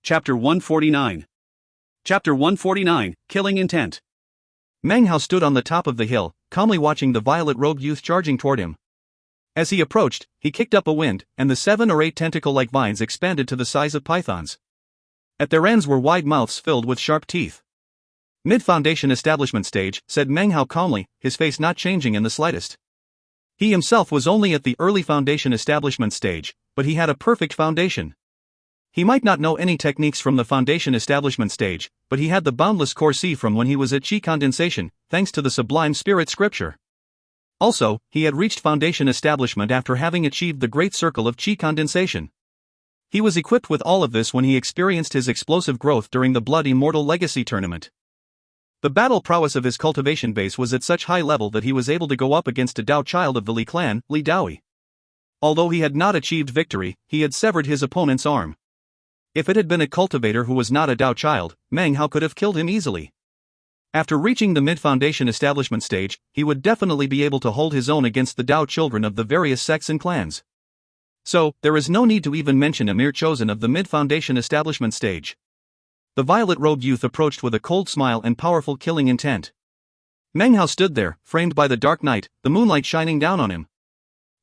Chapter 149. Chapter 149, Killing Intent. Meng Hao stood on the top of the hill, calmly watching the violet-robed youth charging toward him. As he approached, he kicked up a wind, and the 7 or 8 tentacle-like vines expanded to the size of pythons. At their ends were wide mouths filled with sharp teeth. "Mid-foundation establishment stage," said Meng Hao calmly, his face not changing in the slightest. He himself was only at the early foundation establishment stage, but he had a perfect foundation. He might not know any techniques from the foundation establishment stage, but he had the boundless core C from when he was at Qi condensation, thanks to the sublime spirit scripture. Also, he had reached foundation establishment after having achieved the great circle of Qi condensation. He was equipped with all of this when he experienced his explosive growth during the Blood Immortal Legacy tournament. The battle prowess of his cultivation base was at such high level that he was able to go up against a Dao child of the Li clan, Li Daoi. Although he had not achieved victory, he had severed his opponent's arm. If it had been a cultivator who was not a Dao child, Meng Hao could have killed him easily. After reaching the mid-foundation establishment stage, he would definitely be able to hold his own against the Dao children of the various sects and clans. So, there is no need to even mention a mere chosen of the mid-foundation establishment stage. The violet-robed youth approached with a cold smile and powerful killing intent. Meng Hao stood there, framed by the dark night, the moonlight shining down on him.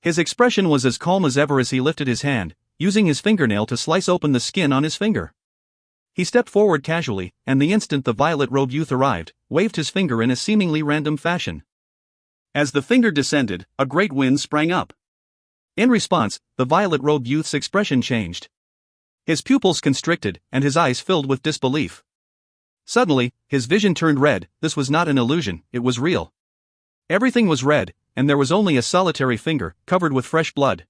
His expression was as calm as ever as he lifted his hand, using his fingernail to slice open the skin on his finger. He stepped forward casually, and the instant the violet-robed youth arrived, waved his finger in a seemingly random fashion. As the finger descended, a great wind sprang up. In response, the violet-robed youth's expression changed. His pupils constricted, and his eyes filled with disbelief. Suddenly, his vision turned red. This was not an illusion, it was real. Everything was red, and there was only a solitary finger, covered with fresh blood.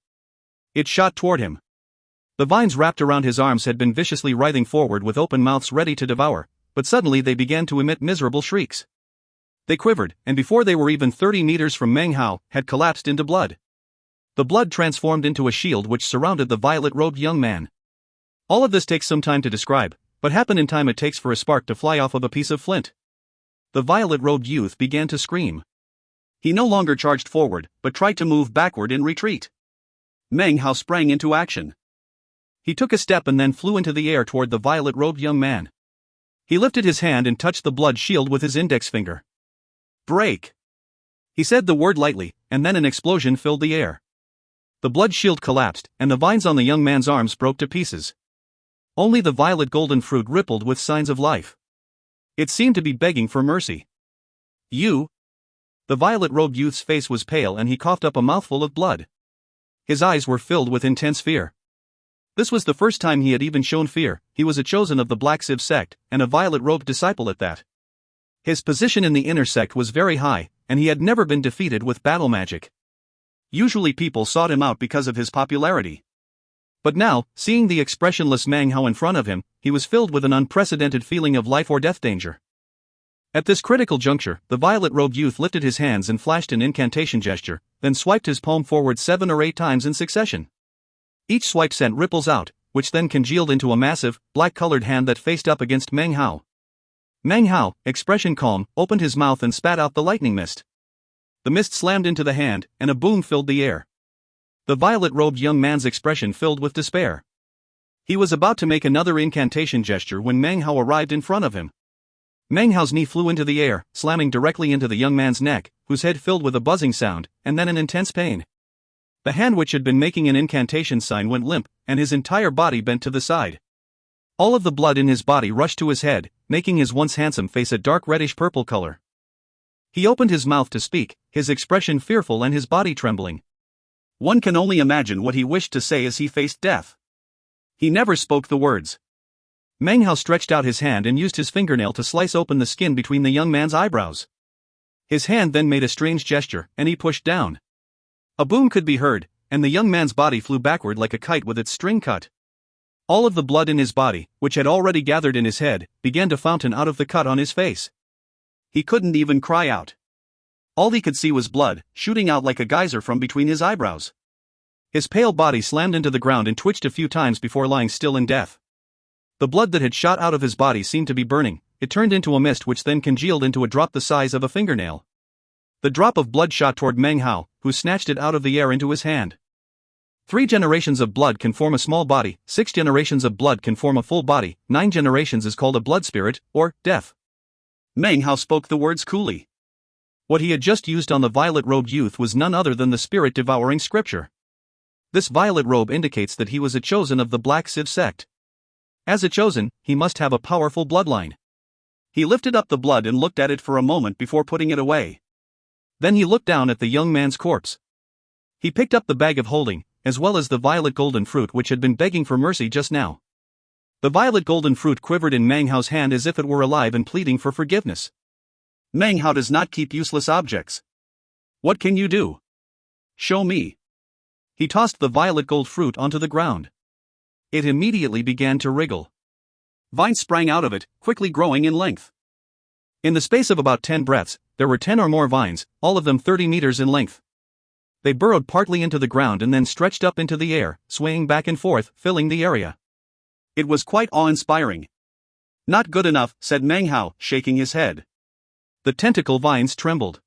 It shot toward him. The vines wrapped around his arms had been viciously writhing forward with open mouths ready to devour, but suddenly they began to emit miserable shrieks. They quivered, and before they were even 30 meters from Meng Hao, had collapsed into blood. The blood transformed into a shield which surrounded the violet-robed young man. All of this takes some time to describe, but happened in time it takes for a spark to fly off of a piece of flint. The violet-robed youth began to scream. He no longer charged forward, but tried to move backward in retreat. Meng Hao sprang into action. He took a step and then flew into the air toward the violet-robed young man. He lifted his hand and touched the blood shield with his index finger. "Break!" He said the word lightly, and then an explosion filled the air. The blood shield collapsed, and the vines on the young man's arms broke to pieces. Only the violet golden fruit rippled with signs of life. It seemed to be begging for mercy. "You?" The violet-robed youth's face was pale and he coughed up a mouthful of blood. His eyes were filled with intense fear. This was the first time he had even shown fear. He was a chosen of the Black Sieve sect, and a violet-robed disciple at that. His position in the inner sect was very high, and he had never been defeated with battle magic. Usually people sought him out because of his popularity. But now, seeing the expressionless Meng Hao in front of him, he was filled with an unprecedented feeling of life or death danger. At this critical juncture, the violet-robed youth lifted his hands and flashed an incantation gesture, then swiped his palm forward 7 or 8 times in succession. Each swipe sent ripples out, which then congealed into a massive, black-colored hand that faced up against Meng Hao. Meng Hao, expression calm, opened his mouth and spat out the lightning mist. The mist slammed into the hand, and a boom filled the air. The violet-robed young man's expression filled with despair. He was about to make another incantation gesture when Meng Hao arrived in front of him. Meng Hao's knee flew into the air, slamming directly into the young man's neck, whose head filled with a buzzing sound, and then an intense pain. The hand which had been making an incantation sign went limp, and his entire body bent to the side. All of the blood in his body rushed to his head, making his once handsome face a dark reddish-purple color. He opened his mouth to speak, his expression fearful and his body trembling. One can only imagine what he wished to say as he faced death. He never spoke the words. Meng Hao stretched out his hand and used his fingernail to slice open the skin between the young man's eyebrows. His hand then made a strange gesture, and he pushed down. A boom could be heard, and the young man's body flew backward like a kite with its string cut. All of the blood in his body, which had already gathered in his head, began to fountain out of the cut on his face. He couldn't even cry out. All he could see was blood, shooting out like a geyser from between his eyebrows. His pale body slammed into the ground and twitched a few times before lying still in death. The blood that had shot out of his body seemed to be burning. It turned into a mist which then congealed into a drop the size of a fingernail. The drop of blood shot toward Meng Hao, who snatched it out of the air into his hand. 3 generations of blood can form a small body, 6 generations of blood can form a full body, 9 generations is called a blood spirit, or death. Meng Hao spoke the words coolly. What he had just used on the violet-robed youth was none other than the spirit-devouring scripture. This violet robe indicates that he was a chosen of the Black Sieve sect. As a chosen, he must have a powerful bloodline. He lifted up the blood and looked at it for a moment before putting it away. Then he looked down at the young man's corpse. He picked up the bag of holding, as well as the violet golden fruit which had been begging for mercy just now. The violet golden fruit quivered in Meng Hao's hand as if it were alive and pleading for forgiveness. Meng Hao does not keep useless objects. What can you do? Show me. He tossed the violet gold fruit onto the ground. It immediately began to wriggle. Vines sprang out of it, quickly growing in length. In the space of about 10 breaths, there were 10 or more vines, all of them 30 meters in length. They burrowed partly into the ground and then stretched up into the air, swaying back and forth, filling the area. It was quite awe-inspiring. Not good enough, said Meng Hao, shaking his head. The tentacle vines trembled.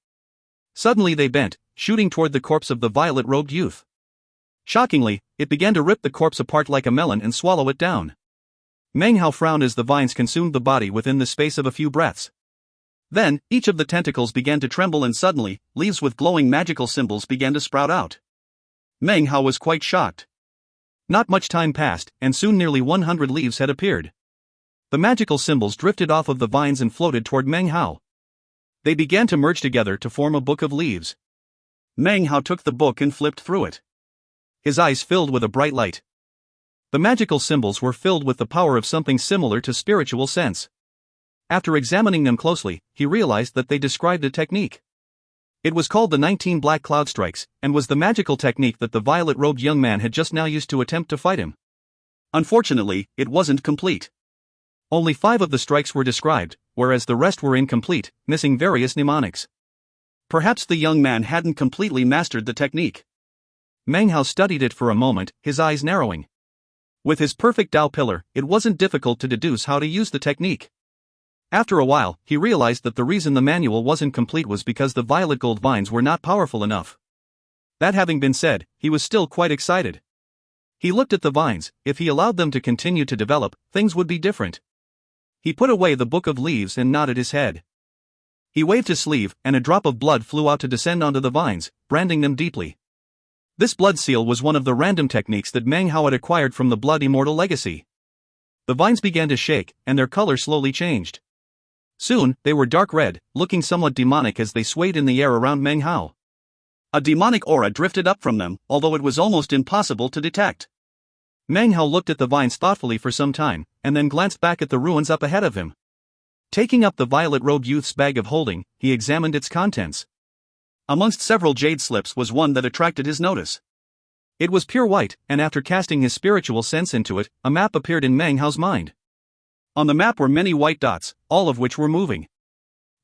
Suddenly they bent, shooting toward the corpse of the violet-robed youth. Shockingly, it began to rip the corpse apart like a melon and swallow it down. Meng Hao frowned as the vines consumed the body within the space of a few breaths. Then, each of the tentacles began to tremble and suddenly, leaves with glowing magical symbols began to sprout out. Meng Hao was quite shocked. Not much time passed, and soon nearly 100 leaves had appeared. The magical symbols drifted off of the vines and floated toward Meng Hao. They began to merge together to form a book of leaves. Meng Hao took the book and flipped through it. His eyes filled with a bright light. The magical symbols were filled with the power of something similar to spiritual sense. After examining them closely, he realized that they described a technique. It was called the 19 Black Cloud Strikes, and was the magical technique that the violet-robed young man had just now used to attempt to fight him. Unfortunately, it wasn't complete. Only 5 of the strikes were described, whereas the rest were incomplete, missing various mnemonics. Perhaps the young man hadn't completely mastered the technique. Meng Hao studied it for a moment, his eyes narrowing. With his perfect Tao pillar, it wasn't difficult to deduce how to use the technique. After a while, he realized that the reason the manual wasn't complete was because the violet gold vines were not powerful enough. That having been said, he was still quite excited. He looked at the vines. If he allowed them to continue to develop, things would be different. He put away the book of leaves and nodded his head. He waved his sleeve, and a drop of blood flew out to descend onto the vines, branding them deeply. This blood seal was one of the random techniques that Meng Hao had acquired from the Blood Immortal Legacy. The vines began to shake, and their color slowly changed. Soon, they were dark red, looking somewhat demonic as they swayed in the air around Meng Hao. A demonic aura drifted up from them, although it was almost impossible to detect. Meng Hao looked at the vines thoughtfully for some time, and then glanced back at the ruins up ahead of him. Taking up the violet-robed youth's bag of holding, he examined its contents. Amongst several jade slips was one that attracted his notice. It was pure white, and after casting his spiritual sense into it, a map appeared in Meng Hao's mind. On the map were many white dots, all of which were moving.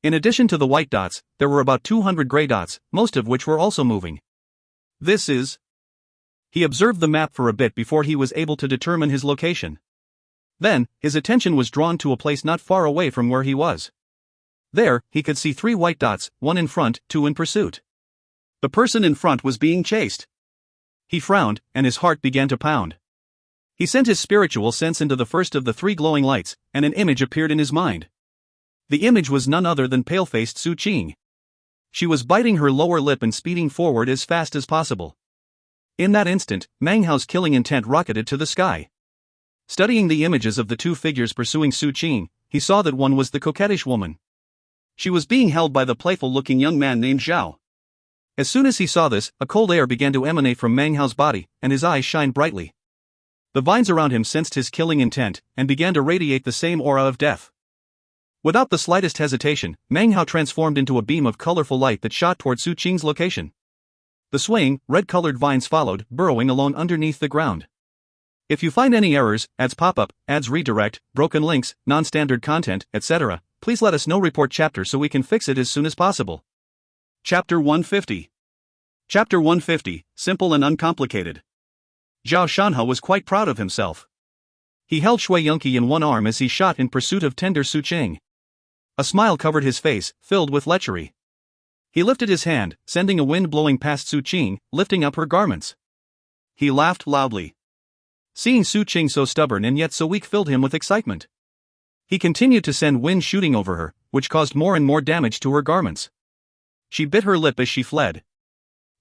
In addition to the white dots, there were about 200 gray dots, most of which were also moving. This is... He observed the map for a bit before he was able to determine his location. Then, his attention was drawn to a place not far away from where he was. There, he could see 3 white dots, 1 in front, 2 in pursuit. The person in front was being chased. He frowned, and his heart began to pound. He sent his spiritual sense into the first of the 3 glowing lights, and an image appeared in his mind. The image was none other than pale-faced Su Qing. She was biting her lower lip and speeding forward as fast as possible. In that instant, Meng Hao's killing intent rocketed to the sky. Studying the images of the 2 figures pursuing Su Qing, he saw that one was the coquettish woman. She was being held by the playful-looking young man named Zhao. As soon as he saw this, a cold air began to emanate from Meng Hao's body, and his eyes shined brightly. The vines around him sensed his killing intent, and began to radiate the same aura of death. Without the slightest hesitation, Meng Hao transformed into a beam of colorful light that shot toward Su Qing's location. The swaying, red-colored vines followed, burrowing along underneath the ground. If you find any errors, ads pop up, ads redirect, broken links, non-standard content, etc., please let us know. Report chapter so we can fix it as soon as possible. Chapter 150. Chapter 150, Simple and Uncomplicated. Zhao Shanhe was quite proud of himself. He held Shui Yunqi in one arm as he shot in pursuit of tender Su Qing. A smile covered his face, filled with lechery. He lifted his hand, sending a wind blowing past Su Qing, lifting up her garments. He laughed loudly. Seeing Su Qing so stubborn and yet so weak filled him with excitement. He continued to send wind shooting over her, which caused more and more damage to her garments. She bit her lip as she fled.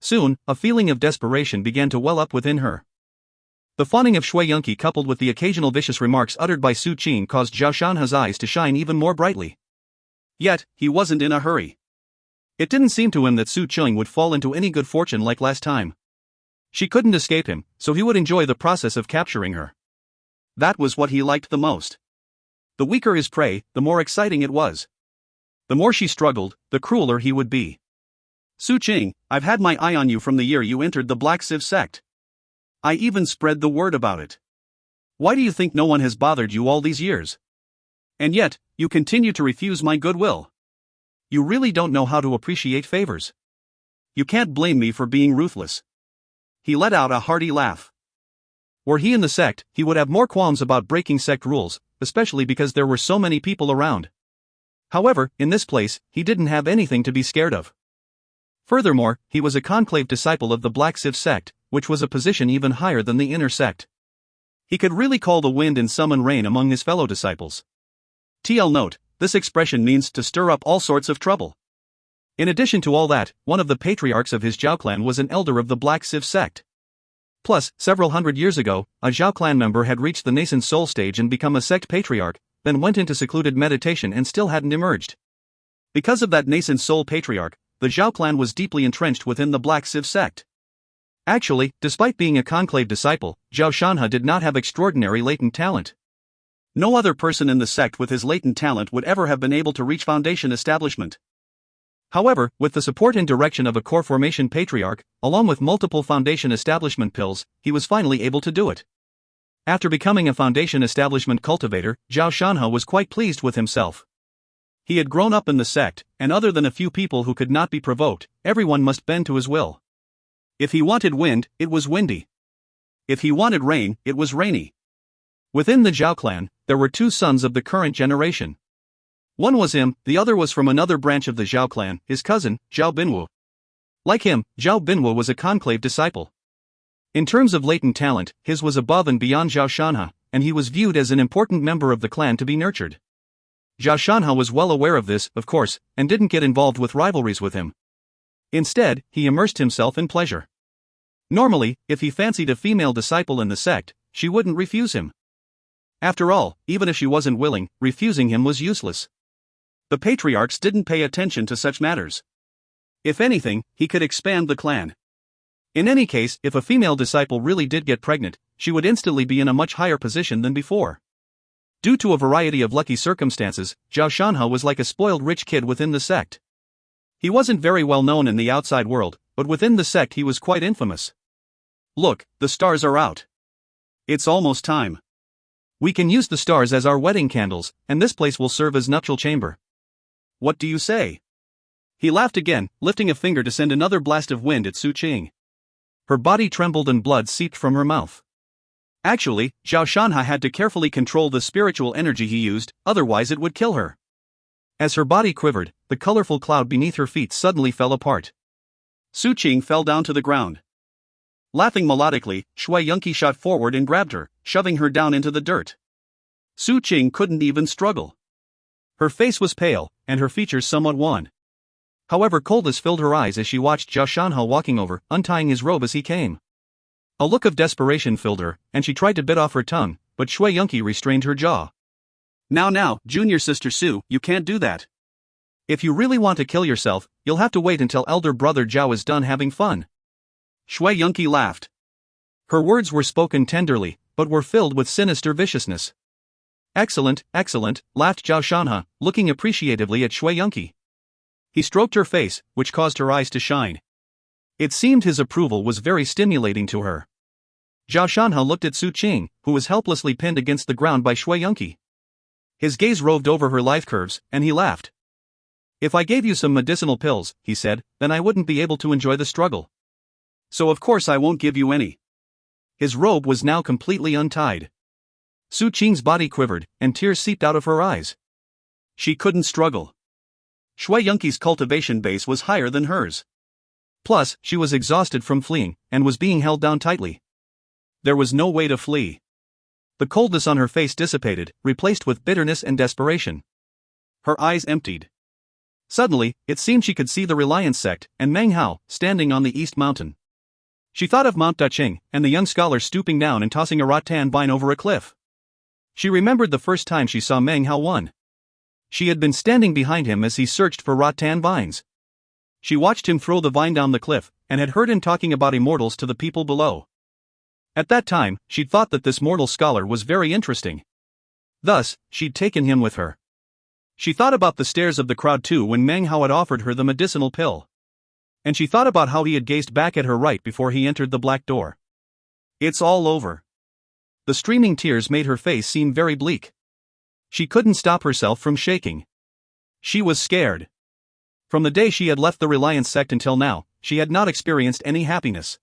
Soon, a feeling of desperation began to well up within her. The fawning of Shui Yunqi coupled with the occasional vicious remarks uttered by Su Qing caused Zhao Shanha's eyes to shine even more brightly. Yet, he wasn't in a hurry. It didn't seem to him that Su Qing would fall into any good fortune like last time. She couldn't escape him, so he would enjoy the process of capturing her. That was what he liked the most. The weaker his prey, the more exciting it was. The more she struggled, the crueler he would be. Su Qing, I've had my eye on you from the year you entered the Black Sieve sect. I even spread the word about it. Why do you think no one has bothered you all these years? And yet, you continue to refuse my goodwill. You really don't know how to appreciate favors. You can't blame me for being ruthless. He let out a hearty laugh. Were he in the sect, he would have more qualms about breaking sect rules, especially because there were so many people around. However, in this place, he didn't have anything to be scared of. Furthermore, he was a conclave disciple of the Black Sieve sect, which was a position even higher than the inner sect. He could really call the wind and summon rain among his fellow disciples. TL note, this expression means to stir up all sorts of trouble. In addition to all that, one of the patriarchs of his Zhao clan was an elder of the Black Sieve sect. Plus, several hundred years ago, a Zhao clan member had reached the nascent soul stage and become a sect patriarch, then went into secluded meditation and still hadn't emerged. Because of that nascent soul patriarch, the Zhao clan was deeply entrenched within the Black Sieve sect. Actually, despite being a conclave disciple, Zhao Shanha did not have extraordinary latent talent. No other person in the sect with his latent talent would ever have been able to reach foundation establishment. However, with the support and direction of a core formation patriarch, along with multiple foundation establishment pills, he was finally able to do it. After becoming a foundation establishment cultivator, Zhao Shanha was quite pleased with himself. He had grown up in the sect, and other than a few people who could not be provoked, everyone must bend to his will. If he wanted wind, it was windy. If he wanted rain, it was rainy. Within the Zhao clan, there were two sons of the current generation. One was him, the other was from another branch of the Zhao clan, his cousin, Zhao Binwu. Like him, Zhao Binwu was a conclave disciple. In terms of latent talent, his was above and beyond Zhao Shanha, and he was viewed as an important member of the clan to be nurtured. Zhao Shanha was well aware of this, of course, and didn't get involved with rivalries with him. Instead, he immersed himself in pleasure. Normally, if he fancied a female disciple in the sect, she wouldn't refuse him. After all, even if she wasn't willing, refusing him was useless. The patriarchs didn't pay attention to such matters. If anything, he could expand the clan. In any case, if a female disciple really did get pregnant, she would instantly be in a much higher position than before. Due to a variety of lucky circumstances, Zhao Shanha was like a spoiled rich kid within the sect. He wasn't very well known in the outside world, but within the sect he was quite infamous. Look, the stars are out. It's almost time. We can use the stars as our wedding candles, and this place will serve as nuptial chamber. What do you say? He laughed again, lifting a finger to send another blast of wind at Su Qing. Her body trembled and blood seeped from her mouth. Actually, Zhao Shanha had to carefully control the spiritual energy he used, otherwise it would kill her. As her body quivered, the colorful cloud beneath her feet suddenly fell apart. Su Qing fell down to the ground. Laughing melodically, Shui Yunqi shot forward and grabbed her, shoving her down into the dirt. Su Qing couldn't even struggle. Her face was pale, and her features somewhat wan. However, coldness filled her eyes as she watched Zhao Shanha walking over, untying his robe as he came. A look of desperation filled her, and she tried to bit off her tongue, but Shui Yunqi restrained her jaw. Now, junior sister Su, you can't do that. If you really want to kill yourself, you'll have to wait until elder brother Zhao is done having fun. Shui Yunqi laughed. Her words were spoken tenderly, but were filled with sinister viciousness. Excellent, laughed Zhao Shanha, looking appreciatively at Shui Yunqi. He stroked her face, which caused her eyes to shine. It seemed his approval was very stimulating to her. Zhao Shanha looked at Su Qing, who was helplessly pinned against the ground by Shui Yunqi. His gaze roved over her lithe curves, and he laughed. If I gave you some medicinal pills, he said, then I wouldn't be able to enjoy the struggle. So of course I won't give you any. His robe was now completely untied. Su Qing's body quivered, and tears seeped out of her eyes. She couldn't struggle. Shui Yunqi's cultivation base was higher than hers. Plus, she was exhausted from fleeing, and was being held down tightly. There was no way to flee. The coldness on her face dissipated, replaced with bitterness and desperation. Her eyes emptied. Suddenly, it seemed she could see the Reliance sect and Meng Hao standing on the east mountain. She thought of Mount Dacheng and the young scholar stooping down and tossing a rattan vine over a cliff. She remembered the first time she saw Meng Hao one. She had been standing behind him as he searched for rattan vines. She watched him throw the vine down the cliff, and had heard him talking about immortals to the people below. At that time, she'd thought that this mortal scholar was very interesting. Thus, she'd taken him with her. She thought about the stares of the crowd too when Meng Hao had offered her the medicinal pill. And she thought about how he had gazed back at her right before he entered the black door. It's all over. The streaming tears made her face seem very bleak. She couldn't stop herself from shaking. She was scared. From the day she had left the Reliance sect until now, she had not experienced any happiness.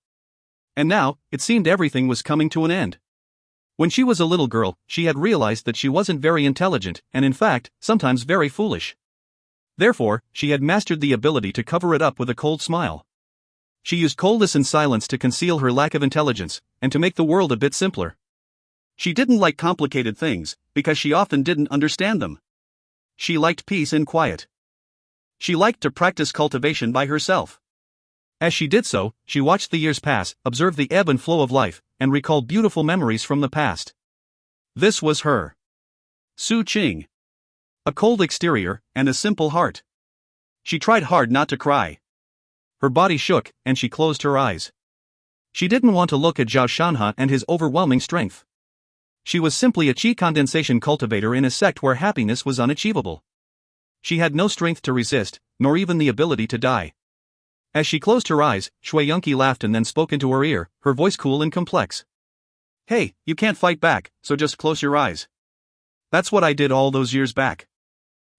And now, it seemed everything was coming to an end. When she was a little girl, she had realized that she wasn't very intelligent and in fact, sometimes very foolish. Therefore, she had mastered the ability to cover it up with a cold smile. She used coldness and silence to conceal her lack of intelligence, and to make the world a bit simpler. She didn't like complicated things, because she often didn't understand them. She liked peace and quiet. She liked to practice cultivation by herself. As she did so, she watched the years pass, observed the ebb and flow of life, and recalled beautiful memories from the past. This was her. Su Qing. A cold exterior, and a simple heart. She tried hard not to cry. Her body shook, and she closed her eyes. She didn't want to look at Zhao Shanha and his overwhelming strength. She was simply a qi condensation cultivator in a sect where happiness was unachievable. She had no strength to resist, nor even the ability to die. As she closed her eyes, Shui Yunqi laughed and then spoke into her ear, her voice cool and complex. Hey, you can't fight back, so just close your eyes. That's what I did all those years back.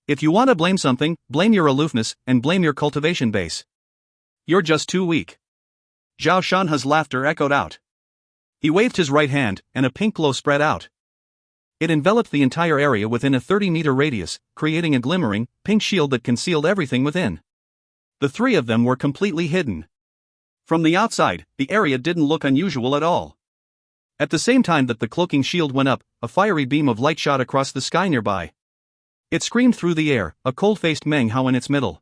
If you want to blame something, blame your aloofness, and blame your cultivation base. You're just too weak. Zhao Shanha's laughter echoed out. He waved his right hand, and a pink glow spread out. It enveloped the entire area within a 30-meter radius, creating a glimmering, pink shield that concealed everything within. The three of them were completely hidden. From the outside, the area didn't look unusual at all. At the same time that the cloaking shield went up, a fiery beam of light shot across the sky nearby. It screamed through the air, a cold-faced Meng Hao in its middle.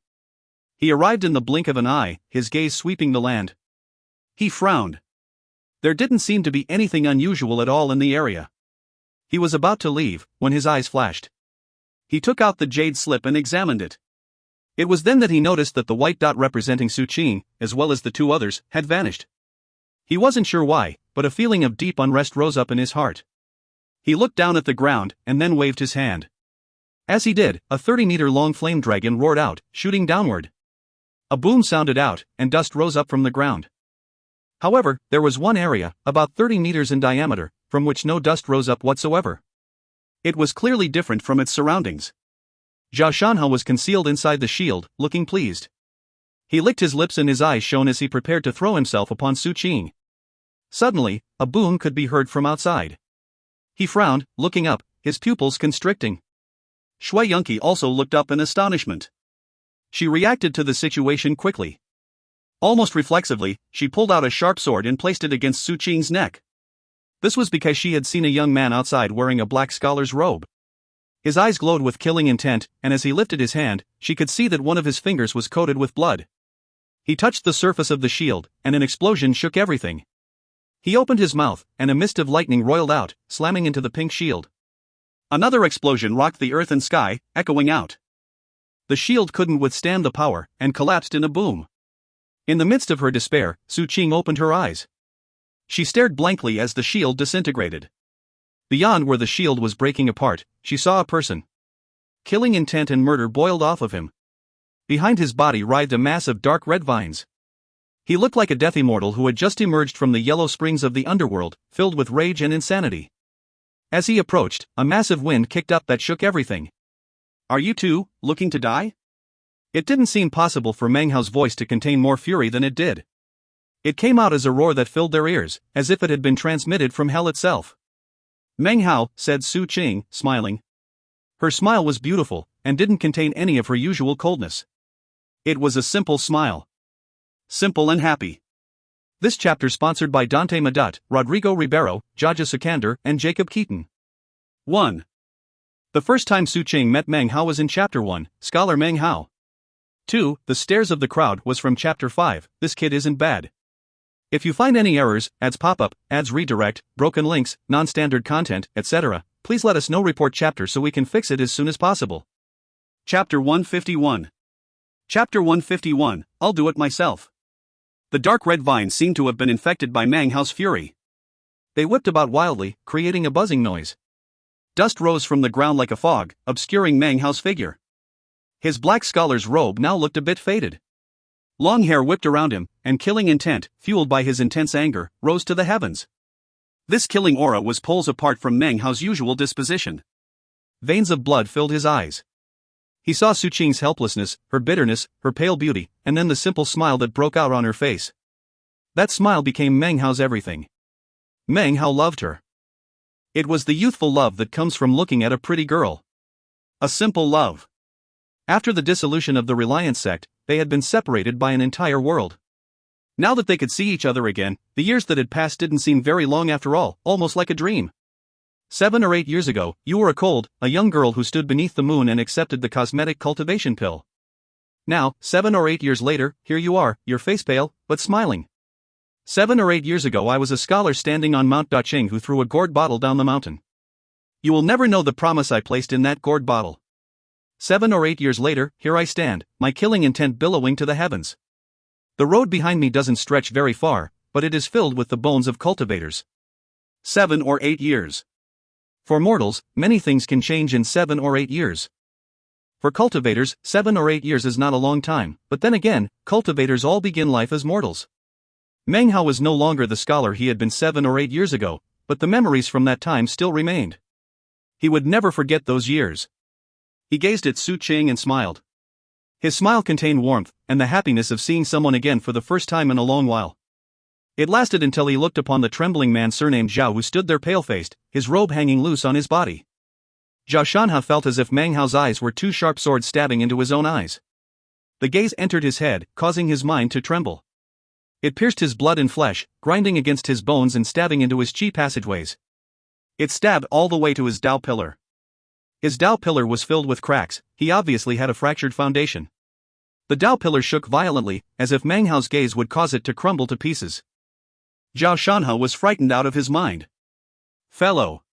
He arrived in the blink of an eye, his gaze sweeping the land. He frowned. There didn't seem to be anything unusual at all in the area. He was about to leave, when his eyes flashed. He took out the jade slip and examined it. It was then that he noticed that the white dot representing Su Qing, as well as the two others, had vanished. He wasn't sure why, but a feeling of deep unrest rose up in his heart. He looked down at the ground, and then waved his hand. As he did, a 30-meter-long flame dragon roared out, shooting downward. A boom sounded out, and dust rose up from the ground. However, there was one area, about 30 meters in diameter, from which no dust rose up whatsoever. It was clearly different from its surroundings. Zhao Shanha was concealed inside the shield, looking pleased. He licked his lips and his eyes shone as he prepared to throw himself upon Su Qing. Suddenly, a boom could be heard from outside. He frowned, looking up, his pupils constricting. Shui Yunqi also looked up in astonishment. She reacted to the situation quickly. Almost reflexively, she pulled out a sharp sword and placed it against Su Qing's neck. This was because she had seen a young man outside wearing a black scholar's robe. His eyes glowed with killing intent, and as he lifted his hand, she could see that one of his fingers was coated with blood. He touched the surface of the shield, and an explosion shook everything. He opened his mouth, and a mist of lightning roiled out, slamming into the pink shield. Another explosion rocked the earth and sky, echoing out. The shield couldn't withstand the power, and collapsed in a boom. In the midst of her despair, Su Qing opened her eyes. She stared blankly as the shield disintegrated. Beyond where the shield was breaking apart, she saw a person. Killing intent and murder boiled off of him. Behind his body writhed a mass of dark red vines. He looked like a death immortal who had just emerged from the yellow springs of the underworld, filled with rage and insanity. As he approached, a massive wind kicked up that shook everything. Are you two looking to die? It didn't seem possible for Meng Hao's voice to contain more fury than it did. It came out as a roar that filled their ears, as if it had been transmitted from hell itself. Meng Hao, said Su Qing, smiling. Her smile was beautiful, and didn't contain any of her usual coldness. It was a simple smile. Simple and happy. This chapter sponsored by Dante Madut, Rodrigo Ribeiro, Jaja Sikander, and Jacob Keaton. 1. The first time Su Ching met Meng Hao was in Chapter 1, Scholar Meng Hao. 2. The stares of the crowd was from Chapter 5, This Kid Isn't Bad. If you find any errors, ads pop up, ads redirect, broken links, non-standard content, etc., please let us know. Report chapter so we can fix it as soon as possible. Chapter 151. Chapter 151, I'll do it myself. The dark red vines seemed to have been infected by Meng Hao's fury. They whipped about wildly, creating a buzzing noise. Dust rose from the ground like a fog, obscuring Meng Hao's figure. His black scholar's robe now looked a bit faded. Long hair whipped around him, and killing intent, fueled by his intense anger, rose to the heavens. This killing aura was poles apart from Meng Hao's usual disposition. Veins of blood filled his eyes. He saw Su Qing's helplessness, her bitterness, her pale beauty, and then the simple smile that broke out on her face. That smile became Meng Hao's everything. Meng Hao loved her. It was the youthful love that comes from looking at a pretty girl. A simple love. After the dissolution of the Reliance sect, they had been separated by an entire world. Now that they could see each other again, the years that had passed didn't seem very long after all, almost like a dream. 7 or 8 years ago, you were a young girl who stood beneath the moon and accepted the cosmetic cultivation pill. Now, 7 or 8 years later, here you are, your face pale, but smiling. 7 or 8 years ago I was a scholar standing on Mount Daqing who threw a gourd bottle down the mountain. You will never know the promise I placed in that gourd bottle. 7 or 8 years later, here I stand, my killing intent billowing to the heavens. The road behind me doesn't stretch very far, but it is filled with the bones of cultivators. 7 or 8 years. For mortals, many things can change in 7 or 8 years. For cultivators, 7 or 8 years is not a long time, but then again, cultivators all begin life as mortals. Meng Hao was no longer the scholar he had been 7 or 8 years ago, but the memories from that time still remained. He would never forget those years. He gazed at Su Qing and smiled. His smile contained warmth, and the happiness of seeing someone again for the first time in a long while. It lasted until he looked upon the trembling man surnamed Zhao who stood there pale-faced, his robe hanging loose on his body. Zhao Shanha felt as if Meng Hao's eyes were two sharp swords stabbing into his own eyes. The gaze entered his head, causing his mind to tremble. It pierced his blood and flesh, grinding against his bones and stabbing into his chi passageways. It stabbed all the way to his Dao pillar. His Dao pillar was filled with cracks, he obviously had a fractured foundation. The Dao pillar shook violently, as if Meng Hao's gaze would cause it to crumble to pieces. Zhao Shanha was frightened out of his mind. Fellow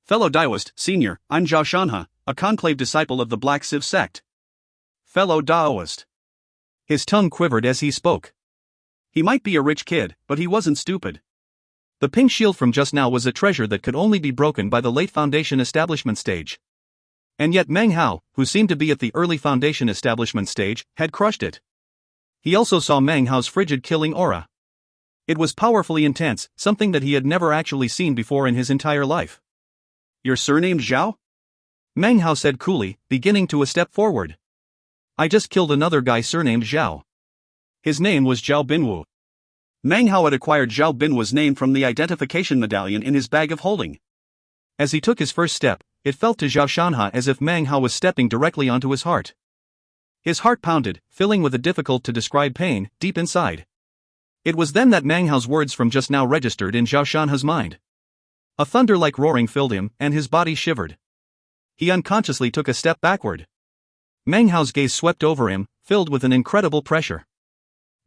Daoist, Senior, I'm Zhao Shanha, a conclave disciple of the Black Sieve sect. Fellow Daoist. His tongue quivered as he spoke. He might be a rich kid, but he wasn't stupid. The pink shield from just now was a treasure that could only be broken by the late foundation establishment stage. And yet Meng Hao, who seemed to be at the early foundation establishment stage, had crushed it. He also saw Meng Hao's frigid killing aura. It was powerfully intense, something that he had never actually seen before in his entire life. Your surname Zhao? Meng Hao said coolly, beginning to step forward. I just killed another guy surnamed Zhao. His name was Zhao Binwu. Meng Hao had acquired Zhao Binwu's name from the identification medallion in his bag of holding. As he took his first step, it felt to Zhao Shanha as if Meng Hao was stepping directly onto his heart. His heart pounded, filling with a difficult-to-describe pain, deep inside. It was then that Meng Hao's words from just now registered in Zhao Shanha's mind. A thunder-like roaring filled him, and his body shivered. He unconsciously took a step backward. Meng Hao's gaze swept over him, filled with an incredible pressure.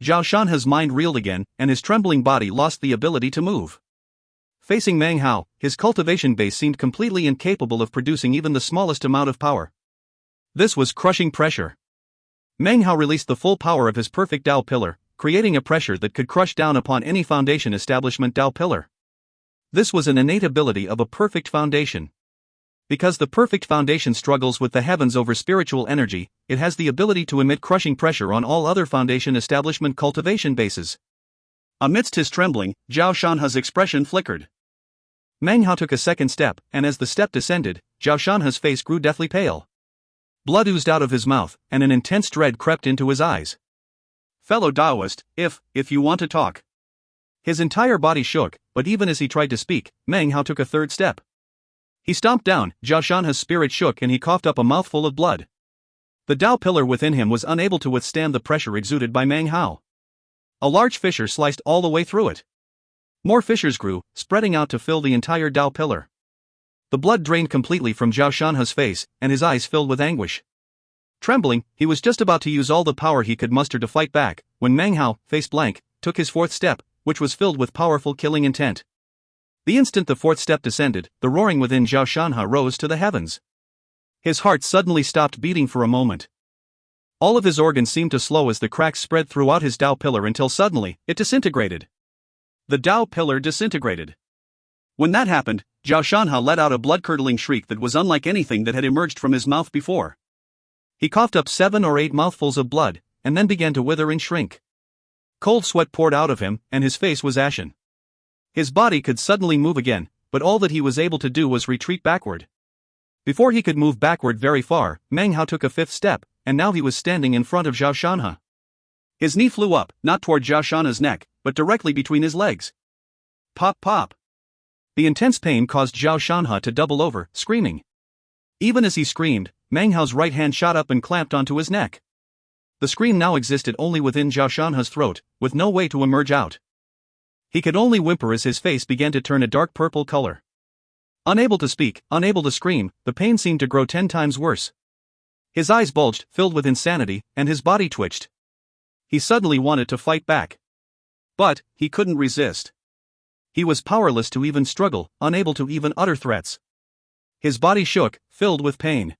Zhao Shanha's mind reeled again, and his trembling body lost the ability to move. Facing Meng Hao, his cultivation base seemed completely incapable of producing even the smallest amount of power. This was crushing pressure. Meng Hao released the full power of his perfect Dao pillar, creating a pressure that could crush down upon any foundation establishment Dao pillar. This was an innate ability of a perfect foundation. Because the perfect foundation struggles with the heavens over spiritual energy, it has the ability to emit crushing pressure on all other foundation establishment cultivation bases. Amidst his trembling, Zhao Shanha's expression flickered. Meng Hao took a second step, and as the step descended, Zhao Shanha's face grew deathly pale. Blood oozed out of his mouth, and an intense dread crept into his eyes. Fellow Daoist, if you want to talk. His entire body shook, but even as he tried to speak, Meng Hao took a third step. He stomped down, Zhao Shanha's spirit shook and he coughed up a mouthful of blood. The Dao pillar within him was unable to withstand the pressure exuded by Meng Hao. A large fissure sliced all the way through it. More fissures grew, spreading out to fill the entire Dao pillar. The blood drained completely from Zhao Shanhe's face, and his eyes filled with anguish. Trembling, he was just about to use all the power he could muster to fight back, when Meng Hao, face blank, took his fourth step, which was filled with powerful killing intent. The instant the fourth step descended, the roaring within Zhao Shanhe rose to the heavens. His heart suddenly stopped beating for a moment. All of his organs seemed to slow as the cracks spread throughout his Dao pillar until suddenly, it disintegrated. The Dao pillar disintegrated. When that happened, Zhao Shanhe let out a blood-curdling shriek that was unlike anything that had emerged from his mouth before. He coughed up 7 or 8 mouthfuls of blood, and then began to wither and shrink. Cold sweat poured out of him, and his face was ashen. His body could suddenly move again, but all that he was able to do was retreat backward. Before he could move backward very far, Meng Hao took a 5th step, and now he was standing in front of Zhao Shanhe. His knee flew up, not toward Zhao Shanhe's neck, but directly between his legs. Pop pop. The intense pain caused Zhao Shanhe to double over, screaming. Even as he screamed, Meng Hao's right hand shot up and clamped onto his neck. The scream now existed only within Zhao Shanhe's throat, with no way to emerge out. He could only whimper as his face began to turn a dark purple color. Unable to speak, unable to scream, the pain seemed to grow 10 times worse. His eyes bulged, filled with insanity, and his body twitched. He suddenly wanted to fight back. But he couldn't resist. He was powerless to even struggle, unable to even utter threats. His body shook, filled with pain.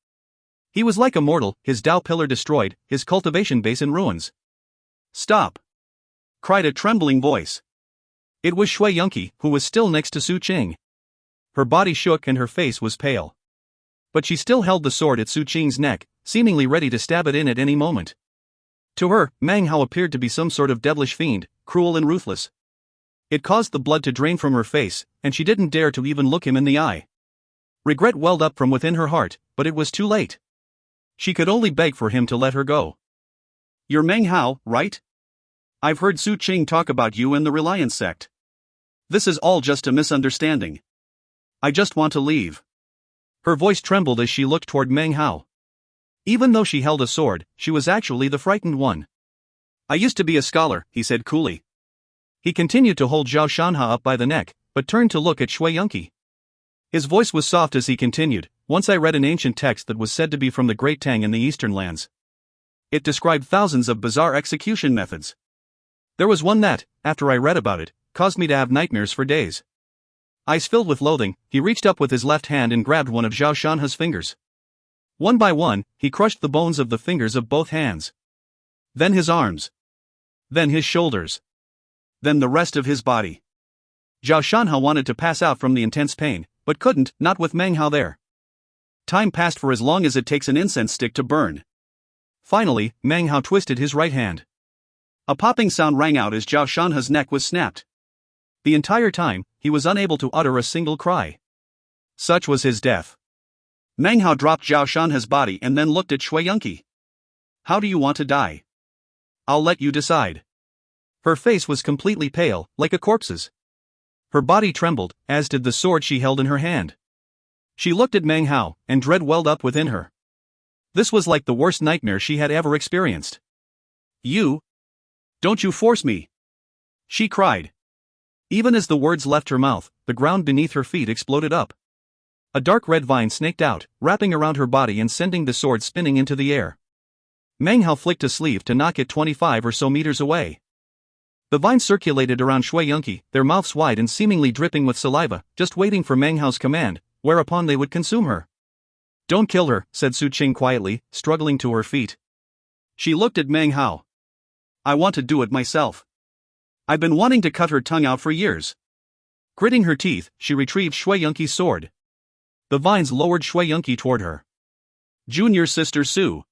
He was like a mortal, his Dao pillar destroyed, his cultivation base in ruins. "Stop!" cried a trembling voice. It was Shui Yunqi, who was still next to Su Qing. Her body shook and her face was pale. But she still held the sword at Su Qing's neck, seemingly ready to stab it in at any moment. To her, Meng Hao appeared to be some sort of devilish fiend, cruel and ruthless. It caused the blood to drain from her face, and she didn't dare to even look him in the eye. Regret welled up from within her heart, but it was too late. She could only beg for him to let her go. "You're Meng Hao, right? I've heard Su Qing talk about you and the Reliance sect. This is all just a misunderstanding. I just want to leave." Her voice trembled as she looked toward Meng Hao. Even though she held a sword, she was actually the frightened one. "I used to be a scholar," he said coolly. He continued to hold Zhao Shanhe up by the neck, but turned to look at Shui Yunqi. His voice was soft as he continued. "Once I read an ancient text that was said to be from the Great Tang in the Eastern lands. It described thousands of bizarre execution methods. There was one that, after I read about it, caused me to have nightmares for days." Eyes filled with loathing, he reached up with his left hand and grabbed one of Zhao Shanhe's fingers. One by one, he crushed the bones of the fingers of both hands. Then his arms. Then his shoulders. Then the rest of his body. Zhao Shanhe wanted to pass out from the intense pain, but couldn't, not with Meng Hao there. Time passed for as long as it takes an incense stick to burn. Finally, Meng Hao twisted his right hand. A popping sound rang out as Zhao Shanhe's neck was snapped. The entire time, he was unable to utter a single cry. Such was his death. Meng Hao dropped Zhao Shanhe's body and then looked at Shui Yunqi. "How do you want to die? I'll let you decide." Her face was completely pale, like a corpse's. Her body trembled, as did the sword she held in her hand. She looked at Meng Hao, and dread welled up within her. This was like the worst nightmare she had ever experienced. "You? Don't you force me!" she cried. Even as the words left her mouth, the ground beneath her feet exploded up. A dark red vine snaked out, wrapping around her body and sending the sword spinning into the air. Meng Hao flicked a sleeve to knock it 25 or so meters away. The vine circulated around Shui Yunqi, their mouths wide and seemingly dripping with saliva, just waiting for Meng Hao's command, whereupon they would consume her. "Don't kill her," said Su Qing quietly, struggling to her feet. She looked at Meng Hao. "I want to do it myself. I've been wanting to cut her tongue out for years." Gritting her teeth, she retrieved Shui Yunqi's sword. The vines lowered Shui Yunqi toward her. "Junior sister Su."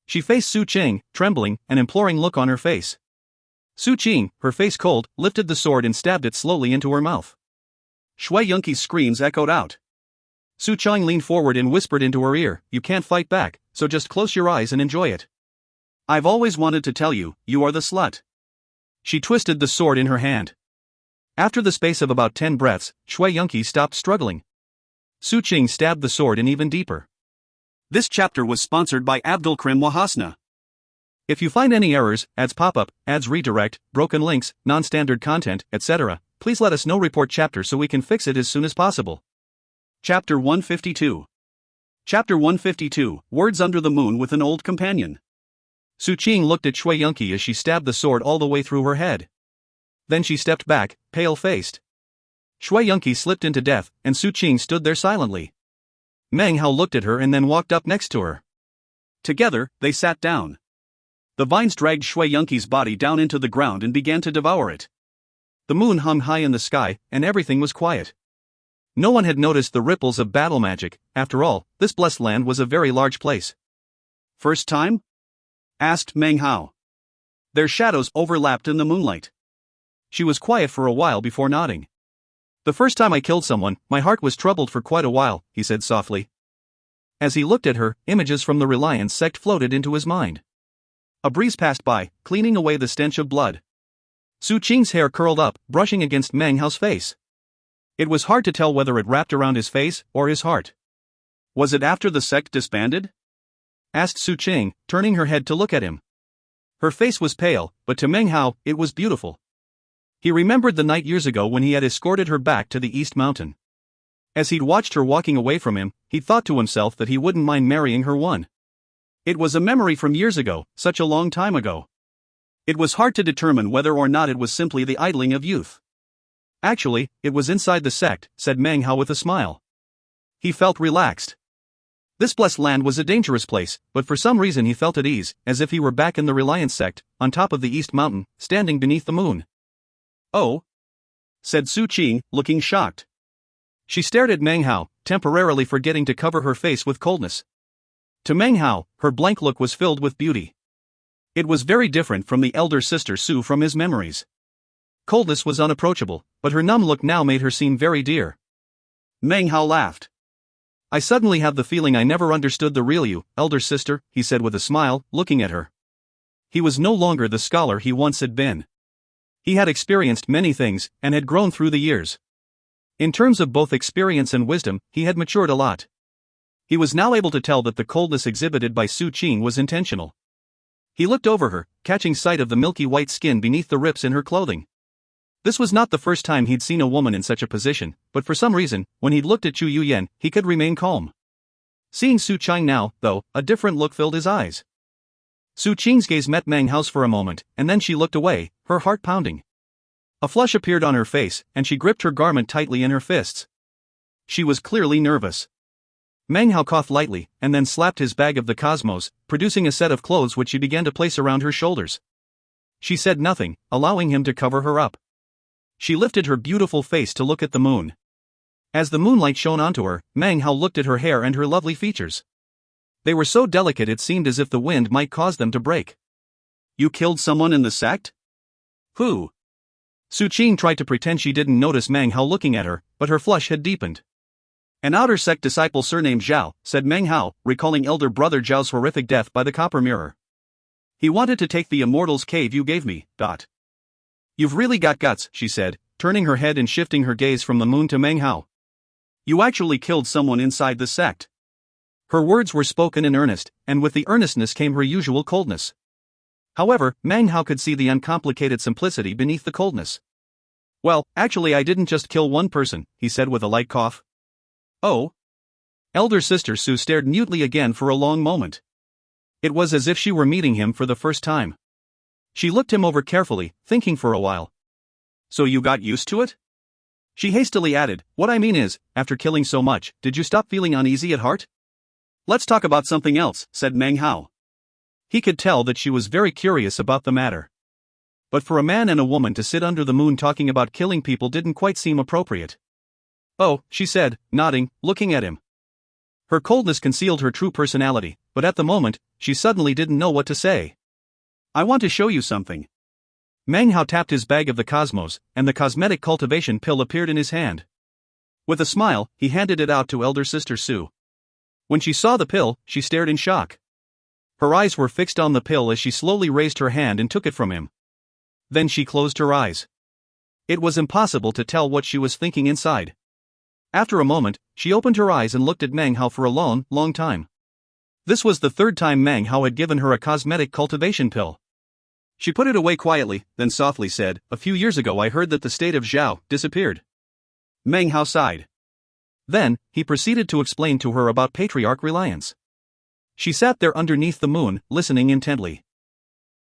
She faced Su Qing, trembling, an imploring look on her face. Su Qing, her face cold, lifted the sword and stabbed it slowly into her mouth. Shui Yunqi's screams echoed out. Su Qing leaned forward and whispered into her ear, "You can't fight back, so just close your eyes and enjoy it. I've always wanted to tell you, you are the slut." She twisted the sword in her hand. After the space of about 10 breaths, Shui Yunqi stopped struggling. Su Qing stabbed the sword in even deeper. This chapter was sponsored by Abdulkrim Wahasna. If you find any errors, ads pop up, ads redirect, broken links, non-standard content, etc., please let us know. Report chapter so we can fix it as soon as possible. Chapter 152. Chapter 152, Words Under the Moon with an Old Companion. Su Qing looked at Shui Yunqi as she stabbed the sword all the way through her head. Then she stepped back, pale-faced. Shui Yunqi slipped into death, and Su Qing stood there silently. Meng Hao looked at her and then walked up next to her. Together, they sat down. The vines dragged Shui Yunqi's body down into the ground and began to devour it. The moon hung high in the sky, and everything was quiet. No one had noticed the ripples of battle magic. After all, this blessed land was a very large place. First time? Asked Meng Hao. Their shadows overlapped in the moonlight. She was quiet for a while before nodding. The first time I killed someone, my heart was troubled for quite a while, he said softly. As he looked at her, images from the Reliance sect floated into his mind. A breeze passed by, cleaning away the stench of blood. Su Qing's hair curled up, brushing against Meng Hao's face. It was hard to tell whether it wrapped around his face or his heart. Was it after the sect disbanded? Asked Su Qing, turning her head to look at him. Her face was pale, but to Meng Hao, it was beautiful. He remembered the night years ago when he had escorted her back to the East Mountain. As he'd watched her walking away from him, he thought to himself that he wouldn't mind marrying her one. It was a memory from years ago, such a long time ago. It was hard to determine whether or not it was simply the idling of youth. Actually, it was inside the sect, said Meng Hao with a smile. He felt relaxed. This blessed land was a dangerous place, but for some reason he felt at ease, as if he were back in the Reliance sect, on top of the East Mountain, standing beneath the moon. Oh? Said Su Qing, looking shocked. She stared at Meng Hao, temporarily forgetting to cover her face with coldness. To Meng Hao, her blank look was filled with beauty. It was very different from the elder sister Su from his memories. Coldness was unapproachable, but her numb look now made her seem very dear. Meng Hao laughed. I suddenly have the feeling I never understood the real you, elder sister, he said with a smile, looking at her. He was no longer the scholar he once had been. He had experienced many things, and had grown through the years. In terms of both experience and wisdom, he had matured a lot. He was now able to tell that the coldness exhibited by Su Qing was intentional. He looked over her, catching sight of the milky white skin beneath the rips in her clothing. This was not the first time he'd seen a woman in such a position, but for some reason, when he'd looked at Chu Yuyan, he could remain calm. Seeing Su Qing now, though, a different look filled his eyes. Su Qing's gaze met Meng Hao's for a moment, and then she looked away, her heart pounding. A flush appeared on her face, and she gripped her garment tightly in her fists. She was clearly nervous. Meng Hao coughed lightly, and then slapped his bag of the cosmos, producing a set of clothes which she began to place around her shoulders. She said nothing, allowing him to cover her up. She lifted her beautiful face to look at the moon. As the moonlight shone onto her, Meng Hao looked at her hair and her lovely features. They were so delicate it seemed as if the wind might cause them to break. You killed someone in the sect? Who? Su Qing tried to pretend she didn't notice Meng Hao looking at her, but her flush had deepened. An outer sect disciple surnamed Zhao, said Meng Hao, recalling elder brother Zhao's horrific death by the copper mirror. He wanted to take the immortal's cave you gave me. You've really got guts, she said, turning her head and shifting her gaze from the moon to Meng Hao. You actually killed someone inside the sect. Her words were spoken in earnest, and with the earnestness came her usual coldness. However, Meng Hao could see the uncomplicated simplicity beneath the coldness. Well, actually I didn't just kill one person, he said with a light cough. Oh? Elder sister Su stared mutely again for a long moment. It was as if she were meeting him for the first time. She looked him over carefully, thinking for a while. So you got used to it? She hastily added, what I mean is, after killing so much, did you stop feeling uneasy at heart? Let's talk about something else, said Meng Hao. He could tell that she was very curious about the matter. But for a man and a woman to sit under the moon talking about killing people didn't quite seem appropriate. Oh, she said, nodding, looking at him. Her coldness concealed her true personality, but at the moment, she suddenly didn't know what to say. I want to show you something. Meng Hao tapped his bag of the cosmos, and the cosmetic cultivation pill appeared in his hand. With a smile, he handed it out to elder sister Su. When she saw the pill, she stared in shock. Her eyes were fixed on the pill as she slowly raised her hand and took it from him. Then she closed her eyes. It was impossible to tell what she was thinking inside. After a moment, she opened her eyes and looked at Meng Hao for a long, long time. This was the third time Meng Hao had given her a cosmetic cultivation pill. She put it away quietly, then softly said, "A few years ago I heard that the state of Zhao disappeared." Meng Hao sighed. Then, he proceeded to explain to her about Patriarch Reliance. She sat there underneath the moon, listening intently.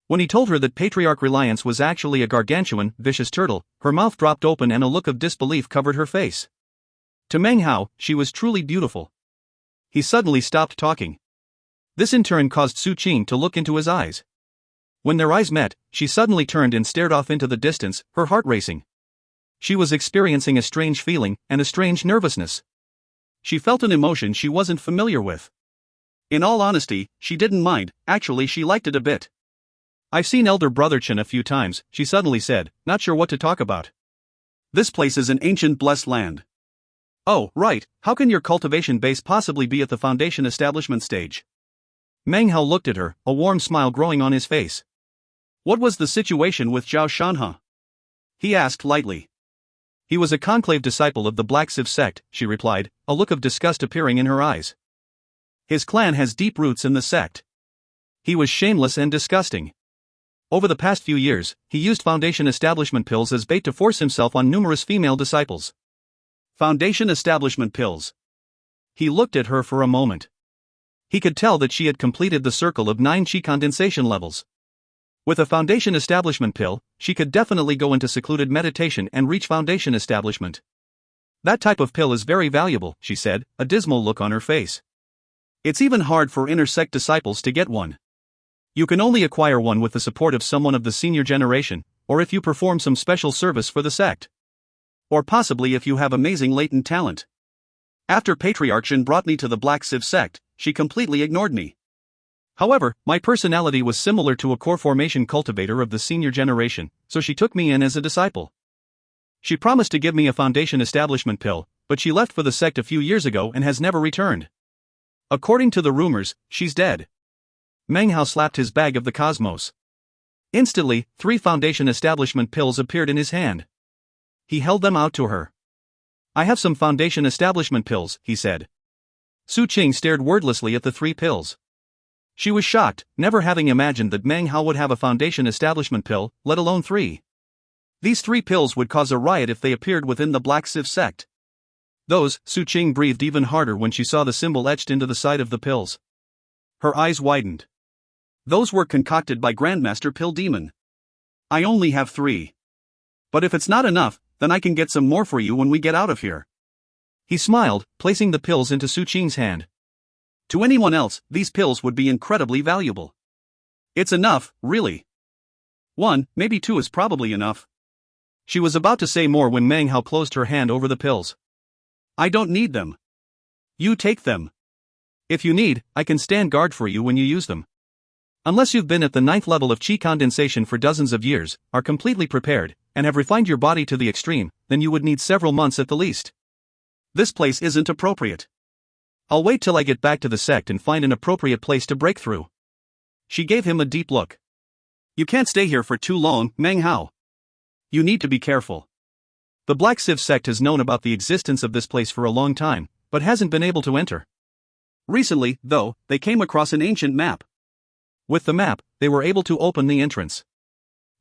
When he told her that Patriarch Reliance was actually a gargantuan, vicious turtle, her mouth dropped open and a look of disbelief covered her face. To Meng Hao, she was truly beautiful. He suddenly stopped talking. This in turn caused Su Qing to look into his eyes. When their eyes met, she suddenly turned and stared off into the distance, her heart racing. She was experiencing a strange feeling, and a strange nervousness. She felt an emotion she wasn't familiar with. In all honesty, she didn't mind, actually she liked it a bit. "I've seen Elder Brother Chen a few times," she suddenly said, not sure what to talk about. "This place is an ancient blessed land." "Oh, right, how can your cultivation base possibly be at the foundation establishment stage?" Meng Hao looked at her, a warm smile growing on his face. "What was the situation with Zhao Shanhe?" he asked lightly. "He was a conclave disciple of the Black Sieve sect," she replied, a look of disgust appearing in her eyes. "His clan has deep roots in the sect. He was shameless and disgusting. Over the past few years, he used foundation establishment pills as bait to force himself on numerous female disciples." Foundation establishment pills. He looked at her for a moment. He could tell that she had completed the circle of 9 Qi condensation levels. With a foundation establishment pill, she could definitely go into secluded meditation and reach foundation establishment. "That type of pill is very valuable," she said, a dismal look on her face. "It's even hard for inner sect disciples to get one. You can only acquire one with the support of someone of the senior generation, or if you perform some special service for the sect. Or possibly if you have amazing latent talent. After Patriarch Shen brought me to the Black Sieve sect, she completely ignored me. However, my personality was similar to a core formation cultivator of the senior generation, so she took me in as a disciple. She promised to give me a foundation establishment pill, but she left for the sect a few years ago and has never returned. According to the rumors, she's dead." Meng Hao slapped his bag of the cosmos. Instantly, 3 foundation establishment pills appeared in his hand. He held them out to her. "I have some foundation establishment pills," he said. Su Qing stared wordlessly at the 3 pills. She was shocked, never having imagined that Meng Hao would have a foundation establishment pill, let alone 3. These 3 pills would cause a riot if they appeared within the Black Sieve sect. Su Qing breathed even harder when she saw the symbol etched into the side of the pills. Her eyes widened. "Those were concocted by Grandmaster Pill Demon. I only have 3. But if it's not enough, then I can get some more for you when we get out of here." He smiled, placing the pills into Su Qing's hand. "To anyone else, these pills would be incredibly valuable. It's enough, really. 1, maybe 2 is probably enough." She was about to say more when Meng Hao closed her hand over the pills. "I don't need them. You take them. If you need, I can stand guard for you when you use them. Unless you've been at the 9th level of Qi condensation for dozens of years, are completely prepared, and have refined your body to the extreme, then you would need several months at the least. This place isn't appropriate. I'll wait till I get back to the sect and find an appropriate place to break through." She gave him a deep look. "You can't stay here for too long, Meng Hao. You need to be careful. The Black Sieve sect has known about the existence of this place for a long time, but hasn't been able to enter. Recently, though, they came across an ancient map. With the map, they were able to open the entrance.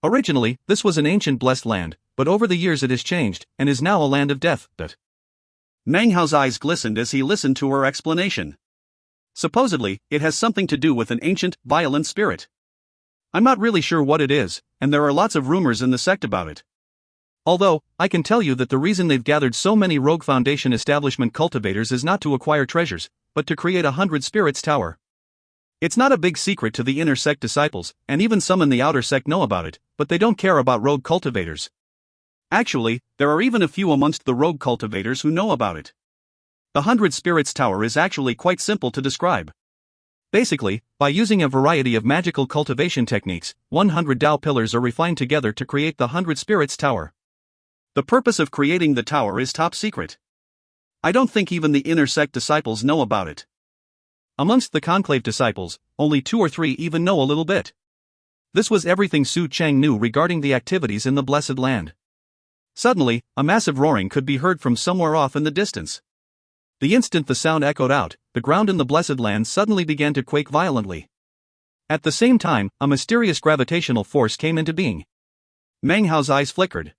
Originally, this was an ancient blessed land, but over the years it has changed, and is now a land of death." Meng Hao's eyes glistened as he listened to her explanation. "Supposedly, it has something to do with an ancient, violent spirit. I'm not really sure what it is, and there are lots of rumors in the sect about it. Although, I can tell you that the reason they've gathered so many rogue foundation establishment cultivators is not to acquire treasures, but to create a 100 spirits tower. It's not a big secret to the inner sect disciples, and even some in the outer sect know about it, but they don't care about rogue cultivators. Actually, there are even a few amongst the rogue cultivators who know about it. The 100 Spirits Tower is actually quite simple to describe. Basically, by using a variety of magical cultivation techniques, 100 Tao pillars are refined together to create the 100 Spirits Tower. The purpose of creating the tower is top secret. I don't think even the inner sect disciples know about it. Amongst the conclave disciples, only 2 or 3 even know a little bit. This was everything Su Cheng knew regarding the activities in the Blessed Land. Suddenly, a massive roaring could be heard from somewhere off in the distance. The instant the sound echoed out, the ground in the Blessed Land suddenly began to quake violently. At the same time, a mysterious gravitational force came into being. Meng Hao's eyes flickered.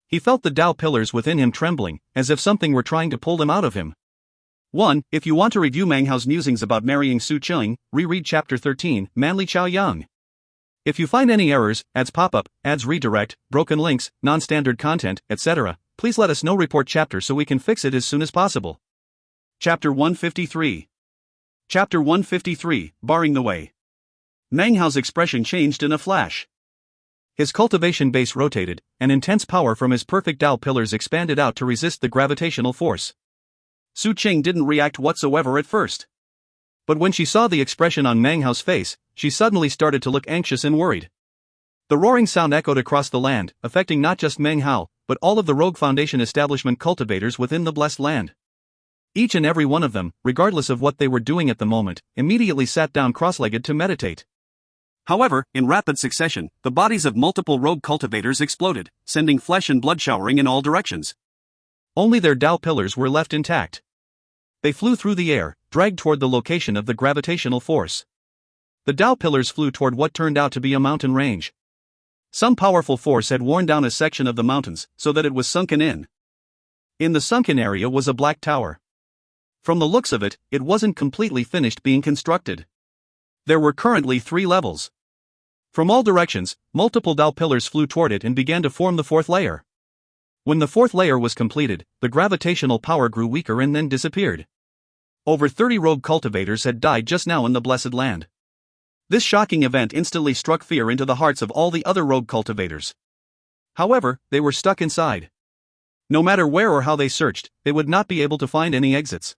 He felt the Tao pillars within him trembling, as if something were trying to pull them out of him. 1. If you want to review Meng Hao's musings about marrying Su Qing, reread Chapter 13, Manly Chao Yang. If you find any errors, ads pop up, ads redirect, broken links, non-standard content, etc., please let us know. Report chapter so we can fix it as soon as possible. Chapter 153. Chapter 153, Barring the Way. Meng Hao's expression changed in a flash. His cultivation base rotated, and intense power from his perfect Tao pillars expanded out to resist the gravitational force. Su Qing didn't react whatsoever at first. But when she saw the expression on Meng Hao's face, she suddenly started to look anxious and worried. The roaring sound echoed across the land, affecting not just Meng Hao, but all of the Rogue Foundation establishment cultivators within the Blessed Land. Each and every one of them, regardless of what they were doing at the moment, immediately sat down cross-legged to meditate. However, in rapid succession, the bodies of multiple rogue cultivators exploded, sending flesh and blood showering in all directions. Only their Tao pillars were left intact. They flew through the air, dragged toward the location of the gravitational force. The Tao pillars flew toward what turned out to be a mountain range. Some powerful force had worn down a section of the mountains, so that it was sunken in. In the sunken area was a black tower. From the looks of it, it wasn't completely finished being constructed. There were currently 3 levels. From all directions, multiple Tao pillars flew toward it and began to form the 4th layer. When the 4th layer was completed, the gravitational power grew weaker and then disappeared. Over 30 rogue cultivators had died just now in the Blessed Land. This shocking event instantly struck fear into the hearts of all the other rogue cultivators. However, they were stuck inside. No matter where or how they searched, they would not be able to find any exits.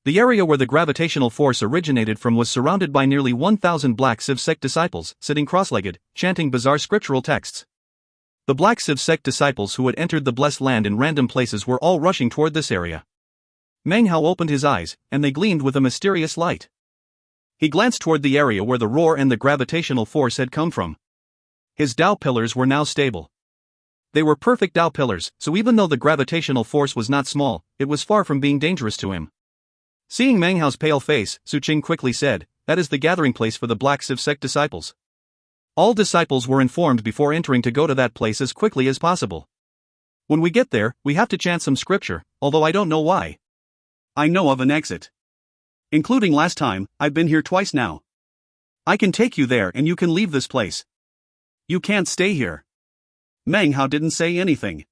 The area where the gravitational force originated from was surrounded by nearly 1,000 Black Civ sect disciples, sitting cross-legged, chanting bizarre scriptural texts. The Black Civ sect disciples who had entered the Blessed Land in random places were all rushing toward this area. Meng Hao opened his eyes, and they gleamed with a mysterious light. He glanced toward the area where the roar and the gravitational force had come from. His Tao pillars were now stable. They were perfect Tao pillars, so even though the gravitational force was not small, it was far from being dangerous to him. Seeing Meng Hao's pale face, Su Qing quickly said, "That is the gathering place for the Black Civ sect disciples." All disciples were informed before entering to go to that place as quickly as possible. When we get there, we have to chant some scripture, although I don't know why. I know of an exit. Including last time, I've been here twice now. I can take you there and you can leave this place. You can't stay here. Meng Hao didn't say anything.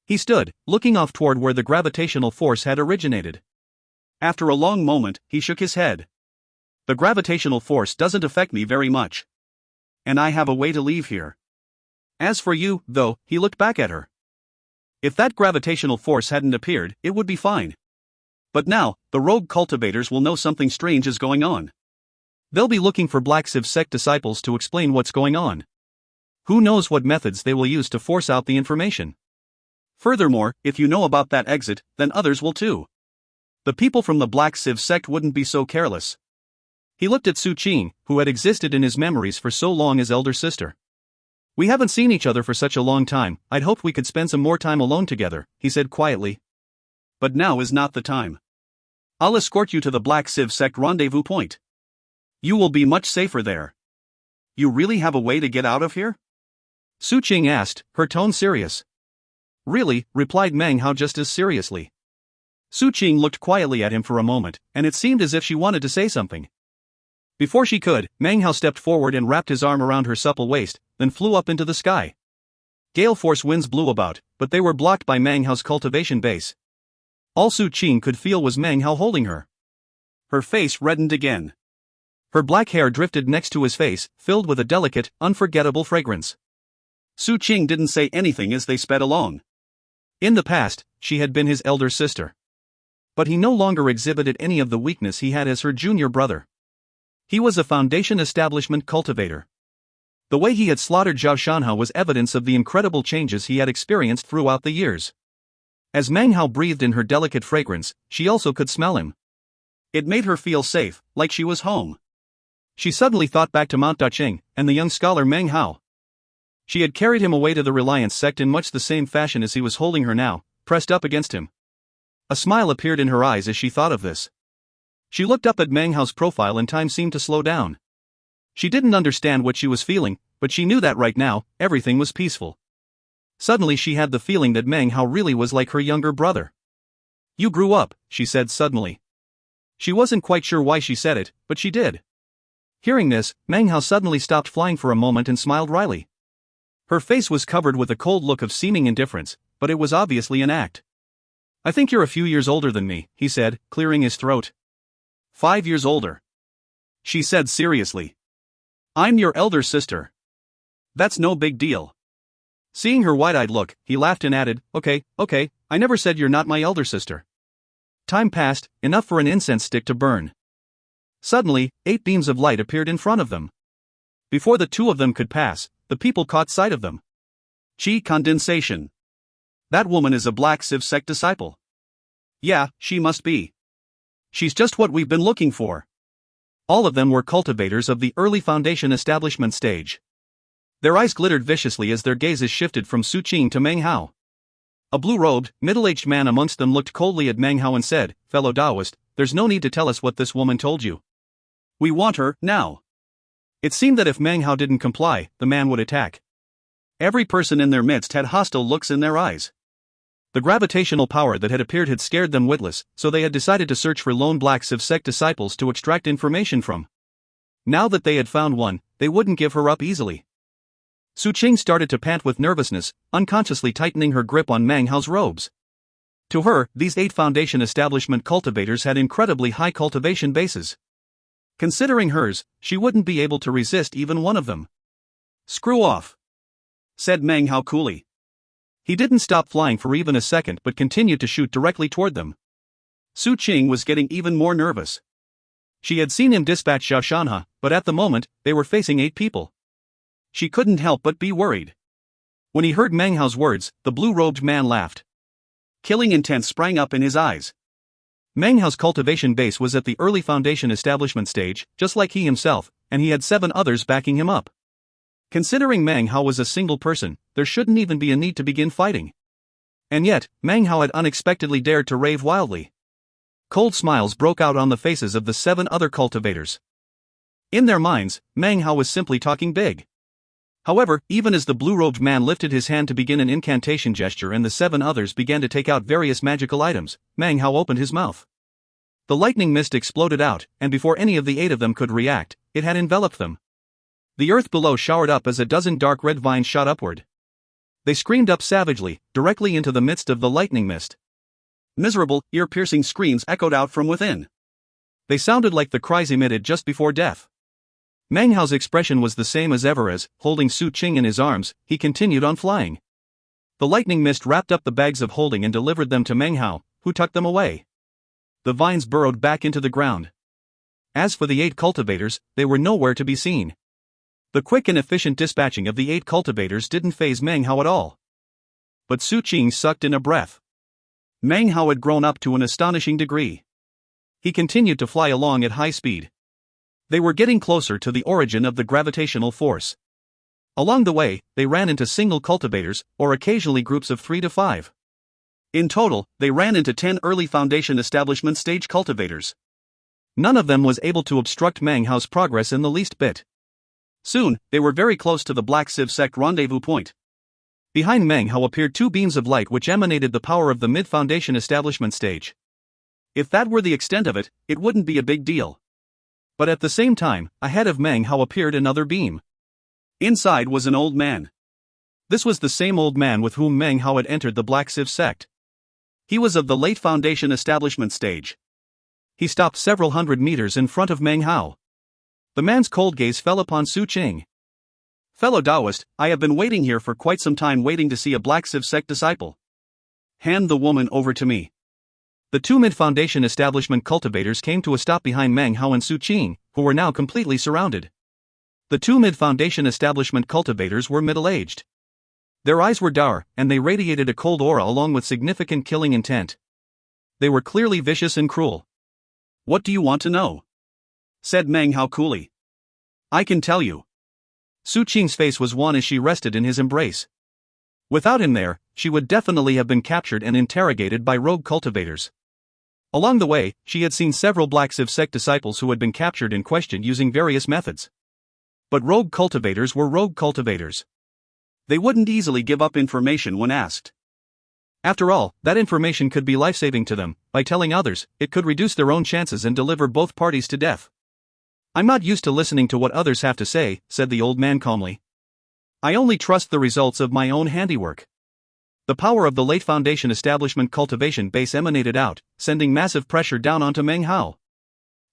He stood, looking off toward where the gravitational force had originated. After a long moment, he shook his head. The gravitational force doesn't affect me very much. And I have a way to leave here. As for you, though, he looked back at her. If that gravitational force hadn't appeared, it would be fine. But now, the rogue cultivators will know something strange is going on. They'll be looking for Black Civ sect disciples to explain what's going on. Who knows what methods they will use to force out the information. Furthermore, if you know about that exit, then others will too. The people from the Black Civ sect wouldn't be so careless. He looked at Su Qing, who had existed in his memories for so long as elder sister. We haven't seen each other for such a long time, I'd hoped we could spend some more time alone together, he said quietly. But now is not the time. I'll escort you to the Black Civ sect rendezvous point. You will be much safer there. You really have a way to get out of here? Su Qing asked, her tone serious. Really, replied Meng Hao just as seriously. Su Qing looked quietly at him for a moment, and it seemed as if she wanted to say something. Before she could, Meng Hao stepped forward and wrapped his arm around her supple waist, then flew up into the sky. Gale force winds blew about, but they were blocked by Meng Hao's cultivation base. All Su Qing could feel was Meng Hao holding her. Her face reddened again. Her black hair drifted next to his face, filled with a delicate, unforgettable fragrance. Su Qing didn't say anything as they sped along. In the past, she had been his elder sister. But he no longer exhibited any of the weakness he had as her junior brother. He was a Foundation establishment cultivator. The way he had slaughtered Zhao Shanhao was evidence of the incredible changes he had experienced throughout the years. As Meng Hao breathed in her delicate fragrance, she also could smell him. It made her feel safe, like she was home. She suddenly thought back to Mount Daqing, and the young scholar Meng Hao. She had carried him away to the Reliance sect in much the same fashion as he was holding her now, pressed up against him. A smile appeared in her eyes as she thought of this. She looked up at Meng Hao's profile and time seemed to slow down. She didn't understand what she was feeling, but she knew that right now, everything was peaceful. Suddenly she had the feeling that Meng Hao really was like her younger brother. "You grew up," she said suddenly. She wasn't quite sure why she said it, but she did. Hearing this, Meng Hao suddenly stopped flying for a moment and smiled wryly. Her face was covered with a cold look of seeming indifference, but it was obviously an act. "I think you're a few years older than me," he said, clearing his throat. 5 years older," she said seriously. "I'm your elder sister. That's no big deal." Seeing her wide-eyed look, he laughed and added, Okay, I never said you're not my elder sister." Time passed, enough for an incense stick to burn. Suddenly, 8 beams of light appeared in front of them. Before the two of them could pass, the people caught sight of them. "Qi condensation. That woman is a Black Civ sect disciple. Yeah, she must be. She's just what we've been looking for." All of them were cultivators of the early Foundation establishment stage. Their eyes glittered viciously as their gazes shifted from Su Qing to Meng Hao. A blue-robed, middle-aged man amongst them looked coldly at Meng Hao and said, "Fellow Taoist, there's no need to tell us what this woman told you. We want her, now." It seemed that if Meng Hao didn't comply, the man would attack. Every person in their midst had hostile looks in their eyes. The gravitational power that had appeared had scared them witless, so they had decided to search for lone Black Civ sect disciples to extract information from. Now that they had found one, they wouldn't give her up easily. Su Qing started to pant with nervousness, unconsciously tightening her grip on Meng Hao's robes. To her, these 8 Foundation establishment cultivators had incredibly high cultivation bases. Considering hers, she wouldn't be able to resist even one of them. "Screw off," said Meng Hao coolly. He didn't stop flying for even a second but continued to shoot directly toward them. Su Qing was getting even more nervous. She had seen him dispatch Zhao Shanhe, but at the moment, they were facing 8 people. She couldn't help but be worried. When he heard Meng Hao's words, the blue-robed man laughed. Killing intent sprang up in his eyes. Meng Hao's cultivation base was at the early Foundation establishment stage, just like he himself, and he had 7 others backing him up. Considering Meng Hao was a single person, there shouldn't even be a need to begin fighting. And yet, Meng Hao had unexpectedly dared to rave wildly. Cold smiles broke out on the faces of the 7 other cultivators. In their minds, Meng Hao was simply talking big. However, even as the blue-robed man lifted his hand to begin an incantation gesture and the 7 others began to take out various magical items, Meng Hao opened his mouth. The lightning mist exploded out, and before any of the 8 of them could react, it had enveloped them. The earth below showered up as a dozen dark red vines shot upward. They screamed up savagely, directly into the midst of the lightning mist. Miserable, ear-piercing screams echoed out from within. They sounded like the cries emitted just before death. Meng Hao's expression was the same as ever as, holding Su Qing in his arms, he continued on flying. The lightning mist wrapped up the bags of holding and delivered them to Meng Hao, who tucked them away. The vines burrowed back into the ground. As for the 8 cultivators, they were nowhere to be seen. The quick and efficient dispatching of the 8 cultivators didn't faze Meng Hao at all. But Su Qing sucked in a breath. Meng Hao had grown up to an astonishing degree. He continued to fly along at high speed. They were getting closer to the origin of the gravitational force. Along the way, they ran into single cultivators, or occasionally groups of 3 to 5. In total, they ran into 10 early Foundation establishment stage cultivators. None of them was able to obstruct Meng Hao's progress in the least bit. Soon, they were very close to the Black Civ sect rendezvous point. Behind Meng Hao appeared 2 beams of light which emanated the power of the mid-Foundation establishment stage. If that were the extent of it, it wouldn't be a big deal. But at the same time, ahead of Meng Hao appeared another beam. Inside was an old man. This was the same old man with whom Meng Hao had entered the Black Civ sect. He was of the late Foundation establishment stage. He stopped several hundred meters in front of Meng Hao. The man's cold gaze fell upon Su Qing. "Fellow Taoist, I have been waiting here for quite some time waiting to see a Black Civ sect disciple. Hand the woman over to me." The 2 mid-Foundation establishment cultivators came to a stop behind Meng Hao and Su Qing, who were now completely surrounded. The 2 mid-Foundation establishment cultivators were middle-aged. Their eyes were dour, and they radiated a cold aura along with significant killing intent. They were clearly vicious and cruel. "What do you want to know?" said Meng Hao coolly. "I can tell you." Su Qing's face was wan as she rested in his embrace. Without him there, she would definitely have been captured and interrogated by rogue cultivators. Along the way, she had seen several Black Civ sect disciples who had been captured and questioned using various methods. But rogue cultivators were rogue cultivators. They wouldn't easily give up information when asked. After all, that information could be life-saving to them. By telling others, it could reduce their own chances and deliver both parties to death. "I'm not used to listening to what others have to say," said the old man calmly. "I only trust the results of my own handiwork." The power of the late Foundation establishment cultivation base emanated out, sending massive pressure down onto Meng Hao.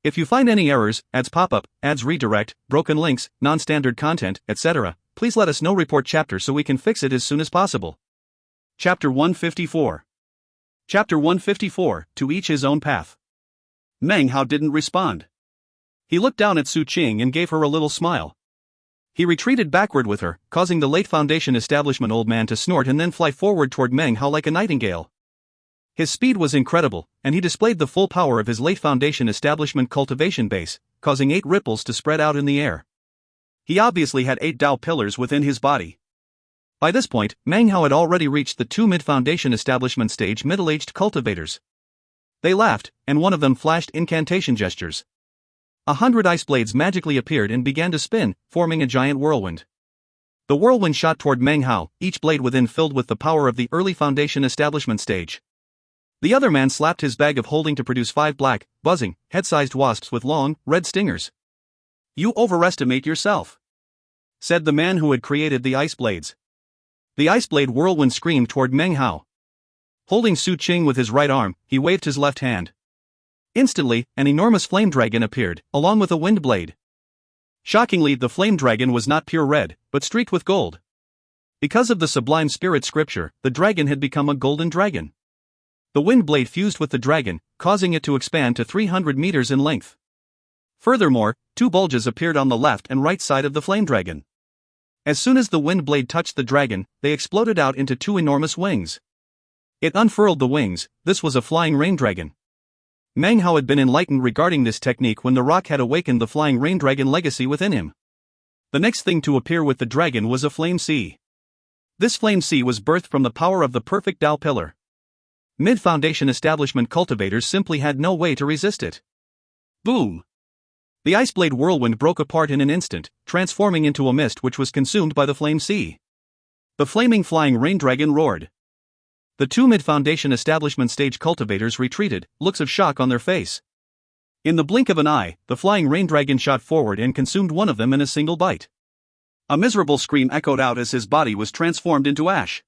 If you find any errors, ads pop up, ads redirect, broken links, non-standard content, etc., please let us know. Report chapter so we can fix it as soon as possible. Chapter 154. Chapter 154, To Each His Own Path. Meng Hao didn't respond. He looked down at Su Qing and gave her a little smile. He retreated backward with her, causing the late Foundation establishment old man to snort and then fly forward toward Meng Hao like a nightingale. His speed was incredible, and he displayed the full power of his late Foundation establishment cultivation base, causing 8 ripples to spread out in the air. He obviously had 8 Dao pillars within his body. By this point, Meng Hao had already reached the 2 mid-Foundation establishment stage middle-aged cultivators. They laughed, and one of them flashed incantation gestures. 100 ice blades magically appeared and began to spin, forming a giant whirlwind. The whirlwind shot toward Meng Hao, each blade within filled with the power of the early Foundation establishment stage. The other man slapped his bag of holding to produce 5 black, buzzing, head-sized wasps with long, red stingers. "You overestimate yourself," said the man who had created the ice blades. The ice blade whirlwind screamed toward Meng Hao. Holding Su Qing with his right arm, he waved his left hand. Instantly, an enormous flame dragon appeared, along with a wind blade. Shockingly, the flame dragon was not pure red, but streaked with gold. Because of the sublime spirit scripture, the dragon had become a golden dragon. The wind blade fused with the dragon, causing it to expand to 300 meters in length. Furthermore, 2 bulges appeared on the left and right side of the flame dragon. As soon as the wind blade touched the dragon, they exploded out into 2 enormous wings. It unfurled the wings. This was a flying rain dragon. Meng Hao had been enlightened regarding this technique when the rock had awakened the flying rain dragon legacy within him. The next thing to appear with the dragon was a flame sea. This flame sea was birthed from the power of the perfect Dao pillar. Mid-Foundation establishment cultivators simply had no way to resist it. Boom! The ice blade whirlwind broke apart in an instant, transforming into a mist which was consumed by the flame sea. The flaming flying rain dragon roared. The 2 mid-Foundation establishment stage cultivators retreated, looks of shock on their face. In the blink of an eye, the flying rain dragon shot forward and consumed one of them in a single bite. A miserable scream echoed out as his body was transformed into ash.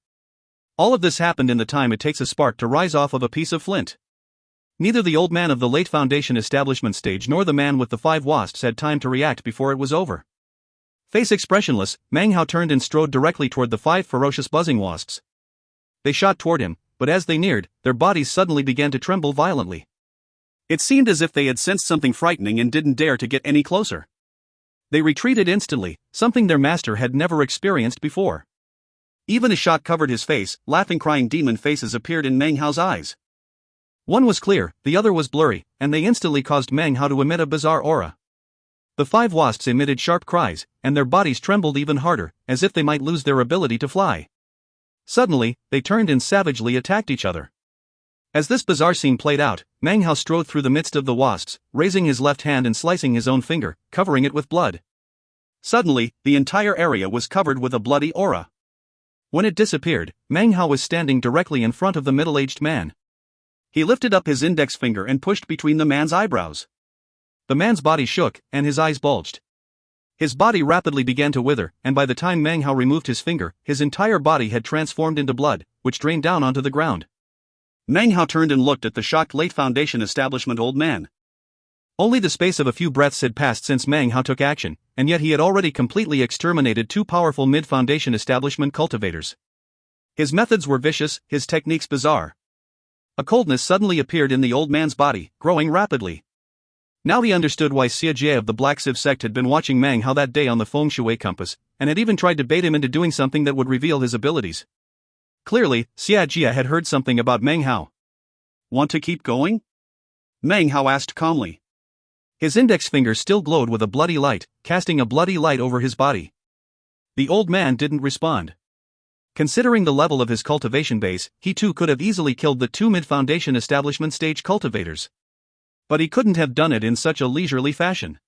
All of this happened in the time it takes a spark to rise off of a piece of flint. Neither the old man of the late Foundation establishment stage nor the man with the 5 wasps had time to react before it was over. Face expressionless, Meng Hao turned and strode directly toward the 5 ferocious buzzing wasps. They shot toward him, but as they neared, their bodies suddenly began to tremble violently. It seemed as if they had sensed something frightening and didn't dare to get any closer. They retreated instantly, something their master had never experienced before. Even a shot covered his face. Laughing, crying demon faces appeared in Meng Hao's eyes. One was clear, the other was blurry, and they instantly caused Meng Hao to emit a bizarre aura. The 5 wasps emitted sharp cries, and their bodies trembled even harder, as if they might lose their ability to fly. Suddenly, they turned and savagely attacked each other. As this bizarre scene played out, Meng Hao strode through the midst of the wasps, raising his left hand and slicing his own finger, covering it with blood. Suddenly, the entire area was covered with a bloody aura. When it disappeared, Meng Hao was standing directly in front of the middle-aged man. He lifted up his index finger and pushed between the man's eyebrows. The man's body shook, and his eyes bulged. His body rapidly began to wither, and by the time Meng Hao removed his finger, his entire body had transformed into blood, which drained down onto the ground. Meng Hao turned and looked at the shocked late Foundation establishment old man. Only the space of a few breaths had passed since Meng Hao took action, and yet he had already completely exterminated 2 powerful mid-Foundation establishment cultivators. His methods were vicious, his techniques bizarre. A coldness suddenly appeared in the old man's body, growing rapidly. Now he understood why Xie Jie of the Black Civ sect had been watching Meng Hao that day on the feng shui compass, and had even tried to bait him into doing something that would reveal his abilities. Clearly, Xie Jie had heard something about Meng Hao. "Want to keep going?" Meng Hao asked calmly. His index finger still glowed with a bloody light, casting a bloody light over his body. The old man didn't respond. Considering the level of his cultivation base, he too could have easily killed the two mid-foundation establishment stage cultivators. But he couldn't have done it in such a leisurely fashion.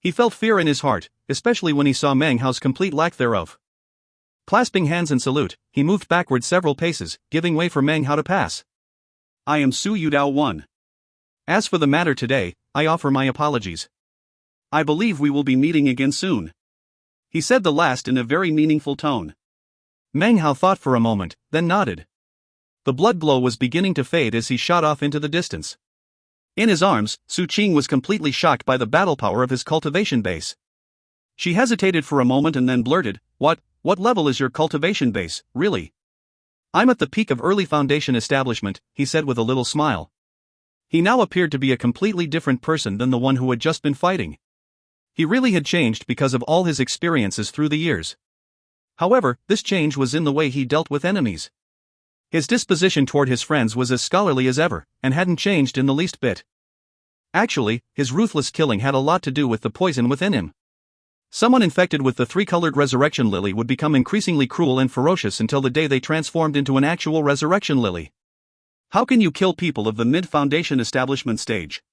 He felt fear in his heart, especially when he saw Meng Hao's complete lack thereof. Clasping hands in salute, he moved backward several paces, giving way for Meng Hao to pass. I am Su Yudao 1. As for the matter today, I offer my apologies. I believe we will be meeting again soon. He said the last in a very meaningful tone. Meng Hao thought for a moment, then nodded. The blood glow was beginning to fade as he shot off into the distance. In his arms, Su Qing was completely shocked by the battle power of his cultivation base. She hesitated for a moment and then blurted, What level is your cultivation base, really? I'm at the peak of early foundation establishment, he said with a little smile. He now appeared to be a completely different person than the one who had just been fighting. He really had changed because of all his experiences through the years. However, this change was in the way he dealt with enemies. His disposition toward his friends was as scholarly as ever, and hadn't changed in the least bit. Actually, his ruthless killing had a lot to do with the poison within him. Someone infected with the three-colored resurrection lily would become increasingly cruel and ferocious until the day they transformed into an actual resurrection lily. How can you kill people of the mid-foundation establishment stage?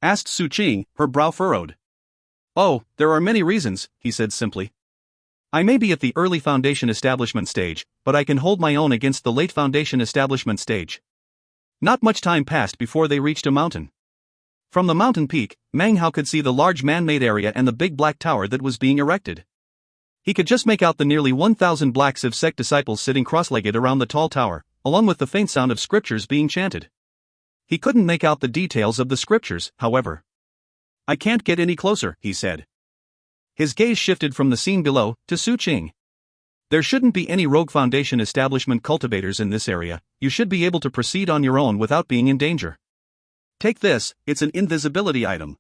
Asked Su Qing, her brow furrowed. Oh, there are many reasons, he said simply. I may be at the early foundation establishment stage, but I can hold my own against the late foundation establishment stage. Not much time passed before they reached a mountain. From the mountain peak, Meng Hao could see the large man-made area and the big black tower that was being erected. He could just make out the nearly 1,000 black Civ sect disciples sitting cross-legged around the tall tower, along with the faint sound of scriptures being chanted. He couldn't make out the details of the scriptures, however. I can't get any closer, he said. His gaze shifted from the scene below to Su Qing. There shouldn't be any rogue foundation establishment cultivators in this area. You should be able to proceed on your own without being in danger. Take this, it's an invisibility item.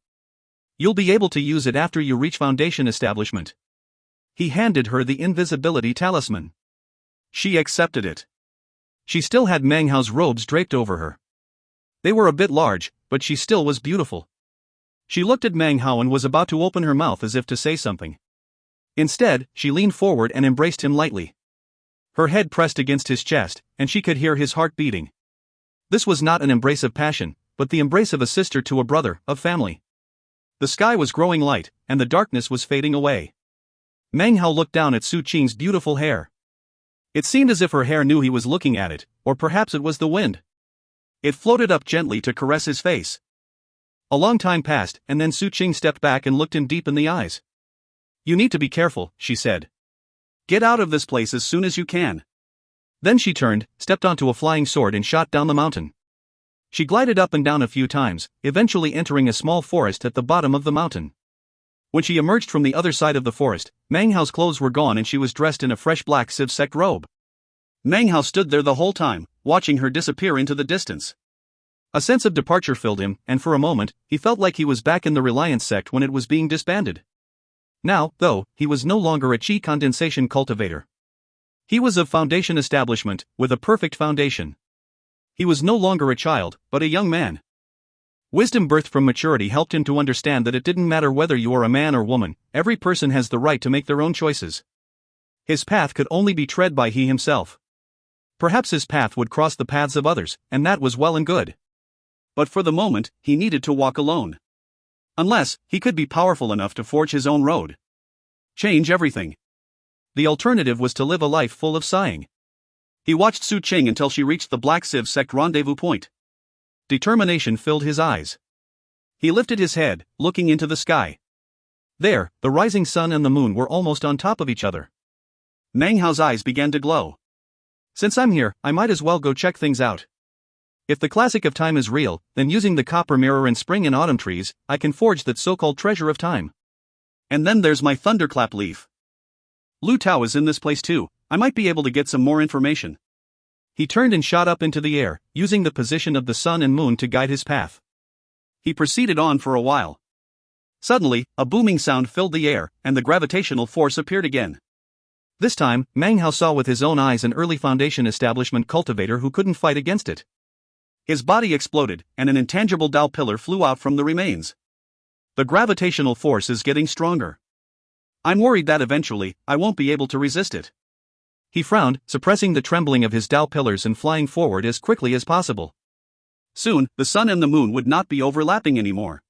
You'll be able to use it after you reach foundation establishment. He handed her the invisibility talisman. She accepted it. She still had Meng Hao's robes draped over her. They were a bit large, but she still was beautiful. She looked at Meng Hao and was about to open her mouth as if to say something. Instead, she leaned forward and embraced him lightly. Her head pressed against his chest, and she could hear his heart beating. This was not an embrace of passion, but the embrace of a sister to a brother, of family. The sky was growing light, and the darkness was fading away. Meng Hao looked down at Su Qing's beautiful hair. It seemed as if her hair knew he was looking at it, or perhaps it was the wind. It floated up gently to caress his face. A long time passed, and then Su Qing stepped back and looked him deep in the eyes. You need to be careful, she said. Get out of this place as soon as you can. Then she turned, stepped onto a flying sword and shot down the mountain. She glided up and down a few times, eventually entering a small forest at the bottom of the mountain. When she emerged from the other side of the forest, Meng Hao's clothes were gone and she was dressed in a fresh black Civ sect robe. Meng Hao stood there the whole time, watching her disappear into the distance. A sense of departure filled him, and for a moment, he felt like he was back in the Reliance sect when it was being disbanded. Now, though, he was no longer a chi condensation cultivator. He was of foundation establishment, with a perfect foundation. He was no longer a child, but a young man. Wisdom birthed from maturity helped him to understand that it didn't matter whether you are a man or woman, every person has the right to make their own choices. His path could only be tread by he himself. Perhaps his path would cross the paths of others, and that was well and good. But for the moment, he needed to walk alone. Unless, he could be powerful enough to forge his own road. Change everything. The alternative was to live a life full of sighing. He watched Su Qing until she reached the Black Civ sect rendezvous point. Determination filled his eyes. He lifted his head, looking into the sky. There, the rising sun and the moon were almost on top of each other. Meng Hao's eyes began to glow. Since I'm here, I might as well go check things out. If the classic of time is real, then using the copper mirror and spring and autumn trees, I can forge that so-called treasure of time. And then there's my thunderclap leaf. Lu Tao is in this place too, I might be able to get some more information. He turned and shot up into the air, using the position of the sun and moon to guide his path. He proceeded on for a while. Suddenly, a booming sound filled the air, and the gravitational force appeared again. This time, Meng Hao saw with his own eyes an early foundation establishment cultivator who couldn't fight against it. His body exploded, and an intangible Dao pillar flew out from the remains. The gravitational force is getting stronger. I'm worried that eventually, I won't be able to resist it. He frowned, suppressing the trembling of his Dao pillars and flying forward as quickly as possible. Soon, the sun and the moon would not be overlapping anymore.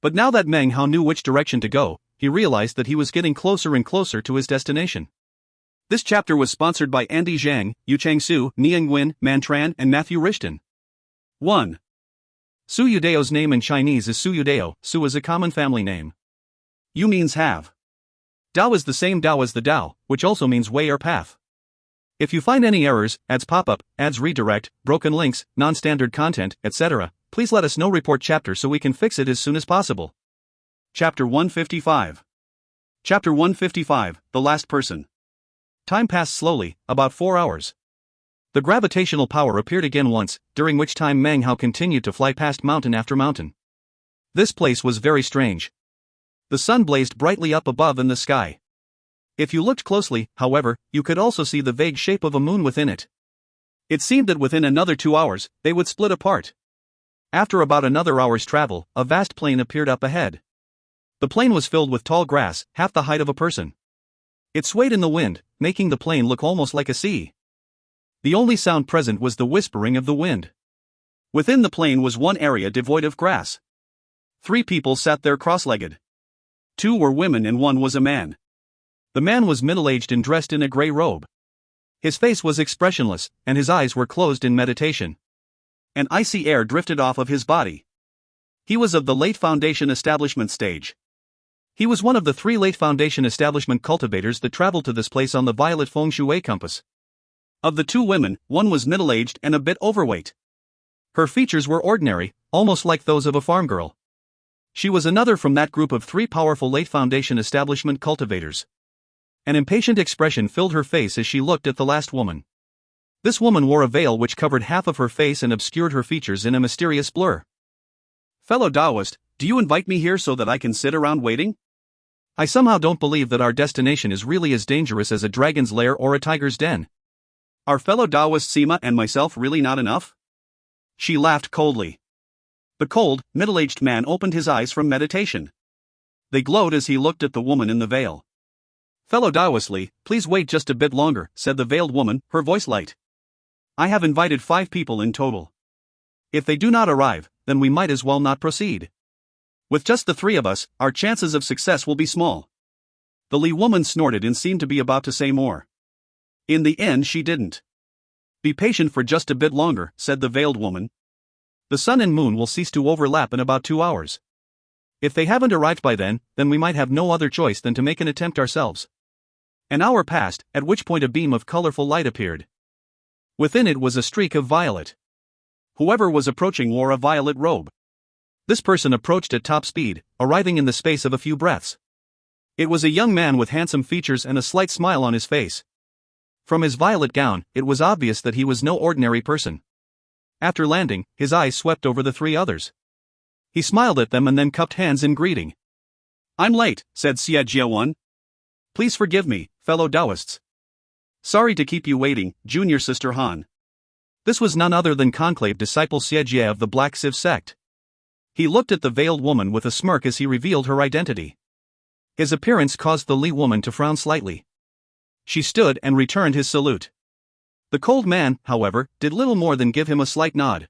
But now that Meng Hao knew which direction to go, he realized that he was getting closer and closer to his destination. This chapter was sponsored by Andy Zhang, Yu Changsu, Niang Nguyen, Man Tran, and Matthew Rishton. 1. Su Yudeo's name in Chinese is Su Yudeo. Su is a common family name. Yu means have. Dao is the same Dao as the Dao, which also means way or path. If you find any errors, ads pop-up, ads redirect, broken links, non-standard content, etc., please let us know. Report chapter so we can fix it as soon as possible. Chapter 155. Chapter 155, The Last Person. Time passed slowly, about 4 hours. The gravitational power appeared again once, during which time Meng Hao continued to fly past mountain after mountain. This place was very strange. The sun blazed brightly up above in the sky. If you looked closely, however, you could also see the vague shape of a moon within it. It seemed that within another 2 hours, they would split apart. After about another hour's travel, a vast plain appeared up ahead. The plain was filled with tall grass, half the height of a person. It swayed in the wind, making the plain look almost like a sea. The only sound present was the whispering of the wind. Within the plain was one area devoid of grass. 3 people sat there cross-legged. 2 were women and 1 was a man. The man was middle-aged and dressed in a gray robe. His face was expressionless, and his eyes were closed in meditation. An icy air drifted off of his body. He was of the late Foundation establishment stage. He was one of the 3 late Foundation establishment cultivators that traveled to this place on the violet feng shui compass. Of the 2 women, 1 was middle-aged and a bit overweight. Her features were ordinary, almost like those of a farm girl. She was another from that group of 3 powerful late Foundation establishment cultivators. An impatient expression filled her face as she looked at the last woman. This woman wore a veil which covered half of her face and obscured her features in a mysterious blur. Fellow Taoist, do you invite me here so that I can sit around waiting? I somehow don't believe that our destination is really as dangerous as a dragon's lair or a tiger's den. Are fellow Taoist Sima and myself really not enough? She laughed coldly. The cold, middle-aged man opened his eyes from meditation. They glowed as he looked at the woman in the veil. Fellow Taoist Li, please wait just a bit longer, said the veiled woman, her voice light. I have invited 5 people in total. If they do not arrive, then we might as well not proceed. With just the 3 of us, our chances of success will be small. The Li woman snorted and seemed to be about to say more. In the end she didn't. Be patient for just a bit longer, said the veiled woman. The sun and moon will cease to overlap in about 2 hours. If they haven't arrived by then we might have no other choice than to make an attempt ourselves. An hour passed, at which point a beam of colorful light appeared. Within it was a streak of violet. Whoever was approaching wore a violet robe. This person approached at top speed, arriving in the space of a few breaths. It was a young man with handsome features and a slight smile on his face. From his violet gown, it was obvious that he was no ordinary person. After landing, his eyes swept over the 3 others. He smiled at them and then cupped hands in greeting. I'm late, said Xie Jiawan. Please forgive me, fellow Taoists. Sorry to keep you waiting, Junior Sister Han. This was none other than conclave disciple Xie Jie of the Black Sieve sect. He looked at the veiled woman with a smirk as he revealed her identity. His appearance caused the Li woman to frown slightly. She stood and returned his salute. The cold man, however, did little more than give him a slight nod.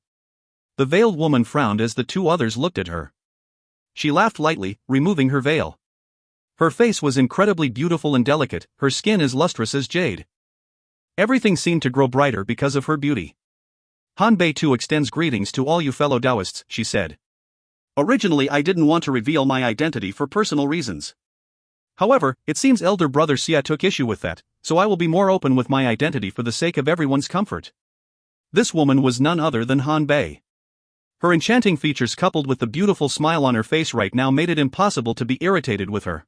The veiled woman frowned as the 2 others looked at her. She laughed lightly, removing her veil. Her face was incredibly beautiful and delicate, her skin as lustrous as jade. Everything seemed to grow brighter because of her beauty. Han Bei too extends greetings to all you fellow Taoists, she said. Originally I didn't want to reveal my identity for personal reasons. However, it seems elder brother Xia took issue with that, so I will be more open with my identity for the sake of everyone's comfort. This woman was none other than Han Bei. Her enchanting features coupled with the beautiful smile on her face right now made it impossible to be irritated with her.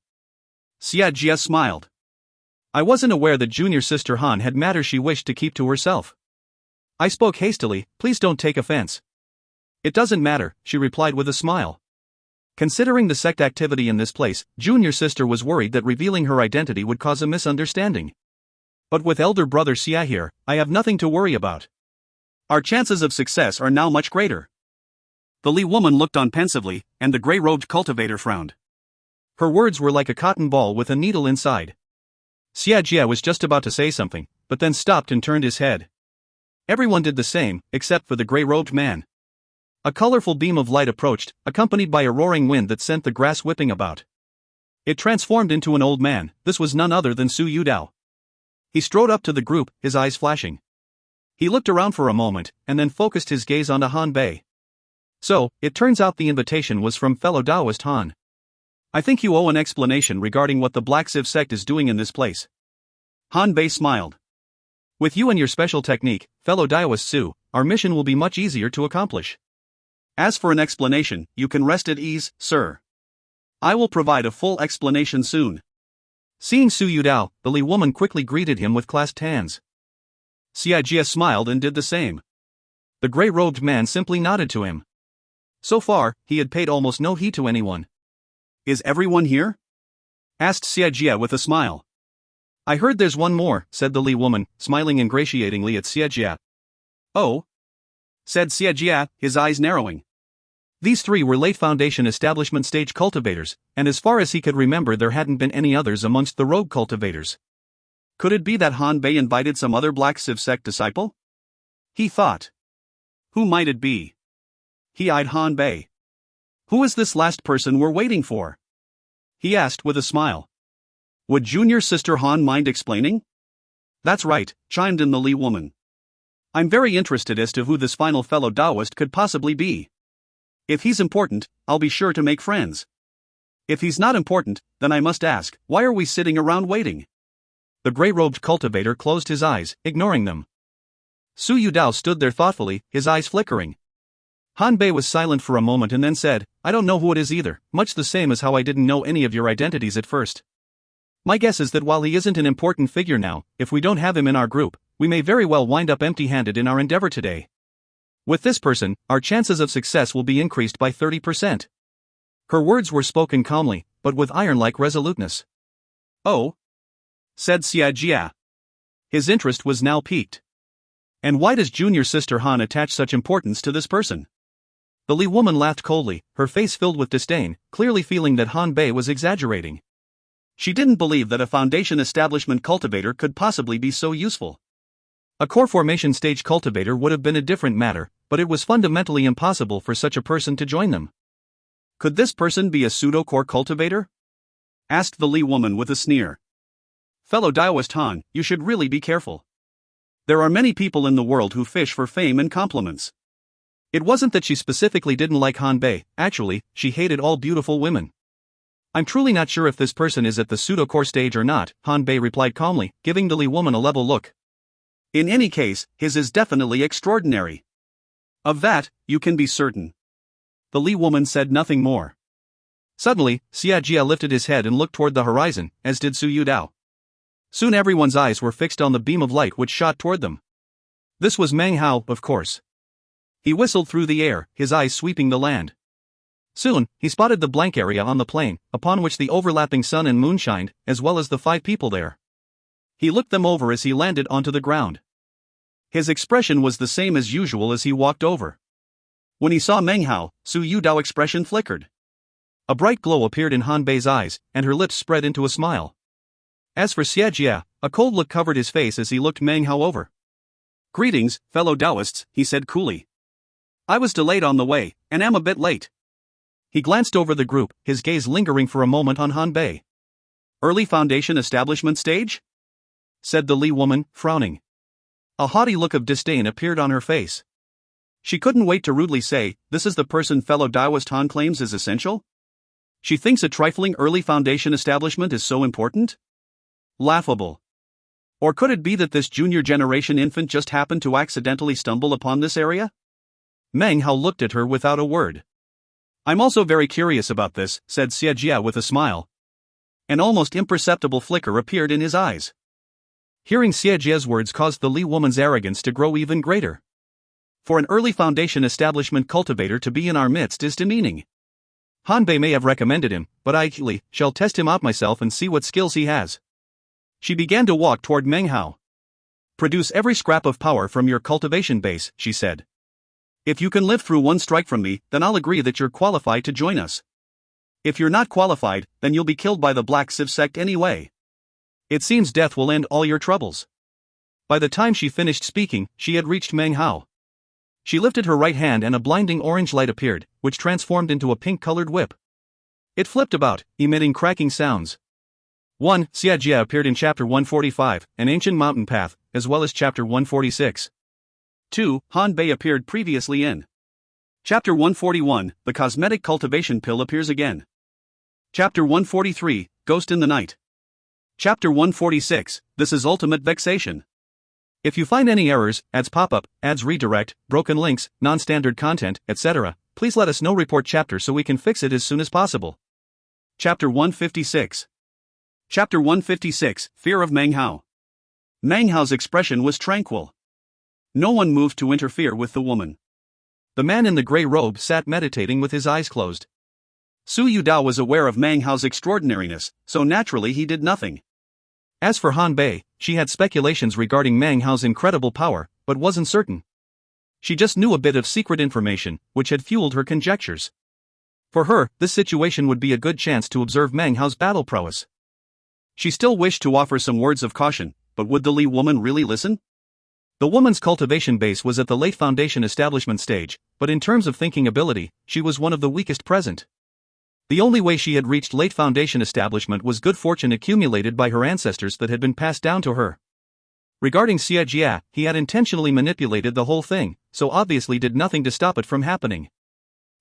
Xia Jia smiled. I wasn't aware that Junior Sister Han had matters she wished to keep to herself. I spoke hastily, please don't take offense. It doesn't matter, she replied with a smile. Considering the sect activity in this place, Junior Sister was worried that revealing her identity would cause a misunderstanding. But with elder brother Xia here, I have nothing to worry about. Our chances of success are now much greater. The Li woman looked on pensively, and the gray-robed cultivator frowned. Her words were like a cotton ball with a needle inside. Xia Jia was just about to say something, but then stopped and turned his head. Everyone did the same, except for the gray-robed man. A colorful beam of light approached, accompanied by a roaring wind that sent the grass whipping about. It transformed into an old man. This was none other than Su Yudao. He strode up to the group, his eyes flashing. He looked around for a moment, and then focused his gaze onto Han Bei. So, it turns out the invitation was from fellow Taoist Han. I think you owe an explanation regarding what the Black Civ sect is doing in this place. Han Bei smiled. With you and your special technique, fellow Taoist Su, our mission will be much easier to accomplish. As for an explanation, you can rest at ease, sir. I will provide a full explanation soon. Seeing Su Yudao, the Li woman quickly greeted him with clasped hands. Xia smiled and did the same. The gray-robed man simply nodded to him. So far, he had paid almost no heed to anyone. Is everyone here? Asked Xia with a smile. I heard there's one more, said the Li woman, smiling ingratiatingly at Xia. Oh? Said Xia, his eyes narrowing. These three were late Foundation establishment stage cultivators, and as far as he could remember there hadn't been any others amongst the rogue cultivators. Could it be that Han Bei invited some other Black Civ sect disciple? He thought. Who might it be? He eyed Han Bei. Who is this last person we're waiting for? He asked with a smile. Would junior sister Han mind explaining? That's right, chimed in the Li woman. I'm very interested as to who this final fellow Taoist could possibly be. If he's important, I'll be sure to make friends. If he's not important, then I must ask, why are we sitting around waiting? The gray-robed cultivator closed his eyes, ignoring them. Su Yudao stood there thoughtfully, his eyes flickering. Han Bei was silent for a moment and then said, I don't know who it is either, much the same as how I didn't know any of your identities at first. My guess is that while he isn't an important figure now, if we don't have him in our group, we may very well wind up empty-handed in our endeavor today. With this person, our chances of success will be increased by 30%. Her words were spoken calmly, but with iron-like resoluteness. Oh? Said Xia. His interest was now piqued. And why does junior sister Han attach such importance to this person? The Li woman laughed coldly, her face filled with disdain, clearly feeling that Han Bei was exaggerating. She didn't believe that a Foundation establishment cultivator could possibly be so useful. A core formation stage cultivator would have been a different matter, but it was fundamentally impossible for such a person to join them. Could this person be a pseudo-core cultivator? Asked the Li woman with a sneer. Fellow Taoist Han, you should really be careful. There are many people in the world who fish for fame and compliments. It wasn't that she specifically didn't like Han Bei, actually, she hated all beautiful women. I'm truly not sure if this person is at the pseudo-core stage or not, Han Bei replied calmly, giving the Li woman a level look. In any case, his is definitely extraordinary. Of that, you can be certain. The Li woman said nothing more. Suddenly, Xia lifted his head and looked toward the horizon, as did Su Yudao. Soon everyone's eyes were fixed on the beam of light which shot toward them. This was Meng Hao, of course. He whistled through the air, his eyes sweeping the land. Soon, he spotted the blank area on the plain, upon which the overlapping sun and moon shined, as well as the 5 people there. He looked them over as he landed onto the ground. His expression was the same as usual as he walked over. When he saw Meng Hao, Su Yudao's expression flickered. A bright glow appeared in Han Bei's eyes, and her lips spread into a smile. As for Xia, a cold look covered his face as he looked Meng Hao over. Greetings, fellow Taoists, he said coolly. I was delayed on the way, and am a bit late. He glanced over the group, his gaze lingering for a moment on Han Bei. Early Foundation establishment stage? Said the Li woman, frowning. A haughty look of disdain appeared on her face. She couldn't wait to rudely say, this is the person fellow Taoist Han claims is essential? She thinks a trifling early Foundation establishment is so important? Laughable. Or could it be that this junior generation infant just happened to accidentally stumble upon this area? Meng Hao looked at her without a word. I'm also very curious about this, said Xia with a smile. An almost imperceptible flicker appeared in his eyes. Hearing Xiajia's words caused the Li woman's arrogance to grow even greater. For an early Foundation establishment cultivator to be in our midst is demeaning. Han Bei may have recommended him, but I shall test him out myself and see what skills he has. She began to walk toward Meng Hao. Produce every scrap of power from your cultivation base, she said. If you can live through one strike from me, then I'll agree that you're qualified to join us. If you're not qualified, then you'll be killed by the Black Civ sect anyway. It seems death will end all your troubles. By the time she finished speaking, she had reached Meng Hao. She lifted her right hand and a blinding orange light appeared, which transformed into a pink-colored whip. It flipped about, emitting cracking sounds. 1. Xiajia appeared in Chapter 145, An Ancient Mountain Path, as well as Chapter 146. 2. Han Bei appeared previously in Chapter 141, The Cosmetic Cultivation Pill appears again. Chapter 143, Ghost in the Night. Chapter 146, This is Ultimate Vexation. If you find any errors, ads pop-up, ads redirect, broken links, non-standard content, etc., please let us know. Report chapter so we can fix it as soon as possible. Chapter 156. Chapter 156, Fear of Meng Hao. Meng Hao's expression was tranquil. No one moved to interfere with the woman. The man in the gray robe sat meditating with his eyes closed. Su Yudao was aware of Meng Hao's extraordinariness, so naturally he did nothing. As for Han Bei, she had speculations regarding Meng Hao's incredible power, but wasn't certain. She just knew a bit of secret information, which had fueled her conjectures. For her, this situation would be a good chance to observe Meng Hao's battle prowess. She still wished to offer some words of caution, but would the Li woman really listen? The woman's cultivation base was at the late foundation establishment stage, but in terms of thinking ability, she was one of the weakest present. The only way she had reached late foundation establishment was good fortune accumulated by her ancestors that had been passed down to her. Regarding Xie Jia, he had intentionally manipulated the whole thing, so obviously did nothing to stop it from happening.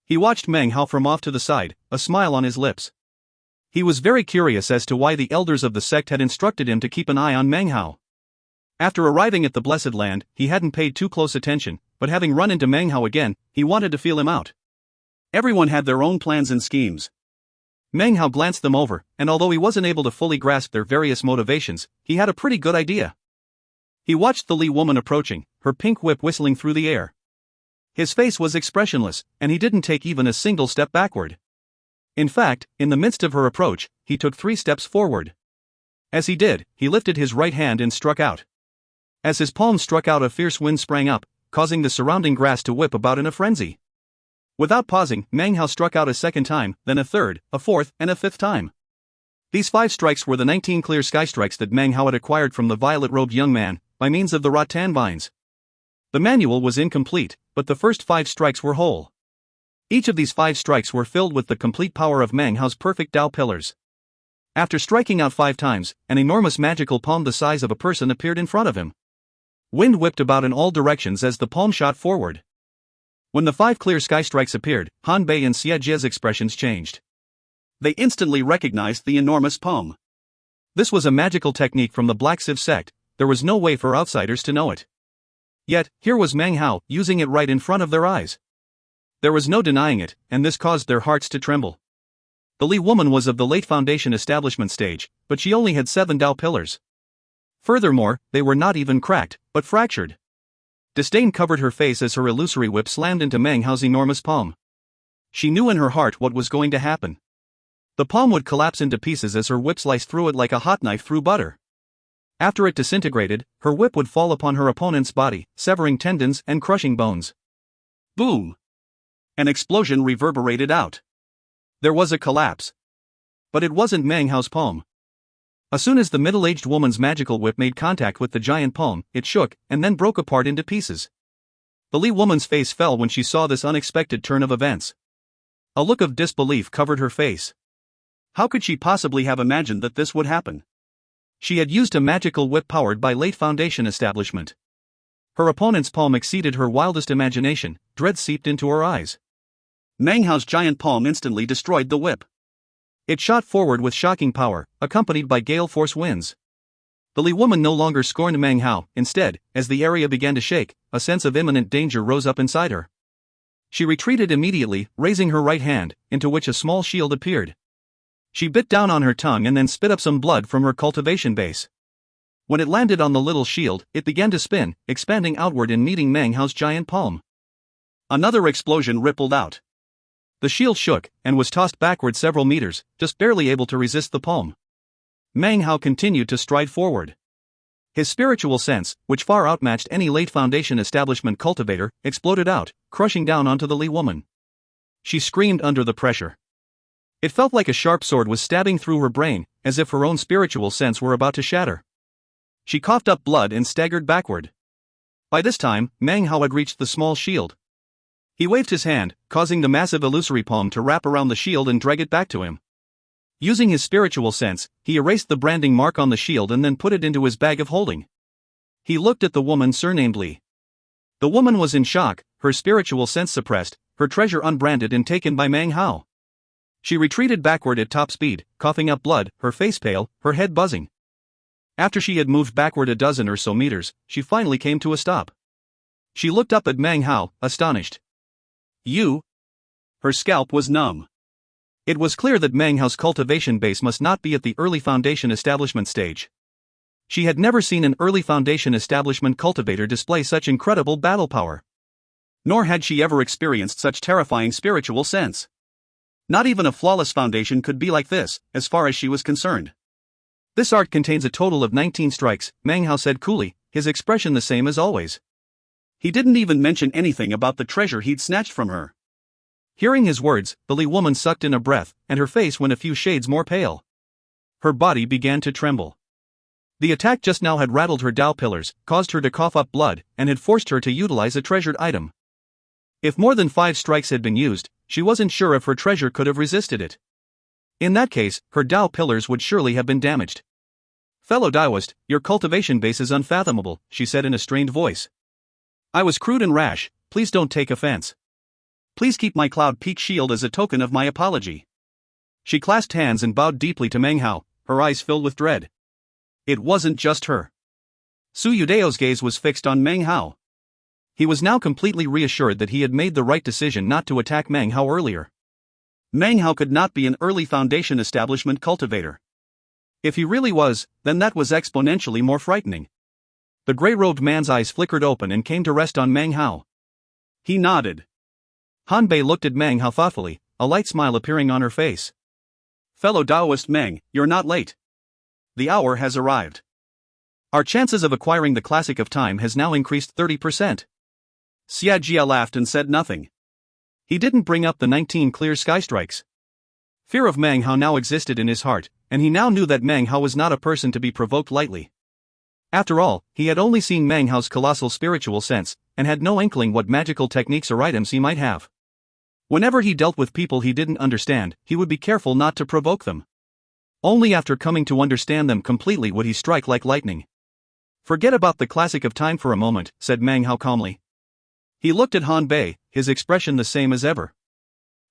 He watched Meng Hao from off to the side, a smile on his lips. He was very curious as to why the elders of the sect had instructed him to keep an eye on Meng Hao. After arriving at the Blessed Land, he hadn't paid too close attention, but having run into Meng Hao again, he wanted to feel him out. Everyone had their own plans and schemes. Meng Hao glanced them over, and although he wasn't able to fully grasp their various motivations, he had a pretty good idea. He watched the Li woman approaching, her pink whip whistling through the air. His face was expressionless, and he didn't take even a single step backward. In fact, in the midst of her approach, he took 3 steps forward. As he did, he lifted his right hand and struck out. As his palm struck out, a fierce wind sprang up, causing the surrounding grass to whip about in a frenzy. Without pausing, Meng Hao struck out a second time, then a third, a fourth, and a 5th time. These 5 strikes were the 19 clear sky strikes that Meng Hao had acquired from the violet-robed young man, by means of the rattan vines. The manual was incomplete, but the first 5 strikes were whole. Each of these 5 strikes were filled with the complete power of Meng Hao's perfect Tao pillars. After striking out 5 times, an enormous magical palm the size of a person appeared in front of him. Wind whipped about in all directions as the palm shot forward. When the 5 clear sky strikes appeared, Han Bei and Xie Jia's expressions changed. They instantly recognized the enormous palm. This was a magical technique from the Black Sieve sect. There was no way for outsiders to know it. Yet, here was Meng Hao, using it right in front of their eyes. There was no denying it, and this caused their hearts to tremble. The Li woman was of the late foundation establishment stage, but she only had 7 Tao pillars. Furthermore, they were not even cracked, but fractured. Disdain covered her face as her illusory whip slammed into Meng Hao's enormous palm. She knew in her heart what was going to happen. The palm would collapse into pieces as her whip sliced through it like a hot knife through butter. After it disintegrated, her whip would fall upon her opponent's body, severing tendons and crushing bones. Boom! An explosion reverberated out. There was a collapse. But it wasn't Meng Hao's palm. As soon as the middle-aged woman's magical whip made contact with the giant palm, it shook, and then broke apart into pieces. The Li woman's face fell when she saw this unexpected turn of events. A look of disbelief covered her face. How could she possibly have imagined that this would happen? She had used a magical whip powered by late foundation establishment. Her opponent's palm exceeded her wildest imagination, dread seeped into her eyes. Meng Hao's giant palm instantly destroyed the whip. It shot forward with shocking power, accompanied by gale force winds. The Li woman no longer scorned Meng Hao. Instead, as the area began to shake, a sense of imminent danger rose up inside her. She retreated immediately, raising her right hand, into which a small shield appeared. She bit down on her tongue and then spit up some blood from her cultivation base. When it landed on the little shield, it began to spin, expanding outward and meeting Meng Hao's giant palm. Another explosion rippled out. The shield shook, and was tossed backward several meters, just barely able to resist the palm. Meng Hao continued to stride forward. His spiritual sense, which far outmatched any late foundation establishment cultivator, exploded out, crushing down onto the Li woman. She screamed under the pressure. It felt like a sharp sword was stabbing through her brain, as if her own spiritual sense were about to shatter. She coughed up blood and staggered backward. By this time, Meng Hao had reached the small shield. He waved his hand, causing the massive illusory palm to wrap around the shield and drag it back to him. Using his spiritual sense, he erased the branding mark on the shield and then put it into his bag of holding. He looked at the woman surnamed Li. The woman was in shock, her spiritual sense suppressed, her treasure unbranded and taken by Meng Hao. She retreated backward at top speed, coughing up blood, her face pale, her head buzzing. After she had moved backward a dozen or so meters, she finally came to a stop. She looked up at Meng Hao, astonished. "You?" Her scalp was numb. It was clear that Meng Hao's cultivation base must not be at the early foundation establishment stage. She had never seen an early foundation establishment cultivator display such incredible battle power. Nor had she ever experienced such terrifying spiritual sense. Not even a flawless foundation could be like this, as far as she was concerned. "This art contains a total of 19 strikes, Meng Hao said coolly, his expression the same as always. He didn't even mention anything about the treasure he'd snatched from her. Hearing his words, the Li woman sucked in a breath, and her face went a few shades more pale. Her body began to tremble. The attack just now had rattled her Dao pillars, caused her to cough up blood, and had forced her to utilize a treasured item. If more than 5 strikes had been used, she wasn't sure if her treasure could have resisted it. In that case, her Dao pillars would surely have been damaged. "Fellow Daoist, your cultivation base is unfathomable," she said in a strained voice. "I was crude and rash, please don't take offense. Please keep my Cloud Peak shield as a token of my apology." She clasped hands and bowed deeply to Meng Hao, her eyes filled with dread. It wasn't just her. Su Yudeo's gaze was fixed on Meng Hao. He was now completely reassured that he had made the right decision not to attack Meng Hao earlier. Meng Hao could not be an early foundation establishment cultivator. If he really was, then that was exponentially more frightening. The gray-robed man's eyes flickered open and came to rest on Meng Hao. He nodded. Han Bei looked at Meng Hao thoughtfully, a light smile appearing on her face. "Fellow Daoist Meng, you're not late. The hour has arrived. Our chances of acquiring the Classic of Time has now increased 30%. Xia Jia laughed and said nothing. He didn't bring up the 19 clear sky strikes. Fear of Meng Hao now existed in his heart, and he now knew that Meng Hao was not a person to be provoked lightly. After all, he had only seen Meng Hao's colossal spiritual sense, and had no inkling what magical techniques or items he might have. Whenever he dealt with people he didn't understand, he would be careful not to provoke them. Only after coming to understand them completely would he strike like lightning. "Forget about the Classic of Time for a moment," said Meng Hao calmly. He looked at Han Bei, his expression the same as ever.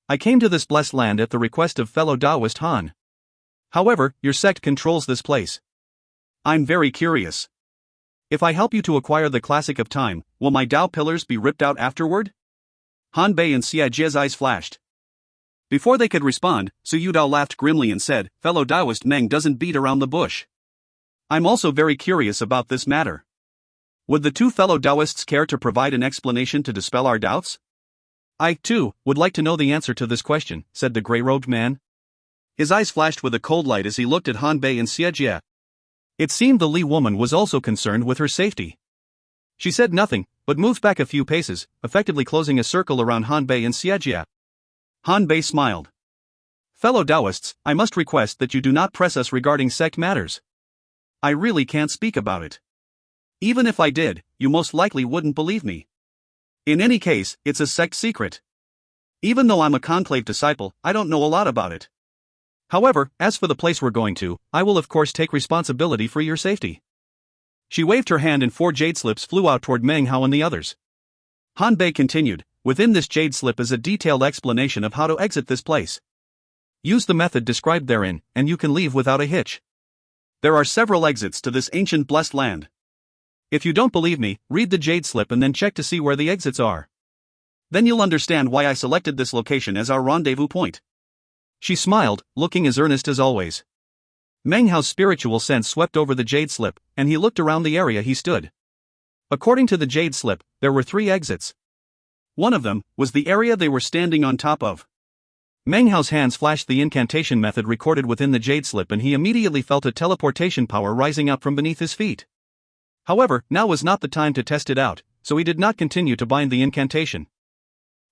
"I came to this blessed land at the request of fellow Taoist Han. However, your sect controls this place. I'm very curious. If I help you to acquire the Classic of Time, will my Dao pillars be ripped out afterward?" Han Bei and Xia Jie's eyes flashed. Before they could respond, Su Yudao laughed grimly and said, "Fellow Daoist Meng doesn't beat around the bush. I'm also very curious about this matter. Would the two fellow Daoists care to provide an explanation to dispel our doubts?" "I, too, would like to know the answer to this question," said the gray-robed man. His eyes flashed with a cold light as he looked at Han Bei and Xia Jie. It seemed the Li woman was also concerned with her safety. She said nothing, but moved back a few paces, effectively closing a circle around Han Bei and Xia Jie. Han Bei smiled. "Fellow Daoists, I must request that you do not press us regarding sect matters. I really can't speak about it. Even if I did, you most likely wouldn't believe me. In any case, it's a sect secret. Even though I'm a conclave disciple, I don't know a lot about it. However, as for the place we're going to, I will of course take responsibility for your safety." She waved her hand and 4 jade slips flew out toward Meng Hao and the others. Han Bei continued, "Within this jade slip is a detailed explanation of how to exit this place. Use the method described therein, and you can leave without a hitch. There are several exits to this ancient blessed land. If you don't believe me, read the jade slip and then check to see where the exits are. Then you'll understand why I selected this location as our rendezvous point." She smiled, looking as earnest as always. Meng Hao's spiritual sense swept over the jade slip, and he looked around the area he stood. According to the jade slip, there were 3 exits. One of them was the area they were standing on top of. Meng Hao's hands flashed the incantation method recorded within the jade slip and he immediately felt a teleportation power rising up from beneath his feet. However, now was not the time to test it out, so he did not continue to bind the incantation.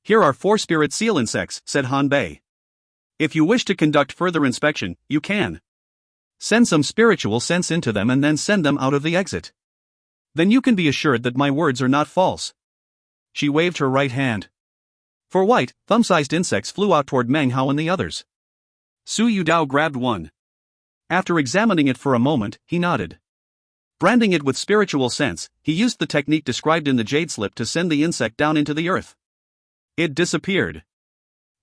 "Here are 4 spirit seal insects," said Han Bei. "If you wish to conduct further inspection, you can. Send some spiritual sense into them and then send them out of the exit. Then you can be assured that my words are not false." She waved her right hand. 4 white, thumb-sized insects flew out toward Meng Hao and the others. Su Yudao grabbed one. After examining it for a moment, he nodded. Branding it with spiritual sense, he used the technique described in the jade slip to send the insect down into the earth. It disappeared.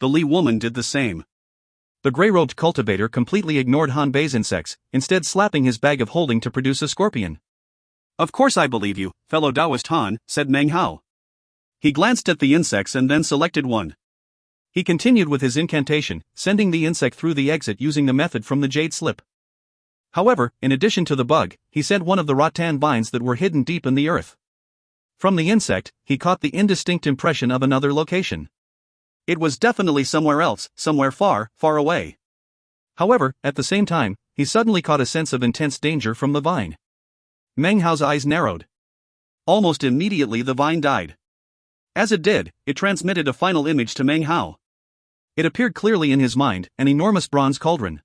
The Li woman did the same. The gray-robed cultivator completely ignored Han Bei's insects, instead slapping his bag of holding to produce a scorpion. "Of course I believe you, fellow Taoist Han," said Meng Hao. He glanced at the insects and then selected one. He continued with his incantation, sending the insect through the exit using the method from the jade slip. However, in addition to the bug, he sent one of the rattan vines that were hidden deep in the earth. From the insect, he caught the indistinct impression of another location. It was definitely somewhere else, somewhere far, far away. However, at the same time, he suddenly caught a sense of intense danger from the vine. Meng Hao's eyes narrowed. Almost immediately the vine died. As it did, it transmitted a final image to Meng Hao. It appeared clearly in his mind, an enormous bronze cauldron.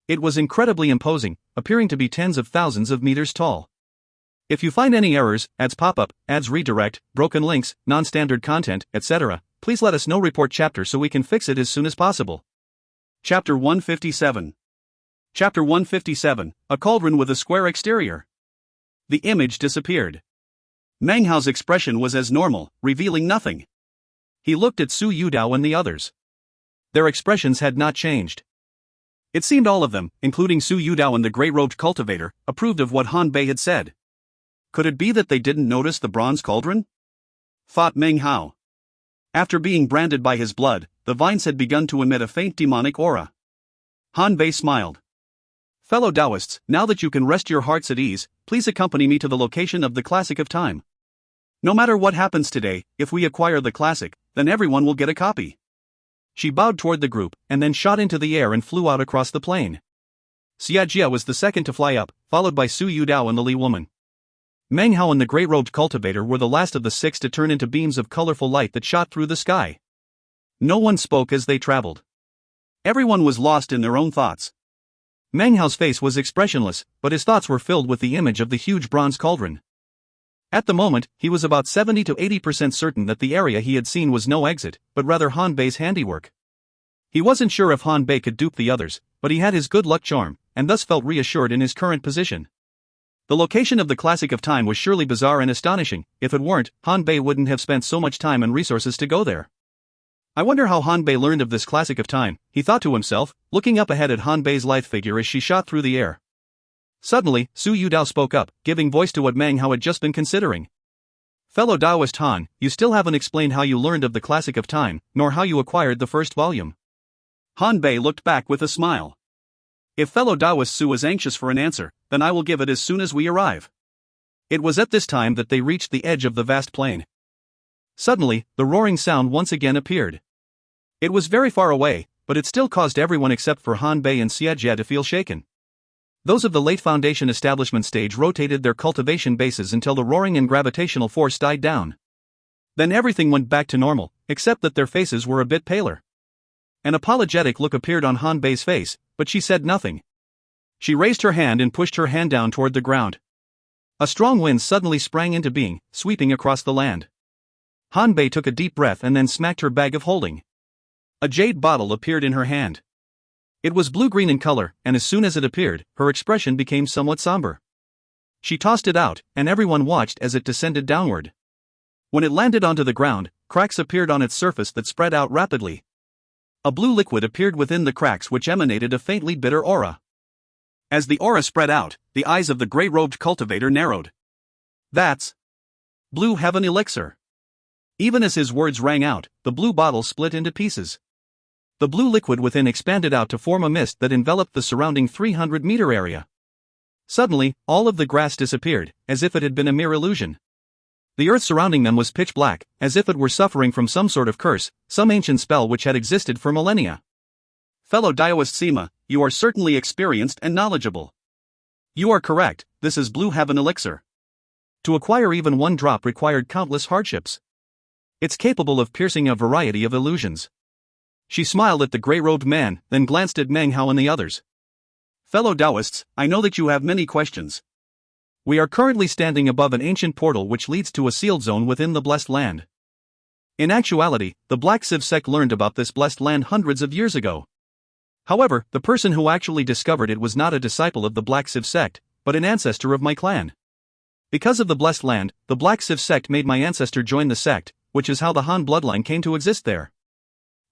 It was incredibly imposing, appearing to be tens of thousands of meters tall. If you find any errors, ads pop up, ads redirect, broken links, non-standard content, etc., please let us know. Report chapter so we can fix it as soon as possible. Chapter 157. Chapter 157, a cauldron with a square exterior. The image disappeared. Meng Hao's expression was as normal, revealing nothing. He looked at Su Yudao and the others. Their expressions had not changed. It seemed all of them, including Su Yudao and the gray-robed cultivator, approved of what Han Bei had said. Could it be that they didn't notice the bronze cauldron? Thought Meng Hao. After being branded by his blood, the vines had begun to emit a faint demonic aura. Han Bei smiled. "Fellow Taoists, now that you can rest your hearts at ease, please accompany me to the location of the Classic of Time. No matter what happens today, if we acquire the Classic, then everyone will get a copy." She bowed toward the group, and then shot into the air and flew out across the plain. Xia Jia was the second to fly up, followed by Su Yudao and the Li woman. Meng Hao and the gray-robed cultivator were the last of the 6 to turn into beams of colorful light that shot through the sky. No one spoke as they traveled. Everyone was lost in their own thoughts. Meng Hao's face was expressionless, but his thoughts were filled with the image of the huge bronze cauldron. At the moment, he was about 70 to 80% certain that the area he had seen was no exit, but rather Han Bei's handiwork. He wasn't sure if Han Bei could dupe the others, but he had his good luck charm, and thus felt reassured in his current position. The location of the Classic of Time was surely bizarre and astonishing. If it weren't, Han Bei wouldn't have spent so much time and resources to go there. I wonder how Han Bei learned of this Classic of Time, he thought to himself, looking up ahead at Han Bei's lithe figure as she shot through the air. Suddenly, Su Yudao spoke up, giving voice to what Meng Hao had just been considering. "Fellow Taoist Han, you still haven't explained how you learned of the Classic of Time, nor how you acquired the first volume." Han Bei looked back with a smile. "If fellow Taoist Su is anxious for an answer, then I will give it as soon as we arrive." It was at this time that they reached the edge of the vast plain. Suddenly, the roaring sound once again appeared. It was very far away, but it still caused everyone except for Han Bei and Xia Jia to feel shaken. Those of the late Foundation establishment stage rotated their cultivation bases until the roaring and gravitational force died down. Then everything went back to normal, except that their faces were a bit paler. An apologetic look appeared on Han Bei's face, but she said nothing. She raised her hand and pushed her hand down toward the ground. A strong wind suddenly sprang into being, sweeping across the land. Han Bei took a deep breath and then smacked her bag of holding. A jade bottle appeared in her hand. It was blue-green in color, and as soon as it appeared, her expression became somewhat somber. She tossed it out, and everyone watched as it descended downward. When it landed onto the ground, cracks appeared on its surface that spread out rapidly. A blue liquid appeared within the cracks which emanated a faintly bitter aura. As the aura spread out, the eyes of the gray-robed cultivator narrowed. "That's Blue Heaven Elixir." Even as his words rang out, the blue bottle split into pieces. The blue liquid within expanded out to form a mist that enveloped the surrounding 300-meter area. Suddenly, all of the grass disappeared, as if it had been a mere illusion. The earth surrounding them was pitch black, as if it were suffering from some sort of curse, some ancient spell which had existed for millennia. "Fellow Taoist Sima, you are certainly experienced and knowledgeable. You are correct, this is Blue Heaven Elixir. To acquire even one drop required countless hardships. It's capable of piercing a variety of illusions." She smiled at the gray-robed man, then glanced at Meng Hao and the others. Fellow Taoists, I know that you have many questions. We are currently standing above an ancient portal which leads to a sealed zone within the Blessed Land. In actuality, the Black Civ sect learned about this blessed land hundreds of years ago. However, the person who actually discovered it was not a disciple of the Black Civ sect, but an ancestor of my clan. Because of the Blessed Land, the Black Civ sect made my ancestor join the sect, which is how the Han bloodline came to exist there.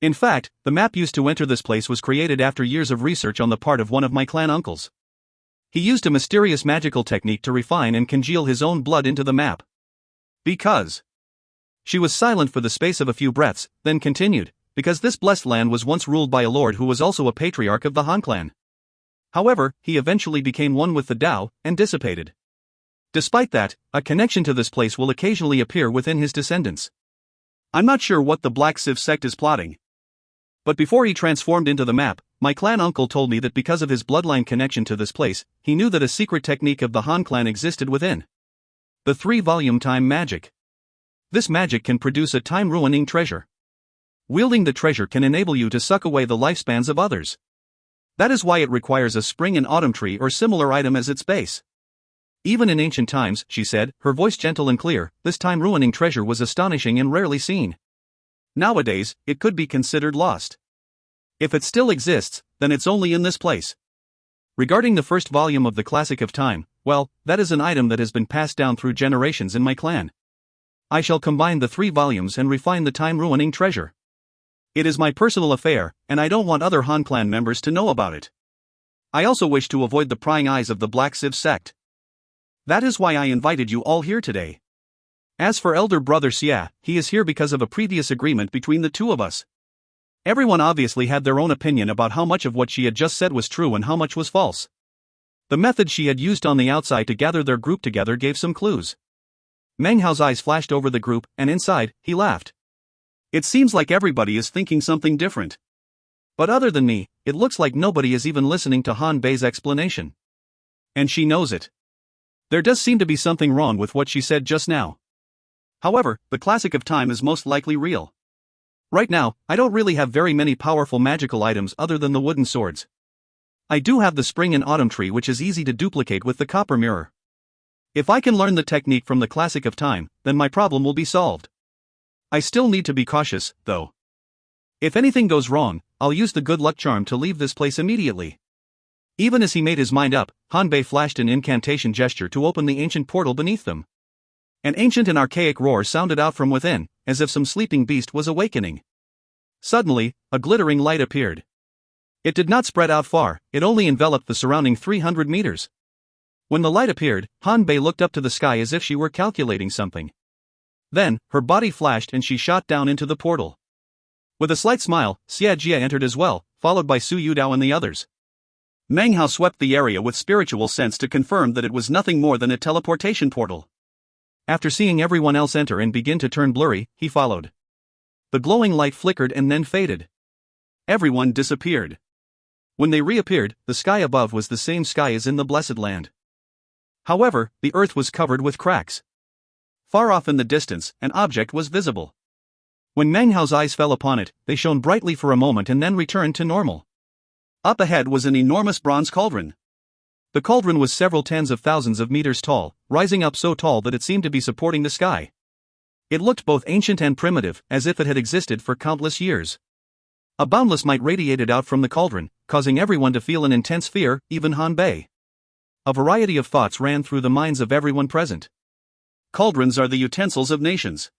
In fact, the map used to enter this place was created after years of research on the part of one of my clan uncles. He used a mysterious magical technique to refine and congeal his own blood into the map. Because. She was silent for the space of a few breaths, then continued, because this blessed land was once ruled by a lord who was also a patriarch of the Han clan. However, he eventually became one with the Tao, and dissipated. Despite that, a connection to this place will occasionally appear within his descendants. I'm not sure what the Black Civ sect is plotting. But before he transformed into the map, my clan uncle told me that because of his bloodline connection to this place, he knew that a secret technique of the Han clan existed within. The 3-volume time magic. This magic can produce a time-ruining treasure. Wielding the treasure can enable you to suck away the lifespans of others. That is why it requires a spring and autumn tree or similar item as its base. Even in ancient times, she said, her voice gentle and clear, this time-ruining treasure was astonishing and rarely seen. Nowadays, it could be considered lost. If it still exists, then it's only in this place. Regarding the first volume of the Classic of Time, well, that is an item that has been passed down through generations in my clan. I shall combine the 3 volumes and refine the time-ruining treasure. It is my personal affair, and I don't want other Han clan members to know about it. I also wish to avoid the prying eyes of the Black Civ sect. That is why I invited you all here today. As for elder brother Xia, he is here because of a previous agreement between the two of us. Everyone obviously had their own opinion about how much of what she had just said was true and how much was false. The method she had used on the outside to gather their group together gave some clues. Meng Hao's eyes flashed over the group, and inside, he laughed. It seems like everybody is thinking something different. But other than me, it looks like nobody is even listening to Han Bei's explanation. And she knows it. There does seem to be something wrong with what she said just now. However, the Classic of Time is most likely real. Right now, I don't really have very many powerful magical items other than the wooden swords. I do have the spring and autumn tree, which is easy to duplicate with the copper mirror. If I can learn the technique from the Classic of Time, then my problem will be solved. I still need to be cautious, though. If anything goes wrong, I'll use the good luck charm to leave this place immediately. Even as he made his mind up, Han Bei flashed an incantation gesture to open the ancient portal beneath them. An ancient and archaic roar sounded out from within, as if some sleeping beast was awakening. Suddenly, a glittering light appeared. It did not spread out far, it only enveloped the surrounding 300 meters. When the light appeared, Han Bei looked up to the sky as if she were calculating something. Then, her body flashed and she shot down into the portal. With a slight smile, Xia Jia entered as well, followed by Su Yudao and the others. Meng Hao swept the area with spiritual sense to confirm that it was nothing more than a teleportation portal. After seeing everyone else enter and begin to turn blurry, he followed. The glowing light flickered and then faded. Everyone disappeared. When they reappeared, the sky above was the same sky as in the Blessed Land. However, the earth was covered with cracks. Far off in the distance, an object was visible. When Meng Hao's eyes fell upon it, they shone brightly for a moment and then returned to normal. Up ahead was an enormous bronze cauldron. The cauldron was several tens of thousands of meters tall, rising up so tall that it seemed to be supporting the sky. It looked both ancient and primitive, as if it had existed for countless years. A boundless might radiated out from the cauldron, causing everyone to feel an intense fear, even Han Bei. A variety of thoughts ran through the minds of everyone present. Cauldrons are the utensils of nations.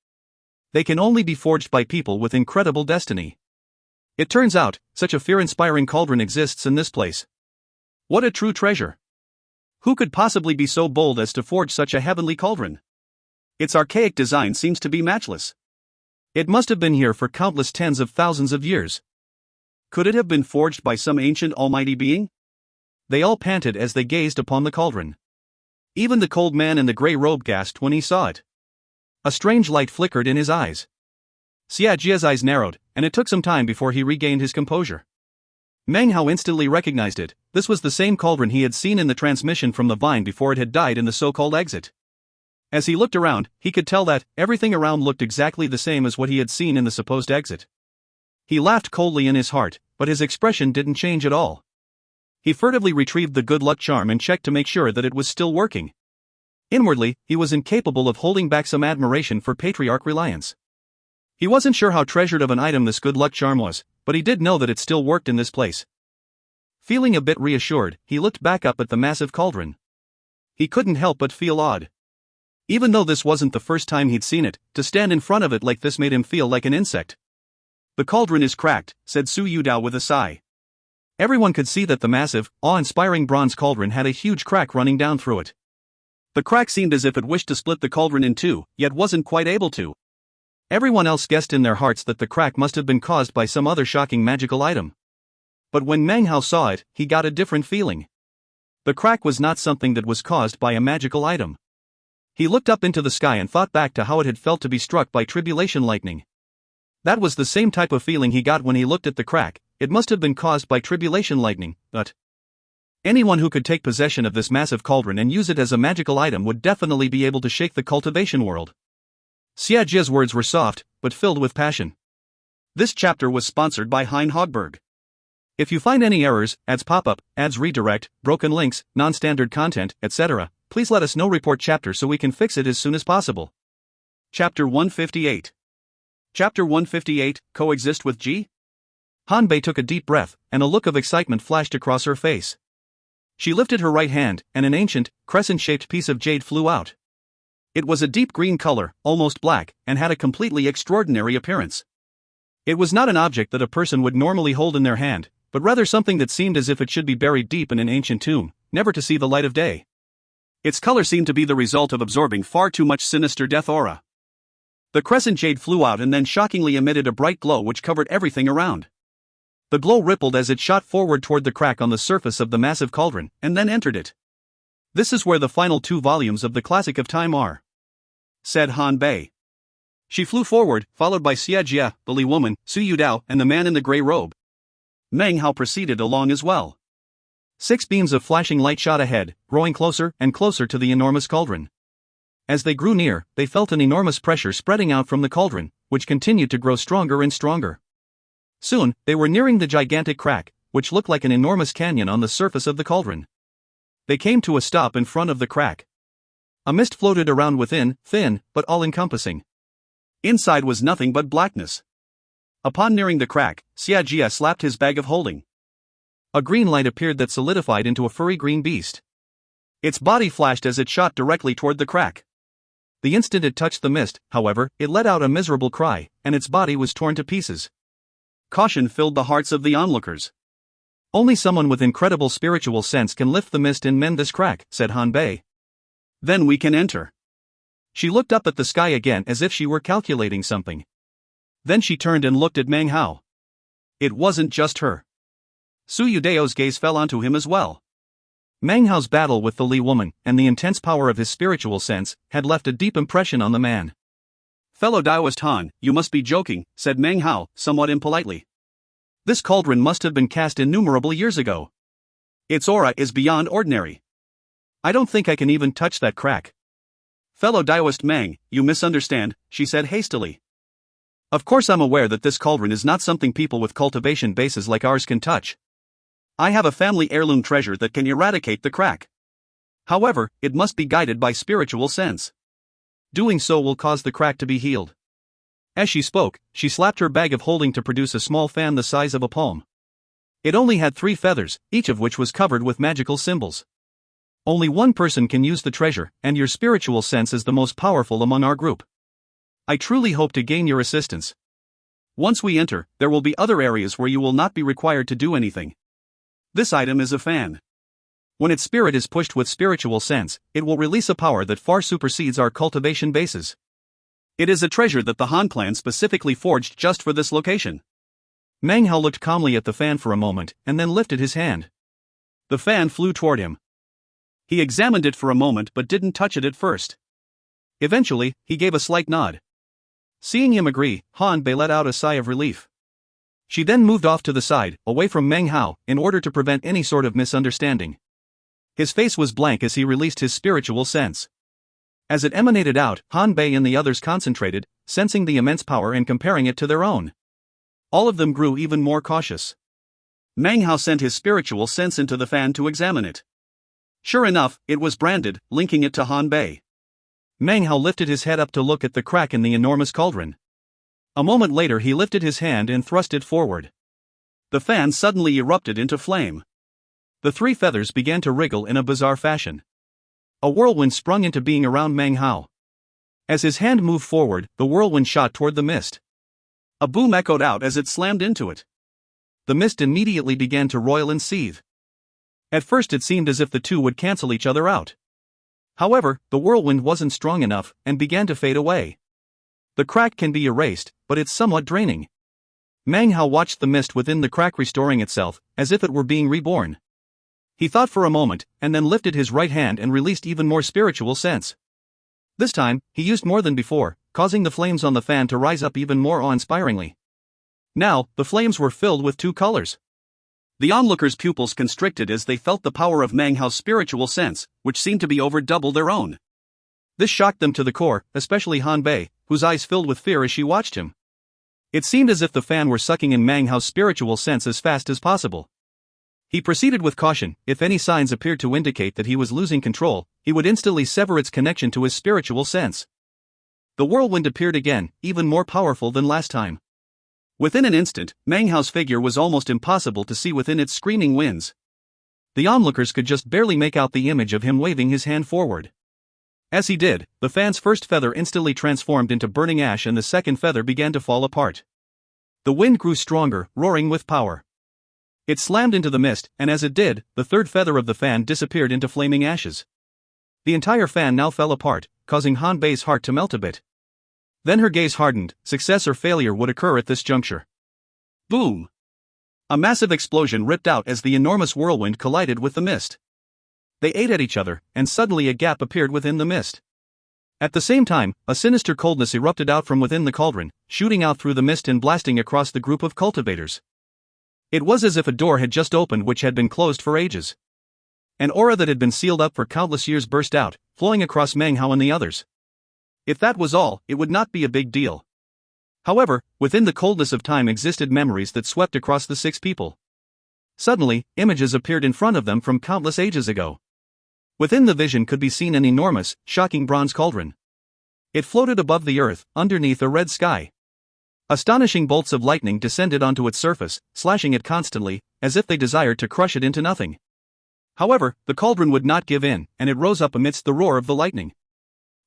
They can only be forged by people with incredible destiny. It turns out, such a fear-inspiring cauldron exists in this place. What a true treasure! Who could possibly be so bold as to forge such a heavenly cauldron? Its archaic design seems to be matchless. It must have been here for countless tens of thousands of years. Could it have been forged by some ancient almighty being? They all panted as they gazed upon the cauldron. Even the cold man in the grey robe gasped when he saw it. A strange light flickered in his eyes. Xia Jia's eyes narrowed, and it took some time before he regained his composure. Meng Hao instantly recognized it. This was the same cauldron he had seen in the transmission from the vine before it had died in the so-called exit. As he looked around, he could tell that everything around looked exactly the same as what he had seen in the supposed exit. He laughed coldly in his heart, but his expression didn't change at all. He furtively retrieved the good luck charm and checked to make sure that it was still working. Inwardly, he was incapable of holding back some admiration for Patriarch Reliance. He wasn't sure how treasured of an item this good luck charm was, but he did know that it still worked in this place. Feeling a bit reassured, he looked back up at the massive cauldron. He couldn't help but feel odd. Even though this wasn't the first time he'd seen it, to stand in front of it like this made him feel like an insect. "The cauldron is cracked," said Su Yudao with a sigh. Everyone could see that the massive, awe-inspiring bronze cauldron had a huge crack running down through it. The crack seemed as if it wished to split the cauldron in two, yet wasn't quite able to. Everyone else guessed in their hearts that the crack must have been caused by some other shocking magical item. But when Meng Hao saw it, he got a different feeling. The crack was not something that was caused by a magical item. He looked up into the sky and thought back to how it had felt to be struck by tribulation lightning. That was the same type of feeling he got when he looked at the crack. It must have been caused by tribulation lightning, but anyone who could take possession of this massive cauldron and use it as a magical item would definitely be able to shake the cultivation world. Xia Jie's words were soft, but filled with passion. This chapter was sponsored by Hein Hogberg. If you find any errors, ads pop up, ads redirect, broken links, non-standard content, etc., please let us know. Report chapter so we can fix it as soon as possible. Chapter 158. Chapter 158, Coexist with G? Han Bei took a deep breath, and a look of excitement flashed across her face. She lifted her right hand, and an ancient, crescent-shaped piece of jade flew out. It was a deep green color, almost black, and had a completely extraordinary appearance. It was not an object that a person would normally hold in their hand, but rather something that seemed as if it should be buried deep in an ancient tomb, never to see the light of day. Its color seemed to be the result of absorbing far too much sinister death aura. The crescent jade flew out and then shockingly emitted a bright glow which covered everything around. The glow rippled as it shot forward toward the crack on the surface of the massive cauldron, and then entered it. "This is where the final 2 volumes of the Classic of Time are," said Han Bei. She flew forward, followed by Xia Jie, the Li woman, Su Yudao, and the man in the gray robe. Meng Hao proceeded along as well. 6 beams of flashing light shot ahead, growing closer and closer to the enormous cauldron. As they grew near, they felt an enormous pressure spreading out from the cauldron, which continued to grow stronger and stronger. Soon, they were nearing the gigantic crack, which looked like an enormous canyon on the surface of the cauldron. They came to a stop in front of the crack. A mist floated around within, thin, but all-encompassing. Inside was nothing but blackness. Upon nearing the crack, Xia Jie slapped his bag of holding. A green light appeared that solidified into a furry green beast. Its body flashed as it shot directly toward the crack. The instant it touched the mist, however, it let out a miserable cry, and its body was torn to pieces. Caution filled the hearts of the onlookers. "Only someone with incredible spiritual sense can lift the mist and mend this crack," said Han Bei. "Then we can enter." She looked up at the sky again as if she were calculating something. Then she turned and looked at Meng Hao. It wasn't just her. Su Yudao's gaze fell onto him as well. Meng Hao's battle with the Li woman, and the intense power of his spiritual sense, had left a deep impression on the man. "Fellow Daoist Han, you must be joking," said Meng Hao, somewhat impolitely. "This cauldron must have been cast innumerable years ago. Its aura is beyond ordinary. I don't think I can even touch that crack." "Fellow Daoist Meng, you misunderstand," she said hastily. "Of course I'm aware that this cauldron is not something people with cultivation bases like ours can touch. I have a family heirloom treasure that can eradicate the crack. However, it must be guided by spiritual sense. Doing so will cause the crack to be healed." As she spoke, she slapped her bag of holding to produce a small fan the size of a palm. It only had 3 feathers, each of which was covered with magical symbols. "Only one person can use the treasure, and your spiritual sense is the most powerful among our group. I truly hope to gain your assistance. Once we enter, there will be other areas where you will not be required to do anything. This item is a fan. When its spirit is pushed with spiritual sense, it will release a power that far supersedes our cultivation bases. It is a treasure that the Han clan specifically forged just for this location." Meng Hao looked calmly at the fan for a moment, and then lifted his hand. The fan flew toward him. He examined it for a moment but didn't touch it at first. Eventually, he gave a slight nod. Seeing him agree, Han Bei let out a sigh of relief. She then moved off to the side, away from Meng Hao, in order to prevent any sort of misunderstanding. His face was blank as he released his spiritual sense. As it emanated out, Han Bei and the others concentrated, sensing the immense power and comparing it to their own. All of them grew even more cautious. Meng Hao sent his spiritual sense into the fan to examine it. Sure enough, it was branded, linking it to Han Bei. Meng Hao lifted his head up to look at the crack in the enormous cauldron. A moment later he lifted his hand and thrust it forward. The fan suddenly erupted into flame. The three feathers began to wriggle in a bizarre fashion. A whirlwind sprung into being around Meng Hao. As his hand moved forward, the whirlwind shot toward the mist. A boom echoed out as it slammed into it. The mist immediately began to roil and seethe. At first it seemed as if the two would cancel each other out. However, the whirlwind wasn't strong enough and began to fade away. The crack can be erased, but it's somewhat draining. Meng Hao watched the mist within the crack restoring itself, as if it were being reborn. He thought for a moment, and then lifted his right hand and released even more spiritual sense. This time, he used more than before, causing the flames on the fan to rise up even more awe-inspiringly. Now, the flames were filled with two colors. The onlookers' pupils constricted as they felt the power of Meng Hao's spiritual sense, which seemed to be over double their own. This shocked them to the core, especially Han Bei, whose eyes filled with fear as she watched him. It seemed as if the fan were sucking in Meng Hao's spiritual sense as fast as possible. He proceeded with caution. If any signs appeared to indicate that he was losing control, he would instantly sever its connection to his spiritual sense. The whirlwind appeared again, even more powerful than last time. Within an instant, Meng Hao's figure was almost impossible to see within its screaming winds. The onlookers could just barely make out the image of him waving his hand forward. As he did, the fan's first feather instantly transformed into burning ash and the second feather began to fall apart. The wind grew stronger, roaring with power. It slammed into the mist, and as it did, the third feather of the fan disappeared into flaming ashes. The entire fan now fell apart, causing Han Bei's heart to melt a bit. Then her gaze hardened. Success or failure would occur at this juncture. Boom! A massive explosion ripped out as the enormous whirlwind collided with the mist. They ate at each other, and suddenly a gap appeared within the mist. At the same time, a sinister coldness erupted out from within the cauldron, shooting out through the mist and blasting across the group of cultivators. It was as if a door had just opened which had been closed for ages. An aura that had been sealed up for countless years burst out, flowing across Meng Hao and the others. If that was all, it would not be a big deal. However, within the coldness of time existed memories that swept across the six people. Suddenly, images appeared in front of them from countless ages ago. Within the vision could be seen an enormous, shocking bronze cauldron. It floated above the earth, underneath a red sky. Astonishing bolts of lightning descended onto its surface, slashing it constantly, as if they desired to crush it into nothing. However, the cauldron would not give in, and it rose up amidst the roar of the lightning.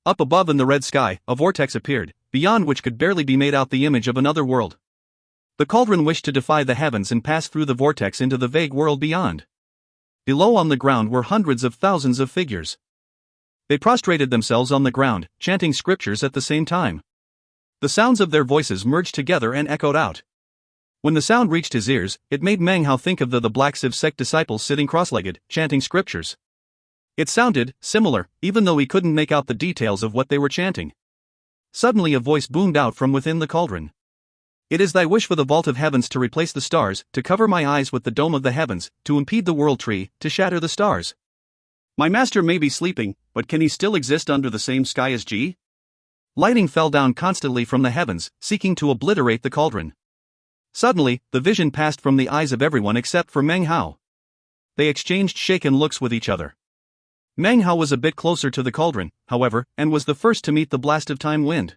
Up above in the red sky, a vortex appeared, beyond which could barely be made out the image of another world. The cauldron wished to defy the heavens and pass through the vortex into the vague world beyond. Below on the ground were hundreds of thousands of figures. They prostrated themselves on the ground, chanting scriptures at the same time. The sounds of their voices merged together and echoed out. When the sound reached his ears, it made Meng Hao think of the Black Civ sect disciples sitting cross-legged, chanting scriptures. It sounded similar, even though he couldn't make out the details of what they were chanting. Suddenly a voice boomed out from within the cauldron. It is thy wish for the vault of heavens to replace the stars, to cover my eyes with the dome of the heavens, to impede the world tree, to shatter the stars. My master may be sleeping, but can he still exist under the same sky as G? Lightning fell down constantly from the heavens, seeking to obliterate the cauldron. Suddenly, the vision passed from the eyes of everyone except for Meng Hao. They exchanged shaken looks with each other. Meng Hao was a bit closer to the cauldron, however, and was the first to meet the blast of time wind.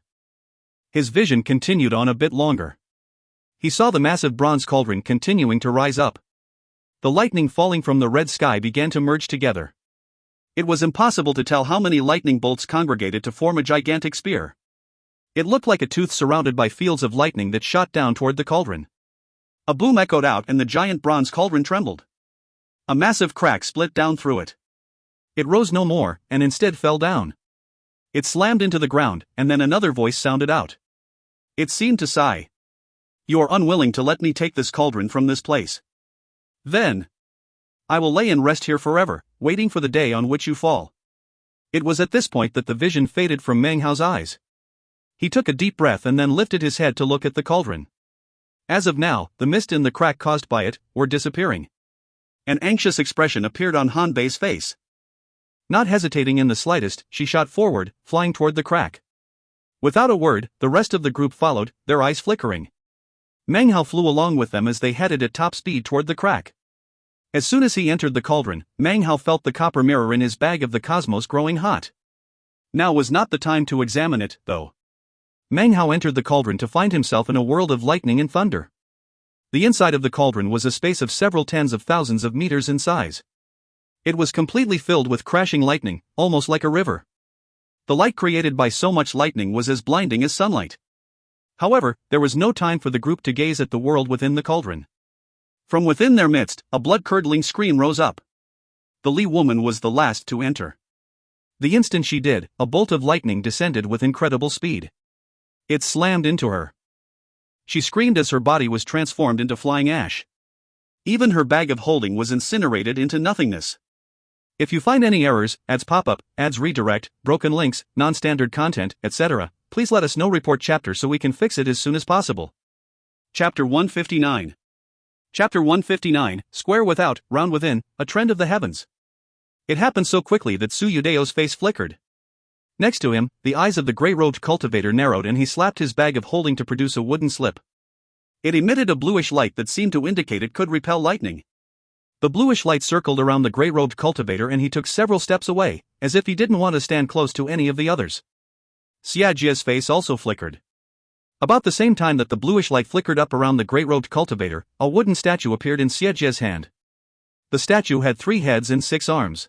His vision continued on a bit longer. He saw the massive bronze cauldron continuing to rise up. The lightning falling from the red sky began to merge together. It was impossible to tell how many lightning bolts congregated to form a gigantic spear. It looked like a tooth surrounded by fields of lightning that shot down toward the cauldron. A boom echoed out and the giant bronze cauldron trembled. A massive crack split down through it. It rose no more, and instead fell down. It slammed into the ground, and then another voice sounded out. It seemed to sigh. You are unwilling to let me take this cauldron from this place. Then I will lay and rest here forever, waiting for the day on which you fall. It was at this point that the vision faded from Meng Hao's eyes. He took a deep breath and then lifted his head to look at the cauldron. As of now, the mist and the crack caused by it were disappearing. An anxious expression appeared on Han Bei's face. Not hesitating in the slightest, she shot forward, flying toward the crack. Without a word, the rest of the group followed, their eyes flickering. Meng Hao flew along with them as they headed at top speed toward the crack. As soon as he entered the cauldron, Meng Hao felt the copper mirror in his bag of the cosmos growing hot. Now was not the time to examine it, though. Meng Hao entered the cauldron to find himself in a world of lightning and thunder. The inside of the cauldron was a space of several tens of thousands of meters in size. It was completely filled with crashing lightning, almost like a river. The light created by so much lightning was as blinding as sunlight. However, there was no time for the group to gaze at the world within the cauldron. From within their midst, a blood-curdling scream rose up. The Li woman was the last to enter. The instant she did, a bolt of lightning descended with incredible speed. It slammed into her. She screamed as her body was transformed into flying ash. Even her bag of holding was incinerated into nothingness. If you find any errors, ads pop-up, ads redirect, broken links, non-standard content, etc., please let us know. Report chapter so we can fix it as soon as possible. Chapter 159. Chapter 159, Square Without, Round Within, A Trend of the Heavens. It happened so quickly that Su Yudeo's face flickered. Next to him, the eyes of the grey-robed cultivator narrowed and he slapped his bag of holding to produce a wooden slip. It emitted a bluish light that seemed to indicate it could repel lightning. The bluish light circled around the grey-robed cultivator and he took several steps away, as if he didn't want to stand close to any of the others. Xia Jie's face also flickered. About the same time that the bluish light flickered up around the grey-robed cultivator, a wooden statue appeared in Xia Jie's hand. The statue had 3 heads and 6 arms.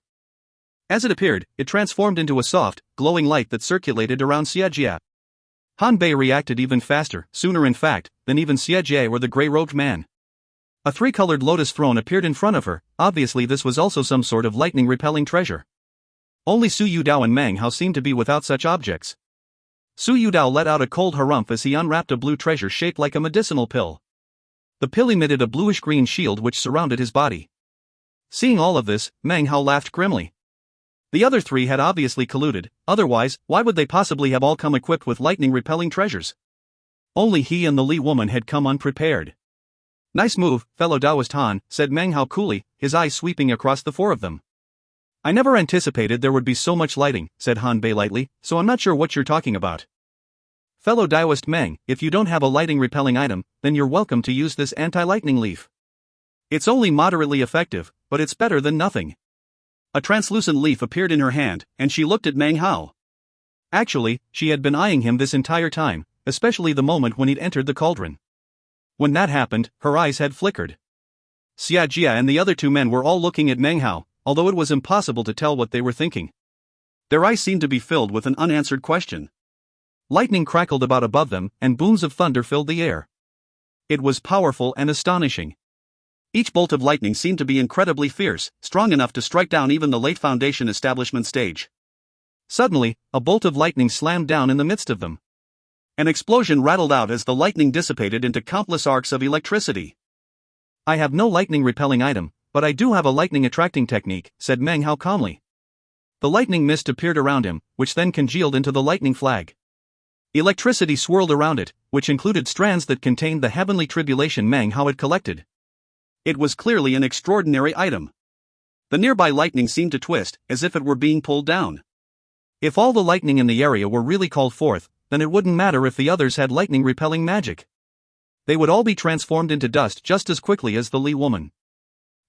As it appeared, it transformed into a soft, glowing light that circulated around Xia Jie. Han Bei reacted even faster, sooner in fact, than even Xia Jie or the grey-robed man. A 3-colored lotus throne appeared in front of her. Obviously this was also some sort of lightning-repelling treasure. Only Su Yudao and Meng Hao seemed to be without such objects. Su Yudao let out a cold harumph as he unwrapped a blue treasure shaped like a medicinal pill. The pill emitted a bluish-green shield which surrounded his body. Seeing all of this, Meng Hao laughed grimly. The other 3 had obviously colluded, otherwise, why would they possibly have all come equipped with lightning-repelling treasures? Only he and the Li woman had come unprepared. Nice move, fellow Taoist Han, said Meng Hao coolly, his eyes sweeping across the 4 of them. I never anticipated there would be so much lighting, said Han Bei lightly, so I'm not sure what you're talking about. Fellow Taoist Meng, if you don't have a lighting-repelling item, then you're welcome to use this anti-lightning leaf. It's only moderately effective, but it's better than nothing. A translucent leaf appeared in her hand, and she looked at Meng Hao. Actually, she had been eyeing him this entire time, especially the moment when he'd entered the cauldron. When that happened, her eyes had flickered. Xia Jie and the other 2 men were all looking at Meng Hao, although it was impossible to tell what they were thinking. Their eyes seemed to be filled with an unanswered question. Lightning crackled about above them, and booms of thunder filled the air. It was powerful and astonishing. Each bolt of lightning seemed to be incredibly fierce, strong enough to strike down even the late Foundation establishment stage. Suddenly, a bolt of lightning slammed down in the midst of them. An explosion rattled out as the lightning dissipated into countless arcs of electricity. I have no lightning-repelling item, but I do have a lightning-attracting technique, said Meng Hao calmly. The lightning mist appeared around him, which then congealed into the lightning flag. Electricity swirled around it, which included strands that contained the heavenly tribulation Meng Hao had collected. It was clearly an extraordinary item. The nearby lightning seemed to twist, as if it were being pulled down. If all the lightning in the area were really called forth, then it wouldn't matter if the others had lightning-repelling magic. They would all be transformed into dust just as quickly as the Li woman.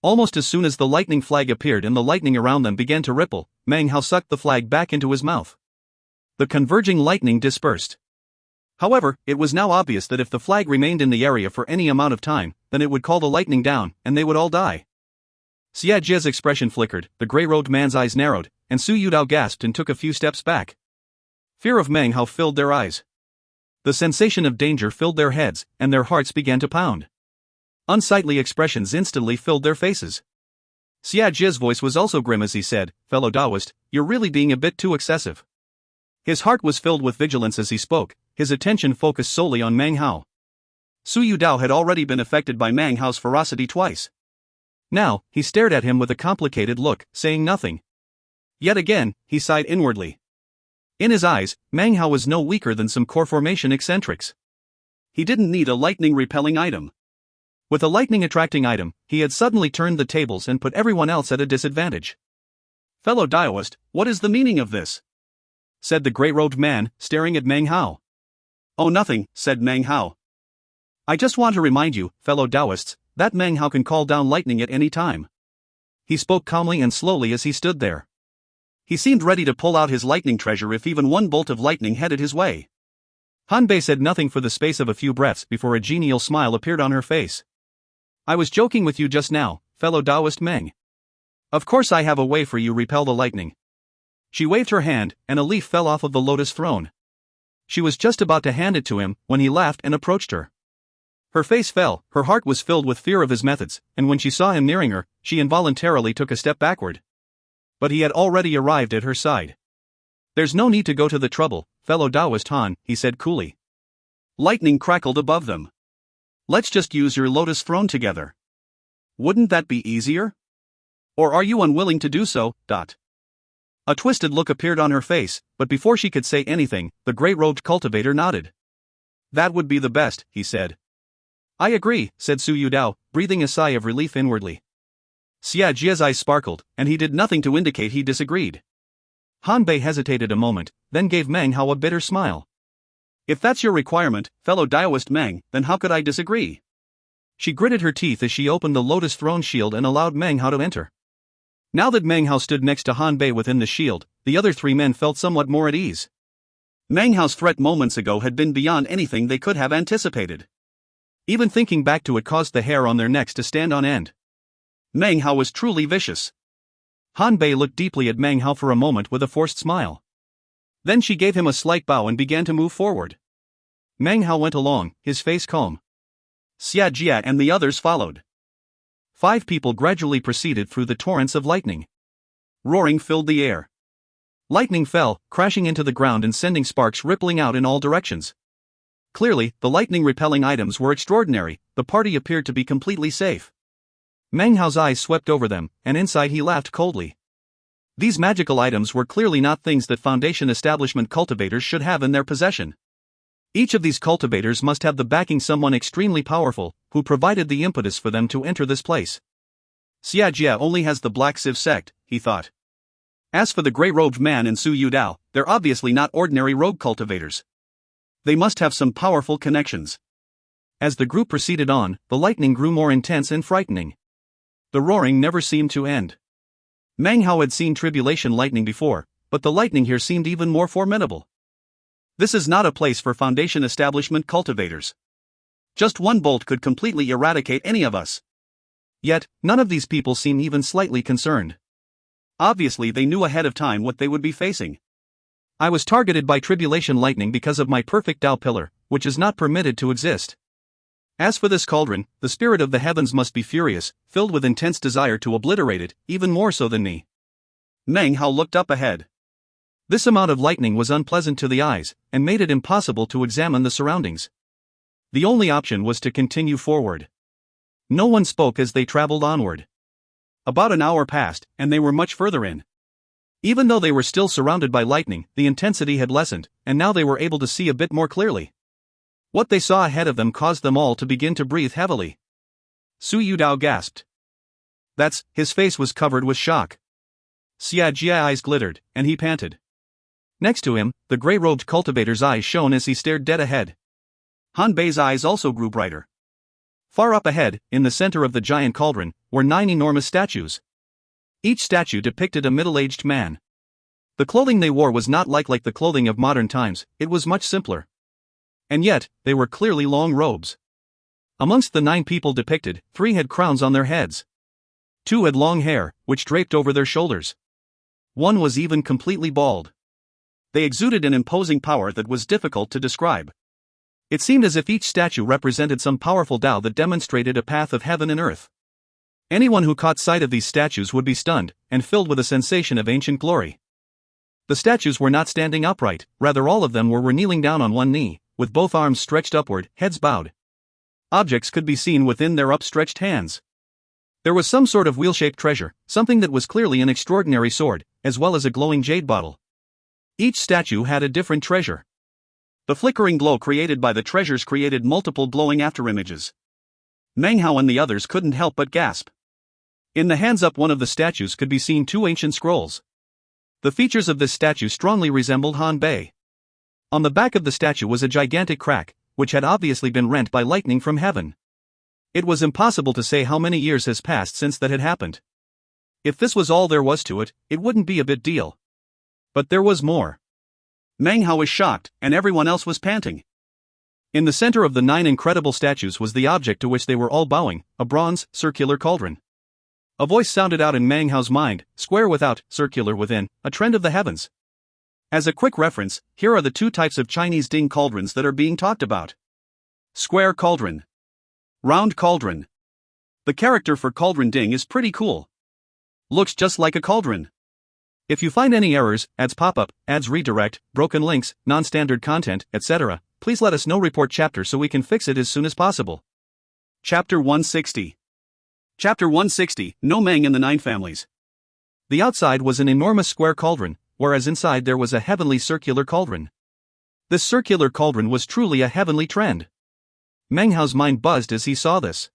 Almost as soon as the lightning flag appeared and the lightning around them began to ripple, Meng Hao sucked the flag back into his mouth. The converging lightning dispersed. However, it was now obvious that if the flag remained in the area for any amount of time, then it would call the lightning down, and they would all die. Xia Jie's expression flickered, the grey-robed man's eyes narrowed, and Su Yudao gasped and took a few steps back. Fear of Meng Hao filled their eyes. The sensation of danger filled their heads, and their hearts began to pound. Unsightly expressions instantly filled their faces. Xia Jie's voice was also grim as he said, fellow Taoist, you're really being a bit too excessive. His heart was filled with vigilance as he spoke, his attention focused solely on Meng Hao. Su Yudao had already been affected by Meng Hao's ferocity twice. Now, he stared at him with a complicated look, saying nothing. Yet again, he sighed inwardly. In his eyes, Meng Hao was no weaker than some core formation eccentrics. He didn't need a lightning-repelling item. With a lightning-attracting item, he had suddenly turned the tables and put everyone else at a disadvantage. Fellow Taoist, what is the meaning of this? Said the grey-robed man, staring at Meng Hao. Oh, nothing, said Meng Hao. I just want to remind you, fellow Taoists, that Meng Hao can call down lightning at any time. He spoke calmly and slowly as he stood there. He seemed ready to pull out his lightning treasure if even one bolt of lightning headed his way. Han Bei said nothing for the space of a few breaths before a genial smile appeared on her face. I was joking with you just now, fellow Taoist Meng. Of course I have a way for you repel the lightning. She waved her hand, and a leaf fell off of the lotus throne. She was just about to hand it to him when he laughed and approached her. Her face fell, her heart was filled with fear of his methods, and when she saw him nearing her, she involuntarily took a step backward. But he had already arrived at her side. There's no need to go to the trouble, fellow Taoist Han, he said coolly. Lightning crackled above them. Let's just use your lotus throne together. Wouldn't that be easier? Or are you unwilling to do so? A twisted look appeared on her face, but before she could say anything, the grey-robed cultivator nodded. That would be the best, he said. I agree, said Su Yudao, breathing a sigh of relief inwardly. Xia Jia's eyes sparkled, and he did nothing to indicate he disagreed. Han Bei hesitated a moment, then gave Meng Hao a bitter smile. If that's your requirement, fellow Taoist Meng, then how could I disagree? She gritted her teeth as she opened the lotus throne shield and allowed Meng Hao to enter. Now that Meng Hao stood next to Han Bei within the shield, the other three men felt somewhat more at ease. Meng Hao's threat moments ago had been beyond anything they could have anticipated. Even thinking back to it caused the hair on their necks to stand on end. Meng Hao was truly vicious. Han Bei looked deeply at Meng Hao for a moment with a forced smile. Then she gave him a slight bow and began to move forward. Meng Hao went along, his face calm. Xia Jia and the others followed. 5 people gradually proceeded through the torrents of lightning. Roaring filled the air. Lightning fell, crashing into the ground and sending sparks rippling out in all directions. Clearly, the lightning-repelling items were extraordinary. The party appeared to be completely safe. Meng Hao's eyes swept over them, and inside he laughed coldly. These magical items were clearly not things that Foundation establishment cultivators should have in their possession. Each of these cultivators must have the backing someone extremely powerful, who provided the impetus for them to enter this place. Xia Jia only has the Black Sieve sect, he thought. As for the grey-robed man and Su Yudao, they're obviously not ordinary rogue cultivators. They must have some powerful connections. As the group proceeded on, the lightning grew more intense and frightening. The roaring never seemed to end. Meng Hao had seen tribulation lightning before, but the lightning here seemed even more formidable. This is not a place for Foundation establishment cultivators. Just one bolt could completely eradicate any of us. Yet, none of these people seem even slightly concerned. Obviously they knew ahead of time what they would be facing. I was targeted by tribulation lightning because of my perfect Tao pillar, which is not permitted to exist. As for this cauldron, the spirit of the heavens must be furious, filled with intense desire to obliterate it, even more so than me. Meng Hao looked up ahead. This amount of lightning was unpleasant to the eyes, and made it impossible to examine the surroundings. The only option was to continue forward. No one spoke as they traveled onward. About an hour passed, and they were much further in. Even though they were still surrounded by lightning, the intensity had lessened, and now they were able to see a bit more clearly. What they saw ahead of them caused them all to begin to breathe heavily. Su Yudao gasped. His face was covered with shock. Xia Jia's eyes glittered, and he panted. Next to him, the grey-robed cultivator's eyes shone as he stared dead ahead. Han Bei's eyes also grew brighter. Far up ahead, in the center of the giant cauldron, were 9 enormous statues. Each statue depicted a middle-aged man. The clothing they wore was not like the clothing of modern times, it was much simpler. And yet, they were clearly long robes. Amongst the 9 people depicted, 3 had crowns on their heads. 2 had long hair, which draped over their shoulders. 1 was even completely bald. They exuded an imposing power that was difficult to describe. It seemed as if each statue represented some powerful Tao that demonstrated a path of heaven and earth. Anyone who caught sight of these statues would be stunned, and filled with a sensation of ancient glory. The statues were not standing upright, rather all of them were kneeling down on one knee, with both arms stretched upward, heads bowed. Objects could be seen within their upstretched hands. There was some sort of wheel-shaped treasure, something that was clearly an extraordinary sword, as well as a glowing jade bottle. Each statue had a different treasure. The flickering glow created by the treasures created multiple glowing afterimages. Meng Hao and the others couldn't help but gasp. In the hands up one of the statues could be seen 2 ancient scrolls. The features of this statue strongly resembled Han Bei. On the back of the statue was a gigantic crack, which had obviously been rent by lightning from heaven. It was impossible to say how many years has passed since that had happened. If this was all there was to it, it wouldn't be a big deal. But there was more. Meng Hao was shocked, and everyone else was panting. In the center of the 9 incredible statues was the object to which they were all bowing, a bronze, circular cauldron. A voice sounded out in Meng Hao's mind, square without, circular within, a trend of the heavens. As a quick reference, here are the 2 types of Chinese ding cauldrons that are being talked about. Square cauldron. Round cauldron. The character for cauldron ding is pretty cool. Looks just like a cauldron. If you find any errors, ads pop up, ads redirect, broken links, non-standard content, etc., please let us know. Report chapter so we can fix it as soon as possible. Chapter 160. Chapter 160, No Meng and the 9 Families. The outside was an enormous square cauldron, whereas inside there was a heavenly circular cauldron. This circular cauldron was truly a heavenly trend. Meng Hao's mind buzzed as he saw this.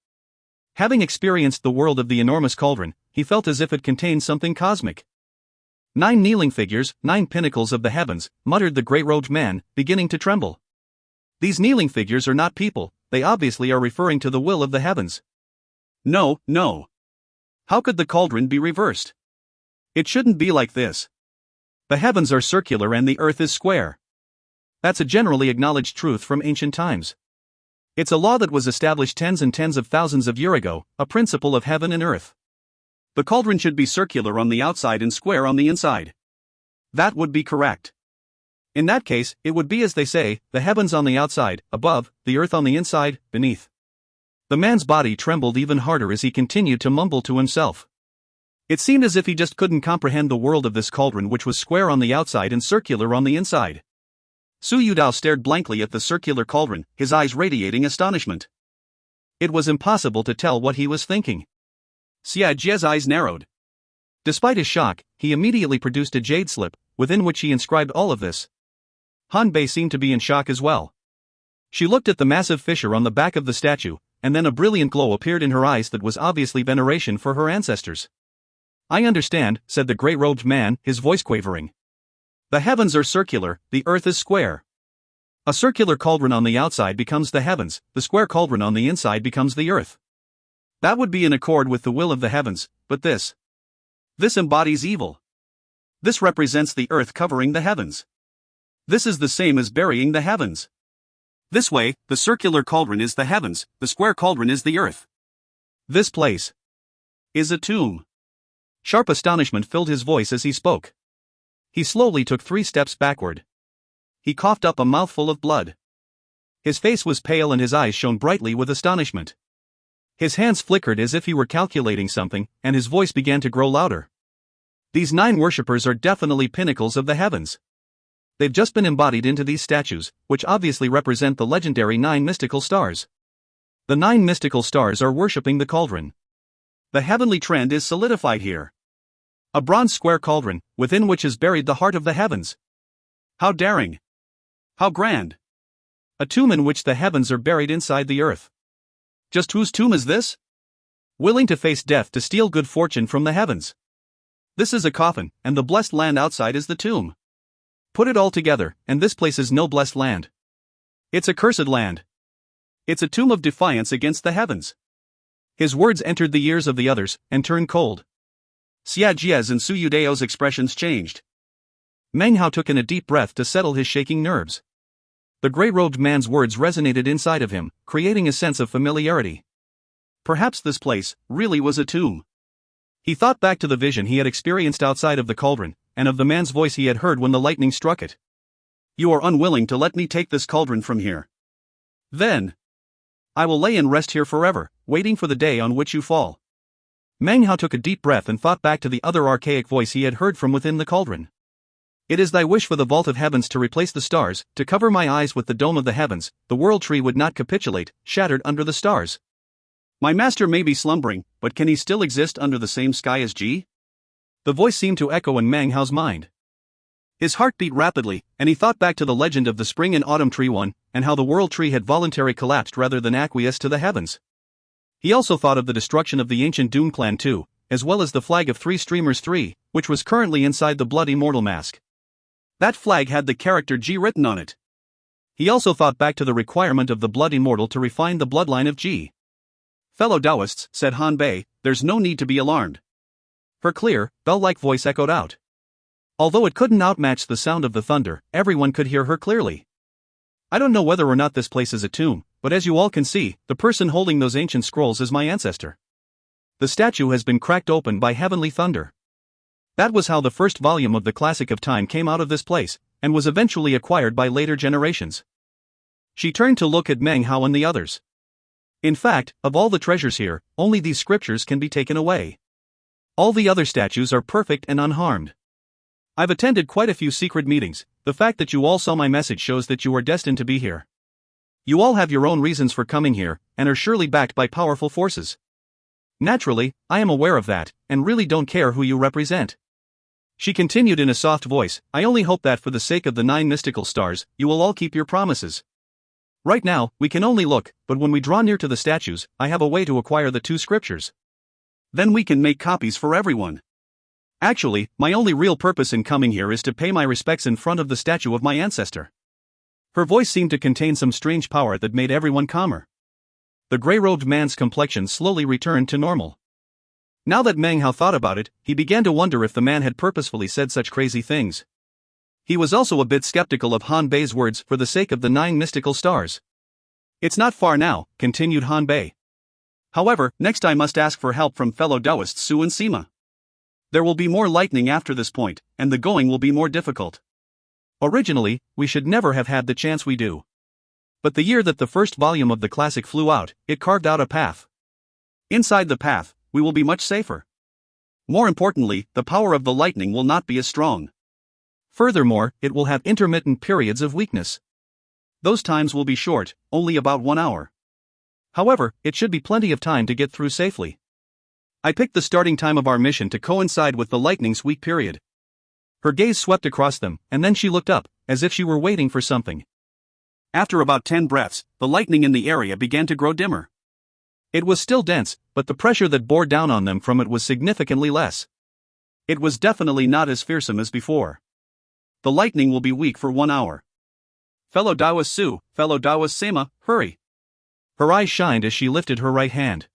Having experienced the world of the enormous cauldron, he felt as if it contained something cosmic. 9 kneeling figures, 9 pinnacles of the heavens, muttered the great-robed man, beginning to tremble. These kneeling figures are not people, they obviously are referring to the will of the heavens. No, no. How could the cauldron be reversed? It shouldn't be like this. The heavens are circular and the earth is square. That's a generally acknowledged truth from ancient times. It's a law that was established tens and tens of thousands of years ago, a principle of heaven and earth. The cauldron should be circular on the outside and square on the inside. That would be correct. In that case, it would be as they say, the heavens on the outside, above, the earth on the inside, beneath. The man's body trembled even harder as he continued to mumble to himself. It seemed as if he just couldn't comprehend the world of this cauldron, which was square on the outside and circular on the inside. Su Yudao stared blankly at the circular cauldron, his eyes radiating astonishment. It was impossible to tell what he was thinking. Xia Jie's eyes narrowed. Despite his shock, he immediately produced a jade slip, within which he inscribed all of this. Han Bei seemed to be in shock as well. She looked at the massive fissure on the back of the statue, and then a brilliant glow appeared in her eyes that was obviously veneration for her ancestors. I understand, said the grey-robed man, his voice quavering. The heavens are circular, the earth is square. A circular cauldron on the outside becomes the heavens, the square cauldron on the inside becomes the earth. That would be in accord with the will of the heavens, but this embodies evil. This represents the earth covering the heavens. This is the same as burying the heavens. This way, the circular cauldron is the heavens, the square cauldron is the earth. This place is a tomb. Sharp astonishment filled his voice as he spoke. He slowly took 3 steps backward. He coughed up a mouthful of blood. His face was pale and his eyes shone brightly with astonishment. His hands flickered as if he were calculating something, and his voice began to grow louder. These 9 worshippers are definitely pinnacles of the heavens. They've just been embodied into these statues, which obviously represent the legendary 9 mystical stars. The 9 mystical stars are worshipping the cauldron. The heavenly trend is solidified here. A bronze square cauldron, within which is buried the heart of the heavens. How daring! How grand! A tomb in which the heavens are buried inside the earth. Just whose tomb is this? Willing to face death to steal good fortune from the heavens. This is a coffin, and the blessed land outside is the tomb. Put it all together, and this place is no blessed land. It's a cursed land. It's a tomb of defiance against the heavens. His words entered the ears of the others, and turned cold. Xia Jie's and Su Yudao's expressions changed. Meng Hao took in a deep breath to settle his shaking nerves. The grey-robed man's words resonated inside of him, creating a sense of familiarity. Perhaps this place really was a tomb. He thought back to the vision he had experienced outside of the cauldron, and of the man's voice he had heard when the lightning struck it. You are unwilling to let me take this cauldron from here. Then I will lay and rest here forever, waiting for the day on which you fall. Meng Hao took a deep breath and thought back to the other archaic voice he had heard from within the cauldron. It is thy wish for the vault of heavens to replace the stars, to cover my eyes with the dome of the heavens, the world tree would not capitulate, shattered under the stars. My master may be slumbering, but can he still exist under the same sky as G? The voice seemed to echo in Meng Hao's mind. His heart beat rapidly, and he thought back to the legend of the spring and autumn tree one, and how the world tree had voluntarily collapsed rather than acquiesced to the heavens. He also thought of the destruction of the ancient Doom clan too, as well as the flag of 3 streamers 3, which was currently inside the blood immortal mask. That flag had the character G written on it. He also thought back to the requirement of the blood immortal to refine the bloodline of Ji. "Fellow Taoists," said Han Bei, "there's no need to be alarmed." Her clear, bell-like voice echoed out. Although it couldn't outmatch the sound of the thunder, everyone could hear her clearly. "I don't know whether or not this place is a tomb, but as you all can see, the person holding those ancient scrolls is my ancestor. The statue has been cracked open by heavenly thunder. That was how the first volume of the Classic of Time came out of this place, and was eventually acquired by later generations." She turned to look at Meng Hao and the others. "In fact, of all the treasures here, only these scriptures can be taken away. All the other statues are perfect and unharmed. I've attended quite a few secret meetings. The fact that you all saw my message shows that you are destined to be here. You all have your own reasons for coming here, and are surely backed by powerful forces. Naturally, I am aware of that, and really don't care who you represent." She continued in a soft voice, "I only hope that for the sake of the 9 mystical stars, you will all keep your promises. Right now, we can only look, but when we draw near to the statues, I have a way to acquire the 2 scriptures. Then we can make copies for everyone. Actually, my only real purpose in coming here is to pay my respects in front of the statue of my ancestor." Her voice seemed to contain some strange power that made everyone calmer. The gray-robed man's complexion slowly returned to normal. Now that Meng Hao thought about it, he began to wonder if the man had purposefully said such crazy things. He was also a bit skeptical of Han Bei's words for the sake of the 9 mystical stars. "It's not far now," continued Han Bei. "However, next I must ask for help from fellow Taoists Su and Sima. There will be more lightning after this point, and the going will be more difficult. Originally, we should never have had the chance we do. But the year that the first volume of the classic flew out, it carved out a path. Inside the path, we will be much safer. More importantly, the power of the lightning will not be as strong. Furthermore, it will have intermittent periods of weakness. Those times will be short, only about 1 hour. However, it should be plenty of time to get through safely. I picked the starting time of our mission to coincide with the lightning's weak period." Her gaze swept across them, and then she looked up, as if she were waiting for something. After about 10 breaths, the lightning in the area began to grow dimmer. It was still dense, but the pressure that bore down on them from it was significantly less. It was definitely not as fearsome as before. "The lightning will be weak for 1 hour. Fellow Taoist Su, fellow Taoist Sema, hurry." Her eyes shined as she lifted her right hand.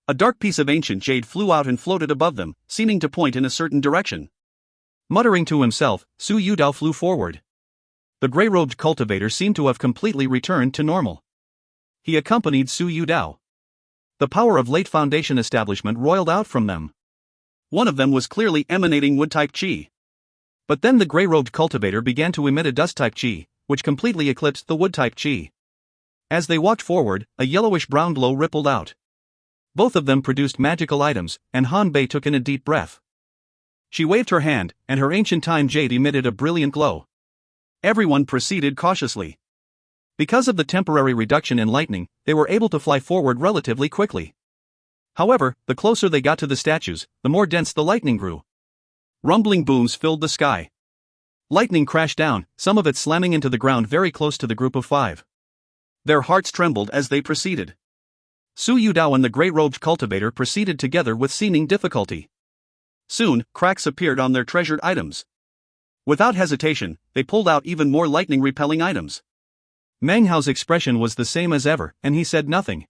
A dark piece of ancient jade flew out and floated above them, seeming to point in a certain direction. Muttering to himself, Su Yudao flew forward. The gray-robed cultivator seemed to have completely returned to normal. He accompanied Su Yudao. The power of late foundation establishment roiled out from them. One of them was clearly emanating wood-type chi. But then the gray-robed cultivator began to emit a dust-type chi, which completely eclipsed the wood-type chi. As they walked forward, a yellowish-brown glow rippled out. Both of them produced magical items, and Han Bei took in a deep breath. She waved her hand, and her ancient time jade emitted a brilliant glow. Everyone proceeded cautiously. Because of the temporary reduction in lightning, they were able to fly forward relatively quickly. However, the closer they got to the statues, the more dense the lightning grew. Rumbling booms filled the sky. Lightning crashed down, some of it slamming into the ground very close to the group of 5. Their hearts trembled as they proceeded. Su Yudao and the gray-robed cultivator proceeded together with seeming difficulty. Soon, cracks appeared on their treasured items. Without hesitation, they pulled out even more lightning-repelling items. Meng Hao's expression was the same as ever, and he said nothing.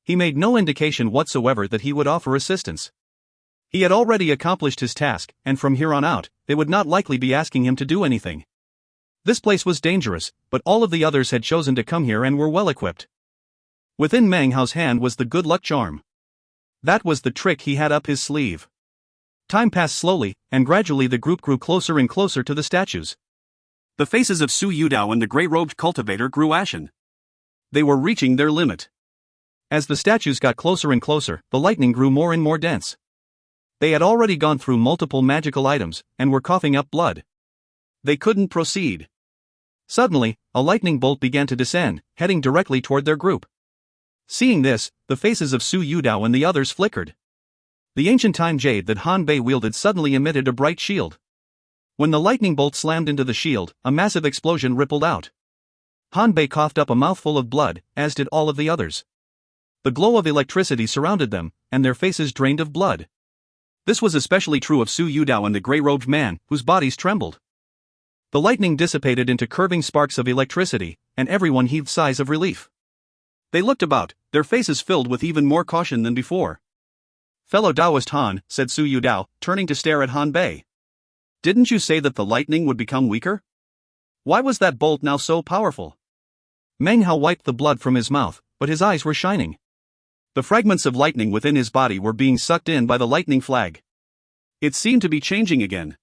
He made no indication whatsoever that he would offer assistance. He had already accomplished his task, and from here on out, they would not likely be asking him to do anything. This place was dangerous, but all of the others had chosen to come here and were well equipped. Within Meng Hao's hand was the good luck charm. That was the trick he had up his sleeve. Time passed slowly, and gradually the group grew closer and closer to the statues. The faces of Su Yudao and the gray-robed cultivator grew ashen. They were reaching their limit. As the statues got closer and closer, the lightning grew more and more dense. They had already gone through multiple magical items, and were coughing up blood. They couldn't proceed. Suddenly, a lightning bolt began to descend, heading directly toward their group. Seeing this, the faces of Su Yudao and the others flickered. The ancient time jade that Han Bei wielded suddenly emitted a bright shield. When the lightning bolt slammed into the shield, a massive explosion rippled out. Han Bei coughed up a mouthful of blood, as did all of the others. The glow of electricity surrounded them, and their faces drained of blood. This was especially true of Su Yudao and the gray-robed man, whose bodies trembled. The lightning dissipated into curving sparks of electricity, and everyone heaved sighs of relief. They looked about, their faces filled with even more caution than before. "Fellow Taoist Han," said Su Yudao, turning to stare at Han Bei. "Didn't you say that the lightning would become weaker? Why was that bolt now so powerful?" Meng Hao wiped the blood from his mouth, but his eyes were shining. The fragments of lightning within his body were being sucked in by the lightning flag. It seemed to be changing again.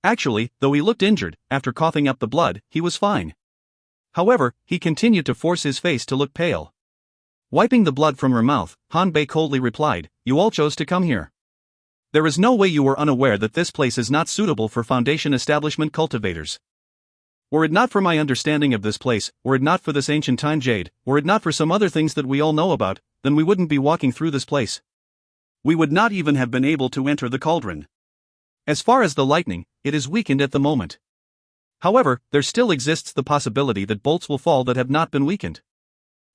Actually, though he looked injured, after coughing up the blood, he was fine. However, he continued to force his face to look pale. Wiping the blood from her mouth, Han Bei coldly replied, "You all chose to come here. There is no way you were unaware that this place is not suitable for Foundation establishment cultivators. Were it not for my understanding of this place, were it not for this ancient time jade, were it not for some other things that we all know about, then we wouldn't be walking through this place. We would not even have been able to enter the cauldron. As far as the lightning, it is weakened at the moment. However, there still exists the possibility that bolts will fall that have not been weakened."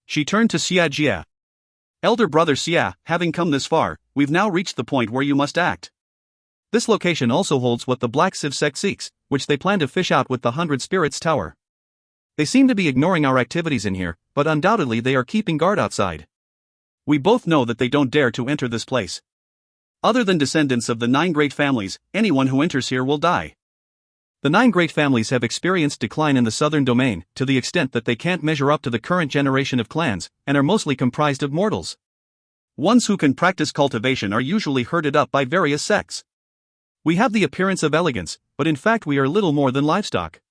She turned to Xia Jia. "Elder brother Xia, having come this far, we've now reached the point where you must act. This location also holds what the Black Sieve sect seeks, which they plan to fish out with the 100 Spirits Tower. They seem to be ignoring our activities in here, but undoubtedly they are keeping guard outside. We both know that they don't dare to enter this place. Other than descendants of the 9 great families, anyone who enters here will die. The 9 great families have experienced decline in the southern domain, to the extent that they can't measure up to the current generation of clans, and are mostly comprised of mortals. Ones who can practice cultivation are usually herded up by various sects. We have the appearance of elegance, but in fact we are little more than livestock.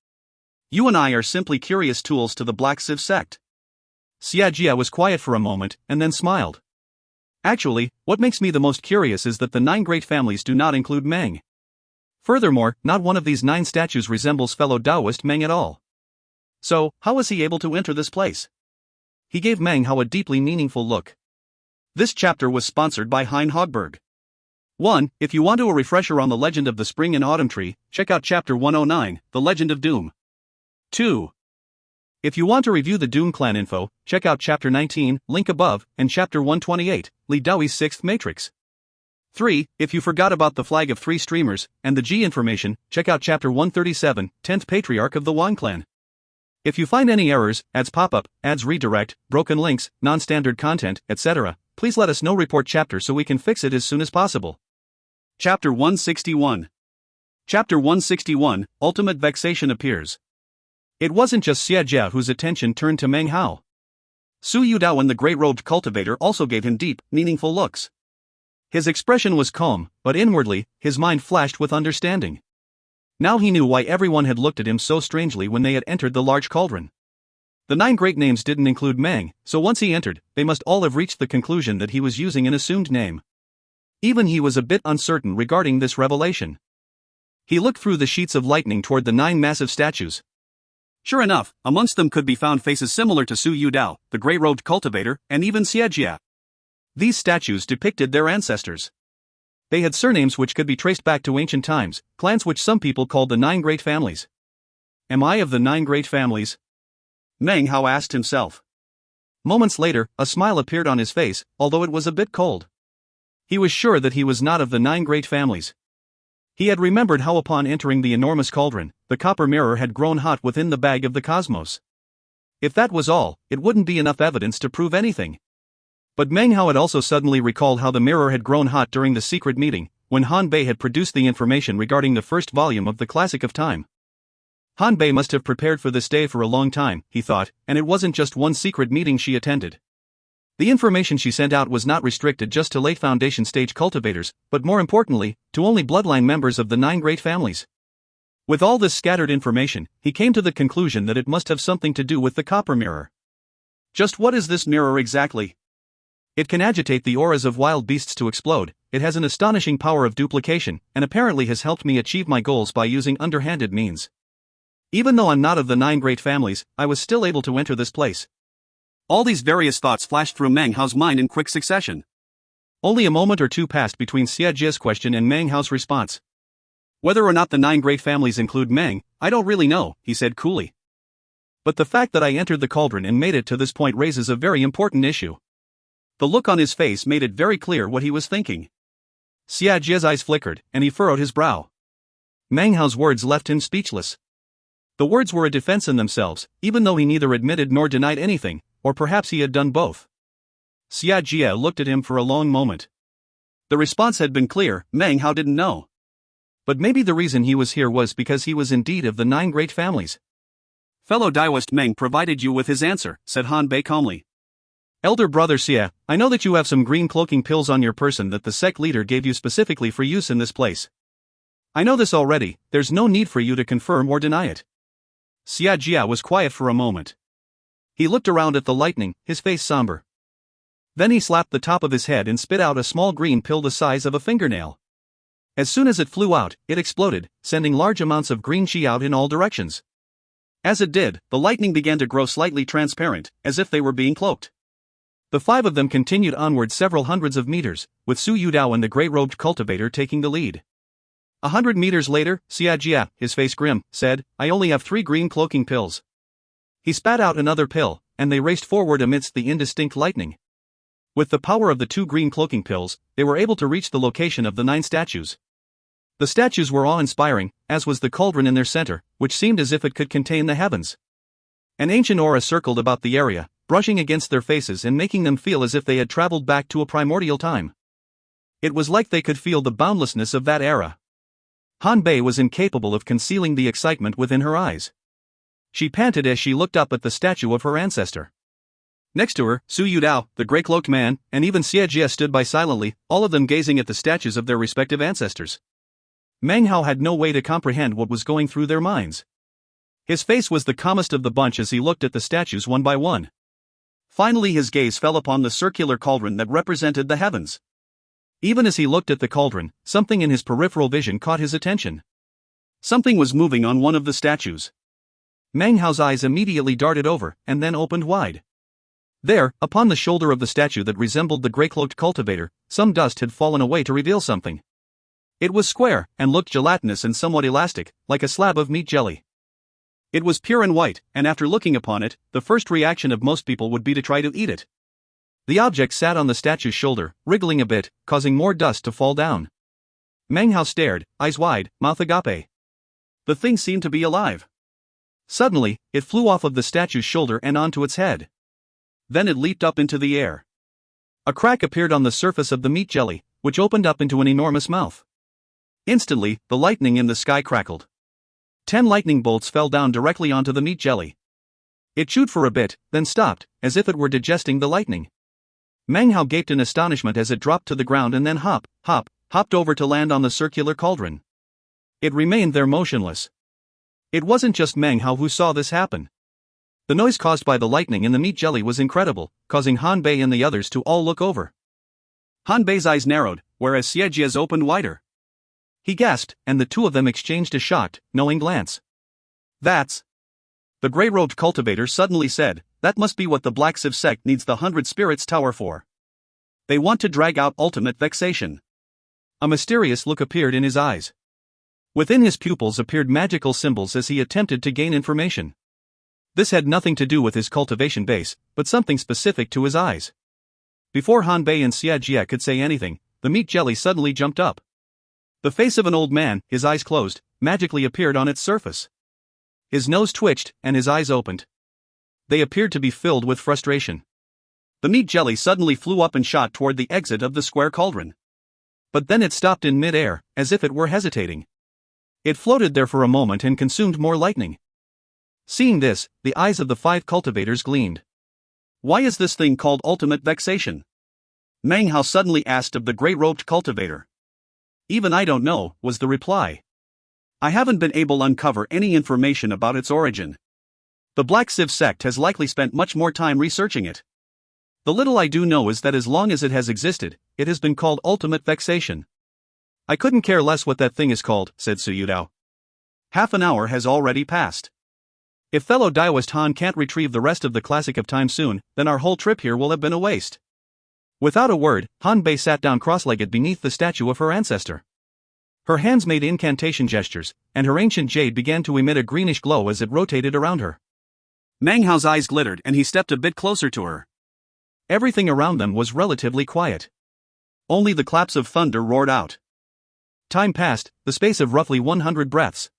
You and I are simply curious tools to the Black Sieve sect." Xia Jia was quiet for a moment, and then smiled. "Actually, what makes me the most curious is that the 9 great families do not include Meng. Furthermore, not one of these 9 statues resembles fellow Taoist Meng at all. So, how was he able to enter this place?" He gave Meng Hao a deeply meaningful look. This chapter was sponsored by Hein Hogberg. 1. If you want a refresher on the legend of the Spring and Autumn Tree, check out Chapter 109, The Legend of Doom. 2. If you want to review the Doom Clan info, check out Chapter 19, link above, and Chapter 128, Li Daoi's 6th Matrix. 3. If you forgot about the Flag of 3 Streamers, and the G information, check out Chapter 137, 10th Patriarch of the Wang Clan. If you find any errors, ads pop up, ads redirect, broken links, non-standard content, etc., please let us know. Report chapter so we can fix it as soon as possible. Chapter 161. Chapter 161, Ultimate Vexation appears. It wasn't just Xia Jia whose attention turned to Meng Hao. Su Yudao and the gray-robed cultivator also gave him deep, meaningful looks. His expression was calm, but inwardly, his mind flashed with understanding. Now he knew why everyone had looked at him so strangely when they had entered the large cauldron. The 9 great names didn't include Meng, so once he entered, they must all have reached the conclusion that he was using an assumed name. Even he was a bit uncertain regarding this revelation. He looked through the sheets of lightning toward the 9 massive statues. Sure enough, amongst them could be found faces similar to Su Yudao, the gray-robed cultivator, and even Xia Jia. These statues depicted their ancestors. They had surnames which could be traced back to ancient times, clans which some people called the 9 great families. Am I of the 9 great families? Meng Hao asked himself. Moments later, a smile appeared on his face, although it was a bit cold. He was sure that he was not of the 9 great families. He had remembered how upon entering the enormous cauldron, the copper mirror had grown hot within the bag of the cosmos. If that was all, it wouldn't be enough evidence to prove anything. But Meng Hao had also suddenly recalled how the mirror had grown hot during the secret meeting, when Han Bei had produced the information regarding the first volume of the Classic of Time. Han Bei must have prepared for this day for a long time, he thought, and it wasn't just one secret meeting she attended. The information she sent out was not restricted just to late Foundation stage cultivators, but more importantly, to only bloodline members of the 9 great families. With all this scattered information, he came to the conclusion that it must have something to do with the copper mirror. Just what is this mirror exactly? It can agitate the auras of wild beasts to explode, it has an astonishing power of duplication, and apparently has helped me achieve my goals by using underhanded means. Even though I'm not of the 9 great families, I was still able to enter this place. All these various thoughts flashed through Meng Hao's mind in quick succession. Only a moment or two passed between Xia Jia's question and Meng Hao's response. Whether or not the 9 great families include Meng, I don't really know, he said coolly. But the fact that I entered the cauldron and made it to this point raises a very important issue. The look on his face made it very clear what he was thinking. Xia Jia's eyes flickered, and he furrowed his brow. Meng Hao's words left him speechless. The words were a defense in themselves, even though he neither admitted nor denied anything, or perhaps he had done both. Xia Jia looked at him for a long moment. The response had been clear, Meng Hao didn't know. But maybe the reason he was here was because he was indeed of the 9 great families. Fellow Daoist Meng provided you with his answer, said Han Bei calmly. Elder brother Xia, I know that you have some green cloaking pills on your person that the sect leader gave you specifically for use in this place. I know this already, there's no need for you to confirm or deny it. Xia Jia was quiet for a moment. He looked around at the lightning, his face somber. Then he slapped the top of his head and spit out a small green pill the size of a fingernail. As soon as it flew out, it exploded, sending large amounts of green chi out in all directions. As it did, the lightning began to grow slightly transparent, as if they were being cloaked. The 5 of them continued onward several hundreds of meters, with Su Yudao and the grey-robed cultivator taking the lead. 100 meters later, Xia Jia, his face grim, said, I only have 3 green cloaking pills. He spat out another pill, and they raced forward amidst the indistinct lightning. With the power of the 2 green cloaking pills, they were able to reach the location of the 9 statues. The statues were awe-inspiring, as was the cauldron in their center, which seemed as if it could contain the heavens. An ancient aura circled about the area, brushing against their faces and making them feel as if they had traveled back to a primordial time. It was like they could feel the boundlessness of that era. Han Bei was incapable of concealing the excitement within her eyes. She panted as she looked up at the statue of her ancestor. Next to her, Su Yudao, the grey-cloaked man, and even Xia Jia stood by silently, all of them gazing at the statues of their respective ancestors. Meng Hao had no way to comprehend what was going through their minds. His face was the calmest of the bunch as he looked at the statues one by one. Finally his gaze fell upon the circular cauldron that represented the heavens. Even as he looked at the cauldron, something in his peripheral vision caught his attention. Something was moving on one of the statues. Meng Hao's eyes immediately darted over, and then opened wide. There, upon the shoulder of the statue that resembled the grey-cloaked cultivator, some dust had fallen away to reveal something. It was square, and looked gelatinous and somewhat elastic, like a slab of meat jelly. It was pure and white, and after looking upon it, the first reaction of most people would be to try to eat it. The object sat on the statue's shoulder, wriggling a bit, causing more dust to fall down. Meng Hao stared, eyes wide, mouth agape. The thing seemed to be alive. Suddenly, it flew off of the statue's shoulder and onto its head. Then it leaped up into the air. A crack appeared on the surface of the meat jelly, which opened up into an enormous mouth. Instantly, the lightning in the sky crackled. 10 lightning bolts fell down directly onto the meat jelly. It chewed for a bit, then stopped, as if it were digesting the lightning. Meng Hao gaped in astonishment as it dropped to the ground and then hopped over to land on the circular cauldron. It remained there motionless. It wasn't just Meng Hao who saw this happen. The noise caused by the lightning in the meat jelly was incredible, causing Han Bei and the others to all look over. Han Bei's eyes narrowed, whereas Xie Jia's opened wider. He gasped, and the 2 of them exchanged a shocked, knowing glance. That's... The grey-robed cultivator suddenly said, that must be what the Black Civ sect needs the 100 Spirits Tower for. They want to drag out ultimate vexation. A mysterious look appeared in his eyes. Within his pupils appeared magical symbols as he attempted to gain information. This had nothing to do with his cultivation base, but something specific to his eyes. Before Han Bei and Xia Jia could say anything, the meat jelly suddenly jumped up. The face of an old man, his eyes closed, magically appeared on its surface. His nose twitched, and his eyes opened. They appeared to be filled with frustration. The meat jelly suddenly flew up and shot toward the exit of the square cauldron. But then it stopped in mid-air, as if it were hesitating. It floated there for a moment and consumed more lightning. Seeing this, the eyes of the 5 cultivators gleamed. Why is this thing called ultimate vexation? Meng Hao suddenly asked of the grey-robed cultivator. Even I don't know, was the reply. I haven't been able to uncover any information about its origin. The Black Civ sect has likely spent much more time researching it. The little I do know is that as long as it has existed, it has been called ultimate vexation. I couldn't care less what that thing is called, said Su Yudao. Half an hour has already passed. If fellow Daoist Han can't retrieve the rest of the Classic of Time soon, then our whole trip here will have been a waste. Without a word, Han Bei sat down cross-legged beneath the statue of her ancestor. Her hands made incantation gestures, and her ancient jade began to emit a greenish glow as it rotated around her. Meng Hao's eyes glittered and he stepped a bit closer to her. Everything around them was relatively quiet. Only the claps of thunder roared out. Time passed, the space of roughly 100 breaths.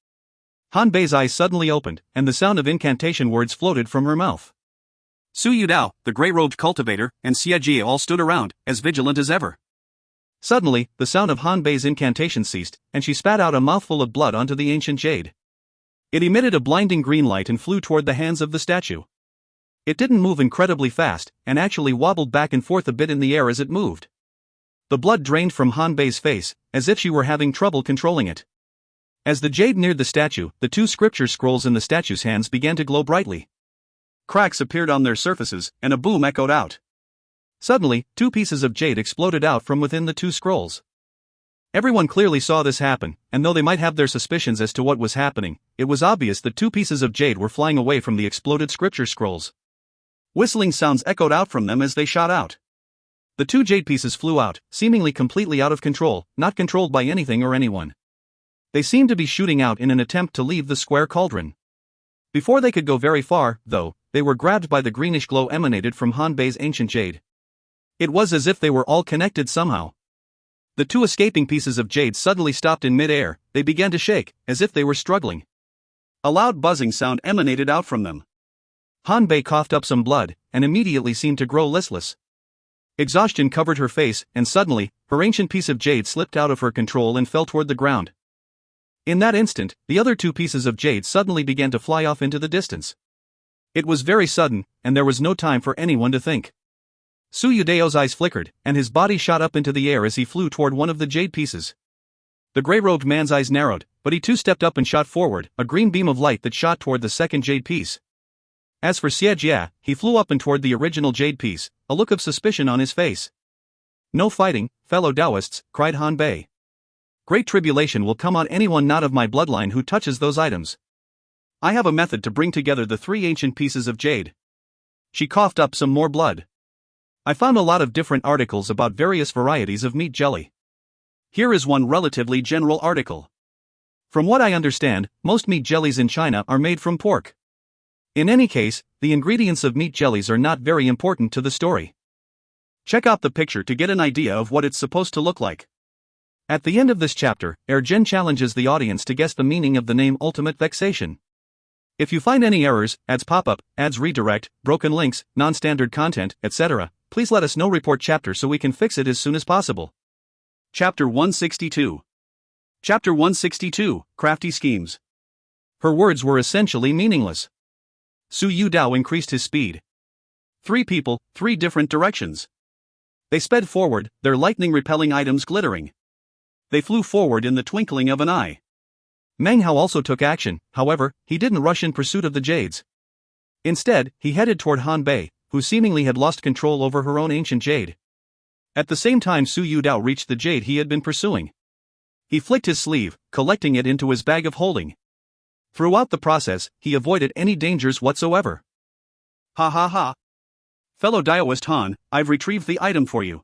Han Bei's eyes suddenly opened, and the sound of incantation words floated from her mouth. Su Yudao, the grey-robed cultivator, and Xie Jie all stood around, as vigilant as ever. Suddenly, the sound of Han Bei's incantation ceased, and she spat out a mouthful of blood onto the ancient jade. It emitted a blinding green light and flew toward the hands of the statue. It didn't move incredibly fast, and actually wobbled back and forth a bit in the air as it moved. The blood drained from Han Bei's face, as if she were having trouble controlling it. As the jade neared the statue, the 2 scripture scrolls in the statue's hands began to glow brightly. Cracks appeared on their surfaces, and a boom echoed out. Suddenly, 2 pieces of jade exploded out from within the 2 scrolls. Everyone clearly saw this happen, and though they might have their suspicions as to what was happening, it was obvious that 2 pieces of jade were flying away from the exploded scripture scrolls. Whistling sounds echoed out from them as they shot out. The 2 jade pieces flew out, seemingly completely out of control, not controlled by anything or anyone. They seemed to be shooting out in an attempt to leave the square cauldron. Before they could go very far, though, they were grabbed by the greenish glow emanated from Han Bei's ancient jade. It was as if they were all connected somehow. The 2 escaping pieces of jade suddenly stopped in mid-air. They began to shake, as if they were struggling. A loud buzzing sound emanated out from them. Han Bei coughed up some blood, and immediately seemed to grow listless. Exhaustion covered her face, and suddenly, her ancient piece of jade slipped out of her control and fell toward the ground. In that instant, the other 2 pieces of jade suddenly began to fly off into the distance. It was very sudden, and there was no time for anyone to think. Su Yudao's eyes flickered, and his body shot up into the air as he flew toward one of the jade pieces. The grey-robed man's eyes narrowed, but he too stepped up and shot forward, a green beam of light that shot toward the second jade piece. As for Xie Jie, he flew up and toward the original jade piece, a look of suspicion on his face. "No fighting, fellow Taoists," cried Han Bei. "Great tribulation will come on anyone not of my bloodline who touches those items. I have a method to bring together the 3 ancient pieces of jade." She coughed up some more blood. "I found a lot of different articles about various varieties of meat jelly. Here is one relatively general article. From what I understand, most meat jellies in China are made from pork. In any case, the ingredients of meat jellies are not very important to the story. Check out the picture to get an idea of what it's supposed to look like." At the end of this chapter, Ergen challenges the audience to guess the meaning of the name Ultimate Vexation. If you find any errors, ads pop-up, ads redirect, broken links, non-standard content, etc., please let us know. Report chapter so we can fix it as soon as possible. Chapter 162. Chapter 162, Crafty Schemes. Her words were essentially meaningless. Su Yudao increased his speed. 3 people, 3 different directions. They sped forward, their lightning-repelling items glittering. They flew forward in the twinkling of an eye. Meng Hao also took action, however, he didn't rush in pursuit of the jades. Instead, he headed toward Han Bei, who seemingly had lost control over her own ancient jade. At the same time Su Yudao reached the jade he had been pursuing. He flicked his sleeve, collecting it into his bag of holding. Throughout the process, he avoided any dangers whatsoever. "Ha ha ha. Fellow Daoist Han, I've retrieved the item for you.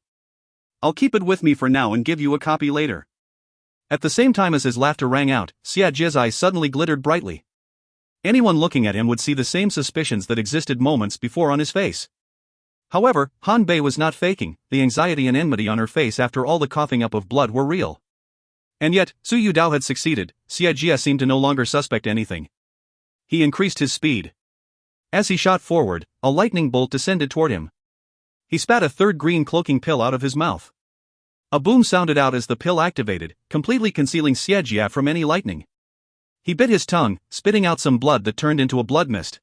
I'll keep it with me for now and give you a copy later." At the same time as his laughter rang out, Xie Jie's eyes suddenly glittered brightly. Anyone looking at him would see the same suspicions that existed moments before on his face. However, Han Bei was not faking. The anxiety and enmity on her face after all the coughing up of blood were real. And yet, Su Yudao had succeeded. Xie Jie seemed to no longer suspect anything. He increased his speed. As he shot forward, a lightning bolt descended toward him. He spat a 3rd green cloaking pill out of his mouth. A boom sounded out as the pill activated, completely concealing Xie Jie from any lightning. He bit his tongue, spitting out some blood that turned into a blood mist.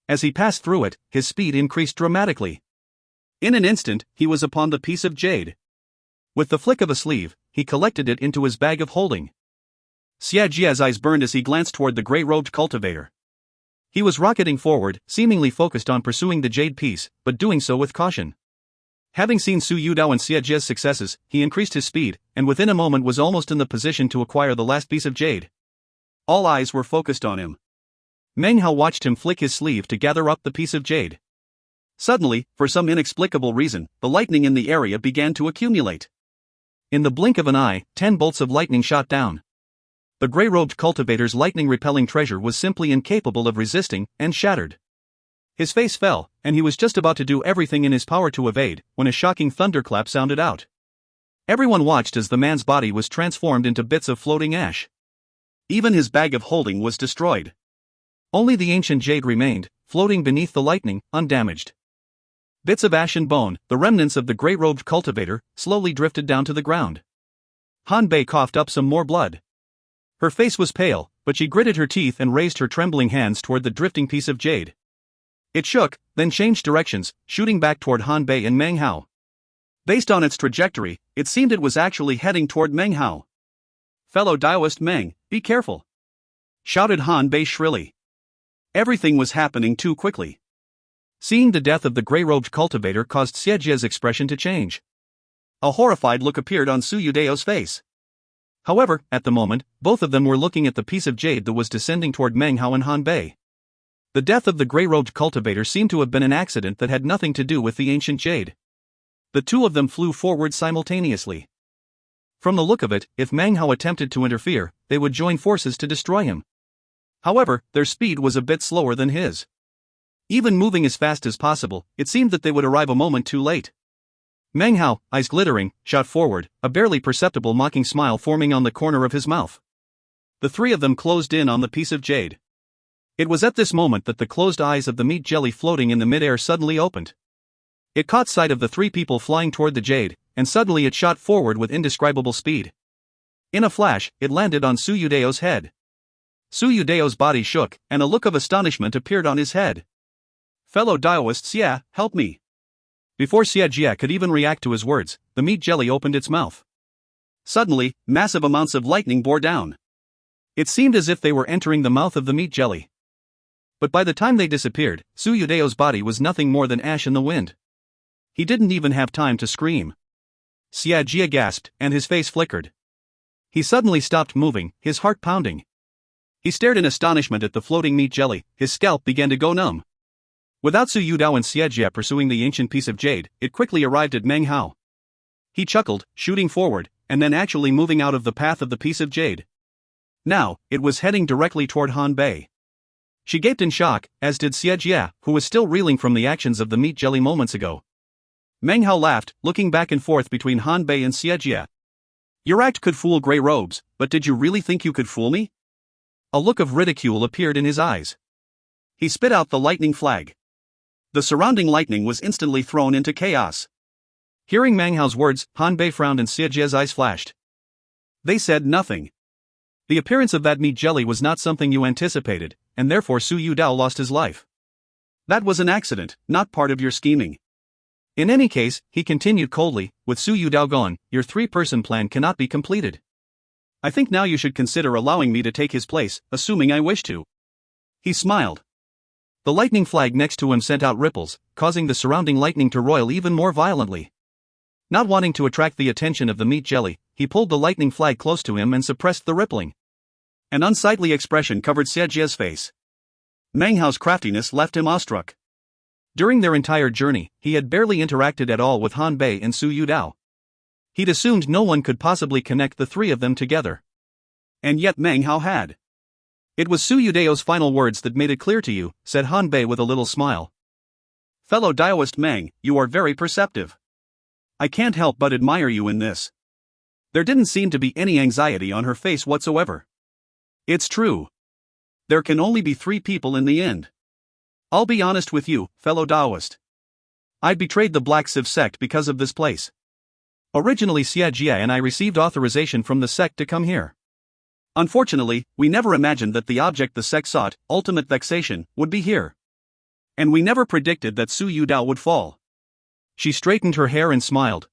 As he passed through it, his speed increased dramatically. In an instant, he was upon the piece of jade. With the flick of a sleeve, he collected it into his bag of holding. Xie Jie's eyes burned as he glanced toward the grey-robed cultivator. He was rocketing forward, seemingly focused on pursuing the jade piece, but doing so with caution. Having seen Su Yudao and Xie Jie's successes, he increased his speed, and within a moment was almost in the position to acquire the last piece of jade. All eyes were focused on him. Meng Hao watched him flick his sleeve to gather up the piece of jade. Suddenly, for some inexplicable reason, the lightning in the area began to accumulate. In the blink of an eye, 10 bolts of lightning shot down. The grey-robed cultivator's lightning-repelling treasure was simply incapable of resisting, and shattered. His face fell, and he was just about to do everything in his power to evade, when a shocking thunderclap sounded out. Everyone watched as the man's body was transformed into bits of floating ash. Even his bag of holding was destroyed. Only the ancient jade remained, floating beneath the lightning, undamaged. Bits of ash and bone, the remnants of the grey-robed cultivator, slowly drifted down to the ground. Han Bei coughed up some more blood. Her face was pale, but she gritted her teeth and raised her trembling hands toward the drifting piece of jade. It shook, then changed directions, shooting back toward Han Bei and Meng Hao. Based on its trajectory, it seemed it was actually heading toward Meng Hao. "Fellow Daoist Meng, be careful!" shouted Han Bei shrilly. Everything was happening too quickly. Seeing the death of the grey-robed cultivator caused Xie expression to change. A horrified look appeared on Su Yudeo's face. However, at the moment, both of them were looking at the piece of jade that was descending toward Meng Hao and Han Bei. The death of the grey-robed cultivator seemed to have been an accident that had nothing to do with the ancient jade. The two of them flew forward simultaneously. From the look of it, if Meng Hao attempted to interfere, they would join forces to destroy him. However, their speed was a bit slower than his. Even moving as fast as possible, it seemed that they would arrive a moment too late. Meng Hao, eyes glittering, shot forward, a barely perceptible mocking smile forming on the corner of his mouth. The three of them closed in on the piece of jade. It was at this moment that the closed eyes of the meat jelly floating in the mid-air suddenly opened. It caught sight of the three people flying toward the jade, and suddenly it shot forward with indescribable speed. In a flash, it landed on Su Yudeo's head. Su Yudeo's body shook, and a look of astonishment appeared on his head. "Fellow Daoist Xie, help me!" Before Xie could even react to his words, the meat jelly opened its mouth. Suddenly, massive amounts of lightning bore down. It seemed as if they were entering the mouth of the meat jelly. But by the time they disappeared, Su Yudeo's body was nothing more than ash in the wind. He didn't even have time to scream. Xie gasped, and his face flickered. He suddenly stopped moving, his heart pounding. He stared in astonishment at the floating meat jelly, his scalp began to go numb. Without Su Yudao and Xie pursuing the ancient piece of jade, it quickly arrived at Meng Hao. He chuckled, shooting forward, and then actually moving out of the path of the piece of jade. Now, it was heading directly toward Han Bei. She gaped in shock, as did Xie, who was still reeling from the actions of the meat jelly moments ago. Meng Hao laughed, looking back and forth between Han Bei and Xie. "Your act could fool grey robes, but did you really think you could fool me?" A look of ridicule appeared in his eyes. He spit out the lightning flag. The surrounding lightning was instantly thrown into chaos. Hearing Meng Hao's words, Han Bei frowned and Xie's eyes flashed. They said nothing. The appearance of that meat jelly was not something you anticipated, and therefore Su Yudao lost his life. That was an accident, not part of your scheming. In any case, he continued coldly, with Su Yudao gone, your three-person plan cannot be completed. I think now you should consider allowing me to take his place, assuming I wish to. He smiled. The lightning flag next to him sent out ripples, causing the surrounding lightning to roil even more violently. Not wanting to attract the attention of the meat jelly, he pulled the lightning flag close to him and suppressed the rippling. An unsightly expression covered Xie's face. Meng Hao's craftiness left him awestruck. During their entire journey, he had barely interacted at all with Han Bei and Su Yudao. He'd assumed no one could possibly connect the three of them together. And yet Meng Hao had. "It was Su Yudeo's final words that made it clear to you," said Han Bei with a little smile. "Fellow Daoist Meng, you are very perceptive. I can't help but admire you in this." There didn't seem to be any anxiety on her face whatsoever. "It's true. There can only be three people in the end. I'll be honest with you, fellow Daoist. I betrayed the Black Sieve sect because of this place. Originally Xie and I received authorization from the sect to come here. Unfortunately, we never imagined that the object the sect sought, ultimate vexation, would be here. And we never predicted that Su Yudao would fall." She straightened her hair and smiled.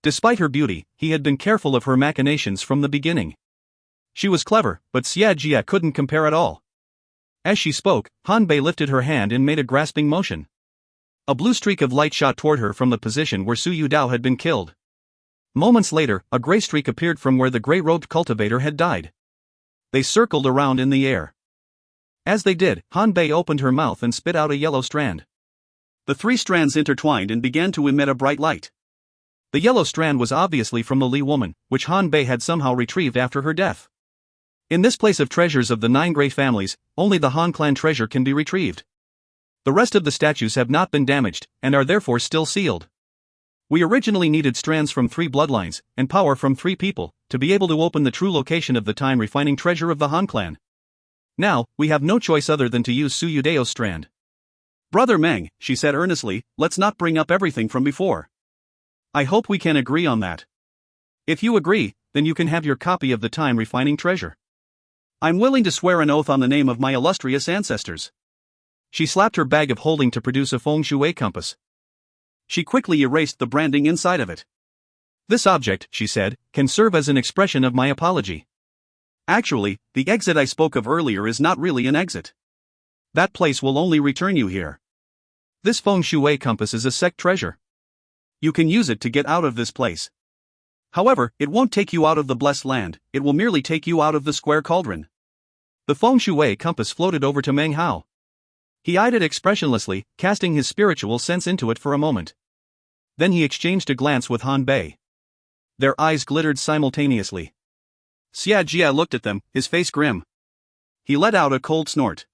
Despite her beauty, he had been careful of her machinations from the beginning. She was clever, but Xie couldn't compare at all. As she spoke, Han Bei lifted her hand and made a grasping motion. A blue streak of light shot toward her from the position where Su Yudao had been killed. Moments later, a gray streak appeared from where the gray-robed cultivator had died. They circled around in the air. As they did, Han Bei opened her mouth and spit out a yellow strand. The three strands intertwined and began to emit a bright light. The yellow strand was obviously from the Li woman, which Han Bei had somehow retrieved after her death. In this place of treasures of the 9 Grey families, only the Han clan treasure can be retrieved. The rest of the statues have not been damaged, and are therefore still sealed. We originally needed strands from 3 bloodlines, and power from 3 people, to be able to open the true location of the time-refining treasure of the Han clan. Now, we have no choice other than to use Su Yudeo's strand. Brother Meng, she said earnestly, let's not bring up everything from before. I hope we can agree on that. If you agree, then you can have your copy of the time-refining treasure. I'm willing to swear an oath on the name of my illustrious ancestors. She slapped her bag of holding to produce a feng shui compass. She quickly erased the branding inside of it. This object, she said, can serve as an expression of my apology. Actually, the exit I spoke of earlier is not really an exit. That place will only return you here. This feng shui compass is a sect treasure. You can use it to get out of this place. However, it won't take you out of the blessed land, it will merely take you out of the square cauldron. The feng shui compass floated over to Meng Hao. He eyed it expressionlessly, casting his spiritual sense into it for a moment. Then he exchanged a glance with Han Bei. Their eyes glittered simultaneously. Xia Jia looked at them, his face grim. He let out a cold snort.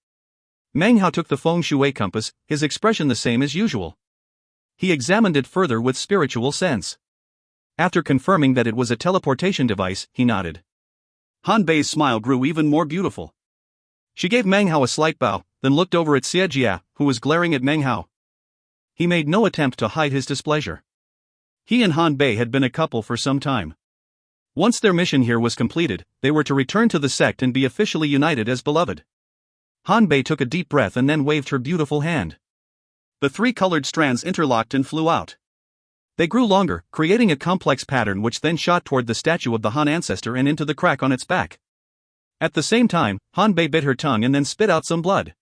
Meng Hao took the feng shui compass, his expression the same as usual. He examined it further with spiritual sense. After confirming that it was a teleportation device, he nodded. Han Bei's smile grew even more beautiful. She gave Meng Hao a slight bow, then looked over at Xia Jia, who was glaring at Meng Hao. He made no attempt to hide his displeasure. He and Han Bei had been a couple for some time. Once their mission here was completed, they were to return to the sect and be officially united as beloved. Han Bei took a deep breath and then waved her beautiful hand. The three colored strands interlocked and flew out. They grew longer, creating a complex pattern which then shot toward the statue of the Han ancestor and into the crack on its back. At the same time, Han Bei bit her tongue and then spit out some blood.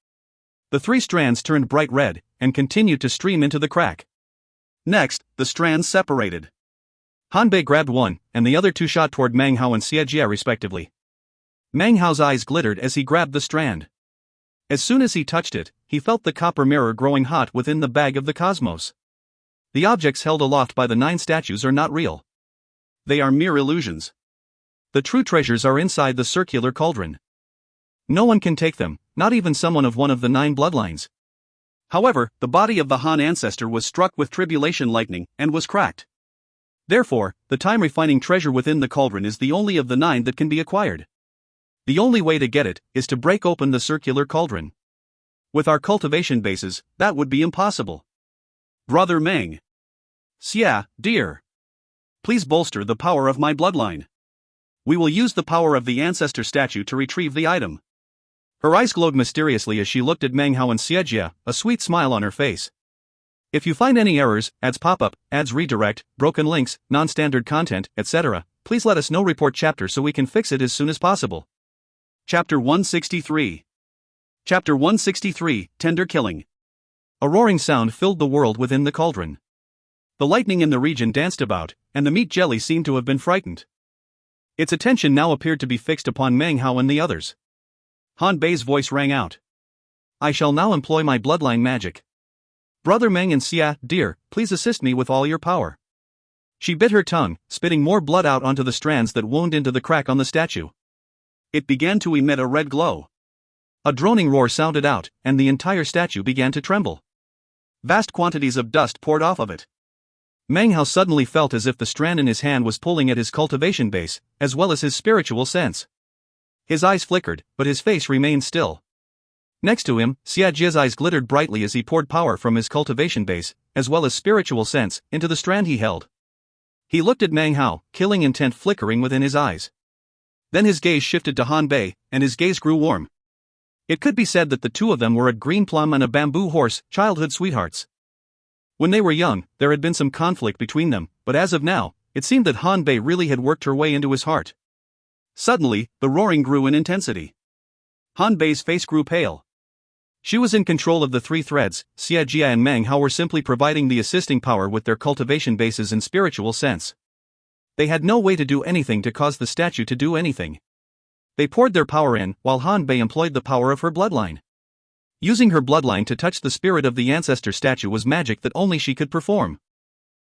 The three strands turned bright red, and continued to stream into the crack. Next, the strands separated. Han Bei grabbed one, and the other two shot toward Meng Hao and Xia Jia respectively. Meng Hao's eyes glittered as he grabbed the strand. As soon as he touched it, he felt the copper mirror growing hot within the bag of the cosmos. The objects held aloft by the 9 statues are not real. They are mere illusions. The true treasures are inside the circular cauldron. No one can take them, not even someone of one of the 9 bloodlines. However, the body of the Han ancestor was struck with tribulation lightning, and was cracked. Therefore, the time-refining treasure within the cauldron is the only of the 9 that can be acquired. The only way to get it, is to break open the circular cauldron. With our cultivation bases, that would be impossible. Brother Meng. Xia, dear. Please bolster the power of my bloodline. We will use the power of the ancestor statue to retrieve the item. Her eyes glowed mysteriously as she looked at Meng Hao and Xia Jia, a sweet smile on her face. If you find any errors, ads pop-up, ads redirect, broken links, non-standard content, etc., please let us know. Report chapter so we can fix it as soon as possible. Chapter 163. Chapter 163, Tender Killing. A roaring sound filled the world within the cauldron. The lightning in the region danced about, and the meat jelly seemed to have been frightened. Its attention now appeared to be fixed upon Meng Hao and the others. Han Bei's voice rang out. I shall now employ my bloodline magic. Brother Meng and Xia, dear, please assist me with all your power. She bit her tongue, spitting more blood out onto the strands that wound into the crack on the statue. It began to emit a red glow. A droning roar sounded out, and the entire statue began to tremble. Vast quantities of dust poured off of it. Meng Hao suddenly felt as if the strand in his hand was pulling at his cultivation base, as well as his spiritual sense. His eyes flickered, but his face remained still. Next to him, Xia Jia's eyes glittered brightly as he poured power from his cultivation base, as well as spiritual sense, into the strand he held. He looked at Meng Hao, killing intent flickering within his eyes. Then his gaze shifted to Han Bei, and his gaze grew warm. It could be said that the two of them were a green plum and a bamboo horse, childhood sweethearts. When they were young, there had been some conflict between them, but as of now, it seemed that Han Bei really had worked her way into his heart. Suddenly, the roaring grew in intensity. Han Bei's face grew pale. She was in control of the 3 threads. Xia Jia and Meng Hao were simply providing the assisting power with their cultivation bases and spiritual sense. They had no way to do anything to cause the statue to do anything. They poured their power in, while Han Bei employed the power of her bloodline. Using her bloodline to touch the spirit of the ancestor statue was magic that only she could perform.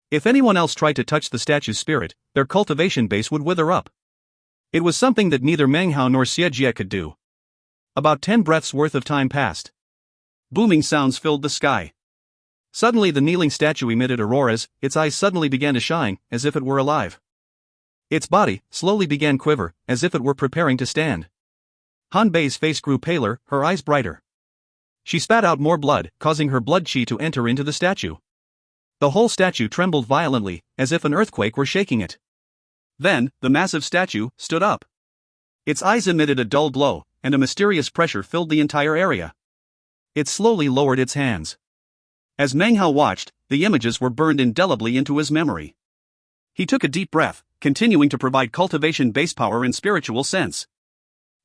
If anyone else tried to touch the statue's spirit, their cultivation base would wither up. It was something that neither Meng Hao nor Xia Jia could do. About 10 breaths worth of time passed. Booming sounds filled the sky. Suddenly the kneeling statue emitted a roar as its eyes suddenly began to shine, as if it were alive. Its body slowly began quiver, as if it were preparing to stand. Han Bei's face grew paler, her eyes brighter. She spat out more blood, causing her blood chi to enter into the statue. The whole statue trembled violently, as if an earthquake were shaking it. Then, the massive statue stood up. Its eyes emitted a dull glow, and a mysterious pressure filled the entire area. It slowly lowered its hands. As Meng Hao watched, the images were burned indelibly into his memory. He took a deep breath, continuing to provide cultivation base power in spiritual sense.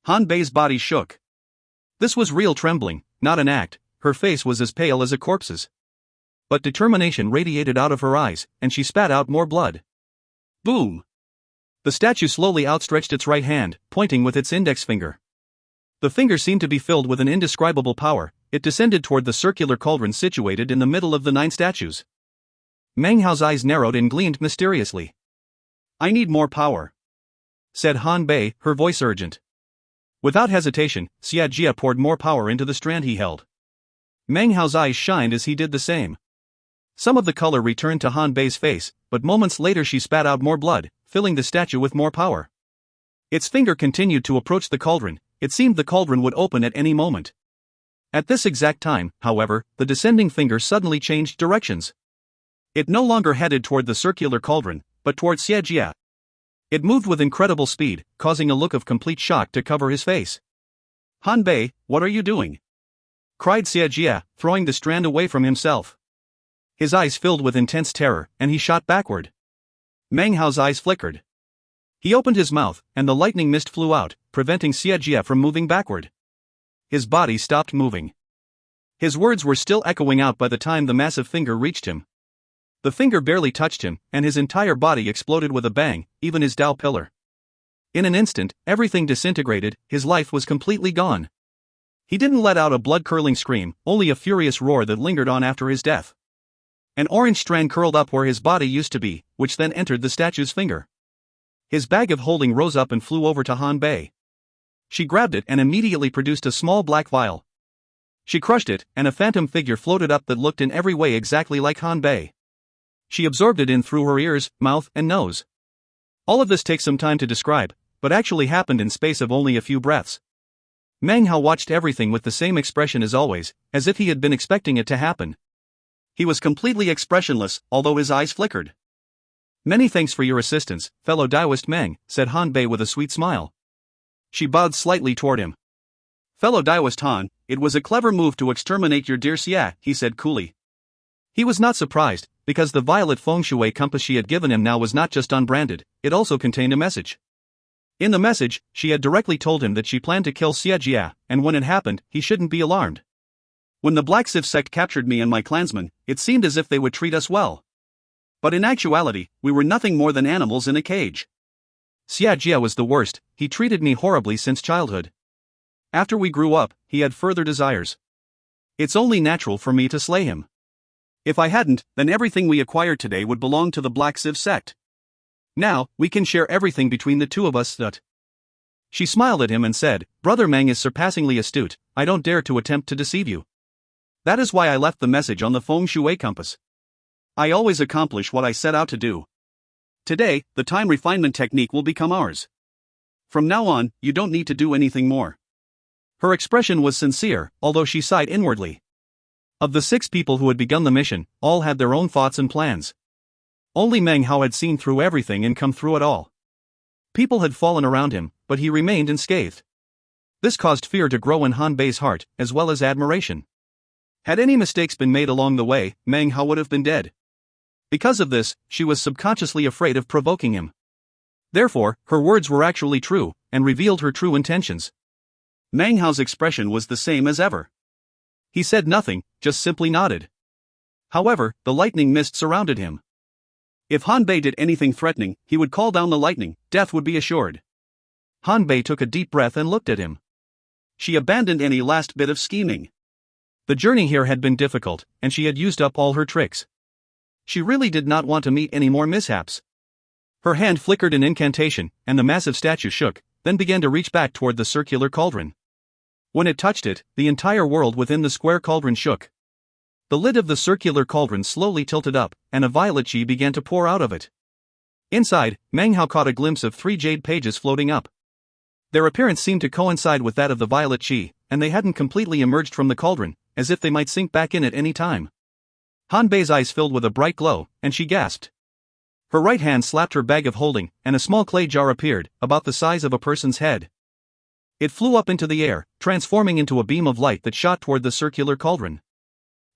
Han Bei's body shook. This was real trembling, not an act. Her face was as pale as a corpse's. But determination radiated out of her eyes, and she spat out more blood. Boom! The statue slowly outstretched its right hand, pointing with its index finger. The finger seemed to be filled with an indescribable power. It descended toward the circular cauldron situated in the middle of the 9 statues. Meng Hao's eyes narrowed and gleamed mysteriously. "I need more power," said Han Bei, her voice urgent. Without hesitation, Xia Jia poured more power into the strand he held. Meng Hao's eyes shined as he did the same. Some of the color returned to Han Bei's face, but moments later she spat out more blood, filling the statue with more power. Its finger continued to approach the cauldron. It seemed the cauldron would open at any moment. At this exact time, however, the descending finger suddenly changed directions. It no longer headed toward the circular cauldron, but toward Xia Jia. It moved with incredible speed, causing a look of complete shock to cover his face. "Han Bei, what are you doing?" cried Xia Jia, throwing the strand away from himself. His eyes filled with intense terror, and he shot backward. Meng Hao's eyes flickered. He opened his mouth, and the lightning mist flew out, preventing Xia Jia from moving backward. His body stopped moving. His words were still echoing out by the time the massive finger reached him. The finger barely touched him, and his entire body exploded with a bang, even his Dao pillar. In an instant, everything disintegrated. His life was completely gone. He didn't let out a blood-curdling scream, only a furious roar that lingered on after his death. An orange strand curled up where his body used to be, which then entered the statue's finger. His bag of holding rose up and flew over to Han Bei. She grabbed it and immediately produced a small black vial. She crushed it, and a phantom figure floated up that looked in every way exactly like Han Bei. She absorbed it in through her ears, mouth, and nose. All of this takes some time to describe, but actually happened in space of only a few breaths. Meng Hao watched everything with the same expression as always, as if he had been expecting it to happen. He was completely expressionless, although his eyes flickered. "Many thanks for your assistance, fellow Daoist Meng," said Han Bei with a sweet smile. She bowed slightly toward him. "Fellow Daoist Han, it was a clever move to exterminate your dear Xia," he said coolly. He was not surprised, because the violet feng shui compass she had given him now was not just unbranded, it also contained a message. In the message, she had directly told him that she planned to kill Xia Jia, and when it happened, he shouldn't be alarmed. "When the Black Civ sect captured me and my clansmen, it seemed as if they would treat us well. But in actuality, we were nothing more than animals in a cage. Xia Jia was the worst. He treated me horribly since childhood. After we grew up, he had further desires. It's only natural for me to slay him. If I hadn't, then everything we acquired today would belong to the Black Civ sect. Now, we can share everything between the two of us. She smiled at him and said, "Brother Meng is surpassingly astute. I don't dare to attempt to deceive you. That is why I left the message on the feng shui compass. I always accomplish what I set out to do. Today, the time refinement technique will become ours. From now on, you don't need to do anything more." Her expression was sincere, although she sighed inwardly. Of the 6 people who had begun the mission, all had their own thoughts and plans. Only Meng Hao had seen through everything and come through it all. People had fallen around him, but he remained unscathed. This caused fear to grow in Han Bei's heart, as well as admiration. Had any mistakes been made along the way, Meng Hao would have been dead. Because of this, she was subconsciously afraid of provoking him. Therefore, her words were actually true, and revealed her true intentions. Meng Hao's expression was the same as ever. He said nothing, just simply nodded. However, the lightning mist surrounded him. If Han Bei did anything threatening, he would call down the lightning, death would be assured. Han Bei took a deep breath and looked at him. She abandoned any last bit of scheming. The journey here had been difficult, and she had used up all her tricks. She really did not want to meet any more mishaps. Her hand flickered an incantation, and the massive statue shook, then began to reach back toward the circular cauldron. When it touched it, the entire world within the square cauldron shook. The lid of the circular cauldron slowly tilted up, and a violet chi began to pour out of it. Inside, Meng Hao caught a glimpse of 3 jade pages floating up. Their appearance seemed to coincide with that of the violet chi, and they hadn't completely emerged from the cauldron, as if they might sink back in at any time. Han Bei's eyes filled with a bright glow, and she gasped. Her right hand slapped her bag of holding, and a small clay jar appeared, about the size of a person's head. It flew up into the air, transforming into a beam of light that shot toward the circular cauldron.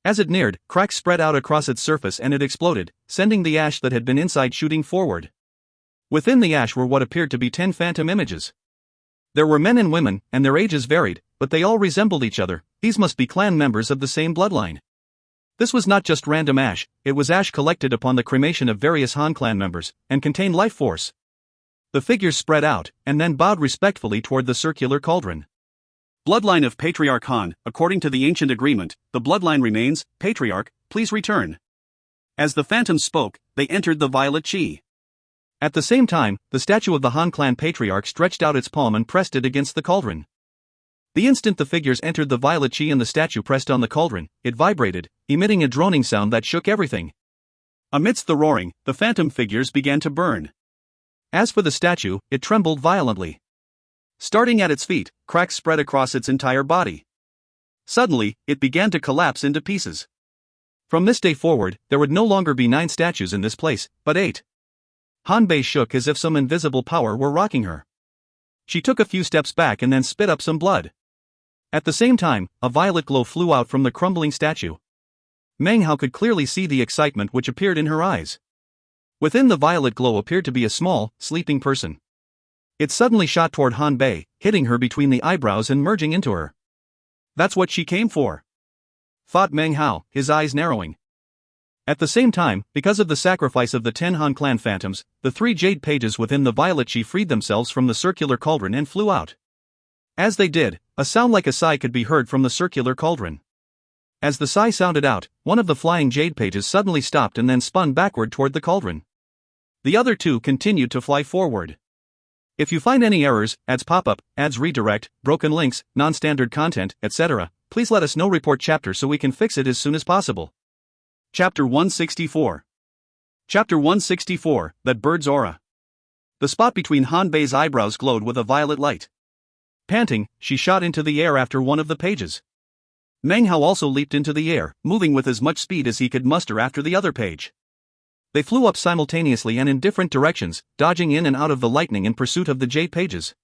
As it neared, cracks spread out across its surface and it exploded, sending the ash that had been inside shooting forward. Within the ash were what appeared to be 10 phantom images. There were men and women, and their ages varied, but they all resembled each other. These must be clan members of the same bloodline. This was not just random ash, it was ash collected upon the cremation of various Han clan members, and contained life force. The figures spread out, and then bowed respectfully toward the circular cauldron. Bloodline of Patriarch Han, according to the ancient agreement, the bloodline remains. Patriarch, please return. As the phantoms spoke, they entered the violet chi. At the same time, the statue of the Han clan patriarch stretched out its palm and pressed it against the cauldron. The instant the figures entered the violet chi and the statue pressed on the cauldron, it vibrated, emitting a droning sound that shook everything. Amidst the roaring, the phantom figures began to burn. As for the statue, it trembled violently. Starting at its feet, cracks spread across its entire body. Suddenly, it began to collapse into pieces. From this day forward, there would no longer be 9 statues in this place, but 8. Han Bei shook as if some invisible power were rocking her. She took a few steps back and then spit up some blood. At the same time, a violet glow flew out from the crumbling statue. Meng Hao could clearly see the excitement which appeared in her eyes. Within the violet glow appeared to be a small, sleeping person. It suddenly shot toward Han Bei, hitting her between the eyebrows and merging into her. That's what she came for, thought Meng Hao, his eyes narrowing. At the same time, because of the sacrifice of the 10 Han clan phantoms, the 3 jade pages within the violet chi freed themselves from the circular cauldron and flew out. As they did, a sound like a sigh could be heard from the circular cauldron. As the sigh sounded out, one of the flying jade pages suddenly stopped and then spun backward toward the cauldron. The other 2 continued to fly forward. If you find any errors, ads pop up, ads redirect, broken links, non-standard content, etc., please let us know. Report chapter so we can fix it as soon as possible. Chapter 164. Chapter 164, That Bird's Aura. The spot between Han Bei's eyebrows glowed with a violet light. Panting, she shot into the air after one of the pages. Meng Hao also leaped into the air, moving with as much speed as he could muster after the other page. They flew up simultaneously and in different directions, dodging in and out of the lightning in pursuit of the jade pages.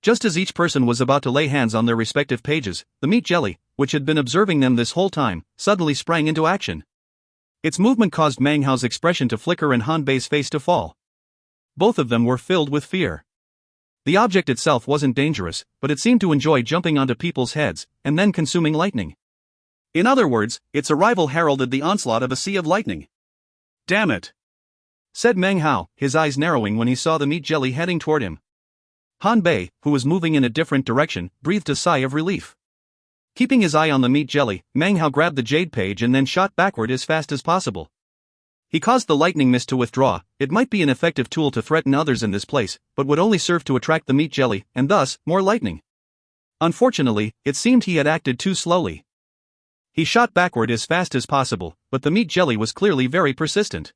Just as each person was about to lay hands on their respective pages, the meat jelly, which had been observing them this whole time, suddenly sprang into action. Its movement caused Meng Hao's expression to flicker and Han Bei's face to fall. Both of them were filled with fear. The object itself wasn't dangerous, but it seemed to enjoy jumping onto people's heads, and then consuming lightning. In other words, its arrival heralded the onslaught of a sea of lightning. Damn it, said Meng Hao, his eyes narrowing when he saw the meat jelly heading toward him. Han Bei, who was moving in a different direction, breathed a sigh of relief. Keeping his eye on the meat jelly, Meng Hao grabbed the jade page and then shot backward as fast as possible. He caused the lightning mist to withdraw. It might be an effective tool to threaten others in this place, but would only serve to attract the meat jelly, and thus, more lightning. Unfortunately, it seemed he had acted too slowly. He shot backward as fast as possible, but the meat jelly was clearly very persistent.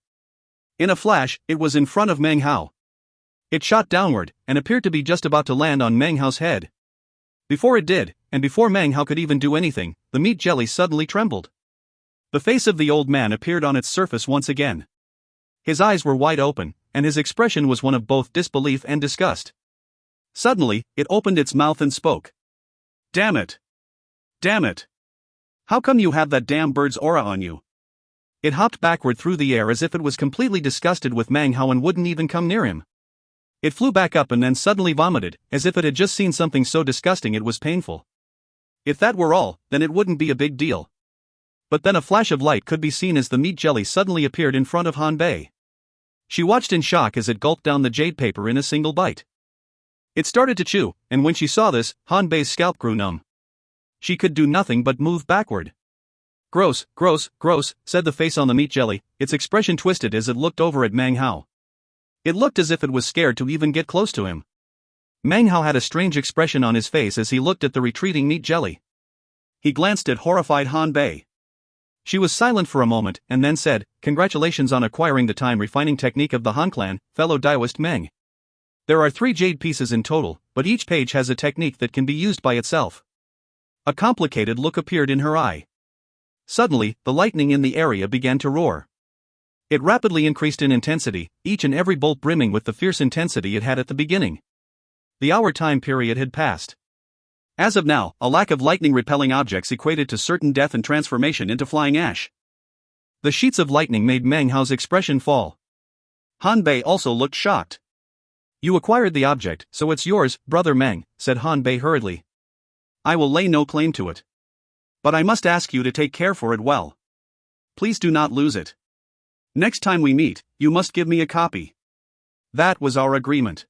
In a flash, it was in front of Meng Hao. It shot downward, and appeared to be just about to land on Meng Hao's head. Before it did, and before Meng Hao could even do anything, the meat jelly suddenly trembled. The face of the old man appeared on its surface once again. His eyes were wide open, and his expression was one of both disbelief and disgust. Suddenly, it opened its mouth and spoke. Damn it! Damn it! How come you have that damn bird's aura on you? It hopped backward through the air as if it was completely disgusted with Meng Hao and wouldn't even come near him. It flew back up and then suddenly vomited, as if it had just seen something so disgusting it was painful. If that were all, then it wouldn't be a big deal. But then a flash of light could be seen as the meat jelly suddenly appeared in front of Han Bei. She watched in shock as it gulped down the jade paper in a single bite. It started to chew, and when she saw this, Han Bei's scalp grew numb. She could do nothing but move backward. Gross, gross, gross, said the face on the meat jelly, its expression twisted as it looked over at Meng Hao. It looked as if it was scared to even get close to him. Meng Hao had a strange expression on his face as he looked at the retreating meat jelly. He glanced at horrified Han Bei. She was silent for a moment and then said, "Congratulations on acquiring the time-refining technique of the Han clan, fellow Daoist Meng. There are 3 jade pieces in total, but each page has a technique that can be used by itself." A complicated look appeared in her eye. Suddenly, the lightning in the area began to roar. It rapidly increased in intensity, each and every bolt brimming with the fierce intensity it had at the beginning. The hour time period had passed. As of now, a lack of lightning-repelling objects equated to certain death and transformation into flying ash. The sheets of lightning made Meng Hao's expression fall. Han Bei also looked shocked. "You acquired the object, so it's yours, brother Meng," said Han Bei hurriedly. "I will lay no claim to it. But I must ask you to take care for it well. Please do not lose it. Next time we meet, you must give me a copy." That was our agreement.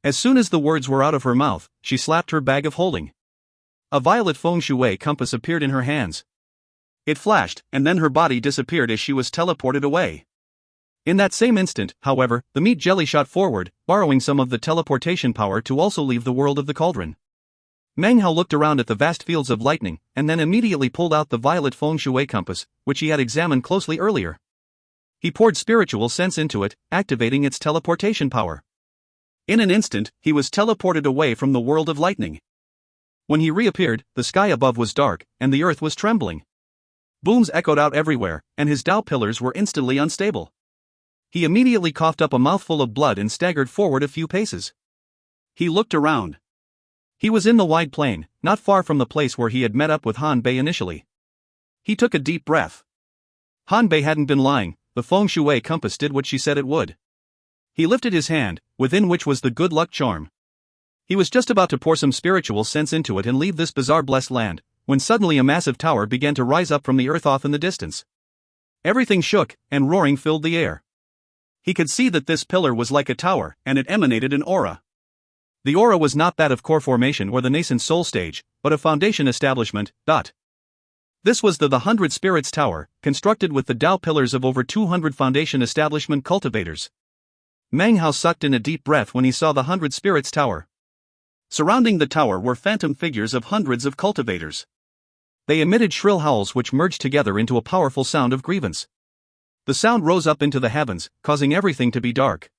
As soon as the words were out of her mouth, she slapped her bag of holding. A violet feng shui compass appeared in her hands. It flashed, and then her body disappeared as she was teleported away. In that same instant, however, the meat jelly shot forward, borrowing some of the teleportation power to also leave the world of the cauldron. Meng Hao looked around at the vast fields of lightning, and then immediately pulled out the violet feng shui compass, which he had examined closely earlier. He poured spiritual sense into it, activating its teleportation power. In an instant, he was teleported away from the world of lightning. When he reappeared, the sky above was dark, and the earth was trembling. Booms echoed out everywhere, and his Dao pillars were instantly unstable. He immediately coughed up a mouthful of blood and staggered forward a few paces. He looked around. He was in the wide plain, not far from the place where he had met up with Han Bei initially. He took a deep breath. Han Bei hadn't been lying, the feng shui compass did what she said it would. He lifted his hand, within which was the good luck charm. He was just about to pour some spiritual sense into it and leave this bizarre blessed land, when suddenly a massive tower began to rise up from the earth off in the distance. Everything shook, and roaring filled the air. He could see that this pillar was like a tower, and it emanated an aura. The aura was not that of core formation or the nascent soul stage, but a foundation establishment. This was the 100 Spirits Tower, constructed with the Dao pillars of over 200 foundation establishment cultivators. Meng Hao sucked in a deep breath when he saw the 100 Spirits Tower. Surrounding the tower were phantom figures of hundreds of cultivators. They emitted shrill howls which merged together into a powerful sound of grievance. The sound rose up into the heavens, causing everything to be dark.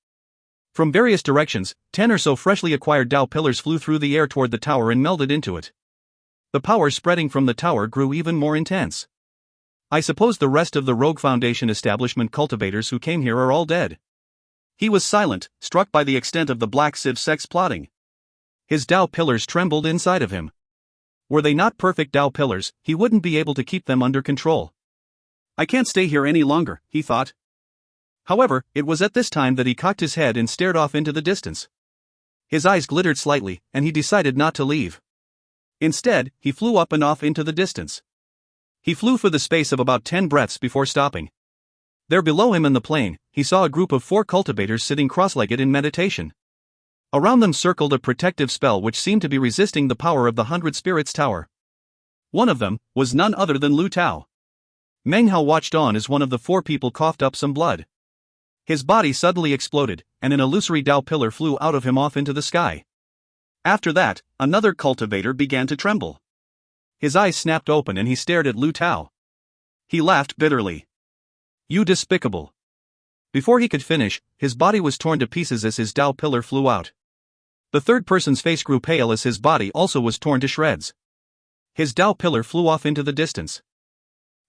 From various directions, 10 or so freshly acquired Dao pillars flew through the air toward the tower and melded into it. The power spreading from the tower grew even more intense. "I suppose the rest of the rogue foundation establishment cultivators who came here are all dead." He was silent, struck by the extent of the Black Civ sect's plotting. His Dao pillars trembled inside of him. Were they not perfect Dao pillars, he wouldn't be able to keep them under control. "I can't stay here any longer," he thought. However, it was at this time that he cocked his head and stared off into the distance. His eyes glittered slightly, and he decided not to leave. Instead, he flew up and off into the distance. He flew for the space of about 10 breaths before stopping. There below him in the plain, he saw a group of 4 cultivators sitting cross-legged in meditation. Around them circled a protective spell which seemed to be resisting the power of the 100 Spirits Tower. One of them was none other than Lu Tao. Meng Hao watched on as one of the 4 people coughed up some blood. His body suddenly exploded, and an illusory Dao pillar flew out of him off into the sky. After that, another cultivator began to tremble. His eyes snapped open and he stared at Lu Tao. He laughed bitterly. "You despicable." Before he could finish, his body was torn to pieces as his Dao pillar flew out. The third person's face grew pale as his body also was torn to shreds. His Dao pillar flew off into the distance.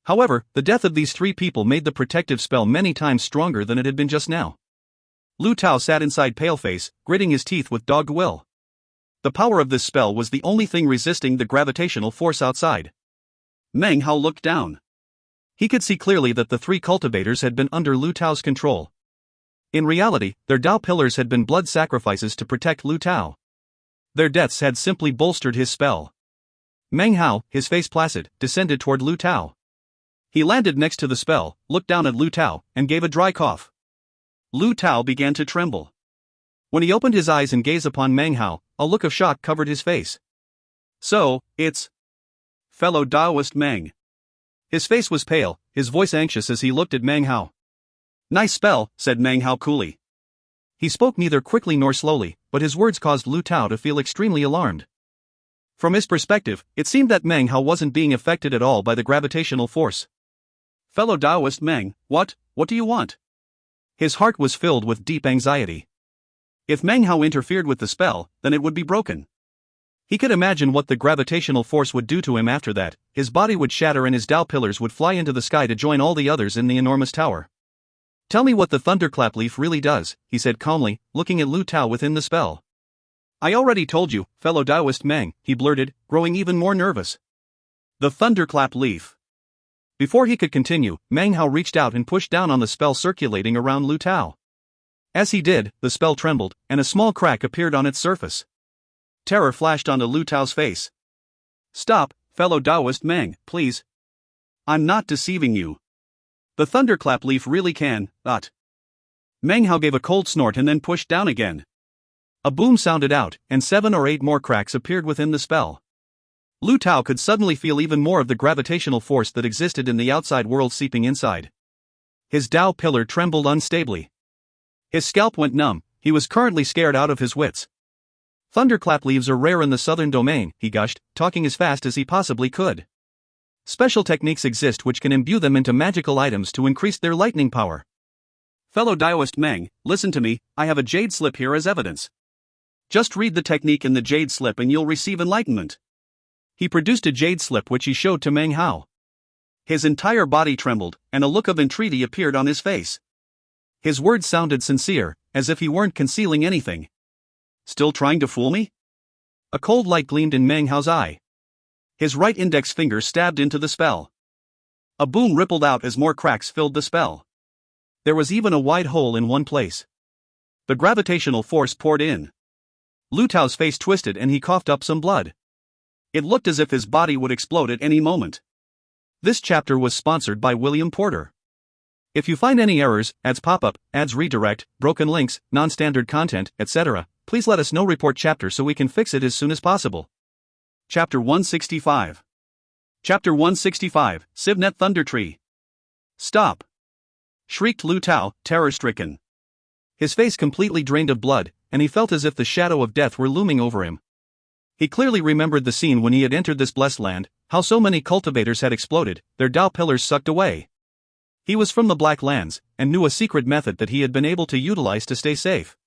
However, the death of these 3 people made the protective spell many times stronger than it had been just now. Lu Tao sat inside Paleface, gritting his teeth with dogged will. The power of this spell was the only thing resisting the gravitational force outside. Meng Hao looked down. He could see clearly that the 3 cultivators had been under Lu Tao's control. In reality, their Dao pillars had been blood sacrifices to protect Lu Tao. Their deaths had simply bolstered his spell. Meng Hao, his face placid, descended toward Lu Tao. He landed next to the spell, looked down at Lu Tao, and gave a dry cough. Lu Tao began to tremble. When he opened his eyes and gazed upon Meng Hao, a look of shock covered his face. "So, it's fellow Daoist Meng." His face was pale, his voice anxious as he looked at Meng Hao. "Nice spell," said Meng Hao coolly. He spoke neither quickly nor slowly, but his words caused Lu Tao to feel extremely alarmed. From his perspective, it seemed that Meng Hao wasn't being affected at all by the gravitational force. Fellow Taoist Meng, what do you want? His heart was filled with deep anxiety. If Meng Hao interfered with the spell, then it would be broken. He could imagine what the gravitational force would do to him after that. His body would shatter and his Tao pillars would fly into the sky to join all the others in the enormous tower. Tell me what the thunderclap leaf really does, he said calmly, looking at Lu Tao within the spell. I already told you, fellow Taoist Meng, he blurted, growing even more nervous. The thunderclap leaf. Before he could continue, Meng Hao reached out and pushed down on the spell circulating around Lu Tao. As he did, the spell trembled, and a small crack appeared on its surface. Terror flashed onto Lu Tao's face. Stop, fellow Taoist Meng, please. I'm not deceiving you. The thunderclap leaf really can, Meng Hao gave a cold snort and then pushed down again. A boom sounded out, and 7 or 8 more cracks appeared within the spell. Lu Tao could suddenly feel even more of the gravitational force that existed in the outside world seeping inside. His Tao pillar trembled unstably. His scalp went numb. He was currently scared out of his wits. Thunderclap leaves are rare in the southern domain, he gushed, talking as fast as he possibly could. Special techniques exist which can imbue them into magical items to increase their lightning power. Fellow Taoist Meng, listen to me, I have a jade slip here as evidence. Just read the technique in the jade slip and you'll receive enlightenment. He produced a jade slip which he showed to Meng Hao. His entire body trembled, and a look of entreaty appeared on his face. His words sounded sincere, as if he weren't concealing anything. Still trying to fool me? A cold light gleamed in Meng Hao's eye. His right index finger stabbed into the spell. A boom rippled out as more cracks filled the spell. There was even a wide hole in one place. The gravitational force poured in. Lu Tao's face twisted and he coughed up some blood. It looked as if his body would explode at any moment. This chapter was sponsored by William Porter. If you find any errors, ads pop up, ads redirect, broken links, non-standard content, etc., please let us know. Report chapter so we can fix it as soon as possible. Chapter 165. Chapter 165, Sivnet Thunder Tree. Stop! Shrieked Lu Tao, terror-stricken. His face completely drained of blood, and he felt as if the shadow of death were looming over him. He clearly remembered the scene when he had entered this blessed land, how so many cultivators had exploded, their Tao pillars sucked away. He was from the Black Lands, and knew a secret method that he had been able to utilize to stay safe.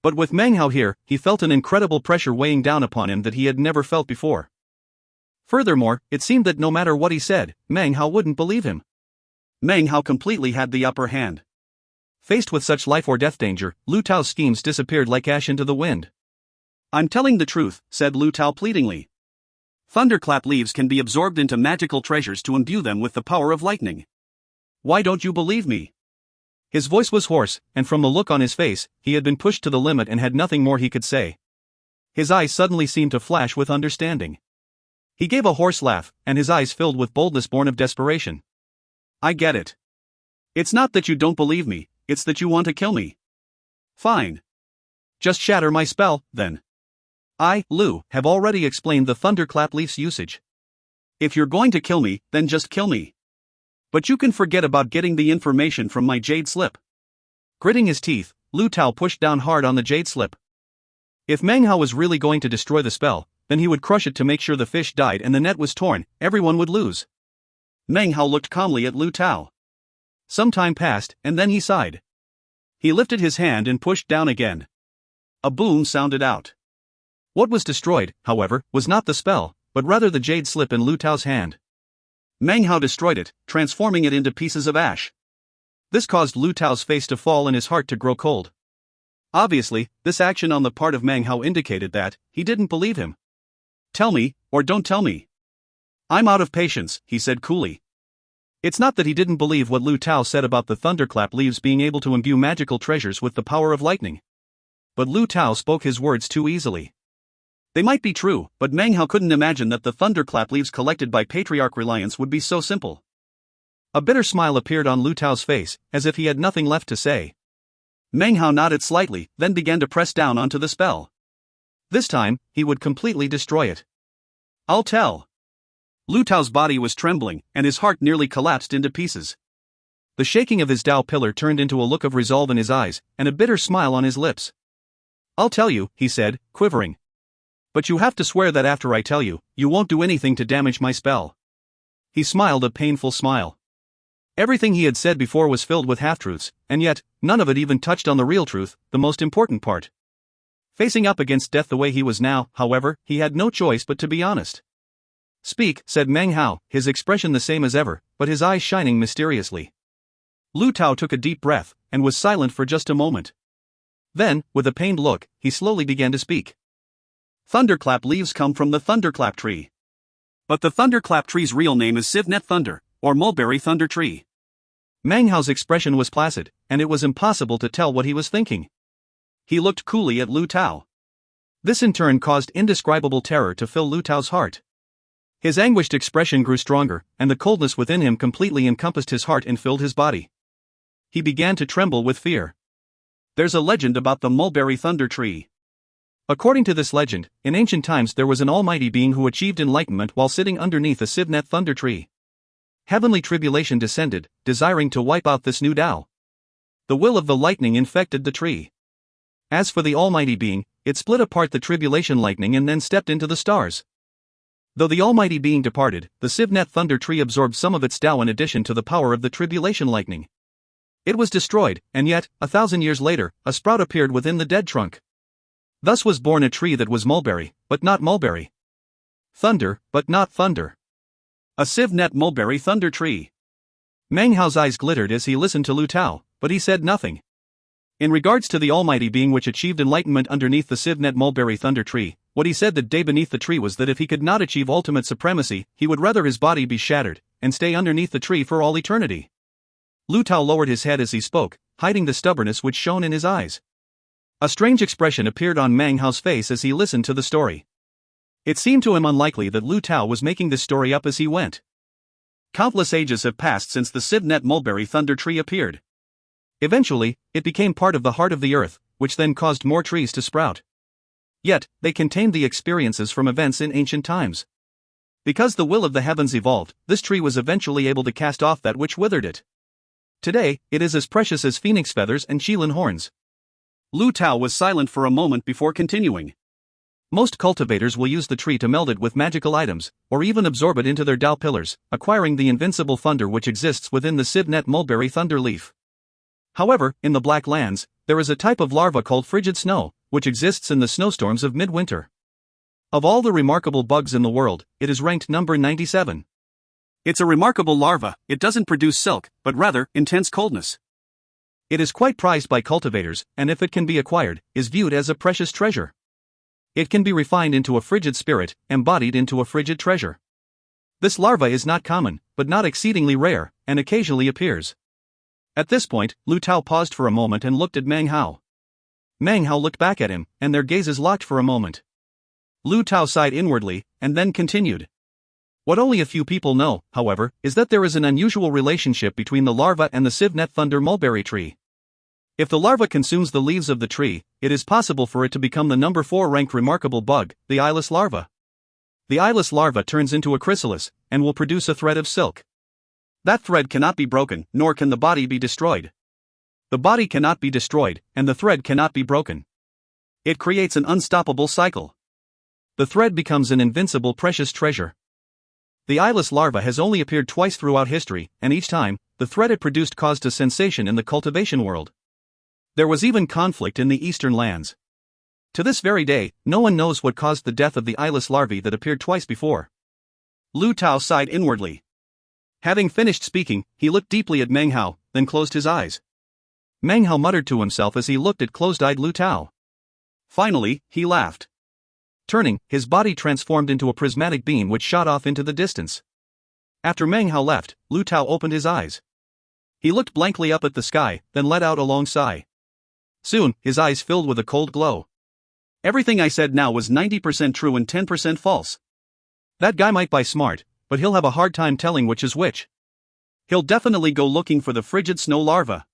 But with Meng Hao here, he felt an incredible pressure weighing down upon him that he had never felt before. Furthermore, it seemed that no matter what he said, Meng Hao wouldn't believe him. Meng Hao completely had the upper hand. Faced with such life or death danger, Lu Tao's schemes disappeared like ash into the wind. I'm telling the truth, said Lu Tao pleadingly. Thunderclap leaves can be absorbed into magical treasures to imbue them with the power of lightning. Why don't you believe me? His voice was hoarse, and from the look on his face, he had been pushed to the limit and had nothing more he could say. His eyes suddenly seemed to flash with understanding. He gave a hoarse laugh, and his eyes filled with boldness born of desperation. I get it. It's not that you don't believe me, it's that you want to kill me. Fine. Just shatter my spell, then. I, Lu, have already explained the thunderclap leaf's usage. If you're going to kill me, then just kill me. But you can forget about getting the information from my jade slip. Gritting his teeth, Lu Tao pushed down hard on the jade slip. If Meng Hao was really going to destroy the spell, then he would crush it to make sure the fish died and the net was torn, everyone would lose. Meng Hao looked calmly at Lu Tao. Some time passed, and then he sighed. He lifted his hand and pushed down again. A boom sounded out. What was destroyed, however, was not the spell, but rather the jade slip in Lu Tao's hand. Meng Hao destroyed it, transforming it into pieces of ash. This caused Lu Tao's face to fall and his heart to grow cold. Obviously, this action on the part of Meng Hao indicated that he didn't believe him. Tell me, or don't tell me. I'm out of patience, he said coolly. It's not that he didn't believe what Lu Tao said about the thunderclap leaves being able to imbue magical treasures with the power of lightning. But Lu Tao spoke his words too easily. They might be true, but Meng Hao couldn't imagine that the thunderclap leaves collected by Patriarch Reliance would be so simple. A bitter smile appeared on Lu Tao's face, as if he had nothing left to say. Meng Hao nodded slightly, then began to press down onto the spell. This time, he would completely destroy it. I'll tell. Lu Tao's body was trembling, and his heart nearly collapsed into pieces. The shaking of his Tao pillar turned into a look of resolve in his eyes, and a bitter smile on his lips. I'll tell you, he said, quivering. But you have to swear that after I tell you, you won't do anything to damage my spell. He smiled a painful smile. Everything he had said before was filled with half-truths, and yet, none of it even touched on the real truth, the most important part. Facing up against death the way he was now, however, he had no choice but to be honest. "Speak," said Meng Hao, his expression the same as ever, but his eyes shining mysteriously. Lu Tao took a deep breath, and was silent for just a moment. Then, with a pained look, he slowly began to speak. "Thunderclap leaves come from the thunderclap tree. But the thunderclap tree's real name is Sivnet Thunder, or mulberry thunder tree." Meng Hao's expression was placid, and it was impossible to tell what he was thinking. He looked coolly at Lu Tao. This in turn caused indescribable terror to fill Lu Tao's heart. His anguished expression grew stronger, and the coldness within him completely encompassed his heart and filled his body. He began to tremble with fear. There's a legend about the mulberry thunder tree. According to this legend, in ancient times there was an almighty being who achieved enlightenment while sitting underneath a Sivnet thunder tree. Heavenly tribulation descended, desiring to wipe out this new Tao. The will of the lightning infected the tree. As for the almighty being, it split apart the tribulation lightning and then stepped into the stars. Though the almighty being departed, the Sivnet thunder tree absorbed some of its Tao in addition to the power of the tribulation lightning. It was destroyed, and yet, 1,000 years later, a sprout appeared within the dead trunk. Thus was born a tree that was mulberry, but not mulberry. Thunder, but not thunder. A Sivnet mulberry thunder tree. Meng Hao's eyes glittered as he listened to Lu Tao, but he said nothing. In regards to the almighty being which achieved enlightenment underneath the Sivnet mulberry thunder tree, what he said that day beneath the tree was that if he could not achieve ultimate supremacy, he would rather his body be shattered, and stay underneath the tree for all eternity. Lu Tao lowered his head as he spoke, hiding the stubbornness which shone in his eyes. A strange expression appeared on Meng Hao's face as he listened to the story. It seemed to him unlikely that Lu Tao was making this story up as he went. Countless ages have passed since the Sivnet mulberry thunder tree appeared. Eventually, it became part of the heart of the earth, which then caused more trees to sprout. Yet, they contained the experiences from events in ancient times. Because the will of the heavens evolved, this tree was eventually able to cast off that which withered it. Today, it is as precious as phoenix feathers and Qilin horns. Lu Tao was silent for a moment before continuing. Most cultivators will use the tree to meld it with magical items, or even absorb it into their Tao pillars, acquiring the invincible thunder which exists within the Sivnet mulberry thunder leaf. However, in the Black Lands, there is a type of larva called frigid snow, which exists in the snowstorms of midwinter. Of all the remarkable bugs in the world, it is ranked number 97. It's a remarkable larva. It doesn't produce silk, but rather, intense coldness. It is quite prized by cultivators, and if it can be acquired, is viewed as a precious treasure. It can be refined into a frigid spirit, embodied into a frigid treasure. This larva is not common, but not exceedingly rare, and occasionally appears. At this point, Lu Tao paused for a moment and looked at Meng Hao. Meng Hao looked back at him, and their gazes locked for a moment. Lu Tao sighed inwardly, and then continued. What only a few people know, however, is that there is an unusual relationship between the larva and the Sivnet thunder mulberry tree. If the larva consumes the leaves of the tree, it is possible for it to become the number 4 ranked remarkable bug, the eyeless larva. The eyeless larva turns into a chrysalis, and will produce a thread of silk. That thread cannot be broken, nor can the body be destroyed. The body cannot be destroyed, and the thread cannot be broken. It creates an unstoppable cycle. The thread becomes an invincible precious treasure. The eyeless larva has only appeared twice throughout history, and each time, the thread it produced caused a sensation in the cultivation world. There was even conflict in the eastern lands. To this very day, no one knows what caused the death of the eyeless larvae that appeared twice before. Lu Tao sighed inwardly. Having finished speaking, he looked deeply at Meng Hao, then closed his eyes. Meng Hao muttered to himself as he looked at closed-eyed Lu Tao. Finally, he laughed. Turning, his body transformed into a prismatic beam which shot off into the distance. After Meng Hao left, Lu Tao opened his eyes. He looked blankly up at the sky, then let out a long sigh. Soon, his eyes filled with a cold glow. Everything I said now was 90% true and 10% false. That guy might be smart, but he'll have a hard time telling which is which. He'll definitely go looking for the frigid snow larva.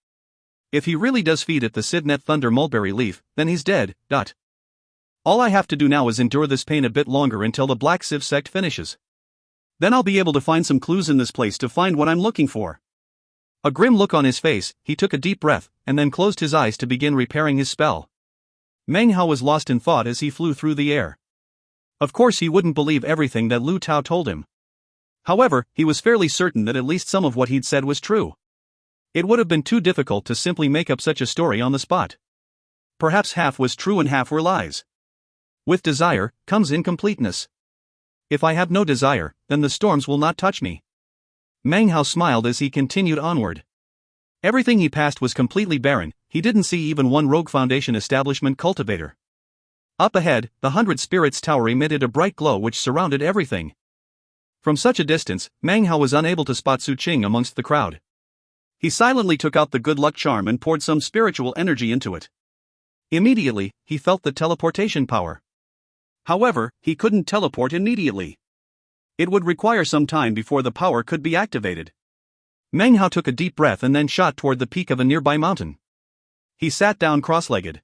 If he really does feed it the Sivnet thunder mulberry leaf, then he's dead. All I have to do now is endure this pain a bit longer until the Black Siv sect finishes. Then I'll be able to find some clues in this place to find what I'm looking for. A grim look on his face, he took a deep breath, and then closed his eyes to begin repairing his spell. Meng Hao was lost in thought as he flew through the air. Of course he wouldn't believe everything that Lu Tao told him. However, he was fairly certain that at least some of what he'd said was true. It would have been too difficult to simply make up such a story on the spot. Perhaps half was true and half were lies. With desire comes incompleteness. If I have no desire, then the storms will not touch me. Meng Hao smiled as he continued onward. Everything he passed was completely barren. He didn't see even one Rogue Foundation establishment cultivator. Up ahead, the 100 Spirits Tower emitted a bright glow which surrounded everything. From such a distance, Meng Hao was unable to spot Su Qing amongst the crowd. He silently took out the good luck charm and poured some spiritual energy into it. Immediately, he felt the teleportation power. However, he couldn't teleport immediately. It would require some time before the power could be activated. Meng Hao took a deep breath and then shot toward the peak of a nearby mountain. He sat down cross-legged.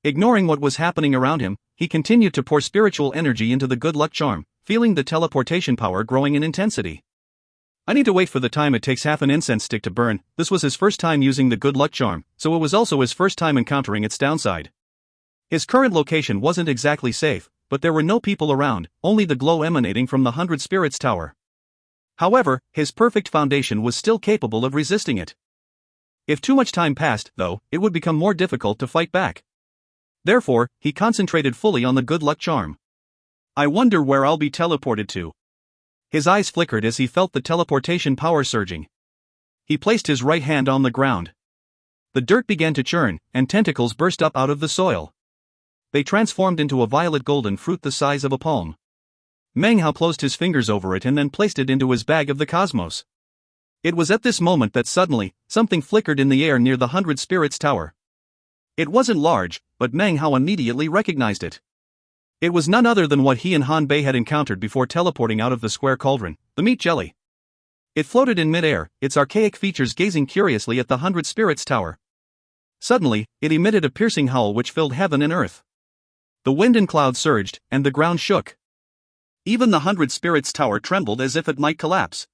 Ignoring what was happening around him, he continued to pour spiritual energy into the good luck charm, feeling the teleportation power growing in intensity. I need to wait for the time it takes half an incense stick to burn. This was his first time using the good luck charm, so it was also his first time encountering its downside. His current location wasn't exactly safe, but there were no people around, only the glow emanating from the 100 Spirits Tower. However, his perfect foundation was still capable of resisting it. If too much time passed, though, it would become more difficult to fight back. Therefore, he concentrated fully on the good luck charm. I wonder where I'll be teleported to. His eyes flickered as he felt the teleportation power surging. He placed his right hand on the ground. The dirt began to churn, and tentacles burst up out of the soil. They transformed into a violet golden fruit the size of a palm. Meng Hao closed his fingers over it and then placed it into his bag of the cosmos. It was at this moment that suddenly, something flickered in the air near the 100 Spirits Tower. It wasn't large, but Meng Hao immediately recognized it. It was none other than what he and Han Bei had encountered before teleporting out of the square cauldron, the meat jelly. It floated in mid-air, its archaic features gazing curiously at the 100 Spirits Tower. Suddenly, it emitted a piercing howl which filled heaven and earth. The wind and clouds surged, and the ground shook. Even the 100 Spirits Tower trembled as if it might collapse.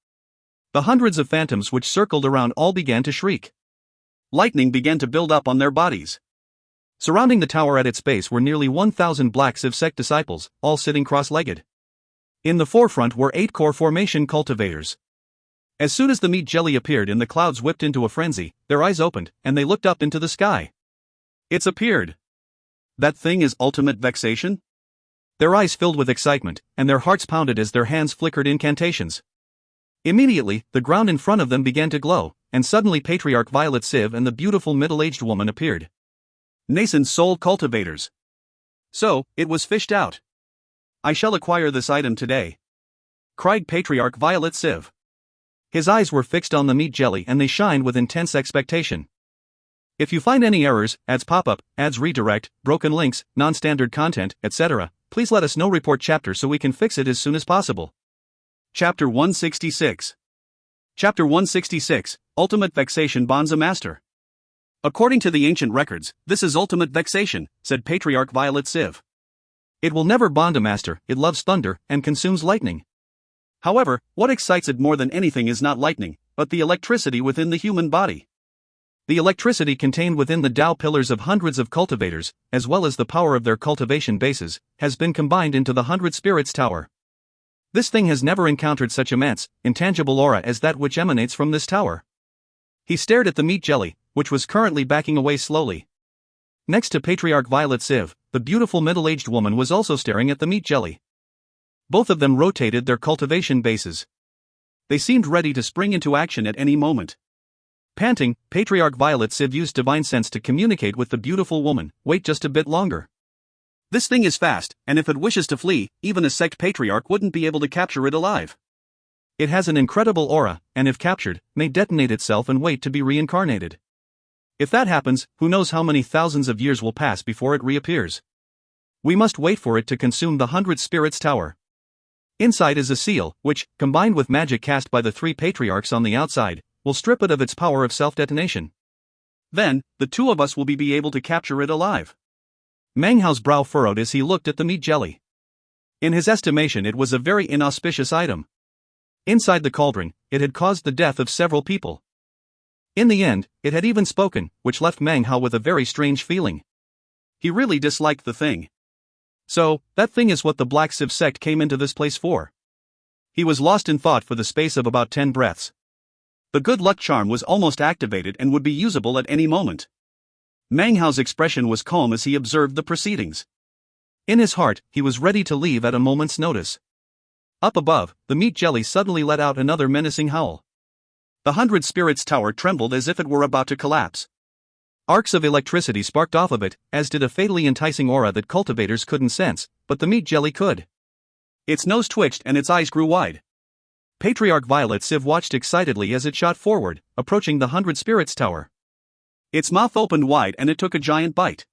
The hundreds of phantoms which circled around all began to shriek. Lightning began to build up on their bodies. Surrounding the tower at its base were nearly 1,000 Black Civ sect disciples, all sitting cross-legged. In the forefront were 8 core formation cultivators. As soon as the meat jelly appeared and the clouds whipped into a frenzy, their eyes opened, and they looked up into the sky. It's appeared. That thing is ultimate vexation? Their eyes filled with excitement, and their hearts pounded as their hands flickered incantations. Immediately, the ground in front of them began to glow, and suddenly Patriarch Violet Civ and the beautiful middle-aged woman appeared. Nascent soul cultivators. So, it was fished out. I shall acquire this item today, cried Patriarch Violet Civ. His eyes were fixed on the meat jelly and they shined with intense expectation. If you find any errors, ads pop up, ads redirect, broken links, non-standard content, etc., please let us know. Report chapter so we can fix it as soon as possible. Chapter 166. Chapter 166, Ultimate Vexation bonds a master. According to the ancient records, this is ultimate vexation, said Patriarch Violet Civ. It will never bond a master, it loves thunder, and consumes lightning. However, what excites it more than anything is not lightning, but the electricity within the human body. The electricity contained within the Tao pillars of hundreds of cultivators, as well as the power of their cultivation bases, has been combined into the 100 Spirits Tower. This thing has never encountered such immense, intangible aura as that which emanates from this tower. He stared at the meat jelly, which was currently backing away slowly. Next to Patriarch Violet Civ, the beautiful middle-aged woman was also staring at the meat jelly. Both of them rotated their cultivation bases. They seemed ready to spring into action at any moment. Panting, Patriarch Violet Civ used divine sense to communicate with the beautiful woman. Wait just a bit longer. This thing is fast, and if it wishes to flee, even a sect patriarch wouldn't be able to capture it alive. It has an incredible aura, and if captured, may detonate itself and wait to be reincarnated. If that happens, who knows how many thousands of years will pass before it reappears. We must wait for it to consume the 100 Spirits Tower. Inside is a seal, which, combined with magic cast by the 3 patriarchs on the outside, will strip it of its power of self-detonation. Then, the 2 of us will be able to capture it alive. Meng Hao's brow furrowed as he looked at the meat jelly. In his estimation, it was a very inauspicious item. Inside the cauldron, it had caused the death of several people. In the end, it had even spoken, which left Meng Hao with a very strange feeling. He really disliked the thing. So, that thing is what the Black Civ sect came into this place for. He was lost in thought for the space of about 10 breaths. The good luck charm was almost activated and would be usable at any moment. Meng Hao's expression was calm as he observed the proceedings. In his heart, he was ready to leave at a moment's notice. Up above, the meat jelly suddenly let out another menacing howl. The 100 Spirits Tower trembled as if it were about to collapse. Arcs of electricity sparked off of it, as did a fatally enticing aura that cultivators couldn't sense, but the meat jelly could. Its nose twitched and its eyes grew wide. Patriarch Violet Civ watched excitedly as it shot forward, approaching the 100 Spirits Tower. Its mouth opened wide and it took a giant bite.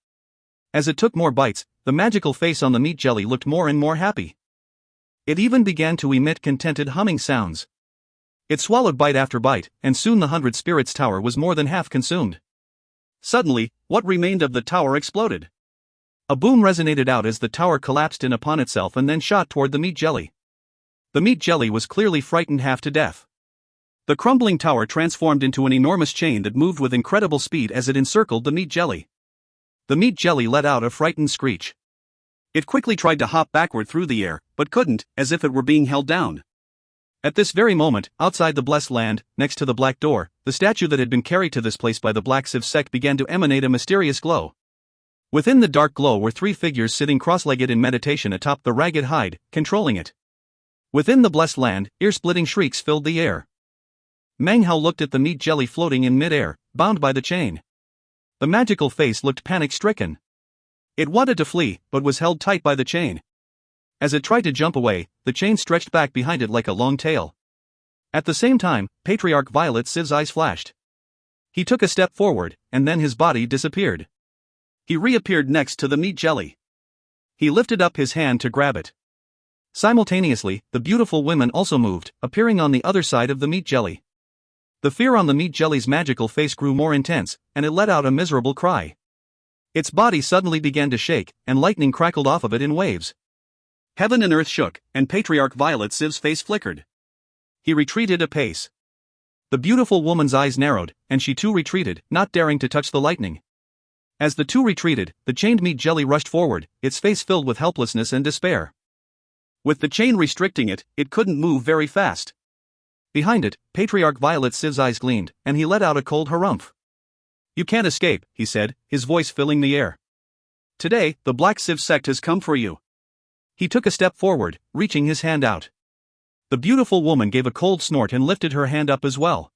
As it took more bites, the magical face on the meat jelly looked more and more happy. It even began to emit contented humming sounds. It swallowed bite after bite, and soon the 100 Spirits Tower was more than half consumed. Suddenly, what remained of the tower exploded. A boom resonated out as the tower collapsed in upon itself and then shot toward the meat jelly. The meat jelly was clearly frightened half to death. The crumbling tower transformed into an enormous chain that moved with incredible speed as it encircled the meat jelly. The meat jelly let out a frightened screech. It quickly tried to hop backward through the air, but couldn't, as if it were being held down. At this very moment, outside the blessed land, next to the Black Door, the statue that had been carried to this place by the Black Civ sect began to emanate a mysterious glow. Within the dark glow were 3 figures sitting cross-legged in meditation atop the ragged hide, controlling it. Within the blessed land, ear-splitting shrieks filled the air. Meng Hao looked at the meat jelly floating in mid-air, bound by the chain. The magical face looked panic-stricken. It wanted to flee, but was held tight by the chain. As it tried to jump away, the chain stretched back behind it like a long tail. At the same time, Patriarch Violet Civ's eyes flashed. He took a step forward, and then his body disappeared. He reappeared next to the meat jelly. He lifted up his hand to grab it. Simultaneously, the beautiful women also moved, appearing on the other side of the meat jelly. The fear on the meat jelly's magical face grew more intense, and it let out a miserable cry. Its body suddenly began to shake, and lightning crackled off of it in waves. Heaven and earth shook, and Patriarch Violet Civ's face flickered. He retreated a pace. The beautiful woman's eyes narrowed, and she too retreated, not daring to touch the lightning. As the two retreated, the chained meat jelly rushed forward, its face filled with helplessness and despair. With the chain restricting it, it couldn't move very fast. Behind it, Patriarch Violet Civ's eyes gleamed, and he let out a cold harumph. "You can't escape," he said, his voice filling the air. "Today, the Black Civ sect has come for you." He took a step forward, reaching his hand out. The beautiful woman gave a cold snort and lifted her hand up as well.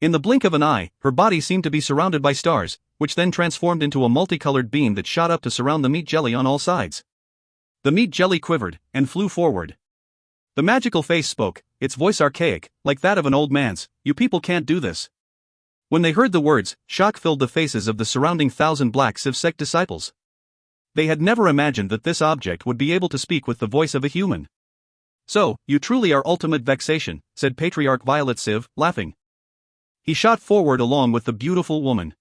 In the blink of an eye, her body seemed to be surrounded by stars, which then transformed into a multicolored beam that shot up to surround the meat jelly on all sides. The meat jelly quivered, and flew forward. The magical face spoke, its voice archaic, like that of an old man's. "You people can't do this." When they heard the words, shock filled the faces of the surrounding 1,000 Black Civ sect disciples. They had never imagined that this object would be able to speak with the voice of a human. "So, you truly are ultimate vexation," said Patriarch Violet Civ, laughing. He shot forward along with the beautiful woman.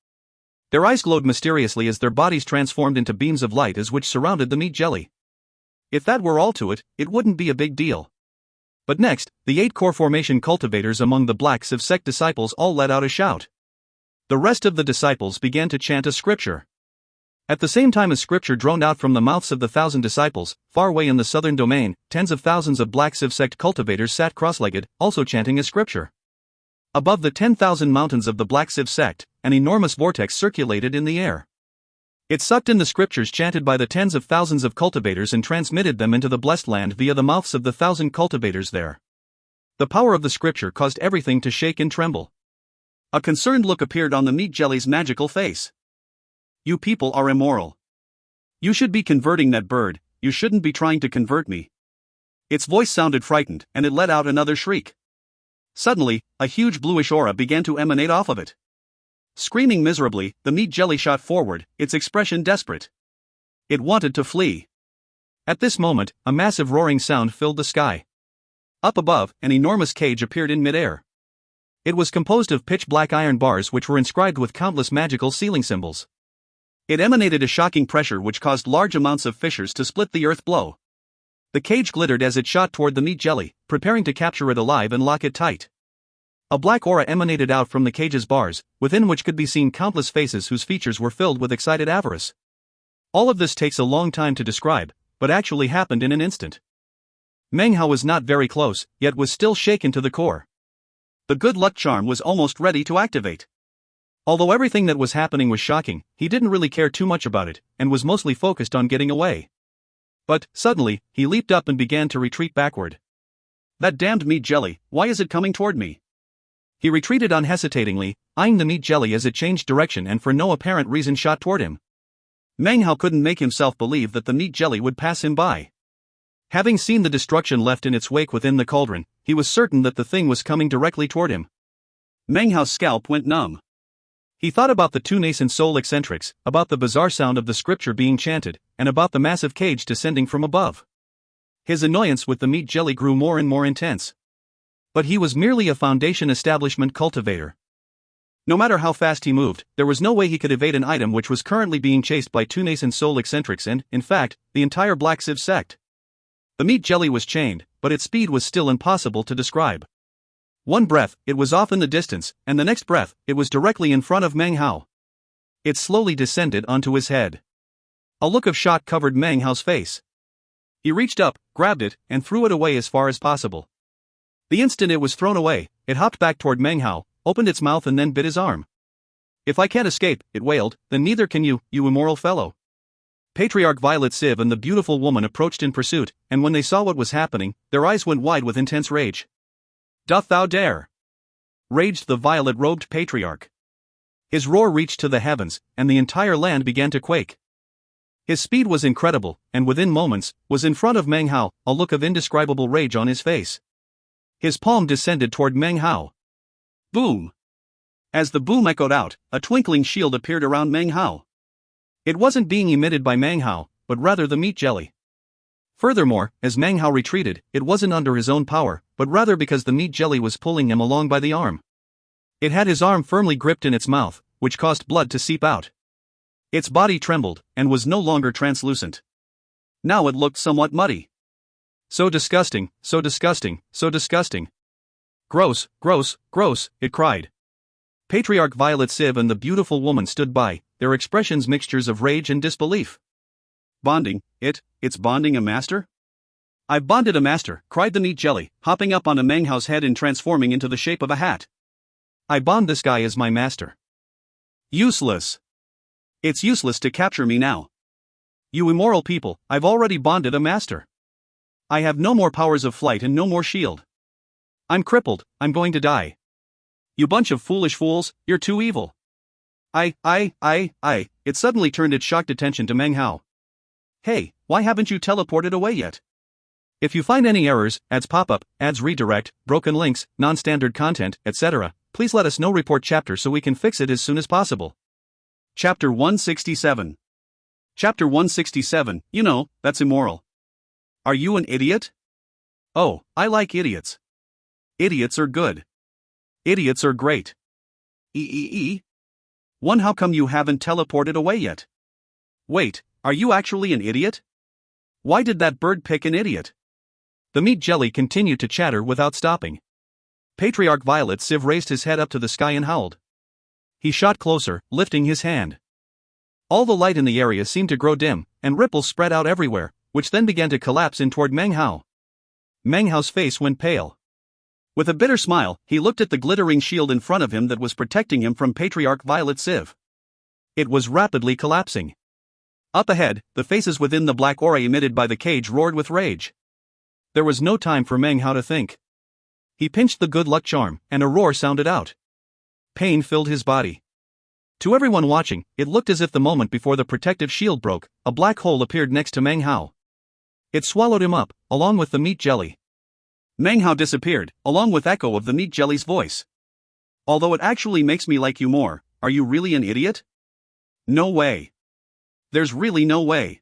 Their eyes glowed mysteriously as their bodies transformed into beams of light as which surrounded the meat jelly. If that were all to it, it wouldn't be a big deal. But next, the 8 core formation cultivators among the Black Civ sect disciples all let out a shout. The rest of the disciples began to chant a scripture. At the same time as scripture droned out from the mouths of the 1,000 disciples, far away in the southern domain, tens of thousands of Black Civ sect cultivators sat cross-legged, also chanting a scripture. Above the 10,000 mountains of the Black Civ sect, an enormous vortex circulated in the air. It sucked in the scriptures chanted by the tens of thousands of cultivators and transmitted them into the blessed land via the mouths of the 1,000 cultivators there. The power of the scripture caused everything to shake and tremble. A concerned look appeared on the meat jelly's magical face. "You people are immoral. You should be converting that bird, you shouldn't be trying to convert me." Its voice sounded frightened, and it let out another shriek. Suddenly, a huge bluish aura began to emanate off of it. Screaming miserably, the meat jelly shot forward, its expression desperate. It wanted to flee. At this moment, a massive roaring sound filled the sky. Up above, an enormous cage appeared in midair. It was composed of pitch-black iron bars which were inscribed with countless magical sealing symbols. It emanated a shocking pressure which caused large amounts of fissures to split the earth below. The cage glittered as it shot toward the meat jelly, preparing to capture it alive and lock it tight. A black aura emanated out from the cage's bars, within which could be seen countless faces whose features were filled with excited avarice. All of this takes a long time to describe, but actually happened in an instant. Meng Hao was not very close, yet was still shaken to the core. The good luck charm was almost ready to activate. Although everything that was happening was shocking, he didn't really care too much about it, and was mostly focused on getting away. But, suddenly, he leaped up and began to retreat backward. That damned meat jelly, why is it coming toward me? He retreated unhesitatingly, eyeing the meat jelly as it changed direction and for no apparent reason shot toward him. Meng Hao couldn't make himself believe that the meat jelly would pass him by. Having seen the destruction left in its wake within the cauldron, he was certain that the thing was coming directly toward him. Meng Hao's scalp went numb. He thought about the two nascent soul eccentrics, about the bizarre sound of the scripture being chanted, and about the massive cage descending from above. His annoyance with the meat jelly grew more and more intense. But he was merely a Foundation establishment cultivator. No matter how fast he moved, there was no way he could evade an item which was currently being chased by two nascent soul eccentrics and, in fact, the entire Black Civ sect. The meat jelly was chained, but its speed was still impossible to describe. One breath, it was off in the distance, and the next breath, it was directly in front of Meng Hao. It slowly descended onto his head. A look of shock covered Meng Hao's face. He reached up, grabbed it, and threw it away as far as possible. The instant it was thrown away, it hopped back toward Meng Hao, opened its mouth and then bit his arm. "If I can't escape," it wailed, "then neither can you, you immoral fellow." Patriarch Violet Civ and the beautiful woman approached in pursuit, and when they saw what was happening, their eyes went wide with intense rage. "Doth thou dare?" raged the violet-robed patriarch. His roar reached to the heavens, and the entire land began to quake. His speed was incredible, and within moments, was in front of Meng Hao, a look of indescribable rage on his face. His palm descended toward Meng Hao. Boom! As the boom echoed out, a twinkling shield appeared around Meng Hao. It wasn't being emitted by Meng Hao, but rather the meat jelly. Furthermore, as Meng Hao retreated, it wasn't under his own power, but rather because the meat jelly was pulling him along by the arm. It had his arm firmly gripped in its mouth, which caused blood to seep out. Its body trembled, and was no longer translucent. Now it looked somewhat muddy. "So disgusting, so disgusting, so disgusting. Gross, gross, gross," it cried. Patriarch Violet Civ and the beautiful woman stood by, their expressions mixtures of rage and disbelief. "Bonding, it's bonding a master?" "I've bonded a master," cried the meat jelly, hopping up onto Meng Hao's head and transforming into the shape of a hat. "I bond this guy as my master." "Useless. It's useless to capture me now. You immoral people, I've already bonded a master. I have no more powers of flight and no more shield. I'm crippled, I'm going to die. You bunch of foolish fools, you're too evil." It suddenly turned its shocked attention to Meng Hao. "Hey, why haven't you teleported away yet? If you find any errors, ads pop up, ads redirect, broken links, non-standard content, etc., please let us know. Report chapter so we can fix it as soon as possible." Chapter 167. Chapter 167, you know, that's immoral. Are you an idiot? Oh, I like idiots. Idiots are good. Idiots are great. One, how come you haven't teleported away yet? Wait, are you actually an idiot? Why did that bird pick an idiot? The meat jelly continued to chatter without stopping. Patriarch Violet Civ raised his head up to the sky and howled. He shot closer, lifting his hand. All the light in the area seemed to grow dim, and ripples spread out everywhere, which then began to collapse in toward Meng Hao. Meng Hao's face went pale. With a bitter smile, he looked at the glittering shield in front of him that was protecting him from Patriarch Violet Civ. It was rapidly collapsing. Up ahead, the faces within the black aura emitted by the cage roared with rage. There was no time for Meng Hao to think. He pinched the good luck charm, and a roar sounded out. Pain filled his body. To everyone watching, it looked as if the moment before the protective shield broke, a black hole appeared next to Meng Hao. It swallowed him up, along with the meat jelly. Meng Hao disappeared, along with echo of the meat jelly's voice. "Although it actually makes me like you more, are you really an idiot? No way. There's really no way.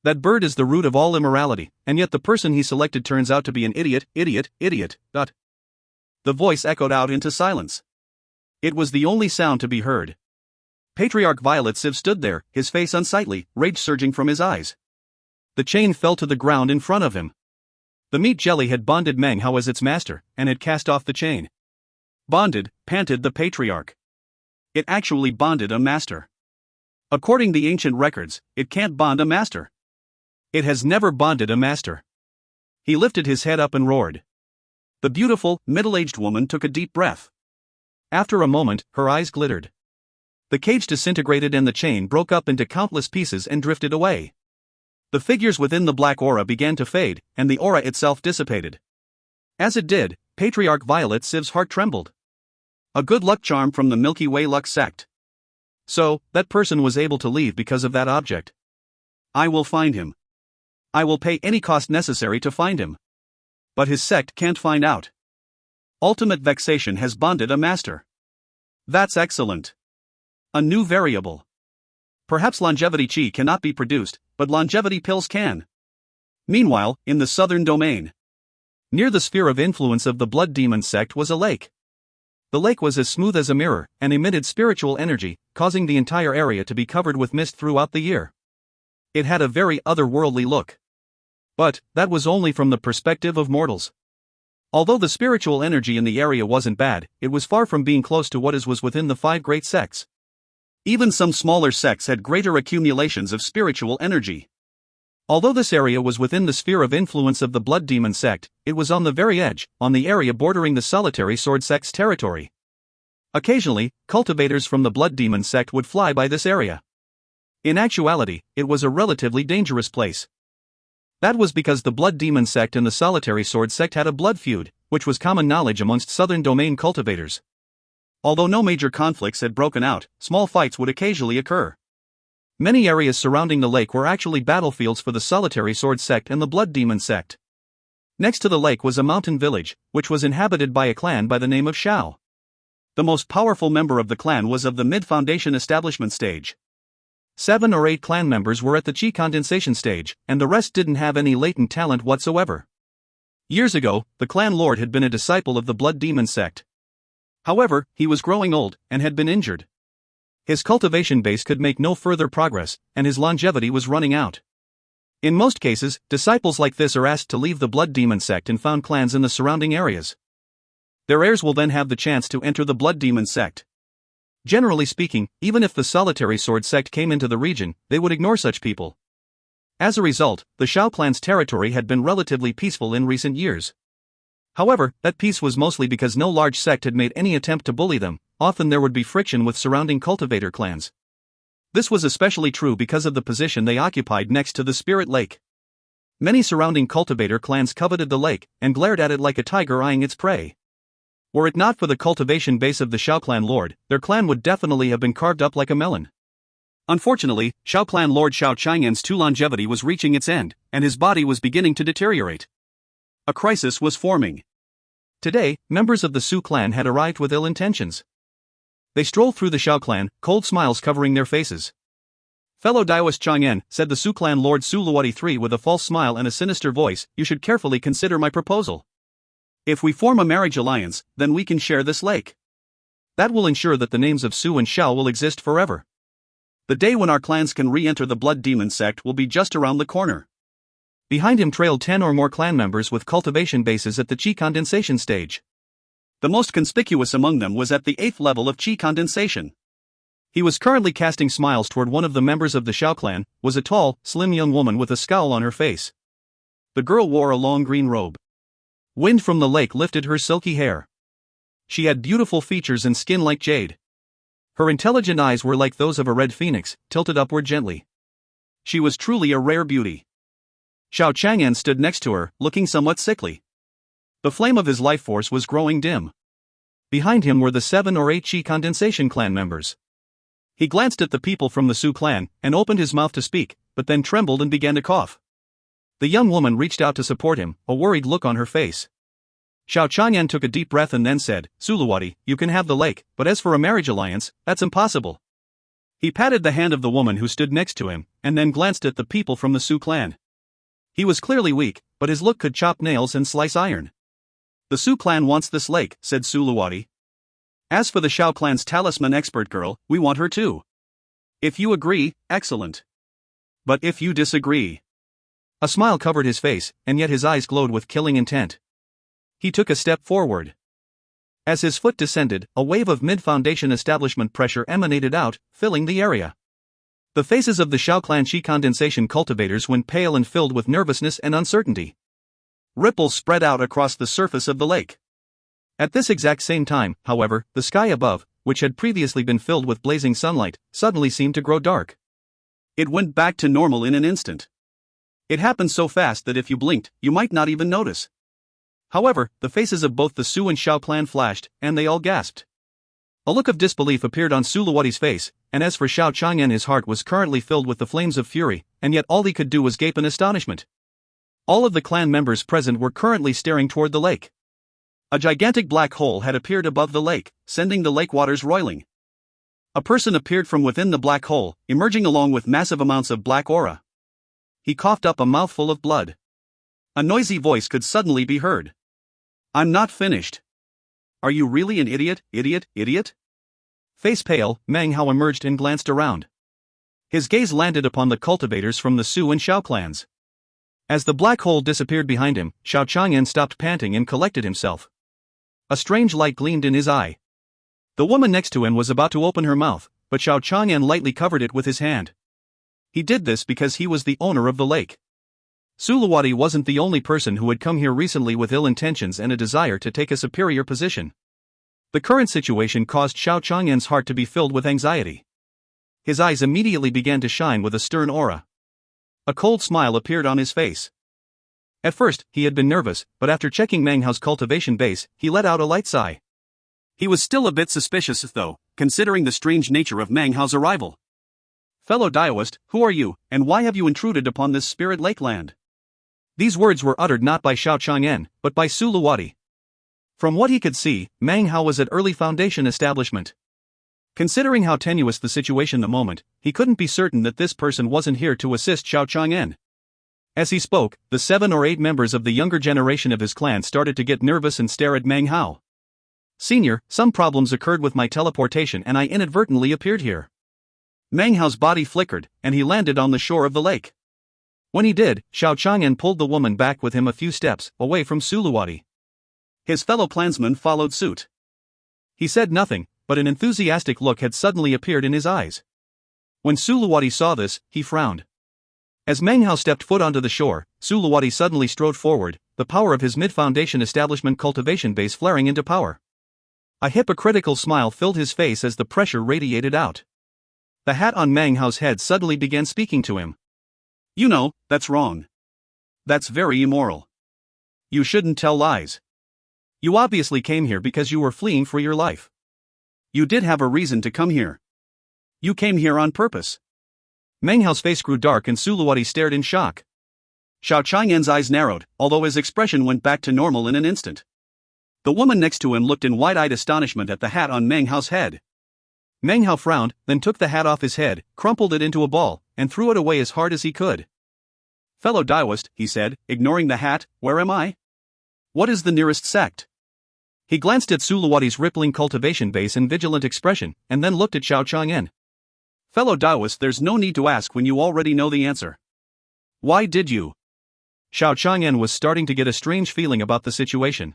That bird is the root of all immorality, and yet the person he selected turns out to be an idiot. The voice echoed out into silence. It was the only sound to be heard. Patriarch Violet Civ stood there, his face unsightly, rage surging from his eyes. The chain fell to the ground in front of him. The meat jelly had bonded Meng Hao as its master, and had cast off the chain. Bonded, panted the patriarch. It actually bonded a master. According to the ancient records, it can't bond a master. It has never bonded a master. He lifted his head up and roared. The beautiful, middle-aged woman took a deep breath. After a moment, her eyes glittered. The cage disintegrated and the chain broke up into countless pieces and drifted away. The figures within the black aura began to fade, and the aura itself dissipated. As it did, Patriarch Violet Siv's heart trembled. A good luck charm from the Milky Way luck sect. So, that person was able to leave because of that object. I will find him. I will pay any cost necessary to find him. But his sect can't find out. Ultimate vexation has bonded a master. That's excellent. A new variable. Perhaps longevity chi cannot be produced, but longevity pills can. Meanwhile, in the southern domain, near the sphere of influence of the Blood Demon sect was a lake. The lake was as smooth as a mirror, and emitted spiritual energy, causing the entire area to be covered with mist throughout the year. It had a very otherworldly look. But, that was only from the perspective of mortals. Although the spiritual energy in the area wasn't bad, it was far from being close to what was within the 5 great sects. Even some smaller sects had greater accumulations of spiritual energy. Although this area was within the sphere of influence of the Blood Demon sect, it was on the very edge, on the area bordering the Solitary Sword sect's territory. Occasionally, cultivators from the Blood Demon sect would fly by this area. In actuality, it was a relatively dangerous place. That was because the Blood Demon sect and the Solitary Sword sect had a blood feud, which was common knowledge amongst Southern Domain cultivators. Although no major conflicts had broken out, small fights would occasionally occur. Many areas surrounding the lake were actually battlefields for the Solitary Sword sect and the Blood Demon sect. Next to the lake was a mountain village, which was inhabited by a clan by the name of Shao. The most powerful member of the clan was of the mid-foundation establishment stage. 7 or 8 clan members were at the chi condensation stage, and the rest didn't have any latent talent whatsoever. Years ago, the clan lord had been a disciple of the Blood Demon sect. However, he was growing old, and had been injured. His cultivation base could make no further progress, and his longevity was running out. In most cases, disciples like this are asked to leave the Blood Demon sect and found clans in the surrounding areas. Their heirs will then have the chance to enter the Blood Demon sect. Generally speaking, even if the Solitary Sword sect came into the region, they would ignore such people. As a result, the Shao clan's territory had been relatively peaceful in recent years. However, that peace was mostly because no large sect had made any attempt to bully them. Often there would be friction with surrounding cultivator clans. This was especially true because of the position they occupied next to the Spirit Lake. Many surrounding cultivator clans coveted the lake, and glared at it like a tiger eyeing its prey. Were it not for the cultivation base of the Shao clan lord, their clan would definitely have been carved up like a melon. Unfortunately, Shao clan lord Shao Chang'an's longevity was reaching its end, and his body was beginning to deteriorate. A crisis was forming. Today, members of the Su clan had arrived with ill intentions. They strolled through the Shao clan, cold smiles covering their faces. Fellow Daoist Chang'an, said the Su clan lord Su Luoti III with a false smile and a sinister voice, you should carefully consider my proposal. If we form a marriage alliance, then we can share this lake. That will ensure that the names of Su and Shao will exist forever. The day when our clans can re-enter the Blood Demon sect will be just around the corner. Behind him trailed 10 or more clan members with cultivation bases at the chi condensation stage. The most conspicuous among them was at the 8th level of chi condensation. He was currently casting smiles toward one of the members of the Shao clan, was a tall, slim young woman with a scowl on her face. The girl wore a long green robe. Wind from the lake lifted her silky hair. She had beautiful features and skin like jade. Her intelligent eyes were like those of a red phoenix, tilted upward gently. She was truly a rare beauty. Shao Chang'an stood next to her, looking somewhat sickly. The flame of his life force was growing dim. Behind him were the 7 or 8 chi condensation clan members. He glanced at the people from the Su clan, and opened his mouth to speak, but then trembled and began to cough. The young woman reached out to support him, a worried look on her face. Shao Chang'an took a deep breath and then said, Su Luoti, you can have the lake, but as for a marriage alliance, that's impossible. He patted the hand of the woman who stood next to him, and then glanced at the people from the Su clan. He was clearly weak, but his look could chop nails and slice iron. The Su clan wants this lake, said Su Luoti. As for the Shao clan's talisman expert girl, we want her too. If you agree, excellent. But if you disagree. A smile covered his face, and yet his eyes glowed with killing intent. He took a step forward. As his foot descended, a wave of mid-foundation establishment pressure emanated out, filling the area. The faces of the Shao clan chi condensation cultivators went pale and filled with nervousness and uncertainty. Ripples spread out across the surface of the lake. At this exact same time, however, the sky above, which had previously been filled with blazing sunlight, suddenly seemed to grow dark. It went back to normal in an instant. It happened so fast that if you blinked, you might not even notice. However, the faces of both the Su and Xiao clan flashed, and they all gasped. A look of disbelief appeared on Suluwadi's face, and as for Xiao Chang'an, his heart was currently filled with the flames of fury, and yet all he could do was gape in astonishment. All of the clan members present were currently staring toward the lake. A gigantic black hole had appeared above the lake, sending the lake waters roiling. A person appeared from within the black hole, emerging along with massive amounts of black aura. He coughed up a mouthful of blood. A noisy voice could suddenly be heard. "I'm not finished. Are you really an idiot, idiot?" Face pale, Meng Hao emerged and glanced around. His gaze landed upon the cultivators from the Su and Xiao clans. As the black hole disappeared behind him, Xiao Chang'an stopped panting and collected himself. A strange light gleamed in his eye. The woman next to him was about to open her mouth, but Xiao Chang'an lightly covered it with his hand. He did this because he was the owner of the lake. Suluwadi wasn't the only person who had come here recently with ill intentions and a desire to take a superior position. The current situation caused Xiao Chang'an's heart to be filled with anxiety. His eyes immediately began to shine with a stern aura. A cold smile appeared on his face. At first, he had been nervous, but after checking Meng Hao's cultivation base, he let out a light sigh. He was still a bit suspicious though, considering the strange nature of Meng Hao's arrival. "Fellow Daoist, who are you, and why have you intruded upon this spirit lake land?" These words were uttered not by Xiao Chang'an, but by Suluwadi. From what he could see, Meng Hao was at early foundation establishment. Considering how tenuous the situation at the moment, he couldn't be certain that this person wasn't here to assist Xiao Chang'an. As he spoke, the 7 or 8 members of the younger generation of his clan started to get nervous and stare at Meng Hao. "Senior, some problems occurred with my teleportation and I inadvertently appeared here." Meng Hao's body flickered, and he landed on the shore of the lake. When he did, Xiao Chang'an pulled the woman back with him a few steps, away from Suluwadi. His fellow clansmen followed suit. He said nothing, but an enthusiastic look had suddenly appeared in his eyes. When Suluwadi saw this, he frowned. As Meng Hao stepped foot onto the shore, Suluwadi suddenly strode forward, the power of his mid-foundation establishment cultivation base flaring into power. A hypocritical smile filled his face as the pressure radiated out. The hat on Meng Hao's head suddenly began speaking to him. "You know, that's wrong. That's very immoral. You shouldn't tell lies. You obviously came here because you were fleeing for your life. You did have a reason to come here. You came here on purpose." Meng Hao's face grew dark and Suluwadi stared in shock. Xiao Chang'an's eyes narrowed, although his expression went back to normal in an instant. The woman next to him looked in wide-eyed astonishment at the hat on Meng Hao's head. Meng Hao frowned, then took the hat off his head, crumpled it into a ball, and threw it away as hard as he could. "Fellow Daoist," he said, ignoring the hat, "where am I? What is the nearest sect?" He glanced at Suluwadi's rippling cultivation base and vigilant expression, and then looked at Xiao Chang'an. "Fellow Daoist, there's no need to ask when you already know the answer. Why did you?" Xiao Chang'an was starting to get a strange feeling about the situation.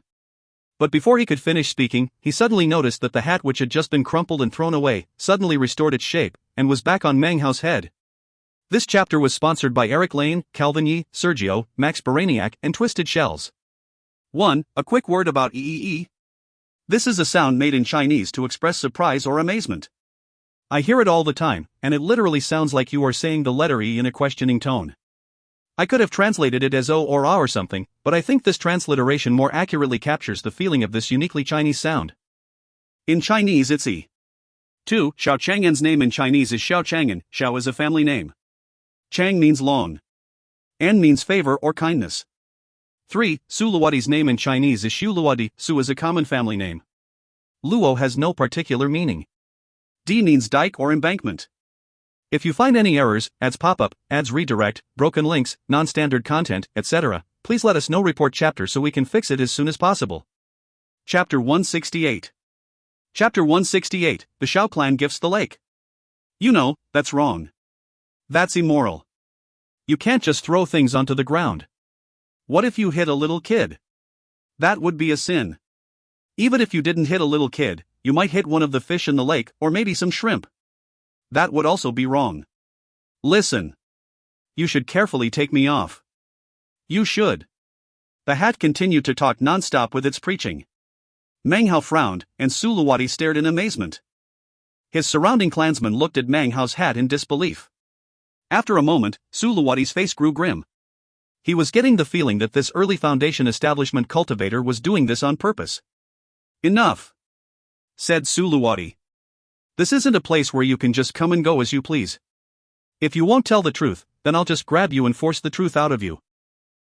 But before he could finish speaking, he suddenly noticed that the hat which had just been crumpled and thrown away, suddenly restored its shape, and was back on Meng Hao's head. This chapter was sponsored by Eric Lane, Calvin Yi, Sergio, Max Baraniak, and Twisted Shells. 1. A quick word about EEE. This is a sound made in Chinese to express surprise or amazement. I hear it all the time, and it literally sounds like you are saying the letter E in a questioning tone. I could have translated it as O or A or something, but I think this transliteration more accurately captures the feeling of this uniquely Chinese sound. In Chinese it's E. 2. Xiao Chang'an's name in Chinese is Xiao Chang'an. Xiao is a family name. Chang means long. An means favor or kindness. 3. Suluwadi's name in Chinese is Shuluwadi. Su is a common family name. Luo has no particular meaning. D means dike or embankment. If you find any errors, ads pop-up, ads redirect, broken links, non-standard content, etc., please let us know. Report chapter so we can fix it as soon as possible. Chapter 168. Chapter 168, The Xiao Clan Gifts the Lake. You know, that's wrong. That's immoral. You can't just throw things onto the ground. What if you hit a little kid? That would be a sin. Even if you didn't hit a little kid, you might hit one of the fish in the lake, or maybe some shrimp. That would also be wrong. Listen. You should carefully take me off. You should. The hat continued to talk non-stop with its preaching. Meng Hao frowned, and Suluwati stared in amazement. His surrounding clansmen looked at Meng Hao's hat in disbelief. After a moment, Suluwati's face grew grim. He was getting the feeling that this early Foundation establishment cultivator was doing this on purpose. "Enough," said Suluwati. "This isn't a place where you can just come and go as you please. If you won't tell the truth, then I'll just grab you and force the truth out of you."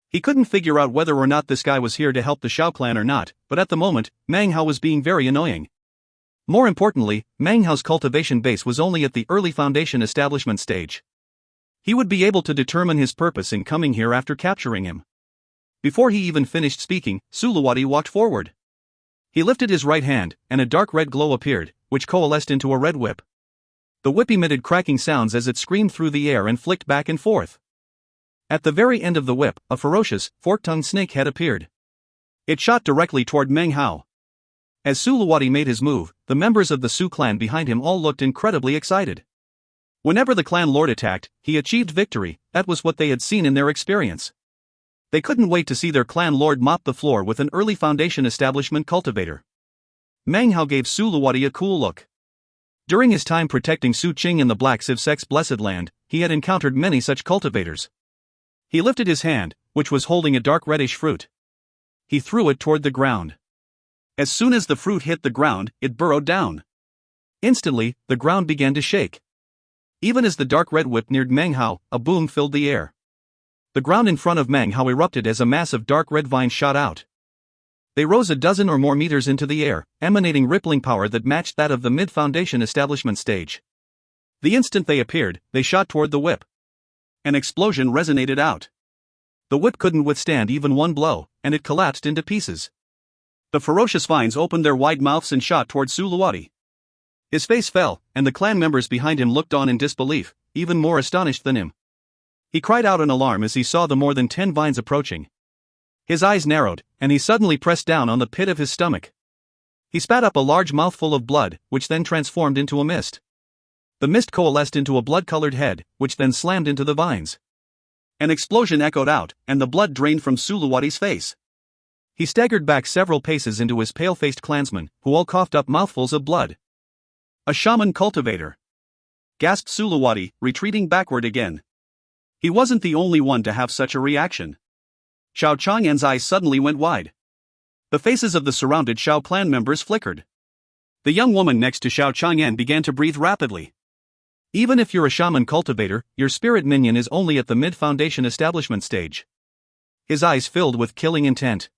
He couldn't figure out whether or not this guy was here to help the Shao clan or not, but at the moment, Meng Hao was being very annoying. More importantly, Meng Hao's cultivation base was only at the early Foundation establishment stage. He would be able to determine his purpose in coming here after capturing him. Before he even finished speaking, Suluwati walked forward. He lifted his right hand, and a dark red glow appeared, which coalesced into a red whip. The whip emitted cracking sounds as it screamed through the air and flicked back and forth. At the very end of the whip, a ferocious, fork-tongued snake head appeared. It shot directly toward Meng Hao. As Suluwati made his move, the members of the Su clan behind him all looked incredibly excited. Whenever the clan lord attacked, he achieved victory. That was what they had seen in their experience. They couldn't wait to see their clan lord mop the floor with an early Foundation establishment cultivator. Meng Hao gave Suluwati a cool look. During his time protecting Su Qing in the Black Sivsek's blessed land, he had encountered many such cultivators. He lifted his hand, which was holding a dark reddish fruit. He threw it toward the ground. As soon as the fruit hit the ground, it burrowed down. Instantly, the ground began to shake. Even as the dark red whip neared Meng Hao, a boom filled the air. The ground in front of Meng Hao erupted as a mass of dark red vines shot out. They rose a dozen or more meters into the air, emanating rippling power that matched that of the mid-Foundation establishment stage. The instant they appeared, they shot toward the whip. An explosion resonated out. The whip couldn't withstand even one blow, and it collapsed into pieces. The ferocious vines opened their wide mouths and shot toward Suluwati. His face fell, and the clan members behind him looked on in disbelief, even more astonished than him. He cried out in alarm as he saw the more than 10 vines approaching. His eyes narrowed, and he suddenly pressed down on the pit of his stomach. He spat up a large mouthful of blood, which then transformed into a mist. The mist coalesced into a blood-colored head, which then slammed into the vines. An explosion echoed out, and the blood drained from Suluwati's face. He staggered back several paces into his pale-faced clansmen, who all coughed up mouthfuls of blood. "A shaman cultivator," gasped Suluwati, retreating backward again. He wasn't the only one to have such a reaction. Xiao Chang'an's eyes suddenly went wide. The faces of the surrounded Xiao clan members flickered. The young woman next to Xiao Chang'an began to breathe rapidly. Even if you're a shaman cultivator, your spirit minion is only at the mid-Foundation establishment stage. His eyes filled with killing intent.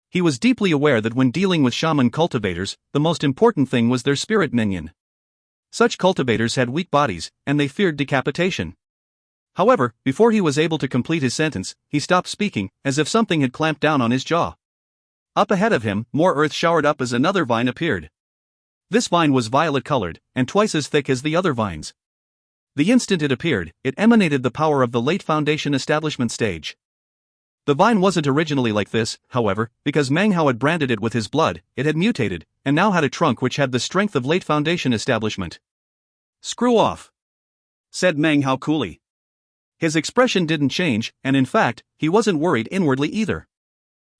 He was deeply aware that when dealing with shaman cultivators, the most important thing was their spirit minion. Such cultivators had weak bodies, and they feared decapitation. However, before he was able to complete his sentence, he stopped speaking, as if something had clamped down on his jaw. Up ahead of him, more earth showered up as another vine appeared. This vine was violet-colored, and twice as thick as the other vines. The instant it appeared, it emanated the power of the late Foundation establishment stage. The vine wasn't originally like this, however, because Meng Hao had branded it with his blood. It had mutated, and now had a trunk which had the strength of late Foundation establishment. "Screw off," said Meng Hao coolly. His expression didn't change, and in fact, he wasn't worried inwardly either.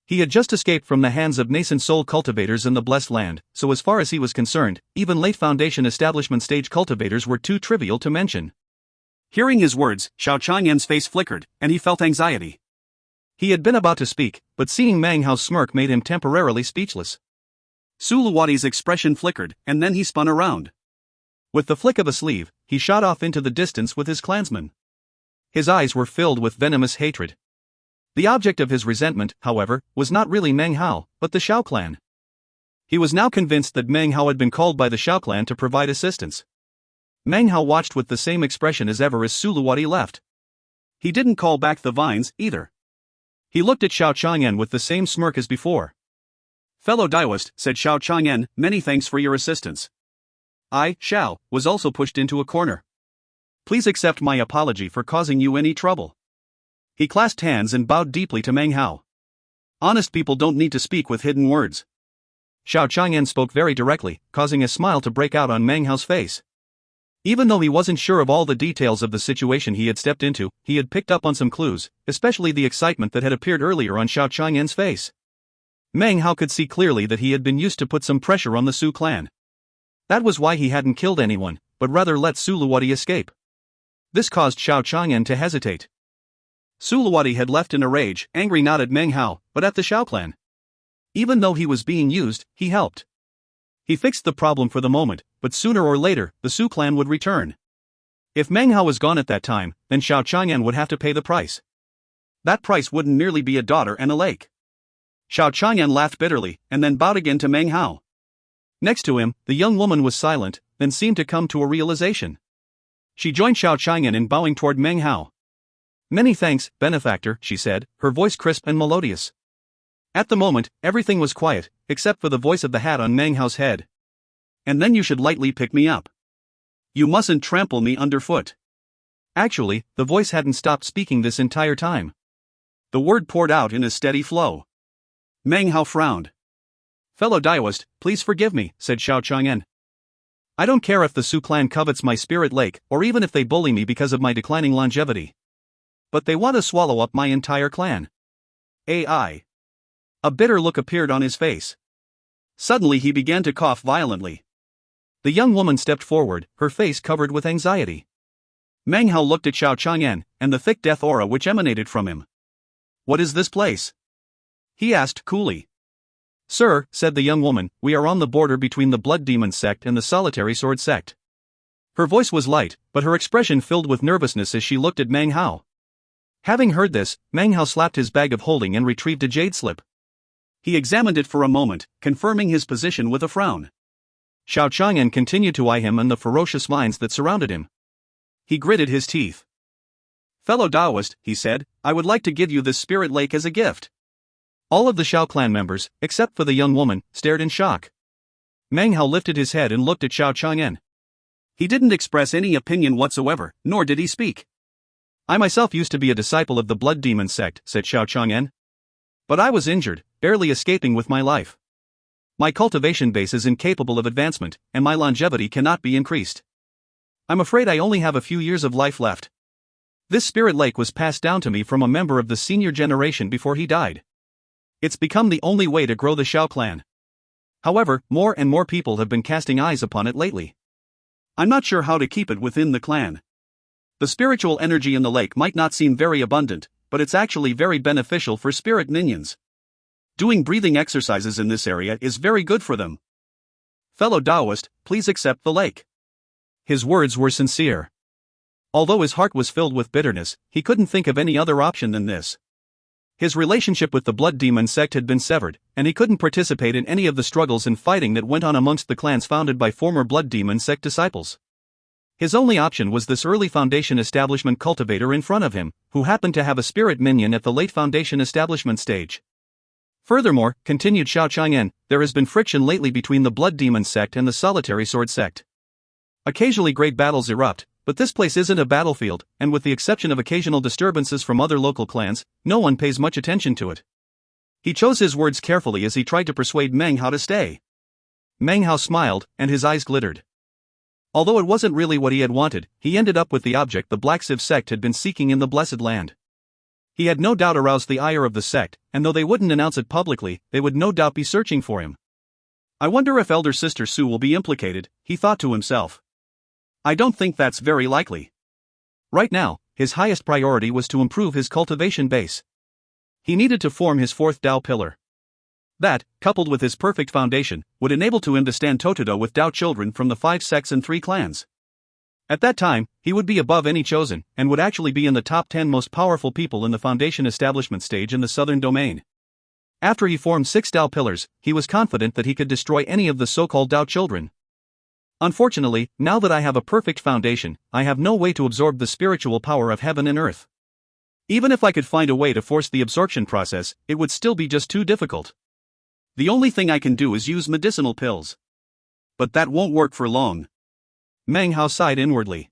He had just escaped from the hands of nascent soul cultivators in the Blessed Land, so as far as he was concerned, even late Foundation establishment stage cultivators were too trivial to mention. Hearing his words, Xiao Chang'an's face flickered, and he felt anxiety. He had been about to speak, but seeing Meng Hao's smirk made him temporarily speechless. Suluwati's expression flickered, and then he spun around. With the flick of a sleeve, he shot off into the distance with his clansmen. His eyes were filled with venomous hatred. The object of his resentment, however, was not really Meng Hao, but the Shao clan. He was now convinced that Meng Hao had been called by the Shao clan to provide assistance. Meng Hao watched with the same expression as ever as Suluwati left. He didn't call back the vines, either. He looked at Xiao Chang'an with the same smirk as before. "Fellow Daoist," said Xiao Chang'an, "many thanks for your assistance. I, Xiao, was also pushed into a corner. Please accept my apology for causing you any trouble." He clasped hands and bowed deeply to Meng Hao. Honest people don't need to speak with hidden words. Xiao Chang'an spoke very directly, causing a smile to break out on Meng Hao's face. Even though he wasn't sure of all the details of the situation he had stepped into, he had picked up on some clues, especially the excitement that had appeared earlier on Xiao Chang'en's face. Meng Hao could see clearly that he had been used to put some pressure on the Su clan. That was why he hadn't killed anyone, but rather let Su Luwadi escape. This caused Xiao Chang'en to hesitate. Su Luwadi had left in a rage, angry not at Meng Hao, but at the Xiao clan. Even though he was being used, he helped. He fixed the problem for the moment, but sooner or later, the Su clan would return. If Meng Hao was gone at that time, then Xiao Chang'en would have to pay the price. That price wouldn't merely be a daughter and a lake. Xiao Chang'en laughed bitterly, and then bowed again to Meng Hao. Next to him, the young woman was silent, then seemed to come to a realization. She joined Xiao Chang'en in bowing toward Meng Hao. "Many thanks, benefactor," she said, her voice crisp and melodious. At the moment, everything was quiet, except for the voice of the hat on Meng Hao's head. "And then you should lightly pick me up. You mustn't trample me underfoot." Actually, the voice hadn't stopped speaking this entire time. The word poured out in a steady flow. Meng Hao frowned. "Fellow Daoist, please forgive me," said Xiao Chang'en. "I don't care if the Su clan covets my spirit lake, or even if they bully me because of my declining longevity. But they want to swallow up my entire clan. AI." A bitter look appeared on his face. Suddenly he began to cough violently. The young woman stepped forward, her face covered with anxiety. Meng Hao looked at Xiao Chang'en, and the thick death aura which emanated from him. "What is this place?" he asked coolly. "Sir," said the young woman, "we are on the border between the Blood Demon sect and the Solitary Sword sect." Her voice was light, but her expression filled with nervousness as she looked at Meng Hao. Having heard this, Meng Hao slapped his bag of holding and retrieved a jade slip. He examined it for a moment, confirming his position with a frown. Xiao Chang'en continued to eye him and the ferocious minds that surrounded him. He gritted his teeth. "Fellow Daoist," he said, "I would like to give you this spirit lake as a gift." All of the Xiao clan members, except for the young woman, stared in shock. Meng Hao lifted his head and looked at Xiao Chang'en. He didn't express any opinion whatsoever, nor did he speak. "I myself used to be a disciple of the Blood Demon sect," said Xiao Chang'en. "But I was injured, barely escaping with my life. My cultivation base is incapable of advancement, and my longevity cannot be increased. I'm afraid I only have a few years of life left. This spirit lake was passed down to me from a member of the senior generation before he died. It's become the only way to grow the Xiao clan. However, more and more people have been casting eyes upon it lately. I'm not sure how to keep it within the clan. The spiritual energy in the lake might not seem very abundant, but it's actually very beneficial for spirit minions. Doing breathing exercises in this area is very good for them. Fellow Daoist, please accept the lake." His words were sincere. Although his heart was filled with bitterness, he couldn't think of any other option than this. His relationship with the Blood Demon sect had been severed, and he couldn't participate in any of the struggles and fighting that went on amongst the clans founded by former Blood Demon sect disciples. His only option was this early Foundation establishment cultivator in front of him, who happened to have a spirit minion at the late Foundation establishment stage. Furthermore, continued Xiao Chang'en, there has been friction lately between the Blood Demon sect and the Solitary Sword sect. Occasionally great battles erupt, but this place isn't a battlefield, and with the exception of occasional disturbances from other local clans, no one pays much attention to it. He chose his words carefully as he tried to persuade Meng Hao to stay. Meng Hao smiled, and his eyes glittered. Although it wasn't really what he had wanted, he ended up with the object the Black Sieve sect had been seeking in the Blessed Land. He had no doubt aroused the ire of the sect, and though they wouldn't announce it publicly, they would no doubt be searching for him. I wonder if Elder Sister Su will be implicated, he thought to himself. I don't think that's very likely. Right now, his highest priority was to improve his cultivation base. He needed to form his fourth Dao pillar. That, coupled with his perfect foundation, would enable him to stand toe-to-toe with Dao children from the 5 sects and 3 clans. At that time, he would be above any chosen, and would actually be in the top 10 most powerful people in the Foundation establishment stage in the southern domain. After he formed 6 Dao pillars, he was confident that he could destroy any of the so-called Dao children. Unfortunately, now that I have a perfect foundation, I have no way to absorb the spiritual power of heaven and earth. Even if I could find a way to force the absorption process, it would still be just too difficult. The only thing I can do is use medicinal pills. But that won't work for long. Meng Hao sighed inwardly.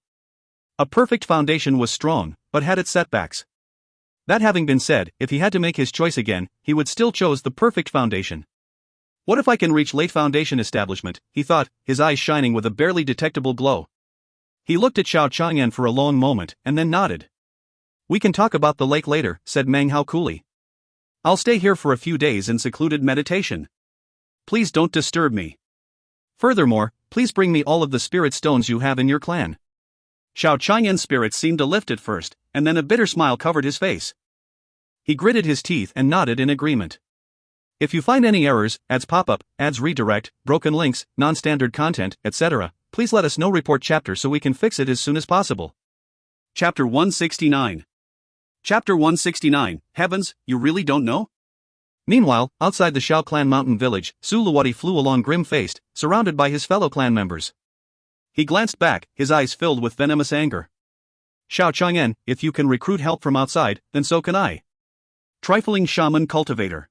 A perfect foundation was strong, but had its setbacks. That having been said, if he had to make his choice again, he would still choose the perfect foundation. What if I can reach late foundation establishment, he thought, his eyes shining with a barely detectable glow. He looked at Xiao Chang'an for a long moment and then nodded. We can talk about the lake later, said Meng Hao coolly. I'll stay here for a few days in secluded meditation. Please don't disturb me. Furthermore, please bring me all of the spirit stones you have in your clan. Xiao Chang'an's spirits seemed to lift at first, and then a bitter smile covered his face. He gritted his teeth and nodded in agreement. If you find any errors, ads pop up, ads redirect, broken links, non-standard content, etc., please let us know. Report chapter so we can fix it as soon as possible. Chapter 169. Chapter 169, Heavens, you really don't know? Meanwhile, outside the Shao clan mountain village, Suluwati flew along grim-faced, surrounded by his fellow clan members. He glanced back, his eyes filled with venomous anger. Xiao Chang'an, if you can recruit help from outside, then so can I. Trifling shaman cultivator.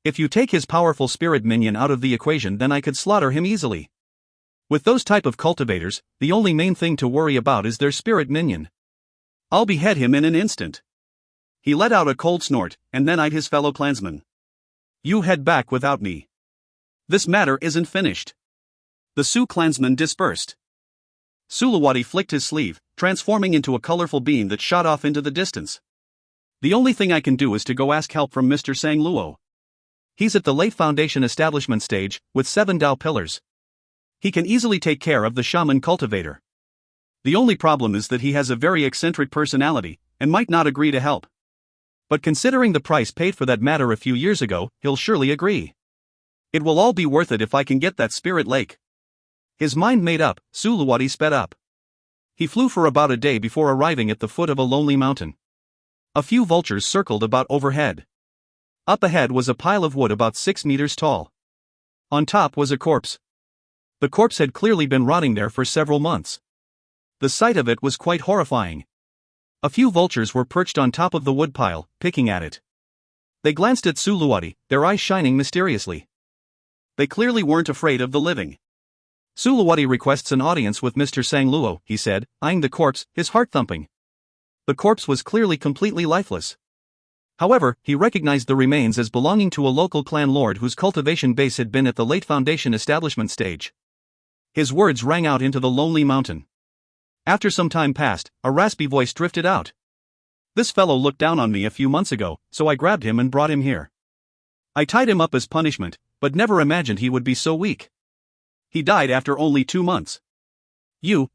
If you take his powerful spirit minion out of the equation, then I could slaughter him easily. With those type of cultivators, the only main thing to worry about is their spirit minion. I'll behead him in an instant. He let out a cold snort, and then eyed his fellow clansmen. You head back without me. This matter isn't finished. The Su clansmen dispersed. Suluwati flicked his sleeve, transforming into a colorful beam that shot off into the distance. The only thing I can do is to go ask help from Mr. Sang Luo. He's at the late foundation establishment stage, with 7 Dao pillars. He can easily take care of the shaman cultivator. The only problem is that he has a very eccentric personality, and might not agree to help. But considering the price paid for that matter a few years ago, he'll surely agree. It will all be worth it if I can get that spirit lake. His mind made up, Suluwati sped up. He flew for about a day before arriving at the foot of a lonely mountain. A few vultures circled about overhead. Up ahead was a pile of wood about 6 meters tall. On top was a corpse. The corpse had clearly been rotting there for several months. The sight of it was quite horrifying. A few vultures were perched on top of the woodpile, picking at it. They glanced at Suluwati, their eyes shining mysteriously. They clearly weren't afraid of the living. Suluwati requests an audience with Mr. Sang Luo, he said, eyeing the corpse, his heart thumping. The corpse was clearly completely lifeless. However, he recognized the remains as belonging to a local clan lord whose cultivation base had been at the late foundation establishment stage. His words rang out into the lonely mountain. After some time passed, a raspy voice drifted out. This fellow looked down on me a few months ago, so I grabbed him and brought him here. I tied him up as punishment, but never imagined he would be so weak. He died after only 2 months.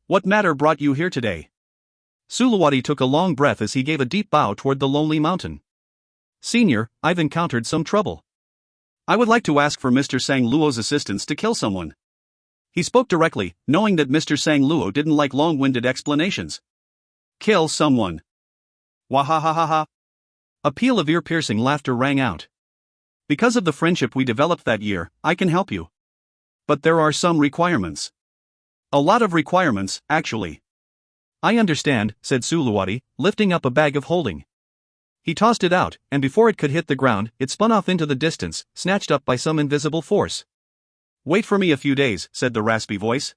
What matter brought you here today? Suluwati took a long breath as he gave a deep bow toward the lonely mountain. Senior, I've encountered some trouble. I would like to ask for Mr. Sang Luo's assistance to kill someone. He spoke directly, knowing that Mr. Sang Luo didn't like long-winded explanations. Kill someone. Wahahaha. A peal of ear-piercing laughter rang out. Because of the friendship we developed that year, I can help you. But there are some requirements. A lot of requirements, actually. I understand, said Suluwati, lifting up a bag of holding. He tossed it out, and before it could hit the ground, it spun off into the distance, snatched up by some invisible force. Wait for me a few days, said the raspy voice.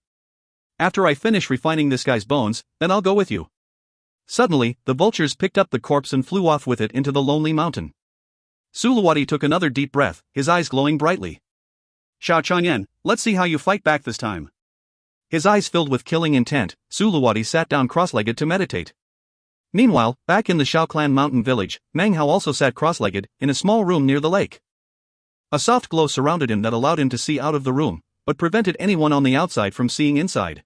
After I finish refining this guy's bones, then I'll go with you. Suddenly, the vultures picked up the corpse and flew off with it into the lonely mountain. Suluwati took another deep breath, his eyes glowing brightly. Xiao Chang'an, let's see how you fight back this time. His eyes filled with killing intent, Suluwati sat down cross-legged to meditate. Meanwhile, back in the Shao clan mountain village, Meng Hao also sat cross-legged, in a small room near the lake. A soft glow surrounded him that allowed him to see out of the room, but prevented anyone on the outside from seeing inside.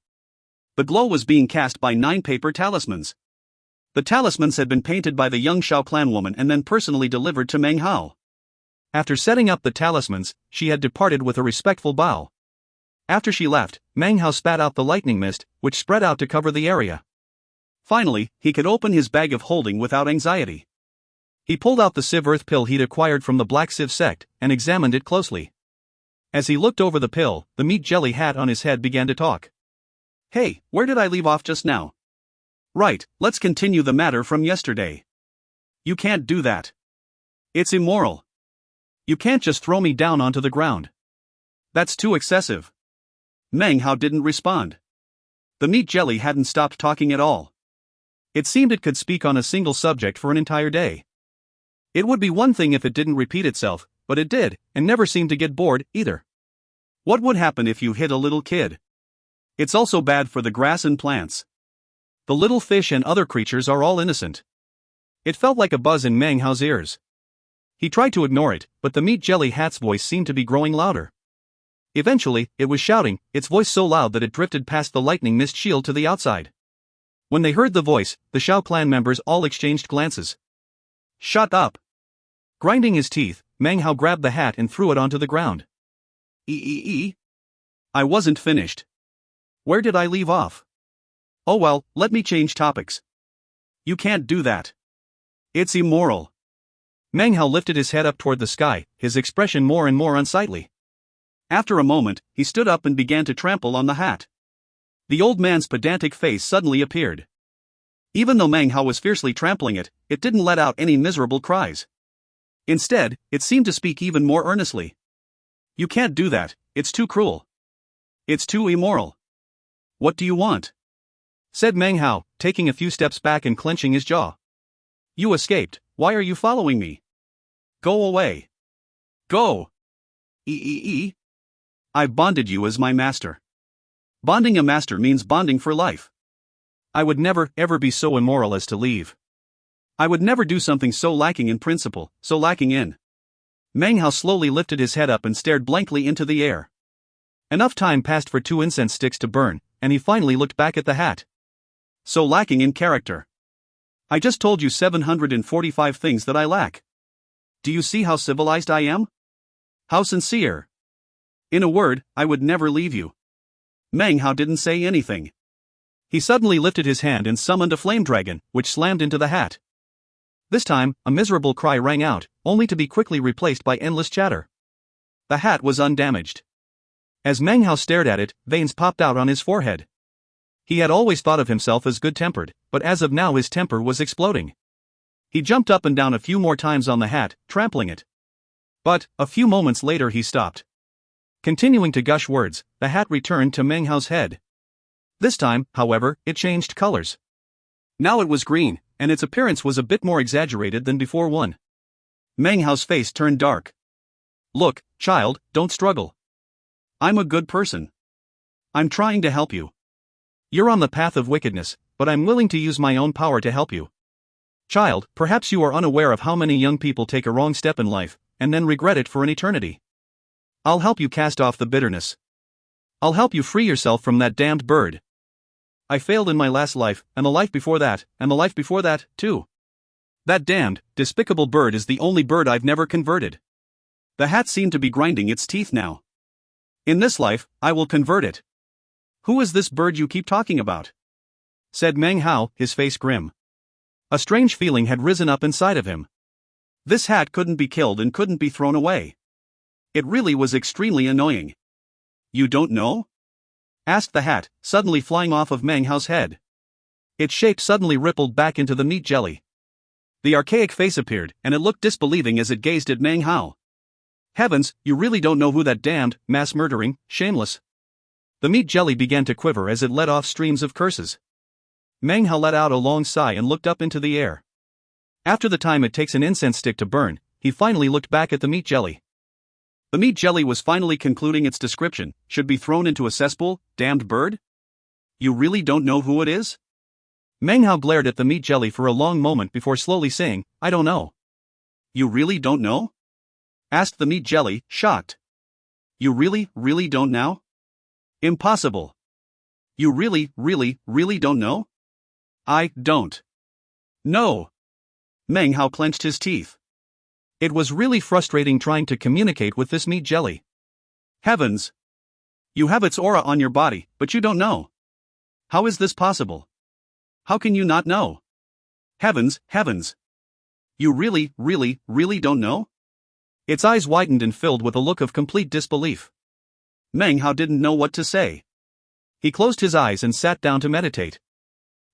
The glow was being cast by 9 paper talismans. The talismans had been painted by the young Shao clan woman and then personally delivered to Meng Hao. After setting up the talismans, she had departed with a respectful bow. After she left, Meng Hao spat out the lightning mist, which spread out to cover the area. Finally, he could open his bag of holding without anxiety. He pulled out the Civ Earth pill he'd acquired from the Black Civ sect, and examined it closely. As he looked over the pill, the meat jelly hat on his head began to talk. Hey, where did I leave off just now? Right, let's continue the matter from yesterday. You can't do that. It's immoral. You can't just throw me down onto the ground. That's too excessive. Meng Hao didn't respond. The meat jelly hadn't stopped talking at all. It seemed it could speak on a single subject for an entire day. It would be one thing if it didn't repeat itself, but it did, and never seemed to get bored, either. What would happen if you hit a little kid? It's also bad for the grass and plants. The little fish and other creatures are all innocent. It felt like a buzz in Meng Hao's ears. He tried to ignore it, but the meat jelly hat's voice seemed to be growing louder. Eventually, it was shouting, its voice so loud that it drifted past the lightning mist shield to the outside. When they heard the voice, the Shao clan members all exchanged glances. Shut up! Grinding his teeth, Meng Hao grabbed the hat and threw it onto the ground. I wasn't finished. Where did I leave off? Oh well, let me change topics. You can't do that. It's immoral. Meng Hao lifted his head up toward the sky, his expression more and more unsightly. After a moment, he stood up and began to trample on the hat. The old man's pedantic face suddenly appeared. Even though Meng Hao was fiercely trampling it, it didn't let out any miserable cries. Instead, it seemed to speak even more earnestly. You can't do that, it's too cruel. It's too immoral. What do you want? Said Meng Hao, taking a few steps back and clenching his jaw. You escaped, why are you following me? Go away. Go. I've bonded you as my master. Bonding a master means bonding for life. I would never, ever be so immoral as to leave. I would never do something so lacking in principle, so lacking in. Meng Hao slowly lifted his head up and stared blankly into the air. Enough time passed for 2 incense sticks to burn, and he finally looked back at the hat. So lacking in character. I just told you 745 things that I lack. Do you see how civilized I am? How sincere? In a word, I would never leave you. Meng Hao didn't say anything. He suddenly lifted his hand and summoned a flame dragon, which slammed into the hat. This time, a miserable cry rang out, only to be quickly replaced by endless chatter. The hat was undamaged. As Meng Hao stared at it, veins popped out on his forehead. He had always thought of himself as good-tempered, but as of now his temper was exploding. He jumped up and down a few more times on the hat, trampling it. But, a few moments later he stopped. Continuing to gush words, the hat returned to Meng Hao's head. This time, however, it changed colors. Now it was green, and its appearance was a bit more exaggerated than before. Meng Hao's face turned dark. Look, child, don't struggle. I'm a good person. I'm trying to help you. You're on the path of wickedness, but I'm willing to use my own power to help you. Child, perhaps you are unaware of how many young people take a wrong step in life, and then regret it for an eternity. I'll help you cast off the bitterness. I'll help you free yourself from that damned bird. I failed in my last life, and the life before that, and the life before that, too. That damned, despicable bird is the only bird I've never converted. The hat seemed to be grinding its teeth now. In this life, I will convert it. Who is this bird you keep talking about? Said Meng Hao, his face grim. A strange feeling had risen up inside of him. This hat couldn't be killed and couldn't be thrown away. It really was extremely annoying. You don't know? Asked the hat, suddenly flying off of Meng Hao's head. Its shape suddenly rippled back into the meat jelly. The archaic face appeared, and it looked disbelieving as it gazed at Meng Hao. Heavens, you really don't know who that damned, mass-murdering, shameless. The meat jelly began to quiver as it let off streams of curses. Meng Hao let out a long sigh and looked up into the air. After the time it takes an incense stick to burn, he finally looked back at the meat jelly. The meat jelly was finally concluding its description. Should be thrown into a cesspool, damned bird? You really don't know who it is? Meng Hao glared at the meat jelly for a long moment before slowly saying, I don't know. You really don't know? Asked the meat jelly, shocked. You really don't know? Impossible. You really don't know? I don't. No. Meng Hao clenched his teeth. It was really frustrating trying to communicate with this meat jelly. Heavens! You have its aura on your body, but you don't know. How is this possible? How can you not know? Heavens! You really don't know? Its eyes widened and filled with a look of complete disbelief. Meng Hao didn't know what to say. He closed his eyes and sat down to meditate.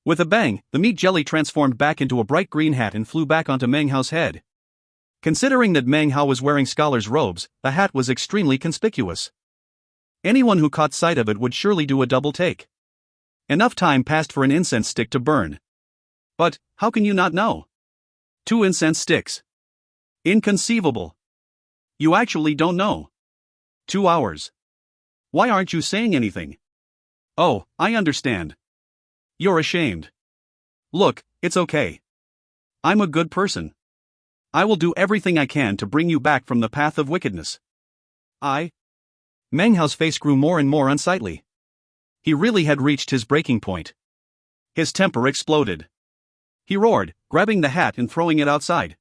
With a bang, the meat jelly transformed back into a bright green hat and flew back onto Meng Hao's head. Considering that Meng Hao was wearing scholar's robes, the hat was extremely conspicuous. Anyone who caught sight of it would surely do a double take. Enough time passed for an incense stick to burn. But, how can you not know? 2 incense sticks. Inconceivable. You actually don't know. 2 hours. Why aren't you saying anything? Oh, I understand. You're ashamed. Look, it's okay. I'm a good person. I will do everything I can to bring you back from the path of wickedness. Meng Hao's face grew more and more unsightly. He really had reached his breaking point. His temper exploded. He roared, grabbing the hat and throwing it outside.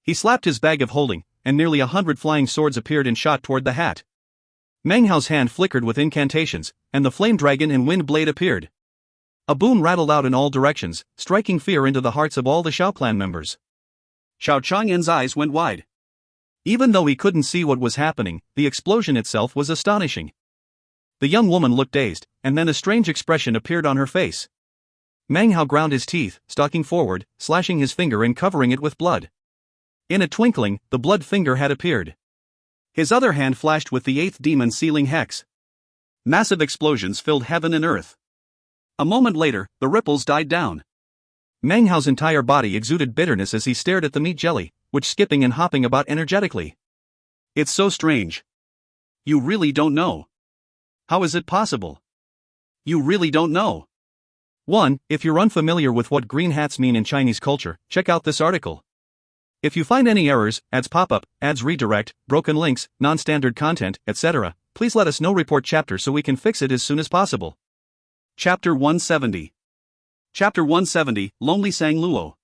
He slapped his bag of holding, and nearly 100 flying swords appeared and shot toward the hat. Meng Hao's hand flickered with incantations, and the flame dragon and wind blade appeared. A boom rattled out in all directions, striking fear into the hearts of all the Shao clan members. Xiao Chang'an's eyes went wide. Even though he couldn't see what was happening, the explosion itself was astonishing. The young woman looked dazed, and then a strange expression appeared on her face. Meng Hao ground his teeth, stalking forward, slashing his finger and covering it with blood. In a twinkling, the blood finger had appeared. His other hand flashed with the 8th demon sealing hex. Massive explosions filled heaven and earth. A moment later, the ripples died down. Meng Hao's entire body exuded bitterness as he stared at the meat jelly, which skipping and hopping about energetically. It's so strange. You really don't know. How is it possible? You really don't know. 1. If you're unfamiliar with what green hats mean in Chinese culture, check out this article. If you find any errors, ads pop up, ads redirect, broken links, non-standard content, etc., please let us know. Report chapter so we can fix it as soon as possible. Chapter 170. Chapter 170, Lonely Sang Luo.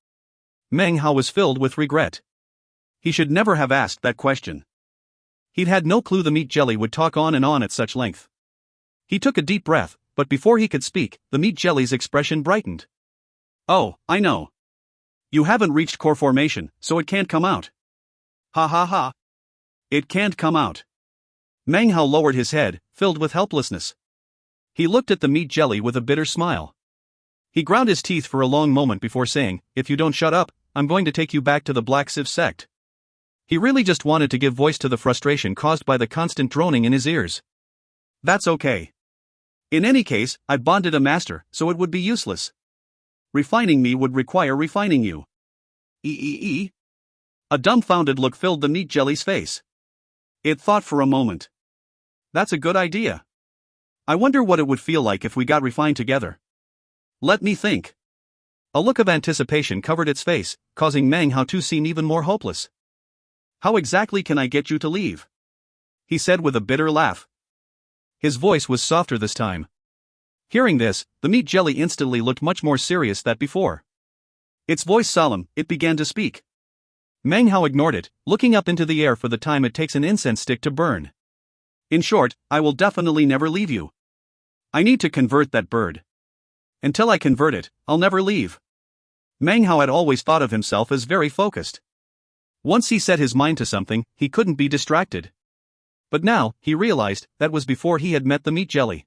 Meng Hao was filled with regret. He should never have asked that question. He'd had no clue the meat jelly would talk on and on at such length. He took a deep breath, but before he could speak, the meat jelly's expression brightened. Oh, I know. You haven't reached core formation, so it can't come out. Ha ha ha. It can't come out. Meng Hao lowered his head, filled with helplessness. He looked at the meat jelly with a bitter smile. He ground his teeth for a long moment before saying, "If you don't shut up, I'm going to take you back to the Black Sieve sect." He really just wanted to give voice to the frustration caused by the constant droning in his ears. That's okay. In any case, I bonded a master, so it would be useless. Refining me would require refining you. A dumbfounded look filled the meat jelly's face. It thought for a moment. That's a good idea. I wonder what it would feel like if we got refined together. Let me think. A look of anticipation covered its face, causing Meng Hao to seem even more hopeless. How exactly can I get you to leave? He said with a bitter laugh. His voice was softer this time. Hearing this, the meat jelly instantly looked much more serious than before. Its voice solemn, it began to speak. Meng Hao ignored it, looking up into the air for the time it takes an incense stick to burn. In short, I will definitely never leave you. I need to convert that bird. Until I convert it, I'll never leave. Meng Hao had always thought of himself as very focused. Once he set his mind to something, he couldn't be distracted. But now, he realized, that was before he had met the meat jelly.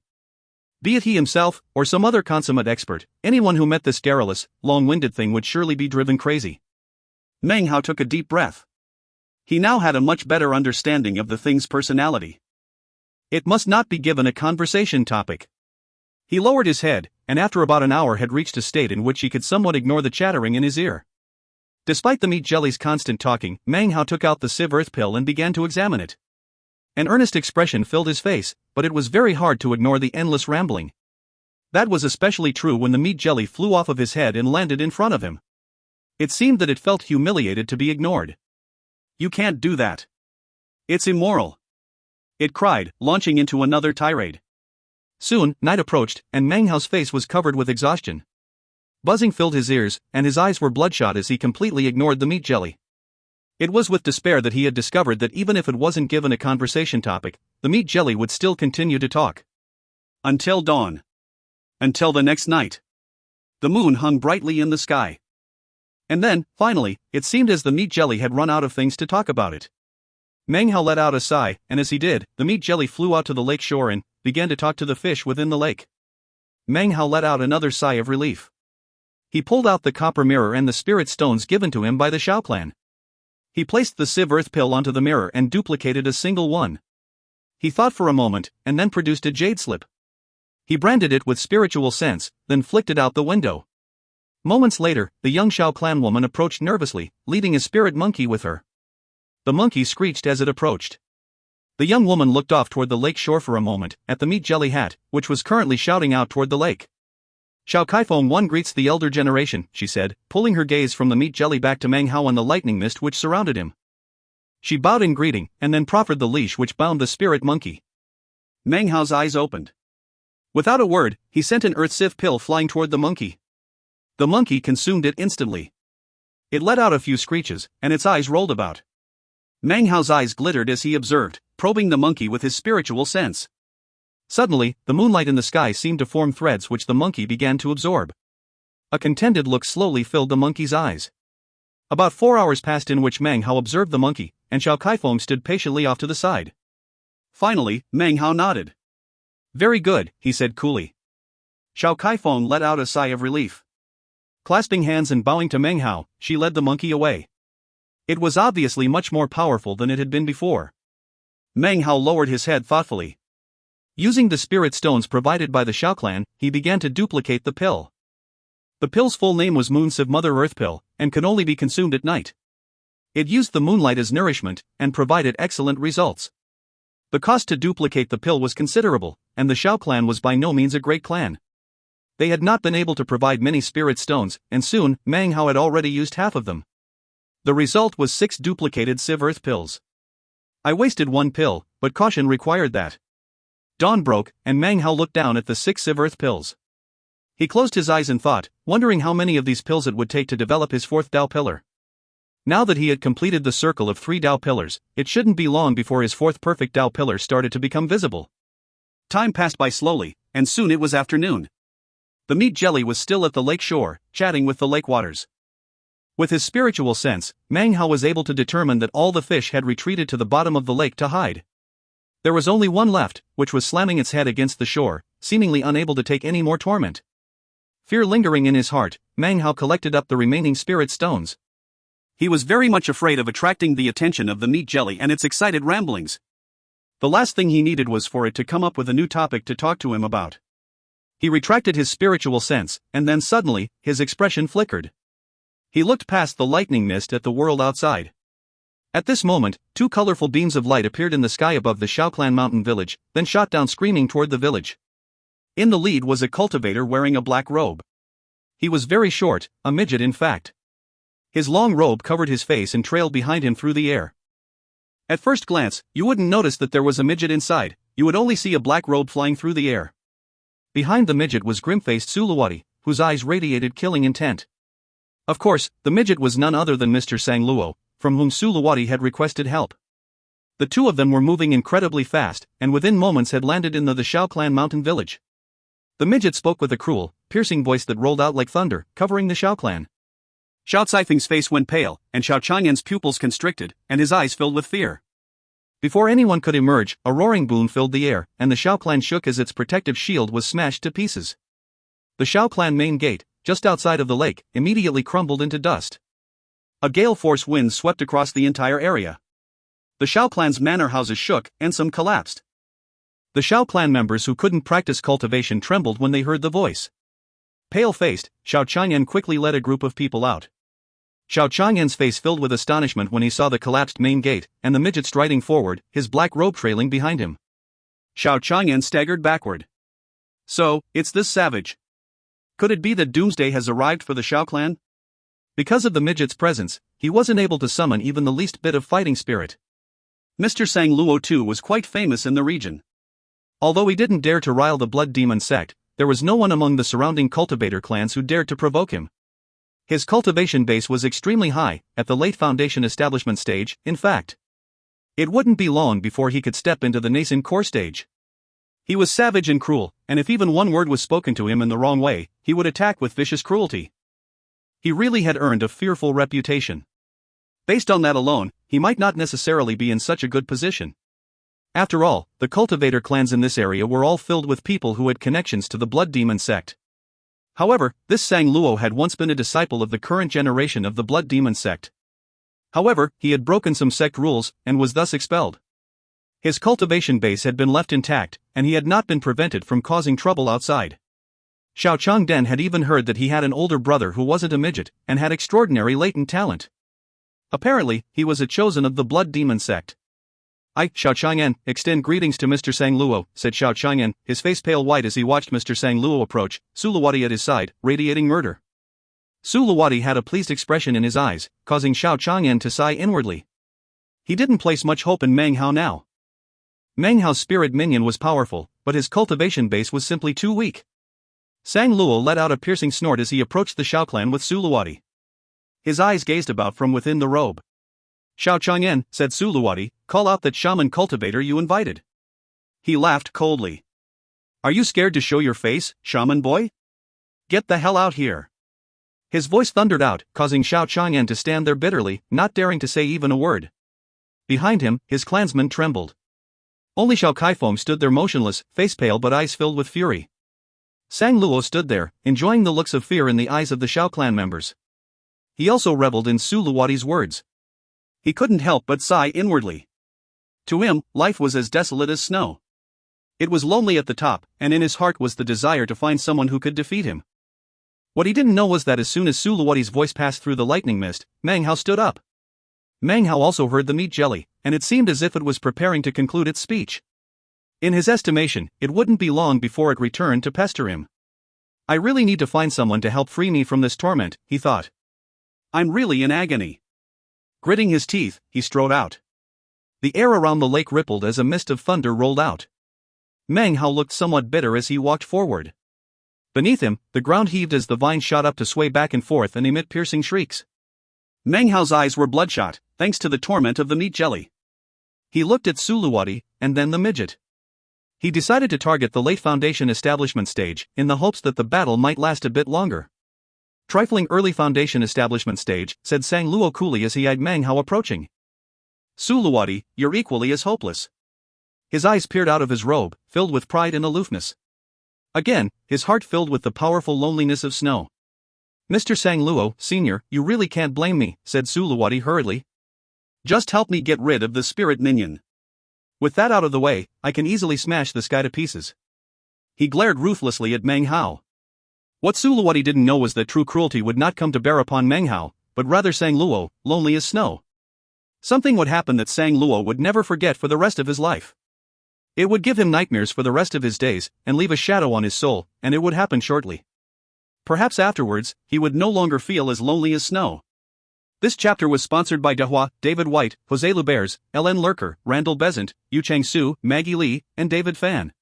Be it he himself, or some other consummate expert, anyone who met this garrulous, long-winded thing would surely be driven crazy. Meng Hao took a deep breath. He now had a much better understanding of the thing's personality. It must not be given a conversation topic. He lowered his head, and after about an hour had reached a state in which he could somewhat ignore the chattering in his ear. Despite the meat jelly's constant talking, Meng Hao took out the Civ Earth pill and began to examine it. An earnest expression filled his face, but it was very hard to ignore the endless rambling. That was especially true when the meat jelly flew off of his head and landed in front of him. It seemed that it felt humiliated to be ignored. You can't do that. It's immoral. It cried, launching into another tirade. Soon, night approached, and Meng Hao's face was covered with exhaustion. Buzzing filled his ears, and his eyes were bloodshot as he completely ignored the meat jelly. It was with despair that he had discovered that even if it wasn't given a conversation topic, the meat jelly would still continue to talk. Until dawn. Until the next night. The moon hung brightly in the sky. And then, finally, it seemed as the meat jelly had run out of things to talk about it. Meng Hao let out a sigh, and as he did, the meat jelly flew out to the lake shore and began to talk to the fish within the lake. Meng Hao let out another sigh of relief. He pulled out the copper mirror and the spirit stones given to him by the Shao clan. He placed the Civ Earth pill onto the mirror and duplicated a single one. He thought for a moment, and then produced a jade slip. He branded it with spiritual sense, then flicked it out the window. Moments later, the young Shao clan woman approached nervously, leading a spirit monkey with her. The monkey screeched as it approached. The young woman looked off toward the lake shore for a moment, at the meat jelly hat, which was currently shouting out toward the lake. Xiao Kaifeng one greets the elder generation, she said, pulling her gaze from the meat jelly back to Meng Hao and the lightning mist which surrounded him. She bowed in greeting, and then proffered the leash which bound the spirit monkey. Meng Hao's eyes opened. Without a word, he sent an earth sieve pill flying toward the monkey. The monkey consumed it instantly. It let out a few screeches, and its eyes rolled about. Meng Hao's eyes glittered as he observed, probing the monkey with his spiritual sense. Suddenly, the moonlight in the sky seemed to form threads which the monkey began to absorb. A contented look slowly filled the monkey's eyes. About 4 hours passed in which Meng Hao observed the monkey, and Xiao Kaifeng stood patiently off to the side. Finally, Meng Hao nodded. Very good, he said coolly. Xiao Kaifeng let out a sigh of relief. Clasping hands and bowing to Meng Hao, she led the monkey away. It was obviously much more powerful than it had been before. Meng Hao lowered his head thoughtfully. Using the spirit stones provided by the Xiao clan, he began to duplicate the pill. The pill's full name was Moon Sieve Mother Earth Pill, and can only be consumed at night. It used the moonlight as nourishment, and provided excellent results. The cost to duplicate the pill was considerable, and the Xiao clan was by no means a great clan. They had not been able to provide many spirit stones, and soon, Meng Hao had already used half of them. The result was 6 duplicated Sieve Earth pills. I wasted 1 pill, but caution required that. Dawn broke, and Meng Hao looked down at the 6 Sieve Earth pills. He closed his eyes in thought, wondering how many of these pills it would take to develop his 4th Dao pillar. Now that he had completed the circle of 3 Dao pillars, it shouldn't be long before his 4th perfect Dao pillar started to become visible. Time passed by slowly, and soon it was afternoon. The meat jelly was still at the lake shore, chatting with the lake waters. With his spiritual sense, Meng Hao was able to determine that all the fish had retreated to the bottom of the lake to hide. There was only one left, which was slamming its head against the shore, seemingly unable to take any more torment. Fear lingering in his heart, Meng Hao collected up the remaining spirit stones. He was very much afraid of attracting the attention of the meat jelly and its excited ramblings. The last thing he needed was for it to come up with a new topic to talk to him about. He retracted his spiritual sense, and then suddenly, his expression flickered. He looked past the lightning mist at the world outside. At this moment, 2 colorful beams of light appeared in the sky above the Xiao clan mountain village, then shot down screaming toward the village. In the lead was a cultivator wearing a black robe. He was very short, a midget in fact. His long robe covered his face and trailed behind him through the air. At first glance, you wouldn't notice that there was a midget inside, you would only see a black robe flying through the air. Behind the midget was grim-faced Suluwati, whose eyes radiated killing intent. Of course, the midget was none other than Mr. Sang Luo, from whom Suluwati had requested help. The two of them were moving incredibly fast, and within moments had landed in the Xiao clan mountain village. The midget spoke with a cruel, piercing voice that rolled out like thunder, covering the Xiao clan. Xiao Caifeng's face went pale, and Xiao Changyan's pupils constricted, and his eyes filled with fear. Before anyone could emerge, a roaring boom filled the air, and the Xiao clan shook as its protective shield was smashed to pieces. The Xiao clan main gate, just outside of the lake, immediately crumbled into dust. A gale-force wind swept across the entire area. The Xiao clan's manor houses shook, and some collapsed. The Xiao clan members who couldn't practice cultivation trembled when they heard the voice. Pale-faced, Xiao Changyan quickly led a group of people out. Xiao Changyan's face filled with astonishment when he saw the collapsed main gate, and the midget striding forward, his black robe trailing behind him. Xiao Changyan staggered backward. So, it's this savage. Could it be that doomsday has arrived for the Xiao clan? Because of the midget's presence, he wasn't able to summon even the least bit of fighting spirit. Mr. Sang Luo too was quite famous in the region. Although he didn't dare to rile the blood demon sect, there was no one among the surrounding cultivator clans who dared to provoke him. His cultivation base was extremely high, at the late foundation establishment stage, in fact. It wouldn't be long before he could step into the nascent core stage. He was savage and cruel, and if even one word was spoken to him in the wrong way, he would attack with vicious cruelty. He really had earned a fearful reputation. Based on that alone, he might not necessarily be in such a good position. After all, the cultivator clans in this area were all filled with people who had connections to the blood demon sect. However, this Sang Luo had once been a disciple of the current generation of the blood demon sect. However, he had broken some sect rules, and was thus expelled. His cultivation base had been left intact, and he had not been prevented from causing trouble outside. Xiao Changden had even heard that he had an older brother who wasn't a midget, and had extraordinary latent talent. Apparently, he was a chosen of the blood demon sect. "I, Xiao Chang'an, extend greetings to Mr. Sang Luo," said Xiao Chang'an, his face pale white as he watched Mr. Sang Luo approach, Suluwati at his side, radiating murder. Suluwati had a pleased expression in his eyes, causing Xiao Chang'an to sigh inwardly. He didn't place much hope in Meng Hao now. Meng Hao's spirit minion was powerful, but his cultivation base was simply too weak. Sang Luo let out a piercing snort as he approached the Xiao clan with Suluwati. His eyes gazed about from within the robe. "Xiao Chang'an," said Suluwati, "call out that shaman cultivator you invited." He laughed coldly. "Are you scared to show your face, shaman boy? Get the hell out here." His voice thundered out, causing Xiao Chang'an to stand there bitterly, not daring to say even a word. Behind him, his clansmen trembled. Only Xiao Kaifeng stood there motionless, face pale but eyes filled with fury. Sang Luo stood there, enjoying the looks of fear in the eyes of the Xiao clan members. He also reveled in Suluwati's words. He couldn't help but sigh inwardly. To him, life was as desolate as snow. It was lonely at the top, and in his heart was the desire to find someone who could defeat him. What he didn't know was that as soon as Suluwati's voice passed through the lightning mist, Meng Hao stood up. Meng Hao also heard the meat jelly, and it seemed as if it was preparing to conclude its speech. In his estimation, it wouldn't be long before it returned to pester him. "I really need to find someone to help free me from this torment," he thought. "I'm really in agony." Gritting his teeth, he strode out. The air around the lake rippled as a mist of thunder rolled out. Meng Hao looked somewhat bitter as he walked forward. Beneath him, the ground heaved as the vine shot up to sway back and forth and emit piercing shrieks. Meng Hao's eyes were bloodshot, thanks to the torment of the meat jelly. He looked at Suluwati, and then the midget. He decided to target the late Foundation establishment stage, in the hopes that the battle might last a bit longer. "Trifling early Foundation establishment stage," said Sang Luo coolly as he eyed Meng Hao approaching. "Suluwati, you're equally as hopeless." His eyes peered out of his robe, filled with pride and aloofness. Again, his heart filled with the powerful loneliness of snow. "Mr. Sang Luo, Sr., you really can't blame me," said Suluwati hurriedly. "Just help me get rid of the spirit minion. With that out of the way, I can easily smash this guy to pieces." He glared ruthlessly at Meng Hao. What Suluwati didn't know was that true cruelty would not come to bear upon Meng Hao, but rather Sang Luo, lonely as snow. Something would happen that Sang Luo would never forget for the rest of his life. It would give him nightmares for the rest of his days, and leave a shadow on his soul, and it would happen shortly. Perhaps afterwards, he would no longer feel as lonely as snow. This chapter was sponsored by Dehua, David White, Jose Lubers, Ellen Lurker, Randall Bezant, Yu Chang-su, Maggie Lee, and David Fan.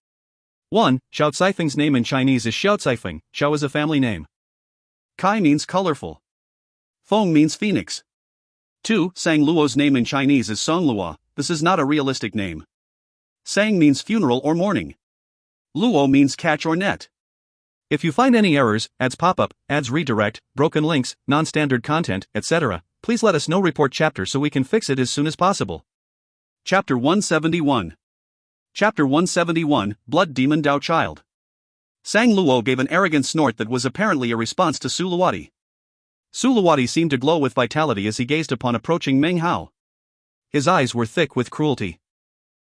1. Xiao Caifeng's name in Chinese is Xiao Caifeng. Xiao is a family name. Kai means colorful. Feng means phoenix. 2. Sang Luo's name in Chinese is Song Luo. This is not a realistic name. Sang means funeral or mourning. Luo means catch or net. If you find any errors, ads pop up, ads redirect, broken links, non-standard content, etc., please let us know. Report chapter so we can fix it as soon as possible. Chapter 171. Chapter 171, Blood Demon Dao Child. Sang Luo gave an arrogant snort that was apparently a response to Suluwati. Suluwati seemed to glow with vitality as he gazed upon approaching Meng Hao. His eyes were thick with cruelty.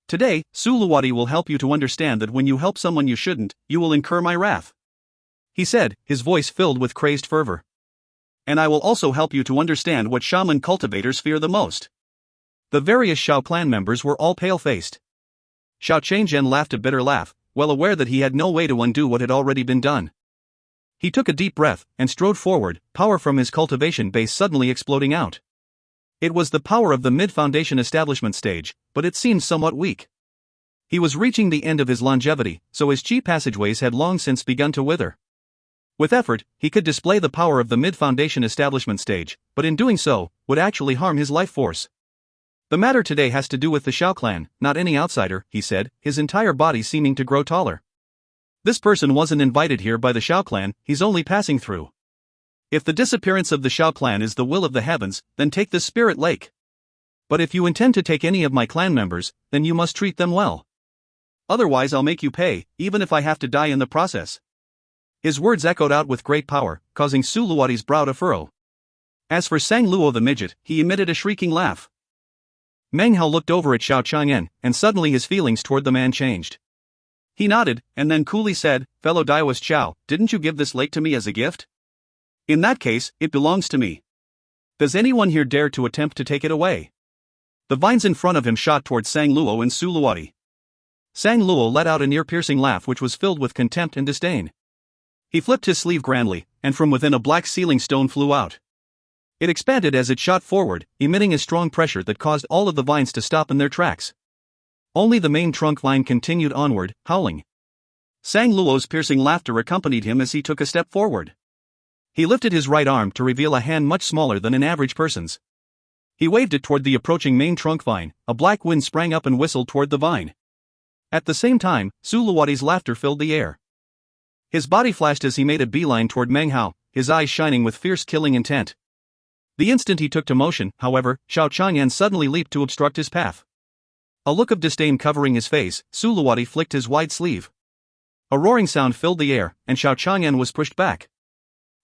"Today, Suluwati will help you to understand that when you help someone you shouldn't, you will incur my wrath," he said, his voice filled with crazed fervor. "And I will also help you to understand what shaman cultivators fear the most." The various Xiao clan members were all pale-faced. Xiao Changzhen laughed a bitter laugh, well aware that he had no way to undo what had already been done. He took a deep breath, and strode forward, power from his cultivation base suddenly exploding out. It was the power of the mid-foundation establishment stage, but it seemed somewhat weak. He was reaching the end of his longevity, so his chi passageways had long since begun to wither. With effort, he could display the power of the mid-foundation establishment stage, but in doing so, would actually harm his life force. "The matter today has to do with the Xiao clan, not any outsider," he said, his entire body seeming to grow taller. "This person wasn't invited here by the Xiao clan, he's only passing through. If the disappearance of the Xiao clan is the will of the heavens, then take this spirit lake. But if you intend to take any of my clan members, then you must treat them well. Otherwise I'll make you pay, even if I have to die in the process." His words echoed out with great power, causing Suluwati's brow to furrow. As for Sang Luo the midget, he emitted a shrieking laugh. Meng Hao looked over at Xiao Chang'an, and suddenly his feelings toward the man changed. He nodded, and then coolly said, "Fellow Daoist Xiao, didn't you give this lake to me as a gift? In that case, it belongs to me. Does anyone here dare to attempt to take it away?" The vines in front of him shot towards Sang Luo and Suluwati. Sang Luo let out an ear-piercing laugh which was filled with contempt and disdain. He flipped his sleeve grandly, and from within a black sealing stone flew out. It expanded as it shot forward, emitting a strong pressure that caused all of the vines to stop in their tracks. Only the main trunk vine continued onward, howling. Sang Luo's piercing laughter accompanied him as he took a step forward. He lifted his right arm to reveal a hand much smaller than an average person's. He waved it toward the approaching main trunk vine. A black wind sprang up and whistled toward the vine. At the same time, Suluwati's laughter filled the air. His body flashed as he made a beeline toward Meng Hao, his eyes shining with fierce killing intent. The instant he took to motion, however, Xiao Changyan suddenly leaped to obstruct his path. A look of disdain covering his face, Suluwati flicked his wide sleeve. A roaring sound filled the air, and Xiao Changyan was pushed back.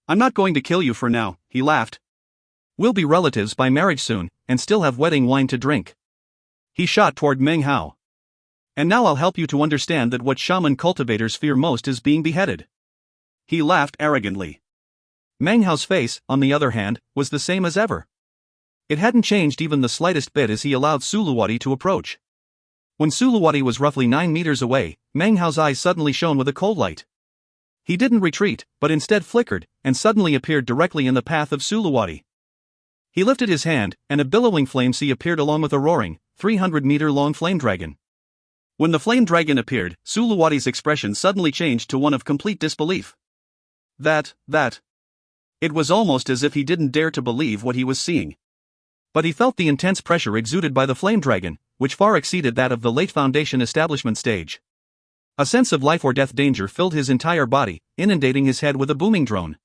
"I'm not going to kill you for now," he laughed. "We'll be relatives by marriage soon, and still have wedding wine to drink." He shot toward Meng Hao. "And now I'll help you to understand that what shaman cultivators fear most is being beheaded." He laughed arrogantly. Meng Hao's face, on the other hand, was the same as ever. It hadn't changed even the slightest bit as he allowed Suluwati to approach. When Suluwati was roughly 9 meters away, Meng Hao's eyes suddenly shone with a cold light. He didn't retreat, but instead flickered, and suddenly appeared directly in the path of Suluwati. He lifted his hand, and a billowing flame sea appeared along with a roaring, 300-meter-long flame dragon. When the flame dragon appeared, Suluwati's expression suddenly changed to one of complete disbelief. That. It was almost as if he didn't dare to believe what he was seeing. But he felt the intense pressure exuded by the flame dragon, which far exceeded that of the late Foundation establishment stage. A sense of life or death danger filled his entire body, inundating his head with a booming drone.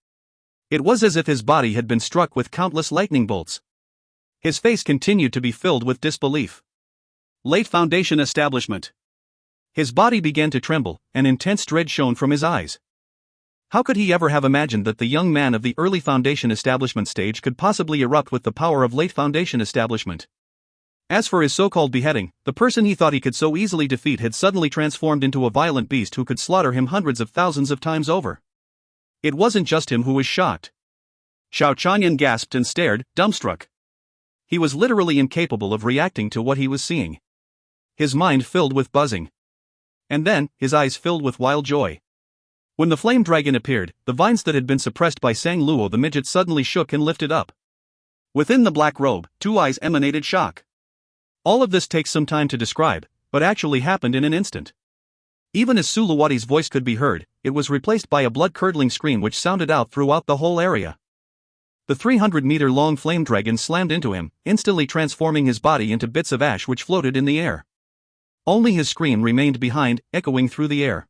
It was as if his body had been struck with countless lightning bolts. His face continued to be filled with disbelief. Late Foundation establishment. His body began to tremble, and intense dread shone from his eyes. How could he ever have imagined that the young man of the early Foundation establishment stage could possibly erupt with the power of late Foundation establishment? As for his so-called beheading, the person he thought he could so easily defeat had suddenly transformed into a violent beast who could slaughter him hundreds of thousands of times over. It wasn't just him who was shocked. Xiao Changyan gasped and stared, dumbstruck. He was literally incapable of reacting to what he was seeing. His mind filled with buzzing. And then, his eyes filled with wild joy. When the flame dragon appeared, the vines that had been suppressed by Sang Luo the midget suddenly shook and lifted up. Within the black robe, 2 eyes emanated shock. All of this takes some time to describe, but actually happened in an instant. Even as Suluwati's voice could be heard, it was replaced by a blood-curdling scream which sounded out throughout the whole area. The 300-meter-long flame dragon slammed into him, instantly transforming his body into bits of ash which floated in the air. Only his scream remained behind, echoing through the air.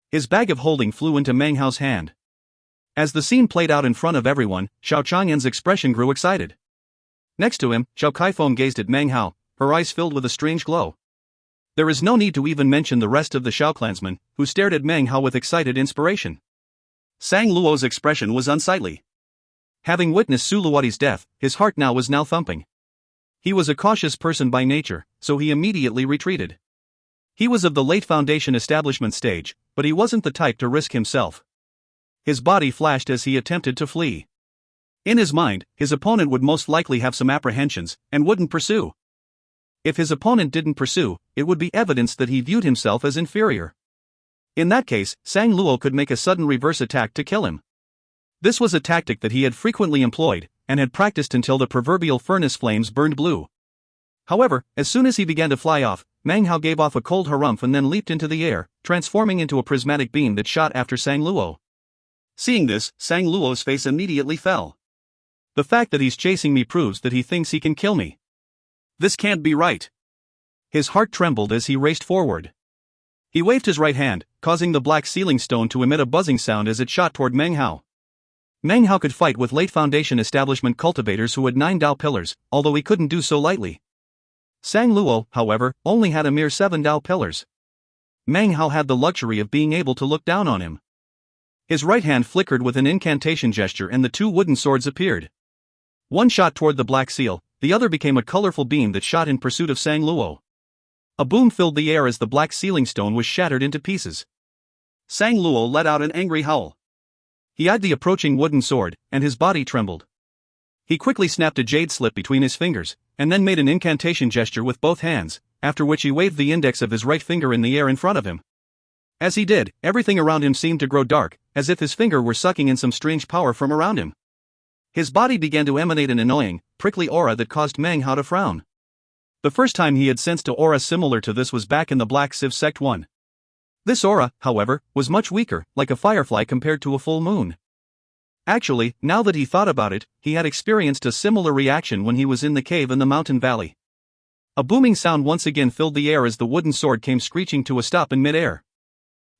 His bag of holding flew into Meng Hao's hand. As the scene played out in front of everyone, Xiao Changyan's expression grew excited. Next to him, Xiao Kaifeng gazed at Meng Hao, her eyes filled with a strange glow. There is no need to even mention the rest of the Xiao clansmen, who stared at Meng Hao with excited inspiration. Sang Luo's expression was unsightly. Having witnessed Suluwati's death, his heart was now thumping. He was a cautious person by nature, so he immediately retreated. He was of the late Foundation establishment stage, but he wasn't the type to risk himself. His body flashed as he attempted to flee. In his mind, his opponent would most likely have some apprehensions, and wouldn't pursue. If his opponent didn't pursue, it would be evidence that he viewed himself as inferior. In that case, Sang Luo could make a sudden reverse attack to kill him. This was a tactic that he had frequently employed, and had practiced until the proverbial furnace flames burned blue. However, as soon as he began to fly off, Meng Hao gave off a cold harumph and then leaped into the air, transforming into a prismatic beam that shot after Sang Luo. Seeing this, Sang Luo's face immediately fell. The fact that he's chasing me proves that he thinks he can kill me. This can't be right. His heart trembled as he raced forward. He waved his right hand, causing the black sealing stone to emit a buzzing sound as it shot toward Meng Hao. Meng Hao could fight with late Foundation establishment cultivators who had 9 Dao pillars, although he couldn't do so lightly. Sang Luo, however, only had a mere 7 Dao pillars. Meng Hao had the luxury of being able to look down on him. His right hand flickered with an incantation gesture and the 2 wooden swords appeared. One shot toward the black seal, the other became a colorful beam that shot in pursuit of Sang Luo. A boom filled the air as the black sealing stone was shattered into pieces. Sang Luo let out an angry howl. He eyed the approaching wooden sword, and his body trembled. He quickly snapped a jade slip between his fingers, and then made an incantation gesture with both hands, after which he waved the index of his right finger in the air in front of him. As he did, everything around him seemed to grow dark, as if his finger were sucking in some strange power from around him. His body began to emanate an annoying, prickly aura that caused Meng Hao to frown. The first time he had sensed an aura similar to this was back in the Black Civ Sect 1. This aura, however, was much weaker, like a firefly compared to a full moon. Actually, now that he thought about it, he had experienced a similar reaction when he was in the cave in the mountain valley. A booming sound once again filled the air as the wooden sword came screeching to a stop in midair.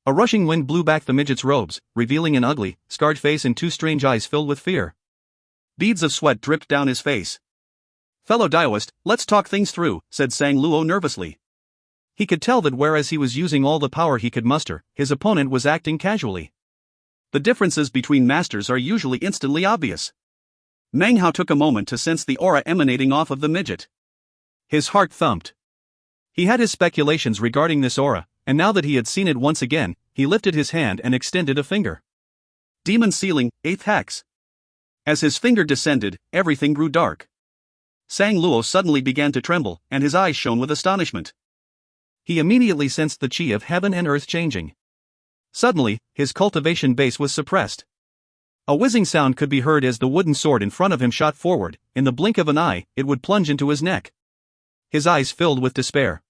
A rushing wind blew back the midget's robes, revealing an ugly, scarred face and two strange eyes filled with fear. Beads of sweat dripped down his face. "Fellow Daoist, let's talk things through," said Sang Luo nervously. He could tell that whereas he was using all the power he could muster, his opponent was acting casually. The differences between masters are usually instantly obvious. Meng Hao took a moment to sense the aura emanating off of the midget. His heart thumped. He had his speculations regarding this aura, and now that he had seen it once again, he lifted his hand and extended a finger. Demon Sealing, 8th Hex. As his finger descended, everything grew dark. Sang Luo suddenly began to tremble, and his eyes shone with astonishment. He immediately sensed the chi of heaven and earth changing. Suddenly, his cultivation base was suppressed. A whizzing sound could be heard as the wooden sword in front of him shot forward. In the blink of an eye, it would plunge into his neck. His eyes filled with despair.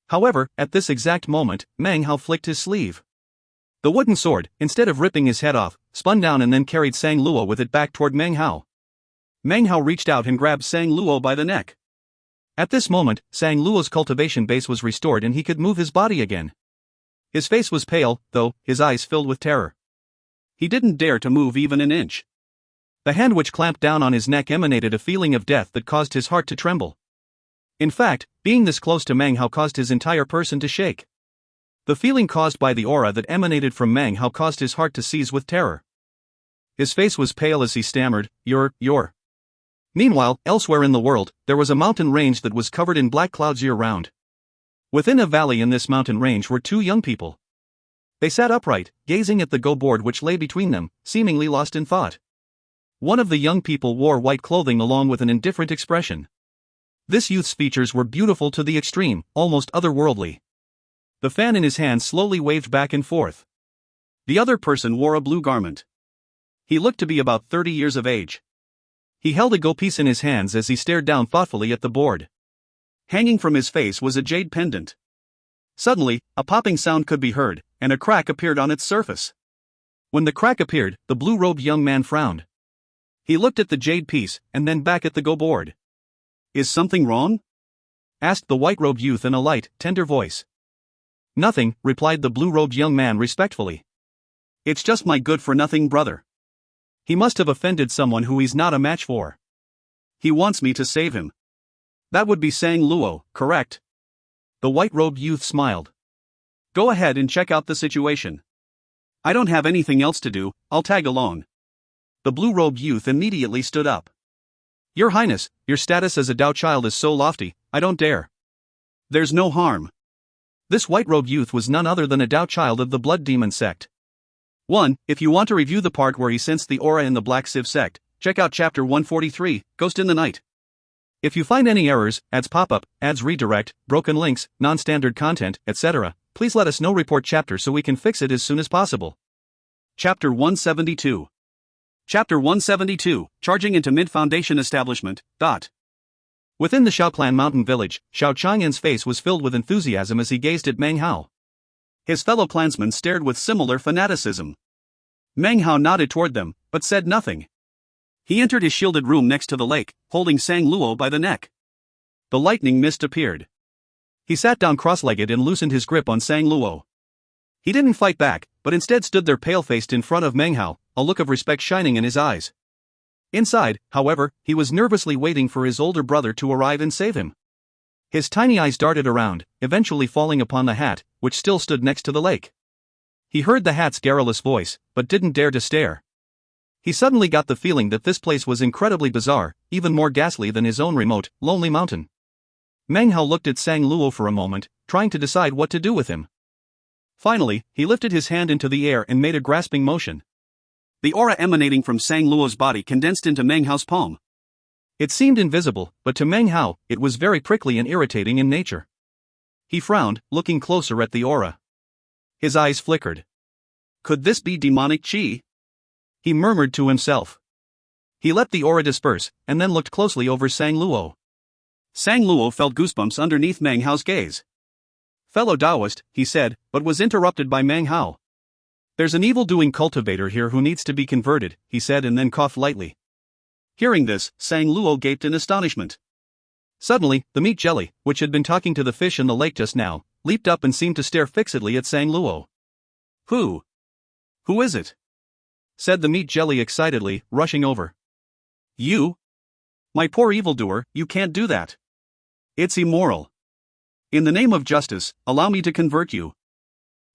However, at this exact moment, Meng Hao flicked his sleeve. The wooden sword, instead of ripping his head off, spun down and then carried Sang Luo with it back toward Meng Hao. Meng Hao reached out and grabbed Sang Luo by the neck. At this moment, Sang Luo's cultivation base was restored and he could move his body again. His face was pale, though, his eyes filled with terror. He didn't dare to move even an inch. The hand which clamped down on his neck emanated a feeling of death that caused his heart to tremble. In fact, being this close to Meng Hao caused his entire person to shake. The feeling caused by the aura that emanated from Meng Hao caused his heart to seize with terror. His face was pale as he stammered, You're. Meanwhile, elsewhere in the world, there was a mountain range that was covered in black clouds year-round. Within a valley in this mountain range were two young people. They sat upright, gazing at the go-board which lay between them, seemingly lost in thought. One of the young people wore white clothing along with an indifferent expression. This youth's features were beautiful to the extreme, almost otherworldly. The fan in his hand slowly waved back and forth. The other person wore a blue garment. He looked to be about 30 years of age. He held a go-piece in his hands as he stared down thoughtfully at the board. Hanging from his face was a jade pendant. Suddenly, a popping sound could be heard, and a crack appeared on its surface. When the crack appeared, the blue-robed young man frowned. He looked at the jade piece, and then back at the go-board. "Is something wrong?" asked the white-robed youth in a light, tender voice. "Nothing," replied the blue-robed young man respectfully. "It's just my good-for-nothing brother. He must have offended someone who he's not a match for. He wants me to save him." "That would be Sang Luo, correct?" The white-robed youth smiled. "Go ahead and check out the situation. I don't have anything else to do, I'll tag along." The blue-robed youth immediately stood up. "Your Highness, your status as a Dao child is so lofty, I don't dare." "There's no harm." This white-robed youth was none other than a Dao child of the Blood Demon sect. 1. If you want to review the part where he sensed the aura in the Black Civ sect, check out chapter 143, Ghost in the Night. If you find any errors, ads pop up, ads redirect, broken links, non-standard content, etc., please let us know. Report chapter so we can fix it as soon as possible. Chapter 172. Chapter 172, Charging into Mid-Foundation Establishment. Within the Shao Clan mountain village, Xiao Chang'an's face was filled with enthusiasm as he gazed at Meng Hao. His fellow clansmen stared with similar fanaticism. Meng Hao nodded toward them, but said nothing. He entered his shielded room next to the lake, holding Sang Luo by the neck. The lightning mist appeared. He sat down cross-legged and loosened his grip on Sang Luo. He didn't fight back, but instead stood there pale-faced in front of Meng Hao, a look of respect shining in his eyes. Inside, however, he was nervously waiting for his older brother to arrive and save him. His tiny eyes darted around, eventually falling upon the hat, which still stood next to the lake. He heard the hat's garrulous voice, but didn't dare to stare. He suddenly got the feeling that this place was incredibly bizarre, even more ghastly than his own remote, lonely mountain. Meng Hao looked at Sang Luo for a moment, trying to decide what to do with him. Finally, he lifted his hand into the air and made a grasping motion. The aura emanating from Sang Luo's body condensed into Meng Hao's palm. It seemed invisible, but to Meng Hao, it was very prickly and irritating in nature. He frowned, looking closer at the aura. His eyes flickered. Could this be demonic qi? He murmured to himself. He let the aura disperse, and then looked closely over Sang Luo. Sang Luo felt goosebumps underneath Meng Hao's gaze. Fellow Taoist, he said, but was interrupted by Meng Hao. There's an evil-doing cultivator here who needs to be converted, he said and then coughed lightly. Hearing this, Sang Luo gaped in astonishment. Suddenly, the meat jelly, which had been talking to the fish in the lake just now, leaped up and seemed to stare fixedly at Sang Luo. Who is it? Said the meat jelly excitedly, rushing over. You? My poor evildoer, you can't do that. It's immoral. In the name of justice, allow me to convert you.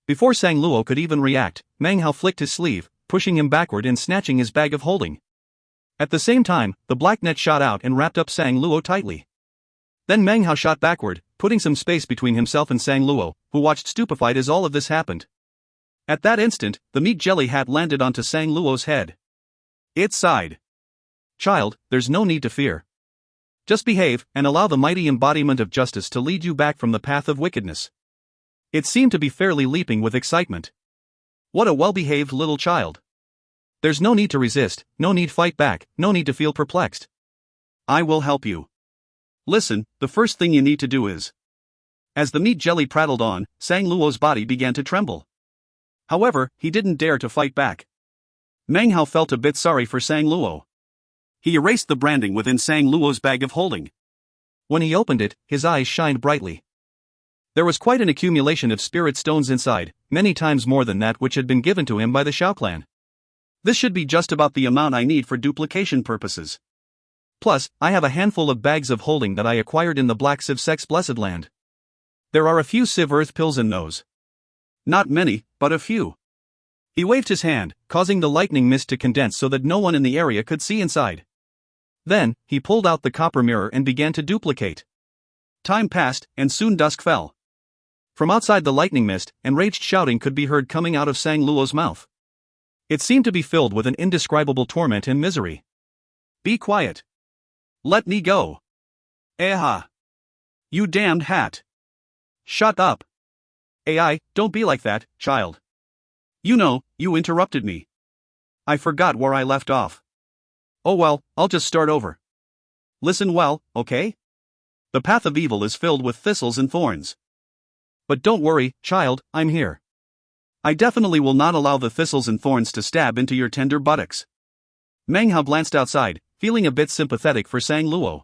Before Sang Luo could even react, Meng Hao flicked his sleeve, pushing him backward and snatching his bag of holding. At the same time, the black net shot out and wrapped up Sang Luo tightly. Then Meng Hao shot backward, putting some space between himself and Sang Luo, who watched stupefied as all of this happened. At that instant, the meat jelly hat landed onto Sang Luo's head. It sighed. Child, there's no need to fear. Just behave, and allow the mighty embodiment of justice to lead you back from the path of wickedness. It seemed to be fairly leaping with excitement. What a well-behaved little child. There's no need to resist, no need fight back, no need to feel perplexed. I will help you. Listen, the first thing you need to do is... As the meat jelly prattled on, Sang Luo's body began to tremble. However, he didn't dare to fight back. Meng Hao felt a bit sorry for Sang Luo. He erased the branding within Sang Luo's bag of holding. When he opened it, his eyes shined brightly. There was quite an accumulation of spirit stones inside, many times more than that which had been given to him by the Shao clan. This should be just about the amount I need for duplication purposes. Plus, I have a handful of bags of holding that I acquired in the Black Civ Sect's Blessed Land. There are a few Civ Earth pills in those. Not many, but a few. He waved his hand, causing the lightning mist to condense so that no one in the area could see inside. Then, he pulled out the copper mirror and began to duplicate. Time passed, and soon dusk fell. From outside the lightning mist, enraged shouting could be heard coming out of Sang Luo's mouth. It seemed to be filled with an indescribable torment and misery. Be quiet. Let me go. Aha. You damned hat. Shut up. AI, don't be like that, child. You know, you interrupted me. I forgot where I left off. Oh well, I'll just start over. Listen well, okay? The path of evil is filled with thistles and thorns. But don't worry, child, I'm here. I definitely will not allow the thistles and thorns to stab into your tender buttocks. Meng Hao glanced outside, feeling a bit sympathetic for Sang Luo.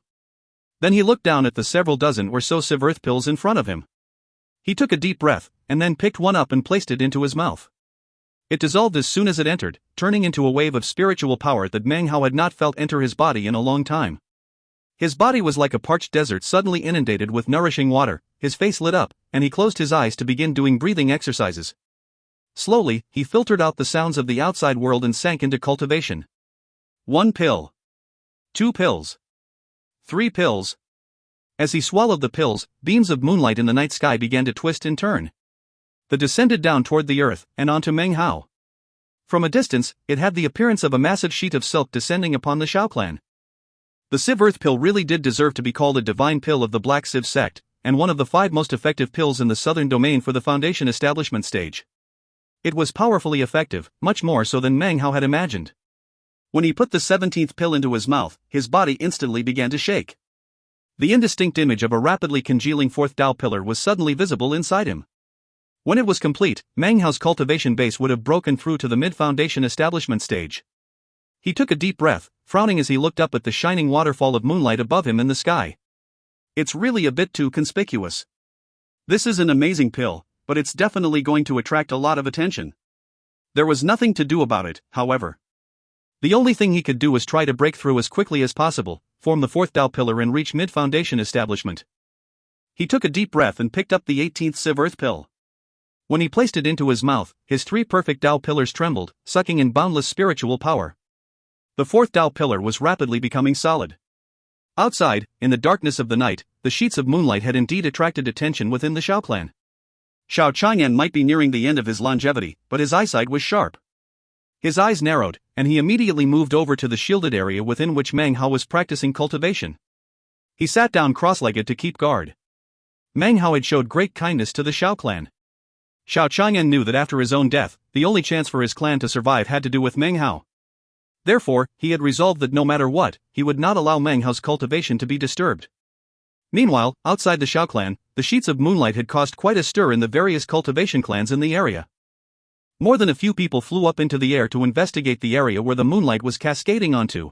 Then he looked down at the several dozen or so Civ Earth pills in front of him. He took a deep breath, and then picked one up and placed it into his mouth. It dissolved as soon as it entered, turning into a wave of spiritual power that Meng Hao had not felt enter his body in a long time. His body was like a parched desert suddenly inundated with nourishing water, his face lit up, and he closed his eyes to begin doing breathing exercises. Slowly, he filtered out the sounds of the outside world and sank into cultivation. 1 pill. 2 pills. 3 pills. As he swallowed the pills, beams of moonlight in the night sky began to twist and turn. They descended down toward the earth, and onto Meng Hao. From a distance, it had the appearance of a massive sheet of silk descending upon the Shao clan. The Civ Earth pill really did deserve to be called a divine pill of the Black Civ sect, and one of the 5 most effective pills in the southern domain for the Foundation establishment stage. It was powerfully effective, much more so than Meng Hao had imagined. When he put the 17th pill into his mouth, his body instantly began to shake. The indistinct image of a rapidly congealing 4th Dao pillar was suddenly visible inside him. When it was complete, Meng Hao's cultivation base would have broken through to the mid-foundation establishment stage. He took a deep breath, frowning as he looked up at the shining waterfall of moonlight above him in the sky. It's really a bit too conspicuous. This is an amazing pill, but it's definitely going to attract a lot of attention. There was nothing to do about it, however. The only thing he could do was try to break through as quickly as possible, form the 4th Dao pillar and reach mid-foundation establishment. He took a deep breath and picked up the 18th Civ Earth pill. When he placed it into his mouth, his 3 perfect Dao pillars trembled, sucking in boundless spiritual power. The 4th Dao pillar was rapidly becoming solid. Outside, in the darkness of the night, the sheets of moonlight had indeed attracted attention within the Shao clan. Shao Chang'an might be nearing the end of his longevity, but his eyesight was sharp. His eyes narrowed, and he immediately moved over to the shielded area within which Meng Hao was practicing cultivation. He sat down cross-legged to keep guard. Meng Hao had showed great kindness to the Xiao clan. Xiao Chang'an knew that after his own death, the only chance for his clan to survive had to do with Meng Hao. Therefore, he had resolved that no matter what, he would not allow Meng Hao's cultivation to be disturbed. Meanwhile, outside the Xiao clan, the sheets of moonlight had caused quite a stir in the various cultivation clans in the area. More than a few people flew up into the air to investigate the area where the moonlight was cascading onto.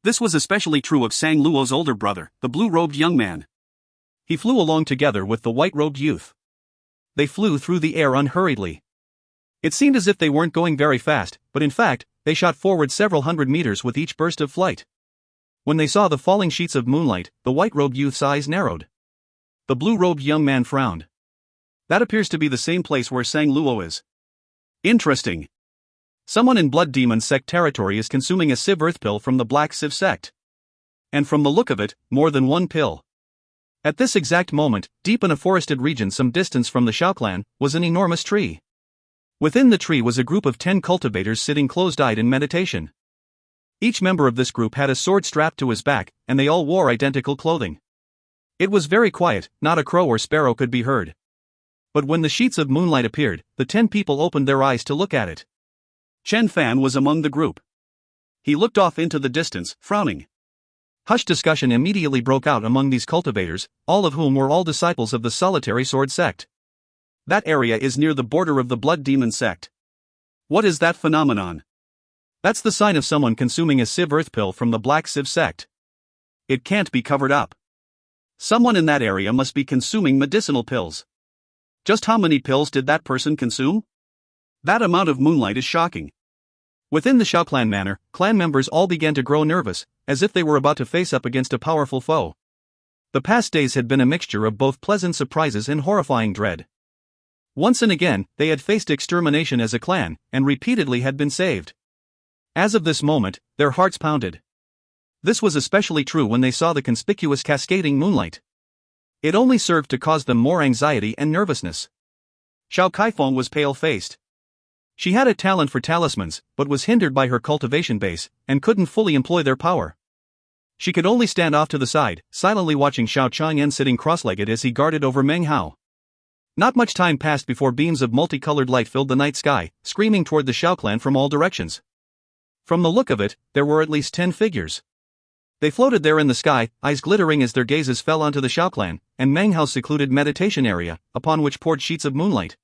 This was especially true of Sang Luo's older brother, the blue-robed young man. He flew along together with the white-robed youth. They flew through the air unhurriedly. It seemed as if they weren't going very fast, but in fact, they shot forward several hundred meters with each burst of flight. When they saw the falling sheets of moonlight, the white-robed youth's eyes narrowed. The blue-robed young man frowned. That appears to be the same place where Sang Luo is. Interesting. Someone in Blood Demon sect territory is consuming a Civ Earth pill from the Black Civ sect. And from the look of it, more than one pill. At this exact moment, deep in a forested region some distance from the Xiao clan, was an enormous tree. Within the tree was a group of 10 cultivators sitting closed-eyed in meditation. Each member of this group had a sword strapped to his back, and they all wore identical clothing. It was very quiet, not a crow or sparrow could be heard. But when the sheets of moonlight appeared, the 10 people opened their eyes to look at it. Chen Fan was among the group. He looked off into the distance, frowning. Hushed discussion immediately broke out among these cultivators, all of whom were all disciples of the Solitary Sword sect. That area is near the border of the Blood Demon sect. What is that phenomenon? That's the sign of someone consuming a Civ Earth pill from the Black Civ sect. It can't be covered up. Someone in that area must be consuming medicinal pills. Just how many pills did that person consume? That amount of moonlight is shocking. Within the Xiao clan manor, clan members all began to grow nervous, as if they were about to face up against a powerful foe. The past days had been a mixture of both pleasant surprises and horrifying dread. Once and again, they had faced extermination as a clan, and repeatedly had been saved. As of this moment, their hearts pounded. This was especially true when they saw the conspicuous cascading moonlight. It only served to cause them more anxiety and nervousness. Xiao Kaifeng was pale-faced. She had a talent for talismans, but was hindered by her cultivation base, and couldn't fully employ their power. She could only stand off to the side, silently watching Xiao Chang'an sitting cross-legged as he guarded over Meng Hao. Not much time passed before beams of multicolored light filled the night sky, screaming toward the Xiao clan from all directions. From the look of it, there were at least 10 figures. They floated there in the sky, eyes glittering as their gazes fell onto the Xiao clan, and Meng Hao's secluded meditation area, upon which poured sheets of moonlight.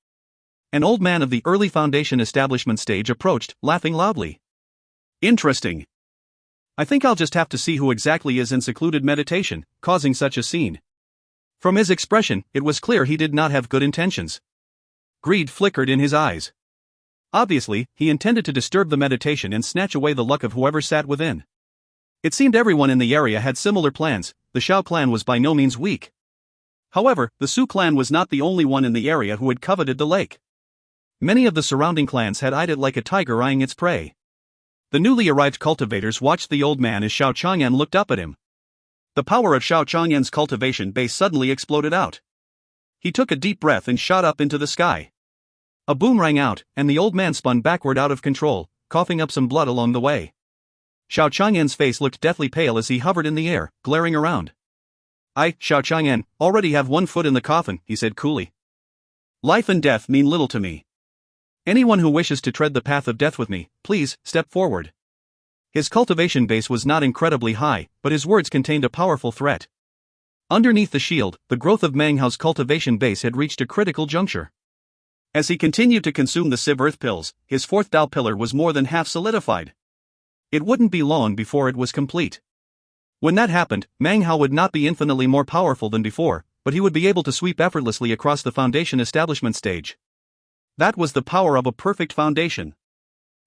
An old man of the early foundation establishment stage approached, laughing loudly. Interesting. I think I'll just have to see who exactly is in secluded meditation, causing such a scene. From his expression, it was clear he did not have good intentions. Greed flickered in his eyes. Obviously, he intended to disturb the meditation and snatch away the luck of whoever sat within. It seemed everyone in the area had similar plans. The Xiao clan was by no means weak. However, the Su clan was not the only one in the area who had coveted the lake. Many of the surrounding clans had eyed it like a tiger eyeing its prey. The newly arrived cultivators watched the old man as Xiao Chang'an looked up at him. The power of Xiao Chang'an's cultivation base suddenly exploded out. He took a deep breath and shot up into the sky. A boom rang out, and the old man spun backward out of control, coughing up some blood along the way. Xiao Chang'an's face looked deathly pale as he hovered in the air, glaring around. I, Xiao Chang'an, already have one foot in the coffin, he said coolly. Life and death mean little to me. Anyone who wishes to tread the path of death with me, please, step forward. His cultivation base was not incredibly high, but his words contained a powerful threat. Underneath the shield, the growth of Meng Hao's cultivation base had reached a critical juncture. As he continued to consume the Civ Earth pills, his fourth Dao pillar was more than half solidified. It wouldn't be long before it was complete. When that happened, Meng Hao would not be infinitely more powerful than before, but he would be able to sweep effortlessly across the foundation establishment stage. That was the power of a perfect foundation.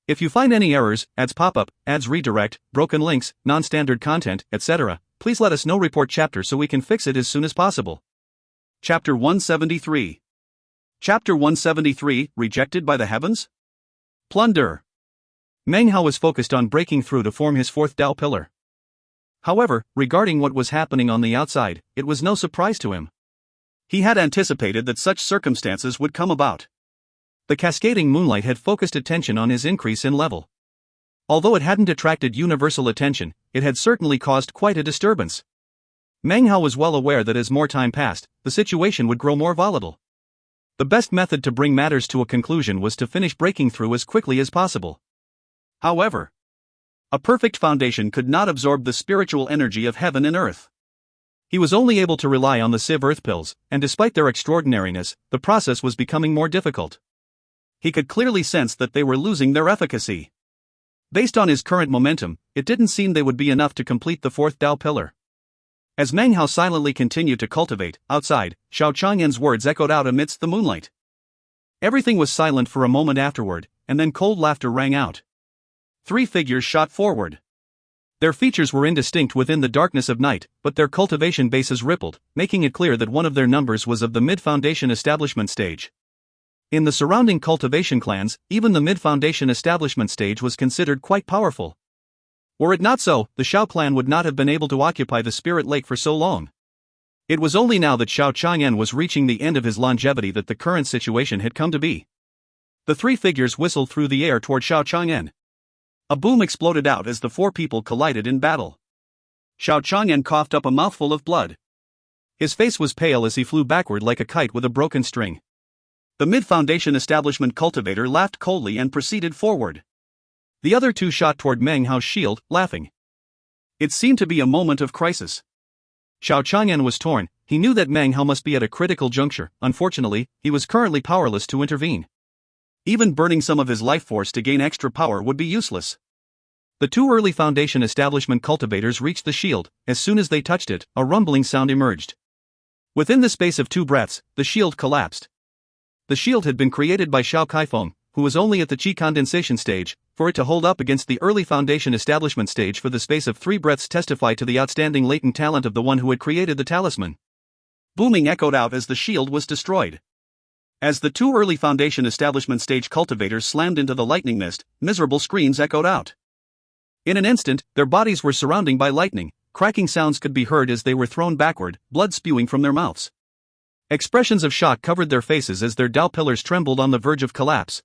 If you find any errors, ads pop up, ads redirect, broken links, non-standard content, etc., please let us know. Report chapter so we can fix it as soon as possible. Chapter 173. Chapter 173, Rejected by the Heavens? Plunder. Meng Hao was focused on breaking through to form his fourth Dao pillar. However, regarding what was happening on the outside, it was no surprise to him. He had anticipated that such circumstances would come about. The cascading moonlight had focused attention on his increase in level. Although it hadn't attracted universal attention, it had certainly caused quite a disturbance. Meng Hao was well aware that as more time passed, the situation would grow more volatile. The best method to bring matters to a conclusion was to finish breaking through as quickly as possible. However, a perfect foundation could not absorb the spiritual energy of heaven and earth. He was only able to rely on the Civ Earth pills, and despite their extraordinariness, the process was becoming more difficult. He could clearly sense that they were losing their efficacy. Based on his current momentum, it didn't seem they would be enough to complete the fourth Tao pillar. As Meng Hao silently continued to cultivate, outside, Xiao Chang'an's words echoed out amidst the moonlight. Everything was silent for a moment afterward, and then cold laughter rang out. 3 figures shot forward. Their features were indistinct within the darkness of night, but their cultivation bases rippled, making it clear that one of their numbers was of the mid-foundation establishment stage. In the surrounding cultivation clans, even the mid-foundation establishment stage was considered quite powerful. Were it not so, the Xiao clan would not have been able to occupy the Spirit Lake for so long. It was only now that Xiao Chang'an was reaching the end of his longevity that the current situation had come to be. The 3 figures whistled through the air toward Xiao Chang'an. A boom exploded out as the 4 people collided in battle. Xiao Chang'an coughed up a mouthful of blood. His face was pale as he flew backward like a kite with a broken string. The mid-foundation establishment cultivator laughed coldly and proceeded forward. The other 2 shot toward Meng Hao's shield, laughing. It seemed to be a moment of crisis. Xiao Chang'an was torn. He knew that Meng Hao must be at a critical juncture. Unfortunately, he was currently powerless to intervene. Even burning some of his life force to gain extra power would be useless. The 2 early foundation establishment cultivators reached the shield. As soon as they touched it, a rumbling sound emerged. Within the space of 2 breaths, the shield collapsed. The shield had been created by Xiao Kaifeng, who was only at the Qi condensation stage. For it to hold up against the early foundation establishment stage for the space of 3 breaths testified to the outstanding latent talent of the one who had created the talisman. Booming echoed out as the shield was destroyed. As the 2 early foundation establishment stage cultivators slammed into the lightning mist, miserable screams echoed out. In an instant, their bodies were surrounding by lightning. Cracking sounds could be heard as they were thrown backward, blood spewing from their mouths. Expressions of shock covered their faces as their Tao pillars trembled on the verge of collapse.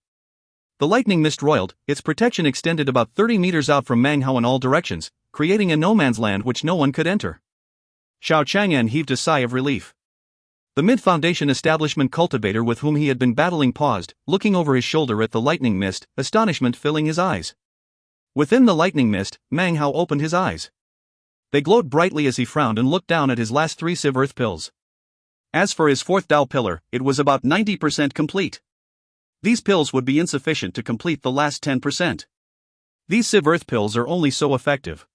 The lightning mist roiled, its protection extended about 30 meters out from Meng Hao in all directions, creating a no-man's land which no one could enter. Xiao Chang'an heaved a sigh of relief. The mid-foundation establishment cultivator with whom he had been battling paused, looking over his shoulder at the lightning mist, astonishment filling his eyes. Within the lightning mist, Meng Hao opened his eyes. They glowed brightly as he frowned and looked down at his last 3 Civ Earth pills. As for his 4th Tao pillar, it was about 90% complete. These pills would be insufficient to complete the last 10%. These Civ Earth pills are only so effective.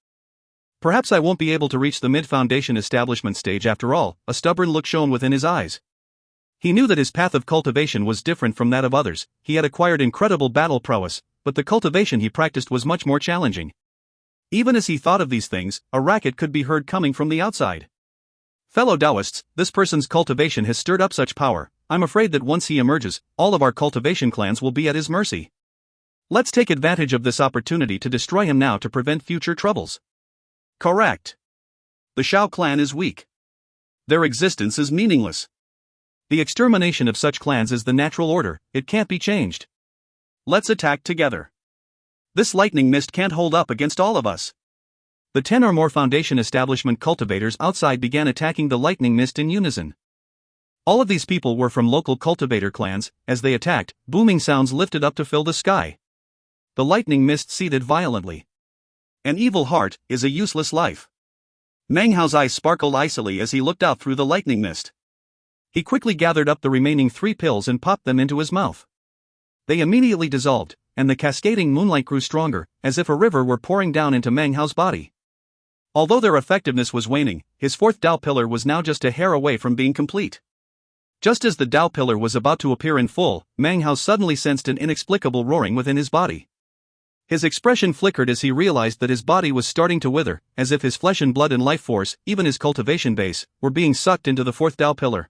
Perhaps I won't be able to reach the mid-foundation establishment stage after all, a stubborn look shone within his eyes. He knew that his path of cultivation was different from that of others. He had acquired incredible battle prowess, but the cultivation he practiced was much more challenging. Even as he thought of these things, a racket could be heard coming from the outside. Fellow Taoists, this person's cultivation has stirred up such power. I'm afraid that once he emerges, all of our cultivation clans will be at his mercy. Let's take advantage of this opportunity to destroy him now to prevent future troubles. Correct. The Xiao clan is weak. Their existence is meaningless. The extermination of such clans is the natural order, it can't be changed. Let's attack together. This lightning mist can't hold up against all of us. The 10 or more foundation establishment cultivators outside began attacking the lightning mist in unison. All of these people were from local cultivator clans. As they attacked, booming sounds lifted up to fill the sky. The lightning mist seethed violently. An evil heart is a useless life. Meng Hao's eyes sparkled icily as he looked out through the lightning mist. He quickly gathered up the remaining 3 pills and popped them into his mouth. They immediately dissolved, and the cascading moonlight grew stronger, as if a river were pouring down into Meng Hao's body. Although their effectiveness was waning, his 4th Tao pillar was now just a hair away from being complete. Just as the Tao pillar was about to appear in full, Meng Hao suddenly sensed an inexplicable roaring within his body. His expression flickered as he realized that his body was starting to wither, as if his flesh and blood and life force, even his cultivation base, were being sucked into the 4th Tao pillar.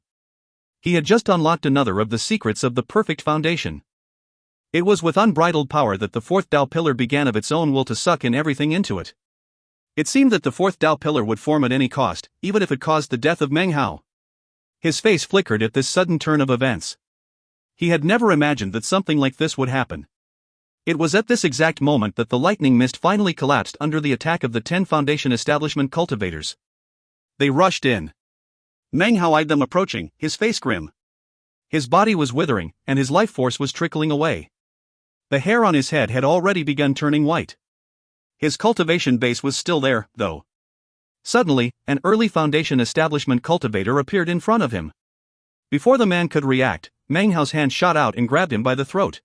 He had just unlocked another of the secrets of the perfect foundation. It was with unbridled power that the 4th Tao pillar began of its own will to suck in everything into it. It seemed that the 4th Tao pillar would form at any cost, even if it caused the death of Meng Hao. His face flickered at this sudden turn of events. He had never imagined that something like this would happen. It was at this exact moment that the lightning mist finally collapsed under the attack of the 10 Foundation establishment cultivators. They rushed in. Meng Hao eyed them approaching, his face grim. His body was withering, and his life force was trickling away. The hair on his head had already begun turning white. His cultivation base was still there, though. Suddenly, an early Foundation establishment cultivator appeared in front of him. Before the man could react, Meng Hao's hand shot out and grabbed him by the throat.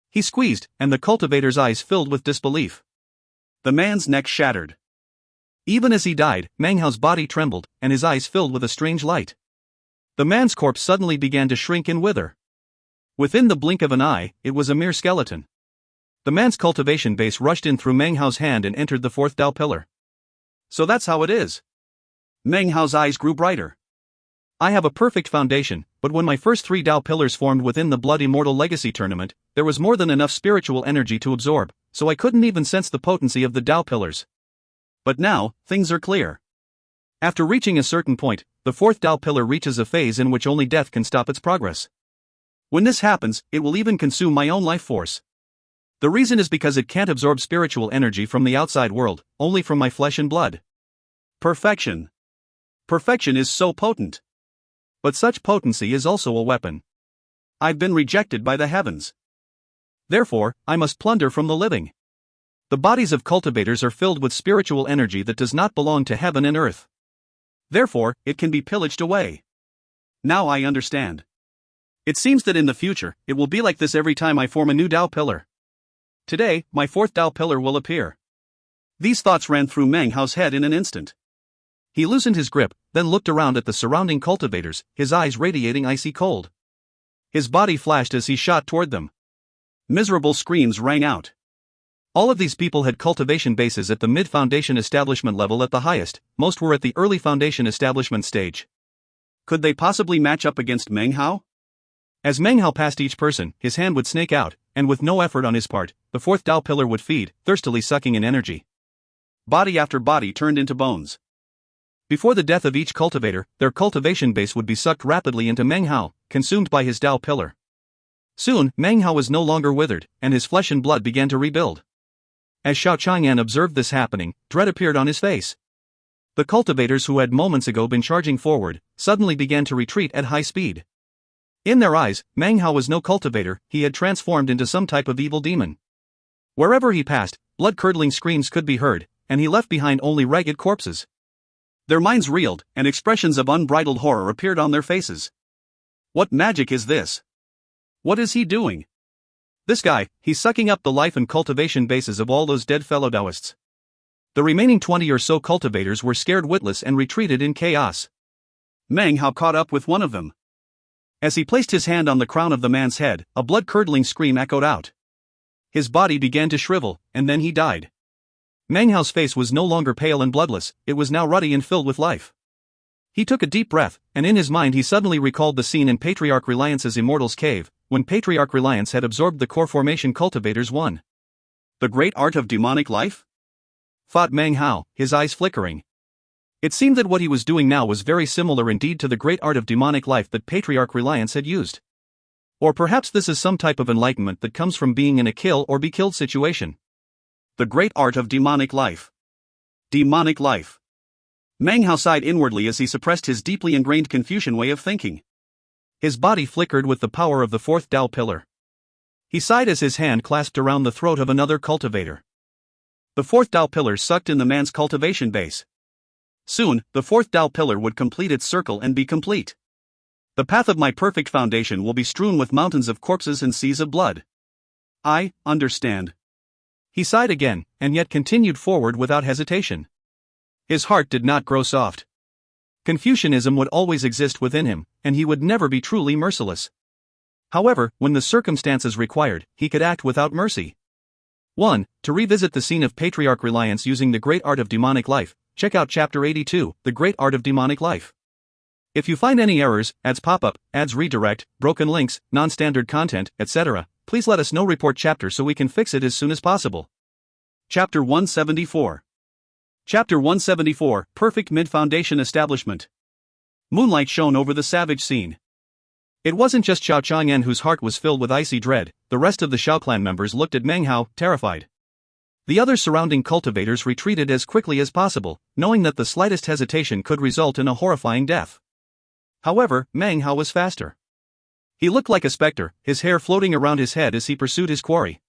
He squeezed, and the cultivator's eyes filled with disbelief. The man's neck shattered. Even as he died, Meng Hao's body trembled, and his eyes filled with a strange light. The man's corpse suddenly began to shrink and wither. Within the blink of an eye, it was a mere skeleton. The man's cultivation base rushed in through Meng Hao's hand and entered the 4th Dao pillar. So that's how it is. Meng Hao's eyes grew brighter. I have a perfect foundation, but when my first 3 Dao pillars formed within the Blood Immortal Legacy tournament, there was more than enough spiritual energy to absorb, so I couldn't even sense the potency of the Dao pillars. But now, things are clear. After reaching a certain point, the 4th Dao pillar reaches a phase in which only death can stop its progress. When this happens, it will even consume my own life force. The reason is because it can't absorb spiritual energy from the outside world, only from my flesh and blood. Perfection. Perfection is so potent. But such potency is also a weapon. I've been rejected by the heavens. Therefore, I must plunder from the living. The bodies of cultivators are filled with spiritual energy that does not belong to heaven and earth. Therefore, it can be pillaged away. Now I understand. It seems that in the future, it will be like this every time I form a new Dao pillar. Today, my 4th Dao pillar will appear. These thoughts ran through Meng Hao's head in an instant. He loosened his grip, then looked around at the surrounding cultivators, his eyes radiating icy cold. His body flashed as he shot toward them. Miserable screams rang out. All of these people had cultivation bases at the mid-foundation establishment level at the highest, most were at the early foundation establishment stage. Could they possibly match up against Meng Hao? As Meng Hao passed each person, his hand would snake out, and with no effort on his part, the 4th Dao pillar would feed, thirstily sucking in energy. Body after body turned into bones. Before the death of each cultivator, their cultivation base would be sucked rapidly into Meng Hao, consumed by his Dao pillar. Soon, Meng Hao was no longer withered, and his flesh and blood began to rebuild. As Xiao Chang'an observed this happening, dread appeared on his face. The cultivators who had moments ago been charging forward, suddenly began to retreat at high speed. In their eyes, Meng Hao was no cultivator, he had transformed into some type of evil demon. Wherever he passed, blood-curdling screams could be heard, and he left behind only ragged corpses. Their minds reeled, and expressions of unbridled horror appeared on their faces. What magic is this? What is he doing? This guy, he's sucking up the life and cultivation bases of all those dead fellow Taoists. The remaining 20 or so cultivators were scared witless and retreated in chaos. Meng Hao caught up with one of them. As he placed his hand on the crown of the man's head, a blood-curdling scream echoed out. His body began to shrivel, and then he died. Meng Hao's face was no longer pale and bloodless, it was now ruddy and filled with life. He took a deep breath, and in his mind he suddenly recalled the scene in Patriarch Reliance's Immortal's Cave, when Patriarch Reliance had absorbed the core formation cultivators 1. The great art of demonic life? Thought Meng Hao, his eyes flickering. It seemed that what he was doing now was very similar indeed to the great art of demonic life that Patriarch Reliance had used. Or perhaps this is some type of enlightenment that comes from being in a kill or be killed situation. The great art of demonic life. Demonic life. Meng Hao sighed inwardly as he suppressed his deeply ingrained Confucian way of thinking. His body flickered with the power of the 4th Dao pillar. He sighed as his hand clasped around the throat of another cultivator. The 4th Dao pillar sucked in the man's cultivation base. Soon, the 4th Dao pillar would complete its circle and be complete. The path of my perfect foundation will be strewn with mountains of corpses and seas of blood. I understand. He sighed again, and yet continued forward without hesitation. His heart did not grow soft. Confucianism would always exist within him, and he would never be truly merciless. However, when the circumstances required, he could act without mercy. 1. To revisit the scene of Patriarch Reliance using the great art of demonic life, check out Chapter 82, The Great Art of Demonic Life. If you find any errors, ads pop up, ads redirect, broken links, non-standard content, etc., please let us know. Report chapter so we can fix it as soon as possible. Chapter 174. Chapter 174, Perfect Mid-Foundation Establishment. Moonlight shone over the savage scene. It wasn't just Xiao Chang'an whose heart was filled with icy dread. The rest of the Xiao clan members looked at Meng Hao, terrified. The other surrounding cultivators retreated as quickly as possible, knowing that the slightest hesitation could result in a horrifying death. However, Meng Hao was faster. He looked like a specter, his hair floating around his head as he pursued his quarry.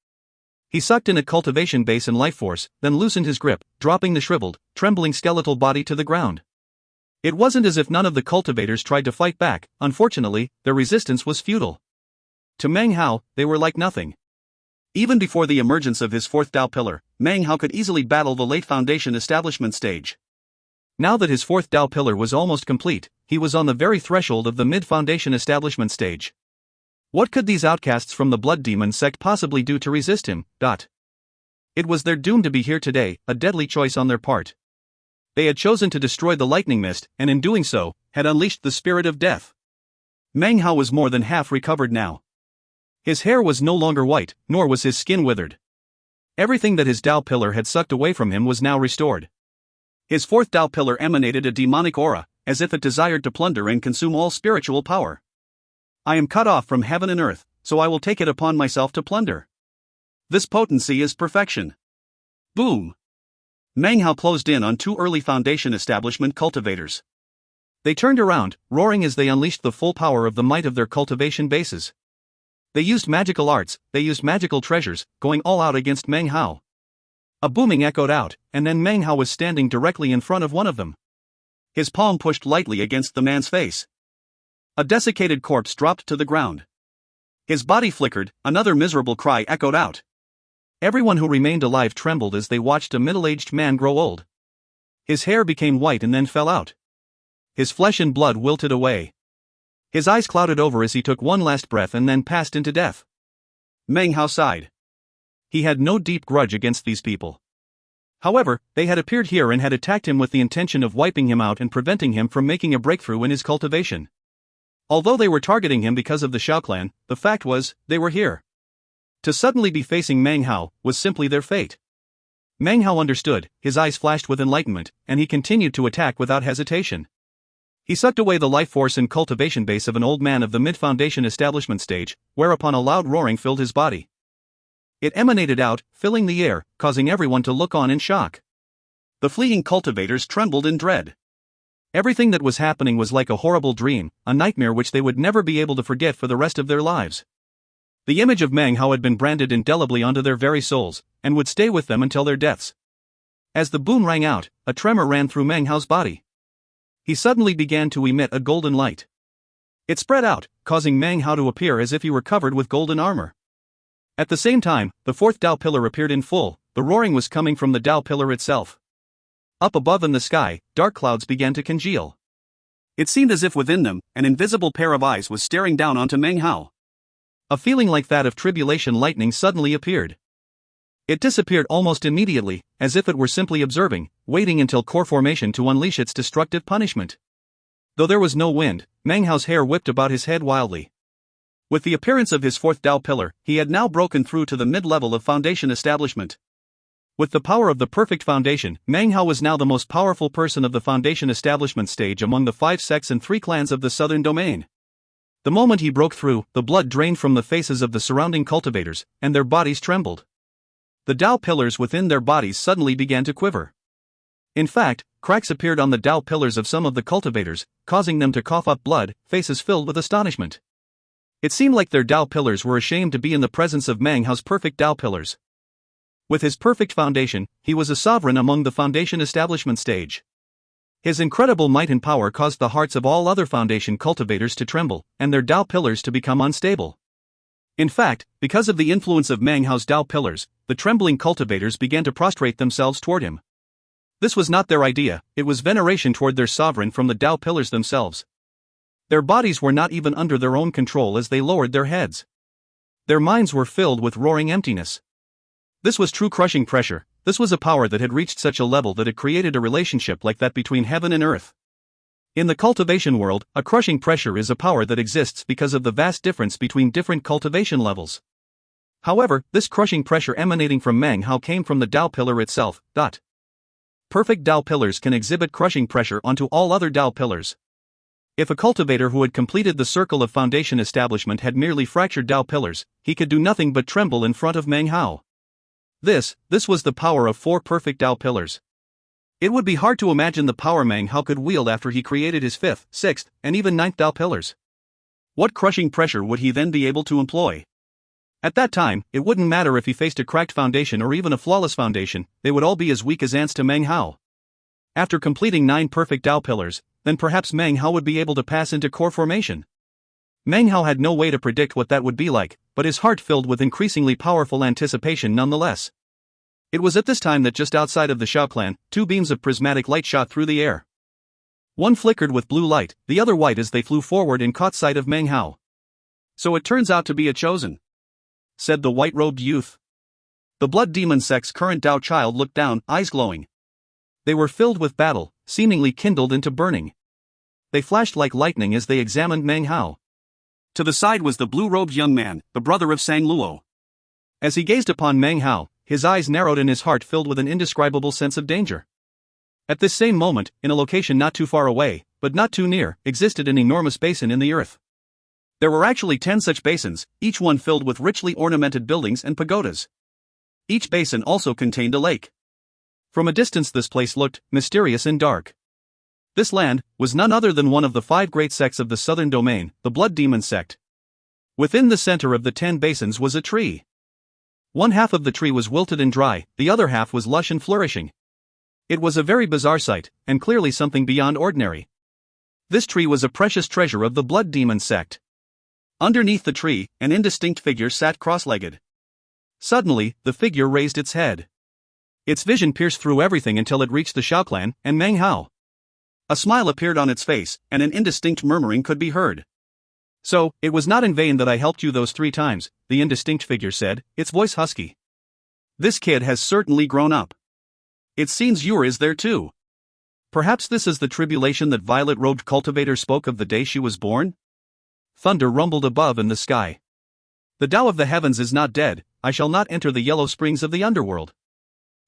He sucked in a cultivation base and life force, then loosened his grip, dropping the shriveled, trembling skeletal body to the ground. It wasn't as if none of the cultivators tried to fight back. Unfortunately, their resistance was futile. To Meng Hao, they were like nothing. Even before the emergence of his fourth Dao pillar, Meng Hao could easily battle the late foundation establishment stage. Now that his fourth Dao pillar was almost complete, he was on the very threshold of the mid-foundation establishment stage. What could these outcasts from the Blood Demon sect possibly do to resist him? It was their doom to be here today, a deadly choice on their part. They had chosen to destroy the lightning mist, and in doing so, had unleashed the spirit of death. Meng Hao was more than half recovered now. His hair was no longer white, nor was his skin withered. Everything that his Dao pillar had sucked away from him was now restored. His fourth Dao pillar emanated a demonic aura, as if it desired to plunder and consume all spiritual power. I am cut off from heaven and earth, so I will take it upon myself to plunder. This potency is perfection. Boom! Meng Hao closed in on two early foundation establishment cultivators. They turned around, roaring as they unleashed the full power of the might of their cultivation bases. They used magical arts, they used magical treasures, going all out against Meng Hao. A booming echoed out, and then Meng Hao was standing directly in front of one of them. His palm pushed lightly against the man's face. A desiccated corpse dropped to the ground. His body flickered, another miserable cry echoed out. Everyone who remained alive trembled as they watched a middle-aged man grow old. His hair became white and then fell out. His flesh and blood wilted away. His eyes clouded over as he took one last breath and then passed into death. Meng Hao sighed. He had no deep grudge against these people. However, they had appeared here and had attacked him with the intention of wiping him out and preventing him from making a breakthrough in his cultivation. Although they were targeting him because of the Xiao clan, the fact was, they were here. To suddenly be facing Meng Hao was simply their fate. Meng Hao understood, his eyes flashed with enlightenment, and he continued to attack without hesitation. He sucked away the life force and cultivation base of an old man of the mid-foundation establishment stage, whereupon a loud roaring filled his body. It emanated out, filling the air, causing everyone to look on in shock. The fleeing cultivators trembled in dread. Everything that was happening was like a horrible dream, a nightmare which they would never be able to forget for the rest of their lives. The image of Meng Hao had been branded indelibly onto their very souls, and would stay with them until their deaths. As the boom rang out, a tremor ran through Meng Hao's body. He suddenly began to emit a golden light. It spread out, causing Meng Hao to appear as if he were covered with golden armor. At the same time, the fourth Dao pillar appeared in full. The roaring was coming from the Dao pillar itself. Up above in the sky, dark clouds began to congeal. It seemed as if within them, an invisible pair of eyes was staring down onto Meng Hao. A feeling like that of tribulation lightning suddenly appeared. It disappeared almost immediately, as if it were simply observing, waiting until core formation to unleash its destructive punishment. Though there was no wind, Meng Hao's hair whipped about his head wildly. With the appearance of his fourth Dao pillar, he had now broken through to the mid-level of foundation establishment. With the power of the perfect foundation, Meng Hao was now the most powerful person of the foundation establishment stage among the 5 sects and 3 clans of the southern domain. The moment he broke through, the blood drained from the faces of the surrounding cultivators, and their bodies trembled. The Dao pillars within their bodies suddenly began to quiver. In fact, cracks appeared on the Dao pillars of some of the cultivators, causing them to cough up blood, faces filled with astonishment. It seemed like their Dao pillars were ashamed to be in the presence of Meng Hao's perfect Dao pillars. With his perfect foundation, he was a sovereign among the foundation establishment stage. His incredible might and power caused the hearts of all other foundation cultivators to tremble, and their Dao pillars to become unstable. In fact, because of the influence of Meng Hao's Dao pillars, the trembling cultivators began to prostrate themselves toward him. This was not their idea, it was veneration toward their sovereign from the Dao pillars themselves. Their bodies were not even under their own control as they lowered their heads. Their minds were filled with roaring emptiness. This was true crushing pressure. This was a power that had reached such a level that it created a relationship like that between heaven and earth. In the cultivation world, a crushing pressure is a power that exists because of the vast difference between different cultivation levels. However, this crushing pressure emanating from Meng Hao came from the Dao pillar itself. Perfect Dao pillars can exhibit crushing pressure onto all other Dao pillars. If a cultivator who had completed the circle of foundation establishment had merely fractured Dao pillars, he could do nothing but tremble in front of Meng Hao. This was the power of 4 perfect Dao pillars. It would be hard to imagine the power Meng Hao could wield after he created his 5th, 6th, and even 9th Dao pillars. What crushing pressure would he then be able to employ? At that time, it wouldn't matter if he faced a cracked foundation or even a flawless foundation, they would all be as weak as ants to Meng Hao. After completing 9 perfect Dao pillars, then perhaps Meng Hao would be able to pass into core formation. Meng Hao had no way to predict what that would be like, but his heart filled with increasingly powerful anticipation nonetheless. It was at this time that just outside of the Shao clan, 2 beams of prismatic light shot through the air. One flickered with blue light, the other white as they flew forward and caught sight of Meng Hao. "So it turns out to be a chosen," said the white-robed youth. The blood demon sect's current Dao child looked down, eyes glowing. They were filled with battle, seemingly kindled into burning. They flashed like lightning as they examined Meng Hao. To the side was the blue-robed young man, the brother of Sang Luo. As he gazed upon Meng Hao, his eyes narrowed and his heart filled with an indescribable sense of danger. At this same moment, in a location not too far away, but not too near, existed an enormous basin in the earth. There were actually 10 such basins, each one filled with richly ornamented buildings and pagodas. Each basin also contained a lake. From a distance this place looked mysterious and dark. This land was none other than one of the 5 great sects of the southern domain, the Blood Demon sect. Within the center of the 10 basins was a tree. One half of the tree was wilted and dry, the other half was lush and flourishing. It was a very bizarre sight, and clearly something beyond ordinary. This tree was a precious treasure of the Blood Demon sect. Underneath the tree, an indistinct figure sat cross-legged. Suddenly, the figure raised its head. Its vision pierced through everything until it reached the Shao clan and Meng Hao. A smile appeared on its face, and an indistinct murmuring could be heard. "So, it was not in vain that I helped you those 3 times, the indistinct figure said, its voice husky. "This kid has certainly grown up. It seems Yur is there too. Perhaps this is the tribulation that violet-robed cultivator spoke of the day she was born?" Thunder rumbled above in the sky. "The Tao of the heavens is not dead, I shall not enter the yellow springs of the underworld."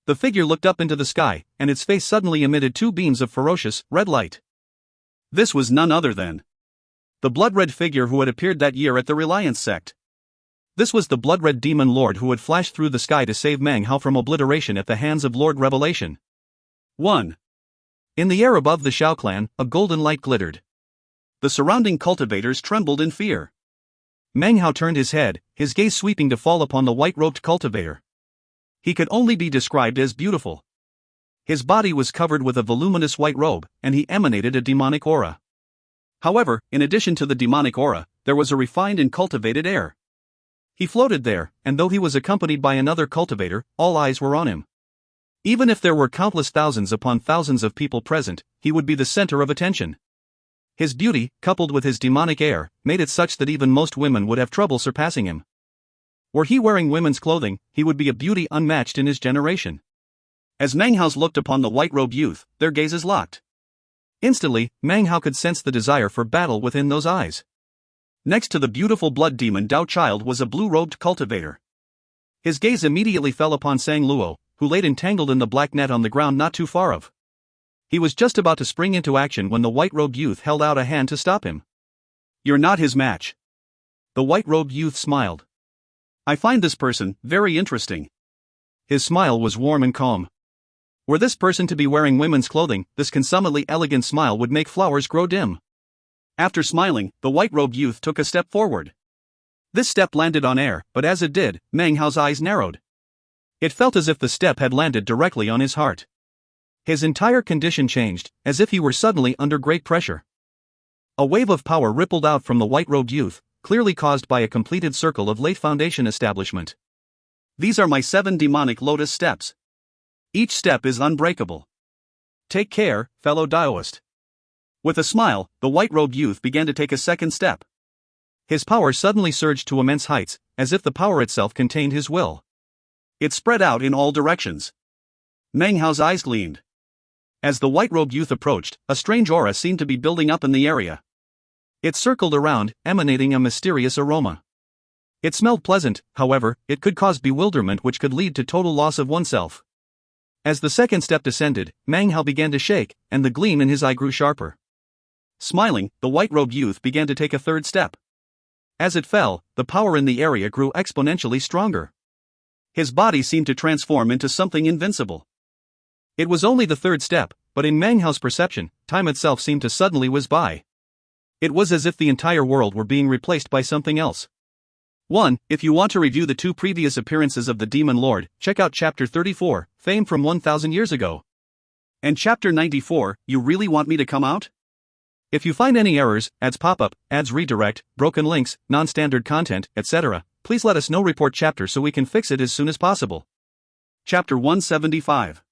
The figure looked up into the sky, and its face suddenly emitted 2 beams of ferocious, red light. This was none other than the blood-red figure who had appeared that year at the Reliance sect. This was the blood-red demon lord who had flashed through the sky to save Meng Hao from obliteration at the hands of Lord Revelation. 1. In the air above the Shao clan, a golden light glittered. The surrounding cultivators trembled in fear. Meng Hao turned his head, his gaze sweeping to fall upon the white-robed cultivator. He could only be described as beautiful. His body was covered with a voluminous white robe, and he emanated a demonic aura. However, in addition to the demonic aura, there was a refined and cultivated air. He floated there, and though he was accompanied by another cultivator, all eyes were on him. Even if there were countless thousands upon thousands of people present, he would be the center of attention. His beauty, coupled with his demonic air, made it such that even most women would have trouble surpassing him. Were he wearing women's clothing, he would be a beauty unmatched in his generation. As Meng Hao looked upon the white-robed youth, their gazes locked. Instantly, Meng Hao could sense the desire for battle within those eyes. Next to the beautiful blood demon Dao child was a blue-robed cultivator. His gaze immediately fell upon Sang Luo, who lay entangled in the black net on the ground not too far off. He was just about to spring into action when the white-robed youth held out a hand to stop him. "You're not his match." The white-robed youth smiled. "I find this person very interesting." His smile was warm and calm. Were this person to be wearing women's clothing, this consummately elegant smile would make flowers grow dim. After smiling, the white-robed youth took a step forward. This step landed on air, but as it did, Meng Hao's eyes narrowed. It felt as if the step had landed directly on his heart. His entire condition changed, as if he were suddenly under great pressure. A wave of power rippled out from the white-robed youth, clearly caused by a completed circle of late foundation establishment. "These are my 7 demonic lotus steps. Each step is unbreakable. Take care, fellow Daoist." With a smile, the white-robed youth began to take a second step. His power suddenly surged to immense heights, as if the power itself contained his will. It spread out in all directions. Meng Hao's eyes gleamed. As the white-robed youth approached, a strange aura seemed to be building up in the area. It circled around, emanating a mysterious aroma. It smelled pleasant, however, it could cause bewilderment which could lead to total loss of oneself. As the second step descended, Meng Hao began to shake, and the gleam in his eye grew sharper. Smiling, the white-robed youth began to take a third step. As it fell, the power in the area grew exponentially stronger. His body seemed to transform into something invincible. It was only the third step, but in Meng Hao's perception, time itself seemed to suddenly whiz by. It was as if the entire world were being replaced by something else. 1. If you want to review the 2 previous appearances of the Demon Lord, check out Chapter 34, Fame from 1000 Years Ago. And Chapter 94, You Really Want Me to Come Out? If you find any errors, ads pop up, ads redirect, broken links, non-standard content, etc., please let us know. Report chapter so we can fix it as soon as possible. Chapter 175.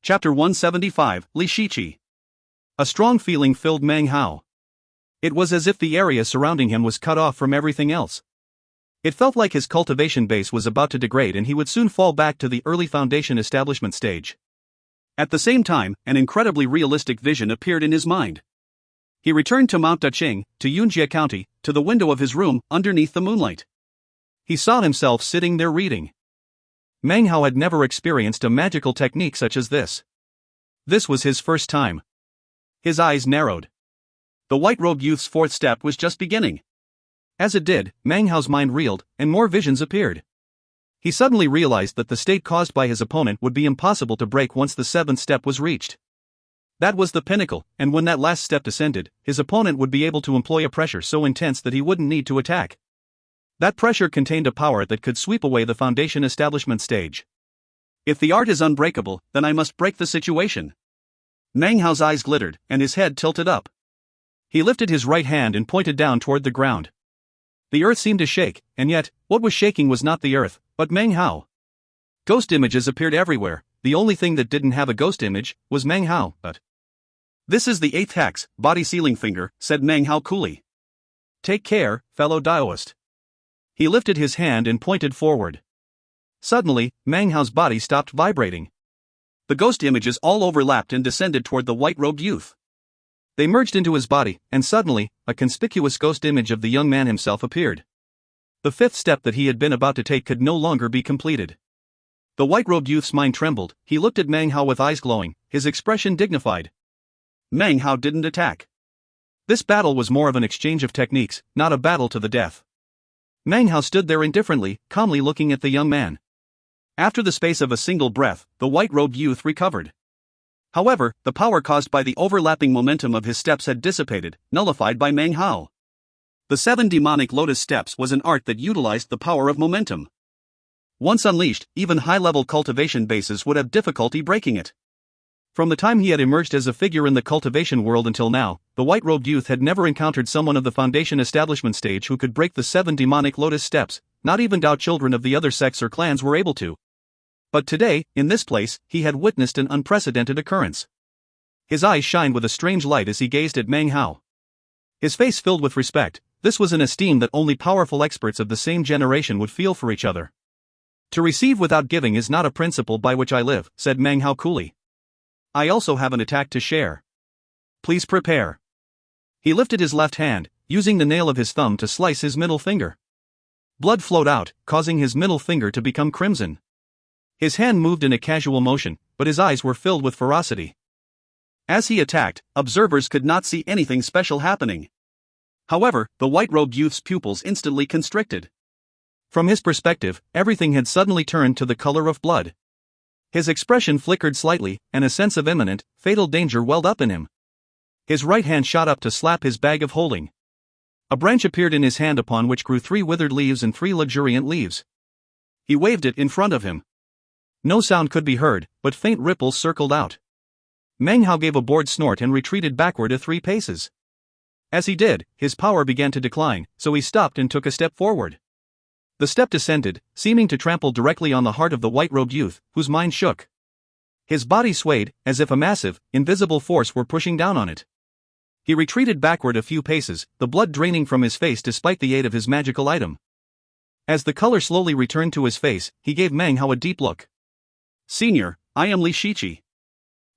Chapter 175, Li Shiqi. A strong feeling filled Meng Hao. It was as if the area surrounding him was cut off from everything else. It felt like his cultivation base was about to degrade and he would soon fall back to the early foundation establishment stage. At the same time, an incredibly realistic vision appeared in his mind. He returned to Mount Daqing, to Yunjie County, to the window of his room, underneath the moonlight. He saw himself sitting there reading. Meng Hao had never experienced a magical technique such as this. This was his first time. His eyes narrowed. The white-robed youth's fourth step was just beginning. As it did, Meng Hao's mind reeled, and more visions appeared. He suddenly realized that the state caused by his opponent would be impossible to break once the seventh step was reached. That was the pinnacle, and when that last step descended, his opponent would be able to employ a pressure so intense that he wouldn't need to attack. That pressure contained a power that could sweep away the foundation establishment stage. If the art is unbreakable, then I must break the situation. Meng Hao's eyes glittered, and his head tilted up. He lifted his right hand and pointed down toward the ground. The earth seemed to shake, and yet, what was shaking was not the earth, but Meng Hao. Ghost images appeared everywhere. The only thing that didn't have a ghost image was Meng Hao, but... This is the 8th hex, body sealing finger, said Meng Hao coolly. Take care, fellow Daoist. He lifted his hand and pointed forward. Suddenly, Meng Hao's body stopped vibrating. The ghost images all overlapped and descended toward the white-robed youth. They merged into his body, and suddenly, a conspicuous ghost image of the young man himself appeared. The 5th step that he had been about to take could no longer be completed. The white-robed youth's mind trembled. He looked at Meng Hao with eyes glowing, his expression dignified. Meng Hao didn't attack. This battle was more of an exchange of techniques, not a battle to the death. Meng Hao stood there indifferently, calmly looking at the young man. After the space of a single breath, the white-robed youth recovered. However, the power caused by the overlapping momentum of his steps had dissipated, nullified by Meng Hao. The 7 demonic lotus steps was an art that utilized the power of momentum. Once unleashed, even high-level cultivation bases would have difficulty breaking it. From the time he had emerged as a figure in the cultivation world until now, the white-robed youth had never encountered someone of the foundation establishment stage who could break the 7 demonic lotus steps. Not even Dao children of the other sects or clans were able to. But today, in this place, he had witnessed an unprecedented occurrence. His eyes shined with a strange light as he gazed at Meng Hao. His face filled with respect. This was an esteem that only powerful experts of the same generation would feel for each other. To receive without giving is not a principle by which I live, said Meng Hao coolly. I also have an attack to share. Please prepare. He lifted his left hand, using the nail of his thumb to slice his middle finger. Blood flowed out, causing his middle finger to become crimson. His hand moved in a casual motion, but his eyes were filled with ferocity. As he attacked, observers could not see anything special happening. However, the white-robed youth's pupils instantly constricted. From his perspective, everything had suddenly turned to the color of blood. His expression flickered slightly, and a sense of imminent, fatal danger welled up in him. His right hand shot up to slap his bag of holding. A branch appeared in his hand upon which grew 3 withered leaves and 3 luxuriant leaves. He waved it in front of him. No sound could be heard, but faint ripples circled out. Meng Hao gave a bored snort and retreated backward 3 paces. As he did, his power began to decline, so he stopped and took a step forward. The step descended, seeming to trample directly on the heart of the white-robed youth, whose mind shook. His body swayed, as if a massive, invisible force were pushing down on it. He retreated backward a few paces, the blood draining from his face despite the aid of his magical item. As the color slowly returned to his face, he gave Meng Hao a deep look. Senior, I am Li Shiqi.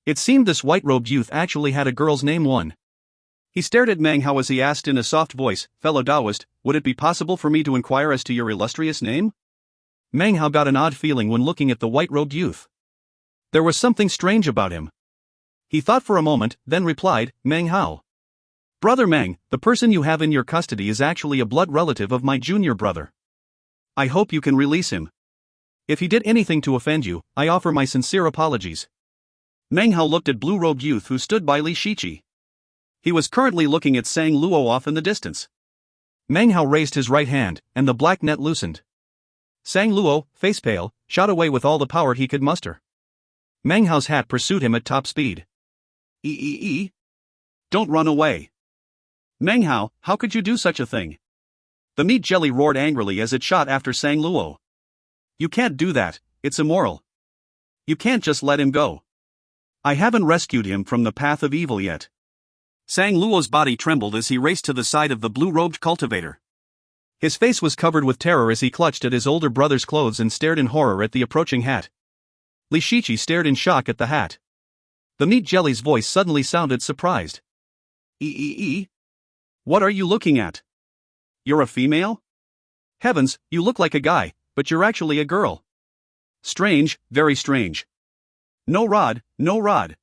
It seemed this white-robed youth actually had a girl's name. He stared at Meng Hao as he asked in a soft voice, Fellow Taoist, would it be possible for me to inquire as to your illustrious name? Meng Hao got an odd feeling when looking at the white-robed youth. There was something strange about him. He thought for a moment, then replied, Meng Hao. Brother Meng, the person you have in your custody is actually a blood relative of my junior brother. I hope you can release him. If he did anything to offend you, I offer my sincere apologies. Meng Hao looked at blue-robed youth who stood by Li Shiqi. He was currently looking at Sang Luo off in the distance. Meng Hao raised his right hand, and the black net loosened. Sang Luo, face pale, shot away with all the power he could muster. Meng Hao's hat pursued him at top speed. Don't run away. Meng Hao, how could you do such a thing? The meat jelly roared angrily as it shot after Sang Luo. You can't do that, it's immoral. You can't just let him go. I haven't rescued him from the path of evil yet. Sang Luo's body trembled as he raced to the side of the blue-robed cultivator. His face was covered with terror as he clutched at his older brother's clothes and stared in horror at the approaching hat. Li Shiqi stared in shock at the hat. The meat jelly's voice suddenly sounded surprised. What are you looking at? You're a female? Heavens, you look like a guy, but you're actually a girl. Strange, very strange. No rod, no rod.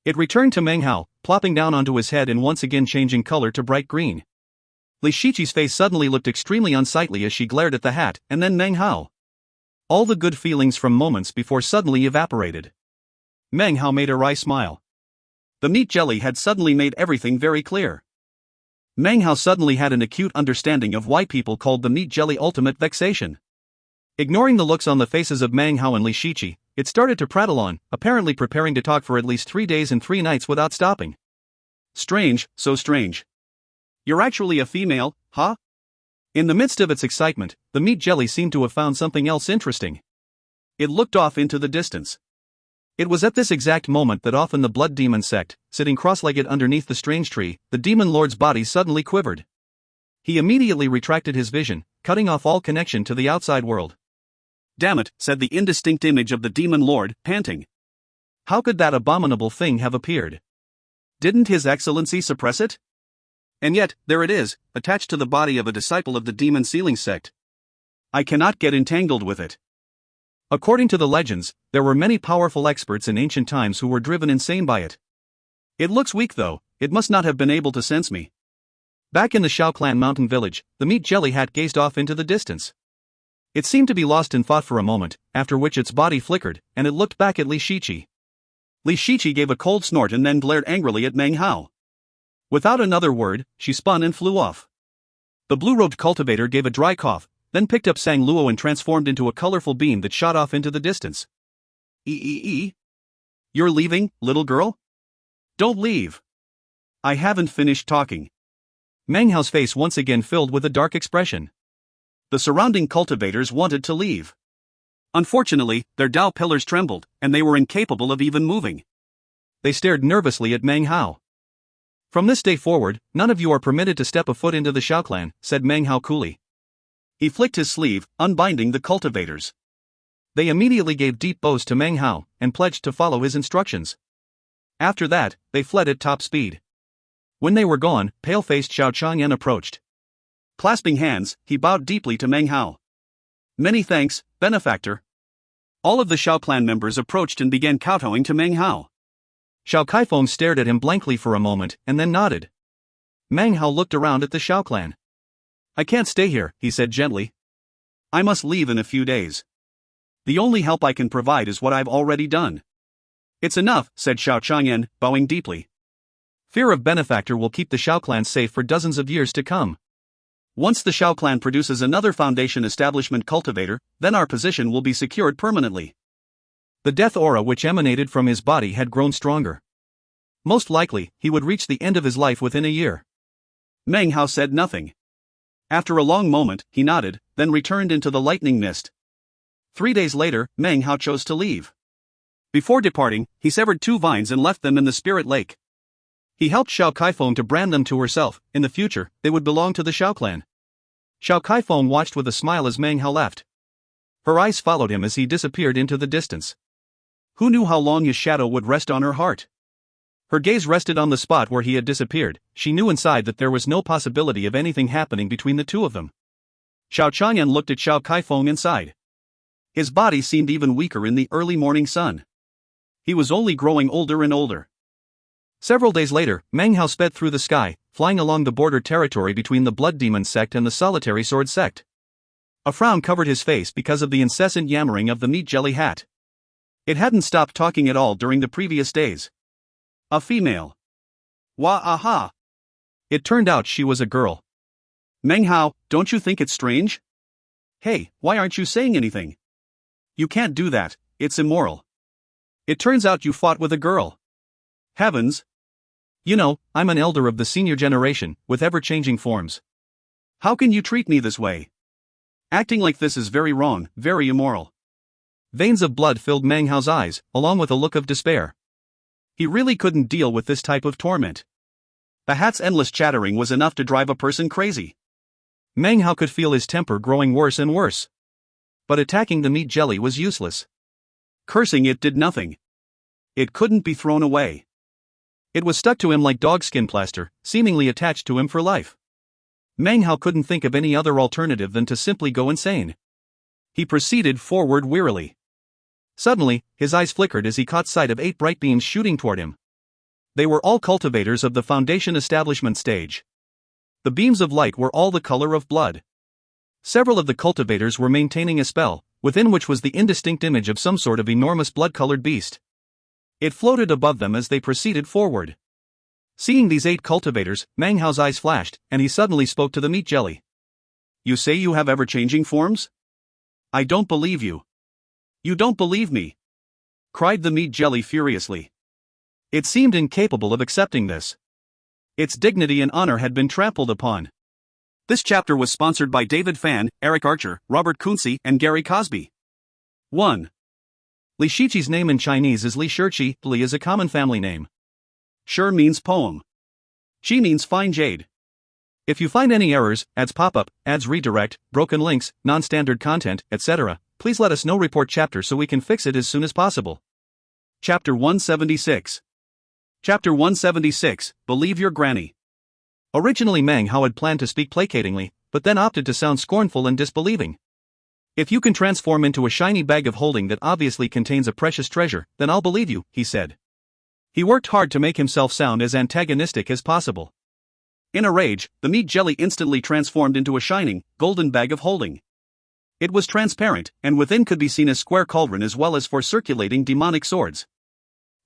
It returned to Meng Hao, plopping down onto his head and once again changing color to bright green. Li Shiqi's face suddenly looked extremely unsightly as she glared at the hat, and then Meng Hao. All the good feelings from moments before suddenly evaporated. Meng Hao made a wry smile. The meat jelly had suddenly made everything very clear. Meng Hao suddenly had an acute understanding of why people called the meat jelly ultimate vexation. Ignoring the looks on the faces of Meng Hao and Li Shiqi, it started to prattle on, apparently preparing to talk for at least 3 days and 3 nights without stopping. Strange, so strange. You're actually a female, huh? In the midst of its excitement, the meat jelly seemed to have found something else interesting. It looked off into the distance. It was at this exact moment that off in the blood demon sect, sitting cross-legged underneath the strange tree, the demon lord's body suddenly quivered. He immediately retracted his vision, cutting off all connection to the outside world. Damn it, said the indistinct image of the demon lord, panting. How could that abominable thing have appeared? Didn't His Excellency suppress it? And yet, there it is, attached to the body of a disciple of the demon sealing sect. I cannot get entangled with it. According to the legends, there were many powerful experts in ancient times who were driven insane by it. It looks weak though, it must not have been able to sense me. Back in the Shao Clan mountain village, the meat jelly hat gazed off into the distance. It seemed to be lost in thought for a moment, after which its body flickered, and it looked back at Li Shiqi. Li Shiqi gave a cold snort and then glared angrily at Meng Hao. Without another word, she spun and flew off. The blue-robed cultivator gave a dry cough, then picked up Sang Luo and transformed into a colorful beam that shot off into the distance. You're leaving, little girl? Don't leave. I haven't finished talking. Meng Hao's face once again filled with a dark expression. The surrounding cultivators wanted to leave. Unfortunately, their Dao pillars trembled, and they were incapable of even moving. They stared nervously at Meng Hao. From this day forward, none of you are permitted to step a foot into the Shao Clan, said Meng Hao coolly. He flicked his sleeve, unbinding the cultivators. They immediately gave deep bows to Meng Hao, and pledged to follow his instructions. After that, they fled at top speed. When they were gone, pale-faced Xiao Chang'an approached. Clasping hands, he bowed deeply to Meng Hao. Many thanks, benefactor. All of the Shao Clan members approached and began kowtowing to Meng Hao. Xiao Kaifeng stared at him blankly for a moment, and then nodded. Meng Hao looked around at the Shao Clan. I can't stay here, he said gently. I must leave in a few days. The only help I can provide is what I've already done. It's enough, said Xiao Chang'an, bowing deeply. Fear of benefactor will keep the Shao Clan safe for dozens of years to come. Once the Shao Clan produces another foundation establishment cultivator, then our position will be secured permanently. The death aura which emanated from his body had grown stronger. Most likely, he would reach the end of his life within a year. Meng Hao said nothing. After a long moment, he nodded, then returned into the lightning mist. 3 days later, Meng Hao chose to leave. Before departing, he severed 2 vines and left them in the spirit lake. He helped Xiao Kaifeng to brand them to herself. In the future, they would belong to the Shao Clan. Xiao Kaifeng watched with a smile as Meng Hao left. Her eyes followed him as he disappeared into the distance. Who knew how long his shadow would rest on her heart? Her gaze rested on the spot where he had disappeared. She knew inside that there was no possibility of anything happening between the two of them. Xiao Chang'an looked at Xiao Kaifeng inside. His body seemed even weaker in the early morning sun. He was only growing older and older. Several days later, Meng Hao sped through the sky, flying along the border territory between the Blood Demon sect and the Solitary Sword sect. A frown covered his face because of the incessant yammering of the meat jelly hat. It hadn't stopped talking at all during the previous days. A female. Wah-aha! It turned out she was a girl. Meng Hao, don't you think it's strange? Hey, why aren't you saying anything? You can't do that, it's immoral. It turns out you fought with a girl. Heavens! You know, I'm an elder of the senior generation, with ever-changing forms. How can you treat me this way? Acting like this is very wrong, very immoral. Veins of blood filled Meng Hao's eyes, along with a look of despair. He really couldn't deal with this type of torment. The hat's endless chattering was enough to drive a person crazy. Meng Hao could feel his temper growing worse and worse. But attacking the meat jelly was useless. Cursing it did nothing. It couldn't be thrown away. It was stuck to him like dogskin plaster, seemingly attached to him for life. Meng Hao couldn't think of any other alternative than to simply go insane. He proceeded forward wearily. Suddenly, his eyes flickered as he caught sight of 8 bright beams shooting toward him. They were all cultivators of the Foundation establishment stage. The beams of light were all the color of blood. Several of the cultivators were maintaining a spell, within which was the indistinct image of some sort of enormous blood-colored beast. It floated above them as they proceeded forward. Seeing these 8 cultivators, Meng Hao's eyes flashed, and he suddenly spoke to the meat jelly. You say you have ever-changing forms? I don't believe you. You don't believe me, cried the meat jelly furiously. It seemed incapable of accepting this. Its dignity and honor had been trampled upon. This chapter was sponsored by David Fan, Eric Archer, Robert Kunze, and Gary Cosby. 1. Li Shiqi's name in Chinese is Li Shiqi. Li is a common family name. Shi means poem. Qi means fine jade. If you find any errors, ads pop-up, ads redirect, broken links, non-standard content, etc., please let us know. Report chapter so we can fix it as soon as possible. Chapter 176. Chapter 176, Believe Your Granny. Originally Meng Hao had planned to speak placatingly, but then opted to sound scornful and disbelieving. If you can transform into a shiny bag of holding that obviously contains a precious treasure, then I'll believe you, he said. He worked hard to make himself sound as antagonistic as possible. In a rage, the meat jelly instantly transformed into a shining, golden bag of holding. It was transparent, and within could be seen a square cauldron as well as 4 circulating demonic swords.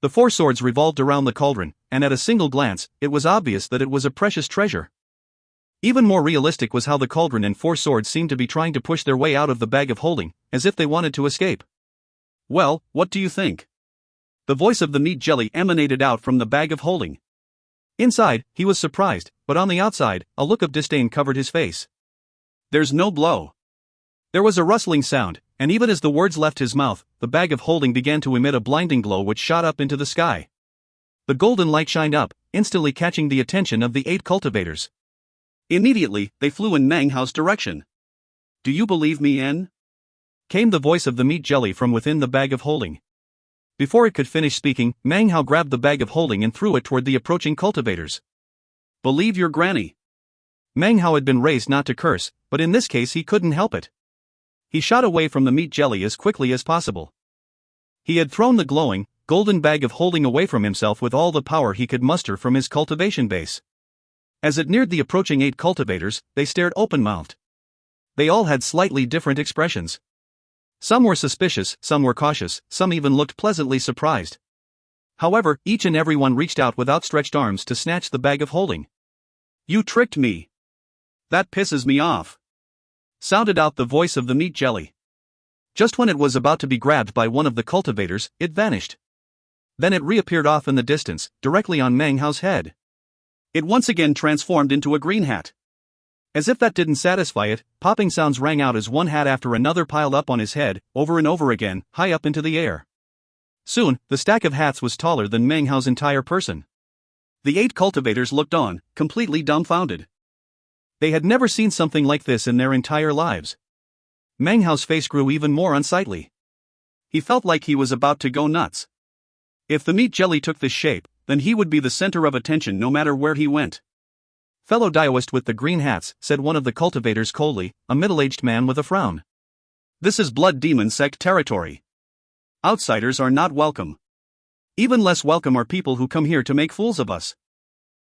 The 4 swords revolved around the cauldron, and at a single glance, it was obvious that it was a precious treasure. Even more realistic was how the cauldron and 4 swords seemed to be trying to push their way out of the bag of holding, as if they wanted to escape. Well, what do you think? The voice of the meat jelly emanated out from the bag of holding. Inside, he was surprised, but on the outside, a look of disdain covered his face. There's no blow. There was a rustling sound, and even as the words left his mouth, the bag of holding began to emit a blinding glow which shot up into the sky. The golden light shined up, instantly catching the attention of the 8 cultivators. Immediately, they flew in Meng Hao's direction. Do you believe me, N? Came the voice of the meat jelly from within the bag of holding. Before it could finish speaking, Meng Hao grabbed the bag of holding and threw it toward the approaching cultivators. Believe your granny. Meng Hao had been raised not to curse, but in this case he couldn't help it. He shot away from the meat jelly as quickly as possible. He had thrown the glowing, golden bag of holding away from himself with all the power he could muster from his cultivation base. As it neared the approaching 8 cultivators, they stared open-mouthed. They all had slightly different expressions. Some were suspicious, some were cautious, some even looked pleasantly surprised. However, each and every one reached out with outstretched arms to snatch the bag of holding. You tricked me. That pisses me off, sounded out the voice of the meat jelly. Just when it was about to be grabbed by one of the cultivators, it vanished. Then it reappeared off in the distance, directly on Meng Hao's head. It once again transformed into a green hat. As if that didn't satisfy it, popping sounds rang out as one hat after another piled up on his head, over and over again, high up into the air. Soon, the stack of hats was taller than Meng Hao's entire person. The 8 cultivators looked on, completely dumbfounded. They had never seen something like this in their entire lives. Meng Hao's face grew even more unsightly. He felt like he was about to go nuts. If the meat jelly took this shape, then he would be the center of attention no matter where he went. Fellow Daoist with the green hats, said one of the cultivators coldly, a middle-aged man with a frown. This is Blood Demon sect territory. Outsiders are not welcome. Even less welcome are people who come here to make fools of us.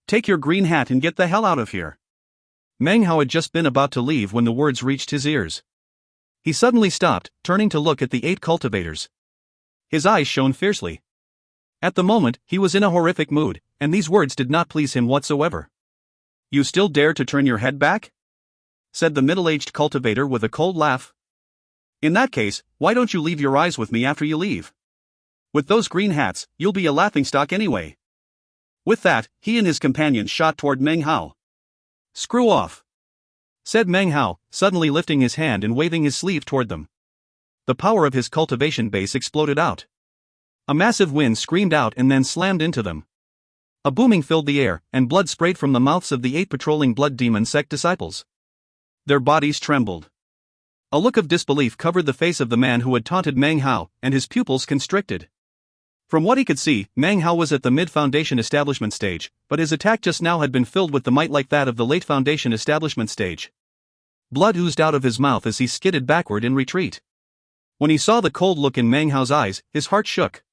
Take your green hat and get the hell out of here. Meng Hao had just been about to leave when the words reached his ears. He suddenly stopped, turning to look at the 8 cultivators. His eyes shone fiercely. At the moment, he was in a horrific mood, and these words did not please him whatsoever. "You still dare to turn your head back?" said the middle-aged cultivator with a cold laugh. "In that case, why don't you leave your eyes with me after you leave? With those green hats, you'll be a laughingstock anyway." With that, he and his companions shot toward Meng Hao. "Screw off," said Meng Hao, suddenly lifting his hand and waving his sleeve toward them. The power of his cultivation base exploded out. A massive wind screamed out and then slammed into them. A booming filled the air, and blood sprayed from the mouths of the 8 patrolling blood demon sect disciples. Their bodies trembled. A look of disbelief covered the face of the man who had taunted Meng Hao, and his pupils constricted. From what he could see, Meng Hao was at the mid-foundation establishment stage, but his attack just now had been filled with the might like that of the late foundation establishment stage. Blood oozed out of his mouth as he skidded backward in retreat. When he saw the cold look in Meng Hao's eyes, his heart shook.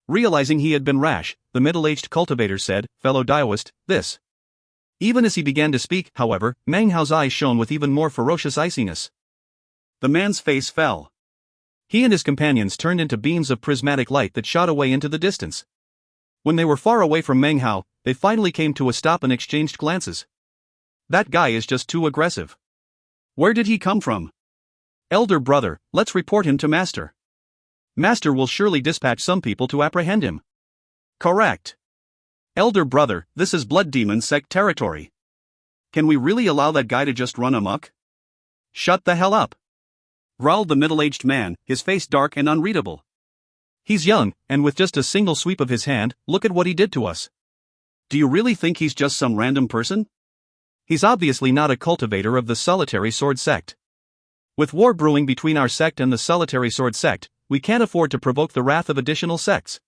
Realizing he had been rash, the middle-aged cultivator said, "Fellow Daoist, this." Even as he began to speak, however, Meng Hao's eyes shone with even more ferocious iciness. The man's face fell. He and his companions turned into beams of prismatic light that shot away into the distance. When they were far away from Meng Hao, they finally came to a stop and exchanged glances. "That guy is just too aggressive. Where did he come from? Elder brother, let's report him to Master. Master will surely dispatch some people to apprehend him." "Correct. Elder brother, this is Blood Demon sect territory. Can we really allow that guy to just run amok?" "Shut the hell up," growled the middle-aged man, his face dark and unreadable. "He's young, and with just a single sweep of his hand, look at what he did to us. Do you really think he's just some random person? He's obviously not a cultivator of the Solitary Sword sect. With war brewing between our sect and the Solitary Sword sect, we can't afford to provoke the wrath of additional sects.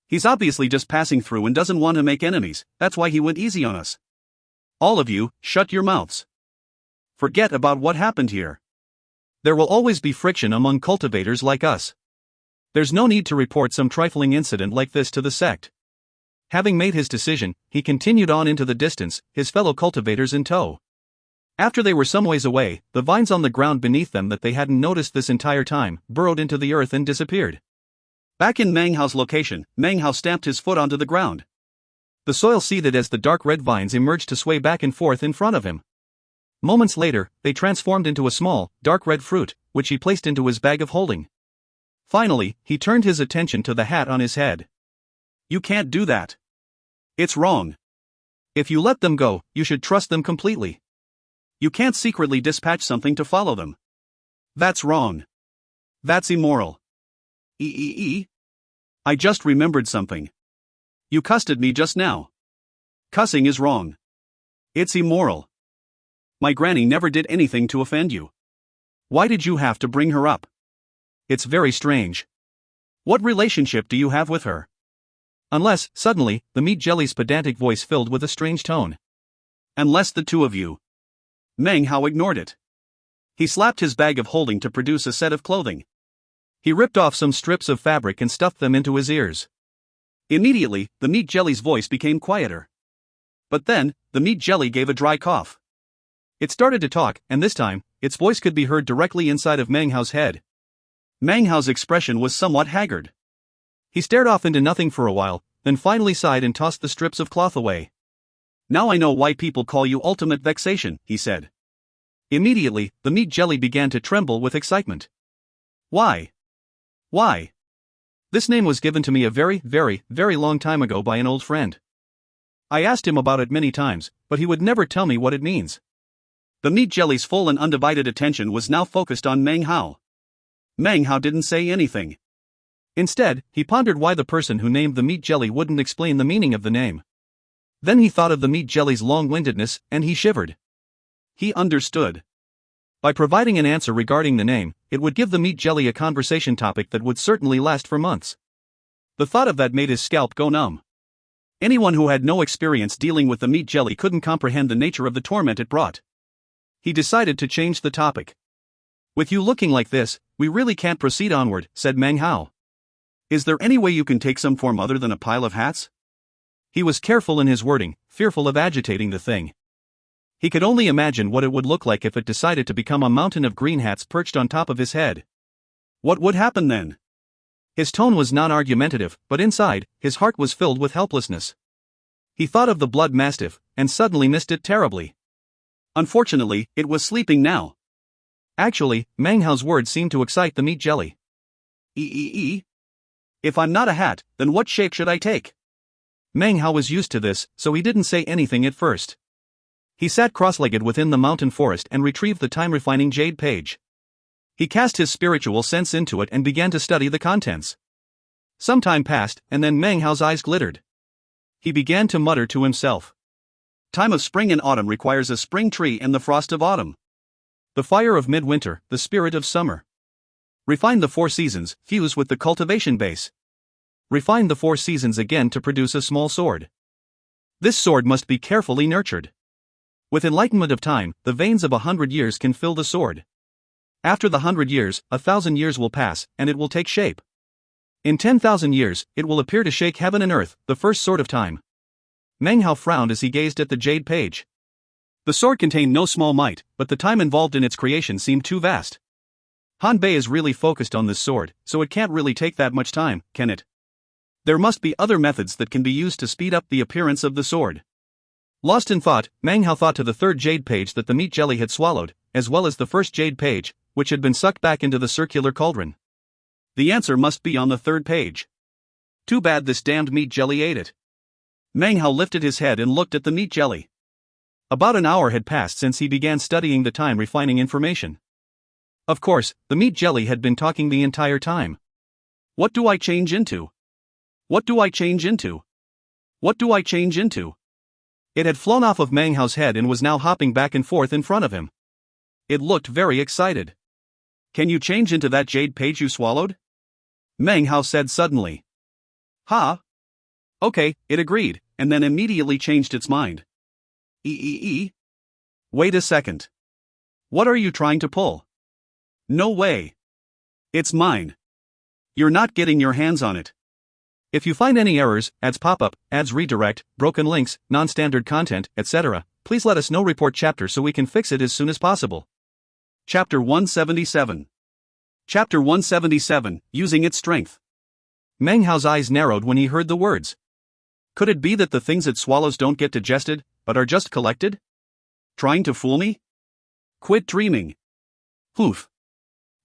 He's obviously just passing through and doesn't want to make enemies, that's why he went easy on us. All of you, shut your mouths. Forget about what happened here. There will always be friction among cultivators like us. There's no need to report some trifling incident like this to the sect." Having made his decision, he continued on into the distance, his fellow cultivators in tow. After they were some ways away, the vines on the ground beneath them that they hadn't noticed this entire time burrowed into the earth and disappeared. Back in Meng Hao's location, Meng Hao stamped his foot onto the ground. The soil seethed as the dark red vines emerged to sway back and forth in front of him. Moments later, they transformed into a small, dark red fruit, which he placed into his bag of holding. Finally, he turned his attention to the hat on his head. "You can't do that. It's wrong. If you let them go, you should trust them completely. You can't secretly dispatch something to follow them. That's wrong. That's immoral. I just remembered something. You cussed at me just now. Cussing is wrong. It's immoral. My granny never did anything to offend you. Why did you have to bring her up? It's very strange. What relationship do you have with her? Unless," suddenly, the meat jelly's pedantic voice filled with a strange tone. "Unless the two of you." Meng Hao ignored it. He slapped his bag of holding to produce a set of clothing. He ripped off some strips of fabric and stuffed them into his ears. Immediately, the meat jelly's voice became quieter. But then, the meat jelly gave a dry cough. It started to talk, and this time, its voice could be heard directly inside of Meng Hao's head. Meng Hao's expression was somewhat haggard. He stared off into nothing for a while, then finally sighed and tossed the strips of cloth away. "Now I know why people call you Ultimate Vexation," he said. Immediately, the meat jelly began to tremble with excitement. "Why? Why? This name was given to me a very, very, very long time ago by an old friend. I asked him about it many times, but he would never tell me what it means." The meat jelly's full and undivided attention was now focused on Meng Hao. Meng Hao didn't say anything. Instead, he pondered why the person who named the meat jelly wouldn't explain the meaning of the name. Then he thought of the meat jelly's long-windedness, and he shivered. He understood. By providing an answer regarding the name, it would give the meat jelly a conversation topic that would certainly last for months. The thought of that made his scalp go numb. Anyone who had no experience dealing with the meat jelly couldn't comprehend the nature of the torment it brought. He decided to change the topic. "With you looking like this, we really can't proceed onward," said Meng Hao. Is there any way you can take some form other than a pile of hats? He was careful in his wording, fearful of agitating the thing. He could only imagine what it would look like if it decided to become a mountain of green hats perched on top of his head. What would happen then? His tone was non-argumentative, but inside, his heart was filled with helplessness. He thought of the blood mastiff, and suddenly missed it terribly. Unfortunately, it was sleeping now. Actually, Meng Hao's words seemed to excite the meat jelly. If I'm not a hat, then what shape should I take? Meng Hao was used to this, so he didn't say anything at first. He sat cross-legged within the mountain forest and retrieved the time-refining jade page. He cast his spiritual sense into it and began to study the contents. Some time passed, and then Meng Hao's eyes glittered. He began to mutter to himself. Time of spring and autumn requires a spring tree and the frost of autumn. The fire of midwinter, the spirit of summer. Refine the 4 seasons, fuse with the cultivation base. Refine the 4 seasons again to produce a small sword. This sword must be carefully nurtured. With enlightenment of time, the veins of 100 years can fill the sword. After the 100 years, 1,000 years will pass, and it will take shape. In 10,000 years, it will appear to shake heaven and earth, the first sword of time. Meng Hao frowned as he gazed at the jade page. The sword contained no small might, but the time involved in its creation seemed too vast. Han Bei is really focused on this sword, so it can't really take that much time, can it? There must be other methods that can be used to speed up the appearance of the sword. Lost in thought, Meng Hao thought to the 3rd jade page that the meat jelly had swallowed, as well as the 1st jade page, which had been sucked back into the circular cauldron. The answer must be on the 3rd page. Too bad this damned meat jelly ate it. Meng Hao lifted his head and looked at the meat jelly. About an hour had passed since he began studying the time-refining information. Of course, the meat jelly had been talking the entire time. What do I change into? What do I change into? What do I change into? It had flown off of Meng Hao's head and was now hopping back and forth in front of him. It looked very excited. Can you change into that jade page you swallowed? Meng Hao said suddenly. Ha! Okay, it agreed, and then immediately changed its mind. Wait a second. What are you trying to pull? No way. It's mine. You're not getting your hands on it. If you find any errors, ads pop-up, ads redirect, broken links, non-standard content, etc., please let us know. Report chapter so we can fix it as soon as possible. Chapter 177. Chapter 177, Using Its Strength. Meng Hao's eyes narrowed when he heard the words. Could it be that the things it swallows don't get digested, but are just collected? Trying to fool me? Quit dreaming. Poof.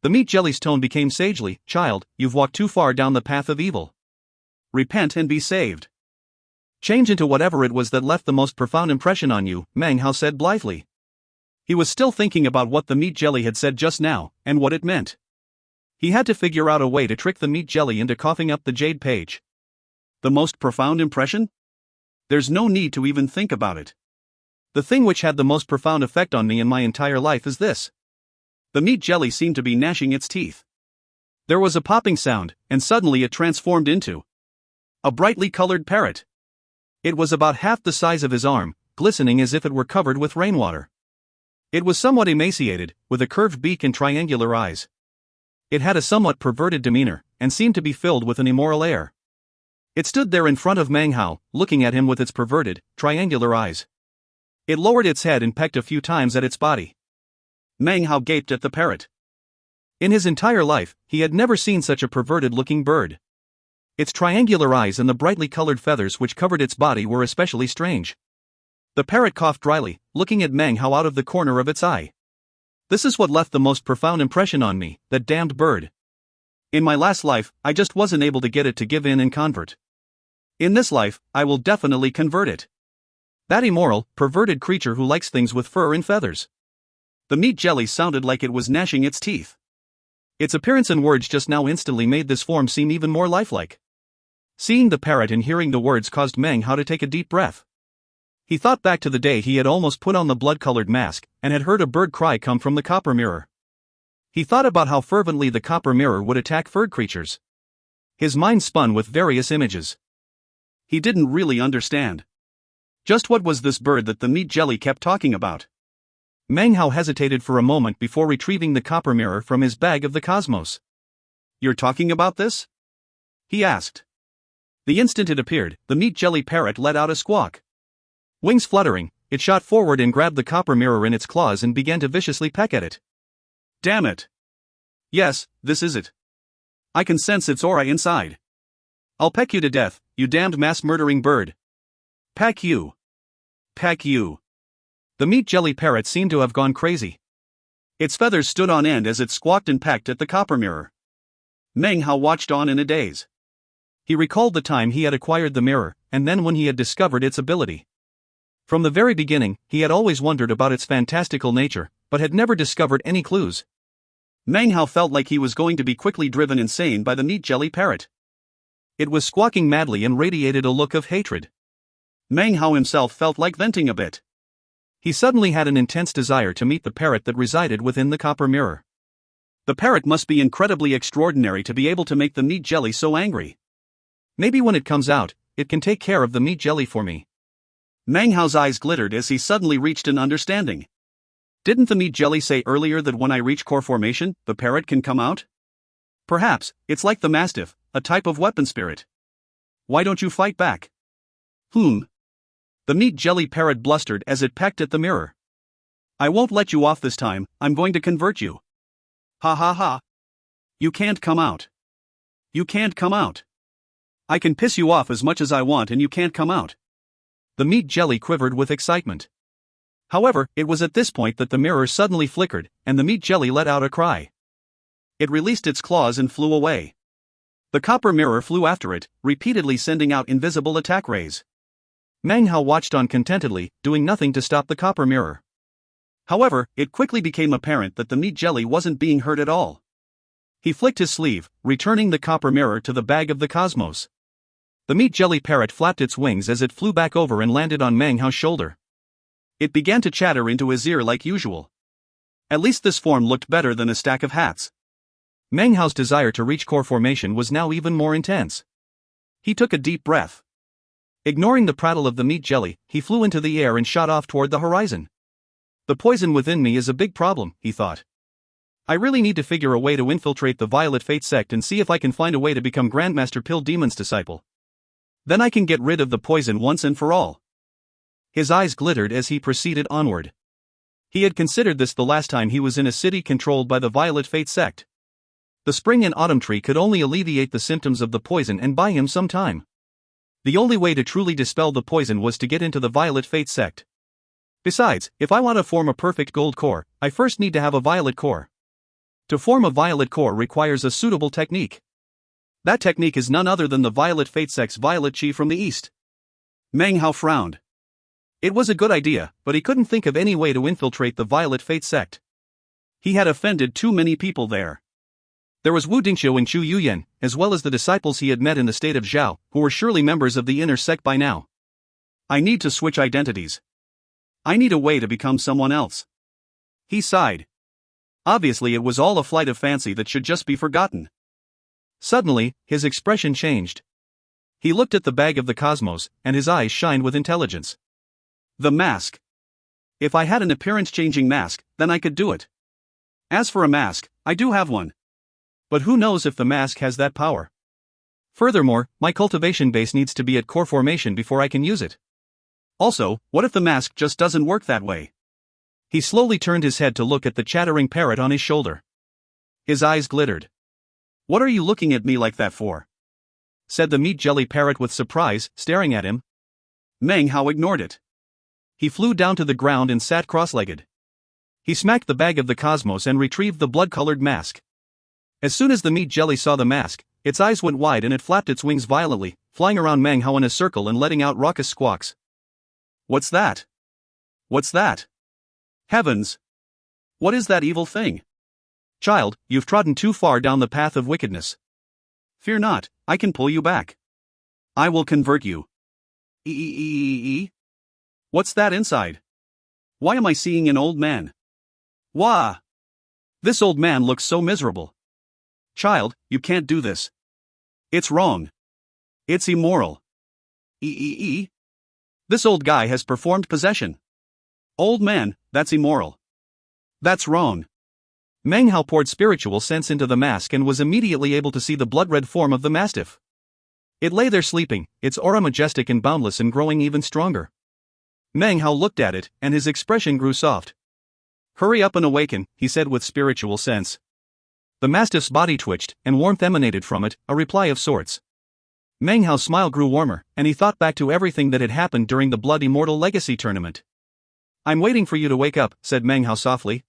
The meat jelly's tone became sagely. Child, you've walked too far down the path of evil. Repent and be saved. Change into whatever it was that left the most profound impression on you, Meng Hao said blithely. He was still thinking about what the meat jelly had said just now, and what it meant. He had to figure out a way to trick the meat jelly into coughing up the jade page. The most profound impression? There's no need to even think about it. The thing which had the most profound effect on me in my entire life is this. The meat jelly seemed to be gnashing its teeth. There was a popping sound, and suddenly it transformed into a brightly colored parrot. It was about half the size of his arm, glistening as if it were covered with rainwater. It was somewhat emaciated, with a curved beak and triangular eyes. It had a somewhat perverted demeanor, and seemed to be filled with an immoral air. It stood there in front of Meng Hao, looking at him with its perverted, triangular eyes. It lowered its head and pecked a few times at its body. Meng Hao gaped at the parrot. In his entire life, he had never seen such a perverted-looking bird. Its triangular eyes and the brightly colored feathers which covered its body were especially strange. The parrot coughed dryly, looking at Meng Hao out of the corner of its eye. This is what left the most profound impression on me, that damned bird. In my last life, I just wasn't able to get it to give in and convert. In this life, I will definitely convert it. That immoral, perverted creature who likes things with fur and feathers. The meat jelly sounded like it was gnashing its teeth. Its appearance and words just now instantly made this form seem even more lifelike. Seeing the parrot and hearing the words caused Meng Hao to take a deep breath. He thought back to the day he had almost put on the blood-colored mask, and had heard a bird cry come from the copper mirror. He thought about how fervently the copper mirror would attack furred creatures. His mind spun with various images. He didn't really understand. Just what was this bird that the meat jelly kept talking about? Meng Hao hesitated for a moment before retrieving the copper mirror from his bag of the cosmos. You're talking about this? he asked. The instant it appeared, the meat jelly parrot let out a squawk. Wings fluttering, it shot forward and grabbed the copper mirror in its claws and began to viciously peck at it. Damn it! Yes, this is it. I can sense its aura inside. I'll peck you to death, you damned mass-murdering bird. Peck you. Peck you. The meat jelly parrot seemed to have gone crazy. Its feathers stood on end as it squawked and pecked at the copper mirror. Meng Hao watched on in a daze. He recalled the time he had acquired the mirror, and then when he had discovered its ability. From the very beginning, he had always wondered about its fantastical nature, but had never discovered any clues. Meng Hao felt like he was going to be quickly driven insane by the meat jelly parrot. It was squawking madly and radiated a look of hatred. Meng Hao himself felt like venting a bit. He suddenly had an intense desire to meet the parrot that resided within the copper mirror. The parrot must be incredibly extraordinary to be able to make the meat jelly so angry. Maybe when it comes out, it can take care of the meat jelly for me. Meng Hao's eyes glittered as he suddenly reached an understanding. Didn't the meat jelly say earlier that when I reach core formation, the parrot can come out? Perhaps, it's like the mastiff, a type of weapon spirit. Why don't you fight back? The meat jelly parrot blustered as it pecked at the mirror. I won't let you off this time, I'm going to convert you. Ha ha ha. You can't come out. You can't come out. I can piss you off as much as I want and you can't come out. The meat jelly quivered with excitement. However, it was at this point that the mirror suddenly flickered, and the meat jelly let out a cry. It released its claws and flew away. The copper mirror flew after it, repeatedly sending out invisible attack rays. Meng Hao watched on contentedly, doing nothing to stop the copper mirror. However, it quickly became apparent that the meat jelly wasn't being hurt at all. He flicked his sleeve, returning the copper mirror to the bag of the cosmos. The meat jelly parrot flapped its wings as it flew back over and landed on Meng Hao's shoulder. It began to chatter into his ear like usual. At least this form looked better than a stack of hats. Meng Hao's desire to reach core formation was now even more intense. He took a deep breath. Ignoring the prattle of the meat jelly, he flew into the air and shot off toward the horizon. The poison within me is a big problem, he thought. I really need to figure a way to infiltrate the Violet Fate sect and see if I can find a way to become Grandmaster Pill Demon's disciple. Then I can get rid of the poison once and for all. His eyes glittered as he proceeded onward. He had considered this the last time he was in a city controlled by the Violet Fate sect. The spring and autumn tree could only alleviate the symptoms of the poison and buy him some time. The only way to truly dispel the poison was to get into the Violet Fate sect. Besides, if I want to form a perfect gold core, I first need to have a violet core. To form a violet core requires a suitable technique. That technique is none other than the Violet Fate sect's violet chi from the east. Meng Hao frowned. It was a good idea, but he couldn't think of any way to infiltrate the Violet Fate sect. He had offended too many people there. There was Wu Dingxiu and Chu Yuyan, as well as the disciples he had met in the state of Zhao, who were surely members of the inner sect by now. I need to switch identities. I need a way to become someone else. He sighed. Obviously it was all a flight of fancy that should just be forgotten. Suddenly, his expression changed. He looked at the bag of the cosmos, and his eyes shined with intelligence. The mask. If I had an appearance-changing mask, then I could do it. As for a mask, I do have one. But who knows if the mask has that power? Furthermore, my cultivation base needs to be at core formation before I can use it. Also, what if the mask just doesn't work that way? He slowly turned his head to look at the chattering parrot on his shoulder. His eyes glittered. What are you looking at me like that for? Said the meat jelly parrot with surprise, staring at him. Meng Hao ignored it. He flew down to the ground and sat cross-legged. He smacked the bag of the cosmos and retrieved the blood-colored mask. As soon as the meat jelly saw the mask, its eyes went wide and it flapped its wings violently, flying around Meng Hao in a circle and letting out raucous squawks. What's that? What's that? Heavens! What is that evil thing? Child, you've trodden too far down the path of wickedness. Fear not, I can pull you back. I will convert you. What's that inside? Why am I seeing an old man? Wah! This old man looks so miserable. Child, you can't do this. It's wrong. It's immoral. This old guy has performed possession. Old man, that's immoral. That's wrong. Meng Hao poured spiritual sense into the mask and was immediately able to see the blood-red form of the mastiff. It lay there sleeping, its aura majestic and boundless and growing even stronger. Meng Hao looked at it, and his expression grew soft. "Hurry up and awaken," he said with spiritual sense. The mastiff's body twitched, and warmth emanated from it, a reply of sorts. Meng Hao's smile grew warmer, and he thought back to everything that had happened during the Blood Immortal Legacy tournament. "I'm waiting for you to wake up," said Meng Hao softly.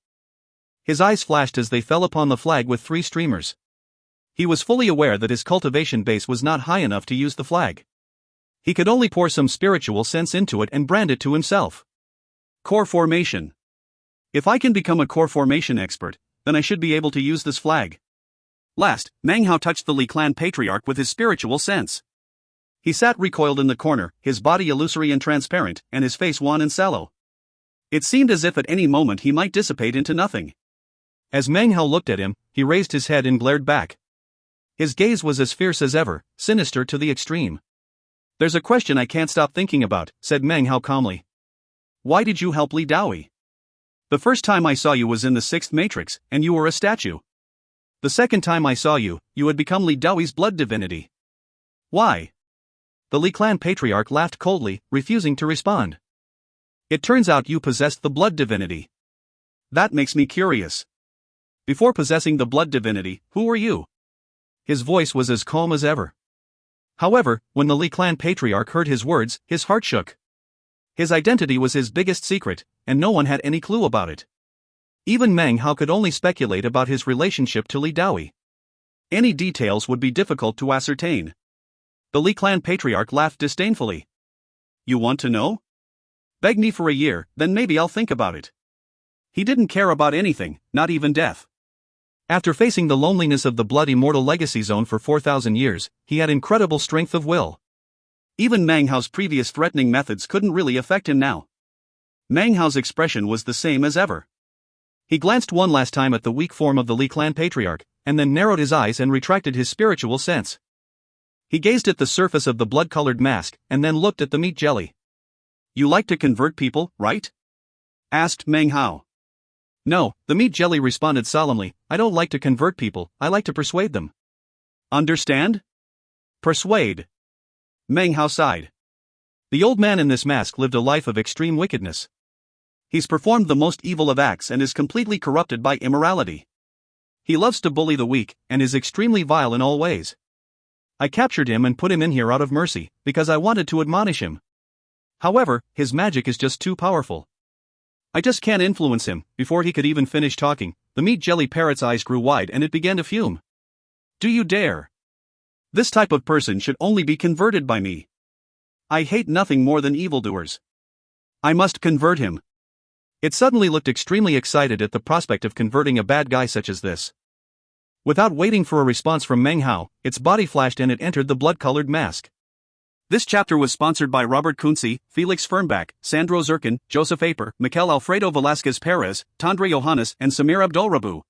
His eyes flashed as they fell upon the flag with 3 streamers. He was fully aware that his cultivation base was not high enough to use the flag. He could only pour some spiritual sense into it and brand it to himself. Core formation. If I can become a core formation expert, then I should be able to use this flag. Last, Meng Hao touched the Li clan patriarch with his spiritual sense. He sat recoiled in the corner, his body illusory and transparent, and his face wan and sallow. It seemed as if at any moment he might dissipate into nothing. As Meng Hao looked at him, he raised his head and glared back. His gaze was as fierce as ever, sinister to the extreme. "There's a question I can't stop thinking about," said Meng Hao calmly. "Why did you help Li Daoi? The first time I saw you was in the 6th Matrix, and you were a statue. The second time I saw you, you had become Li Daoi's blood divinity. Why?" The Li clan patriarch laughed coldly, refusing to respond. "It turns out you possessed the blood divinity. That makes me curious. Before possessing the blood divinity, who were you?" His voice was as calm as ever. However, when the Li clan patriarch heard his words, his heart shook. His identity was his biggest secret, and no one had any clue about it. Even Meng Hao could only speculate about his relationship to Li Daoi. Any details would be difficult to ascertain. The Li clan patriarch laughed disdainfully. "You want to know? Beg me for a year, then maybe I'll think about it." He didn't care about anything, not even death. After facing the loneliness of the Blood Immortal Legacy Zone for 4,000 years, he had incredible strength of will. Even Meng Hao's previous threatening methods couldn't really affect him now. Meng Hao's expression was the same as ever. He glanced one last time at the weak form of the Li clan patriarch, and then narrowed his eyes and retracted his spiritual sense. He gazed at the surface of the blood-colored mask, and then looked at the meat jelly. "You like to convert people, right?" asked Meng Hao. "No," the meat jelly responded solemnly, "I don't like to convert people, I like to persuade them." "Understand? Persuade." Meng Hao sighed. The old man in this mask lived a life of extreme wickedness. He's performed the most evil of acts and is completely corrupted by immorality. He loves to bully the weak, and is extremely vile in all ways. I captured him and put him in here out of mercy, because I wanted to admonish him. However, his magic is just too powerful. I just can't influence him." Before he could even finish talking, the meat jelly parrot's eyes grew wide and it began to fume. "Do you dare? This type of person should only be converted by me. I hate nothing more than evildoers. I must convert him." It suddenly looked extremely excited at the prospect of converting a bad guy such as this. Without waiting for a response from Meng Hao, its body flashed and it entered the blood-colored mask. This chapter was sponsored by Robert Kunze, Felix Fernbach, Sandro Zirkin, Joseph Aper, Mikel Alfredo Velasquez Perez, Tandre Johannes, and Samir Abdulrabu.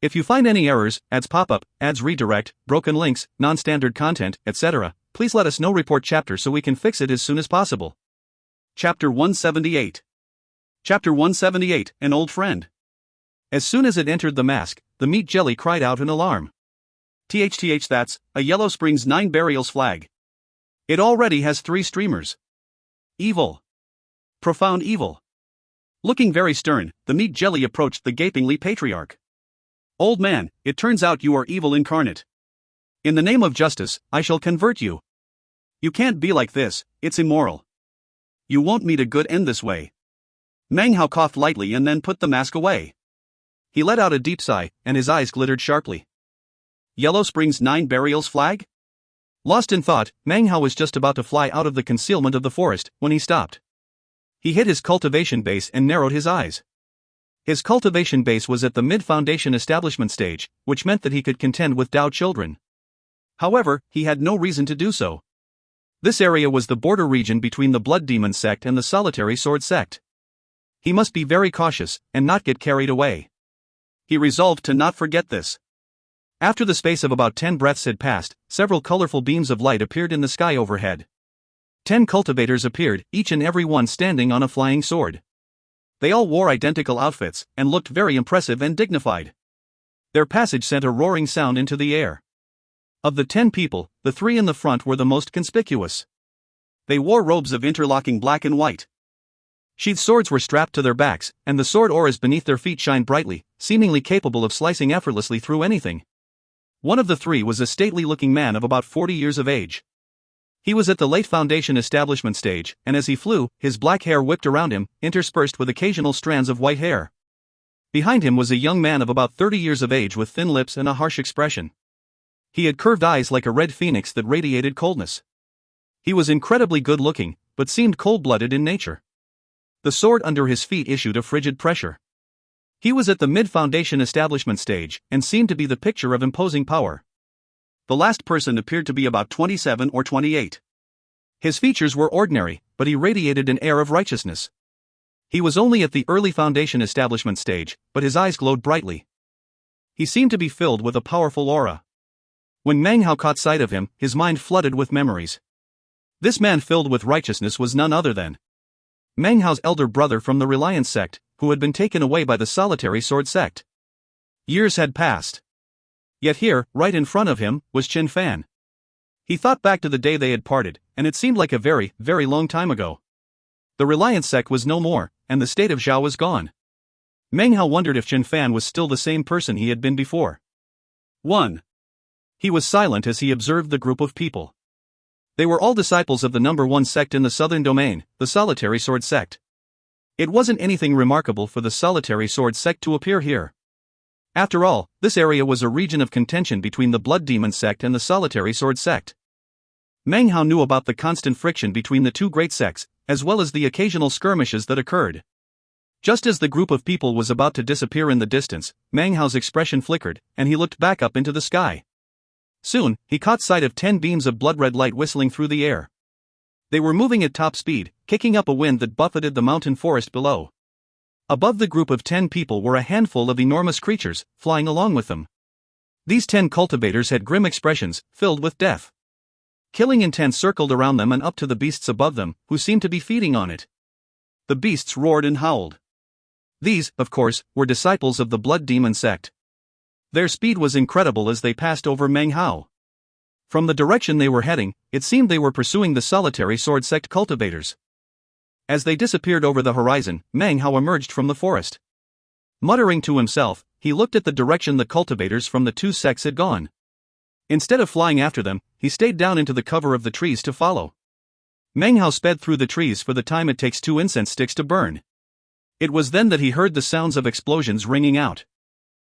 If you find any errors, ads pop up, ads redirect, broken links, non-standard content, etc., please let us know. Report chapter so we can fix it as soon as possible. Chapter 178. Chapter 178, An Old Friend. As soon as it entered the mask, the meat jelly cried out in alarm. "THTH, that's a Yellow Springs 9 Burials flag. It already has 3 streamers. Evil. Profound evil." Looking very stern, the meat jelly approached the gaping Li patriarch. "Old man, it turns out you are evil incarnate. In the name of justice, I shall convert you. You can't be like this, it's immoral. You won't meet a good end this way." Meng Hao coughed lightly and then put the mask away. He let out a deep sigh, and his eyes glittered sharply. "Yellow Springs 9 Burials flag?" Lost in thought, Meng Hao was just about to fly out of the concealment of the forest, when he stopped. He hit his cultivation base and narrowed his eyes. His cultivation base was at the mid-foundation establishment stage, which meant that he could contend with Dao children. However, he had no reason to do so. This area was the border region between the Blood Demon sect and the Solitary Sword sect. He must be very cautious, and not get carried away. He resolved to not forget this. After the space of about 10 breaths had passed, several colorful beams of light appeared in the sky overhead. 10 cultivators appeared, each and every one standing on a flying sword. They all wore identical outfits, and looked very impressive and dignified. Their passage sent a roaring sound into the air. Of the 10 people, the 3 in the front were the most conspicuous. They wore robes of interlocking black and white. Sheathed swords were strapped to their backs, and the sword auras beneath their feet shined brightly, seemingly capable of slicing effortlessly through anything. One of the 3 was a stately-looking man of about 40 years of age. He was at the late foundation establishment stage, and as he flew, his black hair whipped around him, interspersed with occasional strands of white hair. Behind him was a young man of about 30 years of age with thin lips and a harsh expression. He had curved eyes like a red phoenix that radiated coldness. He was incredibly good-looking, but seemed cold-blooded in nature. The sword under his feet issued a frigid pressure. He was at the mid-foundation establishment stage, and seemed to be the picture of imposing power. The last person appeared to be about 27 or 28. His features were ordinary, but he radiated an air of righteousness. He was only at the early foundation establishment stage, but his eyes glowed brightly. He seemed to be filled with a powerful aura. When Meng Hao caught sight of him, his mind flooded with memories. This man filled with righteousness was none other than Meng Hao's elder brother from the Reliance sect, who had been taken away by the Solitary Sword sect. Years had passed. Yet here, right in front of him, was Qin Fan. He thought back to the day they had parted, and it seemed like a very, very long time ago. The Reliance sect was no more, and the state of Zhao was gone. Meng Hao wondered if Qin Fan was still the same person he had been before. 1. He was silent as he observed the group of people. They were all disciples of the number 1 sect in the southern domain, the Solitary Sword sect. It wasn't anything remarkable for the Solitary Sword sect to appear here. After all, this area was a region of contention between the Blood Demon sect and the Solitary Sword sect. Meng Hao knew about the constant friction between the two great sects, as well as the occasional skirmishes that occurred. Just as the group of people was about to disappear in the distance, Meng Hao's expression flickered, and he looked back up into the sky. Soon, he caught sight of 10 beams of blood-red light whistling through the air. They were moving at top speed, kicking up a wind that buffeted the mountain forest below. Above the group of 10 people were a handful of enormous creatures, flying along with them. These 10 cultivators had grim expressions, filled with death. Killing intent circled around them and up to the beasts above them, who seemed to be feeding on it. The beasts roared and howled. These, of course, were disciples of the Blood Demon sect. Their speed was incredible as they passed over Meng Hao. From the direction they were heading, it seemed they were pursuing the Solitary Sword sect cultivators. As they disappeared over the horizon, Meng Hao emerged from the forest. Muttering to himself, he looked at the direction the cultivators from the two sects had gone. Instead of flying after them, he stayed down into the cover of the trees to follow. Meng Hao sped through the trees for the time it takes 2 incense sticks to burn. It was then that he heard the sounds of explosions ringing out.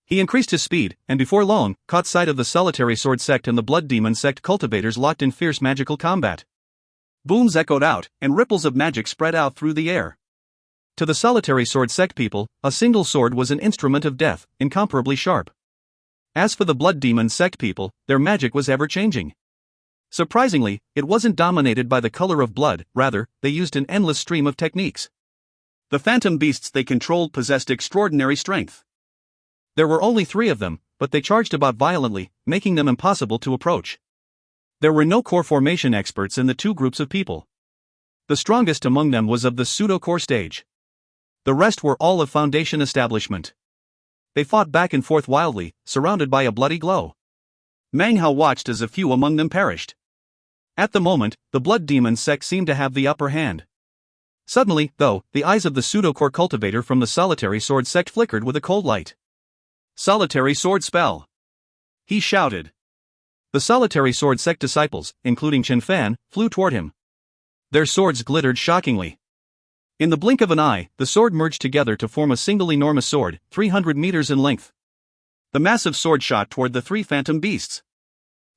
He increased his speed, and before long, caught sight of the Solitary Sword sect and the Blood Demon sect cultivators locked in fierce magical combat. Booms echoed out, and ripples of magic spread out through the air. To the Solitary Sword sect people, a single sword was an instrument of death, incomparably sharp. As for the Blood Demon sect people, their magic was ever-changing. Surprisingly, it wasn't dominated by the color of blood, rather, they used an endless stream of techniques. The phantom beasts they controlled possessed extraordinary strength. There were only 3 of them, but they charged about violently, making them impossible to approach. There were no core formation experts in the 2 groups of people. The strongest among them was of the pseudo-core stage. The rest were all of foundation establishment. They fought back and forth wildly, surrounded by a bloody glow. Meng Hao watched as a few among them perished. At the moment, the Blood Demon sect seemed to have the upper hand. Suddenly, though, the eyes of the pseudo-core cultivator from the Solitary Sword sect flickered with a cold light. Solitary Sword spell! He shouted. The Solitary Sword sect disciples, including Qin Fan, flew toward him. Their swords glittered shockingly. In the blink of an eye, the sword merged together to form a single enormous sword, 300 meters in length. The massive sword shot toward the 3 phantom beasts.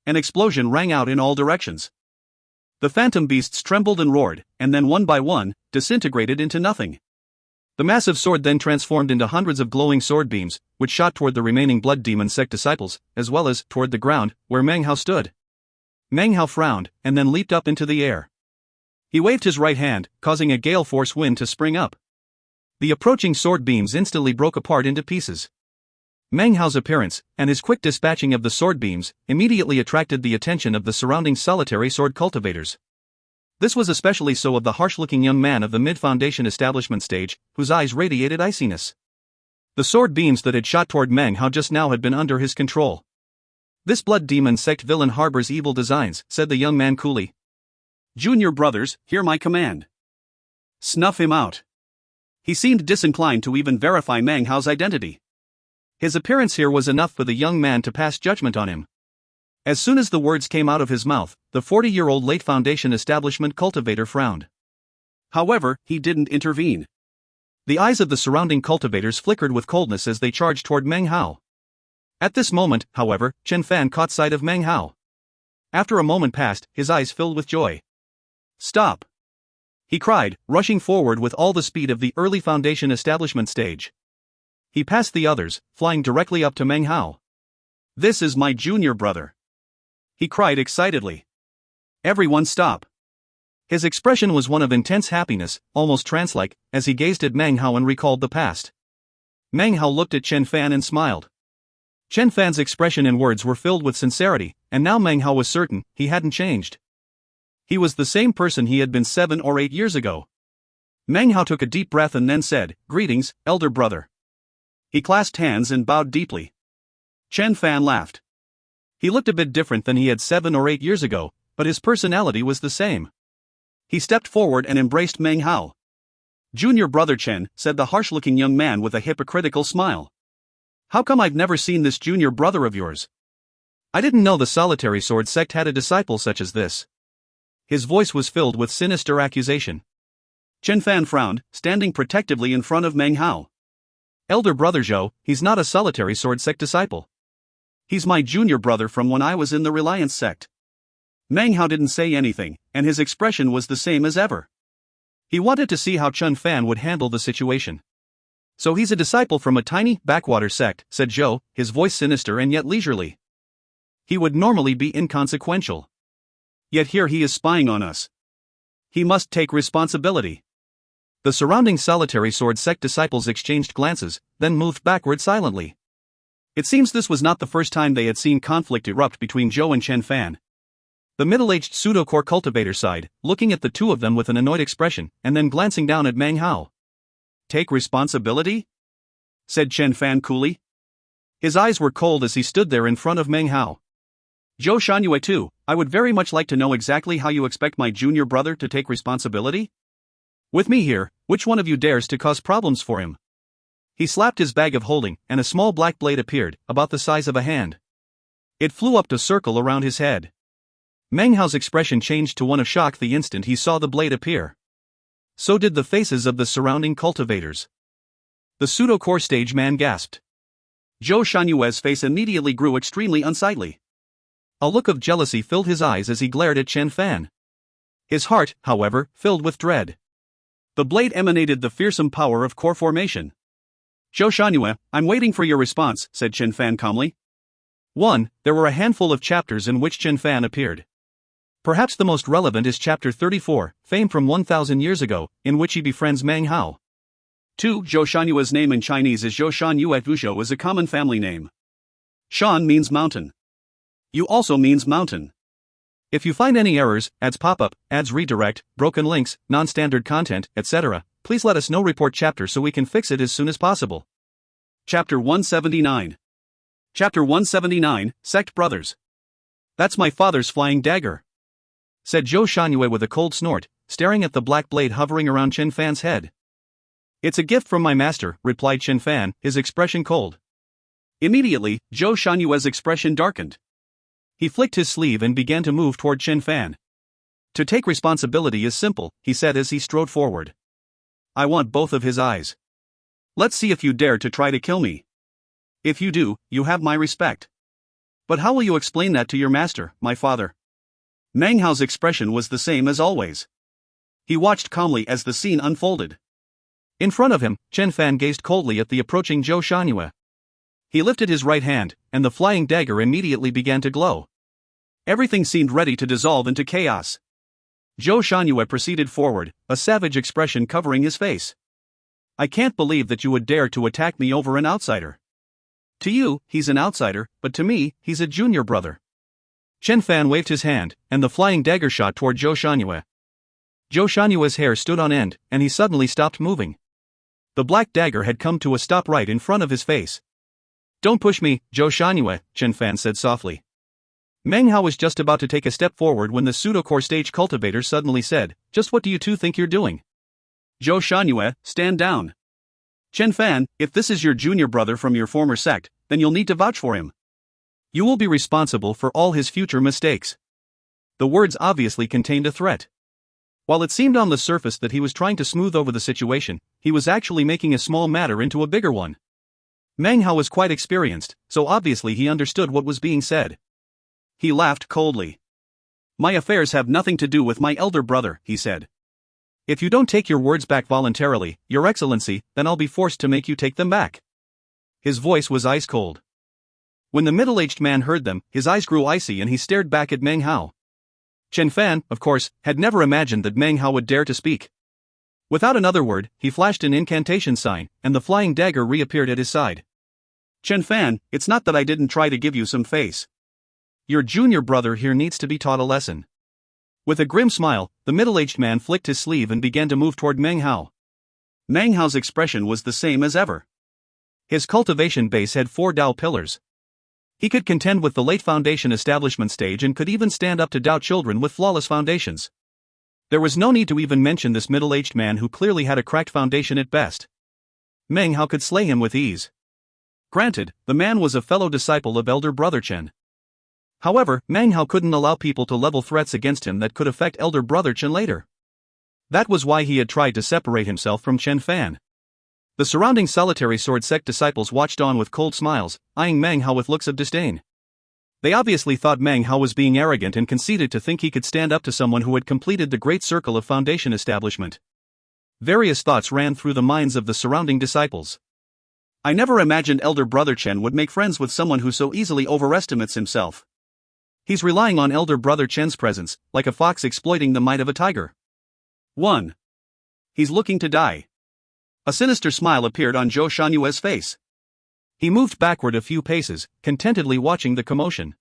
An explosion rang out in all directions. The phantom beasts trembled and roared, and then one by one, disintegrated into nothing. The massive sword then transformed into hundreds of glowing sword beams, which shot toward the remaining Blood Demon sect disciples, as well as toward the ground, where Meng Hao stood. Meng Hao frowned, and then leaped up into the air. He waved his right hand, causing a gale force wind to spring up. The approaching sword beams instantly broke apart into pieces. Meng Hao's appearance, and his quick dispatching of the sword beams, immediately attracted the attention of the surrounding Solitary Sword cultivators. This was especially so of the harsh-looking young man of the mid-foundation establishment stage, whose eyes radiated iciness. The sword beams that had shot toward Meng Hao just now had been under his control. This blood demon sect villain harbors evil designs, said the young man coolly. Junior brothers, hear my command. Snuff him out. He seemed disinclined to even verify Meng Hao's identity. His appearance here was enough for the young man to pass judgment on him. As soon as the words came out of his mouth, the 40-year-old late Foundation establishment cultivator frowned. However, he didn't intervene. The eyes of the surrounding cultivators flickered with coldness as they charged toward Meng Hao. At this moment, however, Chen Fan caught sight of Meng Hao. After a moment passed, his eyes filled with joy. Stop! He cried, rushing forward with all the speed of the early Foundation establishment stage. He passed the others, flying directly up to Meng Hao. This is my junior brother! He cried excitedly. Everyone stop! His expression was one of intense happiness, almost trance-like, as he gazed at Meng Hao and recalled the past. Meng Hao looked at Chen Fan and smiled. Chen Fan's expression and words were filled with sincerity, and now Meng Hao was certain he hadn't changed. He was the same person he had been 7 or 8 years ago. Meng Hao took a deep breath and then said, "Greetings, elder brother." He clasped hands and bowed deeply. Chen Fan laughed. He looked a bit different than he had 7 or 8 years ago, but his personality was the same. He stepped forward and embraced Meng Hao. "Junior brother Chen," said the harsh-looking young man with a hypocritical smile. "How come I've never seen this junior brother of yours? I didn't know the solitary sword sect had a disciple such as this." His voice was filled with sinister accusation. Chen Fan frowned, standing protectively in front of Meng Hao. "Elder brother Zhou, he's not a solitary sword sect disciple. He's my junior brother from when I was in the Reliance sect." Meng Hao didn't say anything, and his expression was the same as ever. He wanted to see how Chen Fan would handle the situation. "So he's a disciple from a tiny, backwater sect," said Zhou, his voice sinister and yet leisurely. "He would normally be inconsequential. Yet here he is spying on us. He must take responsibility." The surrounding solitary sword sect disciples exchanged glances, then moved backward silently. It seems this was not the first time they had seen conflict erupt between Zhou and Chen Fan. The middle-aged pseudo-core cultivator sighed, looking at the two of them with an annoyed expression, and then glancing down at Meng Hao. "Take responsibility?" said Chen Fan coolly. His eyes were cold as he stood there in front of Meng Hao. "Zhou Shangyue too, I would very much like to know exactly how you expect my junior brother to take responsibility? With me here, which one of you dares to cause problems for him?" He slapped his bag of holding, and a small black blade appeared, about the size of a hand. It flew up to circle around his head. Meng Hao's expression changed to one of shock the instant he saw the blade appear. So did the faces of the surrounding cultivators. The pseudo-core stage man gasped. Zhou Shanyue's face immediately grew extremely unsightly. A look of jealousy filled his eyes as he glared at Chen Fan. His heart, however, filled with dread. The blade emanated the fearsome power of core formation. "Zhou Shanyue, I'm waiting for your response," said Chen Fan calmly. 1. There were a handful of chapters in which Chen Fan appeared. Perhaps the most relevant is Chapter 34, Fame from 1,000 years ago, in which he befriends Meng Hao. 2. Zhou Shanyue's name in Chinese is Zhou Shanyue. Vuzhou is a common family name. Shan means mountain. Yu also means mountain. If you find any errors, ads pop-up, ads redirect, broken links, non-standard content, etc., please let us know. Report chapter so we can fix it as soon as possible. Chapter 179. Chapter 179, Sect Brothers. "That's my father's flying dagger," said Zhou Shanyue with a cold snort, staring at the black blade hovering around Chen Fan's head. "It's a gift from my master," replied Chen Fan, his expression cold. Immediately, Zhou Shanyue's expression darkened. He flicked his sleeve and began to move toward Chen Fan. "To take responsibility is simple," he said as he strode forward. "I want both of his eyes. Let's see if you dare to try to kill me. If you do, you have my respect. But how will you explain that to your master, my father?" Meng Hao's expression was the same as always. He watched calmly as the scene unfolded. In front of him, Chen Fan gazed coldly at the approaching Zhou Shanyue. He lifted his right hand, and the flying dagger immediately began to glow. Everything seemed ready to dissolve into chaos. Zhou Shanyue proceeded forward, a savage expression covering his face. "I can't believe that you would dare to attack me over an outsider. To you, he's an outsider, but to me, he's a junior brother." Chen Fan waved his hand, and the flying dagger shot toward Zhou Shanyue. Zhou Shanyue's hair stood on end, and he suddenly stopped moving. The black dagger had come to a stop right in front of his face. "Don't push me, Zhou Shanyue," Chen Fan said softly. Meng Hao was just about to take a step forward when the pseudo-core stage cultivator suddenly said, "Just what do you two think you're doing? Zhou Shangyue, stand down. Chen Fan, if this is your junior brother from your former sect, then you'll need to vouch for him. You will be responsible for all his future mistakes." The words obviously contained a threat. While it seemed on the surface that he was trying to smooth over the situation, he was actually making a small matter into a bigger one. Meng Hao was quite experienced, so obviously he understood what was being said. He laughed coldly. "My affairs have nothing to do with my elder brother," he said. "If you don't take your words back voluntarily, Your Excellency, then I'll be forced to make you take them back." His voice was ice cold. When the middle-aged man heard them, his eyes grew icy and he stared back at Meng Hao. Chen Fan, of course, had never imagined that Meng Hao would dare to speak. Without another word, he flashed an incantation sign, and the flying dagger reappeared at his side. "Chen Fan, it's not that I didn't try to give you some face. Your junior brother here needs to be taught a lesson." With a grim smile, the middle-aged man flicked his sleeve and began to move toward Meng Hao. Meng Hao's expression was the same as ever. His cultivation base had 4 Dao pillars. He could contend with the late foundation establishment stage and could even stand up to Dao children with flawless foundations. There was no need to even mention this middle-aged man who clearly had a cracked foundation at best. Meng Hao could slay him with ease. Granted, the man was a fellow disciple of elder brother Chen. However, Meng Hao couldn't allow people to level threats against him that could affect elder brother Chen later. That was why he had tried to separate himself from Chen Fan. The surrounding solitary sword sect disciples watched on with cold smiles, eyeing Meng Hao with looks of disdain. They obviously thought Meng Hao was being arrogant and conceited to think he could stand up to someone who had completed the great circle of foundation establishment. Various thoughts ran through the minds of the surrounding disciples. "I never imagined elder brother Chen would make friends with someone who so easily overestimates himself. He's relying on elder brother Chen's presence, like a fox exploiting the might of a tiger. 1. He's looking to die." A sinister smile appeared on Zhou Shanyue's face. He moved backward a few paces, contentedly watching the commotion.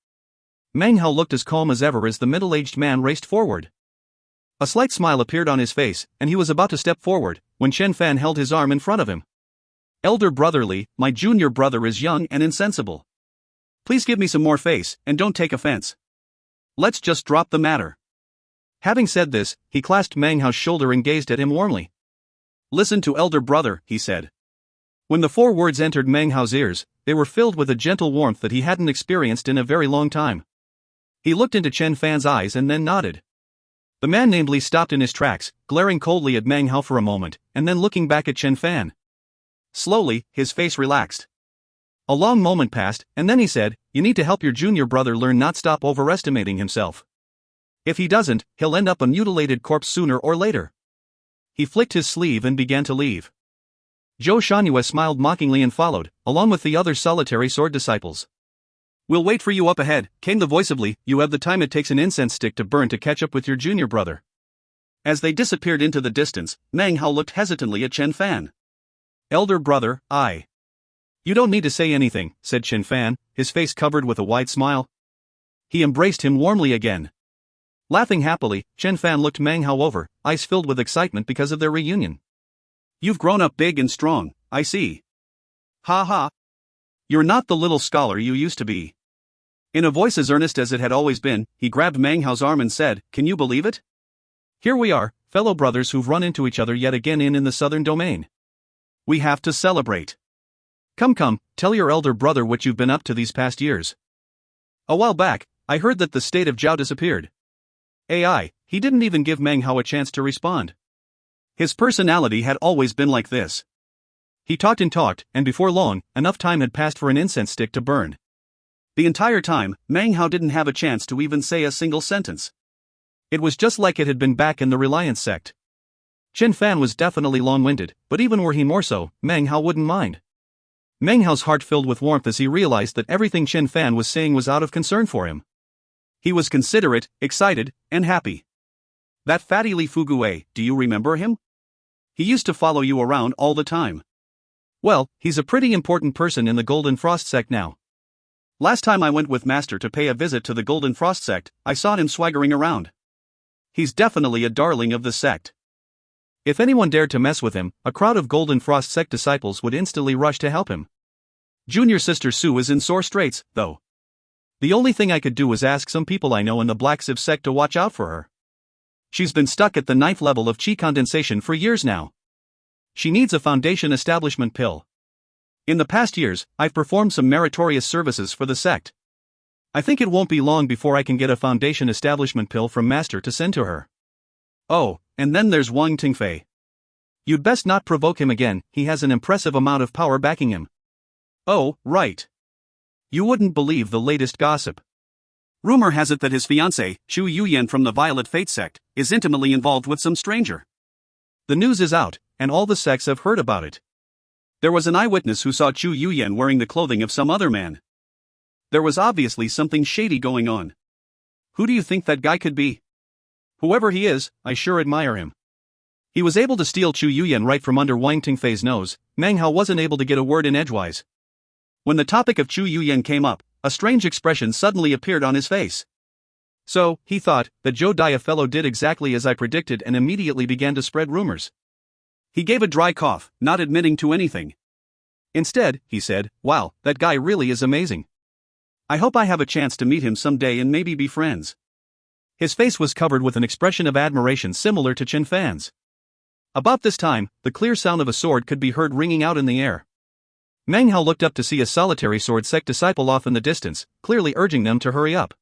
Meng Hao looked as calm as ever as the middle-aged man raced forward. A slight smile appeared on his face, and he was about to step forward, when Chen Fan held his arm in front of him. "Elder brother Li, my junior brother is young and insensible. Please give me some more face, and don't take offense. Let's just drop the matter." Having said this, he clasped Meng Hao's shoulder and gazed at him warmly. "Listen to elder brother," he said. When the 4 words entered Meng Hao's ears, they were filled with a gentle warmth that he hadn't experienced in a very long time. He looked into Chen Fan's eyes and then nodded. The man named Li stopped in his tracks, glaring coldly at Meng Hao for a moment, and then looking back at Chen Fan. Slowly, his face relaxed. A long moment passed, and then he said, "You need to help your junior brother learn not stop overestimating himself. If he doesn't, he'll end up a mutilated corpse sooner or later." He flicked his sleeve and began to leave. Zhou Shanyue smiled mockingly and followed, along with the other solitary sword disciples. "We'll wait for you up ahead," came the voice of Li. "You have the time it takes an incense stick to burn to catch up with your junior brother." As they disappeared into the distance, Meng Hao looked hesitantly at Chen Fan. "Elder brother, I." "You don't need to say anything," said Chen Fan, his face covered with a wide smile. He embraced him warmly again. Laughing happily, Chen Fan looked Meng Hao over, eyes filled with excitement because of their reunion. "You've grown up big and strong, I see. Ha ha. You're not the little scholar you used to be." In a voice as earnest as it had always been, he grabbed Meng Hao's arm and said, "Can you believe it? Here we are, fellow brothers who've run into each other yet again in the southern domain. We have to celebrate. Come, tell your elder brother what you've been up to these past years. A while back, I heard that the state of Zhao disappeared." He didn't even give Meng Hao a chance to respond. His personality had always been like this. He talked, and before long, enough time had passed for an incense stick to burn. The entire time, Meng Hao didn't have a chance to even say a single sentence. It was just like it had been back in the Reliance sect. Chen Fan was definitely long-winded, but even were he more so, Meng Hao wouldn't mind. Meng Hao's heart filled with warmth as he realized that everything Chen Fan was saying was out of concern for him. He was considerate, excited, and happy. "That fatty Li Fugue, do you remember him? He used to follow you around all the time. Well, he's a pretty important person in the Golden Frost sect now. Last time I went with Master to pay a visit to the Golden Frost sect, I saw him swaggering around. He's definitely a darling of the sect. If anyone dared to mess with him, a crowd of Golden Frost sect disciples would instantly rush to help him. Junior sister Sue is in sore straits, though. The only thing I could do was ask some people I know in the Black Sieve sect to watch out for her. She's been stuck at the 9th level of chi condensation for years now. She needs a foundation establishment pill. In the past years, I've performed some meritorious services for the sect. I think it won't be long before I can get a foundation establishment pill from Master to send to her. Oh, and then there's Wang Tingfei. You'd best not provoke him again, he has an impressive amount of power backing him. Oh, right. You wouldn't believe the latest gossip. Rumor has it that his fiancée, Xu Yuyan from the Violet Fate sect, is intimately involved with some stranger. The news is out, and all the sects have heard about it. There was an eyewitness who saw Xu Yuyan wearing the clothing of some other man. There was obviously something shady going on. Who do you think that guy could be? Whoever he is, I sure admire him. He was able to steal Xu Yuyan right from under Wang Tingfei's nose. Meng Hao wasn't able to get a word in edgewise. When the topic of Xu Yuyan came up, a strange expression suddenly appeared on his face. So, he thought, that Zhou Dai fellow did exactly as I predicted and immediately began to spread rumors. He gave a dry cough, not admitting to anything. Instead, he said, "Wow, that guy really is amazing. I hope I have a chance to meet him someday and maybe be friends." His face was covered with an expression of admiration similar to Chen Fan's. About this time, the clear sound of a sword could be heard ringing out in the air. Meng Hao looked up to see a solitary sword sect disciple off in the distance, clearly urging them to hurry up.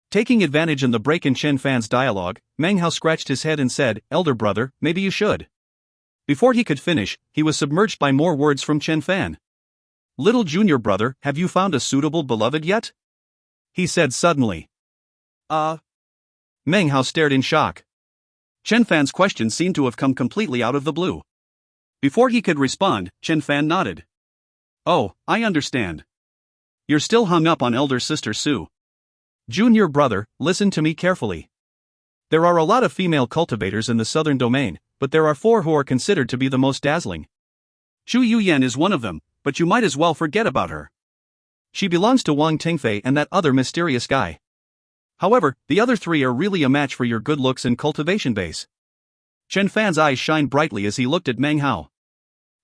Taking advantage in the break in Chen Fan's dialogue, Meng Hao scratched his head and said, "Elder brother, maybe you should." Before he could finish, he was submerged by more words from Chen Fan. "Little junior brother, have you found a suitable beloved yet?" he said suddenly. Meng Hao stared in shock. Chen Fan's question seemed to have come completely out of the blue. Before he could respond, Chen Fan nodded. "Oh, I understand. You're still hung up on elder sister Sue. Junior brother, listen to me carefully. There are a lot of female cultivators in the southern domain, but there are 4 who are considered to be the most dazzling. Xu Yuyan is one of them, but you might as well forget about her. She belongs to Wang Tingfei and that other mysterious guy. However, the other 3 are really a match for your good looks and cultivation base." Chen Fan's eyes shined brightly as he looked at Meng Hao.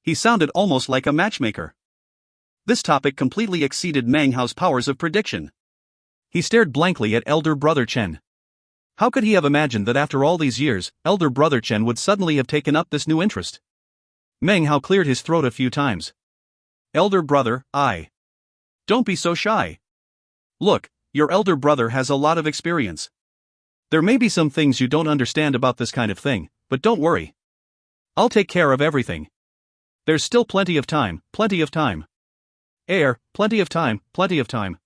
He sounded almost like a matchmaker. This topic completely exceeded Meng Hao's powers of prediction. He stared blankly at elder brother Chen. How could he have imagined that after all these years, elder brother Chen would suddenly have taken up this new interest? Meng Hao cleared his throat a few times. "Elder brother, don't be so shy. Look, your elder brother has a lot of experience. There may be some things you don't understand about this kind of thing, but don't worry. I'll take care of everything. There's still plenty of time, plenty of time. Plenty of time, plenty of time."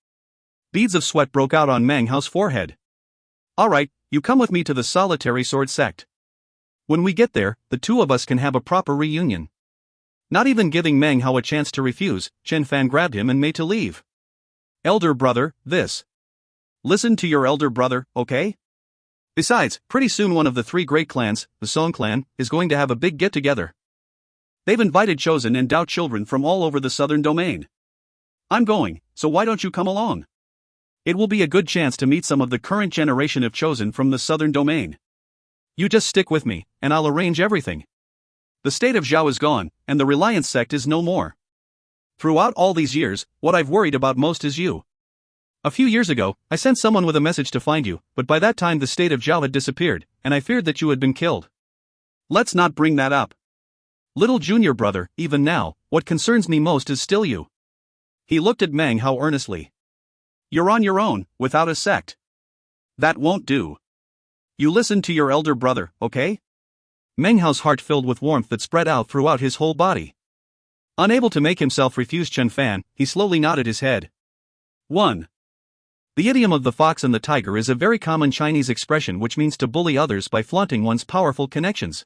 Beads of sweat broke out on Meng Hao's forehead. "Alright, you come with me to the solitary sword sect. When we get there, the 2 of us can have a proper reunion." Not even giving Meng Hao a chance to refuse, Chen Fan grabbed him and made to leave. "Elder brother, listen to your elder brother, okay? Besides, pretty soon one of the 3 great clans, the Song clan, is going to have a big get-together. They've invited chosen and Dao children from all over the southern domain. I'm going, so why don't you come along? It will be a good chance to meet some of the current generation of chosen from the southern domain. You just stick with me, and I'll arrange everything. The state of Zhao is gone, and the Reliance sect is no more. Throughout all these years, what I've worried about most is you. A few years ago, I sent someone with a message to find you, but by that time the state of Zhao had disappeared, and I feared that you had been killed. Let's not bring that up. Little junior brother, even now, what concerns me most is still you." He looked at Meng Hao earnestly. "You're on your own, without a sect. That won't do. You listen to your elder brother, okay?" Meng Hao's heart filled with warmth that spread out throughout his whole body. Unable to make himself refuse Chen Fan, he slowly nodded his head. 1. The idiom of the fox and the tiger is a very common Chinese expression which means to bully others by flaunting one's powerful connections.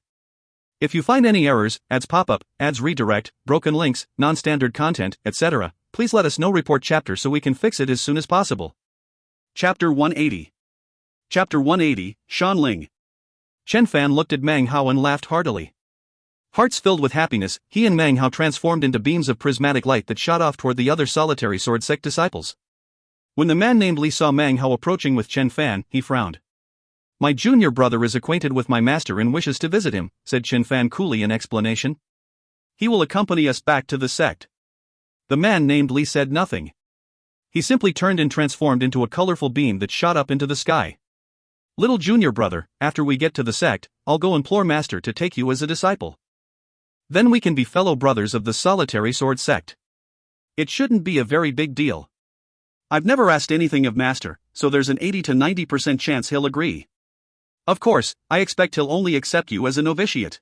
If you find any errors, ads pop up, ads redirect, broken links, non-standard content, etc., please let us know. Report chapter so we can fix it as soon as possible. Chapter 180. Chapter 180, Shan Ling. Chen Fan looked at Meng Hao and laughed heartily. Hearts filled with happiness, he and Meng Hao transformed into beams of prismatic light that shot off toward the other solitary sword sect disciples. When the man named Li saw Meng Hao approaching with Chen Fan, he frowned. "My junior brother is acquainted with my master and wishes to visit him," said Chen Fan coolly in explanation. "He will accompany us back to the sect." The man named Li said nothing. He simply turned and transformed into a colorful beam that shot up into the sky. Little junior brother, after we get to the sect, I'll go implore Master to take you as a disciple. Then we can be fellow brothers of the solitary sword sect. It shouldn't be a very big deal. I've never asked anything of Master, so there's an 80 to 90% chance he'll agree. Of course, I expect he'll only accept you as a novitiate.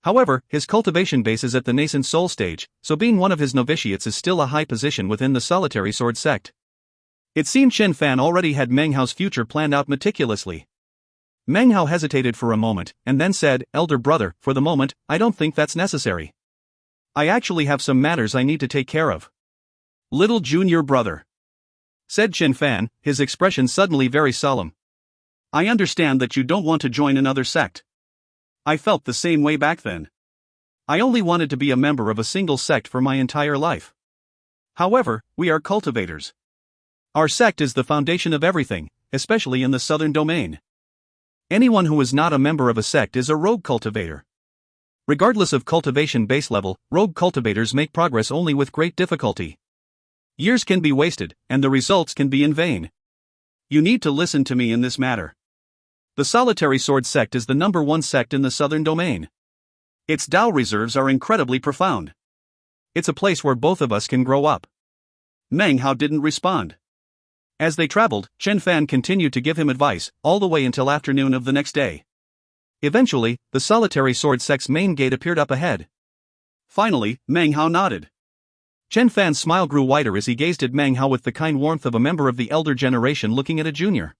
However, his cultivation base is at the nascent soul stage, so being one of his novitiates is still a high position within the solitary sword sect. It seemed Chen Fan already had Meng Hao's future planned out meticulously. Meng Hao hesitated for a moment, and then said, "Elder brother, for the moment, I don't think that's necessary. I actually have some matters I need to take care of." "Little junior brother," said Chen Fan, his expression suddenly very solemn. "I understand that you don't want to join another sect. I felt the same way back then. I only wanted to be a member of a single sect for my entire life. However, we are cultivators. Our sect is the foundation of everything, especially in the southern domain. Anyone who is not a member of a sect is a rogue cultivator. Regardless of cultivation base level, rogue cultivators make progress only with great difficulty. Years can be wasted, and the results can be in vain. You need to listen to me in this matter. The solitary sword sect is the #1 sect in the southern domain. Its Tao reserves are incredibly profound. It's a place where both of us can grow up." Meng Hao didn't respond. As they traveled, Chen Fan continued to give him advice, all the way until afternoon of the next day. Eventually, the solitary sword sect's main gate appeared up ahead. Finally, Meng Hao nodded. Chen Fan's smile grew wider as he gazed at Meng Hao with the kind warmth of a member of the elder generation looking at a junior.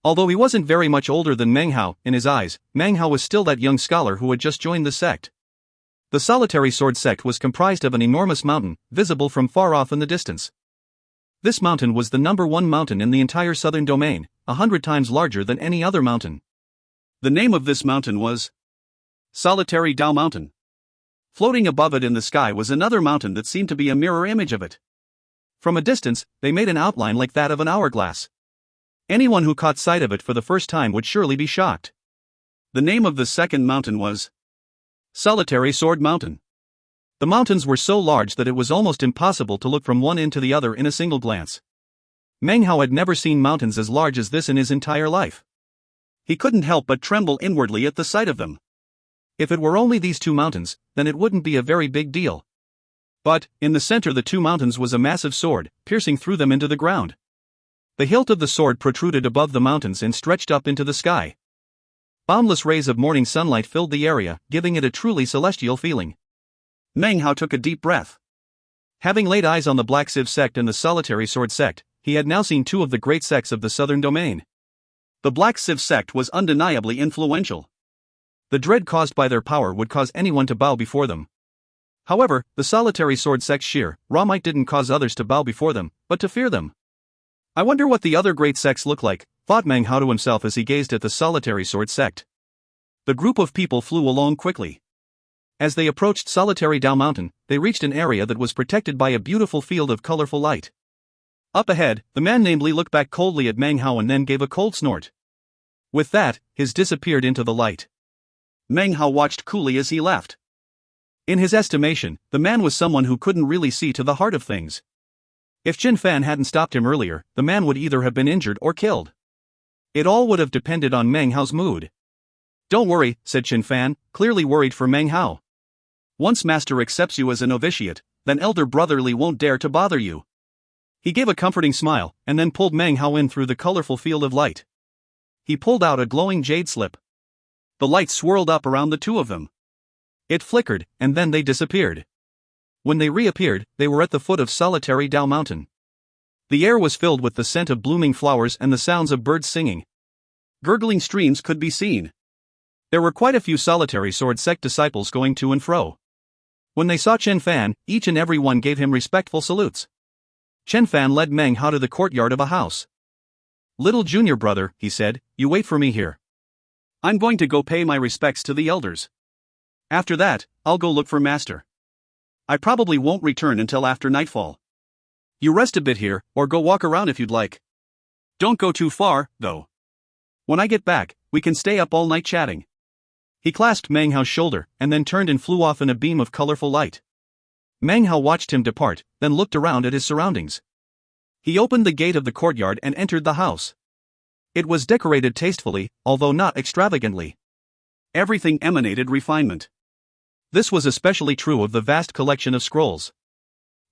Although he wasn't very much older than Meng Hao, in his eyes, Meng Hao was still that young scholar who had just joined the sect. The solitary sword sect was comprised of an enormous mountain, visible from far off in the distance. This mountain was the #1 mountain in the entire southern domain, 100 times larger than any other mountain. The name of this mountain was Solitary Tao Mountain. Floating above it in the sky was another mountain that seemed to be a mirror image of it. From a distance, they made an outline like that of an hourglass. Anyone who caught sight of it for the first time would surely be shocked. The name of the second mountain was Solitary Sword Mountain. The mountains were so large that it was almost impossible to look from one end to the other in a single glance. Meng Hao had never seen mountains as large as this in his entire life. He couldn't help but tremble inwardly at the sight of them. If it were only these two mountains, then it wouldn't be a very big deal. But, in the center of the two mountains was a massive sword, piercing through them into the ground. The hilt of the sword protruded above the mountains and stretched up into the sky. Boundless rays of morning sunlight filled the area, giving it a truly celestial feeling. Meng Hao took a deep breath. Having laid eyes on the Black Civ sect and the Solitary Sword sect, he had now seen two of the great sects of the southern domain. The Black Civ sect was undeniably influential. The dread caused by their power would cause anyone to bow before them. However, the Solitary Sword sect's sheer raw might didn't cause others to bow before them, but to fear them. I wonder what the other great sects look like, thought Meng Hao to himself as he gazed at the Solitary Sword sect. The group of people flew along quickly. As they approached Solitary Tao Mountain, they reached an area that was protected by a beautiful field of colorful light. Up ahead, the man namely looked back coldly at Meng Hao and then gave a cold snort. With that, his disappeared into the light. Meng Hao watched coolly as he left. In his estimation, the man was someone who couldn't really see to the heart of things. If Chen Fan hadn't stopped him earlier, the man would either have been injured or killed. It all would have depended on Meng Hao's mood. "Don't worry," said Chen Fan, clearly worried for Meng Hao. "Once Master accepts you as a novitiate, then Elder Brotherly won't dare to bother you." He gave a comforting smile, and then pulled Meng Hao in through the colorful field of light. He pulled out a glowing jade slip. The light swirled up around the two of them. It flickered, and then they disappeared. When they reappeared, they were at the foot of Solitary Tao Mountain. The air was filled with the scent of blooming flowers and the sounds of birds singing. Gurgling streams could be seen. There were quite a few Solitary Sword sect disciples going to and fro. When they saw Chen Fan, each and every one gave him respectful salutes. Chen Fan led Meng Hao to the courtyard of a house. "Little junior brother," he said, "you wait for me here. I'm going to go pay my respects to the elders. After that, I'll go look for Master. I probably won't return until after nightfall. You rest a bit here, or go walk around if you'd like. Don't go too far, though. When I get back, we can stay up all night chatting." He clasped Meng Hao's shoulder, and then turned and flew off in a beam of colorful light. Meng Hao watched him depart, then looked around at his surroundings. He opened the gate of the courtyard and entered the house. It was decorated tastefully, although not extravagantly. Everything emanated refinement. This was especially true of the vast collection of scrolls.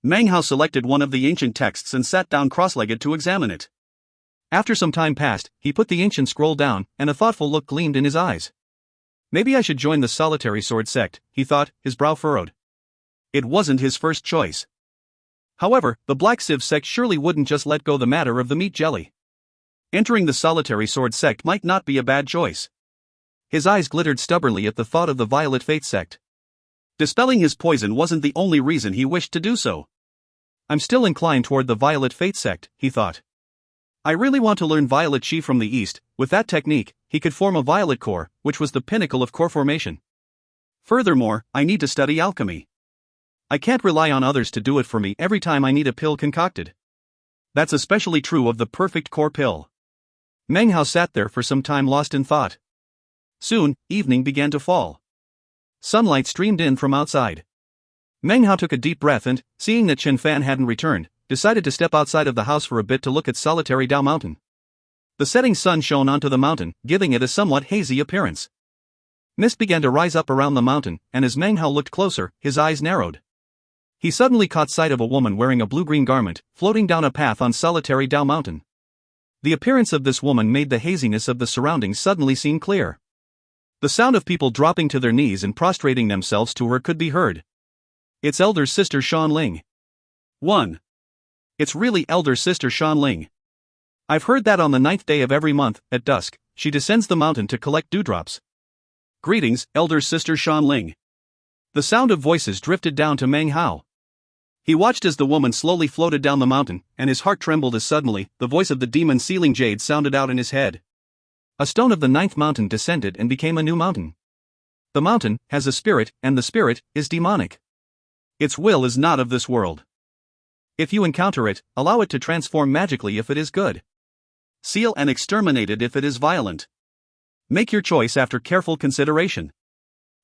Meng Hao selected one of the ancient texts and sat down cross-legged to examine it. After some time passed, he put the ancient scroll down, and a thoughtful look gleamed in his eyes. Maybe I should join the solitary sword sect, he thought, his brow furrowed. It wasn't his first choice. However, the Black Sieve sect surely wouldn't just let go the matter of the meat jelly. Entering the solitary sword sect might not be a bad choice. His eyes glittered stubbornly at the thought of the Violet Fate sect. Dispelling his poison wasn't the only reason he wished to do so. I'm still inclined toward the Violet Fate sect, he thought. I really want to learn Violet Chi from the East. With that technique, he could form a violet core, which was the pinnacle of core formation. Furthermore, I need to study alchemy. I can't rely on others to do it for me every time I need a pill concocted. That's especially true of the perfect core pill. Meng Hao sat there for some time lost in thought. Soon, evening began to fall. Sunlight streamed in from outside. Meng Hao took a deep breath and, seeing that Chen Fan hadn't returned, decided to step outside of the house for a bit to look at solitary Dao Mountain. The setting sun shone onto the mountain, giving it a somewhat hazy appearance. Mist began to rise up around the mountain, and as Meng Hao looked closer, his eyes narrowed. He suddenly caught sight of a woman wearing a blue-green garment, floating down a path on solitary Dao Mountain. The appearance of this woman made the haziness of the surroundings suddenly seem clear. The sound of people dropping to their knees and prostrating themselves to her could be heard. It's elder sister Shan Ling. 1. It's really elder sister Shan Ling. I've heard that on the 9th day of every month, at dusk, she descends the mountain to collect dewdrops. Greetings, elder sister Shan Ling. The sound of voices drifted down to Meng Hao. He watched as the woman slowly floated down the mountain, and his heart trembled as suddenly, the voice of the demon Sealing Jade sounded out in his head. A stone of the 9th mountain descended and became a new mountain. The mountain has a spirit, and the spirit is demonic. Its will is not of this world. If you encounter it, allow it to transform magically if it is good. Seal and exterminate it if it is violent. Make your choice after careful consideration.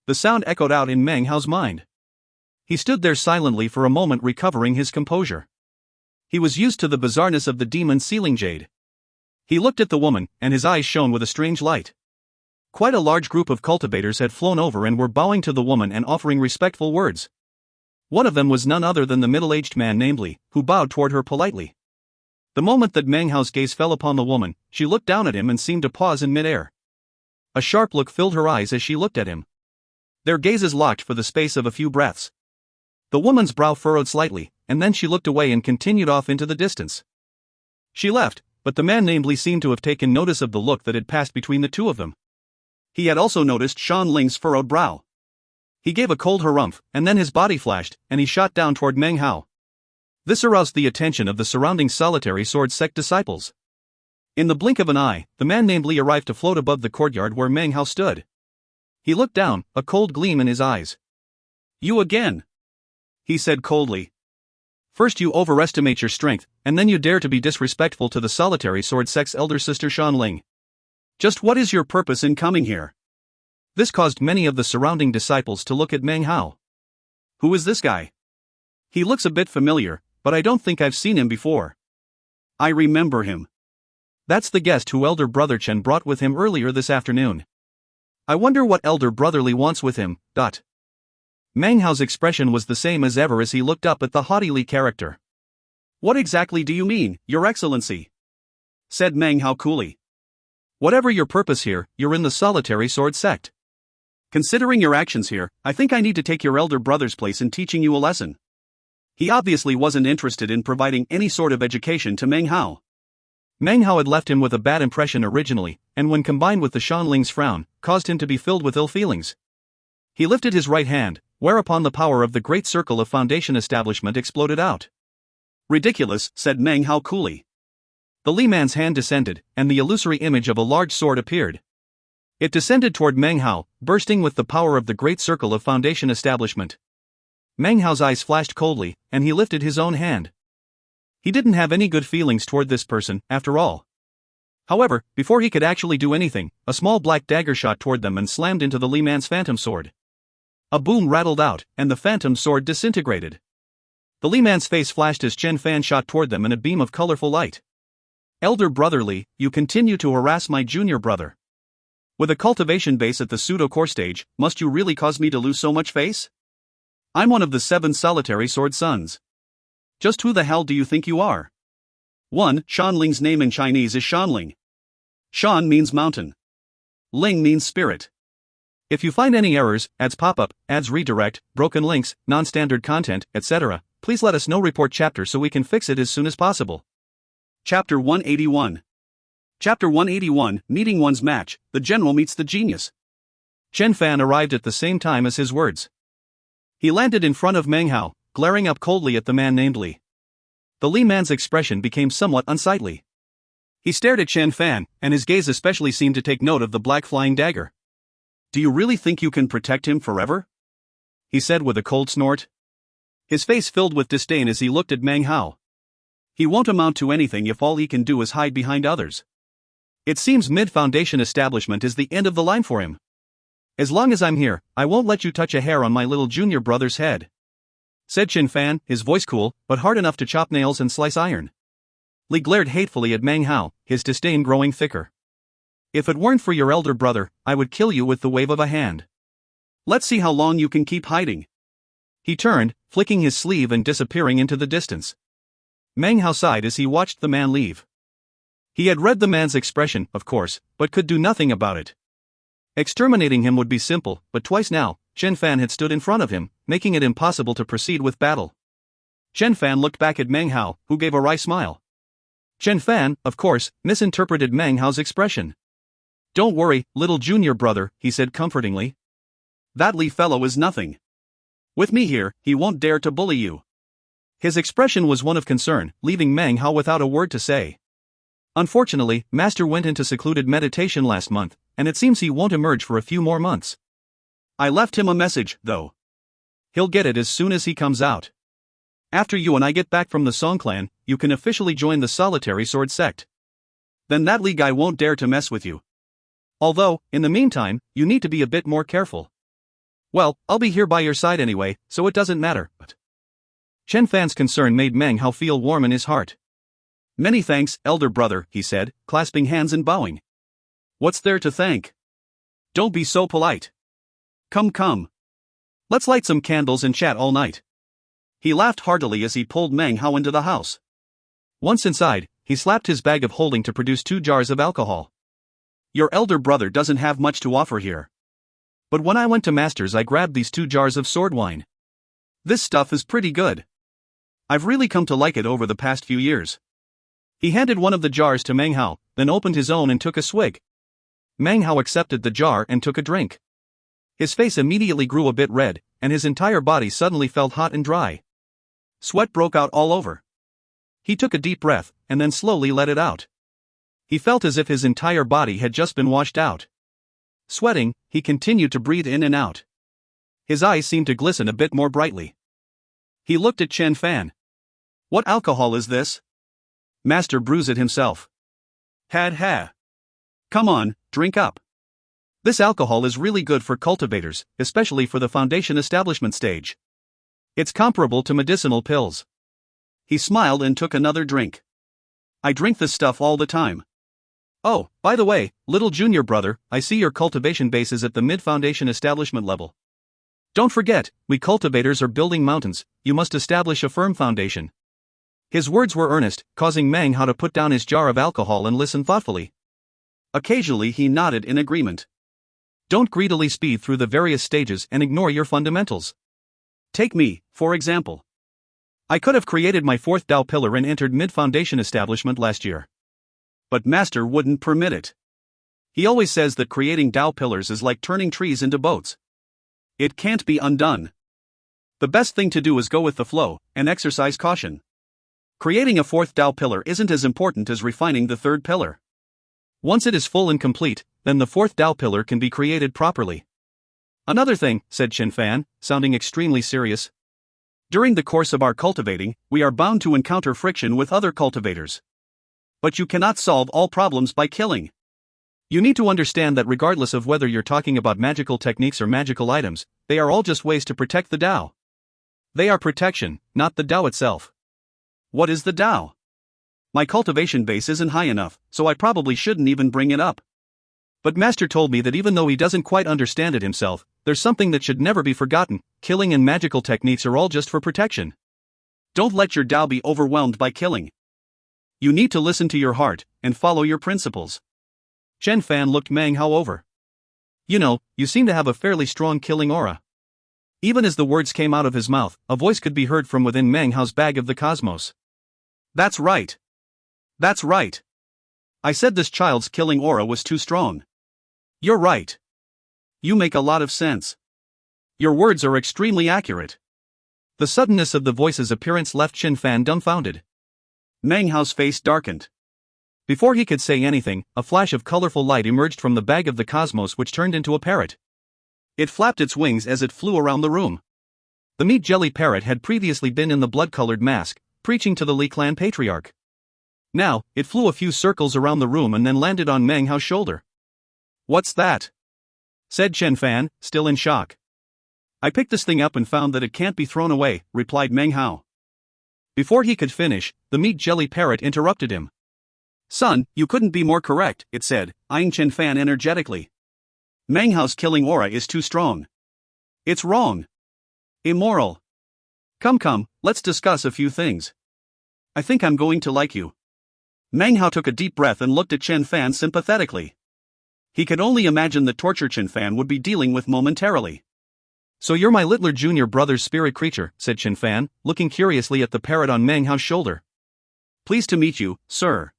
The sound echoed out in Meng Hao's mind. He stood there silently for a moment, recovering his composure. He was used to the bizarreness of the demon Sealing Jade. He looked at the woman, and his eyes shone with a strange light. Quite a large group of cultivators had flown over and were bowing to the woman and offering respectful words. One of them was none other than the middle-aged man named Li, who bowed toward her politely. The moment that Meng Hao's gaze fell upon the woman, she looked down at him and seemed to pause in midair. A sharp look filled her eyes as she looked at him. Their gazes locked for the space of a few breaths. The woman's brow furrowed slightly, and then she looked away and continued off into the distance. She left, but the man named Li seemed to have taken notice of the look that had passed between the two of them. He had also noticed Shan Ling's furrowed brow. He gave a cold harumph, and then his body flashed, and he shot down toward Meng Hao. This aroused the attention of the surrounding solitary sword sect disciples. In the blink of an eye, the man named Li arrived to float above the courtyard where Meng Hao stood. He looked down, a cold gleam in his eyes. You again, he said coldly. First you overestimate your strength, and then you dare to be disrespectful to the solitary sword sect's elder sister Shan Ling. Just what is your purpose in coming here? This caused many of the surrounding disciples to look at Meng Hao. Who is this guy? He looks a bit familiar, but I don't think I've seen him before. I remember him. That's the guest who elder brother Chen brought with him earlier this afternoon. I wonder what elder brother Li wants with him. Meng Hao's expression was the same as ever as he looked up at the haughty Li character. What exactly do you mean, Your Excellency? Said Meng Hao coolly. Whatever your purpose here, you're in the solitary sword sect. Considering your actions here, I think I need to take your elder brother's place in teaching you a lesson. He obviously wasn't interested in providing any sort of education to Meng Hao. Meng Hao had left him with a bad impression originally, and when combined with the Shan Ling's frown, caused him to be filled with ill feelings. He lifted his right hand, whereupon the power of the great circle of Foundation establishment exploded out. Ridiculous, said Meng Hao coolly. The Li man's hand descended, and the illusory image of a large sword appeared. It descended toward Meng Hao, bursting with the power of the great circle of Foundation establishment. Meng Hao's eyes flashed coldly, and he lifted his own hand. He didn't have any good feelings toward this person, after all. However, before he could actually do anything, a small black dagger shot toward them and slammed into the Li man's phantom sword. A boom rattled out, and the phantom sword disintegrated. The Li man's face flashed as Chen Fan shot toward them in a beam of colorful light. Elder brother Li, you continue to harass my junior brother. With a cultivation base at the pseudo-core stage, must you really cause me to lose so much face? I'm one of the 7 solitary sword sons. Just who the hell do you think you are? 1. Shanling's name in Chinese is Shanling. Shan means mountain. Ling means spirit. If you find any errors, ads pop-up, ads redirect, broken links, non-standard content, etc., please let us know. Report chapter so we can fix it as soon as possible. Chapter 181. Chapter 181, Meeting One's Match, the General Meets the Genius. Chen Fan arrived at the same time as his words. He landed in front of Meng Hao, glaring up coldly at the man named Li. The Li man's expression became somewhat unsightly. He stared at Chen Fan, and his gaze especially seemed to take note of the black flying dagger. Do you really think you can protect him forever? He said with a cold snort. His face filled with disdain as he looked at Meng Hao. He won't amount to anything if all he can do is hide behind others. It seems mid-foundation establishment is the end of the line for him. As long as I'm here, I won't let you touch a hair on my little junior brother's head, said Chen Fan, his voice cool, but hard enough to chop nails and slice iron. Li glared hatefully at Meng Hao, his disdain growing thicker. If it weren't for your elder brother, I would kill you with the wave of a hand. Let's see how long you can keep hiding. He turned, flicking his sleeve and disappearing into the distance. Meng Hao sighed as he watched the man leave. He had read the man's expression, of course, but could do nothing about it. Exterminating him would be simple, but twice now, Chen Fan had stood in front of him, making it impossible to proceed with battle. Chen Fan looked back at Meng Hao, who gave a wry smile. Chen Fan, of course, misinterpreted Meng Hao's expression. Don't worry, little junior brother, he said comfortingly. That Li fellow is nothing. With me here, he won't dare to bully you. His expression was one of concern, leaving Meng Hao without a word to say. Unfortunately, Master went into secluded meditation last month, and it seems he won't emerge for a few more months. I left him a message, though. He'll get it as soon as he comes out. After you and I get back from the Song clan, you can officially join the solitary sword sect. Then that Li guy won't dare to mess with you. Although, in the meantime, you need to be a bit more careful. Well, I'll be here by your side anyway, so it doesn't matter, but... Chen Fan's concern made Meng Hao feel warm in his heart. Many thanks, elder brother, he said, clasping hands and bowing. What's there to thank? Don't be so polite. Come. Let's light some candles and chat all night. He laughed heartily as he pulled Meng Hao into the house. Once inside, he slapped his bag of holding to produce 2 jars of alcohol. Your elder brother doesn't have much to offer here. But when I went to Master's, I grabbed these 2 jars of sword wine. This stuff is pretty good. I've really come to like it over the past few years. He handed one of the jars to Meng Hao, then opened his own and took a swig. Meng Hao accepted the jar and took a drink. His face immediately grew a bit red, and his entire body suddenly felt hot and dry. Sweat broke out all over. He took a deep breath, and then slowly let it out. He felt as if his entire body had just been washed out. Sweating, he continued to breathe in and out. His eyes seemed to glisten a bit more brightly. He looked at Chen Fan. What alcohol is this? Master brews it himself. Ha. Come on, drink up. This alcohol is really good for cultivators, especially for the foundation establishment stage. It's comparable to medicinal pills. He smiled and took another drink. I drink this stuff all the time. Oh, by the way, little junior brother, I see your cultivation base is at the mid-foundation establishment level. Don't forget, we cultivators are building mountains, you must establish a firm foundation. His words were earnest, causing Meng Hao to put down his jar of alcohol and listen thoughtfully. Occasionally he nodded in agreement. Don't greedily speed through the various stages and ignore your fundamentals. Take me, for example. I could have created my 4th Dao pillar and entered mid-foundation establishment last year. But Master wouldn't permit it. He always says that creating Dao pillars is like turning trees into boats. It can't be undone. The best thing to do is go with the flow, and exercise caution. Creating a 4th Dao pillar isn't as important as refining the 3rd pillar. Once it is full and complete, then the 4th Dao pillar can be created properly. Another thing, said Chen Fan, sounding extremely serious. During the course of our cultivating, we are bound to encounter friction with other cultivators. But you cannot solve all problems by killing. You need to understand that regardless of whether you're talking about magical techniques or magical items, they are all just ways to protect the Dao. They are protection, not the Tao itself. What is the Tao? My cultivation base isn't high enough, so I probably shouldn't even bring it up. But Master told me that even though he doesn't quite understand it himself, there's something that should never be forgotten: killing and magical techniques are all just for protection. Don't let your Tao be overwhelmed by killing. You need to listen to your heart and follow your principles. Chen Fan looked Meng Hao over. You know, you seem to have a fairly strong killing aura. Even as the words came out of his mouth, a voice could be heard from within Meng Hao's bag of the cosmos. That's right. That's right. I said this child's killing aura was too strong. You're right. You make a lot of sense. Your words are extremely accurate. The suddenness of the voice's appearance left Chen Fan dumbfounded. Meng Hao's face darkened. Before he could say anything, a flash of colorful light emerged from the bag of the cosmos, which turned into a parrot. It flapped its wings as it flew around the room. The meat jelly parrot had previously been in the blood-colored mask, preaching to the Li clan patriarch. Now, it flew a few circles around the room and then landed on Meng Hao's shoulder. What's that? Said Chen Fan, still in shock. I picked this thing up and found that it can't be thrown away, replied Meng Hao. Before he could finish, the meat jelly parrot interrupted him. Son, you couldn't be more correct, it said, eyeing Chen Fan energetically. Meng Hao's killing aura is too strong. It's wrong. Immoral. Come, let's discuss a few things. I think I'm going to like you. Meng Hao took a deep breath and looked at Chen Fan sympathetically. He could only imagine the torture Chen Fan would be dealing with momentarily. So you're my littler junior brother's spirit creature, said Chen Fan, looking curiously at the parrot on Meng Hao's shoulder. Pleased to meet you, sir.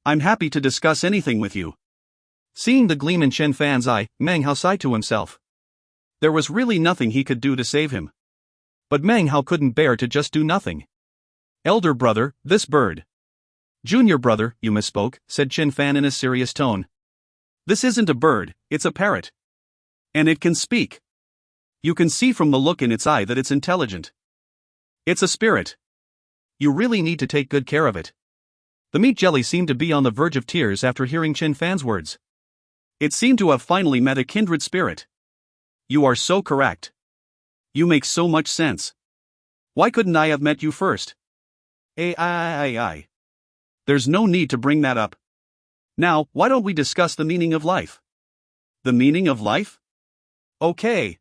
I'm happy to discuss anything with you. Seeing the gleam in Chen Fan's eye, Meng Hao sighed to himself. There was really nothing he could do to save him. But Meng Hao couldn't bear to just do nothing. Elder brother, this bird. Junior brother, you misspoke, said Chen Fan in a serious tone. This isn't a bird, it's a parrot. And it can speak. You can see from the look in its eye that it's intelligent. It's a spirit. You really need to take good care of it. The meat jelly seemed to be on the verge of tears after hearing Chen Fan's words. It seemed to have finally met a kindred spirit. You are so correct. You make so much sense. Why couldn't I have met you first? Ai. There's no need to bring that up. Now, why don't we discuss the meaning of life? The meaning of life? Okay,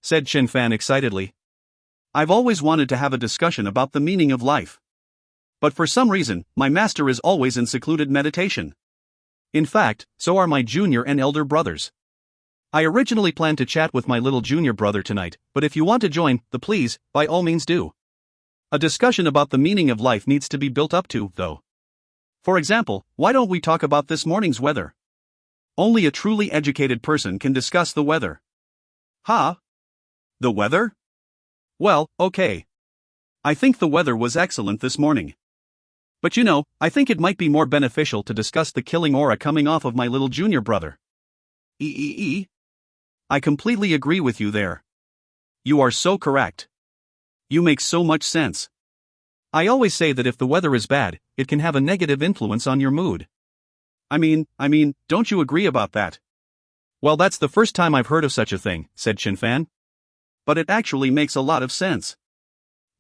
said Chen Fan excitedly. I've always wanted to have a discussion about the meaning of life. But for some reason, my master is always in secluded meditation. In fact, so are my junior and elder brothers. I originally planned to chat with my little junior brother tonight, but if you want to join, please, by all means do. A discussion about the meaning of life needs to be built up to, though. For example, why don't we talk about this morning's weather? Only a truly educated person can discuss the weather. Huh? The weather? Well, okay. I think the weather was excellent this morning. But you know, I think it might be more beneficial to discuss the killing aura coming off of my little junior brother. I completely agree with you there. You are so correct. You make so much sense. I always say that if the weather is bad, it can have a negative influence on your mood. I mean, don't you agree about that? Well, that's the first time I've heard of such a thing, said Chen Fan. But it actually makes a lot of sense.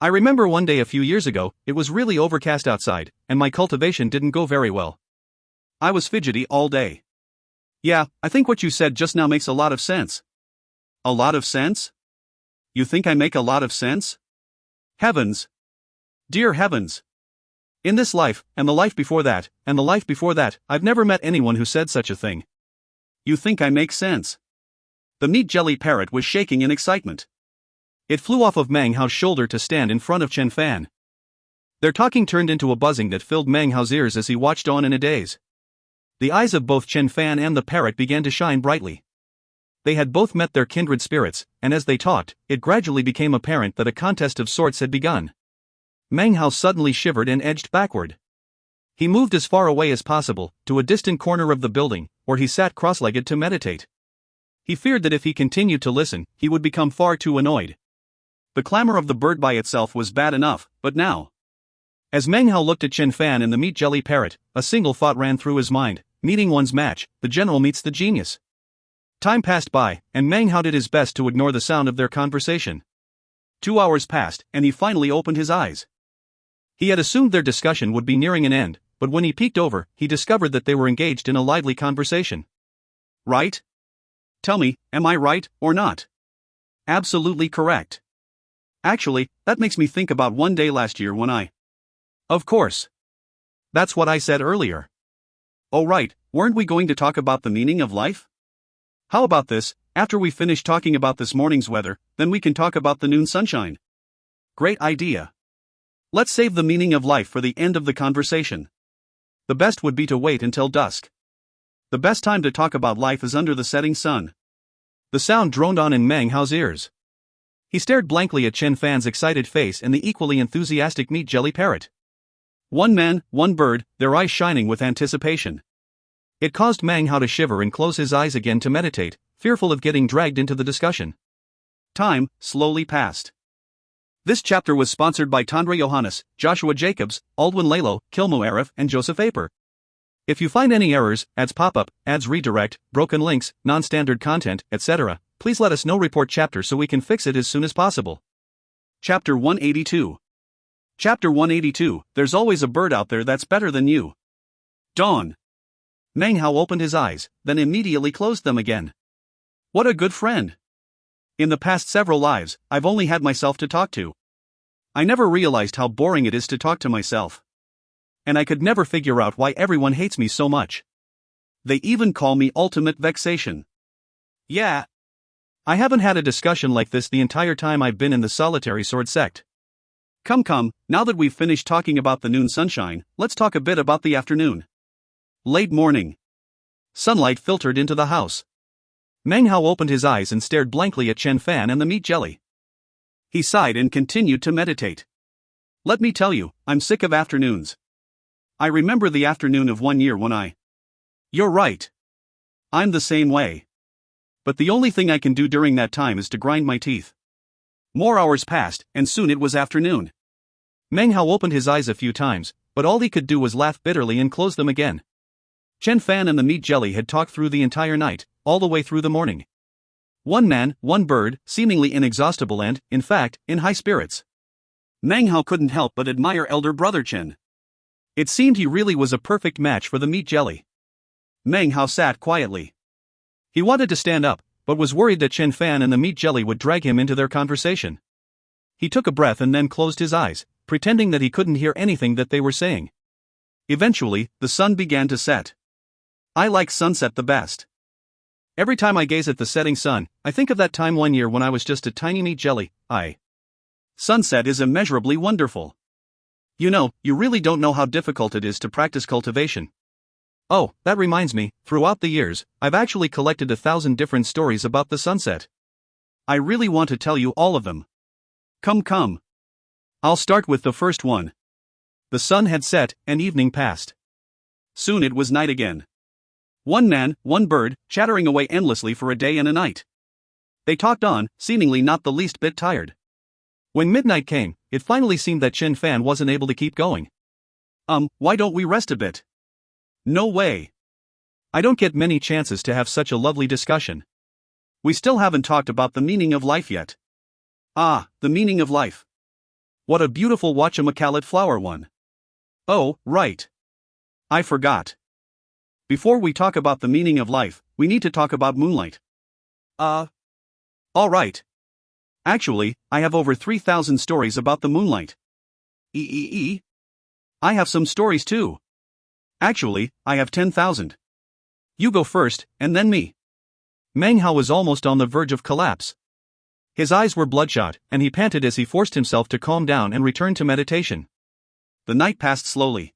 I remember one day a few years ago, it was really overcast outside, and my cultivation didn't go very well. I was fidgety all day. Yeah, I think what you said just now makes a lot of sense. A lot of sense? You think I make a lot of sense? Heavens! Dear heavens! In this life, and the life before that, and the life before that, I've never met anyone who said such a thing. You think I make sense? The meat jelly parrot was shaking in excitement. It flew off of Meng Hao's shoulder to stand in front of Chen Fan. Their talking turned into a buzzing that filled Meng Hao's ears as he watched on in a daze. The eyes of both Chen Fan and the parrot began to shine brightly. They had both met their kindred spirits, and as they talked, it gradually became apparent that a contest of sorts had begun. Meng Hao suddenly shivered and edged backward. He moved as far away as possible, to a distant corner of the building, where he sat cross-legged to meditate. He feared that if he continued to listen, he would become far too annoyed. The clamor of the bird by itself was bad enough, but now. As Meng Hao looked at Chen Fan and the meat jelly parrot, a single thought ran through his mind: meeting one's match, the general meets the genius. Time passed by, and Meng Hao did his best to ignore the sound of their conversation. 2 hours passed, and he finally opened his eyes. He had assumed their discussion would be nearing an end, but when he peeked over, he discovered that they were engaged in a lively conversation. Right? Tell me, am I right, or not? Absolutely correct. Actually, that makes me think about one day last year when I... Of course. That's what I said earlier. Oh right, weren't we going to talk about the meaning of life? How about this, after we finish talking about this morning's weather, then we can talk about the noon sunshine. Great idea. Let's save the meaning of life for the end of the conversation. The best would be to wait until dusk. The best time to talk about life is under the setting sun. The sound droned on in Meng Hao's ears. He stared blankly at Chen Fan's excited face and the equally enthusiastic meat jelly parrot. One man, one bird, their eyes shining with anticipation. It caused Meng Hao to shiver and close his eyes again to meditate, fearful of getting dragged into the discussion. Time slowly passed. This chapter was sponsored by Tandre Johannes, Joshua Jacobs, Aldwin Lalo, Kilmo Arif, and Joseph Aper. If you find any errors, ads pop up, ads redirect, broken links, non-standard content, etc., please let us know. Report chapter so we can fix it as soon as possible. Chapter 182. Chapter 182, There's always a bird out there that's better than you. Dawn. Meng Hao opened his eyes, then immediately closed them again. What a good friend. In the past several lives, I've only had myself to talk to. I never realized how boring it is to talk to myself. And I could never figure out why everyone hates me so much. They even call me ultimate vexation. Yeah. I haven't had a discussion like this the entire time I've been in the solitary sword sect. Come, now that we've finished talking about the noon sunshine, let's talk a bit about the afternoon. Late morning. Sunlight filtered into the house. Meng Hao opened his eyes and stared blankly at Chen Fan and the meat jelly. He sighed and continued to meditate. Let me tell you, I'm sick of afternoons. I remember the afternoon of one year when I... You're right. I'm the same way. But the only thing I can do during that time is to grind my teeth. More hours passed, and soon it was afternoon. Meng Hao opened his eyes a few times, but all he could do was laugh bitterly and close them again. Chen Fan and the meat jelly had talked through the entire night, all the way through the morning. One man, one bird, seemingly inexhaustible and, in fact, in high spirits. Meng Hao couldn't help but admire elder brother Chen. It seemed he really was a perfect match for the meat jelly. Meng Hao sat quietly. He wanted to stand up, but was worried that Chen Fan and the meat jelly would drag him into their conversation. He took a breath and then closed his eyes, pretending that he couldn't hear anything that they were saying. Eventually, the sun began to set. I like sunset the best. Every time I gaze at the setting sun, I think of that time one year when I was just a tiny meat jelly. Sunset is immeasurably wonderful. You know, you really don't know how difficult it is to practice cultivation. Oh, that reminds me, throughout the years, I've actually collected 1,000 different stories about the sunset. I really want to tell you all of them. Come. I'll start with the first one. The sun had set, and evening passed. Soon it was night again. One man, one bird, chattering away endlessly for a day and a night. They talked on, seemingly not the least bit tired. When midnight came, it finally seemed that Chen Fan wasn't able to keep going. Why don't we rest a bit? No way. I don't get many chances to have such a lovely discussion. We still haven't talked about the meaning of life yet. The meaning of life. What a beautiful whatchamacallit flower one. Oh, right. I forgot. Before we talk about the meaning of life, we need to talk about moonlight. All right. Actually, I have over 3,000 stories about the moonlight. I have some stories too. Actually, I have 10,000. You go first, and then me. Meng Hao was almost on the verge of collapse. His eyes were bloodshot, and he panted as he forced himself to calm down and return to meditation. The night passed slowly.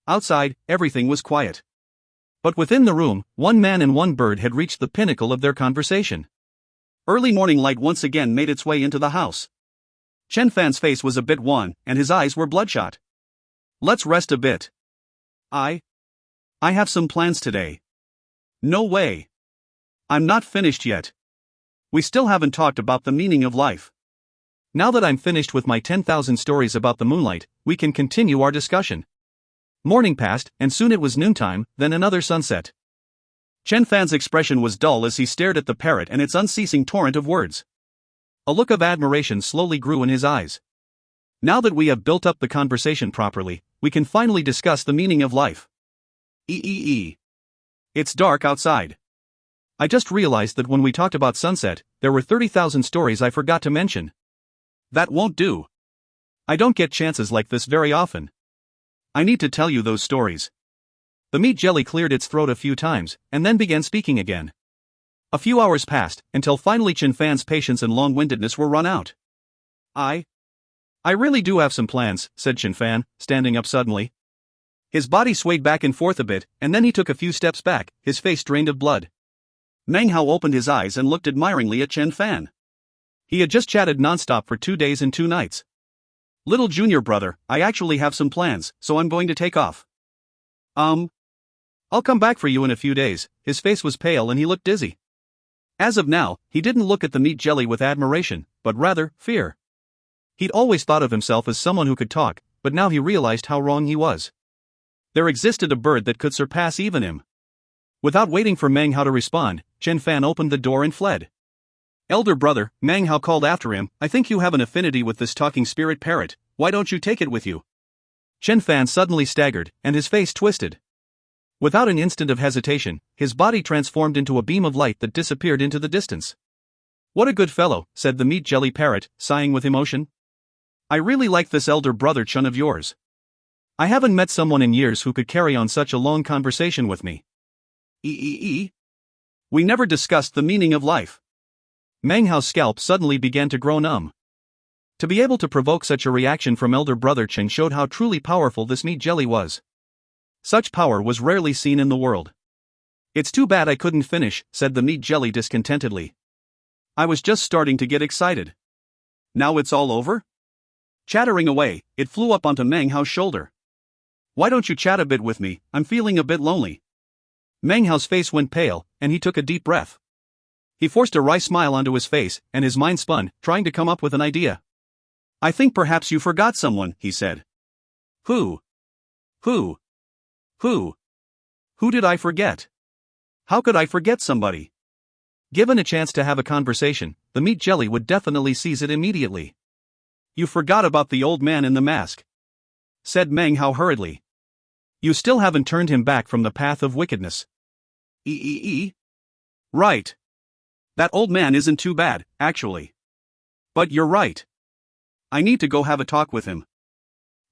Outside, everything was quiet. But within the room, one man and one bird had reached the pinnacle of their conversation. Early morning light once again made its way into the house. Chen Fan's face was a bit wan, and his eyes were bloodshot. Let's rest a bit. I have some plans today. No way. I'm not finished yet. We still haven't talked about the meaning of life. Now that I'm finished with my 10,000 stories about the moonlight, we can continue our discussion. Morning passed, and soon it was noontime, then another sunset. Chen Fan's expression was dull as he stared at the parrot and its unceasing torrent of words. A look of admiration slowly grew in his eyes. Now that we have built up the conversation properly, we can finally discuss the meaning of life. It's dark outside. I just realized that when we talked about sunset, there were 30,000 stories I forgot to mention. That won't do. I don't get chances like this very often. I need to tell you those stories. The meat jelly cleared its throat a few times, and then began speaking again. A few hours passed, until finally Chen Fan's patience and long-windedness were run out. I really do have some plans, said Chen Fan, standing up suddenly. His body swayed back and forth a bit, and then he took a few steps back, his face drained of blood. Meng Hao opened his eyes and looked admiringly at Chen Fan. He had just chatted nonstop for 2 days and 2 nights. Little junior brother, I actually have some plans, so I'm going to take off. I'll come back for you in a few days. His face was pale and he looked dizzy. As of now, he didn't look at the meat jelly with admiration, but rather, fear. He'd always thought of himself as someone who could talk, but now he realized how wrong he was. There existed a bird that could surpass even him. Without waiting for Meng Hao to respond, Chen Fan opened the door and fled. Elder brother, Meng Hao called after him, I think you have an affinity with this talking spirit parrot, why don't you take it with you? Chen Fan suddenly staggered, and his face twisted. Without an instant of hesitation, his body transformed into a beam of light that disappeared into the distance. What a good fellow, said the meat jelly parrot, sighing with emotion. I really like this elder brother Chen of yours. I haven't met someone in years who could carry on such a long conversation with me. We never discussed the meaning of life. Meng Hao's scalp suddenly began to grow numb. To be able to provoke such a reaction from elder brother Chen showed how truly powerful this meat jelly was. Such power was rarely seen in the world. It's too bad I couldn't finish, said the meat jelly discontentedly. I was just starting to get excited. Now it's all over? Chattering away, it flew up onto Meng Hao's shoulder. Why don't you chat a bit with me, I'm feeling a bit lonely. Meng Hao's face went pale, and he took a deep breath. He forced a wry smile onto his face, and his mind spun, trying to come up with an idea. I think perhaps you forgot someone, he said. Who did I forget? How could I forget somebody? Given a chance to have a conversation, the meat jelly would definitely seize it immediately. You forgot about the old man in the mask, said Meng Hao hurriedly. You still haven't turned him back from the path of wickedness. Right. That old man isn't too bad, actually. But you're right. I need to go have a talk with him.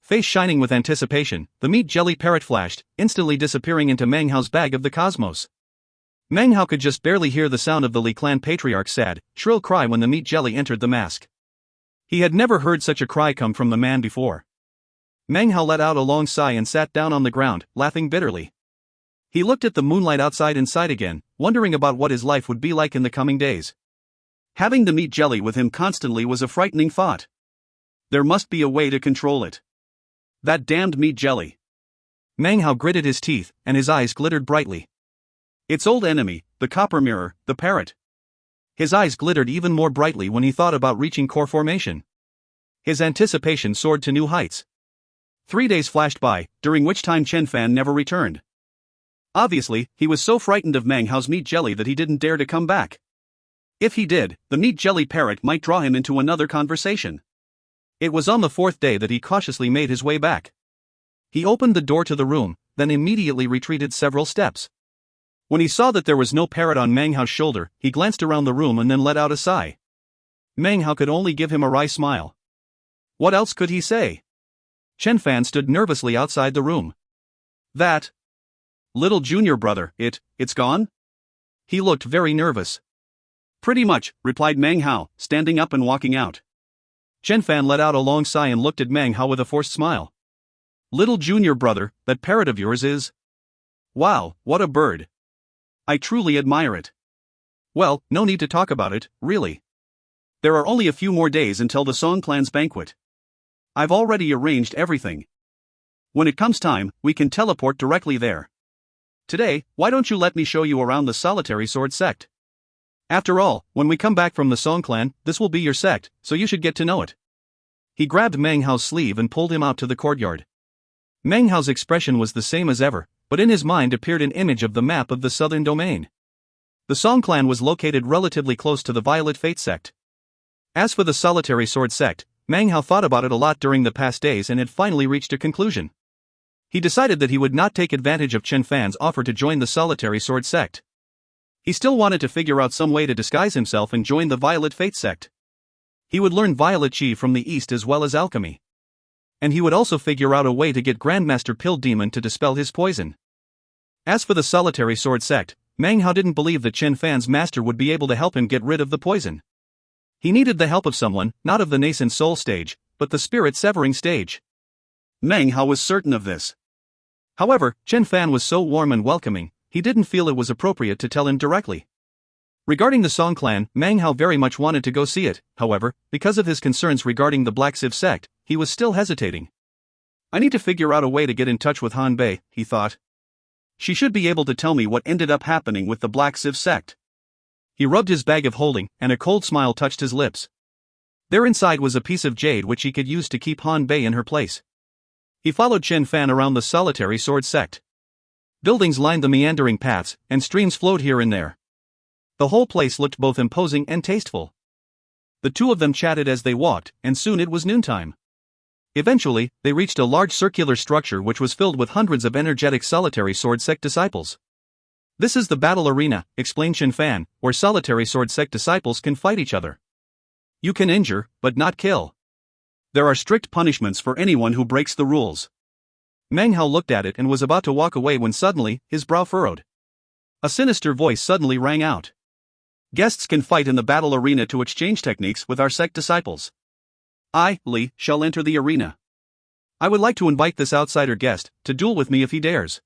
Face shining with anticipation, the meat jelly parrot flashed, instantly disappearing into Meng Hao's bag of the cosmos. Meng Hao could just barely hear the sound of the Li clan patriarch's sad, shrill cry when the meat jelly entered the mask. He had never heard such a cry come from the man before. Meng Hao let out a long sigh and sat down on the ground, laughing bitterly. He looked at the moonlight inside again, wondering about what his life would be like in the coming days. Having the meat jelly with him constantly was a frightening thought. There must be a way to control it. That damned meat jelly. Meng Hao gritted his teeth, and his eyes glittered brightly. Its old enemy, the copper mirror, the parrot. His eyes glittered even more brightly when he thought about reaching core formation. His anticipation soared to new heights. 3 days flashed by, during which time Chen Fan never returned. Obviously, he was so frightened of Meng Hao's meat jelly that he didn't dare to come back. If he did, the meat jelly parrot might draw him into another conversation. It was on the 4th day that he cautiously made his way back. He opened the door to the room, then immediately retreated several steps. When he saw that there was no parrot on Meng Hao's shoulder, he glanced around the room and then let out a sigh. Meng Hao could only give him a wry smile. What else could he say? Chen Fan stood nervously outside the room. That little junior brother, it's gone? He looked very nervous. Pretty much, replied Meng Hao, standing up and walking out. Chen Fan let out a long sigh and looked at Meng Hao with a forced smile. Little junior brother, that parrot of yours is... Wow, what a bird. I truly admire it. Well, no need to talk about it, really. There are only a few more days until the Song clan's banquet. I've already arranged everything. When it comes time, we can teleport directly there. Today, why don't you let me show you around the Solitary Sword sect? After all, when we come back from the Song clan, this will be your sect, so you should get to know it. He grabbed Meng Hao's sleeve and pulled him out to the courtyard. Meng Hao's expression was the same as ever, but in his mind appeared an image of the map of the southern domain. The Song clan was located relatively close to the Violet Fate sect. As for the solitary sword sect, Meng Hao thought about it a lot during the past days and had finally reached a conclusion. He decided that he would not take advantage of Chen Fan's offer to join the solitary sword sect. He still wanted to figure out some way to disguise himself and join the Violet Fate sect. He would learn Violet Chi from the east as well as alchemy. And he would also figure out a way to get Grandmaster Pill Demon to dispel his poison. As for the solitary sword sect, Meng Hao didn't believe that Chen Fan's master would be able to help him get rid of the poison. He needed the help of someone, not of the nascent soul stage, but the spirit-severing stage. Meng Hao was certain of this. However, Chen Fan was so warm and welcoming, he didn't feel it was appropriate to tell him directly. Regarding the Song clan, Meng Hao very much wanted to go see it, however, because of his concerns regarding the Black Sieve sect, he was still hesitating. I need to figure out a way to get in touch with Han Bei, he thought. She should be able to tell me what ended up happening with the Black Sieve sect. He rubbed his bag of holding, and a cold smile touched his lips. There inside was a piece of jade which he could use to keep Han Bei in her place. He followed Chen Fan around the solitary sword sect. Buildings lined the meandering paths, and streams flowed here and there. The whole place looked both imposing and tasteful. The two of them chatted as they walked, and soon it was noontime. Eventually, they reached a large circular structure which was filled with hundreds of energetic solitary sword sect disciples. This is the battle arena, explained Chen Fan, where solitary sword sect disciples can fight each other. You can injure, but not kill. There are strict punishments for anyone who breaks the rules. Meng Hao looked at it and was about to walk away when suddenly, his brow furrowed. A sinister voice suddenly rang out. Guests can fight in the battle arena to exchange techniques with our sect disciples. I, Li, shall enter the arena. I would like to invite this outsider guest to duel with me if he dares.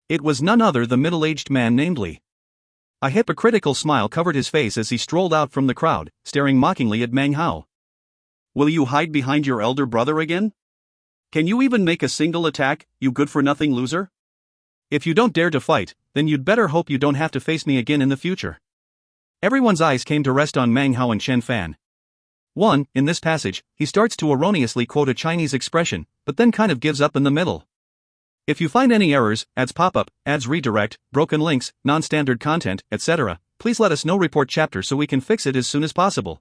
It was none other the middle-aged man named Li. A hypocritical smile covered his face as he strolled out from the crowd, staring mockingly at Meng Hao. Will you hide behind your elder brother again? Can you even make a single attack, you good-for-nothing loser? If you don't dare to fight, then you'd better hope you don't have to face me again in the future. Everyone's eyes came to rest on Meng Hao and Chen Fan. In this passage, he starts to erroneously quote a Chinese expression, but then kind of gives up in the middle. If you find any errors, ads pop-up, ads redirect, broken links, non-standard content, etc., please let us know. Report chapter so we can fix it as soon as possible.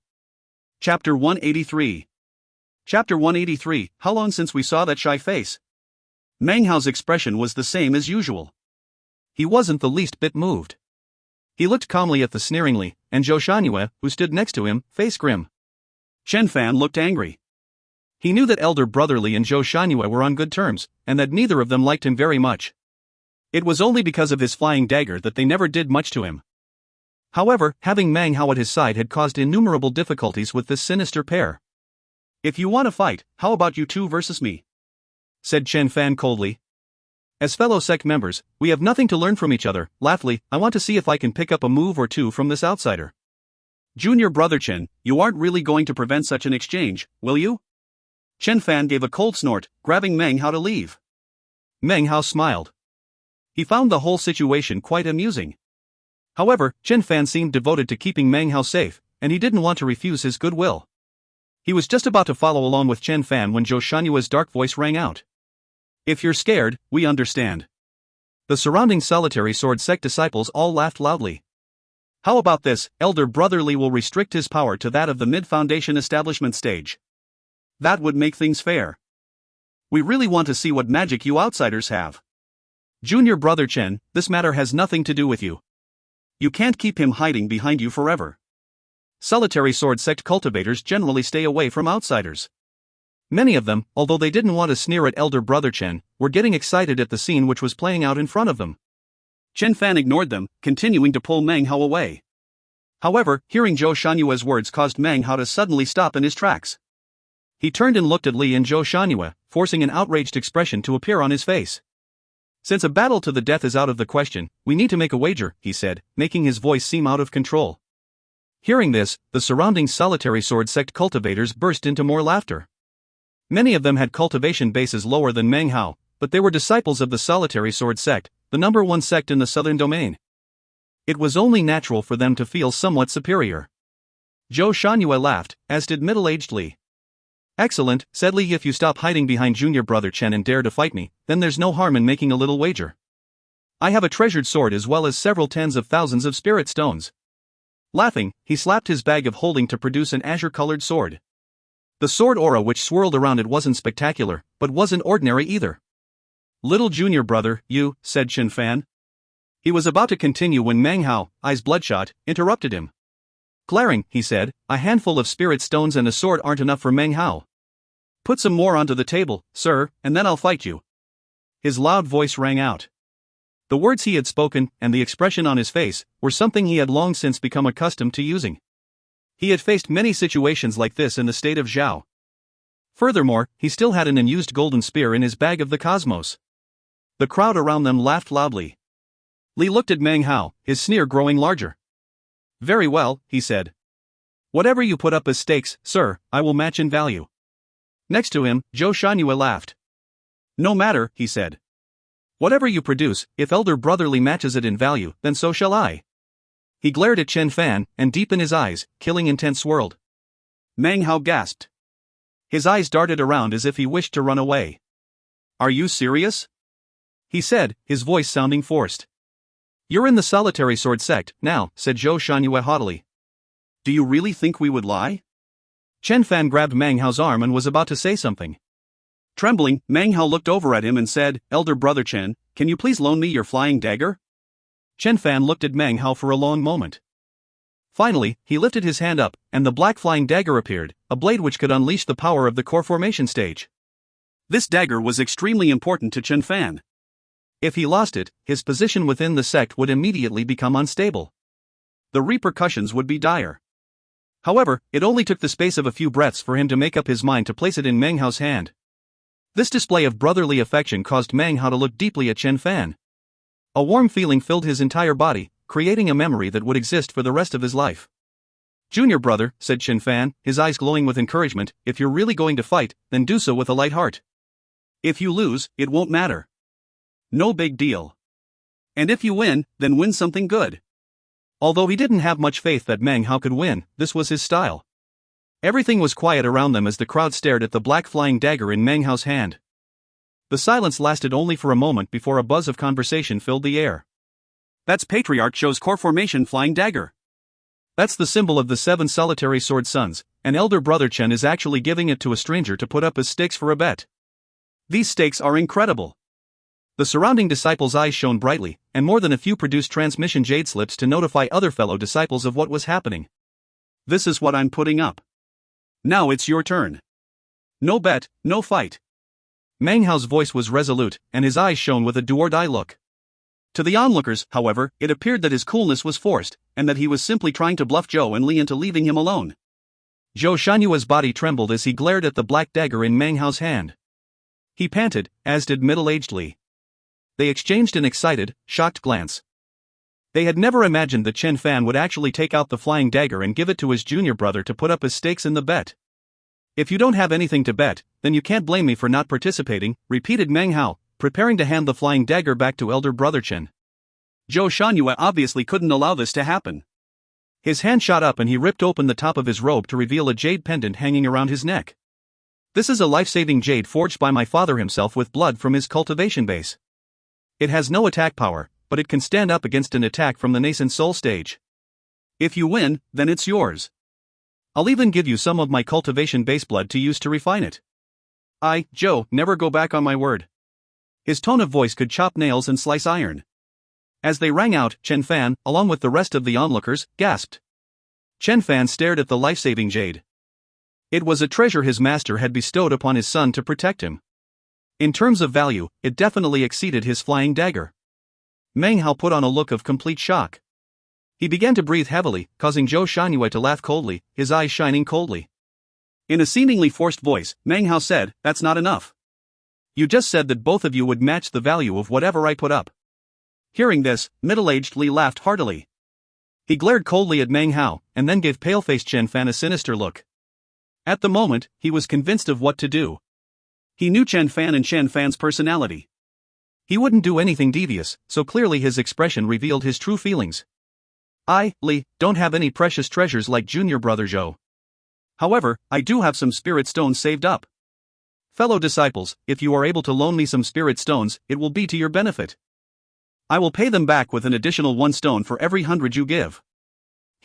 Chapter 183. Chapter 183, how long since we saw that shy face? Meng Hao's expression was the same as usual. He wasn't the least bit moved. He looked calmly at the sneering Li, and Zhou Shangyue, who stood next to him, face grim. Chen Fan looked angry. He knew that elder brother Li and Zhou Shangyue were on good terms, and that neither of them liked him very much. It was only because of his flying dagger that they never did much to him. However, having Meng Hao at his side had caused innumerable difficulties with this sinister pair. If you want to fight, how about you two versus me? Said Chen Fan coldly. As fellow sect members, we have nothing to learn from each other, laughed Li. I want to see if I can pick up a move or two from this outsider. Junior brother Chen, you aren't really going to prevent such an exchange, will you? Chen Fan gave a cold snort, grabbing Meng Hao to leave. Meng Hao smiled. He found the whole situation quite amusing. However, Chen Fan seemed devoted to keeping Meng Hao safe, and he didn't want to refuse his goodwill. He was just about to follow along with Chen Fan when Zhou Shanyue's dark voice rang out. If you're scared, we understand. The surrounding solitary sword sect disciples all laughed loudly. How about this, elder brother Li will restrict his power to that of the mid-foundation establishment stage. That would make things fair. We really want to see what magic you outsiders have. Junior brother Chen, this matter has nothing to do with you. You can't keep him hiding behind you forever. Solitary sword sect cultivators generally stay away from outsiders. Many of them, although they didn't want to sneer at elder brother Chen, were getting excited at the scene which was playing out in front of them. Chen Fan ignored them, continuing to pull Meng Hao away. However, hearing Zhou Shanyue's words caused Meng Hao to suddenly stop in his tracks. He turned and looked at Li and Zhou Shanyue, forcing an outraged expression to appear on his face. Since a battle to the death is out of the question, we need to make a wager, he said, making his voice seem out of control. Hearing this, the surrounding solitary sword sect cultivators burst into more laughter. Many of them had cultivation bases lower than Meng Hao, but they were disciples of the solitary sword sect, the number one sect in the southern domain. It was only natural for them to feel somewhat superior. Zhou Shanyue laughed, as did middle-aged Li. Excellent, said Li. If you stop hiding behind junior brother Chen and dare to fight me, then there's no harm in making a little wager. I have a treasured sword as well as several tens of thousands of spirit stones. Laughing, he slapped his bag of holding to produce an azure-colored sword. The sword aura which swirled around it wasn't spectacular, but wasn't ordinary either. "Little junior brother, you," said Chen Fan. He was about to continue when Meng Hao, eyes bloodshot, interrupted him. Glaring, he said, "A handful of spirit stones and a sword aren't enough for Meng Hao. Put some more onto the table, sir, and then I'll fight you." His loud voice rang out. The words he had spoken, and the expression on his face, were something he had long since become accustomed to using. He had faced many situations like this in the state of Zhao. Furthermore, he still had an unused golden spear in his bag of the cosmos. The crowd around them laughed loudly. Li looked at Meng Hao, his sneer growing larger. "Very well," he said. "Whatever you put up as stakes, sir, I will match in value." Next to him, Zhou Shangyue laughed. "No matter," he said. "Whatever you produce, if elder brotherly matches it in value, then so shall I." He glared at Chen Fan, and deep in his eyes, killing intent swirled. Meng Hao gasped. His eyes darted around as if he wished to run away. "Are you serious?" he said, his voice sounding forced. "You're in the solitary sword sect, now," said Zhou Shangyue haughtily. "Do you really think we would lie?" Chen Fan grabbed Meng Hao's arm and was about to say something. Trembling, Meng Hao looked over at him and said, "Elder brother Chen, can you please loan me your flying dagger?" Chen Fan looked at Meng Hao for a long moment. Finally, he lifted his hand up, and the black flying dagger appeared, a blade which could unleash the power of the core formation stage. This dagger was extremely important to Chen Fan. If he lost it, his position within the sect would immediately become unstable. The repercussions would be dire. However, it only took the space of a few breaths for him to make up his mind to place it in Meng Hao's hand. This display of brotherly affection caused Meng Hao to look deeply at Chen Fan. A warm feeling filled his entire body, creating a memory that would exist for the rest of his life. "Junior brother," said Chen Fan, his eyes glowing with encouragement, "if you're really going to fight, then do so with a light heart. If you lose, it won't matter. No big deal. And if you win, then win something good." Although he didn't have much faith that Meng Hao could win, this was his style. Everything was quiet around them as the crowd stared at the black flying dagger in Meng Hao's hand. The silence lasted only for a moment before a buzz of conversation filled the air. "That's Patriarch Zhou's core formation flying dagger. That's the symbol of the 7 solitary sword sons, and elder brother Chen is actually giving it to a stranger to put up as stakes for a bet. These stakes are incredible." The surrounding disciples' eyes shone brightly, and more than a few produced transmission jade slips to notify other fellow disciples of what was happening. "This is what I'm putting up. Now it's your turn. No bet, no fight." Meng Hao's voice was resolute, and his eyes shone with a do-or-die look. To the onlookers, however, it appeared that his coolness was forced, and that he was simply trying to bluff Zhou and Li into leaving him alone. Zhou Shanyue's body trembled as he glared at the black dagger in Meng Hao's hand. He panted, as did middle-aged Li. They exchanged an excited, shocked glance. They had never imagined that Chen Fan would actually take out the flying dagger and give it to his junior brother to put up as stakes in the bet. "If you don't have anything to bet, then you can't blame me for not participating," repeated Meng Hao, preparing to hand the flying dagger back to elder brother Chen. Zhou Shanyue obviously couldn't allow this to happen. His hand shot up and he ripped open the top of his robe to reveal a jade pendant hanging around his neck. "This is a life-saving jade forged by my father himself with blood from his cultivation base. It has no attack power, but it can stand up against an attack from the nascent soul stage. If you win, then it's yours. I'll even give you some of my cultivation base blood to use to refine it. I, Zhou, never go back on my word." His tone of voice could chop nails and slice iron. As they rang out, Chen Fan, along with the rest of the onlookers, gasped. Chen Fan stared at the life-saving jade. It was a treasure his master had bestowed upon his son to protect him. In terms of value, it definitely exceeded his flying dagger. Meng Hao put on a look of complete shock. He began to breathe heavily, causing Zhou Shanyue to laugh coldly, his eyes shining coldly. In a seemingly forced voice, Meng Hao said, "That's not enough. You just said that both of you would match the value of whatever I put up." Hearing this, middle-aged Li laughed heartily. He glared coldly at Meng Hao, and then gave pale-faced Chen Fan a sinister look. At the moment, he was convinced of what to do. He knew Chen Fan and Chen Fan's personality. He wouldn't do anything devious, so clearly his expression revealed his true feelings. "I, Li, don't have any precious treasures like junior brother Zhou. However, I do have some spirit stones saved up. Fellow disciples, if you are able to loan me some spirit stones, it will be to your benefit. I will pay them back with an additional 1 stone for every 100 you give."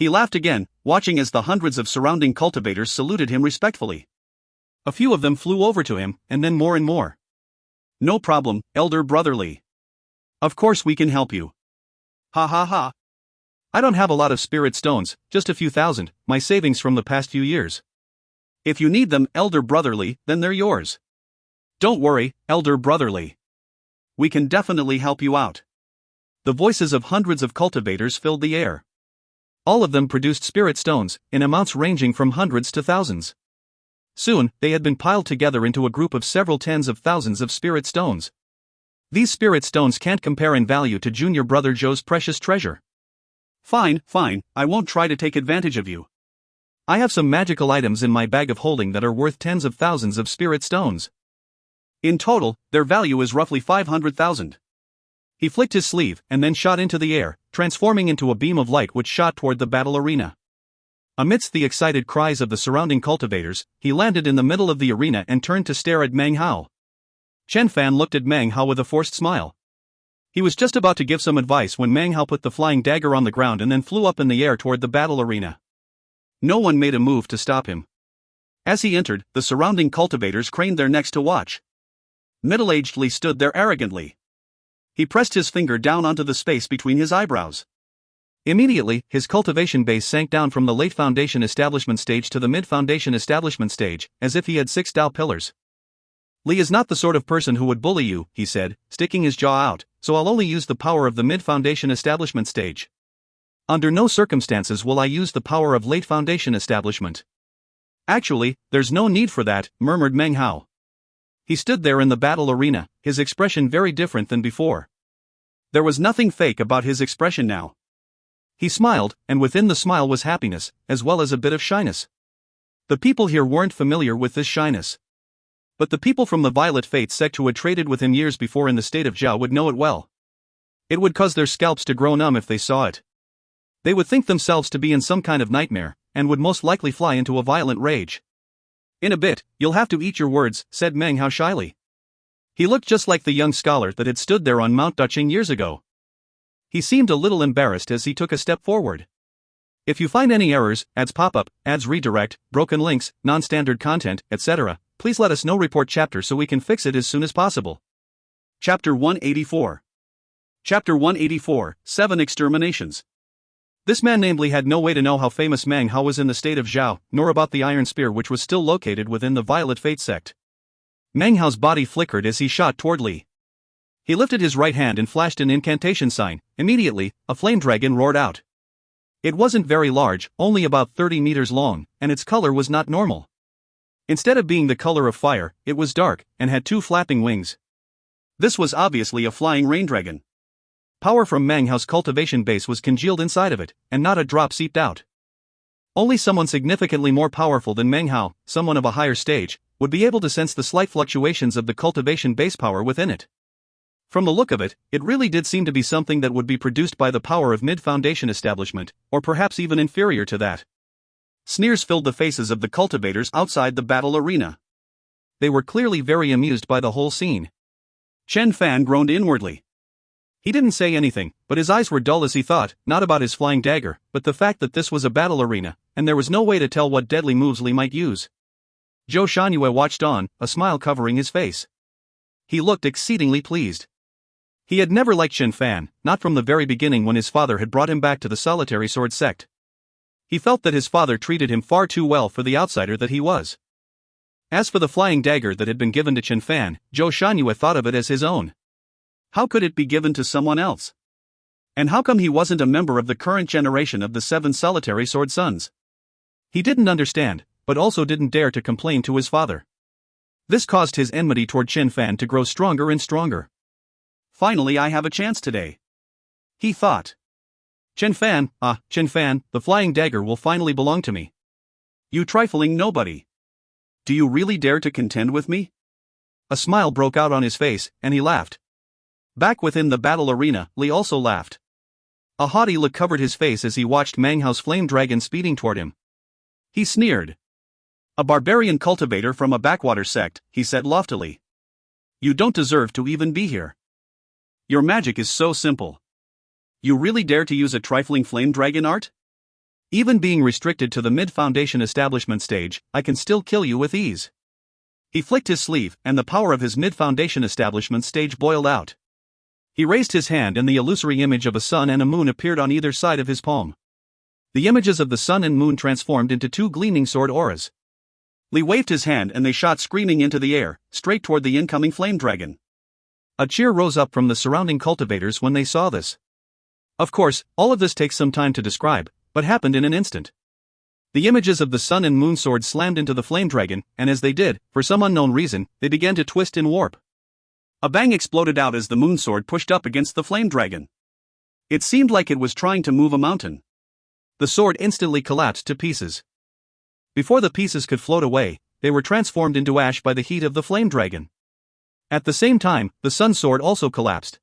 He laughed again, watching as the hundreds of surrounding cultivators saluted him respectfully. A few of them flew over to him, and then more and more. "No problem, Elder Brotherly. Of course we can help you. Ha ha ha. I don't have a lot of spirit stones, just a few thousand, my savings from the past few years. If you need them, Elder Brotherly, then they're yours. Don't worry, Elder Brotherly. We can definitely help you out." The voices of hundreds of cultivators filled the air. All of them produced spirit stones, in amounts ranging from hundreds to thousands. Soon, they had been piled together into a group of several tens of thousands of spirit stones. These spirit stones can't compare in value to Junior Brother Joe's precious treasure. Fine, I won't try to take advantage of you. I have some magical items in my bag of holding that are worth tens of thousands of spirit stones. In total, their value is roughly 500,000. He flicked his sleeve and then shot into the air, transforming into a beam of light which shot toward the battle arena. Amidst the excited cries of the surrounding cultivators, he landed in the middle of the arena and turned to stare at Meng Hao. Chen Fan looked at Meng Hao with a forced smile. He was just about to give some advice when Meng Hao put the flying dagger on the ground and then flew up in the air toward the battle arena. No one made a move to stop him. As he entered, the surrounding cultivators craned their necks to watch. Middle-aged Li stood there arrogantly. He pressed his finger down onto the space between his eyebrows. Immediately, his cultivation base sank down from the late foundation establishment stage to the mid-foundation establishment stage, as if he had 6 Dao pillars. "Li is not the sort of person who would bully you," he said, sticking his jaw out, "so I'll only use the power of the mid-foundation establishment stage. Under no circumstances will I use the power of late foundation establishment." "Actually, there's no need for that," murmured Meng Hao. He stood there in the battle arena, his expression very different than before. There was nothing fake about his expression now. He smiled, and within the smile was happiness, as well as a bit of shyness. The people here weren't familiar with this shyness. But the people from the Violet Fates sect who had traded with him years before in the state of Zhao would know it well. It would cause their scalps to grow numb if they saw it. They would think themselves to be in some kind of nightmare, and would most likely fly into a violent rage. "In a bit, you'll have to eat your words," said Meng Hao shyly. He looked just like the young scholar that had stood there on Mount Duching years ago. He seemed a little embarrassed as he took a step forward. "If you find any errors, ads pop up, ads redirect, broken links, non-standard content, etc., please let us know. Report chapter so we can fix it as soon as possible." Chapter 184. Chapter 184, 7 Exterminations. This man namely had no way to know how famous Meng Hao was in the state of Zhao, nor about the Iron Spear which was still located within the Violet Fate sect. Meng Hao's body flickered as he shot toward Li. He lifted his right hand and flashed an incantation sign. Immediately, a flame dragon roared out. It wasn't very large, only about 30 meters long, and its color was not normal. Instead of being the color of fire, it was dark, and had 2 flapping wings. This was obviously a flying rain dragon. Power from Meng Hao's cultivation base was congealed inside of it, and not a drop seeped out. Only someone significantly more powerful than Meng Hao, someone of a higher stage, would be able to sense the slight fluctuations of the cultivation base power within it. From the look of it, it really did seem to be something that would be produced by the power of mid-foundation establishment, or perhaps even inferior to that. Sneers filled the faces of the cultivators outside the battle arena. They were clearly very amused by the whole scene. Chen Fan groaned inwardly. He didn't say anything, but his eyes were dull as he thought, not about his flying dagger, but the fact that this was a battle arena, and there was no way to tell what deadly moves Li might use. Zhou Shangyue watched on, a smile covering his face. He looked exceedingly pleased. He had never liked Chen Fan, not from the very beginning when his father had brought him back to the solitary sword sect. He felt that his father treated him far too well for the outsider that he was. As for the flying dagger that had been given to Chen Fan, Zhou Shangyue thought of it as his own. How could it be given to someone else? And how come he wasn't a member of the current generation of the 7 solitary sword sons? He didn't understand, but also didn't dare to complain to his father. This caused his enmity toward Chen Fan to grow stronger and stronger. Finally I have a chance today, he thought. Chen Fan, the flying dagger will finally belong to me. You trifling nobody. Do you really dare to contend with me? A smile broke out on his face, and he laughed. Back within the battle arena, Li also laughed. A haughty look covered his face as he watched Meng Hao's flame dragon speeding toward him. He sneered. A barbarian cultivator from a backwater sect, he said loftily. You don't deserve to even be here. Your magic is so simple. You really dare to use a trifling flame dragon art? Even being restricted to the mid-foundation establishment stage, I can still kill you with ease. He flicked his sleeve, and the power of his mid-foundation establishment stage boiled out. He raised his hand and the illusory image of a sun and a moon appeared on either side of his palm. The images of the sun and moon transformed into two gleaming sword auras. Li waved his hand and they shot screaming into the air, straight toward the incoming flame dragon. A cheer rose up from the surrounding cultivators when they saw this. Of course, all of this takes some time to describe, but happened in an instant. The images of the sun and moon sword slammed into the flame dragon, and as they did, for some unknown reason, they began to twist and warp. A bang exploded out as the moon sword pushed up against the flame dragon. It seemed like it was trying to move a mountain. The sword instantly collapsed to pieces. Before the pieces could float away, they were transformed into ash by the heat of the flame dragon. At the same time, the sun sword also collapsed.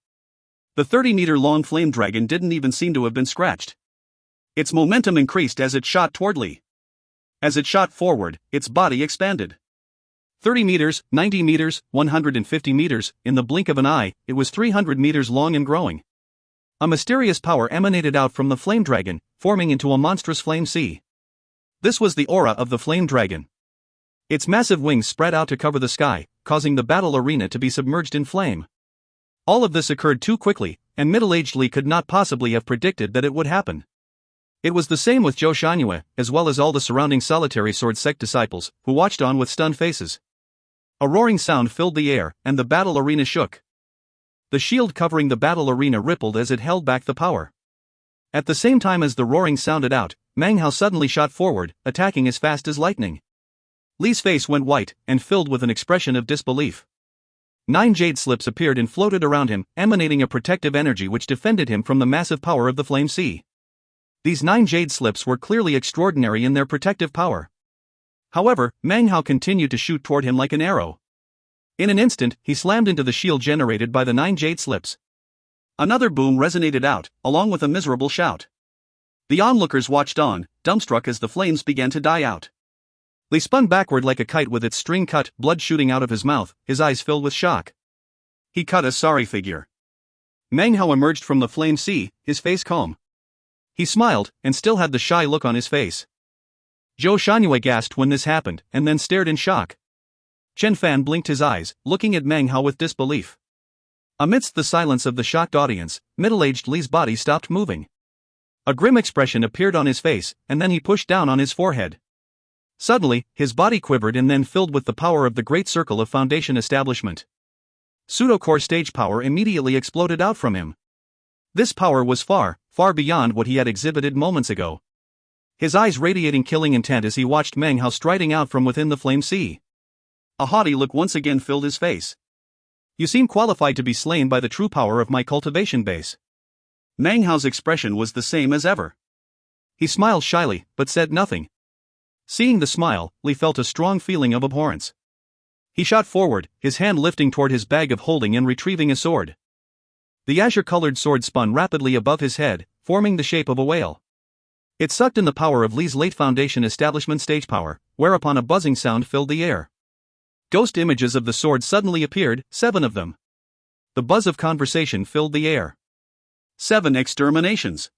The 30-meter-long flame dragon didn't even seem to have been scratched. Its momentum increased as it shot toward Li. As it shot forward, its body expanded. 30 meters, 90 meters, 150 meters, in the blink of an eye, it was 300 meters long and growing. A mysterious power emanated out from the flame dragon, forming into a monstrous flame sea. This was the aura of the flame dragon. Its massive wings spread out to cover the sky, causing the battle arena to be submerged in flame. All of this occurred too quickly, and middle-aged Li could not possibly have predicted that it would happen. It was the same with Zhou Shangyue, as well as all the surrounding solitary sword sect disciples, who watched on with stunned faces. A roaring sound filled the air, and the battle arena shook. The shield covering the battle arena rippled as it held back the power. At the same time as the roaring sounded out, Meng Hao suddenly shot forward, attacking as fast as lightning. Li's face went white, and filled with an expression of disbelief. 9 jade slips appeared and floated around him, emanating a protective energy which defended him from the massive power of the flame sea. These 9 jade slips were clearly extraordinary in their protective power. However, Meng Hao continued to shoot toward him like an arrow. In an instant, he slammed into the shield generated by the 9 jade slips. Another boom resonated out, along with a miserable shout. The onlookers watched on, dumbstruck as the flames began to die out. Li spun backward like a kite with its string cut, blood shooting out of his mouth, his eyes filled with shock. He cut a sorry figure. Meng Hao emerged from the flame sea, his face calm. He smiled, and still had the shy look on his face. Zhou Shangyue gasped when this happened, and then stared in shock. Chen Fan blinked his eyes, looking at Meng Hao with disbelief. Amidst the silence of the shocked audience, middle-aged Li's body stopped moving. A grim expression appeared on his face, and then he pushed down on his forehead. Suddenly, his body quivered and then filled with the power of the Great Circle of Foundation Establishment. Pseudo-core stage power immediately exploded out from him. This power was far, far beyond what he had exhibited moments ago. His eyes radiating killing intent as he watched Meng Hao striding out from within the flame sea. A haughty look once again filled his face. You seem qualified to be slain by the true power of my cultivation base. Meng Hao's expression was the same as ever. He smiled shyly, but said nothing. Seeing the smile, Li felt a strong feeling of abhorrence. He shot forward, his hand lifting toward his bag of holding and retrieving a sword. The azure-colored sword spun rapidly above his head, forming the shape of a whale. It sucked in the power of Li's late foundation establishment stage power, whereupon a buzzing sound filled the air. Ghost images of the sword suddenly appeared, 7 of them. The buzz of conversation filled the air. 7 exterminations.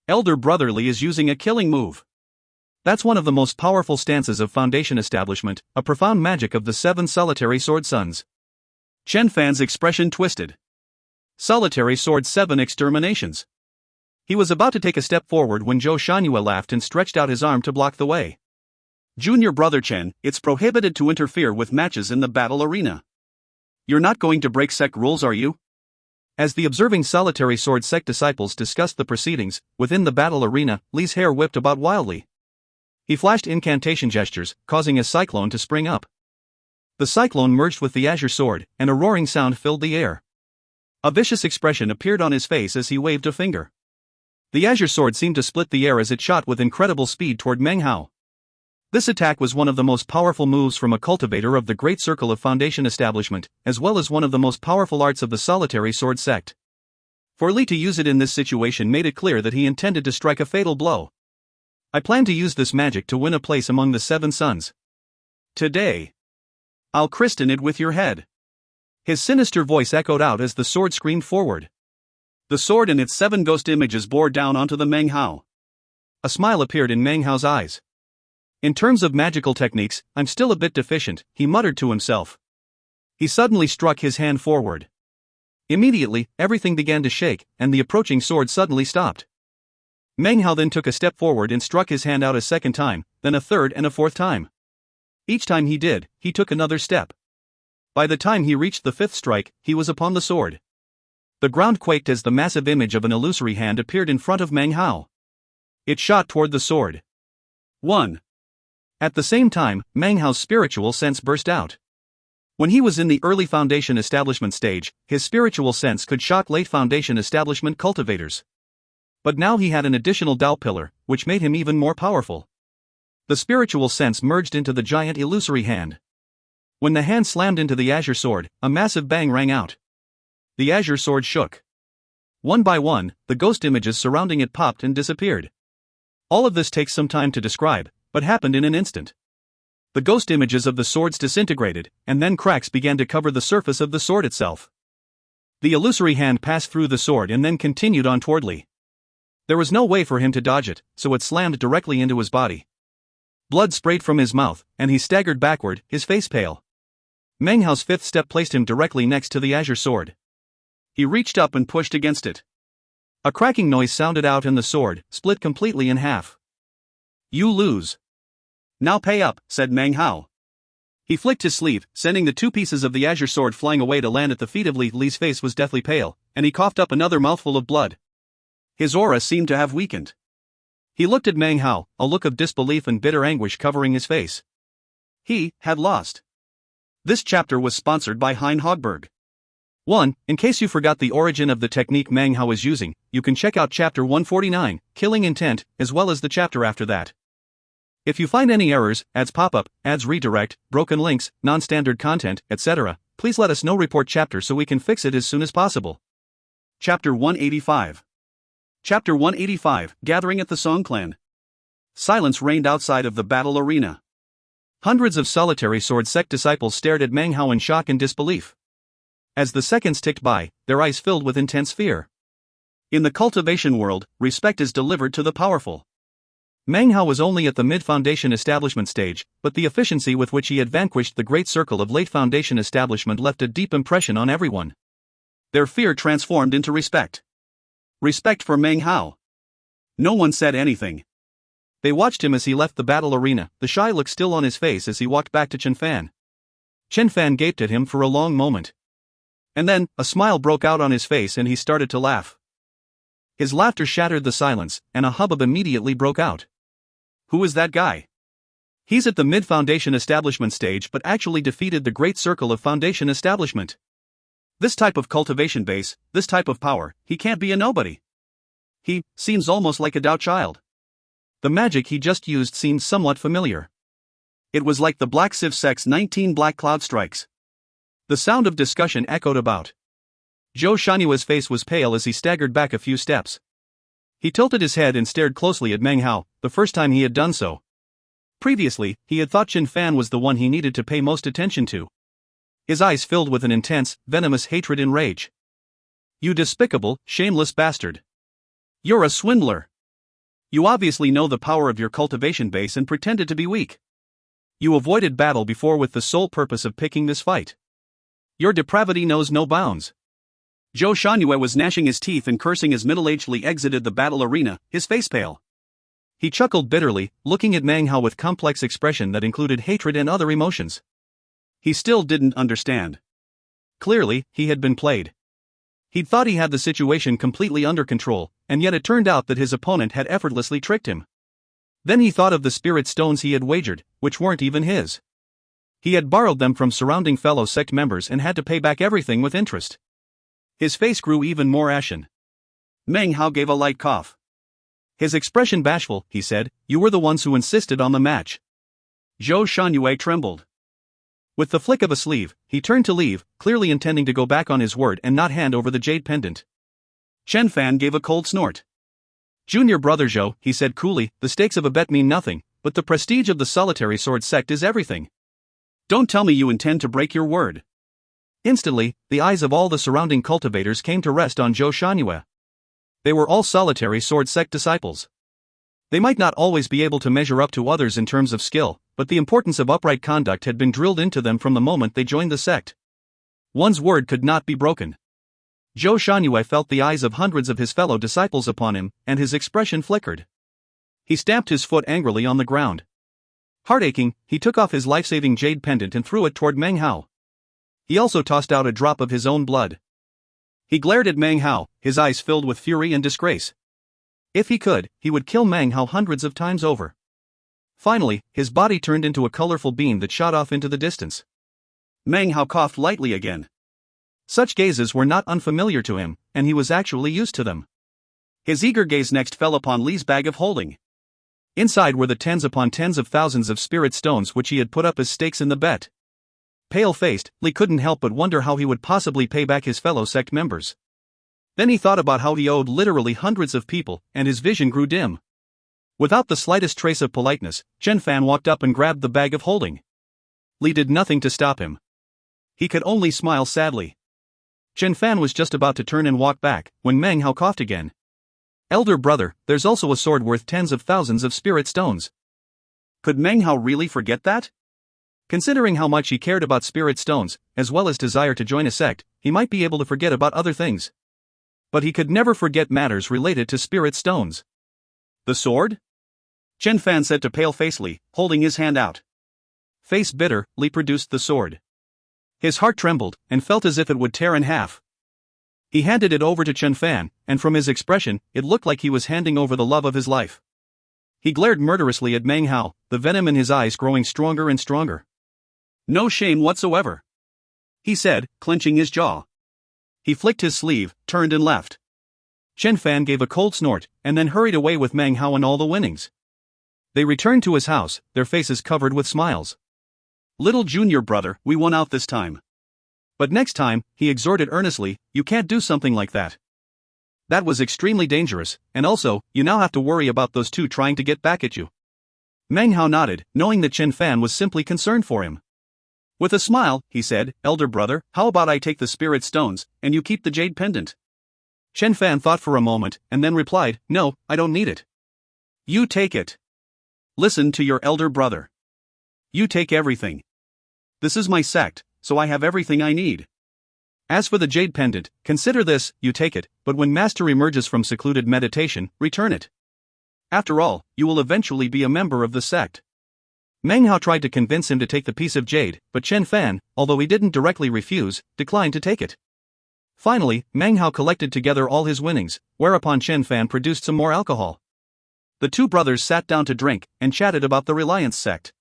Elder Brother Li is using a killing move. That's one of the most powerful stances of Foundation Establishment, a profound magic of the 7 solitary sword sons. Chen Fan's expression twisted. Solitary sword 7 exterminations. He was about to take a step forward when Zhou Shangyue laughed and stretched out his arm to block the way. Junior Brother Chen, it's prohibited to interfere with matches in the battle arena. You're not going to break sect rules, are you? As the observing solitary sword sect disciples discussed the proceedings, within the battle arena, Li's hair whipped about wildly. He flashed incantation gestures, causing a cyclone to spring up. The cyclone merged with the azure sword, and a roaring sound filled the air. A vicious expression appeared on his face as he waved a finger. The azure sword seemed to split the air as it shot with incredible speed toward Meng Hao. This attack was one of the most powerful moves from a cultivator of the Great Circle of Foundation Establishment, as well as one of the most powerful arts of the solitary sword sect. For Li to use it in this situation made it clear that he intended to strike a fatal blow. I plan to use this magic to win a place among the 7 sons. Today, I'll christen it with your head. His sinister voice echoed out as the sword screamed forward. The sword and its 7 ghost images bore down onto the Meng Hao. A smile appeared in Meng Hao's eyes. In terms of magical techniques, I'm still a bit deficient, he muttered to himself. He suddenly struck his hand forward. Immediately, everything began to shake, and the approaching sword suddenly stopped. Meng Hao then took a step forward and struck his hand out a second time, then a third and a fourth time. Each time he did, he took another step. By the time he reached the fifth strike, he was upon the sword. The ground quaked as the massive image of an illusory hand appeared in front of Meng Hao. It shot toward the sword. 1. At the same time, Meng Hao's spiritual sense burst out. When he was in the early foundation establishment stage, his spiritual sense could shock late foundation establishment cultivators. But now he had an additional Dao pillar, which made him even more powerful. The spiritual sense merged into the giant illusory hand. When the hand slammed into the azure sword, a massive bang rang out. The azure sword shook. One by one, the ghost images surrounding it popped and disappeared. All of this takes some time to describe, but happened in an instant. The ghost images of the swords disintegrated, and then cracks began to cover the surface of the sword itself. The illusory hand passed through the sword and then continued on toward Li. There was no way for him to dodge it, so it slammed directly into his body. Blood sprayed from his mouth, and he staggered backward, his face pale. Meng Hao's fifth step placed him directly next to the azure sword. He reached up and pushed against it. A cracking noise sounded out and the sword split completely in half. You lose. Now pay up, said Meng Hao. He flicked his sleeve, sending the two pieces of the azure sword flying away to land at the feet of Li. Li's face was deathly pale, and he coughed up another mouthful of blood. His aura seemed to have weakened. He looked at Meng Hao, a look of disbelief and bitter anguish covering his face. He had lost. This chapter was sponsored by Hein Hogberg. 1. In case you forgot the origin of the technique Meng Hao is using, you can check out chapter 149, Killing Intent, as well as the chapter after that. If you find any errors, ads pop up, ads redirect, broken links, non-standard content, etc., please let us know. Report chapter so we can fix it as soon as possible. Chapter 185. Chapter 185, Gathering at the Song Clan. Silence reigned outside of the battle arena. Hundreds of solitary sword sect disciples stared at Meng Hao in shock and disbelief. As the seconds ticked by, their eyes filled with intense fear. In the cultivation world, respect is delivered to the powerful. Meng Hao was only at the mid-foundation establishment stage, but the efficiency with which he had vanquished the great circle of late foundation establishment left a deep impression on everyone. Their fear transformed into respect. Respect for Meng Hao. No one said anything. They watched him as he left the battle arena, the shy look still on his face as he walked back to Chen Fan. Chen Fan gaped at him for a long moment. And then, a smile broke out on his face and he started to laugh. His laughter shattered the silence, and a hubbub immediately broke out. Who is that guy? He's at the mid-foundation establishment stage but actually defeated the great circle of foundation establishment. This type of cultivation base, this type of power, he can't be a nobody. He seems almost like a Dao child. The magic he just used seemed somewhat familiar. It was like the Black Civ Sect's 19 Black Cloud Strikes. The sound of discussion echoed about. Zhou Shanyue's face was pale as he staggered back a few steps. He tilted his head and stared closely at Meng Hao, the first time he had done so. Previously, he had thought Chen Fan was the one he needed to pay most attention to. His eyes filled with an intense, venomous hatred and rage. You despicable, shameless bastard. You're a swindler. You obviously know the power of your cultivation base and pretended to be weak. You avoided battle before with the sole purpose of picking this fight. Your depravity knows no bounds. Zhou Shanyue was gnashing his teeth and cursing as middle-aged Li exited the battle arena, his face pale. He chuckled bitterly, looking at Meng Hao with complex expression that included hatred and other emotions. He still didn't understand. Clearly, he had been played. He'd thought he had the situation completely under control, and yet it turned out that his opponent had effortlessly tricked him. Then he thought of the spirit stones he had wagered, which weren't even his. He had borrowed them from surrounding fellow sect members and had to pay back everything with interest. His face grew even more ashen. Meng Hao gave a light cough. His expression bashful, he said, "You were the ones who insisted on the match." Zhou Shanyue trembled. With the flick of a sleeve, he turned to leave, clearly intending to go back on his word and not hand over the jade pendant. Chen Fan gave a cold snort. "Junior brother Zhou," he said coolly, "the stakes of a bet mean nothing, but the prestige of the solitary sword sect is everything. Don't tell me you intend to break your word." Instantly, the eyes of all the surrounding cultivators came to rest on Zhou Shanyue. They were all solitary sword sect disciples. They might not always be able to measure up to others in terms of skill, but the importance of upright conduct had been drilled into them from the moment they joined the sect. One's word could not be broken. Zhou Shangyue felt the eyes of hundreds of his fellow disciples upon him, and his expression flickered. He stamped his foot angrily on the ground. Heart-aching, he took off his life-saving jade pendant and threw it toward Meng Hao. He also tossed out a drop of his own blood. He glared at Meng Hao, his eyes filled with fury and disgrace. If he could, he would kill Meng Hao hundreds of times over. Finally, his body turned into a colorful beam that shot off into the distance. Meng Hao coughed lightly again. Such gazes were not unfamiliar to him, and he was actually used to them. His eager gaze next fell upon Li's bag of holding. Inside were the tens upon tens of thousands of spirit stones which he had put up as stakes in the bet. Pale-faced, Li couldn't help but wonder how he would possibly pay back his fellow sect members. Then he thought about how he owed literally hundreds of people, and his vision grew dim. Without the slightest trace of politeness, Chen Fan walked up and grabbed the bag of holding. Li did nothing to stop him. He could only smile sadly. Chen Fan was just about to turn and walk back, when Meng Hao coughed again. "Elder brother, there's also a sword worth tens of thousands of spirit stones." Could Meng Hao really forget that? Considering how much he cared about spirit stones, as well as desire to join a sect, he might be able to forget about other things. But he could never forget matters related to spirit stones. "The sword?" Chen Fan said to pale-faced Li, holding his hand out. Face bitter, Li produced the sword. His heart trembled, and felt as if it would tear in half. He handed it over to Chen Fan, and from his expression, it looked like he was handing over the love of his life. He glared murderously at Meng Hao, the venom in his eyes growing stronger and stronger. "No shame whatsoever," he said, clenching his jaw. He flicked his sleeve, turned and left. Chen Fan gave a cold snort, and then hurried away with Meng Hao and all the winnings. They returned to his house, their faces covered with smiles. "Little junior brother, we won out this time. But next time," he exhorted earnestly, "you can't do something like that. That was extremely dangerous, and also, you now have to worry about those two trying to get back at you." Meng Hao nodded, knowing that Chen Fan was simply concerned for him. With a smile, he said, "Elder brother, how about I take the spirit stones, and you keep the jade pendant?" Chen Fan thought for a moment, and then replied, "No, I don't need it." "You take it. Listen to your elder brother. You take everything. This is my sect, so I have everything I need. As for the jade pendant, consider this, you take it, but when master emerges from secluded meditation, return it. After all, you will eventually be a member of the sect." Meng Hao tried to convince him to take the piece of jade, but Chen Fan, although he didn't directly refuse, declined to take it. Finally, Meng Hao collected together all his winnings, whereupon Chen Fan produced some more alcohol. The two brothers sat down to drink, and chatted about the Reliance sect.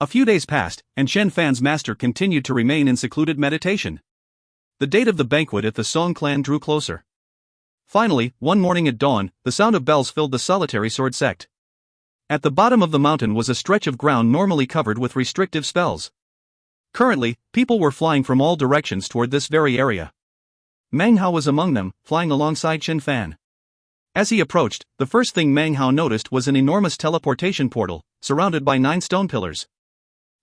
A few days passed, and Chen Fan's master continued to remain in secluded meditation. The date of the banquet at the Song clan drew closer. Finally, one morning at dawn, the sound of bells filled the solitary sword sect. At the bottom of the mountain was a stretch of ground normally covered with restrictive spells. Currently, people were flying from all directions toward this very area. Meng Hao was among them, flying alongside Chen Fan. As he approached, the first thing Meng Hao noticed was an enormous teleportation portal, surrounded by 9 stone pillars.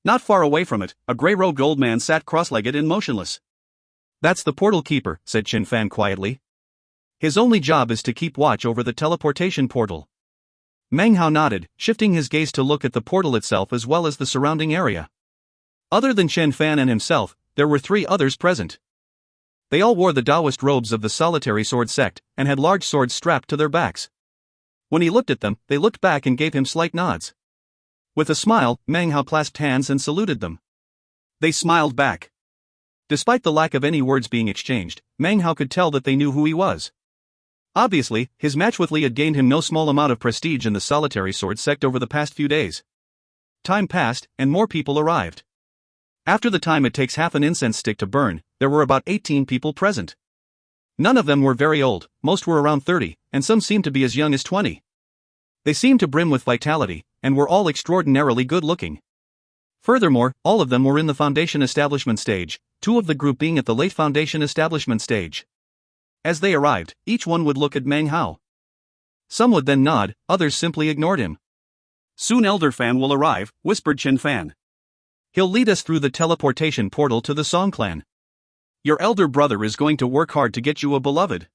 Not far away from it, a gray-robed old man sat cross-legged and motionless. "That's the portal keeper," said Chen Fan quietly. "His only job is to keep watch over the teleportation portal." Meng Hao nodded, shifting his gaze to look at the portal itself as well as the surrounding area. Other than Chen Fan and himself, there were 3 others present. They all wore the Taoist robes of the solitary sword sect, and had large swords strapped to their backs. When he looked at them, they looked back and gave him slight nods. With a smile, Meng Hao clasped hands and saluted them. They smiled back. Despite the lack of any words being exchanged, Meng Hao could tell that they knew who he was. Obviously, his match with Li had gained him no small amount of prestige in the solitary sword sect over the past few days. Time passed, and more people arrived. After the time it takes half an incense stick to burn, there were about 18 people present. None of them were very old, most were around 30, and some seemed to be as young as 20. They seemed to brim with vitality, and were all extraordinarily good-looking. Furthermore, all of them were in the foundation establishment stage, 2 of the group being at the late foundation establishment stage. As they arrived, each one would look at Meng Hao. Some would then nod, others simply ignored him. "Soon Elder Fan will arrive," whispered Chen Fan. "He'll lead us through the teleportation portal to the Song clan. Your elder brother is going to work hard to get you a beloved."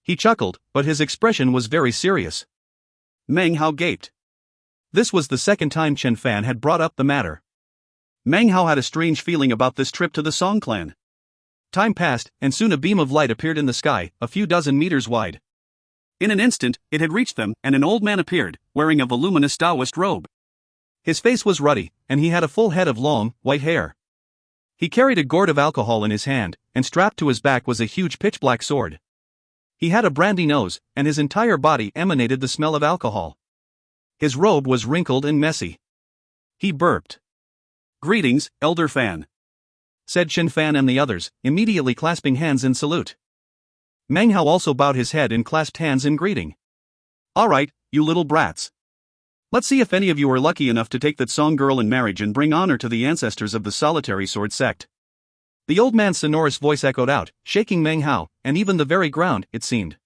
He chuckled, but his expression was very serious. Meng Hao gaped. This was the second time Chen Fan had brought up the matter. Meng Hao had a strange feeling about this trip to the Song clan. Time passed, and soon a beam of light appeared in the sky, a few dozen meters wide. In an instant, it had reached them, and an old man appeared, wearing a voluminous Taoist robe. His face was ruddy, and he had a full head of long, white hair. He carried a gourd of alcohol in his hand, and strapped to his back was a huge pitch-black sword. He had a brandy nose, and his entire body emanated the smell of alcohol. His robe was wrinkled and messy. He burped. "Greetings, Elder Fan," said Chen Fan and the others, immediately clasping hands in salute. Meng Hao also bowed his head and clasped hands in greeting. "All right, you little brats. Let's see if any of you are lucky enough to take that Song girl in marriage and bring honor to the ancestors of the solitary sword sect." The old man's sonorous voice echoed out, shaking Meng Hao, and even the very ground, it seemed.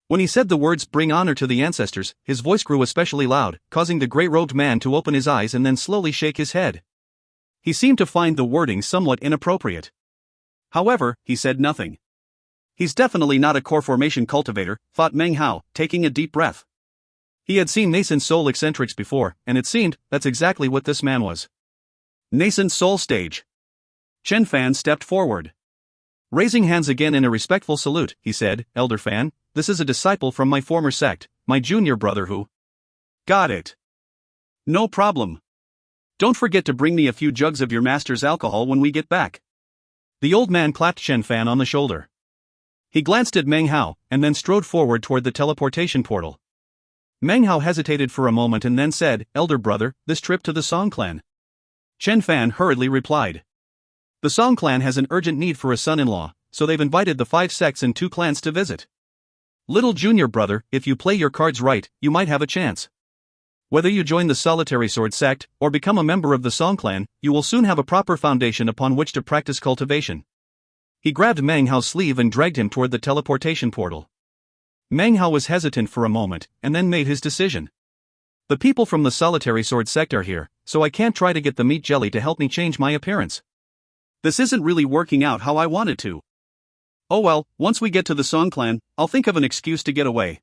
When he said the words "bring honor to the ancestors," his voice grew especially loud, causing the grey-robed man to open his eyes and then slowly shake his head. He seemed to find the wording somewhat inappropriate. However, he said nothing. "He's definitely not a core formation cultivator," thought Meng Hao, taking a deep breath. He had seen nascent soul eccentrics before, and it seemed that's exactly what this man was. Nascent soul stage. Chen Fan stepped forward. Raising hands again in a respectful salute, he said, "Elder Fan, this is a disciple from my former sect, my junior brother who—" "Got it. No problem. Don't forget to bring me a few jugs of your master's alcohol when we get back." The old man clapped Chen Fan on the shoulder. He glanced at Meng Hao, and then strode forward toward the teleportation portal. Meng Hao hesitated for a moment and then said, "Elder brother, this trip to the Song clan." Chen Fan hurriedly replied. "The Song clan has an urgent need for a son-in-law, so they've invited the 5 sects and 2 clans to visit. Little junior brother, if you play your cards right, you might have a chance. Whether you join the solitary sword sect, or become a member of the Song clan, you will soon have a proper foundation upon which to practice cultivation." He grabbed Meng Hao's sleeve and dragged him toward the teleportation portal. Meng Hao was hesitant for a moment, and then made his decision. "The people from the solitary sword sect are here, so I can't try to get the meat jelly to help me change my appearance. This isn't really working out how I wanted to. Oh well, once we get to the Song clan, I'll think of an excuse to get away.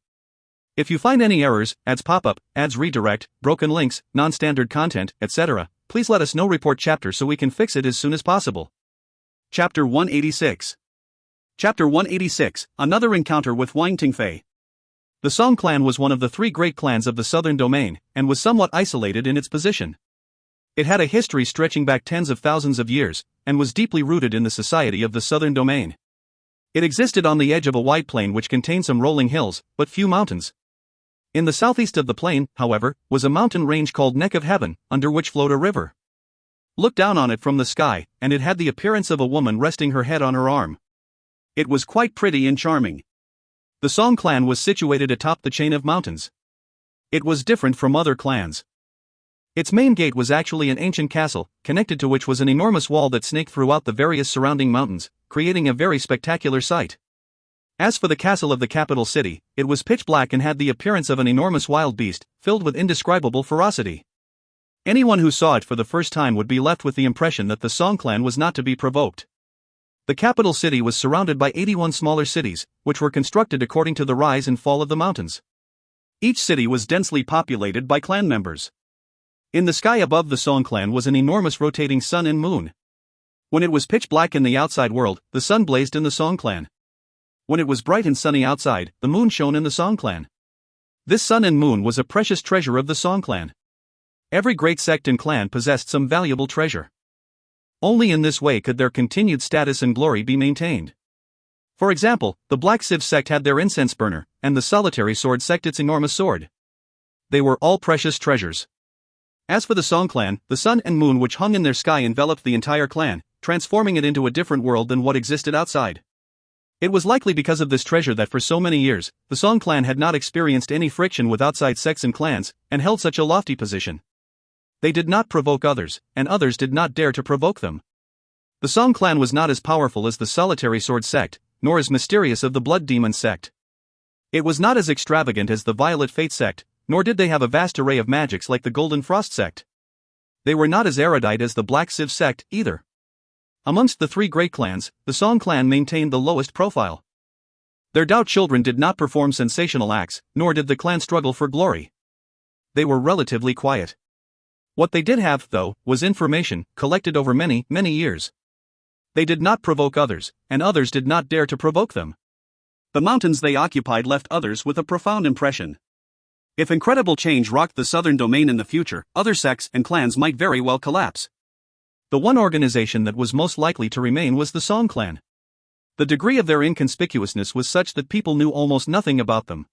If you find any errors, ads pop up, ads redirect, broken links, non-standard content, etc., please let us know. Report chapter so we can fix it as soon as possible." Chapter 186. Chapter 186, Another Encounter with Wang Tingfei. The Song clan was one of the 3 great clans of the southern domain, and was somewhat isolated in its position. It had a history stretching back tens of thousands of years, and was deeply rooted in the society of the southern domain. It existed on the edge of a wide plain which contained some rolling hills, but few mountains. In the southeast of the plain, however, was a mountain range called Neck of Heaven, under which flowed a river. Look down on it from the sky, and it had the appearance of a woman resting her head on her arm. It was quite pretty and charming. The Song clan was situated atop the chain of mountains. It was different from other clans. Its main gate was actually an ancient castle, connected to which was an enormous wall that snaked throughout the various surrounding mountains, creating a very spectacular sight. As for the castle of the capital city, it was pitch black and had the appearance of an enormous wild beast, filled with indescribable ferocity. Anyone who saw it for the first time would be left with the impression that the Song clan was not to be provoked. The capital city was surrounded by 81 smaller cities, which were constructed according to the rise and fall of the mountains. Each city was densely populated by clan members. In the sky above the Song clan was an enormous rotating sun and moon. When it was pitch black in the outside world, the sun blazed in the Song clan. When it was bright and sunny outside, the moon shone in the Song clan. This sun and moon was a precious treasure of the Song clan. Every great sect and clan possessed some valuable treasure. Only in this way could their continued status and glory be maintained. For example, the Black Sieve sect had their incense burner, and the Solitary Sword sect its enormous sword. They were all precious treasures. As for the Song clan, the sun and moon which hung in their sky enveloped the entire clan, transforming it into a different world than what existed outside. It was likely because of this treasure that for so many years, the Song clan had not experienced any friction with outside sects and clans, and held such a lofty position. They did not provoke others, and others did not dare to provoke them. The Song clan was not as powerful as the Solitary Sword sect, nor as mysterious as the Blood Demon sect. It was not as extravagant as the Violet Fate sect, nor did they have a vast array of magics like the Golden Frost sect. They were not as erudite as the Black Sieve sect, either. Amongst the 3 great clans, the Song clan maintained the lowest profile. Their Dao children did not perform sensational acts, nor did the clan struggle for glory. they were relatively quiet. What they did have, though, was information, collected over many, many years. They did not provoke others, and others did not dare to provoke them. The mountains they occupied left others with a profound impression. If incredible change rocked the southern domain in the future, other sects and clans might very well collapse. The one organization that was most likely to remain was the Song clan. The degree of their inconspicuousness was such that people knew almost nothing about them.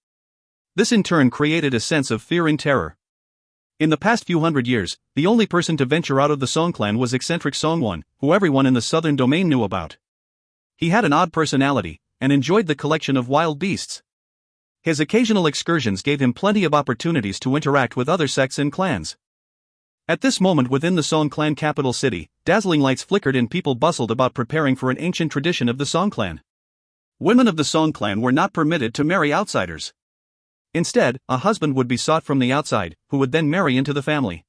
This in turn created a sense of fear and terror. In the past few hundred years, the only person to venture out of the Song clan was eccentric Song One, who everyone in the southern domain knew about. He had an odd personality, and enjoyed the collection of wild beasts. His occasional excursions gave him plenty of opportunities to interact with other sects and clans. At this moment within the Song clan capital city, dazzling lights flickered and people bustled about preparing for an ancient tradition of the Song clan. Women of the Song clan were not permitted to marry outsiders. Instead, a husband would be sought from the outside, who would then marry into the family.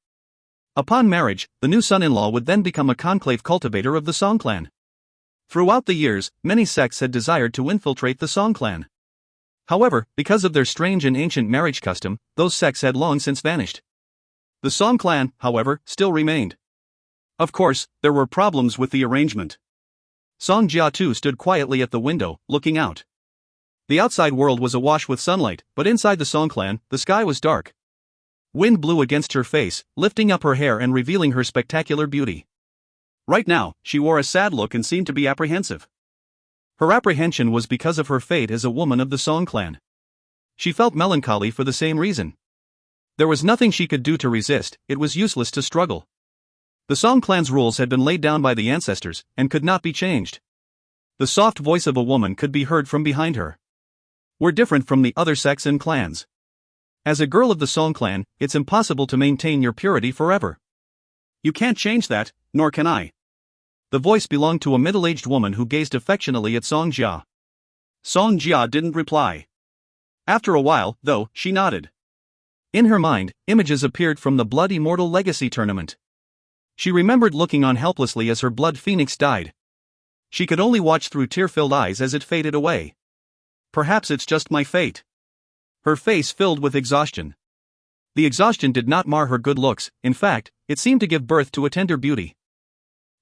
Upon marriage, the new son-in-law would then become a conclave cultivator of the Song clan. Throughout the years, many sects had desired to infiltrate the Song clan. However, because of their strange and ancient marriage custom, those sects had long since vanished. The Song clan, however, still remained. Of course, there were problems with the arrangement. Song Jia too stood quietly at the window, looking out. The outside world was awash with sunlight, but inside the Song clan, the sky was dark. Wind blew against her face, lifting up her hair and revealing her spectacular beauty. Right now, she wore a sad look and seemed to be apprehensive. Her apprehension was because of her fate as a woman of the Song clan. She felt melancholy for the same reason. There was nothing she could do to resist, it was useless to struggle. The Song clan's rules had been laid down by the ancestors, and could not be changed. The soft voice of a woman could be heard from behind her. We're different from the other sects and clans. As a girl of the Song clan, it's impossible to maintain your purity forever. You can't change that, nor can I. The voice belonged to a middle-aged woman who gazed affectionately at Song Jia. Song Jia didn't reply. After a while, though, she nodded. In her mind, images appeared from the Blood Immortal Legacy tournament. She remembered looking on helplessly as her blood phoenix died. She could only watch through tear-filled eyes as it faded away. Perhaps it's just my fate. Her face filled with exhaustion. The exhaustion did not mar her good looks, in fact, it seemed to give birth to a tender beauty.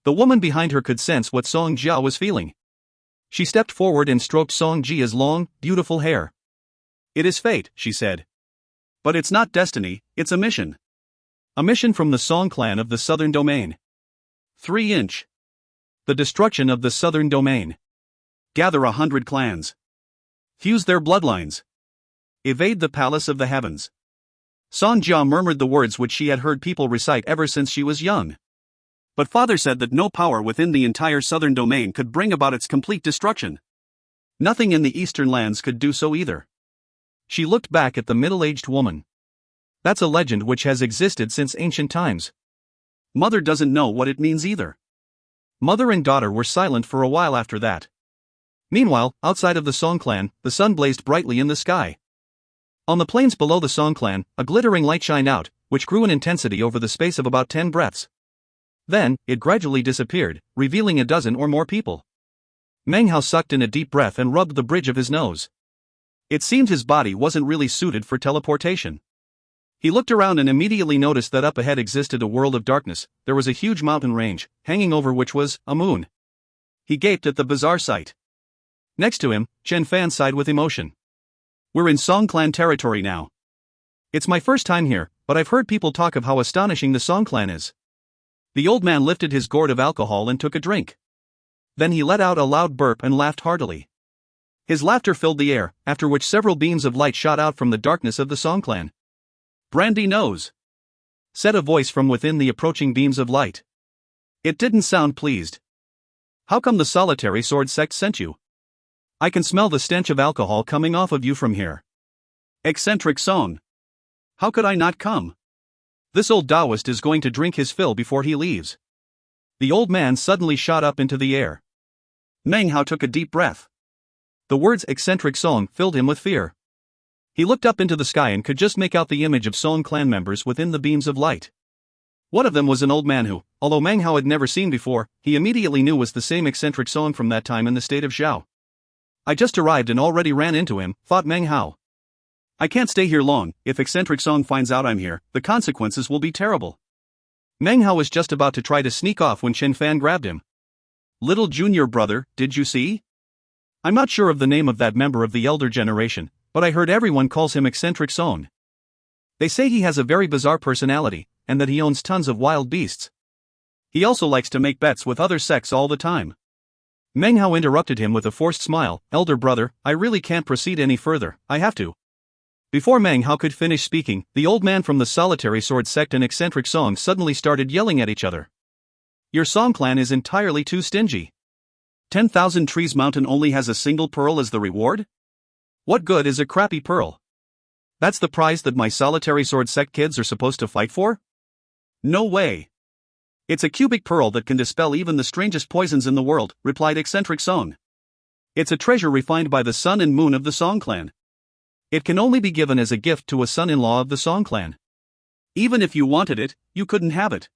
The woman behind her could sense what Song Jia was feeling. She stepped forward and stroked Song Jia's long, beautiful hair. It is fate, she said. But it's not destiny, it's a mission. A mission from the Song clan of the Southern Domain. 3-inch. The destruction of the Southern Domain. Gather 100 clans. Fuse their bloodlines. Evade the palace of the heavens. Song Jia murmured the words which she had heard people recite ever since she was young. But father said that no power within the entire southern domain could bring about its complete destruction. Nothing in the eastern lands could do so either. She looked back at the middle-aged woman. That's a legend which has existed since ancient times. Mother doesn't know what it means either. Mother and daughter were silent for a while after that. Meanwhile, outside of the Song clan, the sun blazed brightly in the sky. On the plains below the Song clan, a glittering light shined out, which grew in intensity over the space of about 10 breaths. Then, it gradually disappeared, revealing a dozen or more people. Meng Hao sucked in a deep breath and rubbed the bridge of his nose. It seemed his body wasn't really suited for teleportation. He looked around and immediately noticed that up ahead existed a world of darkness. There was a huge mountain range, hanging over which was a moon. He gaped at the bizarre sight. Next to him, Chen Fan sighed with emotion. We're in Song clan territory now. It's my first time here, but I've heard people talk of how astonishing the Song clan is. The old man lifted his gourd of alcohol and took a drink. Then he let out a loud burp and laughed heartily. His laughter filled the air, after which several beams of light shot out from the darkness of the Song clan. Brandy nose, said a voice from within the approaching beams of light. It didn't sound pleased. How come the solitary sword sect sent you? I can smell the stench of alcohol coming off of you from here. Eccentric Song. How could I not come? This old Taoist is going to drink his fill before he leaves. The old man suddenly shot up into the air. Meng Hao took a deep breath. The words eccentric Song filled him with fear. He looked up into the sky and could just make out the image of Song clan members within the beams of light. One of them was an old man who, although Meng Hao had never seen before, he immediately knew was the same eccentric Song from that time in the state of Zhao. I just arrived and already ran into him, thought Meng Hao. I can't stay here long. If eccentric Song finds out I'm here, the consequences will be terrible. Meng Hao was just about to try to sneak off when Chen Fan grabbed him. Little junior brother, did you see? I'm not sure of the name of that member of the elder generation, but I heard everyone calls him eccentric Song. They say he has a very bizarre personality, and that he owns tons of wild beasts. He also likes to make bets with other sects all the time. Meng Hao interrupted him with a forced smile. Elder brother, I really can't proceed any further, I have to. Before Meng Hao could finish speaking, the old man from the solitary sword sect and eccentric Song suddenly started yelling at each other. Your Song clan is entirely too stingy. 10,000 Trees Mountain only has a single pearl as the reward? What good is a crappy pearl? That's the prize that my solitary sword sect kids are supposed to fight for? No way. It's a cubic pearl that can dispel even the strangest poisons in the world, replied eccentric Song. It's a treasure refined by the sun and moon of the Song clan. It can only be given as a gift to a son-in-law of the Song clan. Even if you wanted it, you couldn't have it.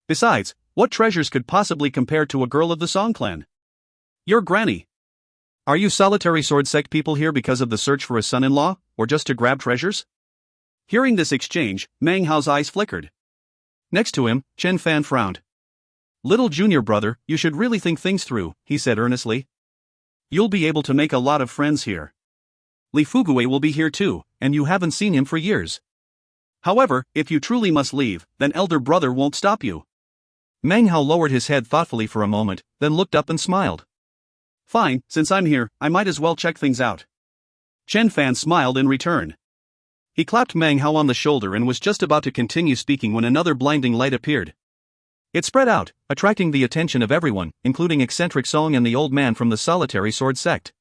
Besides, what treasures could possibly compare to a girl of the Song clan? Your granny. Are you solitary sword sect people here because of the search for a son-in-law, or just to grab treasures? Hearing this exchange, Meng Hao's eyes flickered. Next to him, Chen Fan frowned. Little junior brother, you should really think things through, he said earnestly. You'll be able to make a lot of friends here. Li Fugue will be here too, and you haven't seen him for years. However, if you truly must leave, then elder brother won't stop you. Meng Hao lowered his head thoughtfully for a moment, then looked up and smiled. Fine, since I'm here, I might as well check things out. Chen Fan smiled in return. He clapped Meng Hao on the shoulder and was just about to continue speaking when another blinding light appeared. It spread out, attracting the attention of everyone, including eccentric Song and the old man from the solitary sword sect.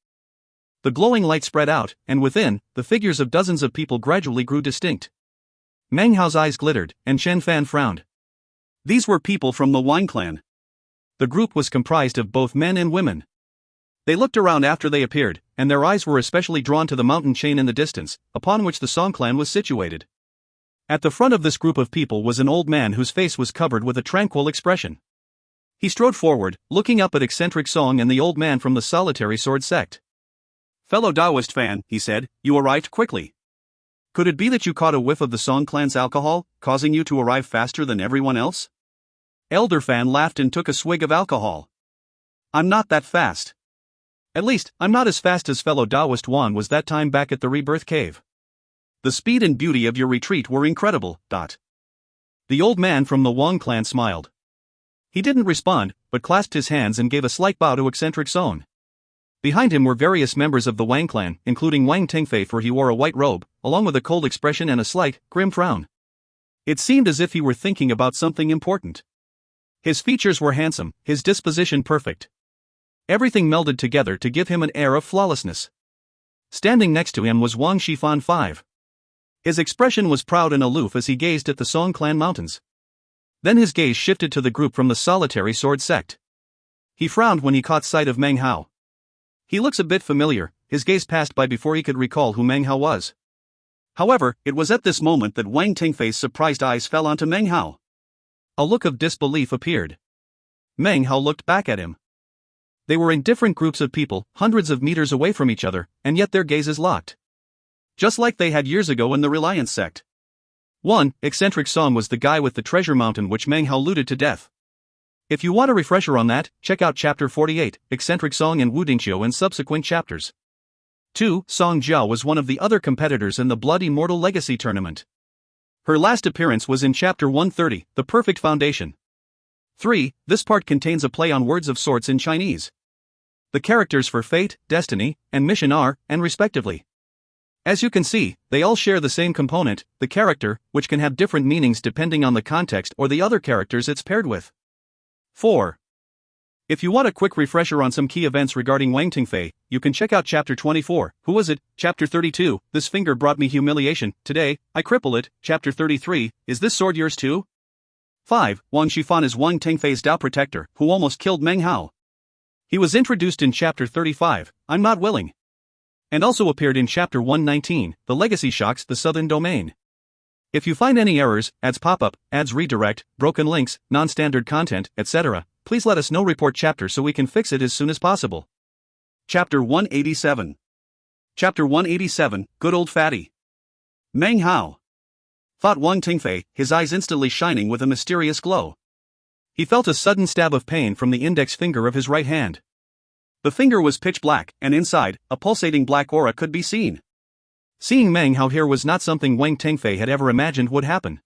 The glowing light spread out, and within, the figures of dozens of people gradually grew distinct. Meng Hao's eyes glittered, and Chen Fan frowned. These were people from the Wine clan. The group was comprised of both men and women. They looked around after they appeared, and their eyes were especially drawn to the mountain chain in the distance, upon which the Song clan was situated. At the front of this group of people was an old man whose face was covered with a tranquil expression. He strode forward, looking up at eccentric Song and the old man from the solitary sword sect. Fellow Taoist fan, he said, you arrived quickly. Could it be that you caught a whiff of the Song clan's alcohol, causing you to arrive faster than everyone else? Elder Fan laughed and took a swig of alcohol. I'm not that fast. At least, I'm not as fast as fellow Taoist Wan was that time back at the Rebirth Cave. The speed and beauty of your retreat were incredible. The old man from the Wang clan smiled. He didn't respond, but clasped his hands and gave a slight bow to eccentric Song. Behind him were various members of the Wang clan, including Wang Tingfei, for he wore a white robe, along with a cold expression and a slight, grim frown. It seemed as if he were thinking about something important. His features were handsome, his disposition perfect. Everything melded together to give him an air of flawlessness. Standing next to him was Wang Shifan V. His expression was proud and aloof as he gazed at the Song clan mountains. Then his gaze shifted to the group from the solitary sword sect. He frowned when he caught sight of Meng Hao. He looks a bit familiar, his gaze passed by before he could recall who Meng Hao was. However, it was at this moment that Wang Tingfei's surprised eyes fell onto Meng Hao. A look of disbelief appeared. Meng Hao looked back at him. They were in different groups of people, hundreds of meters away from each other, and yet their gazes locked. Just like they had years ago in the Reliance sect. One, eccentric Song was the guy with the treasure mountain which Meng Hao looted to death. If you want a refresher on that, check out chapter 48, Eccentric Song and Wu Dingqiu, and subsequent chapters. 2. Song Jiao was one of the other competitors in the Blood Immortal Legacy tournament. Her last appearance was in chapter 130, The Perfect Foundation. 3. This part contains a play on words of sorts in Chinese. The characters for fate, destiny, and mission are, and respectively. As you can see, they all share the same component, the character, which can have different meanings depending on the context or the other characters it's paired with. 4. If you want a quick refresher on some key events regarding Wang Tingfei, you can check out chapter 24, Who Was It? Chapter 32, This Finger Brought Me Humiliation, Today, I Cripple It, Chapter 33, Is This Sword Yours Too? 5. Wang Shifan is Wang Tingfei's Dao protector, who almost killed Meng Hao. He was introduced in chapter 35, I'm Not Willing. And also appeared in chapter 119, The Legacy Shocks the Southern Domain. If you find any errors, ads pop up, ads redirect, broken links, non-standard content, etc., please let us know. Report chapter so we can fix it as soon as possible. Chapter 187. Chapter 187, Good Old Fatty. Meng Hao, thought Wang Tingfei, his eyes instantly shining with a mysterious glow. He felt a sudden stab of pain from the index finger of his right hand. The finger was pitch black, and inside, a pulsating black aura could be seen. Seeing Meng Hao here was not something Wang Tingfei had ever imagined would happen.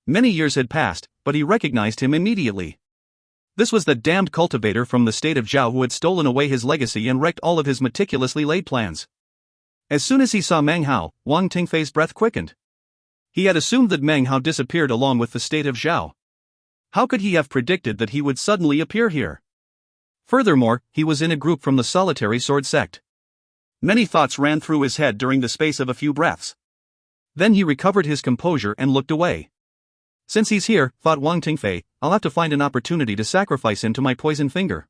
Many years had passed, but he recognized him immediately. This was the damned cultivator from the state of Zhao who had stolen away his legacy and wrecked all of his meticulously laid plans. As soon as he saw Meng Hao, Wang Tingfei's breath quickened. He had assumed that Meng Hao disappeared along with the state of Zhao. How could he have predicted that he would suddenly appear here? Furthermore, he was in a group from the solitary sword sect. Many thoughts ran through his head during the space of a few breaths. Then he recovered his composure and looked away. Since he's here, thought Wang Tingfei, I'll have to find an opportunity to sacrifice him to my poison finger.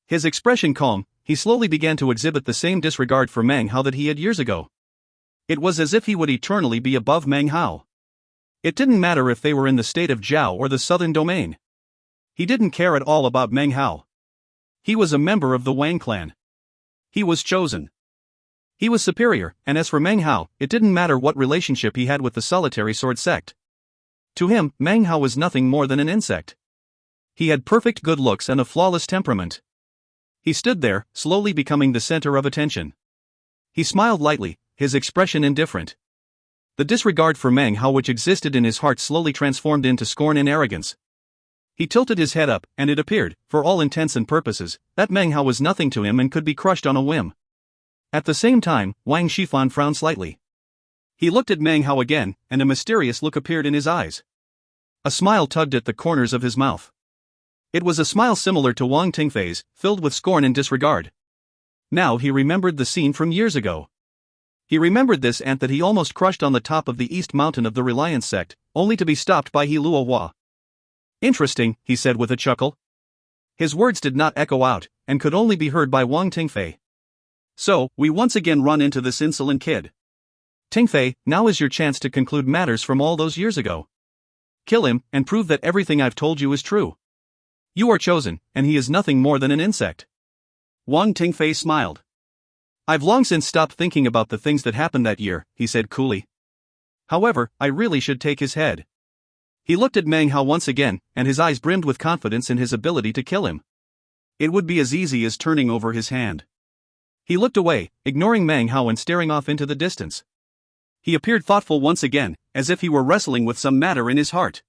His expression calm, he slowly began to exhibit the same disregard for Meng Hao that he had years ago. It was as if he would eternally be above Meng Hao. It didn't matter if they were in the state of Zhao or the southern domain. He didn't care at all about Meng Hao. He was a member of the Wang clan. He was chosen. He was superior, and as for Meng Hao, it didn't matter what relationship he had with the solitary sword sect. To him, Meng Hao was nothing more than an insect. He had perfect good looks and a flawless temperament. He stood there, slowly becoming the center of attention. He smiled lightly, his expression indifferent. The disregard for Meng Hao which existed in his heart slowly transformed into scorn and arrogance. He tilted his head up, and it appeared, for all intents and purposes, that Meng Hao was nothing to him and could be crushed on a whim. At the same time, Wang Shifan frowned slightly. He looked at Meng Hao again, and a mysterious look appeared in his eyes. A smile tugged at the corners of his mouth. It was a smile similar to Wang Tingfei's, filled with scorn and disregard. Now he remembered the scene from years ago. He remembered this ant that he almost crushed on the top of the east mountain of the Reliance sect, only to be stopped by He Luohua. Interesting, he said with a chuckle. His words did not echo out, and could only be heard by Wang Tingfei. So, we once again run into this insolent kid. Tingfei, now is your chance to conclude matters from all those years ago. Kill him, and prove that everything I've told you is true. You are chosen, and he is nothing more than an insect. Wang Tingfei smiled. I've long since stopped thinking about the things that happened that year, he said coolly. However, I really should take his head. He looked at Meng Hao once again, and his eyes brimmed with confidence in his ability to kill him. It would be as easy as turning over his hand. He looked away, ignoring Meng Hao and staring off into the distance. He appeared thoughtful once again, as if he were wrestling with some matter in his heart.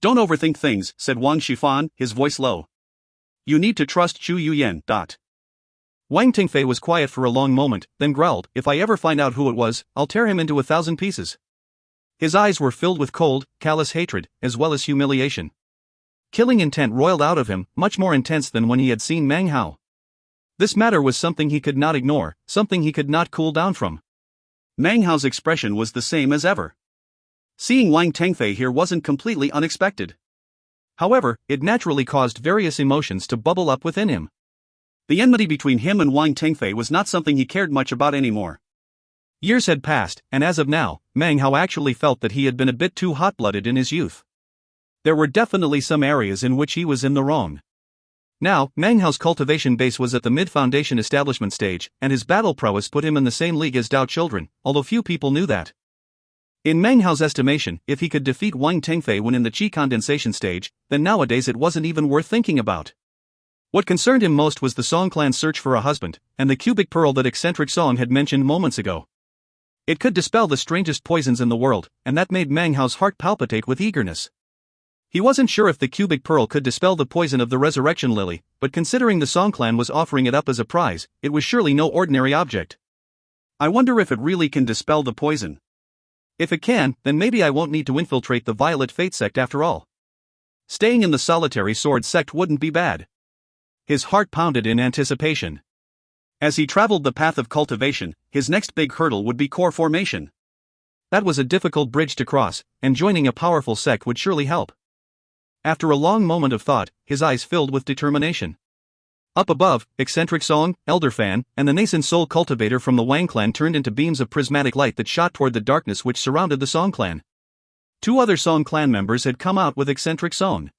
Don't overthink things, said Wang Shifan, his voice low. You need to trust Zhu Yuyan. Wang Tingfei was quiet for a long moment, then growled, if I ever find out who it was, I'll tear him into 1,000 pieces. His eyes were filled with cold, callous hatred, as well as humiliation. Killing intent roiled out of him, much more intense than when he had seen Meng Hao. This matter was something he could not ignore, something he could not cool down from. Meng Hao's expression was the same as ever. Seeing Wang Tingfei here wasn't completely unexpected. However, it naturally caused various emotions to bubble up within him. The enmity between him and Wang Tingfei was not something he cared much about anymore. Years had passed, and as of now, Meng Hao actually felt that he had been a bit too hot-blooded in his youth. There were definitely some areas in which he was in the wrong. Now, Meng Hao's cultivation base was at the mid-foundation establishment stage, and his battle prowess put him in the same league as Dao children, although few people knew that. In Meng Hao's estimation, if he could defeat Wang Tingfei when in the qi condensation stage, then nowadays it wasn't even worth thinking about. What concerned him most was the Song clan's search for a husband, and the cubic pearl that eccentric Song had mentioned moments ago. It could dispel the strangest poisons in the world, and that made Meng Hao's heart palpitate with eagerness. He wasn't sure if the cubic pearl could dispel the poison of the resurrection lily, but considering the Song clan was offering it up as a prize, it was surely no ordinary object. I wonder if it really can dispel the poison. If it can, then maybe I won't need to infiltrate the Violet Fate sect after all. Staying in the solitary sword sect wouldn't be bad. His heart pounded in anticipation. As he traveled the path of cultivation, his next big hurdle would be core formation. That was a difficult bridge to cross, and joining a powerful sect would surely help. After a long moment of thought, his eyes filled with determination. Up above, eccentric Song, Elder Fan, and the nascent soul cultivator from the Wang clan turned into beams of prismatic light that shot toward the darkness which surrounded the Song clan. Two other Song clan members had come out with eccentric Song.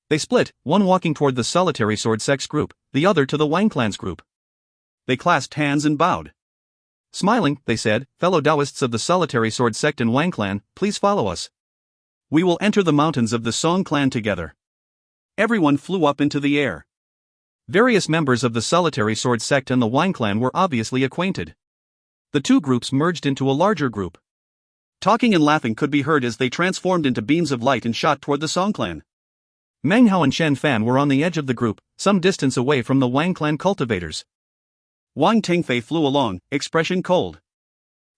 They split, one walking toward the solitary sword sect's group, the other to the Wang clan's group. They clasped hands and bowed. Smiling, they said, "Fellow Taoists of the Solitary Sword Sect and Wang Clan, please follow us. We will enter the mountains of the Song Clan together." Everyone flew up into the air. Various members of the Solitary Sword Sect and the Wang Clan were obviously acquainted. The two groups merged into a larger group. Talking and laughing could be heard as they transformed into beams of light and shot toward the Song Clan. Meng Hao and Shen Fan were on the edge of the group, some distance away from the Wang Clan cultivators. Wang Tingfei flew along, expression cold.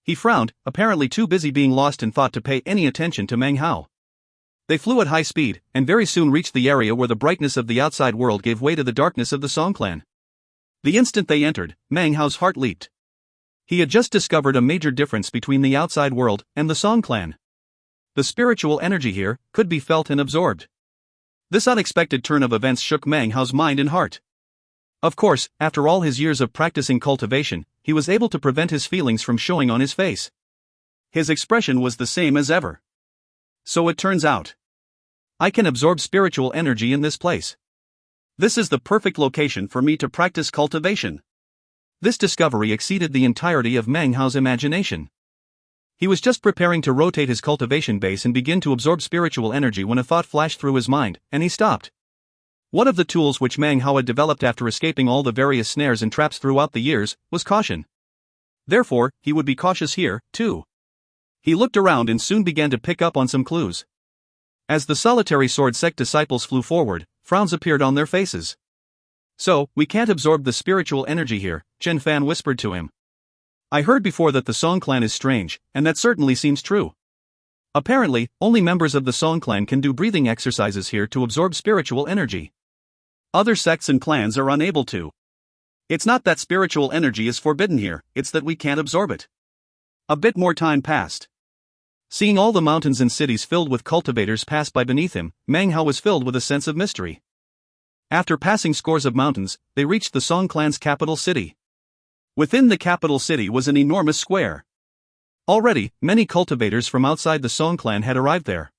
He frowned, apparently too busy being lost in thought to pay any attention to Meng Hao. They flew at high speed, and very soon reached the area where the brightness of the outside world gave way to the darkness of the Song Clan. The instant they entered, Meng Hao's heart leaped. He had just discovered a major difference between the outside world and the Song Clan. The spiritual energy here could be felt and absorbed. This unexpected turn of events shook Meng Hao's mind and heart. Of course, after all his years of practicing cultivation, he was able to prevent his feelings from showing on his face. His expression was the same as ever. So it turns out, I can absorb spiritual energy in this place. This is the perfect location for me to practice cultivation. This discovery exceeded the entirety of Meng Hao's imagination. He was just preparing to rotate his cultivation base and begin to absorb spiritual energy when a thought flashed through his mind, and he stopped. One of the tools which Meng Hao had developed after escaping all the various snares and traps throughout the years was caution. Therefore, he would be cautious here, too. He looked around and soon began to pick up on some clues. As the Solitary Sword Sect disciples flew forward, frowns appeared on their faces. "So, we can't absorb the spiritual energy here," Chen Fan whispered to him. "I heard before that the Song Clan is strange, and that certainly seems true. Apparently, only members of the Song Clan can do breathing exercises here to absorb spiritual energy. Other sects and clans are unable to. It's not that spiritual energy is forbidden here, it's that we can't absorb it." A bit more time passed. Seeing all the mountains and cities filled with cultivators pass by beneath him, Meng Hao was filled with a sense of mystery. After passing scores of mountains, they reached the Song Clan's capital city. Within the capital city was an enormous square. Already, many cultivators from outside the Song Clan had arrived there.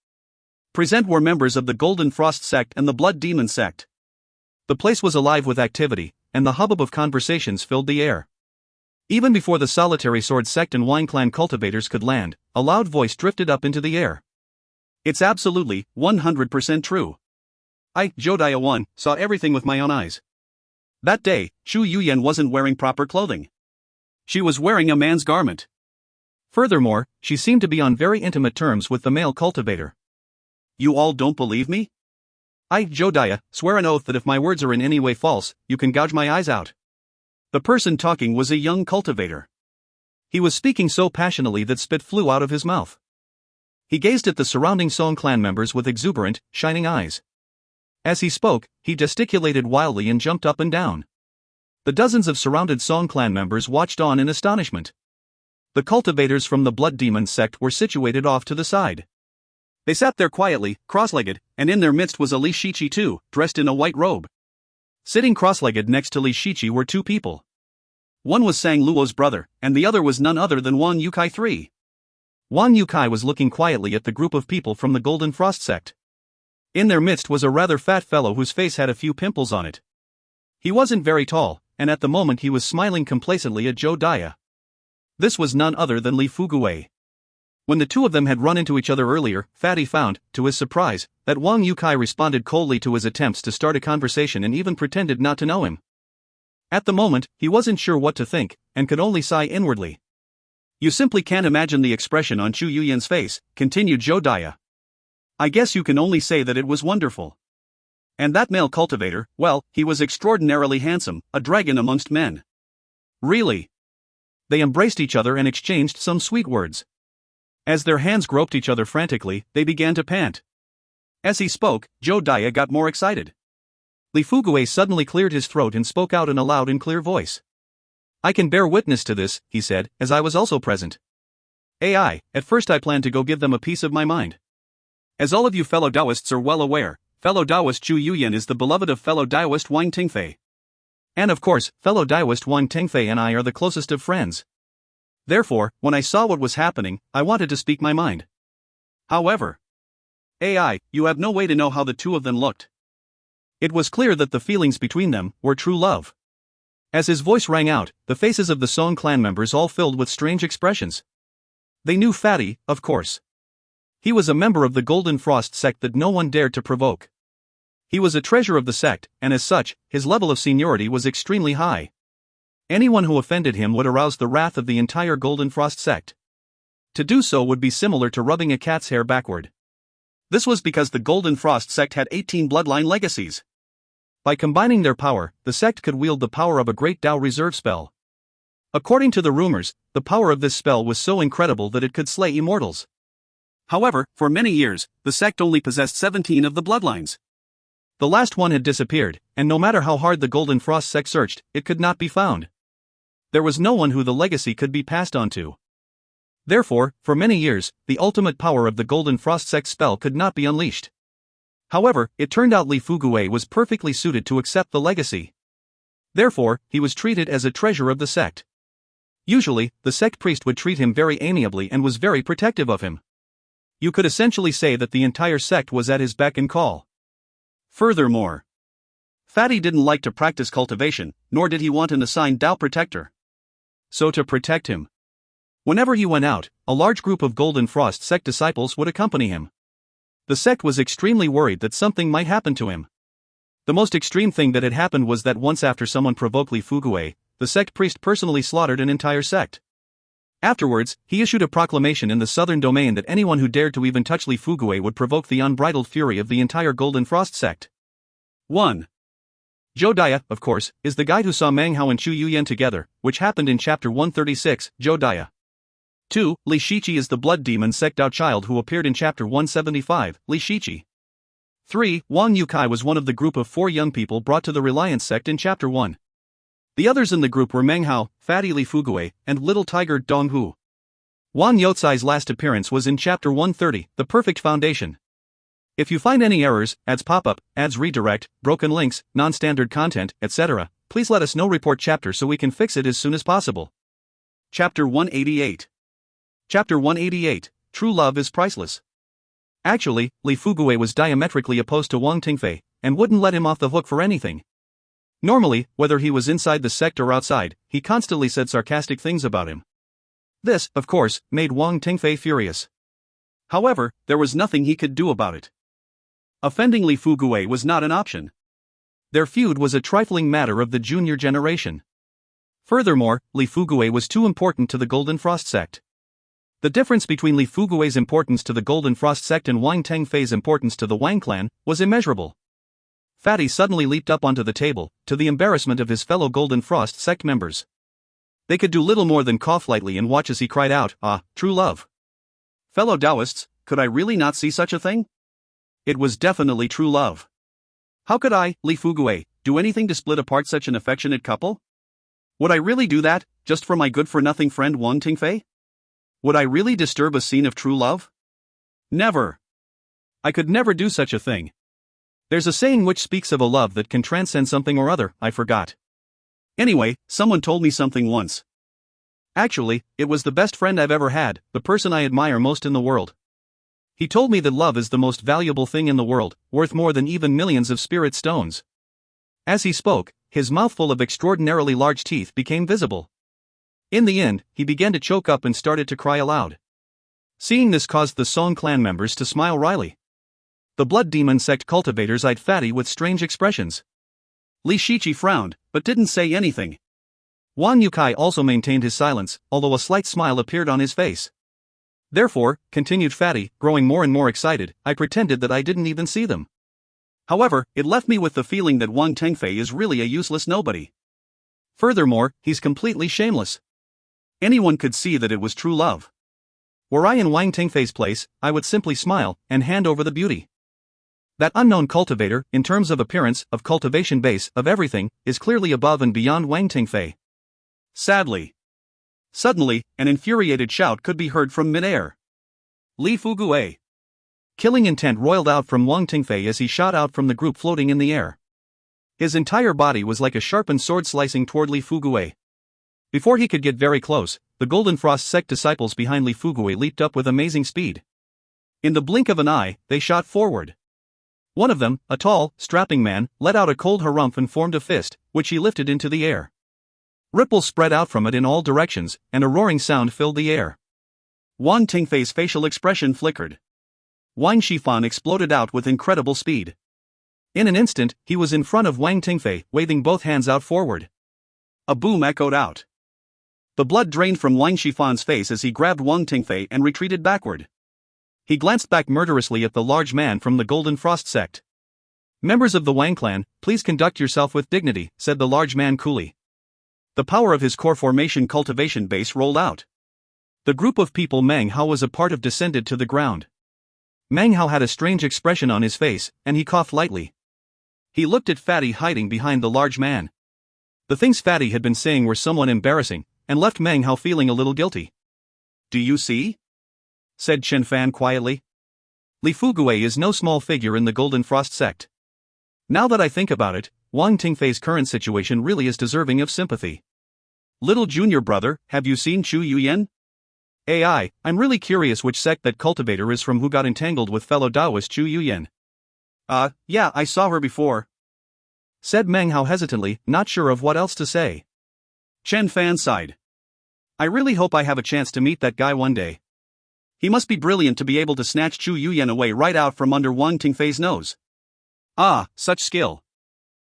Present were members of the Golden Frost sect and the Blood Demon sect. The place was alive with activity, and the hubbub of conversations filled the air. Even before the Solitary Sword Sect and Wang Clan cultivators could land, a loud voice drifted up into the air. "It's absolutely, 100% true. I, Jodiah 1, saw everything with my own eyes. That day, Shu Yuyan wasn't wearing proper clothing. She was wearing a man's garment. Furthermore, she seemed to be on very intimate terms with the male cultivator. You all don't believe me? I, Jodiah, swear an oath that if my words are in any way false, you can gouge my eyes out." The person talking was a young cultivator. He was speaking so passionately that spit flew out of his mouth. He gazed at the surrounding Song Clan members with exuberant, shining eyes. As he spoke, he gesticulated wildly and jumped up and down. The dozens of surrounded Song Clan members watched on in astonishment. The cultivators from the Blood Demon sect were situated off to the side. They sat there quietly, cross-legged, and in their midst was a Li Shiqi too, dressed in a white robe. Sitting cross-legged next to Li Shiqi were two people. One was Sang Luo's brother, and the other was none other than Wang Yukai III. Wang Yukai was looking quietly at the group of people from the Golden Frost sect. In their midst was a rather fat fellow whose face had a few pimples on it. He wasn't very tall, and at the moment he was smiling complacently at Jodiah. This was none other than Li Fuguwei. When the two of them had run into each other earlier, Fatty found, to his surprise, that Wang Yukai responded coldly to his attempts to start a conversation and even pretended not to know him. At the moment, he wasn't sure what to think, and could only sigh inwardly. "You simply can't imagine the expression on Chu Yuyan's face," continued Jodiah. "I guess you can only say that it was wonderful. And that male cultivator, well, he was extraordinarily handsome, a dragon amongst men. Really." They embraced each other and exchanged some sweet words. As their hands groped each other frantically, they began to pant. As he spoke, Jodiah got more excited. Li Fuguwei suddenly cleared his throat and spoke out in a loud and clear voice. "I can bear witness to this," he said, "as I was also present. At first I planned to go give them a piece of my mind. As all of you fellow Taoists are well aware, fellow Taoist Chu Yuyan is the beloved of fellow Taoist Wang Tingfei. And of course, fellow Taoist Wang Tingfei and I are the closest of friends. Therefore, when I saw what was happening, I wanted to speak my mind. However, you have no way to know how the two of them looked. It was clear that the feelings between them were true love. As his voice rang out, the faces of the Song clan members all filled with strange expressions. They knew Fatty, of course. He was a member of the Golden Frost sect that no one dared to provoke. He was a treasure of the sect, and as such, his level of seniority was extremely high. Anyone who offended him would arouse the wrath of the entire Golden Frost sect. To do so would be similar to rubbing a cat's hair backward. This was because the Golden Frost sect had 18 bloodline legacies. By combining their power, the sect could wield the power of a great Tao reserve spell. According to the rumors, the power of this spell was so incredible that it could slay immortals. However, for many years, the sect only possessed 17 of the bloodlines. The last one had disappeared, and no matter how hard the Golden Frost sect searched, it could not be found. There was no one who the legacy could be passed on to. Therefore, for many years, the ultimate power of the Golden Frost sect spell could not be unleashed. However, it turned out Li Fuguei was perfectly suited to accept the legacy. Therefore, he was treated as a treasure of the sect. Usually, the sect priest would treat him very amiably and was very protective of him. You could essentially say that the entire sect was at his beck and call. Furthermore, Fatty didn't like to practice cultivation, nor did he want an assigned Tao protector. So to protect him, whenever he went out, a large group of Golden Frost sect disciples would accompany him. The sect was extremely worried that something might happen to him. The most extreme thing that had happened was that once after someone provoked Li Fuguei, the sect priest personally slaughtered an entire sect. Afterwards, he issued a proclamation in the southern domain that anyone who dared to even touch Li Fuguei would provoke the unbridled fury of the entire Golden Frost sect. 1. Zhou Daya, of course, is the guide who saw Meng Hao and Chu Yuyan together, which happened in chapter 136, Zhou Daya. 2. Li Shiqi is the blood demon sect Dao child who appeared in chapter 175, Li Shiqi. 3. Wang Yukai was one of the group of 4 young people brought to the Reliance sect in chapter 1. The others in the group were Meng Hao, Fatty Li Fuguei, and Little Tiger Dong Hu. Wang Youcai's last appearance was in chapter 130, The Perfect Foundation. If you find any errors, ads pop-up, ads redirect, broken links, non-standard content, etc., please let us know. Report chapter so we can fix it as soon as possible. Chapter 188. Chapter 188, True Love is Priceless. Actually, Li Fuguei was diametrically opposed to Wang Tingfei, and wouldn't let him off the hook for anything. Normally, whether he was inside the sect or outside, he constantly said sarcastic things about him. This, of course, made Wang Tingfei furious. However, there was nothing he could do about it. Offending Li Fuguei was not an option. Their feud was a trifling matter of the junior generation. Furthermore, Li Fuguei was too important to the Golden Frost sect. The difference between Li Fuguei's importance to the Golden Frost sect and Wang Tengfei's importance to the Wang clan was immeasurable. Fatty suddenly leaped up onto the table, to the embarrassment of his fellow Golden Frost sect members. They could do little more than cough lightly and watch as he cried out, "Ah, true love." Fellow Taoists, could I really not see such a thing? It was definitely true love. How could I, Li Fuguei, do anything to split apart such an affectionate couple? Would I really do that, just for my good-for-nothing friend Wang Tingfei? Would I really disturb a scene of true love? Never. I could never do such a thing. There's a saying which speaks of a love that can transcend something or other, I forgot. Anyway, someone told me something once. Actually, it was the best friend I've ever had, the person I admire most in the world. He told me that love is the most valuable thing in the world, worth more than even millions of spirit stones. As he spoke, his mouthful of extraordinarily large teeth became visible. In the end, he began to choke up and started to cry aloud. Seeing this caused the Song clan members to smile wryly. The Blood Demon sect cultivators eyed Fatty with strange expressions. Li Shiqi frowned, but didn't say anything. Wang Yukai also maintained his silence, although a slight smile appeared on his face. Therefore, continued Fatty, growing more and more excited, I pretended that I didn't even see them. However, it left me with the feeling that Wang Tengfei is really a useless nobody. Furthermore, he's completely shameless. Anyone could see that it was true love. Were I in Wang Tengfei's place, I would simply smile and hand over the beauty. That unknown cultivator, in terms of appearance, of cultivation base, of everything, is clearly above and beyond Wang Tengfei. Sadly. Suddenly, an infuriated shout could be heard from midair. Li Fuguei. Killing intent roiled out from Wang Tengfei as he shot out from the group floating in the air. His entire body was like a sharpened sword slicing toward Li Fuguei. Before he could get very close, the Golden Frost sect disciples behind Li Fuguei leaped up with amazing speed. In the blink of an eye, they shot forward. One of them, a tall, strapping man, let out a cold harumph and formed a fist, which he lifted into the air. Ripples spread out from it in all directions, and a roaring sound filled the air. Wang Tingfei's facial expression flickered. Wang Shifan exploded out with incredible speed. In an instant, he was in front of Wang Tingfei, waving both hands out forward. A boom echoed out. The blood drained from Wang Shifan's face as he grabbed Wang Tingfei and retreated backward. He glanced back murderously at the large man from the Golden Frost sect. "Members of the Wang clan, please conduct yourself with dignity," said the large man coolly. The power of his core formation cultivation base rolled out. The group of people Meng Hao was a part of descended to the ground. Meng Hao had a strange expression on his face, and he coughed lightly. He looked at Fatty hiding behind the large man. The things Fatty had been saying were somewhat embarrassing, and left Meng Hao feeling a little guilty. "Do you see?" said Chen Fan quietly. "Li Fugue is no small figure in the Golden Frost sect. Now that I think about it, Wang Tingfei's current situation really is deserving of sympathy. Little junior brother, have you seen Chu Yuyan? I'm really curious which sect that cultivator is from who got entangled with fellow Taoist Chu Yuyan." Yeah, I saw her before," said Meng Hao hesitantly, not sure of what else to say. Chen Fan sighed. "I really hope I have a chance to meet that guy one day. He must be brilliant to be able to snatch Chu Yuyan away right out from under Wang Tingfei's nose. Such skill.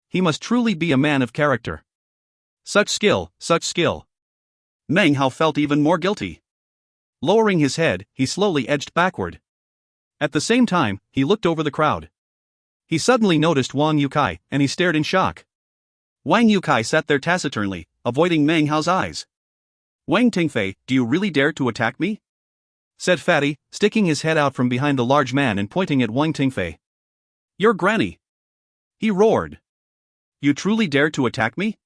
He must truly be a man of character. Such skill, such skill." Meng Hao felt even more guilty. Lowering his head, he slowly edged backward. At the same time, he looked over the crowd. He suddenly noticed Wang Yukai, and he stared in shock. Wang Yukai sat there taciturnly, avoiding Meng Hao's eyes. "Wang Tingfei, do you really dare to attack me?" said Fatty, sticking his head out from behind the large man and pointing at Wang Tingfei. "Your granny!" he roared. "You truly dare to attack me?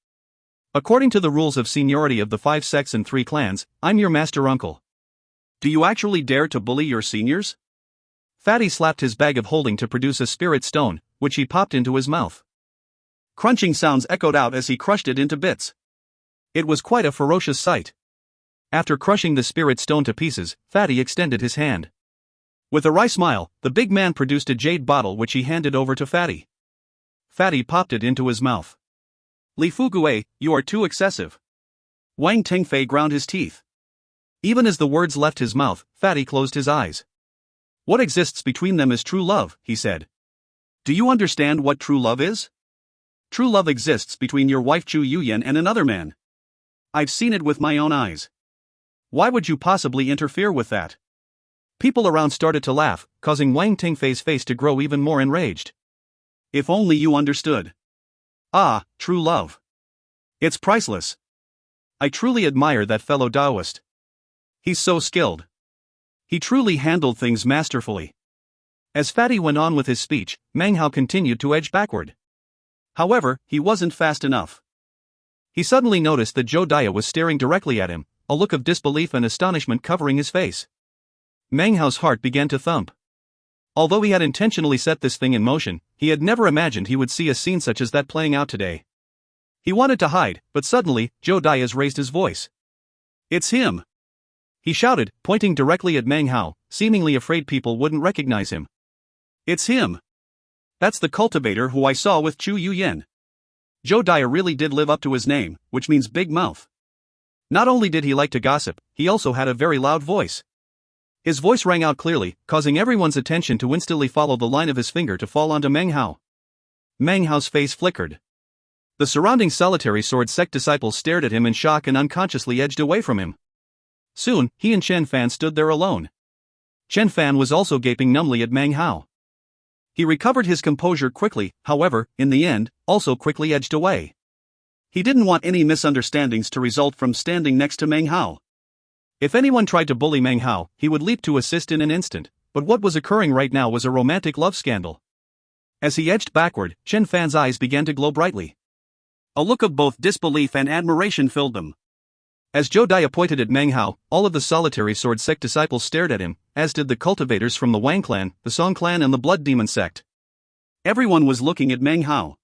According to the rules of seniority of the 5 sects and 3 clans, I'm your master uncle. Do you actually dare to bully your seniors?" Fatty slapped his bag of holding to produce a spirit stone, which he popped into his mouth. Crunching sounds echoed out as he crushed it into bits. It was quite a ferocious sight. After crushing the spirit stone to pieces, Fatty extended his hand. With a wry smile, the big man produced a jade bottle which he handed over to Fatty. Fatty popped it into his mouth. "Li Fugue, you are too excessive." Wang Tingfei ground his teeth. Even as the words left his mouth, Fatty closed his eyes. "What exists between them is true love," he said. "Do you understand what true love is? True love exists between your wife Chu Yuyan and another man. I've seen it with my own eyes. Why would you possibly interfere with that?" People around started to laugh, causing Wang Tingfei's face to grow even more enraged. "If only you understood. True love. It's priceless. I truly admire that fellow Taoist. He's so skilled. He truly handled things masterfully." As Fatty went on with his speech, Meng Hao continued to edge backward. However, he wasn't fast enough. He suddenly noticed that Zhou Daya was staring directly at him, a look of disbelief and astonishment covering his face. Meng Hao's heart began to thump. Although he had intentionally set this thing in motion, he had never imagined he would see a scene such as that playing out today. He wanted to hide, but suddenly, Zhou Daya raised his voice. "It's him!" he shouted, pointing directly at Meng Hao, seemingly afraid people wouldn't recognize him. "It's him! That's the cultivator who I saw with Chu Yuyan." Zhou Daya really did live up to his name, which means big mouth. Not only did he like to gossip, he also had a very loud voice. His voice rang out clearly, causing everyone's attention to instantly follow the line of his finger to fall onto Meng Hao. Meng Hao's face flickered. The surrounding solitary sword sect disciples stared at him in shock and unconsciously edged away from him. Soon, he and Chen Fan stood there alone. Chen Fan was also gaping numbly at Meng Hao. He recovered his composure quickly, however, in the end, also quickly edged away. He didn't want any misunderstandings to result from standing next to Meng Hao. If anyone tried to bully Meng Hao, he would leap to assist in an instant, but what was occurring right now was a romantic love scandal. As he edged backward, Chen Fan's eyes began to glow brightly. A look of both disbelief and admiration filled them. As Zhou Daya pointed at Meng Hao, all of the solitary sword sect disciples stared at him, as did the cultivators from the Wang clan, the Song clan and the Blood Demon sect. Everyone was looking at Meng Hao.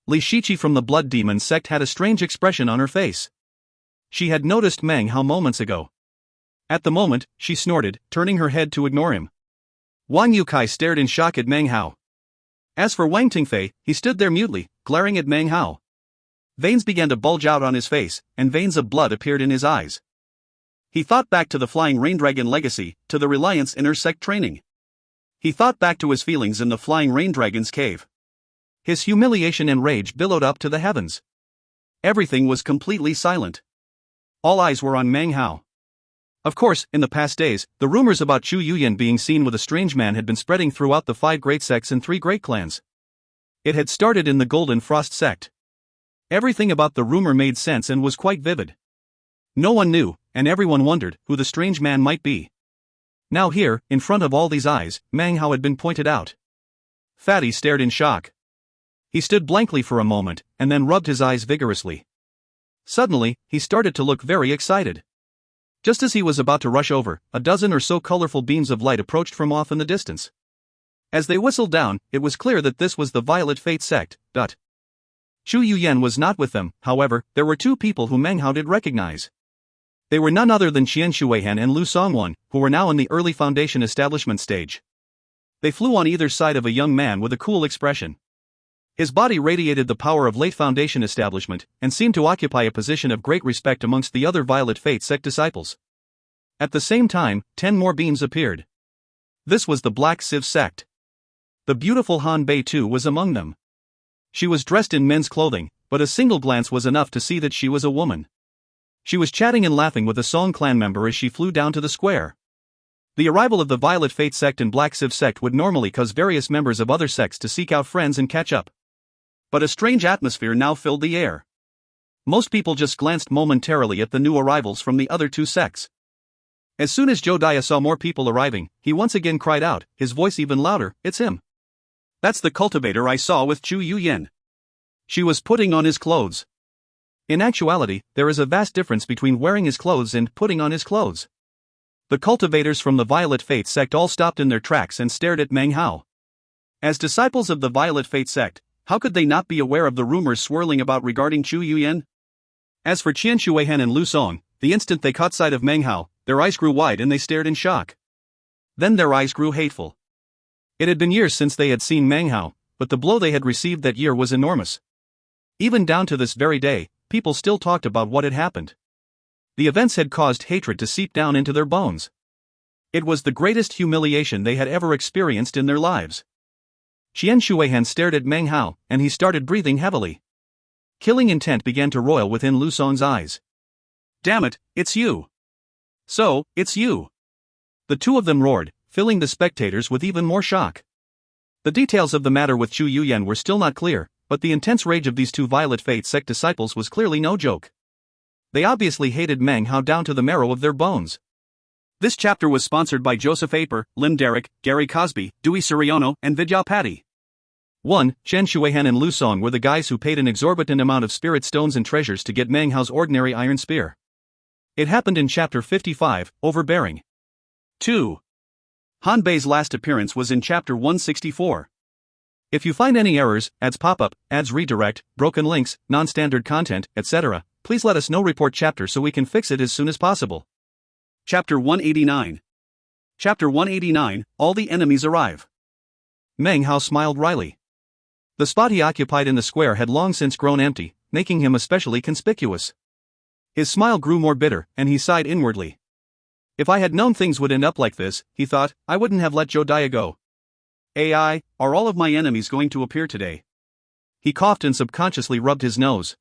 Li Shiqi from the Blood Demon sect had a strange expression on her face. She had noticed Meng Hao moments ago. At the moment, she snorted, turning her head to ignore him. Wang Yukai stared in shock at Meng Hao. As for Wang Tingfei, he stood there mutely, glaring at Meng Hao. Veins began to bulge out on his face, and veins of blood appeared in his eyes. He thought back to the Flying Rain Dragon legacy, to the Reliance Inner Sect training. He thought back to his feelings in the Flying Rain Dragon's cave. His humiliation and rage billowed up to the heavens. Everything was completely silent. All eyes were on Meng Hao. Of course, in the past days, the rumors about Chu Yuyan being seen with a strange man had been spreading throughout the 5 great sects and 3 great clans. It had started in the Golden Frost sect. Everything about the rumor made sense and was quite vivid. No one knew, and everyone wondered, who the strange man might be. Now here, in front of all these eyes, Meng Hao had been pointed out. Fatty stared in shock. He stood blankly for a moment, and then rubbed his eyes vigorously. Suddenly, he started to look very excited. Just as he was about to rush over, a dozen or so colorful beams of light approached from off in the distance. As they whistled down, it was clear that this was the Violet Fate sect. Chu Yuyan was not with them. However, there were 2 people who Meng Hao did recognize. They were none other than Qian Shuihan and Lu Songwon, who were now in the early foundation establishment stage. They flew on either side of a young man with a cool expression. His body radiated the power of late foundation establishment, and seemed to occupy a position of great respect amongst the other Violet Fate sect disciples. At the same time, 10 more beams appeared. This was the Black Civ sect. The beautiful Han Bei too was among them. She was dressed in men's clothing, but a single glance was enough to see that she was a woman. She was chatting and laughing with a Song clan member as she flew down to the square. The arrival of the Violet Fate sect and Black Civ sect would normally cause various members of other sects to seek out friends and catch up. But a strange atmosphere now filled the air. Most people just glanced momentarily at the new arrivals from the other 2 sects. As soon as Jodiah saw more people arriving, he once again cried out, his voice even louder, "It's him! That's the cultivator I saw with Chu Yuyan. She was putting on his clothes." In actuality, there is a vast difference between wearing his clothes and putting on his clothes. The cultivators from the Violet Fate sect all stopped in their tracks and stared at Meng Hao. As disciples of the Violet Fate sect, how could they not be aware of the rumors swirling about regarding Chu Yuyan? As for Qian Shuihan and Lu Song, the instant they caught sight of Meng Hao, their eyes grew wide and they stared in shock. Then their eyes grew hateful. It had been years since they had seen Meng Hao, but the blow they had received that year was enormous. Even down to this very day, people still talked about what had happened. The events had caused hatred to seep down into their bones. It was the greatest humiliation they had ever experienced in their lives. Qian Shuihan stared at Meng Hao, and he started breathing heavily. Killing intent began to roil within Lu Song's eyes. "Damn it, it's you! So, it's you!" The 2 of them roared, filling the spectators with even more shock. The details of the matter with Chu Yuyan were still not clear, but the intense rage of these 2 Violet Fate sect disciples was clearly no joke. They obviously hated Meng Hao down to the marrow of their bones. This chapter was sponsored by Joseph Aper, Lim Derrick, Gary Cosby, Dewey Suriano, and Vidya Patty. 1. Chen Shuihan and Lu Song were the guys who paid an exorbitant amount of spirit stones and treasures to get Meng Hao's ordinary iron spear. It happened in chapter 55, Overbearing. 2. Han Bei's last appearance was in chapter 164. If you find any errors, ads pop up, ads redirect, broken links, non-standard content, etc., please let us know. Report chapter so we can fix it as soon as possible. Chapter 189. Chapter 189, All the Enemies Arrive. Meng Hao smiled wryly. The spot he occupied in the square had long since grown empty, making him especially conspicuous. His smile grew more bitter, and he sighed inwardly. If I had known things would end up like this, he thought, I wouldn't have let Jodiah go. AI, are all of my enemies going to appear today? He coughed and subconsciously rubbed his nose.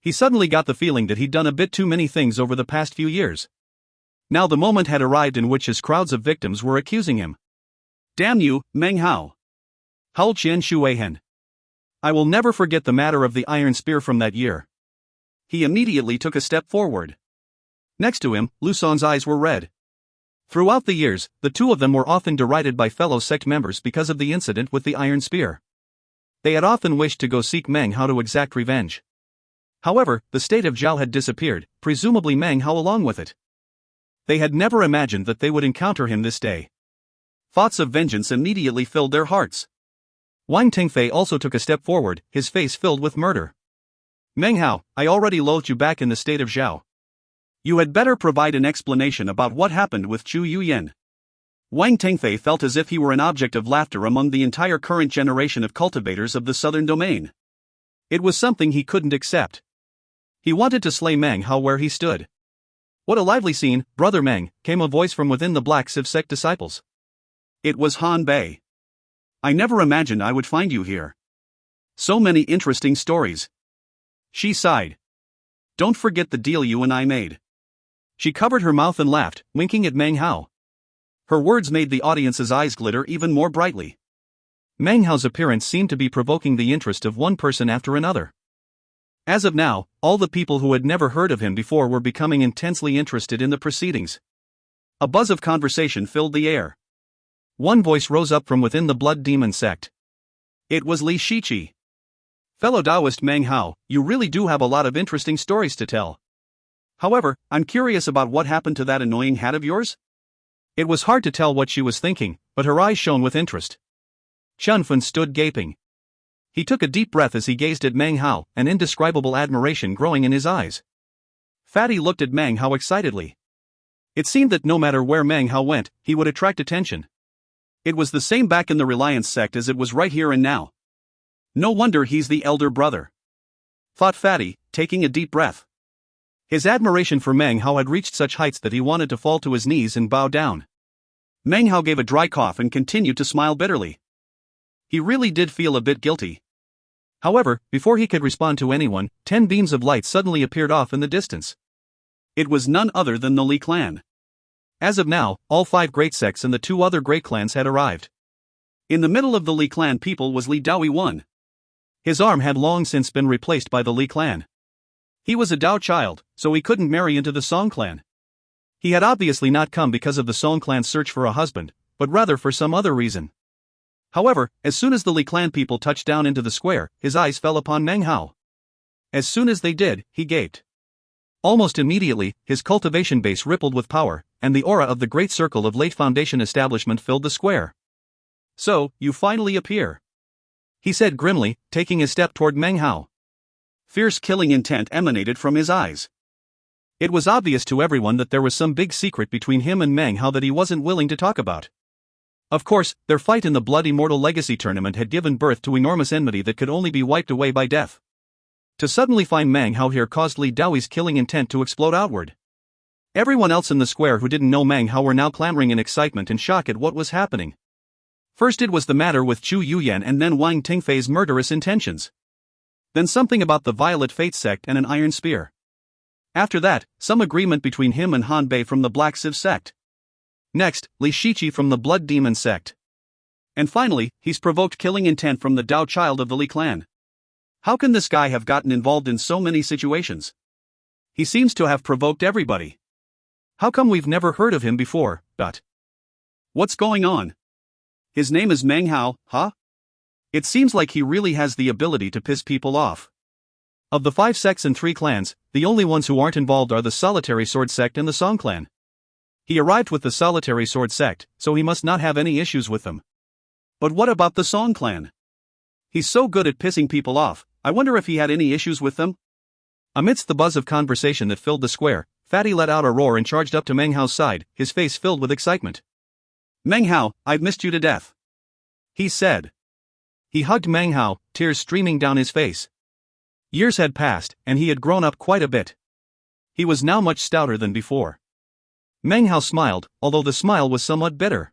He suddenly got the feeling that he'd done a bit too many things over the past few years. Now the moment had arrived in which his crowds of victims were accusing him. "Damn you, Meng Hao!" howled Qian Shuihan. "I will never forget the matter of the iron spear from that year." He immediately took a step forward. Next to him, Lu Song's eyes were red. Throughout the years, the 2 of them were often derided by fellow sect members because of the incident with the iron spear. They had often wished to go seek Meng Hao to exact revenge. However, the state of Zhao had disappeared, presumably Meng Hao along with it. They had never imagined that they would encounter him this day. Thoughts of vengeance immediately filled their hearts. Wang Tingfei also took a step forward, his face filled with murder. "Meng Hao, I already loathed you back in the state of Zhao. You had better provide an explanation about what happened with Chu Yuyan." Wang Tingfei felt as if he were an object of laughter among the entire current generation of cultivators of the southern domain. It was something he couldn't accept. He wanted to slay Meng Hao where he stood. What a lively scene, Brother Meng, came a voice from within the Black Civ sect disciples. It was Han Bei. I never imagined I would find you here. So many interesting stories. She sighed. Don't forget the deal you and I made. She covered her mouth and laughed, winking at Meng Hao. Her words made the audience's eyes glitter even more brightly. Meng Hao's appearance seemed to be provoking the interest of one person after another. As of now, all the people who had never heard of him before were becoming intensely interested in the proceedings. A buzz of conversation filled the air. One voice rose up from within the Blood Demon sect. It was Li Shiqi. Fellow Taoist Meng Hao, you really do have a lot of interesting stories to tell. However, I'm curious about what happened to that annoying hat of yours? It was hard to tell what she was thinking, but her eyes shone with interest. Chunfun stood gaping. He took a deep breath as he gazed at Meng Hao, an indescribable admiration growing in his eyes. Fatty looked at Meng Hao excitedly. It seemed that no matter where Meng Hao went, he would attract attention. It was the same back in the Reliance sect as it was right here and now. No wonder he's the elder brother, thought Fatty, taking a deep breath. His admiration for Meng Hao had reached such heights that he wanted to fall to his knees and bow down. Meng Hao gave a dry cough and continued to smile bitterly. He really did feel a bit guilty. However, before he could respond to anyone, 10 beams of light suddenly appeared off in the distance. It was none other than the Li clan. As of now, all 5 great sects and the 2 other great clans had arrived. In the middle of the Li clan people was Li Daoi I. His arm had long since been replaced by the Li clan. He was a Dao child, so he couldn't marry into the Song clan. He had obviously not come because of the Song clan's search for a husband, but rather for some other reason. However, as soon as the Li clan people touched down into the square, his eyes fell upon Meng Hao. As soon as they did, he gaped. Almost immediately, his cultivation base rippled with power, and the aura of the great circle of late Foundation establishment filled the square. So, you finally appear, he said grimly, taking a step toward Meng Hao. Fierce killing intent emanated from his eyes. It was obvious to everyone that there was some big secret between him and Meng Hao that he wasn't willing to talk about. Of course, their fight in the Blood Immortal Legacy tournament had given birth to enormous enmity that could only be wiped away by death. To suddenly find Meng Hao here caused Li Daoi's killing intent to explode outward. Everyone else in the square who didn't know Meng Hao were now clamoring in excitement and shock at what was happening. First it was the matter with Chu Yuyan and then Wang Tingfei's murderous intentions. Then something about the Violet Fate sect and an iron spear. After that, some agreement between him and Han Bei from the Black Civ sect. Next, Li Shiqi from the Blood Demon sect. And finally, he's provoked killing intent from the Dao child of the Li clan. How can this guy have gotten involved in so many situations? He seems to have provoked everybody. How come we've never heard of him before, What's going on? His name is Meng Hao, huh? It seems like he really has the ability to piss people off. Of the 5 sects and 3 clans, the only ones who aren't involved are the Solitary Sword sect and the Song clan. He arrived with the Solitary Sword sect, so he must not have any issues with them. But what about the Song clan? He's so good at pissing people off, I wonder if he had any issues with them? Amidst the buzz of conversation that filled the square, Fatty let out a roar and charged up to Meng Hao's side, his face filled with excitement. Meng Hao, I've missed you to death, he said. He hugged Meng Hao, tears streaming down his face. Years had passed, and he had grown up quite a bit. He was now much stouter than before. Meng Hao smiled, although the smile was somewhat bitter.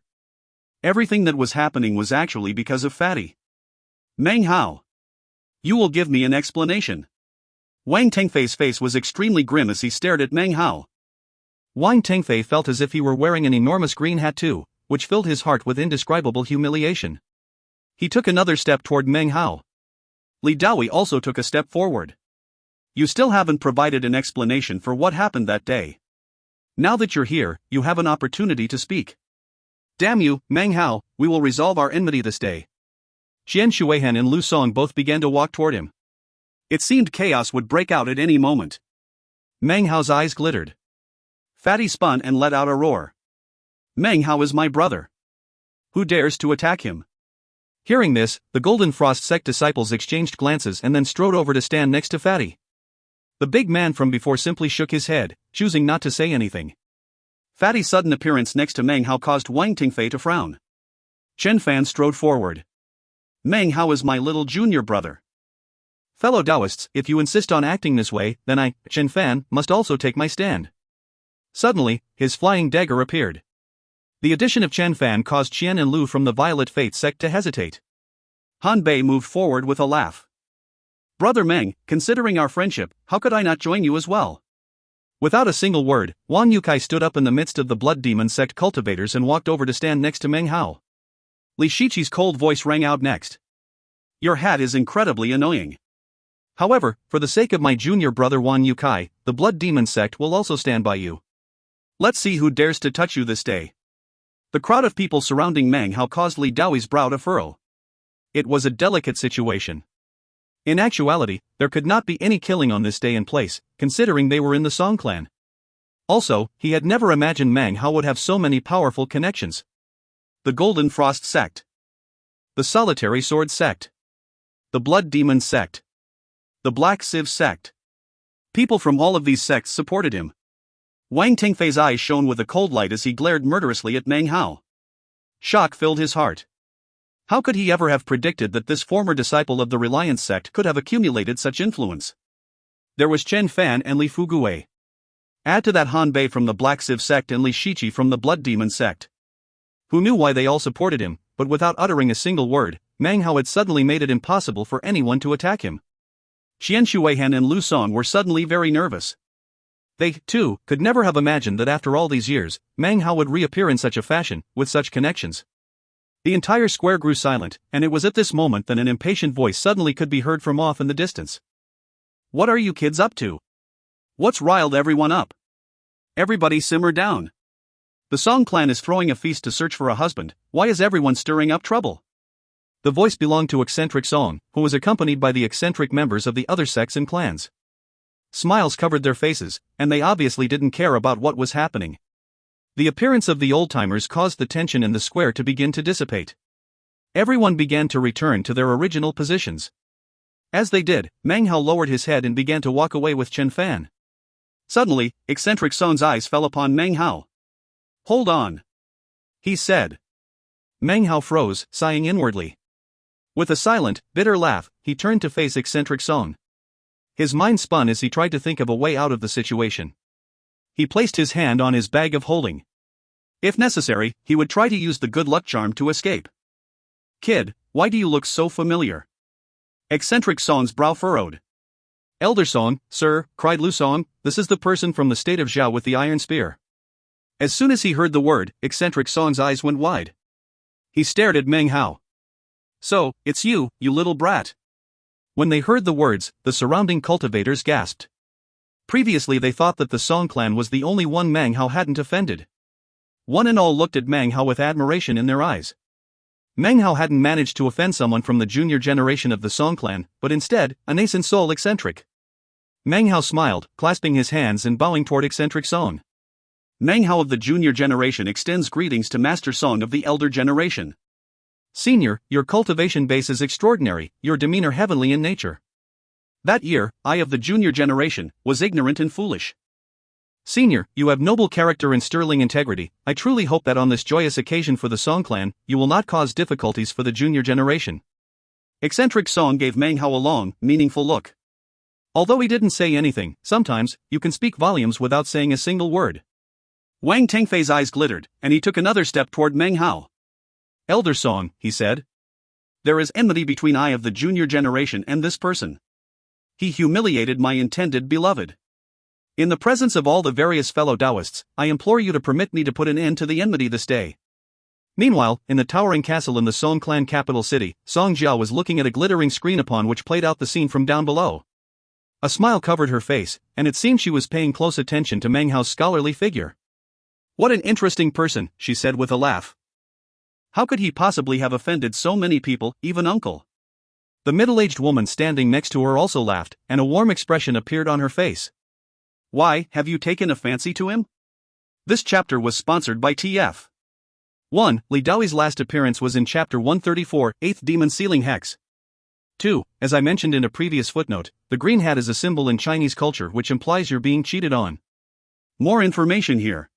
Everything that was happening was actually because of Fatty. Meng Hao, you will give me an explanation. Wang Tengfei's face was extremely grim as he stared at Meng Hao. Wang Tengfei felt as if he were wearing an enormous green hat too, which filled his heart with indescribable humiliation. He took another step toward Meng Hao. Li Daoi also took a step forward. You still haven't provided an explanation for what happened that day. Now that you're here, you have an opportunity to speak. Damn you, Meng Hao, we will resolve our enmity this day. Xian Shuihan and Lu Song both began to walk toward him. It seemed chaos would break out at any moment. Meng Hao's eyes glittered. Fatty spun and let out a roar. Meng Hao is my brother. Who dares to attack him? Hearing this, the Golden Frost sect disciples exchanged glances and then strode over to stand next to Fatty. The big man from before simply shook his head, choosing not to say anything. Fatty's sudden appearance next to Meng Hao caused Wang Tingfei to frown. Chen Fan strode forward. Meng Hao is my little junior brother. Fellow Taoists, if you insist on acting this way, then I, Chen Fan, must also take my stand. Suddenly, his flying dagger appeared. The addition of Chen Fan caused Qian and Lu from the Violet Fate sect to hesitate. Han Bei moved forward with a laugh. Brother Meng, considering our friendship, how could I not join you as well? Without a single word, Wang Yukai stood up in the midst of the Blood Demon sect cultivators and walked over to stand next to Meng Hao. Li Shiqi's cold voice rang out next. Your hat is incredibly annoying. However, for the sake of my junior brother Wang Yukai, the Blood Demon sect will also stand by you. Let's see who dares to touch you this day. The crowd of people surrounding Meng Hao caused Li Daoi's brow to furrow. It was a delicate situation. In actuality, there could not be any killing on this day and place, considering they were in the Song clan. Also, he had never imagined Meng Hao would have so many powerful connections. The Golden Frost sect. The Solitary Sword sect. The Blood Demon sect. The Black Sieve sect. People from all of these sects supported him. Wang Tingfei's eyes shone with a cold light as he glared murderously at Meng Hao. Shock filled his heart. How could he ever have predicted that this former disciple of the Reliance sect could have accumulated such influence? There was Chen Fan and Li Fugue. Add to that Han Bei from the Black Sieve sect and Li Shiqi from the Blood Demon sect. Who knew why they all supported him, but without uttering a single word, Meng Hao had suddenly made it impossible for anyone to attack him. Qian Shuihan and Lu Song were suddenly very nervous. They, too, could never have imagined that after all these years, Meng Hao would reappear in such a fashion, with such connections. The entire square grew silent, and it was at this moment that an impatient voice suddenly could be heard from off in the distance. What are you kids up to? What's riled everyone up? Everybody simmer down. The Song clan is throwing a feast to search for a husband. Why is everyone stirring up trouble? The voice belonged to eccentric Song, who was accompanied by the eccentric members of the other sects and clans. Smiles covered their faces, and they obviously didn't care about what was happening. The appearance of the old-timers caused the tension in the square to begin to dissipate. Everyone began to return to their original positions. As they did, Meng Hao lowered his head and began to walk away with Chen Fan. Suddenly, eccentric Song's eyes fell upon Meng Hao. Hold on, he said. Meng Hao froze, sighing inwardly. With a silent, bitter laugh, he turned to face eccentric Song. His mind spun as he tried to think of a way out of the situation. He placed his hand on his bag of holding. If necessary, he would try to use the good luck charm to escape. Kid, why do you look so familiar? Eccentric Song's brow furrowed. Elder Song, sir, cried Lu Song, this is the person from the state of Zhao with the iron spear. As soon as he heard the word, eccentric Song's eyes went wide. He stared at Meng Hao. So, it's you, you little brat. When they heard the words, the surrounding cultivators gasped. Previously they thought that the Song clan was the only one Meng Hao hadn't offended. One and all looked at Meng Hao with admiration in their eyes. Meng Hao hadn't managed to offend someone from the junior generation of the Song clan, but instead, a nascent soul eccentric. Meng Hao smiled, clasping his hands and bowing toward eccentric Song. Meng Hao of the junior generation extends greetings to Master Song of the elder generation. Senior, your cultivation base is extraordinary, your demeanor heavenly in nature. That year, I of the junior generation, was ignorant and foolish. Senior, you have noble character and sterling integrity. I truly hope that on this joyous occasion for the Song clan, you will not cause difficulties for the junior generation. Eccentric Song gave Meng Hao a long, meaningful look. Although he didn't say anything, sometimes, you can speak volumes without saying a single word. Wang Tingfei's eyes glittered, and he took another step toward Meng Hao. Elder Song, he said. There is enmity between I of the junior generation and this person. He humiliated my intended beloved. In the presence of all the various fellow Taoists, I implore you to permit me to put an end to the enmity this day. Meanwhile, in the towering castle in the Song clan capital city, Song Jiao was looking at a glittering screen upon which played out the scene from down below. A smile covered her face, and it seemed she was paying close attention to Meng Hao's scholarly figure. What an interesting person, she said with a laugh. How could he possibly have offended so many people, even uncle? The middle-aged woman standing next to her also laughed, and a warm expression appeared on her face. Why, have you taken a fancy to him? This chapter was sponsored by TF. 1. Li Daoi's last appearance was in Chapter 134, 8th Demon Sealing Hex. 2. As I mentioned in a previous footnote, the green hat is a symbol in Chinese culture which implies you're being cheated on. More information here.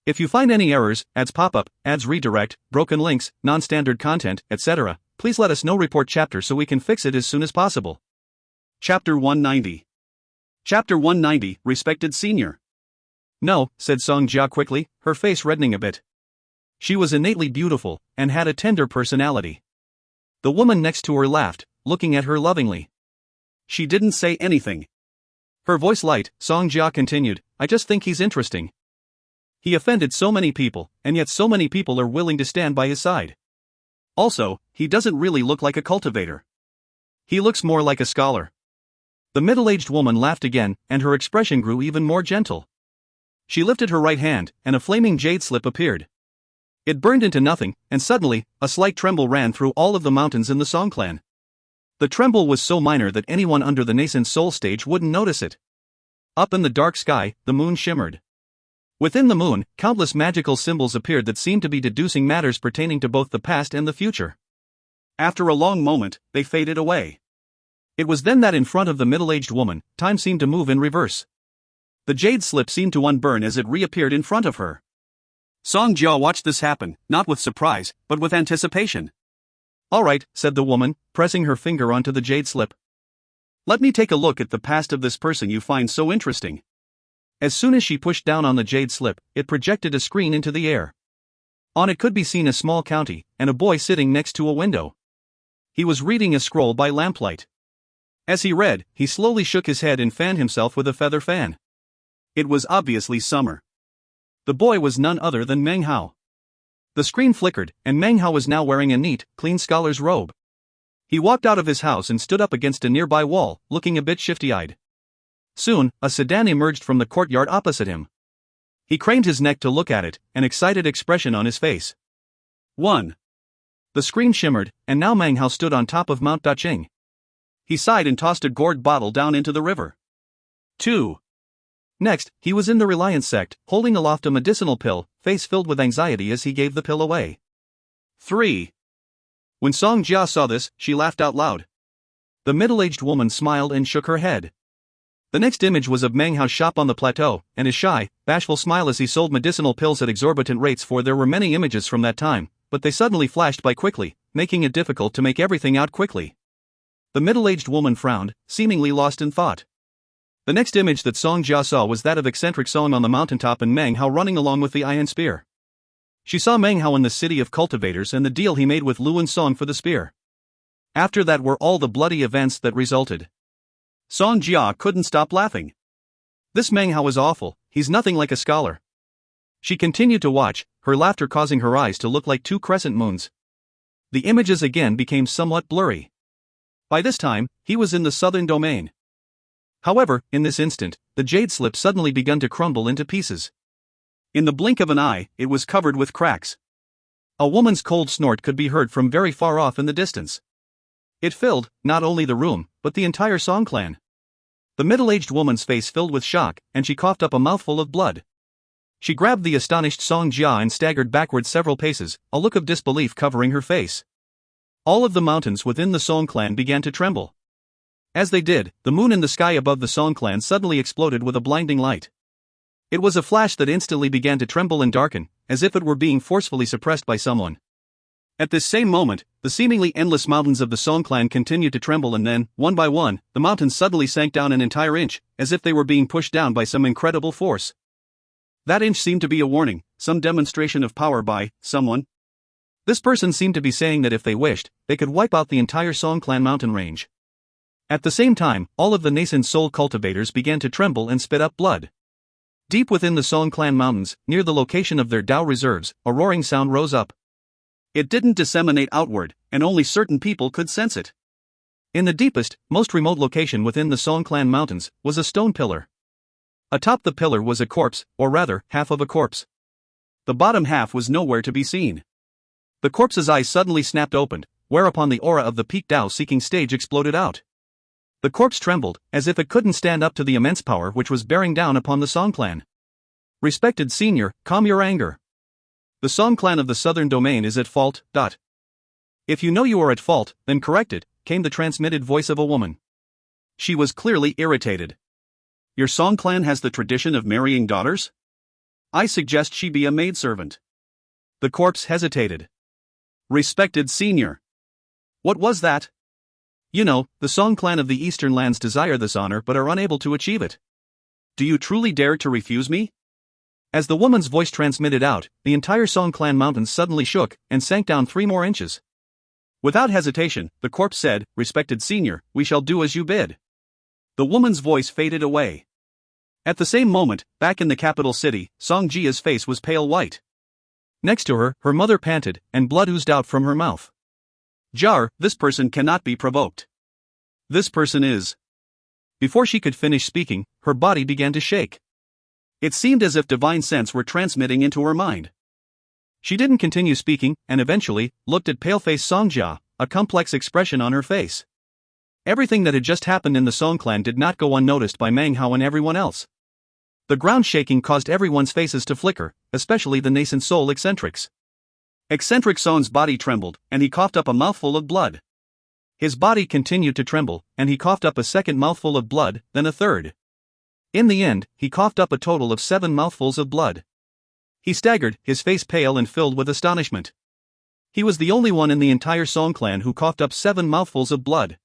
If you find any errors, ads pop-up, ads redirect, broken links, non-standard content, etc., please let us know. Report chapter so we can fix it as soon as possible. Chapter 190. Chapter 190, Respected Senior. No, said Song Jia quickly, her face reddening a bit. She was innately beautiful, and had a tender personality. The woman next to her laughed, looking at her lovingly. She didn't say anything. Her voice light, Song Jia continued, I just think he's interesting. He offended so many people, and yet so many people are willing to stand by his side. Also, he doesn't really look like a cultivator. He looks more like a scholar. The middle-aged woman laughed again, and her expression grew even more gentle. She lifted her right hand, and a flaming jade slip appeared. It burned into nothing, and suddenly, a slight tremble ran through all of the mountains in the Song clan. The tremble was so minor that anyone under the nascent soul stage wouldn't notice it. Up in the dark sky, the moon shimmered. Within the moon, countless magical symbols appeared that seemed to be deducing matters pertaining to both the past and the future. After a long moment, they faded away. It was then that in front of the middle-aged woman, time seemed to move in reverse. The jade slip seemed to unburn as it reappeared in front of her. Song Jia watched this happen, not with surprise, but with anticipation. All right, said the woman, pressing her finger onto the jade slip. Let me take a look at the past of this person you find so interesting. As soon as she pushed down on the jade slip, it projected a screen into the air. On it could be seen a small county, and a boy sitting next to a window. He was reading a scroll by lamplight. As he read, he slowly shook his head and fanned himself with a feather fan. It was obviously summer. The boy was none other than Meng Hao. The screen flickered, and Meng Hao was now wearing a neat, clean scholar's robe. He walked out of his house and stood up against a nearby wall, looking a bit shifty-eyed. Soon, a sedan emerged from the courtyard opposite him. He craned his neck to look at it, an excited expression on his face. 1. The screen shimmered, and now Meng Hao stood on top of Mount Daqing. He sighed and tossed a gourd bottle down into the river. 2. Next, he was in the Reliance sect, holding aloft a medicinal pill, face filled with anxiety as he gave the pill away. 3. When Song Jia saw this, she laughed out loud. The middle-aged woman smiled and shook her head. The next image was of Meng Hao's shop on the plateau, and his shy, bashful smile as he sold medicinal pills at exorbitant rates. For there were many images from that time, but they suddenly flashed by quickly, making it difficult to make everything out quickly. The middle-aged woman frowned, seemingly lost in thought. The next image that Song Jia saw was that of eccentric Song on the mountaintop and Meng Hao running along with the iron spear. She saw Meng Hao in the city of cultivators and the deal he made with Luan Song for the spear. After that were all the bloody events that resulted. Song Jia couldn't stop laughing. This Meng Hao is awful, he's nothing like a scholar. She continued to watch, her laughter causing her eyes to look like two crescent moons. The images again became somewhat blurry. By this time, he was in the southern domain. However, in this instant, the jade slip suddenly began to crumble into pieces. In the blink of an eye, it was covered with cracks. A woman's cold snort could be heard from very far off in the distance. It filled, not only the room, but the entire Song clan. The middle-aged woman's face filled with shock, and she coughed up a mouthful of blood. She grabbed the astonished Song Jia and staggered backward several paces, a look of disbelief covering her face. All of the mountains within the Song clan began to tremble. As they did, the moon in the sky above the Song clan suddenly exploded with a blinding light. It was a flash that instantly began to tremble and darken, as if it were being forcefully suppressed by someone. At this same moment, the seemingly endless mountains of the Song clan continued to tremble, and then, one by one, the mountains suddenly sank down an entire inch, as if they were being pushed down by some incredible force. That inch seemed to be a warning, some demonstration of power by someone. This person seemed to be saying that if they wished, they could wipe out the entire Song clan mountain range. At the same time, all of the nascent soul cultivators began to tremble and spit up blood. Deep within the Song clan mountains, near the location of their Tao reserves, a roaring sound rose up. It didn't disseminate outward, and only certain people could sense it. In the deepest, most remote location within the Song clan mountains, was a stone pillar. Atop the pillar was a corpse, or rather, half of a corpse. The bottom half was nowhere to be seen. The corpse's eyes suddenly snapped open, whereupon the aura of the peak Tao-seeking stage exploded out. The corpse trembled, as if it couldn't stand up to the immense power which was bearing down upon the Song clan. Respected senior, calm your anger. The Song clan of the southern domain is at fault. If you know you are at fault, then correct it, came the transmitted voice of a woman. She was clearly irritated. Your Song clan has the tradition of marrying daughters? I suggest she be a maidservant. The corpse hesitated. Respected senior. What was that? You know, the Song clan of the Eastern lands desire this honor but are unable to achieve it. Do you truly dare to refuse me? As the woman's voice transmitted out, the entire Song clan mountains suddenly shook and sank down 3 more inches. Without hesitation, the corpse said, "Respected senior, we shall do as you bid." The woman's voice faded away. At the same moment, back in the capital city, Song Jia's face was pale white. Next to her, her mother panted, and blood oozed out from her mouth. "Jar, this person cannot be provoked. This person is..." Before she could finish speaking, her body began to shake. It seemed as if divine sense were transmitting into her mind. She didn't continue speaking, and eventually, looked at pale-faced Song Jia, a complex expression on her face. Everything that had just happened in the Song clan did not go unnoticed by Meng Hao and everyone else. The ground shaking caused everyone's faces to flicker, especially the nascent soul eccentrics. Eccentric Song's body trembled, and he coughed up a mouthful of blood. His body continued to tremble, and he coughed up a second mouthful of blood, then a third. In the end, he coughed up a total of 7 mouthfuls of blood. He staggered, his face pale and filled with astonishment. He was the only one in the entire Song clan who coughed up 7 mouthfuls of blood.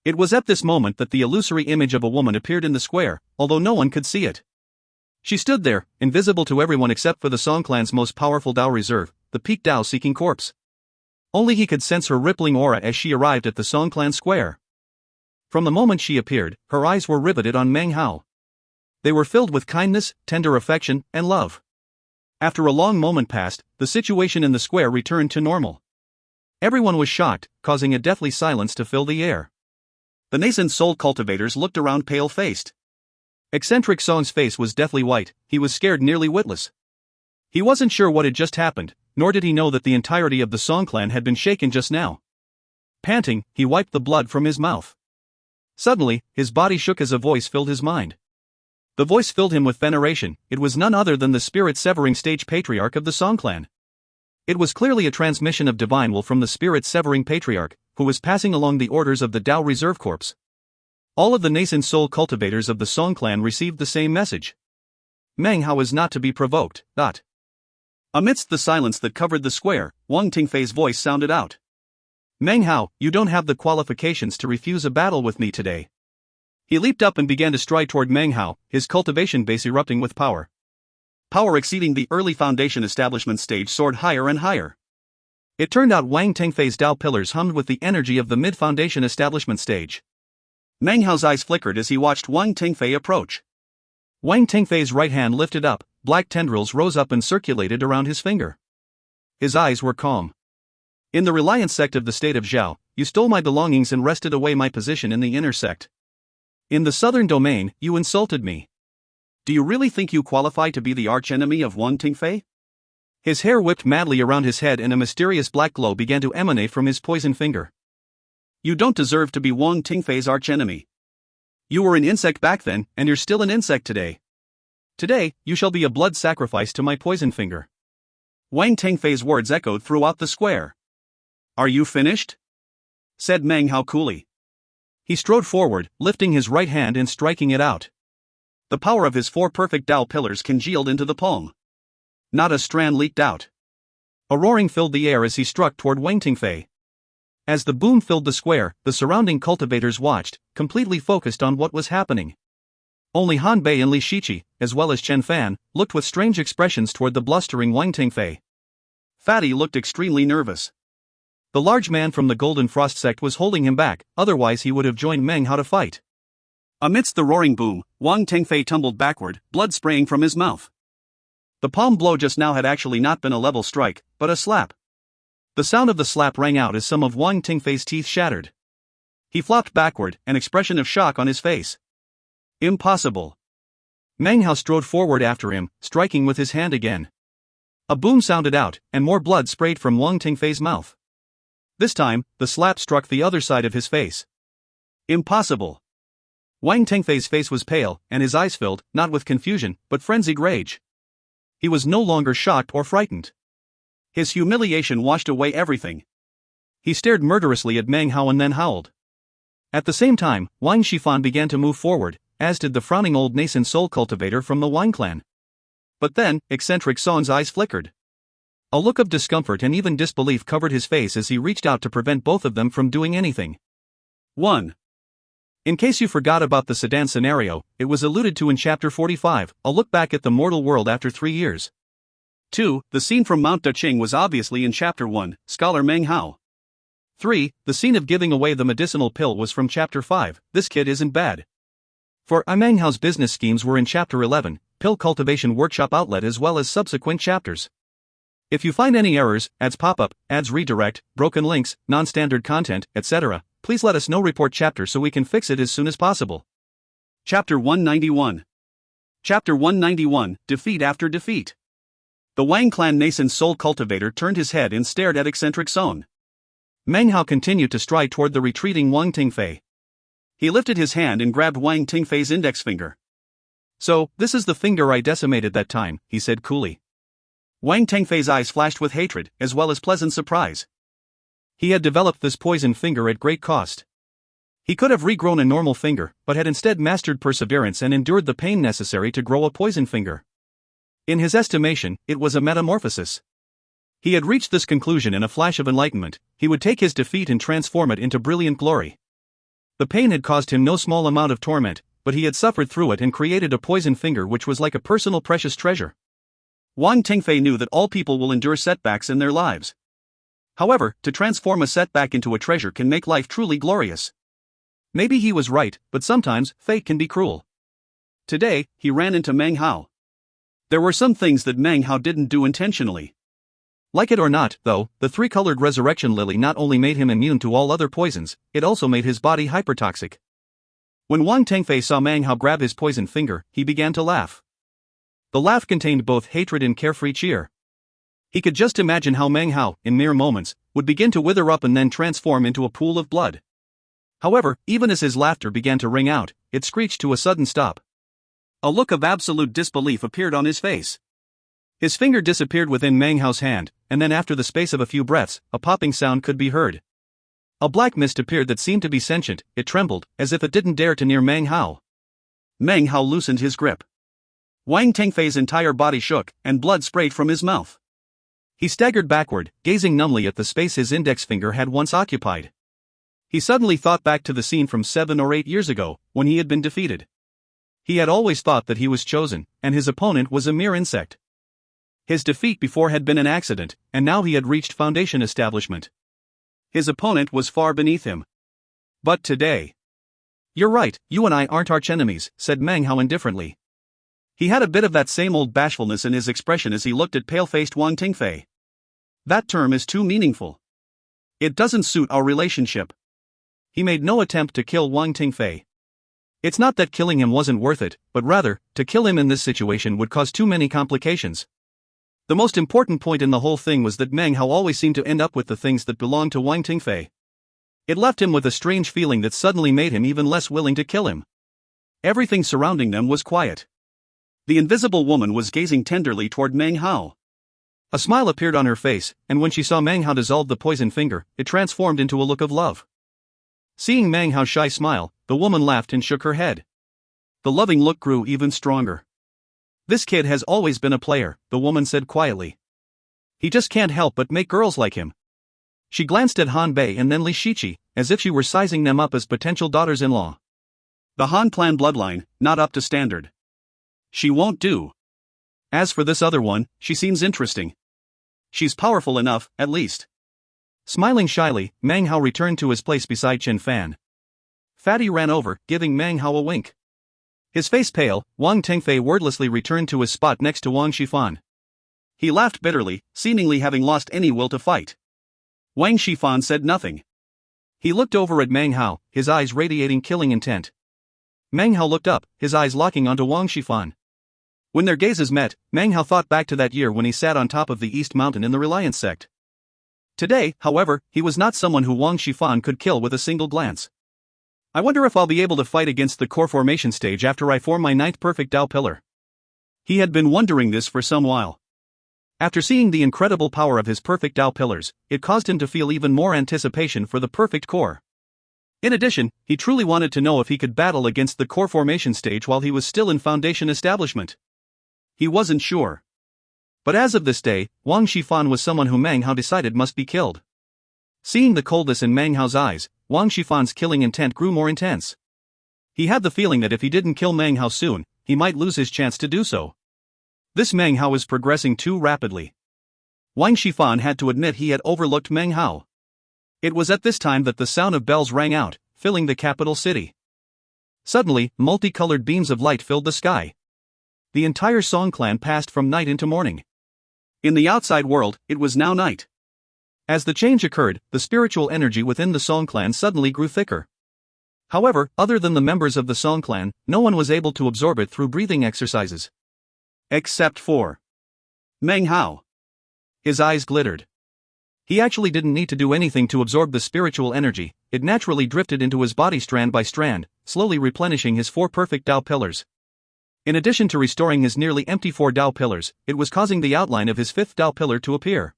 It was at this moment that the illusory image of a woman appeared in the square, although no one could see it. She stood there, invisible to everyone except for the Song clan's most powerful Dao reserve, the peak Dao-seeking corpse. Only he could sense her rippling aura as she arrived at the Song clan square. From the moment she appeared, her eyes were riveted on Meng Hao. They were filled with kindness, tender affection, and love. After a long moment passed, the situation in the square returned to normal. Everyone was shocked, causing a deathly silence to fill the air. The nascent soul cultivators looked around pale-faced. Eccentric Song's face was deathly white, he was scared nearly witless. He wasn't sure what had just happened, nor did he know that the entirety of the Song clan had been shaken just now. Panting, he wiped the blood from his mouth. Suddenly, his body shook as a voice filled his mind. The voice filled him with veneration, it was none other than the spirit-severing stage patriarch of the Song clan. It was clearly a transmission of divine will from the spirit-severing patriarch, who was passing along the orders of the Dao Reserve Corps. All of the nascent soul cultivators of the Song clan received the same message. Meng Hao is not to be provoked. Amidst the silence that covered the square, Wang Tingfei's voice sounded out. Meng Hao, you don't have the qualifications to refuse a battle with me today. He leaped up and began to stride toward Meng Hao, his cultivation base erupting with power. Power exceeding the early foundation establishment stage soared higher and higher. It turned out Wang Tingfei's Dao pillars hummed with the energy of the mid-foundation establishment stage. Meng Hao's eyes flickered as he watched Wang Tingfei approach. Wang Tingfei's right hand lifted up, black tendrils rose up and circulated around his finger. His eyes were calm. In the Reliance sect of the state of Zhao, you stole my belongings and wrested away my position in the inner sect. In the southern domain, you insulted me. Do you really think you qualify to be the archenemy of Wang Tingfei? His hair whipped madly around his head and a mysterious black glow began to emanate from his poisoned finger. You don't deserve to be Wang Tingfei's archenemy. You were an insect back then, and you're still an insect today. Today, you shall be a blood sacrifice to my poison finger. Wang Tingfei's words echoed throughout the square. Are you finished? Said Meng Hao coolly. He strode forward, lifting his right hand and striking it out. The power of his 4 perfect Dao pillars congealed into the palm. Not a strand leaked out. A roaring filled the air as he struck toward Wang Tingfei. As the boom filled the square, the surrounding cultivators watched, completely focused on what was happening. Only Han Bei and Li Shiqi, as well as Chen Fan, looked with strange expressions toward the blustering Wang Tingfei. Fatty looked extremely nervous. The large man from the Golden Frost sect was holding him back, otherwise he would have joined Meng Hao to fight. Amidst the roaring boom, Wang Tingfei tumbled backward, blood spraying from his mouth. The palm blow just now had actually not been a level strike, but a slap. The sound of the slap rang out as some of Wang Tingfei's teeth shattered. He flopped backward, an expression of shock on his face. Impossible. Meng Hao strode forward after him, striking with his hand again. A boom sounded out, and more blood sprayed from Wang Tingfei's mouth. This time, the slap struck the other side of his face. Impossible. Wang Tingfei's face was pale, and his eyes filled, not with confusion, but frenzied rage. He was no longer shocked or frightened. His humiliation washed away everything. He stared murderously at Meng Hao and then howled. At the same time, Wang Shifan began to move forward, as did the frowning old nascent soul cultivator from the Wang clan. But then, eccentric Song's eyes flickered. A look of discomfort and even disbelief covered his face as he reached out to prevent both of them from doing anything. 1. In case you forgot about the sedan scenario, it was alluded to in Chapter 45, a look back at the mortal world after 3 years. 2. The scene from Mount Dacheng was obviously in Chapter 1, Scholar Meng Hao. 3. The scene of giving away the medicinal pill was from Chapter 5, This Kid Isn't Bad. 4. Meng Hao's business schemes were in Chapter 11, Pill Cultivation Workshop Outlet, as well as subsequent chapters. If you find any errors, ads pop up, ads redirect, broken links, non-standard content, etc., please let us know. Report chapter so we can fix it as soon as possible. Chapter 191. Chapter 191, Defeat After Defeat. The Wang clan nascent soul cultivator turned his head and stared at eccentric Song. Meng Hao continued to stride toward the retreating Wang Tingfei. He lifted his hand and grabbed Wang Tingfei's index finger. "So, this is the finger I decimated that time," he said coolly. Wang Tingfei's eyes flashed with hatred, as well as pleasant surprise. He had developed this poison finger at great cost. He could have regrown a normal finger, but had instead mastered perseverance and endured the pain necessary to grow a poison finger. In his estimation, it was a metamorphosis. He had reached this conclusion in a flash of enlightenment. He would take his defeat and transform it into brilliant glory. The pain had caused him no small amount of torment, but he had suffered through it and created a poison finger which was like a personal precious treasure. Wang Tingfei knew that all people will endure setbacks in their lives. However, to transform a setback into a treasure can make life truly glorious. Maybe he was right, but sometimes fate can be cruel. Today, he ran into Meng Hao. There were some things that Meng Hao didn't do intentionally. Like it or not, though, the three-colored resurrection lily not only made him immune to all other poisons, it also made his body hypertoxic. When Wang Tingfei saw Meng Hao grab his poison finger, he began to laugh. The laugh contained both hatred and carefree cheer. He could just imagine how Meng Hao, in mere moments, would begin to wither up and then transform into a pool of blood. However, even as his laughter began to ring out, it screeched to a sudden stop. A look of absolute disbelief appeared on his face. His finger disappeared within Meng Hao's hand, and then after the space of a few breaths, a popping sound could be heard. A black mist appeared that seemed to be sentient. It trembled, as if it didn't dare to near Meng Hao. Meng Hao loosened his grip. Wang Tingfei's entire body shook, and blood sprayed from his mouth. He staggered backward, gazing numbly at the space his index finger had once occupied. He suddenly thought back to the scene from 7 or 8 years ago, when he had been defeated. He had always thought that he was chosen, and his opponent was a mere insect. His defeat before had been an accident, and now he had reached foundation establishment. His opponent was far beneath him. But today... "You're right, you and I aren't archenemies," said Meng Hao indifferently. He had a bit of that same old bashfulness in his expression as he looked at pale-faced Wang Tingfei. "That term is too meaningful. It doesn't suit our relationship." He made no attempt to kill Wang Tingfei. It's not that killing him wasn't worth it, but rather, to kill him in this situation would cause too many complications. The most important point in the whole thing was that Meng Hao always seemed to end up with the things that belonged to Wang Tingfei. It left him with a strange feeling that suddenly made him even less willing to kill him. Everything surrounding them was quiet. The invisible woman was gazing tenderly toward Meng Hao. A smile appeared on her face, and when she saw Meng Hao dissolve the poison finger, it transformed into a look of love. Seeing Meng Hao's shy smile, the woman laughed and shook her head. The loving look grew even stronger. "This kid has always been a player," the woman said quietly. "He just can't help but make girls like him." She glanced at Han Bei and then Li Shiqi, as if she were sizing them up as potential daughters-in-law. "The Han clan bloodline, not up to standard. She won't do. As for this other one, she seems interesting. She's powerful enough, at least." Smiling shyly, Meng Hao returned to his place beside Chen Fan. Fatty ran over, giving Meng Hao a wink. His face pale, Wang Tingfei wordlessly returned to his spot next to Wang Shifan. He laughed bitterly, seemingly having lost any will to fight. Wang Shifan said nothing. He looked over at Meng Hao, his eyes radiating killing intent. Meng Hao looked up, his eyes locking onto Wang Shifan. When their gazes met, Meng Hao thought back to that year when he sat on top of the East Mountain in the Reliance sect. Today, however, he was not someone who Wang Shifan could kill with a single glance. "I wonder if I'll be able to fight against the core formation stage after I form my 9th perfect Dao pillar." He had been wondering this for some while. After seeing the incredible power of his perfect Dao pillars, it caused him to feel even more anticipation for the perfect core. In addition, he truly wanted to know if he could battle against the core formation stage while he was still in foundation establishment. He wasn't sure. But as of this day, Wang Shifan was someone who Meng Hao decided must be killed. Seeing the coldness in Meng Hao's eyes, Wang Shifan's killing intent grew more intense. He had the feeling that if he didn't kill Meng Hao soon, he might lose his chance to do so. This Meng Hao was progressing too rapidly. Wang Shifan had to admit he had overlooked Meng Hao. It was at this time that the sound of bells rang out, filling the capital city. Suddenly, multicolored beams of light filled the sky. The entire Song clan passed from night into morning. In the outside world, it was now night. As the change occurred, the spiritual energy within the Song clan suddenly grew thicker. However, other than the members of the Song clan, no one was able to absorb it through breathing exercises. Except for Meng Hao. His eyes glittered. He actually didn't need to do anything to absorb the spiritual energy, it naturally drifted into his body strand by strand, slowly replenishing his 4 perfect Tao pillars. In addition to restoring his nearly empty 4 Tao pillars, it was causing the outline of his 5th Tao pillar to appear.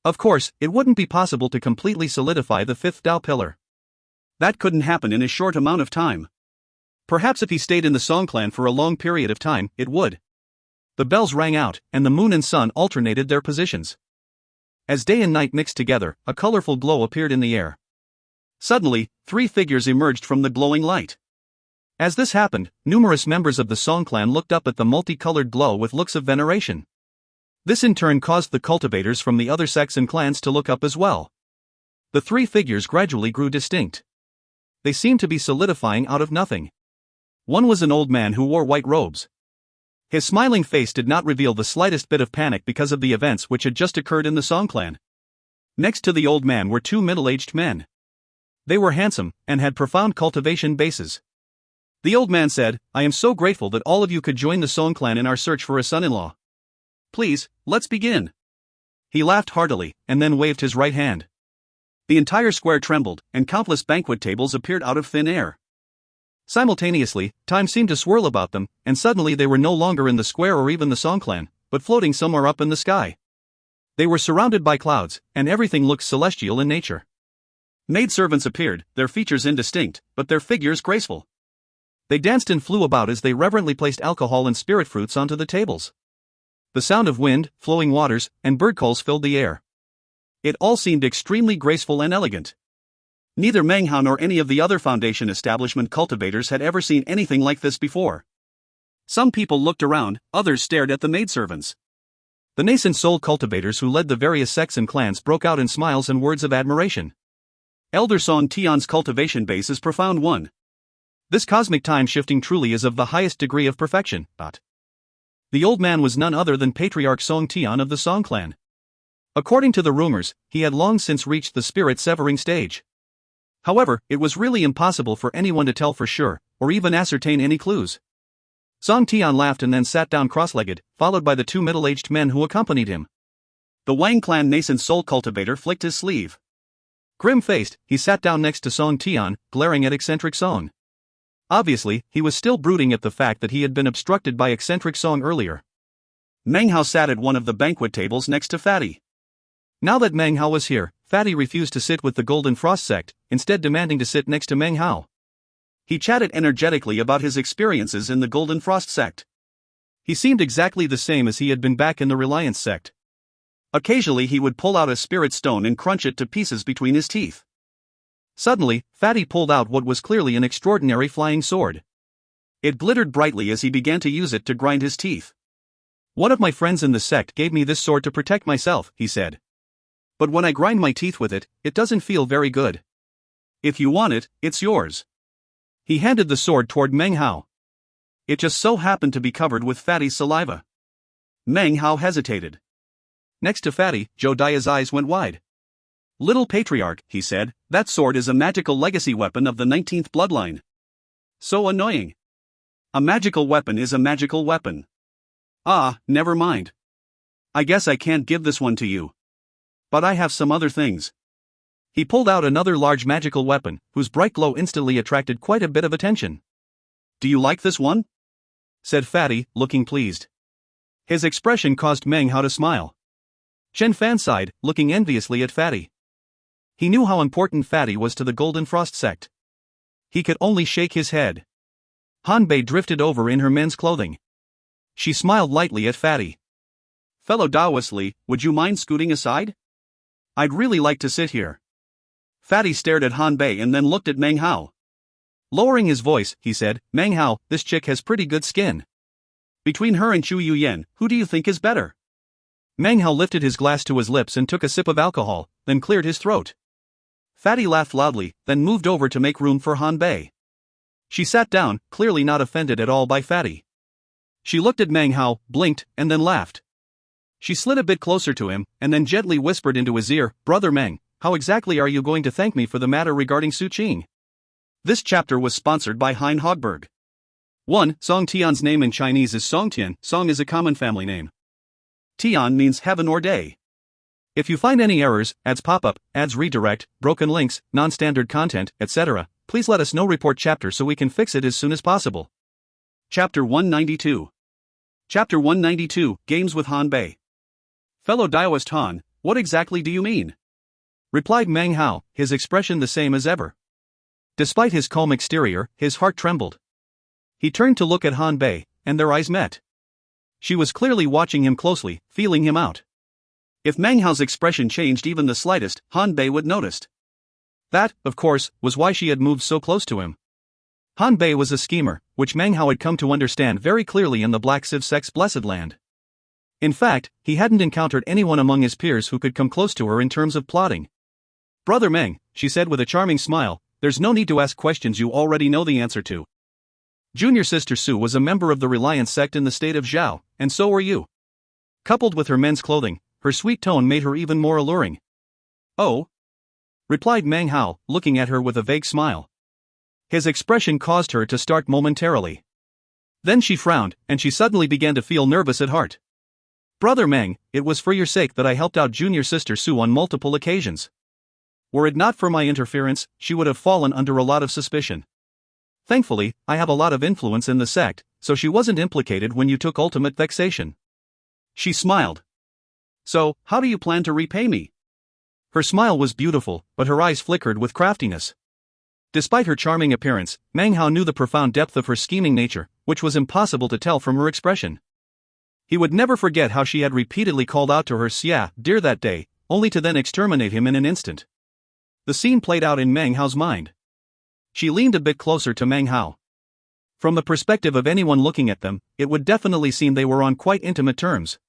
Of course, it wouldn't be possible to completely solidify the 5th Tao pillar. That couldn't happen in a short amount of time. Perhaps if he stayed in the Song clan for a long period of time, it would. The bells rang out, and the moon and sun alternated their positions. As day and night mixed together, a colorful glow appeared in the air. Suddenly, 3 figures emerged from the glowing light. As this happened, numerous members of the Song clan looked up at the multicolored glow with looks of veneration. This in turn caused the cultivators from the other sects and clans to look up as well. The 3 figures gradually grew distinct. They seemed to be solidifying out of nothing. One was an old man who wore white robes. His smiling face did not reveal the slightest bit of panic because of the events which had just occurred in the Song clan. Next to the old man were 2 middle-aged men. They were handsome, and had profound cultivation bases. The old man said, "I am so grateful that all of you could join the Song clan in our search for a son-in-law. Please, let's begin." He laughed heartily, and then waved his right hand. The entire square trembled, and countless banquet tables appeared out of thin air. Simultaneously, time seemed to swirl about them, and suddenly they were no longer in the square or even the Song clan, but floating somewhere up in the sky. They were surrounded by clouds, and everything looked celestial in nature. Maidservants appeared, their features indistinct, but their figures graceful. They danced and flew about as they reverently placed alcohol and spirit fruits onto the tables. The sound of wind, flowing waters, and bird calls filled the air. It all seemed extremely graceful and elegant. Neither Meng Hao nor any of the other Foundation establishment cultivators had ever seen anything like this before. Some people looked around, others stared at the maidservants. The nascent soul cultivators who led the various sects and clans broke out in smiles and words of admiration. Elder Song Tian's cultivation base is profound one. This cosmic time shifting truly is of the highest degree of perfection. The old man was none other than Patriarch Song Tian of the Song clan. According to the rumors, he had long since reached the spirit severing stage. However, it was really impossible for anyone to tell for sure, or even ascertain any clues. Song Tian laughed and then sat down cross-legged, followed by the 2 middle-aged men who accompanied him. The Wang clan nascent soul cultivator flicked his sleeve. Grim-faced, he sat down next to Song Tian, glaring at eccentric Song. Obviously, he was still brooding at the fact that he had been obstructed by eccentric Song earlier. Meng Hao sat at one of the banquet tables next to Fatty. Now that Meng Hao was here, Fatty refused to sit with the Golden Frost sect, instead demanding to sit next to Meng Hao. He chatted energetically about his experiences in the Golden Frost sect. He seemed exactly the same as he had been back in the Reliance sect. Occasionally he would pull out a spirit stone and crunch it to pieces between his teeth. Suddenly, Fatty pulled out what was clearly an extraordinary flying sword. It glittered brightly as he began to use it to grind his teeth. "One of my friends in the sect gave me this sword to protect myself," he said. "But when I grind my teeth with it, it doesn't feel very good. If you want it, it's yours." He handed the sword toward Meng Hao. It just so happened to be covered with Fatty's saliva. Meng Hao hesitated. Next to Fatty, Jodiah's eyes went wide. "Little Patriarch," he said, "that sword is a magical legacy weapon of the 19th bloodline. So annoying. A magical weapon is a magical weapon. Ah, never mind. I guess I can't give this one to you. But I have some other things." He pulled out another large magical weapon, whose bright glow instantly attracted quite a bit of attention. "Do you like this one?" said Fatty, looking pleased. His expression caused Meng Hao to smile. Chen Fan sighed, looking enviously at Fatty. He knew how important Fatty was to the Golden Frost sect. He could only shake his head. Han Bei drifted over in her men's clothing. She smiled lightly at Fatty. "Fellow Taoist Li, would you mind scooting aside? I'd really like to sit here." Fatty stared at Han Bei and then looked at Meng Hao. Lowering his voice, he said, "Meng Hao, this chick has pretty good skin. Between her and Chu Yuyen, who do you think is better?" Meng Hao lifted his glass to his lips and took a sip of alcohol, then cleared his throat. Fatty laughed loudly, then moved over to make room for Han Bei. She sat down, clearly not offended at all by Fatty. She looked at Meng Hao, blinked, and then laughed. She slid a bit closer to him, and then gently whispered into his ear, "Brother Meng, how exactly are you going to thank me for the matter regarding Su Qing?" This chapter was sponsored by Hein Hogberg. 1. Song Tian's name in Chinese is Songtian. Song is a common family name. Tian means heaven or day. If you find any errors, ads pop up, ads redirect, broken links, non-standard content, etc., please let us know. Report chapter so we can fix it as soon as possible. Chapter 192. Chapter 192, Games with Han Bei. "Fellow Daoist Han, what exactly do you mean?" replied Meng Hao, his expression the same as ever. Despite his calm exterior, his heart trembled. He turned to look at Han Bei, and their eyes met. She was clearly watching him closely, feeling him out. If Meng Hao's expression changed even the slightest, Han Bei would notice. That, of course, was why she had moved so close to him. Han Bei was a schemer, which Meng Hao had come to understand very clearly in the Black Civ Sect's blessed land. In fact, he hadn't encountered anyone among his peers who could come close to her in terms of plotting. "Brother Meng," she said with a charming smile, "there's no need to ask questions you already know the answer to. Junior sister Su was a member of the Reliance sect in the state of Zhao, and so were you." Coupled with her men's clothing, her sweet tone made her even more alluring. "Oh?" replied Meng Hao, looking at her with a vague smile. His expression caused her to start momentarily. Then she frowned, and she suddenly began to feel nervous at heart. "Brother Meng, it was for your sake that I helped out junior sister Su on multiple occasions. Were it not for my interference, she would have fallen under a lot of suspicion. Thankfully, I have a lot of influence in the sect, so she wasn't implicated when you took ultimate vexation." She smiled. "So, how do you plan to repay me?" Her smile was beautiful, but her eyes flickered with craftiness. Despite her charming appearance, Meng Hao knew the profound depth of her scheming nature, which was impossible to tell from her expression. He would never forget how she had repeatedly called out to her "Xia, dear" that day, only to then exterminate him in an instant. The scene played out in Meng Hao's mind. She leaned a bit closer to Meng Hao. From the perspective of anyone looking at them, it would definitely seem they were on quite intimate terms.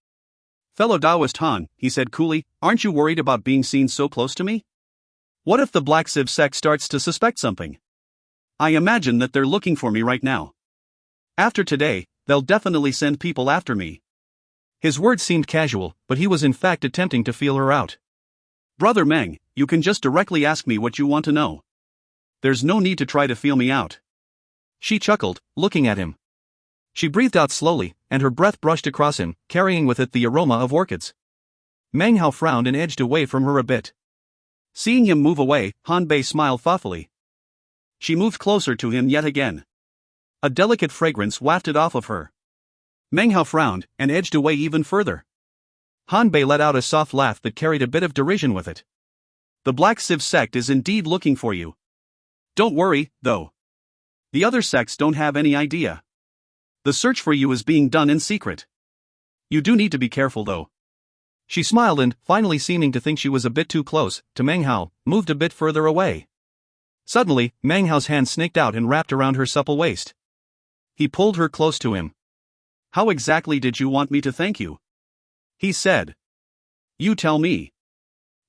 "Fellow Daoist Han," he said coolly, "aren't you worried about being seen so close to me? What if the Black Civ sect starts to suspect something? I imagine that they're looking for me right now. After today, they'll definitely send people after me." His words seemed casual, but he was in fact attempting to feel her out. "Brother Meng, you can just directly ask me what you want to know. There's no need to try to feel me out." She chuckled, looking at him. She breathed out slowly, and her breath brushed across him, carrying with it the aroma of orchids. Meng Hao frowned and edged away from her a bit. Seeing him move away, Han Bei smiled thoughtfully. She moved closer to him yet again. A delicate fragrance wafted off of her. Meng Hao frowned, and edged away even further. Han Bei let out a soft laugh that carried a bit of derision with it. "The Black Civ sect is indeed looking for you. Don't worry, though. The other sects don't have any idea. The search for you is being done in secret. You do need to be careful though." She smiled and, finally seeming to think she was a bit too close to Meng Hao, moved a bit further away. Suddenly, Meng Hao's hand snaked out and wrapped around her supple waist. He pulled her close to him. "How exactly did you want me to thank you?" he said. "You tell me."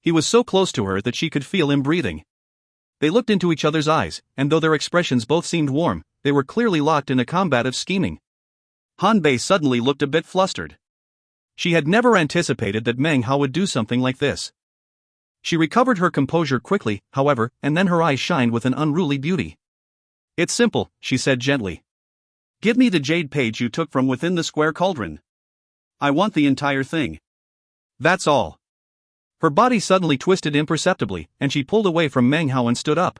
He was so close to her that she could feel him breathing. They looked into each other's eyes, and though their expressions both seemed warm, they were clearly locked in a combat of scheming. Han Bei suddenly looked a bit flustered. She had never anticipated that Meng Hao would do something like this. She recovered her composure quickly, however, and then her eyes shined with an unruly beauty. "It's simple," she said gently. "Give me the jade page you took from within the square cauldron. I want the entire thing. That's all." Her body suddenly twisted imperceptibly, and she pulled away from Meng Hao and stood up.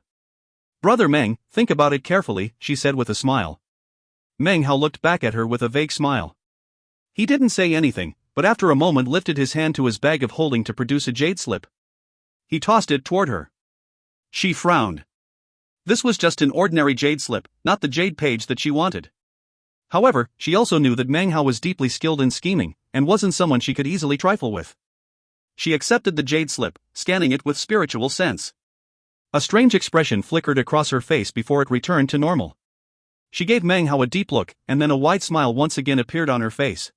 "Brother Meng, think about it carefully," she said with a smile. Meng Hao looked back at her with a vague smile. He didn't say anything, but after a moment lifted his hand to his bag of holding to produce a jade slip. He tossed it toward her. She frowned. This was just an ordinary jade slip, not the jade page that she wanted. However, she also knew that Meng Hao was deeply skilled in scheming, and wasn't someone she could easily trifle with. She accepted the jade slip, scanning it with spiritual sense. A strange expression flickered across her face before it returned to normal. She gave Meng Hao a deep look, and then a wide smile once again appeared on her face.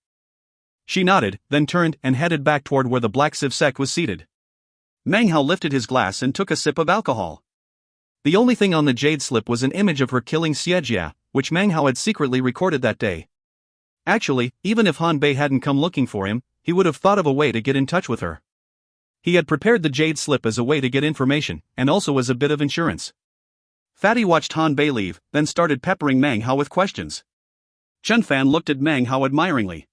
She nodded, then turned and headed back toward where the black civ sect was seated. Meng Hao lifted his glass and took a sip of alcohol. The only thing on the jade slip was an image of her killing Xiejia, which Meng Hao had secretly recorded that day. Actually, even if Han Bei hadn't come looking for him, he would have thought of a way to get in touch with her. He had prepared the jade slip as a way to get information, and also as a bit of insurance. Fatty watched Han Bei leave, then started peppering Meng Hao with questions. Chen Fan looked at Meng Hao admiringly.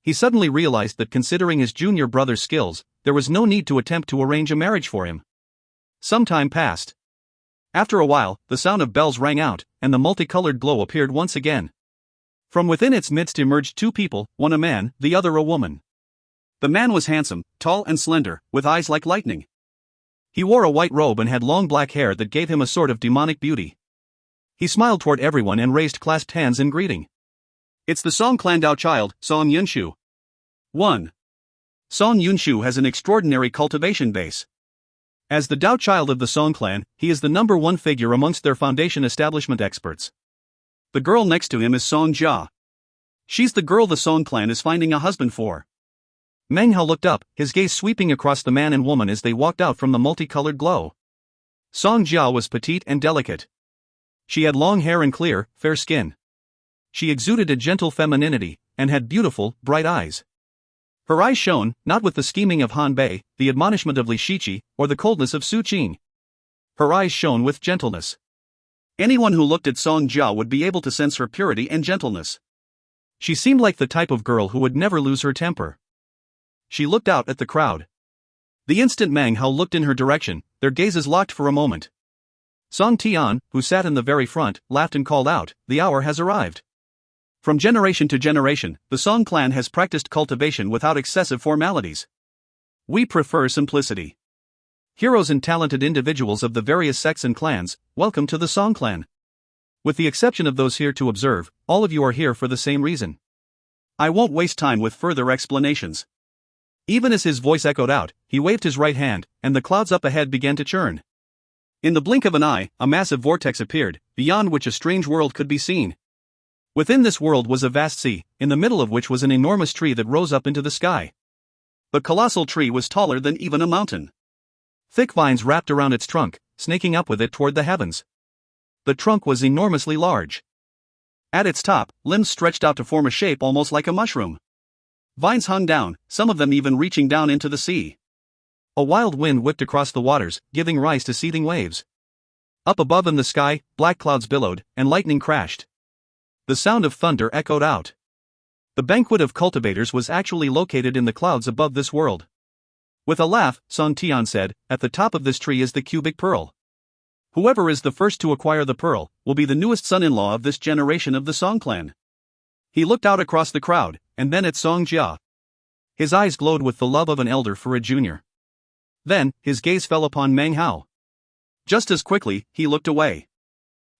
He suddenly realized that considering his junior brother's skills, there was no need to attempt to arrange a marriage for him. Some time passed. After a while, the sound of bells rang out, and the multicolored glow appeared once again. From within its midst emerged two people, one a man, the other a woman. The man was handsome, tall and slender, with eyes like lightning. He wore a white robe and had long black hair that gave him a sort of demonic beauty. He smiled toward everyone and raised clasped hands in greeting. It's the Song Clan Dao child, Song Yunshu. 1. Song Yunshu has an extraordinary cultivation base. As the Dao child of the Song Clan, he is the number one figure amongst their foundation establishment experts. The girl next to him is Song Jia. She's the girl the Song Clan is finding a husband for. Meng Hao looked up, his gaze sweeping across the man and woman as they walked out from the multicolored glow. Song Jia was petite and delicate. She had long hair and clear, fair skin. She exuded a gentle femininity, and had beautiful, bright eyes. Her eyes shone, not with the scheming of Han Bei, the admonishment of Li Shiqi, or the coldness of Su Qing. Her eyes shone with gentleness. Anyone who looked at Song Jia would be able to sense her purity and gentleness. She seemed like the type of girl who would never lose her temper. She looked out at the crowd. The instant Meng Hao looked in her direction, their gazes locked for a moment. Song Tian, who sat in the very front, laughed and called out, "The hour has arrived." From generation to generation, the Song clan has practiced cultivation without excessive formalities. We prefer simplicity. Heroes and talented individuals of the various sects and clans, welcome to the Song clan. With the exception of those here to observe, all of you are here for the same reason. I won't waste time with further explanations. Even as his voice echoed out, he waved his right hand, and the clouds up ahead began to churn. In the blink of an eye, a massive vortex appeared, beyond which a strange world could be seen. Within this world was a vast sea, in the middle of which was an enormous tree that rose up into the sky. The colossal tree was taller than even a mountain. Thick vines wrapped around its trunk, snaking up with it toward the heavens. The trunk was enormously large. At its top, limbs stretched out to form a shape almost like a mushroom. Vines hung down, some of them even reaching down into the sea. A wild wind whipped across the waters, giving rise to seething waves. Up above in the sky, black clouds billowed, and lightning crashed. The sound of thunder echoed out. The banquet of cultivators was actually located in the clouds above this world. With a laugh, Song Tian said, "At the top of this tree is the cubic pearl. Whoever is the first to acquire the pearl will be the newest son-in-law of this generation of the Song clan." He looked out across the crowd, and then at Song Jia. His eyes glowed with the love of an elder for a junior. Then, his gaze fell upon Meng Hao. Just as quickly, he looked away.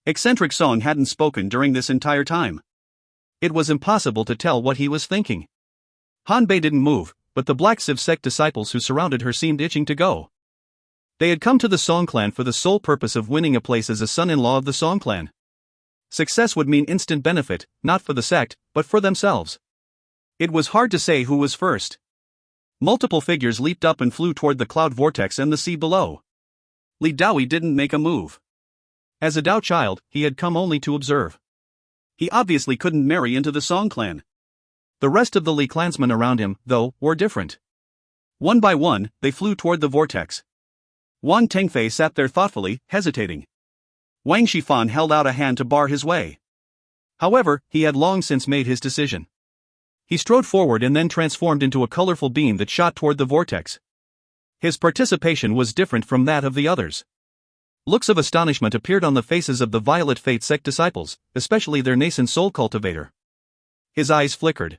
Eccentric Song hadn't spoken during this entire time. It was impossible to tell what he was thinking. Han Bei didn't move, but the Black Civ sect disciples who surrounded her seemed itching to go. They had come to the Song clan for the sole purpose of winning a place as a son-in-law of the Song clan. Success would mean instant benefit, not for the sect, but for themselves. It was hard to say who was first. Multiple figures leaped up and flew toward the cloud vortex and the sea below. Li Daoi didn't make a move. As a Dao child, he had come only to observe. He obviously couldn't marry into the Song clan. The rest of the Li clansmen around him, though, were different. One by one, they flew toward the vortex. Wang Tengfei sat there thoughtfully, hesitating. Wang Shifan held out a hand to bar his way. However, he had long since made his decision. He strode forward and then transformed into a colorful beam that shot toward the vortex. His participation was different from that of the others. Looks of astonishment appeared on the faces of the Violet Fate sect disciples, especially their nascent soul cultivator. His eyes flickered.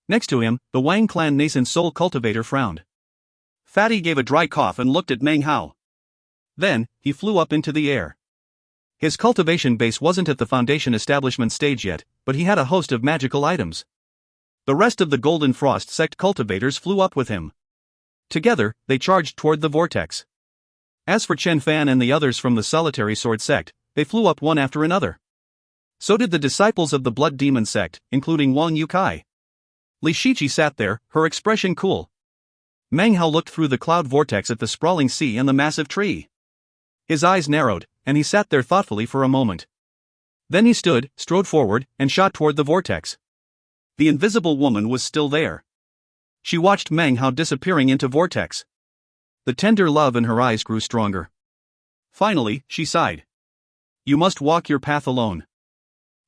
Next to him, the Wang clan nascent soul cultivator frowned. Fatty gave a dry cough and looked at Meng Hao. Then, he flew up into the air. His cultivation base wasn't at the foundation establishment stage yet, but he had a host of magical items. The rest of the Golden Frost sect cultivators flew up with him. Together, they charged toward the vortex. As for Chen Fan and the others from the solitary sword sect, they flew up one after another. So did the disciples of the Blood Demon sect, including Wang Yukai. Li Shiqi sat there, her expression cool. Meng Hao looked through the cloud vortex at the sprawling sea and the massive tree. His eyes narrowed, and he sat there thoughtfully for a moment. Then he strode forward, and shot toward the vortex. The invisible woman was still there. She watched Meng Hao disappearing into vortex. The tender love in her eyes grew stronger. Finally, she sighed. You must walk your path alone.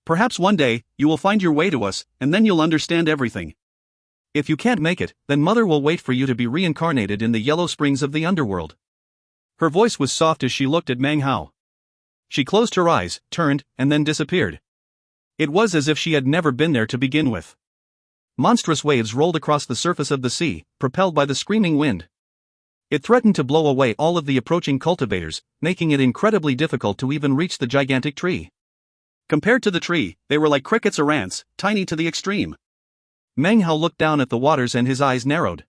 Perhaps one day, you will find your way to us, and then you'll understand everything. If you can't make it, then Mother will wait for you to be reincarnated in the yellow springs of the underworld. Her voice was soft as she looked at Meng Hao. She closed her eyes, turned, and then disappeared. It was as if she had never been there to begin with. Monstrous waves rolled across the surface of the sea, propelled by the screaming wind. It threatened to blow away all of the approaching cultivators, making it incredibly difficult to even reach the gigantic tree. Compared to the tree, they were like crickets or ants, tiny to the extreme. Meng Hao looked down at the waters and his eyes narrowed.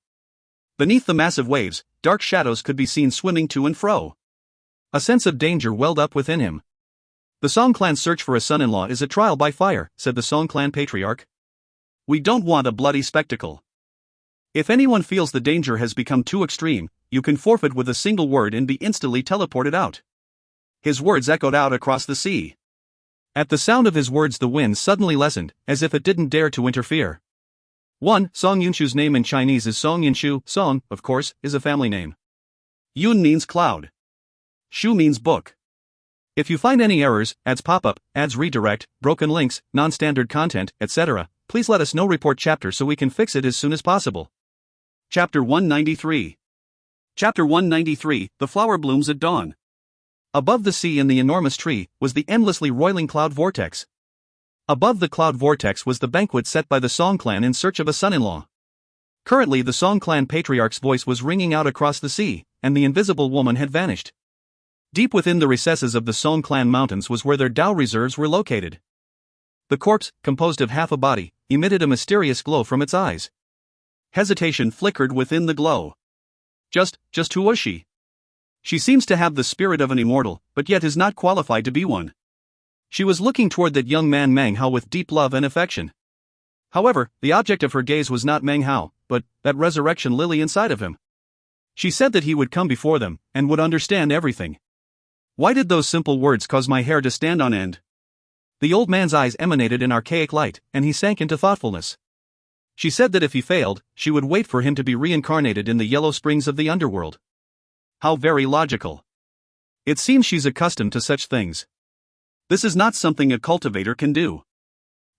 Beneath the massive waves, dark shadows could be seen swimming to and fro. A sense of danger welled up within him. The Song clan's search for a son-in-law is a trial by fire, said the Song clan patriarch. We don't want a bloody spectacle. If anyone feels the danger has become too extreme, you can forfeit with a single word and be instantly teleported out. His words echoed out across the sea. At the sound of his words, the wind suddenly lessened, as if it didn't dare to interfere. Song Yunshu's name in Chinese is Song Yunshu. Song, of course, is a family name. Yun means cloud. Shu means book. If you find any errors, ads pop-up, ads redirect, broken links, non-standard content, etc., please let us know. Report chapter so we can fix it as soon as possible. Chapter 193. Chapter 193, The Flower Blooms at Dawn. Above the sea and the enormous tree was the endlessly roiling cloud vortex. Above the cloud vortex was the banquet set by the Song clan in search of a son-in-law. Currently the Song clan patriarch's voice was ringing out across the sea, and the invisible woman had vanished. Deep within the recesses of the Song clan mountains was where their Dao reserves were located. The corpse, composed of half a body, emitted a mysterious glow from its eyes. Hesitation flickered within the glow. Just who was she? She seems to have the spirit of an immortal, but yet is not qualified to be one. She was looking toward that young man Meng Hao with deep love and affection. However, the object of her gaze was not Meng Hao, but that resurrection lily inside of him. She said that he would come before them, and would understand everything. Why did those simple words cause my hair to stand on end? The old man's eyes emanated an archaic light, and he sank into thoughtfulness. She said that if he failed, she would wait for him to be reincarnated in the yellow springs of the underworld. How very logical. It seems she's accustomed to such things. This is not something a cultivator can do.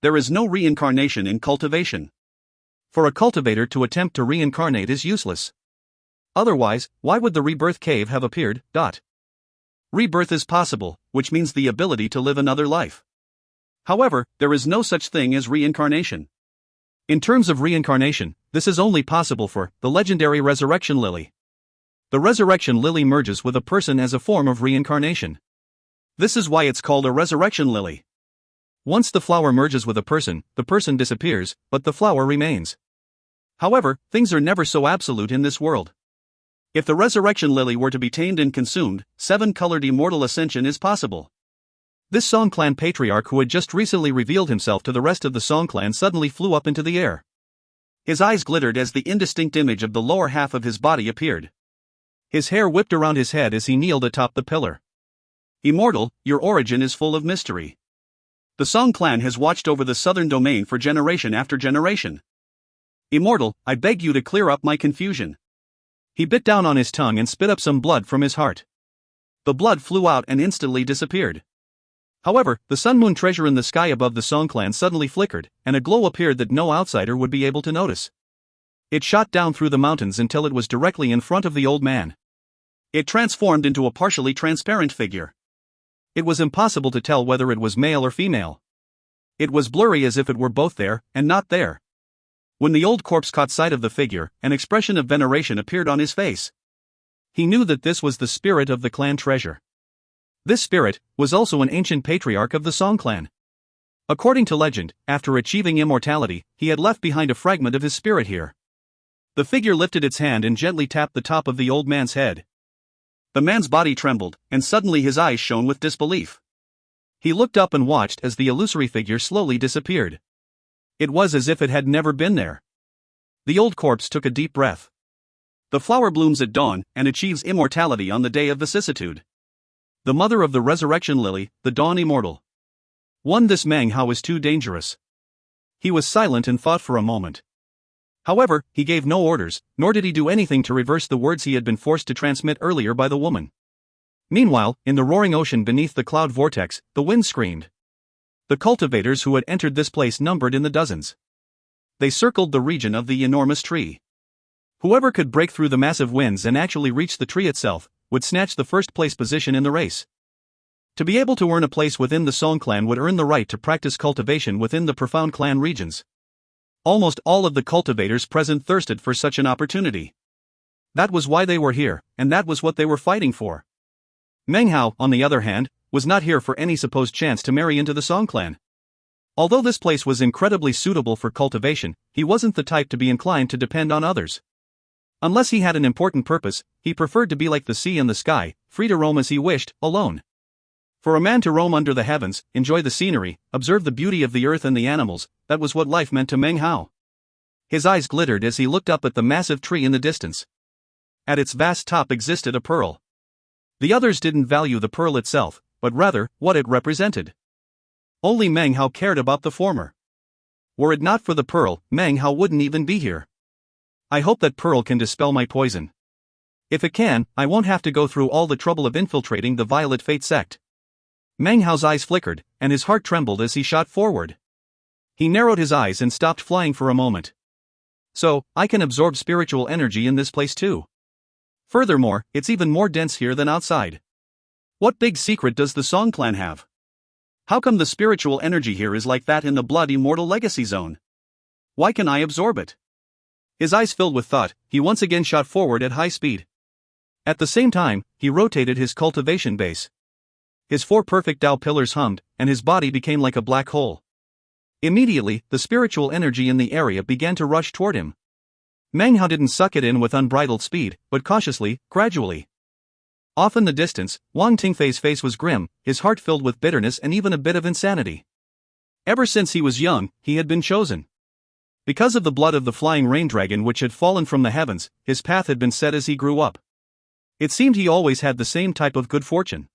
There is no reincarnation in cultivation. For a cultivator to attempt to reincarnate is useless. Otherwise, why would the rebirth cave have appeared? Rebirth is possible, which means the ability to live another life. However, there is no such thing as reincarnation. In terms of reincarnation, this is only possible for the legendary resurrection lily. The resurrection lily merges with a person as a form of reincarnation. This is why it's called a resurrection lily. Once the flower merges with a person, the person disappears, but the flower remains. However, things are never so absolute in this world. If the resurrection lily were to be tamed and consumed, 7-colored immortal ascension is possible. This Song clan patriarch, who had just recently revealed himself to the rest of the Song clan, suddenly flew up into the air. His eyes glittered as the indistinct image of the lower half of his body appeared. His hair whipped around his head as he kneeled atop the pillar. Immortal, your origin is full of mystery. The Song clan has watched over the southern domain for generation after generation. Immortal, I beg you to clear up my confusion. He bit down on his tongue and spit up some blood from his heart. The blood flew out and instantly disappeared. However, the sun-moon treasure in the sky above the Song clan suddenly flickered, and a glow appeared that no outsider would be able to notice. It shot down through the mountains until it was directly in front of the old man. It transformed into a partially transparent figure. It was impossible to tell whether it was male or female. It was blurry, as if it were both there and not there. When the old corpse caught sight of the figure, an expression of veneration appeared on his face. He knew that this was the spirit of the clan treasure. This spirit was also an ancient patriarch of the Song clan. According to legend, after achieving immortality, he had left behind a fragment of his spirit here. The figure lifted its hand and gently tapped the top of the old man's head. The man's body trembled, and suddenly his eyes shone with disbelief. He looked up and watched as the illusory figure slowly disappeared. It was as if it had never been there. The old corpse took a deep breath. The flower blooms at dawn, and achieves immortality on the day of vicissitude. The mother of the resurrection lily, the dawn immortal. This Meng Hao is too dangerous. He was silent and thought for a moment. However, he gave no orders, nor did he do anything to reverse the words he had been forced to transmit earlier by the woman. Meanwhile, in the roaring ocean beneath the cloud vortex, the wind screamed. The cultivators who had entered this place numbered in the dozens. They circled the region of the enormous tree. Whoever could break through the massive winds and actually reach the tree itself would snatch the first place position in the race. To be able to earn a place within the Song clan would earn the right to practice cultivation within the profound clan regions. Almost all of the cultivators present thirsted for such an opportunity. That was why they were here, and that was what they were fighting for. Meng Hao, on the other hand, was not here for any supposed chance to marry into the Song clan. Although this place was incredibly suitable for cultivation, he wasn't the type to be inclined to depend on others. Unless he had an important purpose, he preferred to be like the sea and the sky, free to roam as he wished, alone. For a man to roam under the heavens, enjoy the scenery, observe the beauty of the earth and the animals, that was what life meant to Meng Hao. His eyes glittered as he looked up at the massive tree in the distance. At its vast top existed a pearl. The others didn't value the pearl itself, but rather, what it represented. Only Meng Hao cared about the former. Were it not for the pearl, Meng Hao wouldn't even be here. I hope that pearl can dispel my poison. If it can, I won't have to go through all the trouble of infiltrating the Violet Fate sect. Meng Hao's eyes flickered, and his heart trembled as he shot forward. He narrowed his eyes and stopped flying for a moment. So, I can absorb spiritual energy in this place too. Furthermore, it's even more dense here than outside. What big secret does the Song clan have? How come the spiritual energy here is like that in the Blood Immortal Legacy Zone? Why can I absorb it? His eyes filled with thought, he once again shot forward at high speed. At the same time, he rotated his cultivation base. His 4 perfect Tao pillars hummed, and his body became like a black hole. Immediately, the spiritual energy in the area began to rush toward him. Meng Hao didn't suck it in with unbridled speed, but cautiously, gradually. Off in the distance, Wang Tingfei's face was grim, his heart filled with bitterness and even a bit of insanity. Ever since he was young, he had been chosen. Because of the blood of the flying rain dragon which had fallen from the heavens, his path had been set as he grew up. It seemed he always had the same type of good fortune.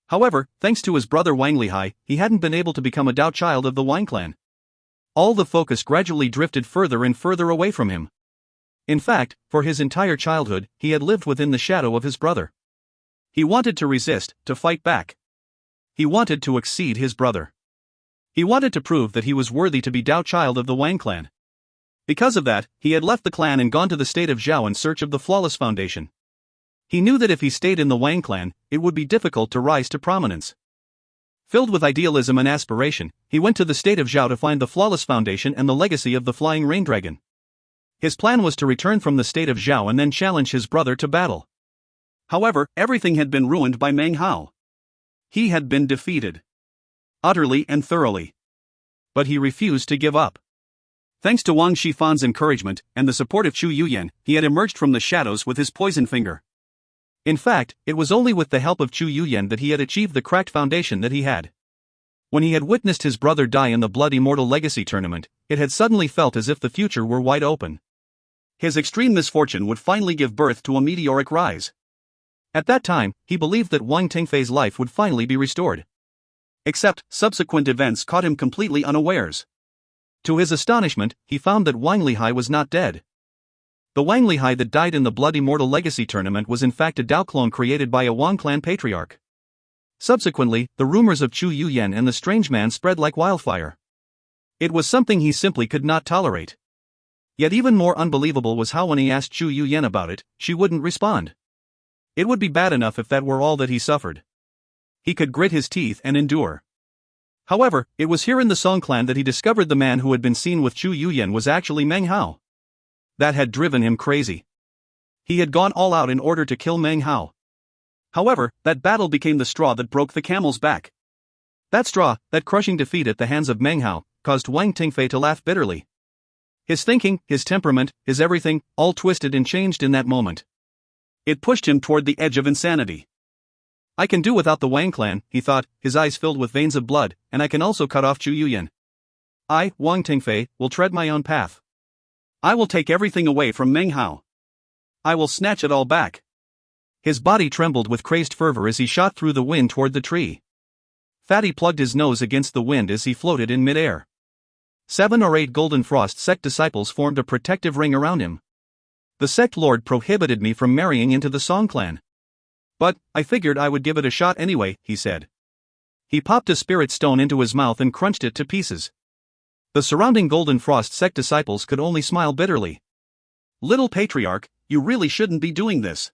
However, thanks to his brother Wang Lihai, he hadn't been able to become a Dao child of the Wang clan. All the focus gradually drifted further and further away from him. In fact, for his entire childhood, he had lived within the shadow of his brother. He wanted to resist, to fight back. He wanted to exceed his brother. He wanted to prove that he was worthy to be Dao child of the Wang clan. Because of that, he had left the clan and gone to the state of Zhao in search of the flawless foundation. He knew that if he stayed in the Wang clan, it would be difficult to rise to prominence. Filled with idealism and aspiration, he went to the state of Zhao to find the flawless foundation and the legacy of the flying rain dragon. His plan was to return from the state of Zhao and then challenge his brother to battle. However, everything had been ruined by Meng Hao. He had been defeated. Utterly and thoroughly. But he refused to give up. Thanks to Wang Shifan's encouragement and the support of Chu Yuyan, he had emerged from the shadows with his poison finger. In fact, it was only with the help of Chu Yuyan that he had achieved the cracked foundation that he had. When he had witnessed his brother die in the Blood Immortal Legacy tournament, it had suddenly felt as if the future were wide open. His extreme misfortune would finally give birth to a meteoric rise. At that time, he believed that Wang Tingfei's life would finally be restored. Except, subsequent events caught him completely unawares. To his astonishment, he found that Wang Lihai was not dead. The Wang Lihai that died in the Blood Immortal Legacy tournament was in fact a Dao clone created by a Wang clan patriarch. Subsequently, the rumors of Chu Yuyan and the strange man spread like wildfire. It was something he simply could not tolerate. Yet even more unbelievable was how when he asked Chu Yuyan about it, she wouldn't respond. It would be bad enough if that were all that he suffered. He could grit his teeth and endure. However, it was here in the Song clan that he discovered the man who had been seen with Chu Yuyan was actually Meng Hao. That had driven him crazy. He had gone all out in order to kill Meng Hao. However, that battle became the straw that broke the camel's back. That straw, that crushing defeat at the hands of Meng Hao, caused Wang Tingfei to laugh bitterly. His thinking, his temperament, his everything, all twisted and changed in that moment. It pushed him toward the edge of insanity. I can do without the Wang clan, he thought, his eyes filled with veins of blood, and I can also cut off Chu Yuyan. I, Wang Tingfei, will tread my own path. I will take everything away from Meng Hao. I will snatch it all back. His body trembled with crazed fervor as he shot through the wind toward the tree. Fatty plugged his nose against the wind as he floated in midair. 7 or 8 Golden Frost sect disciples formed a protective ring around him. The sect lord prohibited me from marrying into the Song clan. But I figured I would give it a shot anyway, he said. He popped a spirit stone into his mouth and crunched it to pieces. The surrounding Golden Frost sect disciples could only smile bitterly. Little Patriarch, you really shouldn't be doing this.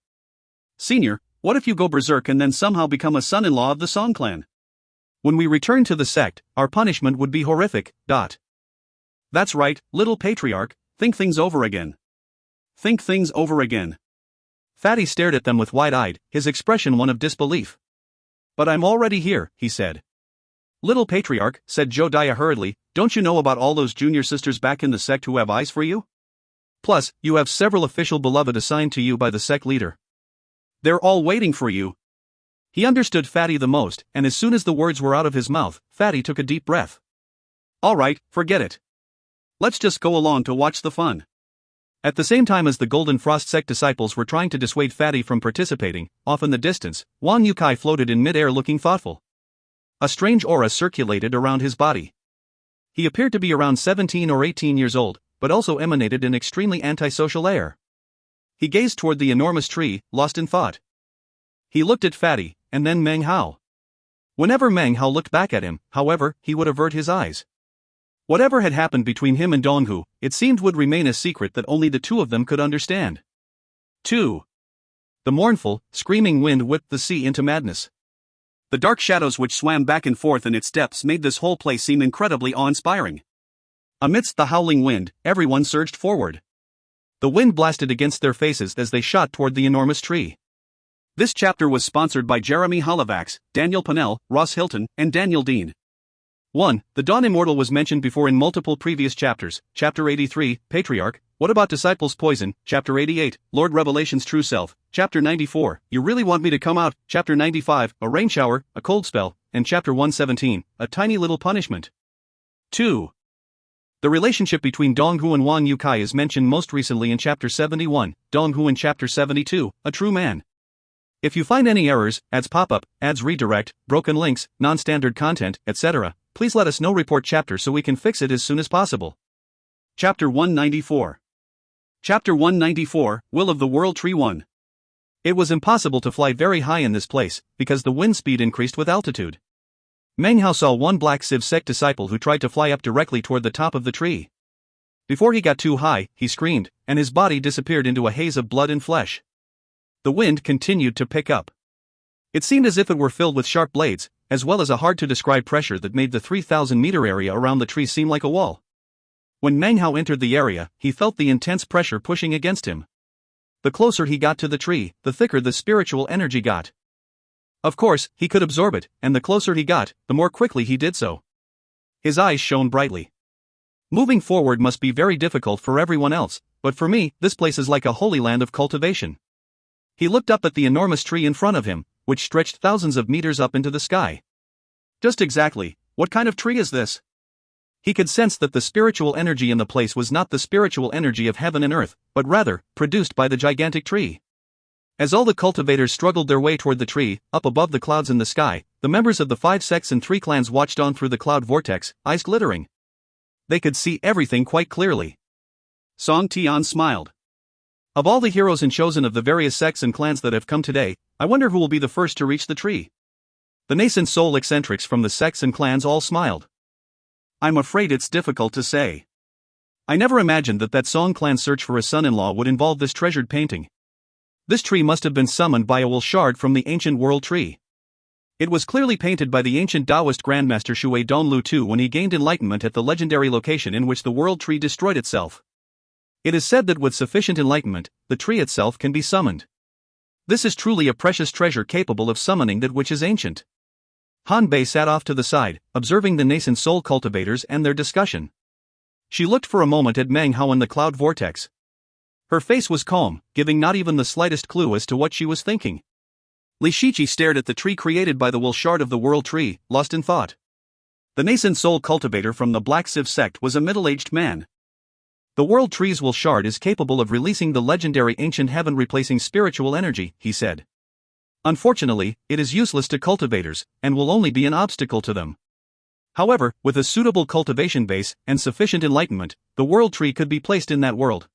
Senior, what if you go berserk and then somehow become a son-in-law of the Song clan? When we return to the sect, our punishment would be horrific. That's right, little Patriarch, think things over again. Think things over again. Fatty stared at them with wide-eyed, his expression one of disbelief. But I'm already here, he said. Little Patriarch, said Jodiah hurriedly, don't you know about all those junior sisters back in the sect who have eyes for you? Plus, you have several official beloved assigned to you by the sect leader. They're all waiting for you. He understood Fatty the most, and as soon as the words were out of his mouth, Fatty took a deep breath. All right, forget it. Let's just go along to watch the fun. At the same time as the Golden Frost sect disciples were trying to dissuade Fatty from participating, off in the distance, Wang Yukai floated in midair looking thoughtful. A strange aura circulated around his body. He appeared to be around 17 or 18 years old, but also emanated an extremely antisocial air. He gazed toward the enormous tree, lost in thought. He looked at Fatty, and then Meng Hao. Whenever Meng Hao looked back at him, however, he would avert his eyes. Whatever had happened between him and Donghu, it seemed would remain a secret that only the two of them could understand. 2. The mournful, screaming wind whipped the sea into madness. The dark shadows which swam back and forth in its depths made this whole place seem incredibly awe-inspiring. Amidst the howling wind, everyone surged forward. The wind blasted against their faces as they shot toward the enormous tree. This chapter was sponsored by Jeremy Holovax, Daniel Pennell, Ross Hilton, and Daniel Dean. 1. The Dawn Immortal was mentioned before in multiple previous chapters. Chapter 83, Patriarch, What About Disciples Poison? Chapter 88, Lord Revelation's True Self. Chapter 94, You Really Want Me to Come Out? Chapter 95, A Rain Shower, A Cold Spell. And Chapter 117, A Tiny Little Punishment. 2. The relationship between Donghu and Wang Yukai is mentioned most recently in Chapter 71, Donghu in Chapter 72, A True Man. If you find any errors, ads pop-up, ads redirect, broken links, non-standard content, etc., please let us know. Report chapter so we can fix it as soon as possible. Chapter 194. Chapter 194, Will of the World Tree 1. It was impossible to fly very high in this place, because the wind speed increased with altitude. Meng Hao saw one Black Civ sect disciple who tried to fly up directly toward the top of the tree. Before he got too high, he screamed, and his body disappeared into a haze of blood and flesh. The wind continued to pick up. It seemed as if it were filled with sharp blades, as well as a hard-to-describe pressure that made the 3,000-meter area around the tree seem like a wall. When Meng Hao entered the area, he felt the intense pressure pushing against him. The closer he got to the tree, the thicker the spiritual energy got. Of course, he could absorb it, and the closer he got, the more quickly he did so. His eyes shone brightly. Moving forward must be very difficult for everyone else, but for me, this place is like a holy land of cultivation. He looked up at the enormous tree in front of him, which stretched thousands of meters up into the sky. Just exactly, what kind of tree is this? He could sense that the spiritual energy in the place was not the spiritual energy of heaven and earth, but rather, produced by the gigantic tree. As all the cultivators struggled their way toward the tree, up above the clouds in the sky, the members of the 5 sects and 3 clans watched on through the cloud vortex, eyes glittering. They could see everything quite clearly. Song Tian smiled. Of all the heroes and chosen of the various sects and clans that have come today, I wonder who will be the first to reach the tree. The nascent soul eccentrics from the sects and clans all smiled. I'm afraid it's difficult to say. I never imagined that Song clan's search for a son-in-law would involve this treasured painting. This tree must have been summoned by a wool shard from the ancient world tree. It was clearly painted by the ancient Taoist Grandmaster Shui Donlu II when he gained enlightenment at the legendary location in which the world tree destroyed itself. It is said that with sufficient enlightenment, the tree itself can be summoned. This is truly a precious treasure capable of summoning that which is ancient. Han Bei sat off to the side, observing the nascent soul cultivators and their discussion. She looked for a moment at Meng Hao in the cloud vortex. Her face was calm, giving not even the slightest clue as to what she was thinking. Li Shiqi stared at the tree created by the will shard of the world tree, lost in thought. The nascent soul cultivator from the Black Sieve sect was a middle-aged man. The world tree's will shard is capable of releasing the legendary ancient heaven-replacing spiritual energy, he said. Unfortunately, it is useless to cultivators, and will only be an obstacle to them. However, with a suitable cultivation base and sufficient enlightenment, the world tree could be placed in that world.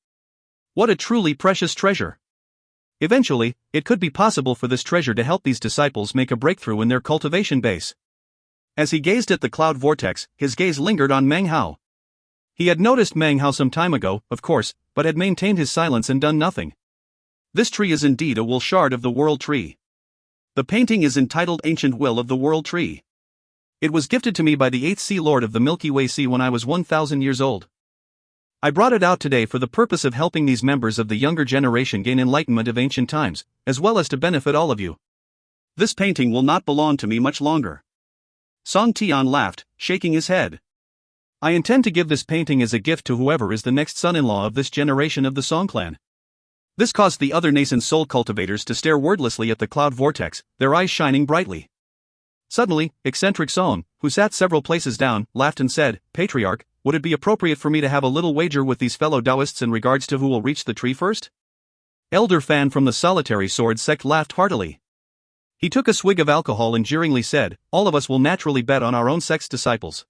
What a truly precious treasure! Eventually, it could be possible for this treasure to help these disciples make a breakthrough in their cultivation base. As he gazed at the cloud vortex, his gaze lingered on Meng Hao. He had noticed Meng Hao some time ago, of course, but had maintained his silence and done nothing. This tree is indeed a will shard of the world tree. The painting is entitled Ancient Will of the World Tree. It was gifted to me by the 8th Sea Lord of the Milky Way Sea when I was 1,000 years old. I brought it out today for the purpose of helping these members of the younger generation gain enlightenment of ancient times, as well as to benefit all of you. This painting will not belong to me much longer. Song Tian laughed, shaking his head. I intend to give this painting as a gift to whoever is the next son-in-law of this generation of the Song clan. This caused the other nascent soul cultivators to stare wordlessly at the cloud vortex, their eyes shining brightly. Suddenly, eccentric Song, who sat several places down, laughed and said, Patriarch, would it be appropriate for me to have a little wager with these fellow Taoists in regards to who will reach the tree first? Elder Fan from the Solitary Sword sect laughed heartily. He took a swig of alcohol and jeeringly said, all of us will naturally bet on our own sect's disciples.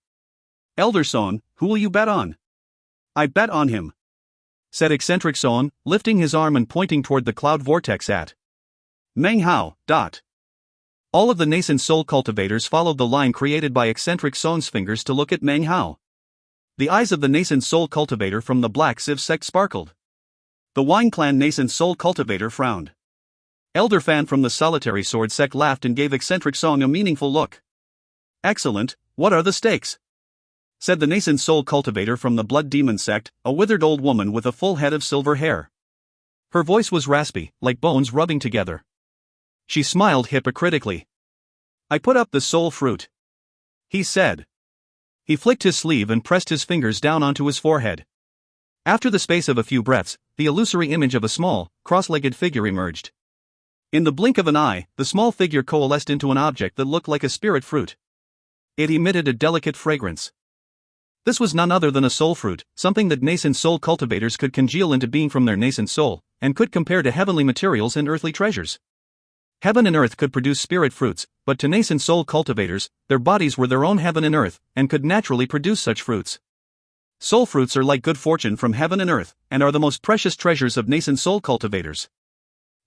Elder Song, who will you bet on? I bet on him, said eccentric Song, lifting his arm and pointing toward the cloud vortex at Meng Hao. All of the nascent soul cultivators followed the line created by eccentric Song's fingers to look at Meng Hao. The eyes of the nascent soul cultivator from the Black Sieve sect sparkled. The Wine Clan nascent soul cultivator frowned. Elder Fan from the Solitary Sword sect laughed and gave eccentric Song a meaningful look. Excellent, what are the stakes? Said the nascent soul cultivator from the Blood Demon sect, a withered old woman with a full head of silver hair. Her voice was raspy, like bones rubbing together. She smiled hypocritically. I put up the soul fruit, he said. He flicked his sleeve and pressed his fingers down onto his forehead. After the space of a few breaths, the illusory image of a small, cross-legged figure emerged. In the blink of an eye, the small figure coalesced into an object that looked like a spirit fruit. It emitted a delicate fragrance. This was none other than a soul fruit, something that nascent soul cultivators could congeal into being from their nascent soul, and could compare to heavenly materials and earthly treasures. Heaven and earth could produce spirit fruits, but to nascent soul cultivators, their bodies were their own heaven and earth, and could naturally produce such fruits. Soul fruits are like good fortune from heaven and earth, and are the most precious treasures of nascent soul cultivators.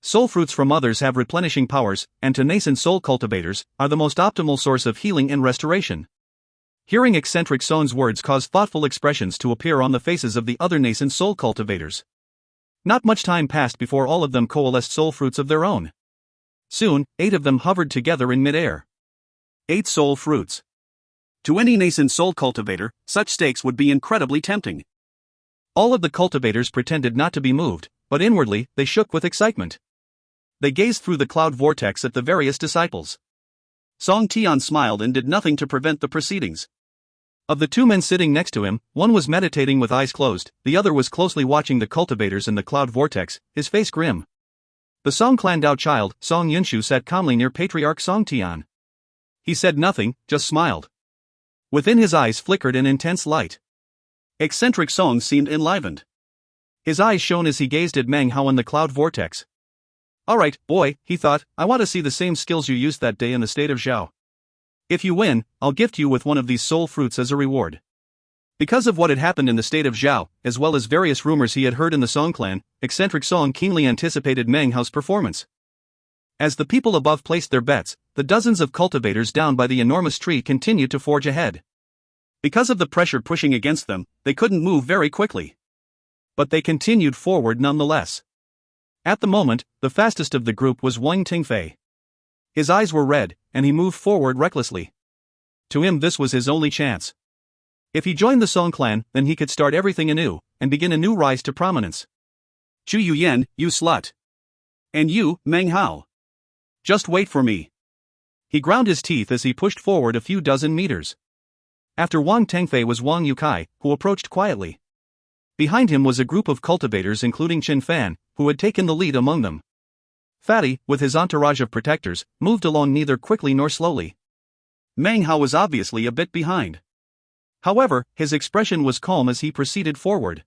Soul fruits from others have replenishing powers, and to nascent soul cultivators, are the most optimal source of healing and restoration. Hearing eccentric Song's words caused thoughtful expressions to appear on the faces of the other nascent soul cultivators. Not much time passed before all of them coalesced soul fruits of their own. Soon, 8 of them hovered together in mid-air. 8 soul fruits. To any nascent soul cultivator, such stakes would be incredibly tempting. All of the cultivators pretended not to be moved, but inwardly, they shook with excitement. They gazed through the cloud vortex at the various disciples. Song Tian smiled and did nothing to prevent the proceedings. Of the 2 men sitting next to him, one was meditating with eyes closed, the other was closely watching the cultivators in the cloud vortex, his face grim. The Song clan Dao child, Song Yunshu, sat calmly near Patriarch Song Tian. He said nothing, just smiled. Within his eyes flickered an intense light. Eccentric Song seemed enlivened. His eyes shone as he gazed at Meng Hao in the cloud vortex. Alright, boy, he thought, I want to see the same skills you used that day in the state of Zhao. If you win, I'll gift you with one of these soul fruits as a reward. Because of what had happened in the state of Zhao, as well as various rumors he had heard in the Song clan, eccentric Song keenly anticipated Meng Hao's performance. As the people above placed their bets, the dozens of cultivators down by the enormous tree continued to forge ahead. Because of the pressure pushing against them, they couldn't move very quickly. But they continued forward nonetheless. At the moment, the fastest of the group was Wang Tingfei. His eyes were red, and he moved forward recklessly. To him this was his only chance. If he joined the Song clan, then he could start everything anew, and begin a new rise to prominence. Chu Yuyan, you slut. And you, Meng Hao. Just wait for me. He ground his teeth as he pushed forward a few dozen meters. After Wang Tengfei was Wang Yukai, who approached quietly. Behind him was a group of cultivators including Chin Fan, who had taken the lead among them. Fatty, with his entourage of protectors, moved along neither quickly nor slowly. Meng Hao was obviously a bit behind. However, his expression was calm as he proceeded forward.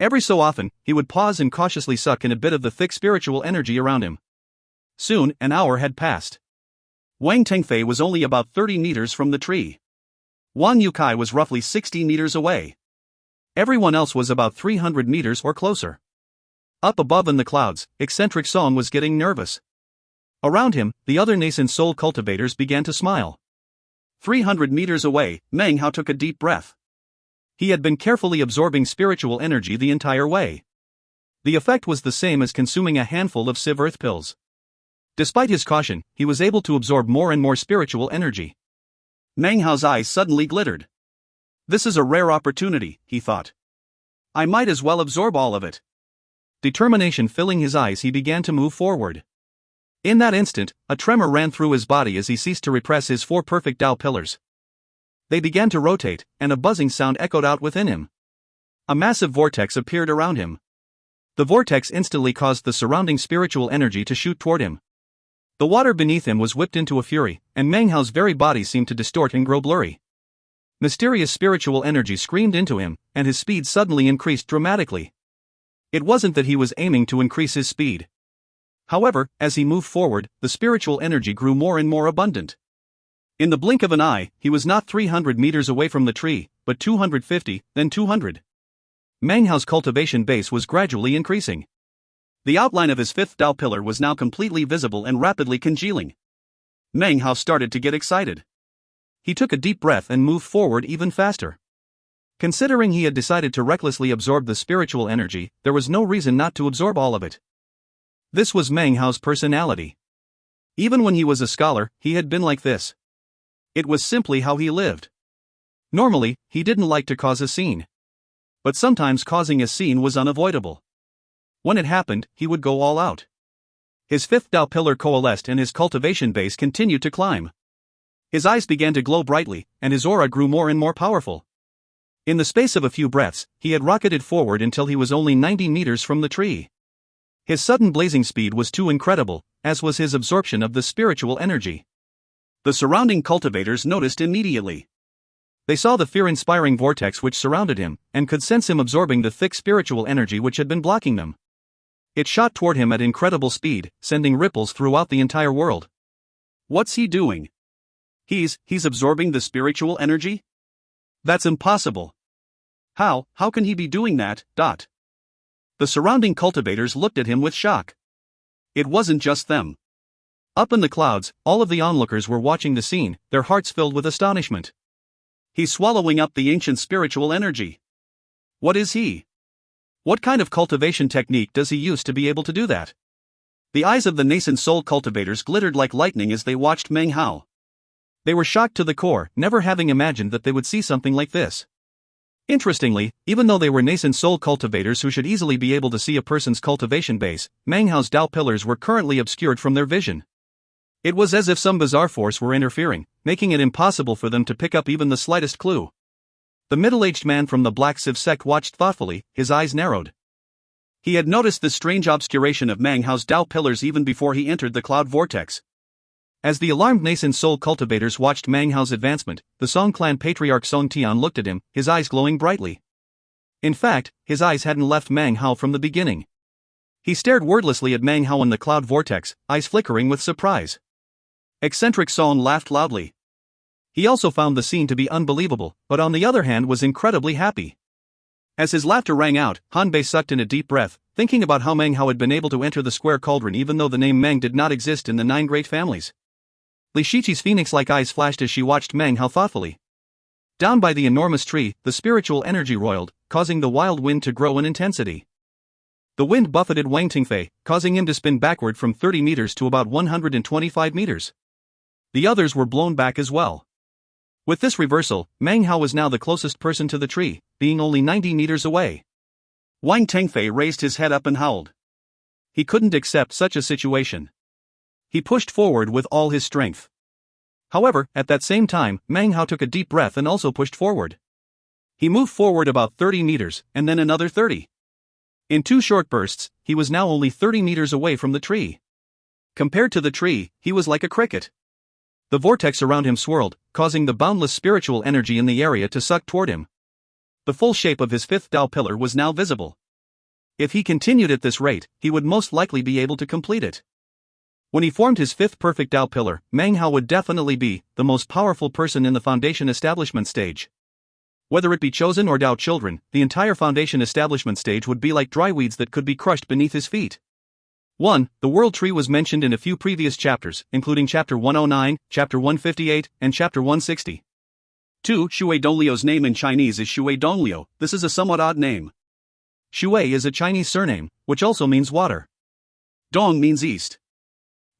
Every so often, he would pause and cautiously suck in a bit of the thick spiritual energy around him. Soon, an hour had passed. Wang Tengfei was only about 30 meters from the tree. Wang Yukai was roughly 60 meters away. Everyone else was about 300 meters or closer. Up above in the clouds, eccentric Song was getting nervous. Around him, the other nascent soul cultivators began to smile. 300 meters away, Meng Hao took a deep breath. He had been carefully absorbing spiritual energy the entire way. The effect was the same as consuming a handful of Civ Earth pills. Despite his caution, he was able to absorb more and more spiritual energy. Meng Hao's eyes suddenly glittered. This is a rare opportunity, he thought. I might as well absorb all of it. Determination filling his eyes, he began to move forward. In that instant, a tremor ran through his body as he ceased to repress his 4 perfect Tao pillars. They began to rotate, and a buzzing sound echoed out within him. A massive vortex appeared around him. The vortex instantly caused the surrounding spiritual energy to shoot toward him. The water beneath him was whipped into a fury, and Meng Hao's very body seemed to distort and grow blurry. Mysterious spiritual energy screamed into him, and his speed suddenly increased dramatically. It wasn't that he was aiming to increase his speed. However, as he moved forward, the spiritual energy grew more and more abundant. In the blink of an eye, he was not 300 meters away from the tree, but 250, then 200. Meng Hao's cultivation base was gradually increasing. The outline of his 5th Tao pillar was now completely visible and rapidly congealing. Meng Hao started to get excited. He took a deep breath and moved forward even faster. Considering he had decided to recklessly absorb the spiritual energy, there was no reason not to absorb all of it. This was Meng Hao's personality. Even when he was a scholar, he had been like this. It was simply how he lived. Normally, he didn't like to cause a scene. But sometimes causing a scene was unavoidable. When it happened, he would go all out. His 5th Tao pillar coalesced and his cultivation base continued to climb. His eyes began to glow brightly, and his aura grew more and more powerful. In the space of a few breaths, he had rocketed forward until he was only 90 meters from the tree. His sudden blazing speed was too incredible, as was his absorption of the spiritual energy. The surrounding cultivators noticed immediately. They saw the fear-inspiring vortex which surrounded him, and could sense him absorbing the thick spiritual energy which had been blocking them. It shot toward him at incredible speed, sending ripples throughout the entire world. What's he doing? He's absorbing the spiritual energy? That's impossible. How can he be doing that? The surrounding cultivators looked at him with shock. It wasn't just them. Up in the clouds, all of the onlookers were watching the scene, their hearts filled with astonishment. He's swallowing up the ancient spiritual energy. What is he? What kind of cultivation technique does he use to be able to do that? The eyes of the nascent soul cultivators glittered like lightning as they watched Meng Hao. They were shocked to the core, never having imagined that they would see something like this. Interestingly, even though they were nascent soul cultivators who should easily be able to see a person's cultivation base, Meng Hao's Tao pillars were currently obscured from their vision. It was as if some bizarre force were interfering, making it impossible for them to pick up even the slightest clue. The middle-aged man from the Black Civ sect watched thoughtfully, his eyes narrowed. He had noticed the strange obscuration of Meng Hao's Tao pillars even before he entered the cloud vortex. As the alarmed nascent soul cultivators watched Meng Hao's advancement, the Song clan patriarch Song Tian looked at him, his eyes glowing brightly. In fact, his eyes hadn't left Meng Hao from the beginning. He stared wordlessly at Meng Hao in the cloud vortex, eyes flickering with surprise. Eccentric Song laughed loudly. He also found the scene to be unbelievable, but on the other hand was incredibly happy. As his laughter rang out, Han Bei sucked in a deep breath, thinking about how Meng Hao had been able to enter the square cauldron even though the name Meng did not exist in the 9 great families. Li Shiqi's phoenix-like eyes flashed as she watched Meng Hao thoughtfully. Down by the enormous tree, the spiritual energy roiled, causing the wild wind to grow in intensity. The wind buffeted Wang Tingfei, causing him to spin backward from 30 meters to about 125 meters. The others were blown back as well. With this reversal, Meng Hao was now the closest person to the tree, being only 90 meters away. Wang Tengfei raised his head up and howled. He couldn't accept such a situation. He pushed forward with all his strength. However, at that same time, Meng Hao took a deep breath and also pushed forward. He moved forward about 30 meters, and then another 30. In 2 short bursts, he was now only 30 meters away from the tree. Compared to the tree, he was like a cricket. The vortex around him swirled, causing the boundless spiritual energy in the area to suck toward him. The full shape of his 5th Tao pillar was now visible. If he continued at this rate, he would most likely be able to complete it. When he formed his 5th perfect Tao pillar, Meng Hao would definitely be the most powerful person in the foundation establishment stage. Whether it be chosen or Tao children, the entire foundation establishment stage would be like dry weeds that could be crushed beneath his feet. 1. The world tree was mentioned in a few previous chapters, including chapter 109, chapter 158, and chapter 160. 2. Shui Donglio's name in Chinese is Shui Donglio. This is a somewhat odd name. Shui is a Chinese surname, which also means water. Dong means east.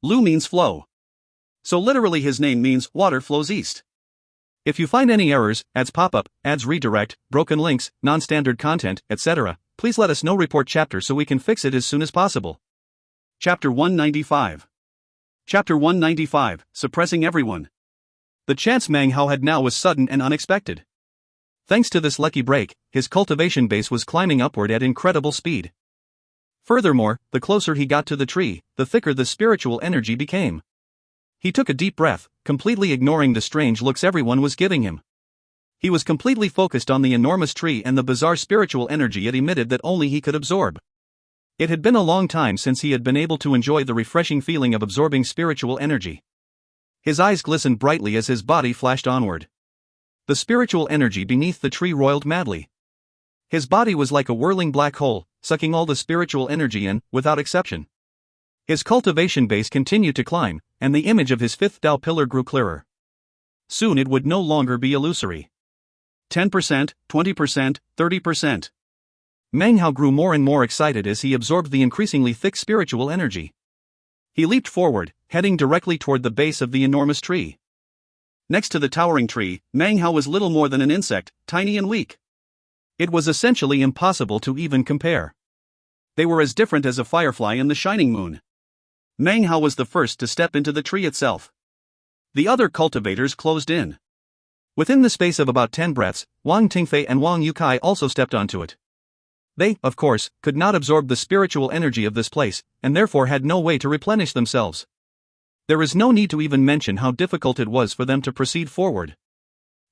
Lu means flow. So literally his name means water flows east. If you find any errors, ads pop up, ads redirect, broken links, non-standard content, etc., please let us know. Report chapter so we can fix it as soon as possible. Chapter 195. Chapter 195, Suppressing Everyone. The chance Meng Hao had now was sudden and unexpected. Thanks to this lucky break, his cultivation base was climbing upward at incredible speed. Furthermore, the closer he got to the tree, the thicker the spiritual energy became. He took a deep breath, completely ignoring the strange looks everyone was giving him. He was completely focused on the enormous tree and the bizarre spiritual energy it emitted that only he could absorb. It had been a long time since he had been able to enjoy the refreshing feeling of absorbing spiritual energy. His eyes glistened brightly as his body flashed onward. The spiritual energy beneath the tree roiled madly. His body was like a whirling black hole, sucking all the spiritual energy in, without exception. His cultivation base continued to climb, and the image of his 5th Tao pillar grew clearer. Soon it would no longer be illusory. 10%, 20%, 30%. Meng Hao grew more and more excited as he absorbed the increasingly thick spiritual energy. He leaped forward, heading directly toward the base of the enormous tree. Next to the towering tree, Meng Hao was little more than an insect, tiny and weak. It was essentially impossible to even compare. They were as different as a firefly and the shining moon. Meng Hao was the first to step into the tree itself. The other cultivators closed in. Within the space of about 10 breaths, Wang Tingfei and Wang Yukai also stepped onto it. They, of course, could not absorb the spiritual energy of this place, and therefore had no way to replenish themselves. There is no need to even mention how difficult it was for them to proceed forward.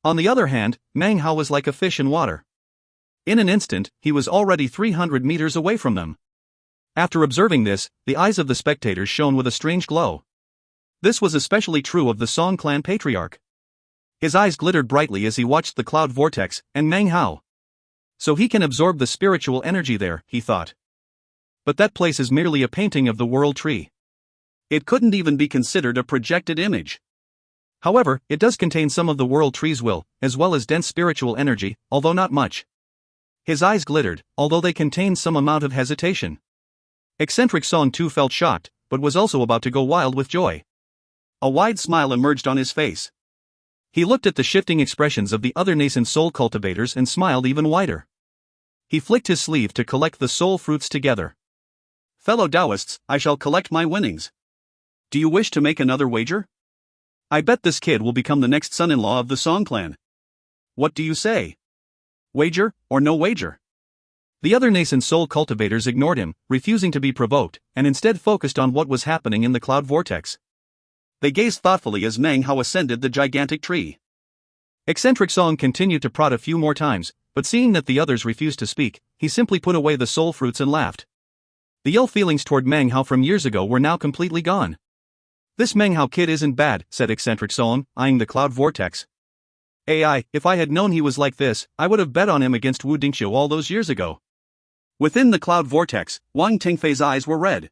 On the other hand, Meng Hao was like a fish in water. In an instant, he was already 300 meters away from them. After observing this, the eyes of the spectators shone with a strange glow. This was especially true of the Song clan patriarch. His eyes glittered brightly as he watched the cloud vortex and Meng Hao. So he can absorb the spiritual energy there, he thought. But that place is merely a painting of the world tree. It couldn't even be considered a projected image. However, it does contain some of the world tree's will, as well as dense spiritual energy, although not much. His eyes glittered, although they contained some amount of hesitation. Eccentric Song too felt shocked, but was also about to go wild with joy. A wide smile emerged on his face. He looked at the shifting expressions of the other nascent soul cultivators and smiled even wider. He flicked his sleeve to collect the soul fruits together. Fellow Taoists, I shall collect my winnings. Do you wish to make another wager? I bet this kid will become the next son-in-law of the Song clan. What do you say? Wager, or no wager? The other nascent soul cultivators ignored him, refusing to be provoked, and instead focused on what was happening in the cloud vortex. They gazed thoughtfully as Meng Hao ascended the gigantic tree. Eccentric Song continued to prod a few more times, but seeing that the others refused to speak, he simply put away the soul fruits and laughed. The ill feelings toward Meng Hao from years ago were now completely gone. This Meng Hao kid isn't bad, said Eccentric Song, eyeing the cloud vortex. AI, if I had known he was like this, I would have bet on him against Wu Dingxiu all those years ago. Within the cloud vortex, Wang Tingfei's eyes were red.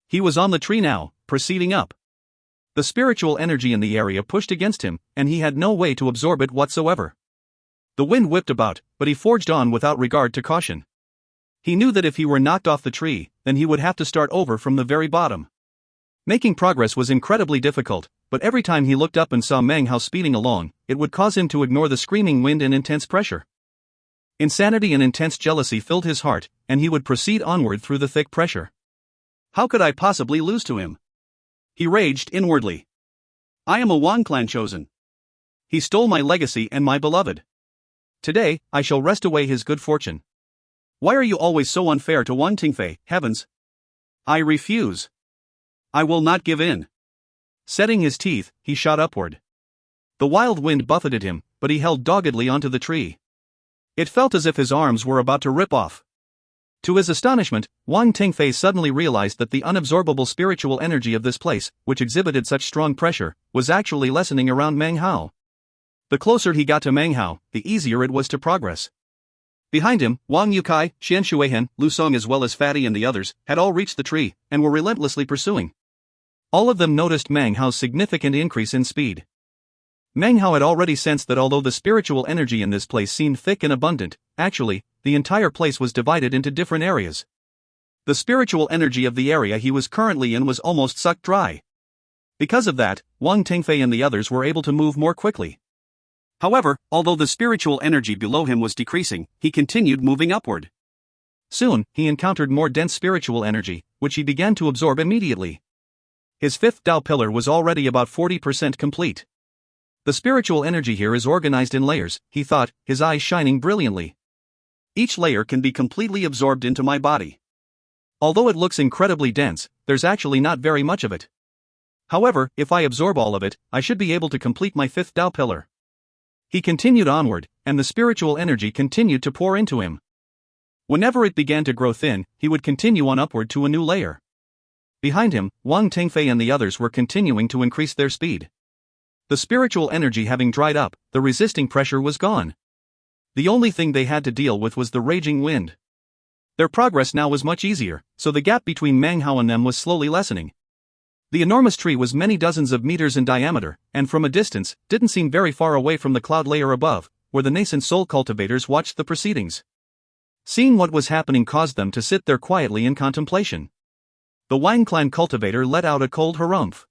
He was on the tree now, proceeding up. The spiritual energy in the area pushed against him, and he had no way to absorb it whatsoever. The wind whipped about, but he forged on without regard to caution. He knew that if he were knocked off the tree, then he would have to start over from the very bottom. Making progress was incredibly difficult, but every time he looked up and saw Meng Hao speeding along, it would cause him to ignore the screaming wind and intense pressure. Insanity and intense jealousy filled his heart, and he would proceed onward through the thick pressure. How could I possibly lose to him? He raged inwardly. I am a Wang clan chosen. He stole my legacy and my beloved. Today, I shall wrest away his good fortune. Why are you always so unfair to Wang Tingfei, heavens? I refuse. I will not give in. Setting his teeth, he shot upward. The wild wind buffeted him, but he held doggedly onto the tree. It felt as if his arms were about to rip off. To his astonishment, Wang Tingfei suddenly realized that the unabsorbable spiritual energy of this place, which exhibited such strong pressure, was actually lessening around Meng Hao. The closer he got to Meng Hao, the easier it was to progress. Behind him, Wang Yukai, Xian Shuihen, Lu Song as well as Fatty and the others, had all reached the tree, and were relentlessly pursuing. All of them noticed Meng Hao's significant increase in speed. Meng Hao had already sensed that although the spiritual energy in this place seemed thick and abundant, actually, the entire place was divided into different areas. The spiritual energy of the area he was currently in was almost sucked dry. Because of that, Wang Tingfei and the others were able to move more quickly. However, although the spiritual energy below him was decreasing, he continued moving upward. Soon, he encountered more dense spiritual energy, which he began to absorb immediately. His fifth Tao pillar was already about 40% complete. The spiritual energy here is organized in layers, he thought, his eyes shining brilliantly. Each layer can be completely absorbed into my body. Although it looks incredibly dense, there's actually not very much of it. However, if I absorb all of it, I should be able to complete my fifth Tao pillar. He continued onward, and the spiritual energy continued to pour into him. Whenever it began to grow thin, he would continue on upward to a new layer. Behind him, Wang Tingfei and the others were continuing to increase their speed. The spiritual energy having dried up, the resisting pressure was gone. The only thing they had to deal with was the raging wind. Their progress now was much easier, so the gap between Meng Hao and them was slowly lessening. The enormous tree was many dozens of meters in diameter, and from a distance, didn't seem very far away from the cloud layer above, where the nascent soul cultivators watched the proceedings. Seeing what was happening caused them to sit there quietly in contemplation. The Wang clan cultivator let out a cold harumph.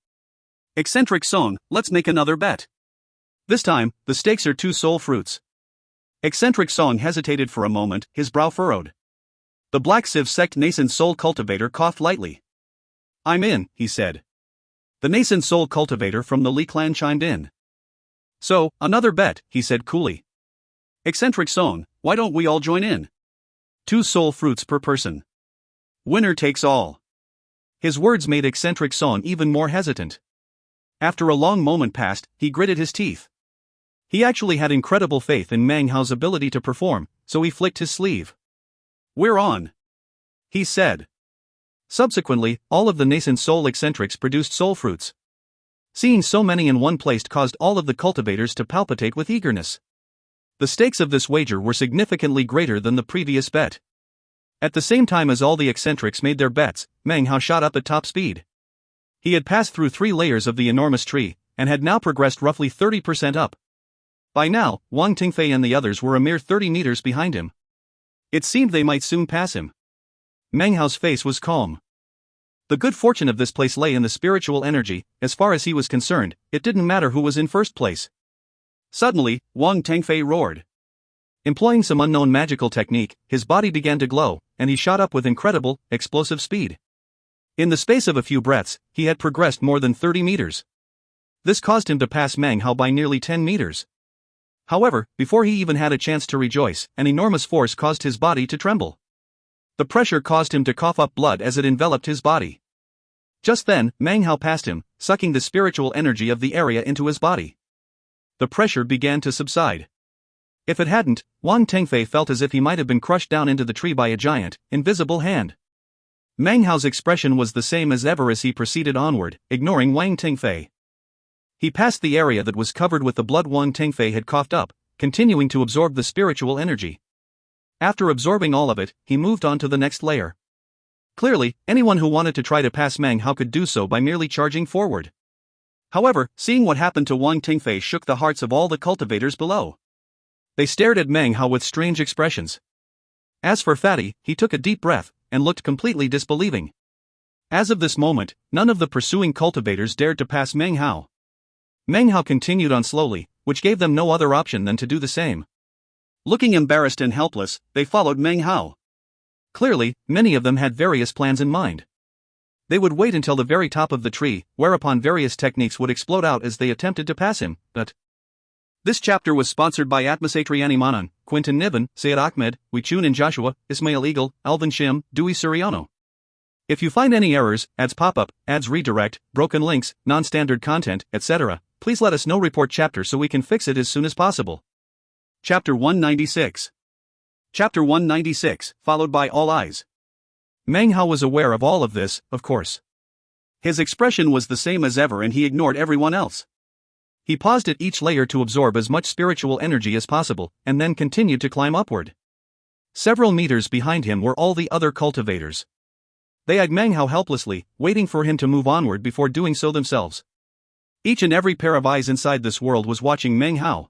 Eccentric Song, let's make another bet. This time, the stakes are 2 soul fruits. Eccentric Song hesitated for a moment, his brow furrowed. The Black Civ sect nascent soul cultivator coughed lightly. I'm in, he said. The nascent soul cultivator from the Li clan chimed in. So, another bet, he said coolly. Eccentric Song, why don't we all join in? 2 soul fruits per person. Winner takes all. His words made Eccentric Song even more hesitant. After a long moment passed, he gritted his teeth. He actually had incredible faith in Meng Hao's ability to perform, so he flicked his sleeve. We're on, he said. Subsequently, all of the nascent soul eccentrics produced soul fruits. Seeing so many in one place caused all of the cultivators to palpitate with eagerness. The stakes of this wager were significantly greater than the previous bet. At the same time as all the eccentrics made their bets, Meng Hao shot up at top speed. He had passed through 3 layers of the enormous tree, and had now progressed roughly 30% up. By now, Wang Tingfei and the others were a mere 30 meters behind him. It seemed they might soon pass him. Meng Hao's face was calm. The good fortune of this place lay in the spiritual energy. As far as he was concerned, it didn't matter who was in first place. Suddenly, Wang Tingfei roared. Employing some unknown magical technique, his body began to glow, and he shot up with incredible, explosive speed. In the space of a few breaths, he had progressed more than 30 meters. This caused him to pass Meng Hao by nearly 10 meters. However, before he even had a chance to rejoice, an enormous force caused his body to tremble. The pressure caused him to cough up blood as it enveloped his body. Just then, Meng Hao passed him, sucking the spiritual energy of the area into his body. The pressure began to subside. If it hadn't, Wang Tingfei felt as if he might have been crushed down into the tree by a giant, invisible hand. Meng Hao's expression was the same as ever as he proceeded onward, ignoring Wang Tingfei. He passed the area that was covered with the blood Wang Tingfei had coughed up, continuing to absorb the spiritual energy. After absorbing all of it, he moved on to the next layer. Clearly, anyone who wanted to try to pass Meng Hao could do so by merely charging forward. However, seeing what happened to Wang Tingfei shook the hearts of all the cultivators below. They stared at Meng Hao with strange expressions. As for Fatty, he took a deep breath, and looked completely disbelieving. As of this moment, none of the pursuing cultivators dared to pass Meng Hao. Meng Hao continued on slowly, which gave them no other option than to do the same. Looking embarrassed and helpless, they followed Meng Hao. Clearly, many of them had various plans in mind. They would wait until the very top of the tree, whereupon various techniques would explode out as they attempted to pass him, but... This chapter was sponsored by Atmosatri Animanon. Quinton Niven, Sayed Ahmed, Wichun and Joshua, Ismail Eagle, Alvin Shim, Dewey Suriano. If you find any errors, ads pop up, ads redirect, broken links, non-standard content, etc., please let us know. Report chapter so we can fix it as soon as possible. Chapter 196. Chapter 196, followed by All Eyes. Meng Hao was aware of all of this, of course. His expression was the same as ever and he ignored everyone else. He paused at each layer to absorb as much spiritual energy as possible, and then continued to climb upward. Several meters behind him were all the other cultivators. They eyed Meng Hao helplessly, waiting for him to move onward before doing so themselves. Each and every pair of eyes inside this world was watching Meng Hao.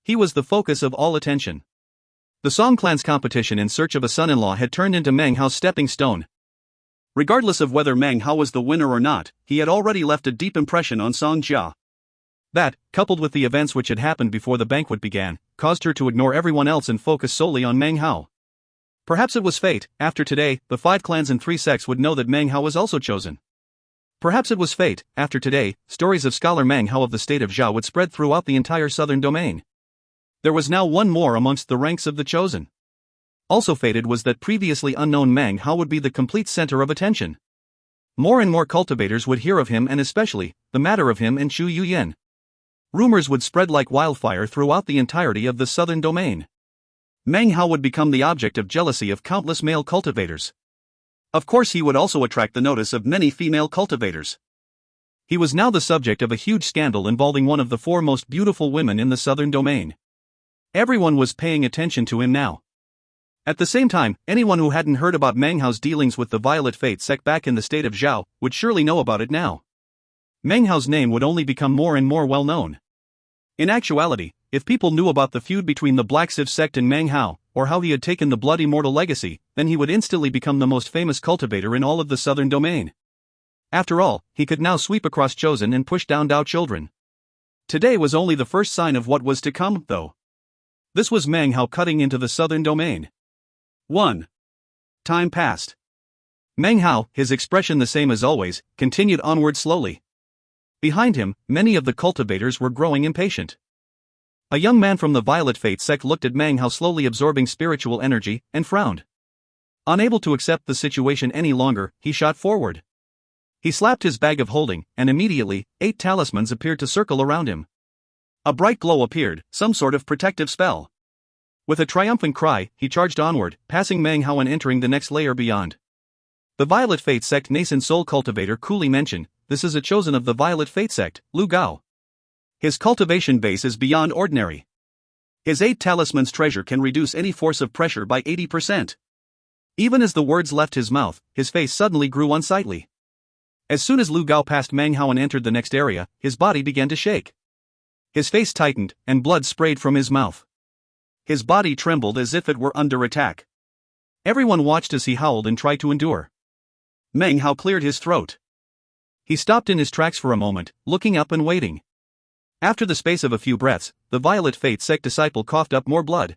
He was the focus of all attention. The Song clan's competition in search of a son-in-law had turned into Meng Hao's stepping stone. Regardless of whether Meng Hao was the winner or not, he had already left a deep impression on Song Jia. That, coupled with the events which had happened before the banquet began, caused her to ignore everyone else and focus solely on Meng Hao. Perhaps it was fate. After today, the 5 clans and 3 sects would know that Meng Hao was also chosen. Perhaps it was fate. After today, stories of scholar Meng Hao of the state of Zhao would spread throughout the entire southern domain. There was now one more amongst the ranks of the chosen. Also fated was that previously unknown Meng Hao would be the complete center of attention. More and more cultivators would hear of him and especially, the matter of him and Chu Yuyan. Rumors would spread like wildfire throughout the entirety of the southern domain. Meng Hao would become the object of jealousy of countless male cultivators. Of course he would also attract the notice of many female cultivators. He was now the subject of a huge scandal involving one of the 4 most beautiful women in the southern domain. Everyone was paying attention to him now. At the same time, anyone who hadn't heard about Meng Hao's dealings with the Violet Fate sect back in the state of Zhao would surely know about it now. Meng Hao's name would only become more and more well known. In actuality, if people knew about the feud between the Black Civ sect and Meng Hao, or how he had taken the Blood Immortal legacy, then he would instantly become the most famous cultivator in all of the southern domain. After all, he could now sweep across Chosen and push down Dao children. Today was only the first sign of what was to come, though. This was Meng Hao cutting into the southern domain. 1. Time passed. Meng Hao, his expression the same as always, continued onward slowly. Behind him, many of the cultivators were growing impatient. A young man from the Violet Fate sect looked at Meng Hao slowly absorbing spiritual energy, and frowned. Unable to accept the situation any longer, he shot forward. He slapped his bag of holding, and immediately, 8 talismans appeared to circle around him. A bright glow appeared, some sort of protective spell. With a triumphant cry, he charged onward, passing Meng Hao and entering the next layer beyond. The Violet Fate sect nascent soul cultivator coolly mentioned, "This is a chosen of the Violet Fate sect, Lu Gao. His cultivation base is beyond ordinary. His 8 talismans treasure can reduce any force of pressure by 80%. Even as the words left his mouth, his face suddenly grew unsightly. As soon as Lu Gao passed Meng Hao and entered the next area, his body began to shake. His face tightened, and blood sprayed from his mouth. His body trembled as if it were under attack. Everyone watched as he howled and tried to endure. Meng Hao cleared his throat. He stopped in his tracks for a moment, looking up and waiting. After the space of a few breaths, the Violet Fate sect disciple coughed up more blood.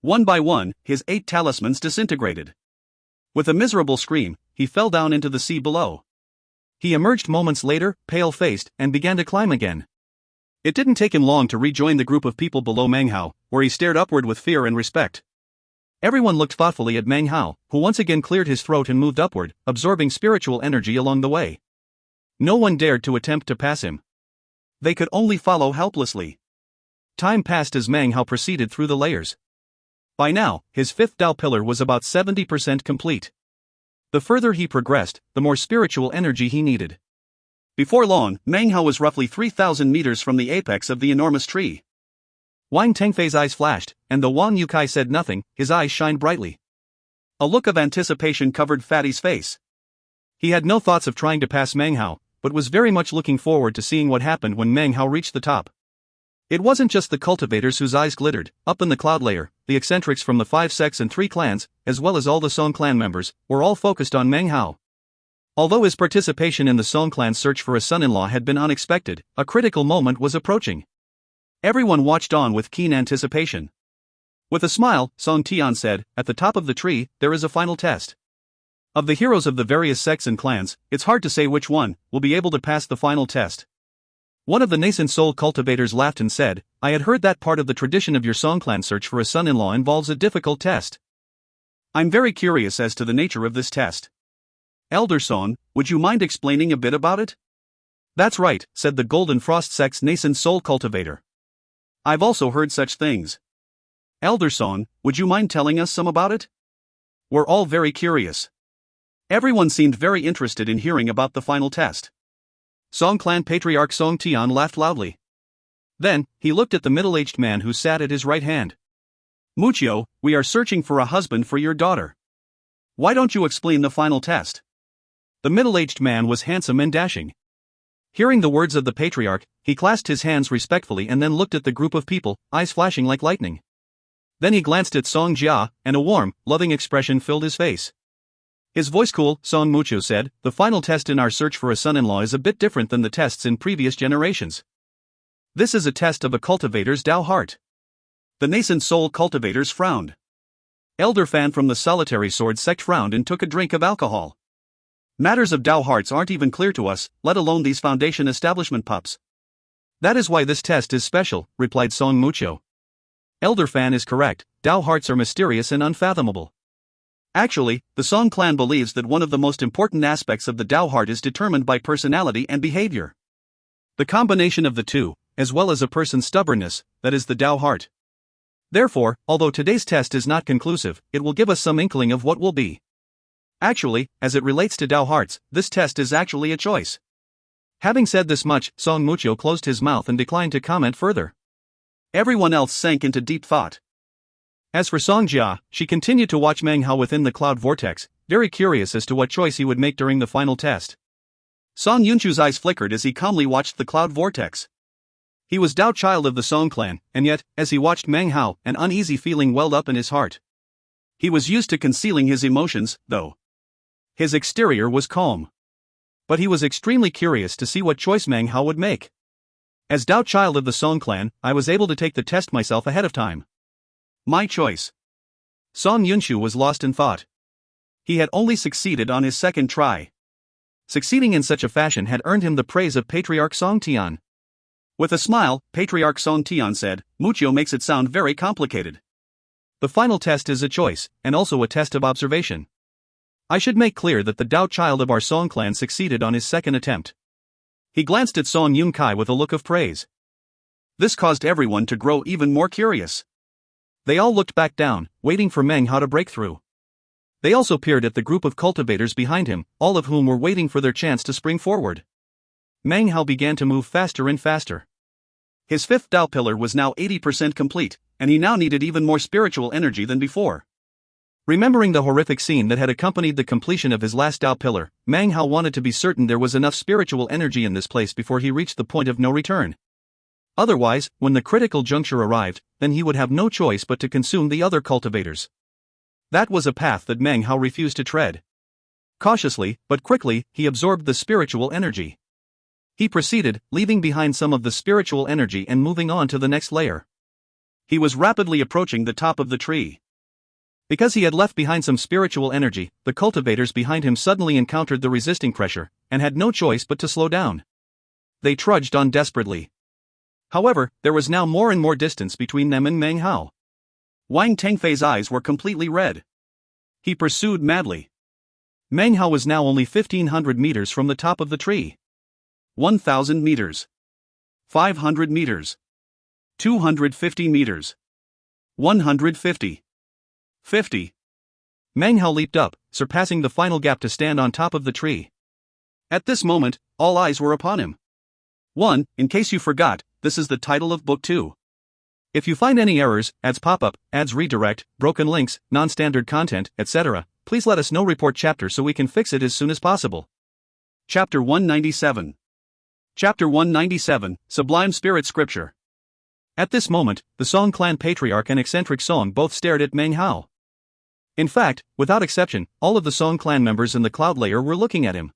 One by one, his 8 talismans disintegrated. With a miserable scream, he fell down into the sea below. He emerged moments later, pale-faced, and began to climb again. It didn't take him long to rejoin the group of people below Meng Hao, where he stared upward with fear and respect. Everyone looked thoughtfully at Meng Hao, who once again cleared his throat and moved upward, absorbing spiritual energy along the way. No one dared to attempt to pass him. They could only follow helplessly. Time passed as Meng Hao proceeded through the layers. By now, his 5th Dao pillar was about 70% complete. The further he progressed, the more spiritual energy he needed. Before long, Meng Hao was roughly 3,000 meters from the apex of the enormous tree. Wang Tengfei's eyes flashed, and though Wang Yukai said nothing, his eyes shined brightly. A look of anticipation covered Fatty's face. He had no thoughts of trying to pass Meng Hao, but was very much looking forward to seeing what happened when Meng Hao reached the top. It wasn't just the cultivators whose eyes glittered. Up in the cloud layer, the eccentrics from the 5 sects and 3 clans, as well as all the Song clan members, were all focused on Meng Hao. Although his participation in the Song clan's search for a son-in-law had been unexpected, a critical moment was approaching. Everyone watched on with keen anticipation. With a smile, Song Tian said, "At the top of the tree, there is a final test. Of the heroes of the various sects and clans, it's hard to say which one will be able to pass the final test. One of the nascent soul cultivators laughed and said, I had heard that part of the tradition of your Song clan search for a son-in-law involves a difficult test. I'm very curious as to the nature of this test. Elder Song, would you mind explaining a bit about it? That's right, said the Golden Frost Sect's nascent soul cultivator. I've also heard such things. Elder Song, would you mind telling us some about it? We're all very curious. Everyone seemed very interested in hearing about the final test. Song clan patriarch Song Tian laughed loudly. Then, he looked at the middle-aged man who sat at his right hand. Muchio, we are searching for a husband for your daughter. Why don't you explain the final test? The middle-aged man was handsome and dashing. Hearing the words of the patriarch, he clasped his hands respectfully and then looked at the group of people, eyes flashing like lightning. Then he glanced at Song Jia, and a warm, loving expression filled his face. His voice cool, Song Mucho said, the final test in our search for a son-in-law is a bit different than the tests in previous generations. This is a test of a cultivator's Dao heart. The nascent soul cultivators frowned. Elder Fan from the Solitary Sword sect frowned and took a drink of alcohol. Matters of Dao hearts aren't even clear to us, let alone these foundation establishment pups. That is why this test is special, replied Song Mucho. Elder Fan is correct, Dao hearts are mysterious and unfathomable. Actually, the Song clan believes that one of the most important aspects of the Dao heart is determined by personality and behavior. The combination of the two, as well as a person's stubbornness, that is the Dao heart. Therefore, although today's test is not conclusive, it will give us some inkling of what will be. Actually, as it relates to Dao hearts, this test is actually a choice. Having said this much, Song Mucho closed his mouth and declined to comment further. Everyone else sank into deep thought. As for Song Jia, she continued to watch Meng Hao within the cloud vortex, very curious as to what choice he would make during the final test. Song Yunchu's eyes flickered as he calmly watched the cloud vortex. He was Dao child of the Song clan, and yet, as he watched Meng Hao, an uneasy feeling welled up in his heart. He was used to concealing his emotions, though. His exterior was calm. But he was extremely curious to see what choice Meng Hao would make. As Dao child of the Song clan, I was able to take the test myself ahead of time. My choice. Song Yunshu was lost in thought. He had only succeeded on his second try. Succeeding in such a fashion had earned him the praise of Patriarch Song Tian. With a smile, Patriarch Song Tian said, Muchio makes it sound very complicated. The final test is a choice, and also a test of observation. I should make clear that the Dao child of our Song clan succeeded on his second attempt. He glanced at Song Yun Kai with a look of praise. This caused everyone to grow even more curious. They all looked back down, waiting for Meng Hao to break through. They also peered at the group of cultivators behind him, all of whom were waiting for their chance to spring forward. Meng Hao began to move faster and faster. His fifth Dao pillar was now 80% complete, and he now needed even more spiritual energy than before. Remembering the horrific scene that had accompanied the completion of his last Dao pillar, Meng Hao wanted to be certain there was enough spiritual energy in this place before he reached the point of no return. Otherwise, when the critical juncture arrived, then he would have no choice but to consume the other cultivators. That was a path that Meng Hao refused to tread. Cautiously, but quickly, he absorbed the spiritual energy. He proceeded, leaving behind some of the spiritual energy and moving on to the next layer. He was rapidly approaching the top of the tree. Because he had left behind some spiritual energy, the cultivators behind him suddenly encountered the resisting pressure, and had no choice but to slow down. They trudged on desperately. However, there was now more and more distance between them and Meng Hao. Wang Tengfei's eyes were completely red. He pursued madly. Meng Hao was now only 1,500 meters from the top of the tree. 1,000 meters. 500 meters. 250 meters. 150. 50. Meng Hao leaped up, surpassing the final gap to stand on top of the tree. At this moment, all eyes were upon him. 1. In case you forgot, this is the title of Book 2. If you find any errors, ads pop up, ads redirect, broken links, non-standard content, etc., please let us know. Report chapter so we can fix it as soon as possible. Chapter 197. Chapter 197, Sublime Spirit Scripture. At this moment, the Song clan patriarch and eccentric Song both stared at Meng Hao. In fact, without exception, all of the Song clan members in the cloud layer were looking at him.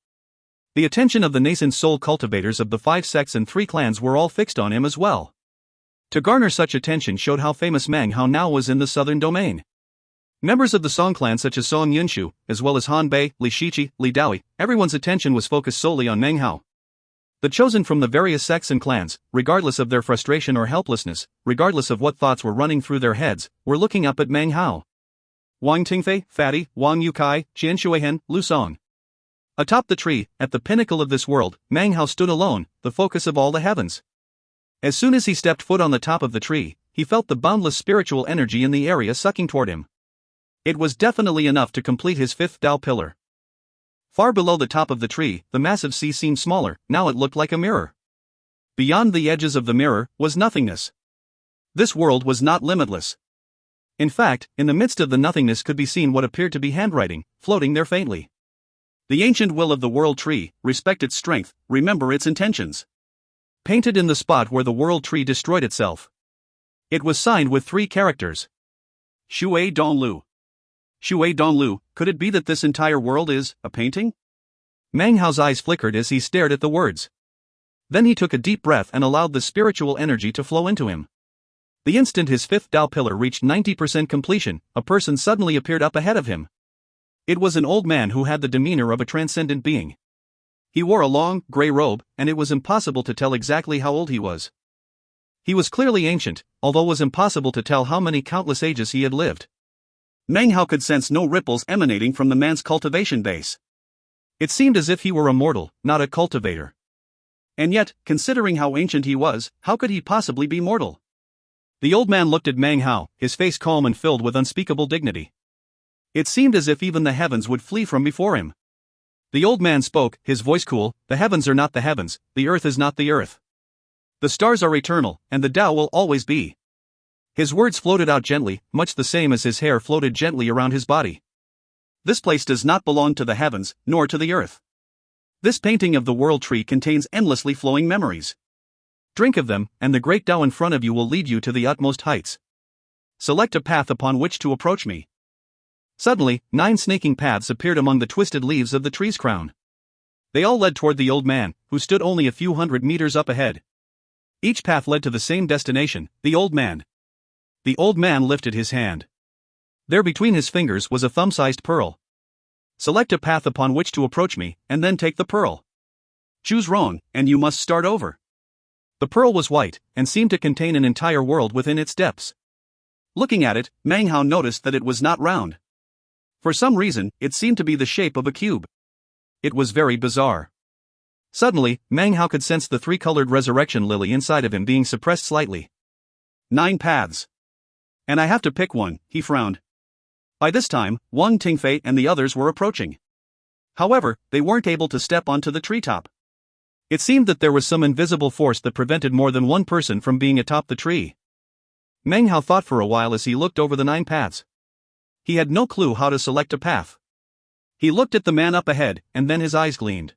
The attention of the nascent soul cultivators of the 5 sects and 3 clans were all fixed on him as well. To garner such attention showed how famous Meng Hao now was in the southern domain. Members of the Song clan such as Song Yunshu, as well as Han Bei, Li Shiqi, Li Daoi, everyone's attention was focused solely on Meng Hao. The chosen from the various sects and clans, regardless of their frustration or helplessness, regardless of what thoughts were running through their heads, were looking up at Meng Hao. Wang Tingfei, Fatty, Wang Yukai, Jian Shuihen, Lu Song. Atop the tree, at the pinnacle of this world, Meng Hao stood alone, the focus of all the heavens. As soon as he stepped foot on the top of the tree, he felt the boundless spiritual energy in the area sucking toward him. It was definitely enough to complete his fifth Tao pillar. Far below the top of the tree, the massive sea seemed smaller, now it looked like a mirror. Beyond the edges of the mirror was nothingness. This world was not limitless. In fact, in the midst of the nothingness could be seen what appeared to be handwriting, floating there faintly. The ancient will of the world tree, respect its strength, remember its intentions. Painted in the spot where the world tree destroyed itself. It was signed with 3 characters. Shui Donglu. Shui Donglu, could it be that this entire world is a painting? Meng Hao's eyes flickered as he stared at the words. Then he took a deep breath and allowed the spiritual energy to flow into him. The instant his fifth Tao pillar reached 90% completion, a person suddenly appeared up ahead of him. It was an old man who had the demeanor of a transcendent being. He wore a long, gray robe, and it was impossible to tell exactly how old he was. He was clearly ancient, although it was impossible to tell how many countless ages he had lived. Meng Hao could sense no ripples emanating from the man's cultivation base. It seemed as if he were a mortal, not a cultivator. And yet, considering how ancient he was, how could he possibly be mortal? The old man looked at Meng Hao, his face calm and filled with unspeakable dignity. It seemed as if even the heavens would flee from before him. The old man spoke, his voice cool, "The heavens are not the heavens, the earth is not the earth. The stars are eternal, and the Tao will always be." His words floated out gently, much the same as his hair floated gently around his body. This place does not belong to the heavens, nor to the earth. This painting of the world tree contains endlessly flowing memories. Drink of them, and the great Tao in front of you will lead you to the utmost heights. Select a path upon which to approach me. Suddenly, 9 snaking paths appeared among the twisted leaves of the tree's crown. They all led toward the old man, who stood only a few hundred meters up ahead. Each path led to the same destination, the old man. The old man lifted his hand. There between his fingers was a thumb-sized pearl. Select a path upon which to approach me, and then take the pearl. Choose wrong, and you must start over. The pearl was white, and seemed to contain an entire world within its depths. Looking at it, Meng Hao noticed that it was not round. For some reason, it seemed to be the shape of a cube. It was very bizarre. Suddenly, Meng Hao could sense the 3-colored resurrection lily inside of him being suppressed slightly. 9 paths. And I have to pick one, he frowned. By this time, Wang Tingfei and the others were approaching. However, they weren't able to step onto the treetop. It seemed that there was some invisible force that prevented more than one person from being atop the tree. Meng Hao thought for a while as he looked over the 9 paths. He had no clue how to select a path. He looked at the man up ahead, and then his eyes gleamed.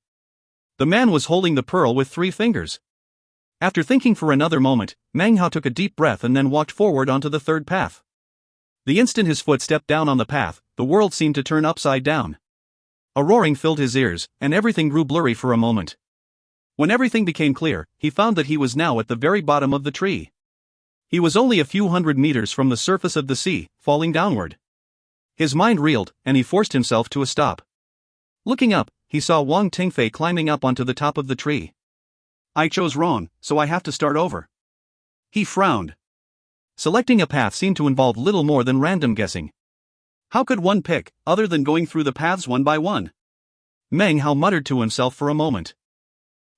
The man was holding the pearl with 3 fingers. After thinking for another moment, Meng Hao took a deep breath and then walked forward onto the 3rd path. The instant his foot stepped down on the path, the world seemed to turn upside down. A roaring filled his ears, and everything grew blurry for a moment. When everything became clear, he found that he was now at the very bottom of the tree. He was only a few hundred meters from the surface of the sea, falling downward. His mind reeled, and he forced himself to a stop. Looking up, he saw Wang Tingfei climbing up onto the top of the tree. I chose wrong, so I have to start over. He frowned. Selecting a path seemed to involve little more than random guessing. How could one pick, other than going through the paths one by one? Meng Hao muttered to himself for a moment.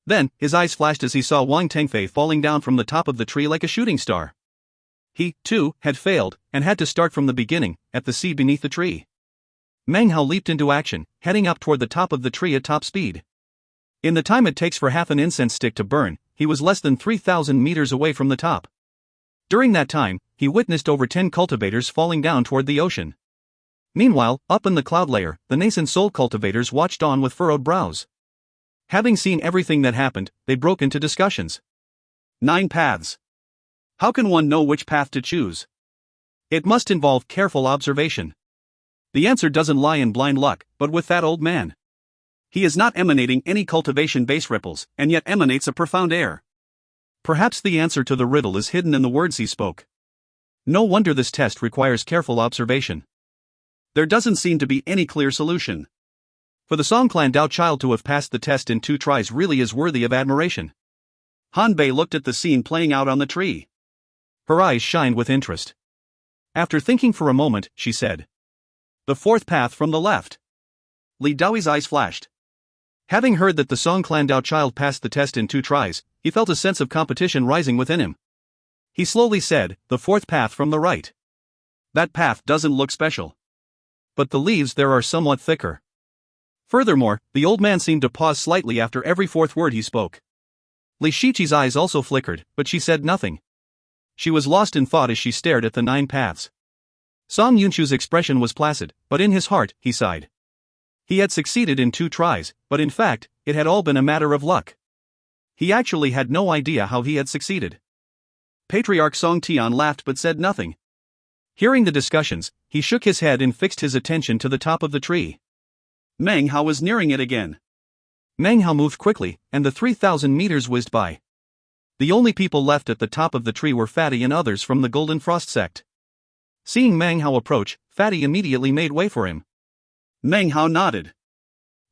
Then, his eyes flashed as he saw Wang Tingfei falling down from the top of the tree like a shooting star. He, too, had failed, and had to start from the beginning, at the sea beneath the tree. Meng Hao leaped into action, heading up toward the top of the tree at top speed. In the time it takes for half an incense stick to burn, he was less than 3,000 meters away from the top. During that time, he witnessed over 10 cultivators falling down toward the ocean. Meanwhile, up in the cloud layer, the nascent soul cultivators watched on with furrowed brows. Having seen everything that happened, they broke into discussions. 9 paths. How can one know which path to choose? It must involve careful observation. The answer doesn't lie in blind luck, but with that old man. He is not emanating any cultivation base ripples, and yet emanates a profound air. Perhaps the answer to the riddle is hidden in the words he spoke. No wonder this test requires careful observation. There doesn't seem to be any clear solution. For the Song Clan Dao child to have passed the test in 2 tries really is worthy of admiration. Han Bei looked at the scene playing out on the tree. Her eyes shined with interest. After thinking for a moment, she said, "The 4th path from the left." Li Daoi's eyes flashed. Having heard that the Song Clan Dao child passed the test in 2 tries, he felt a sense of competition rising within him. He slowly said, "The 4th path from the right. That path doesn't look special. But the leaves there are somewhat thicker." Furthermore, the old man seemed to pause slightly after every 4th word he spoke. Li Shiqi's eyes also flickered, but she said nothing. She was lost in thought as she stared at the 9 paths. Song Yunchu's expression was placid, but in his heart, he sighed. He had succeeded in 2 tries, but in fact, it had all been a matter of luck. He actually had no idea how he had succeeded. Patriarch Song Tian laughed but said nothing. Hearing the discussions, he shook his head and fixed his attention to the top of the tree. Meng Hao was nearing it again. Meng Hao moved quickly, and the 3,000 meters whizzed by. The only people left at the top of the tree were Fatty and others from the Golden Frost sect. Seeing Meng Hao approach, Fatty immediately made way for him. Meng Hao nodded.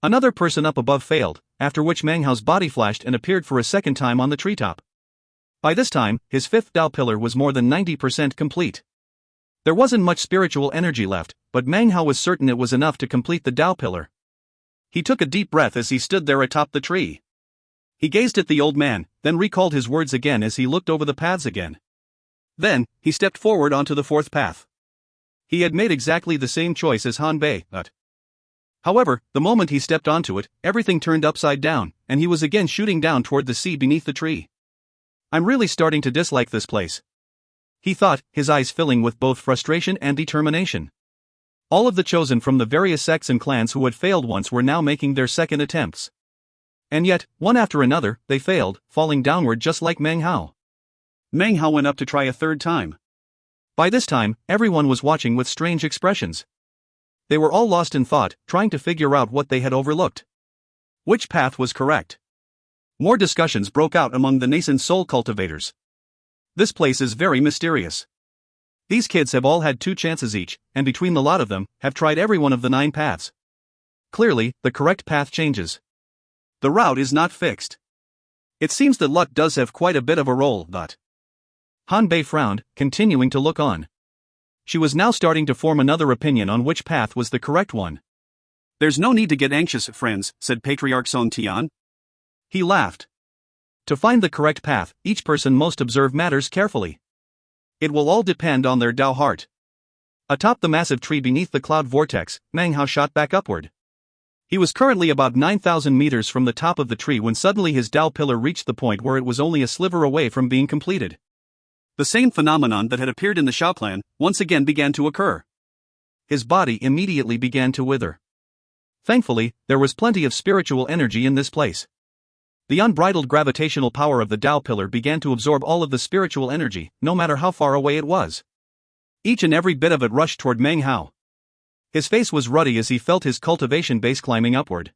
Another person up above failed, after which Meng Hao's body flashed and appeared for a second time on the treetop. By this time, his 5th Dao pillar was more than 90% complete. There wasn't much spiritual energy left, but Meng Hao was certain it was enough to complete the Dao pillar. He took a deep breath as he stood there atop the tree. He gazed at the old man, then recalled his words again as he looked over the paths again. Then, he stepped forward onto the 4th path. He had made exactly the same choice as Han Bei, but however, the moment he stepped onto it, everything turned upside down, and he was again shooting down toward the sea beneath the tree. "I'm really starting to dislike this place," he thought, his eyes filling with both frustration and determination. All of the chosen from the various sects and clans who had failed once were now making their second attempts. And yet, one after another, they failed, falling downward just like Meng Hao. Meng Hao went up to try a 3rd time. By this time, everyone was watching with strange expressions. They were all lost in thought, trying to figure out what they had overlooked. Which path was correct? More discussions broke out among the nascent soul cultivators. This place is very mysterious. These kids have all had 2 chances each, and between the lot of them, have tried every one of the 9 paths. Clearly, the correct path changes. The route is not fixed. It seems that luck does have quite a bit of a role, but Han Bei frowned, continuing to look on. She was now starting to form another opinion on which path was the correct one. "There's no need to get anxious, friends," said Patriarch Song Tian. He laughed. To find the correct path, each person must observe matters carefully. It will all depend on their Dao heart. Atop the massive tree beneath the cloud vortex, Meng Hao shot back upward. He was currently about 9,000 meters from the top of the tree when suddenly his Dao pillar reached the point where it was only a sliver away from being completed. The same phenomenon that had appeared in the Shao clan once again began to occur. His body immediately began to wither. Thankfully, there was plenty of spiritual energy in this place. The unbridled gravitational power of the Dao pillar began to absorb all of the spiritual energy, no matter how far away it was. Each and every bit of it rushed toward Meng Hao. His face was ruddy as he felt his cultivation base climbing upward.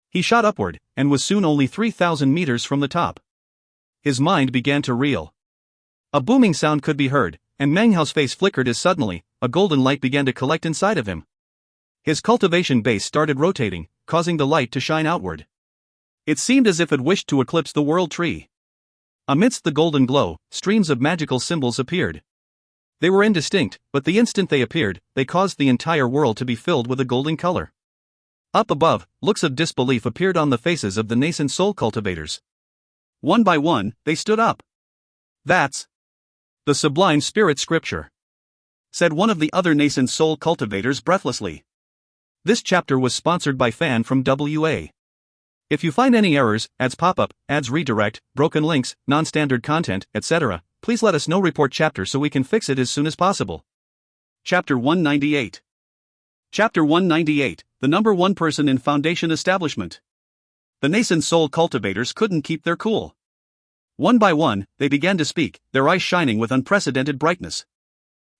He shot upward, and was soon only 3,000 meters from the top. His mind began to reel. A booming sound could be heard, and Meng Hao's face flickered as suddenly, a golden light began to collect inside of him. His cultivation base started rotating, causing the light to shine outward. It seemed as if it wished to eclipse the world tree. Amidst the golden glow, streams of magical symbols appeared. They were indistinct, but the instant they appeared, they caused the entire world to be filled with a golden color. Up above, looks of disbelief appeared on the faces of the nascent soul cultivators. One by one, they stood up. "That's the sublime spirit scripture," said one of the other nascent soul cultivators breathlessly. This chapter was sponsored by Fan from WA. If you find any errors, ads pop up, ads redirect, broken links, non-standard content, etc., please let us know. Report chapter so we can fix it as soon as possible. Chapter 198. Chapter 198, the number 1 person in Foundation Establishment. The nascent soul cultivators couldn't keep their cool. One by one, they began to speak, their eyes shining with unprecedented brightness.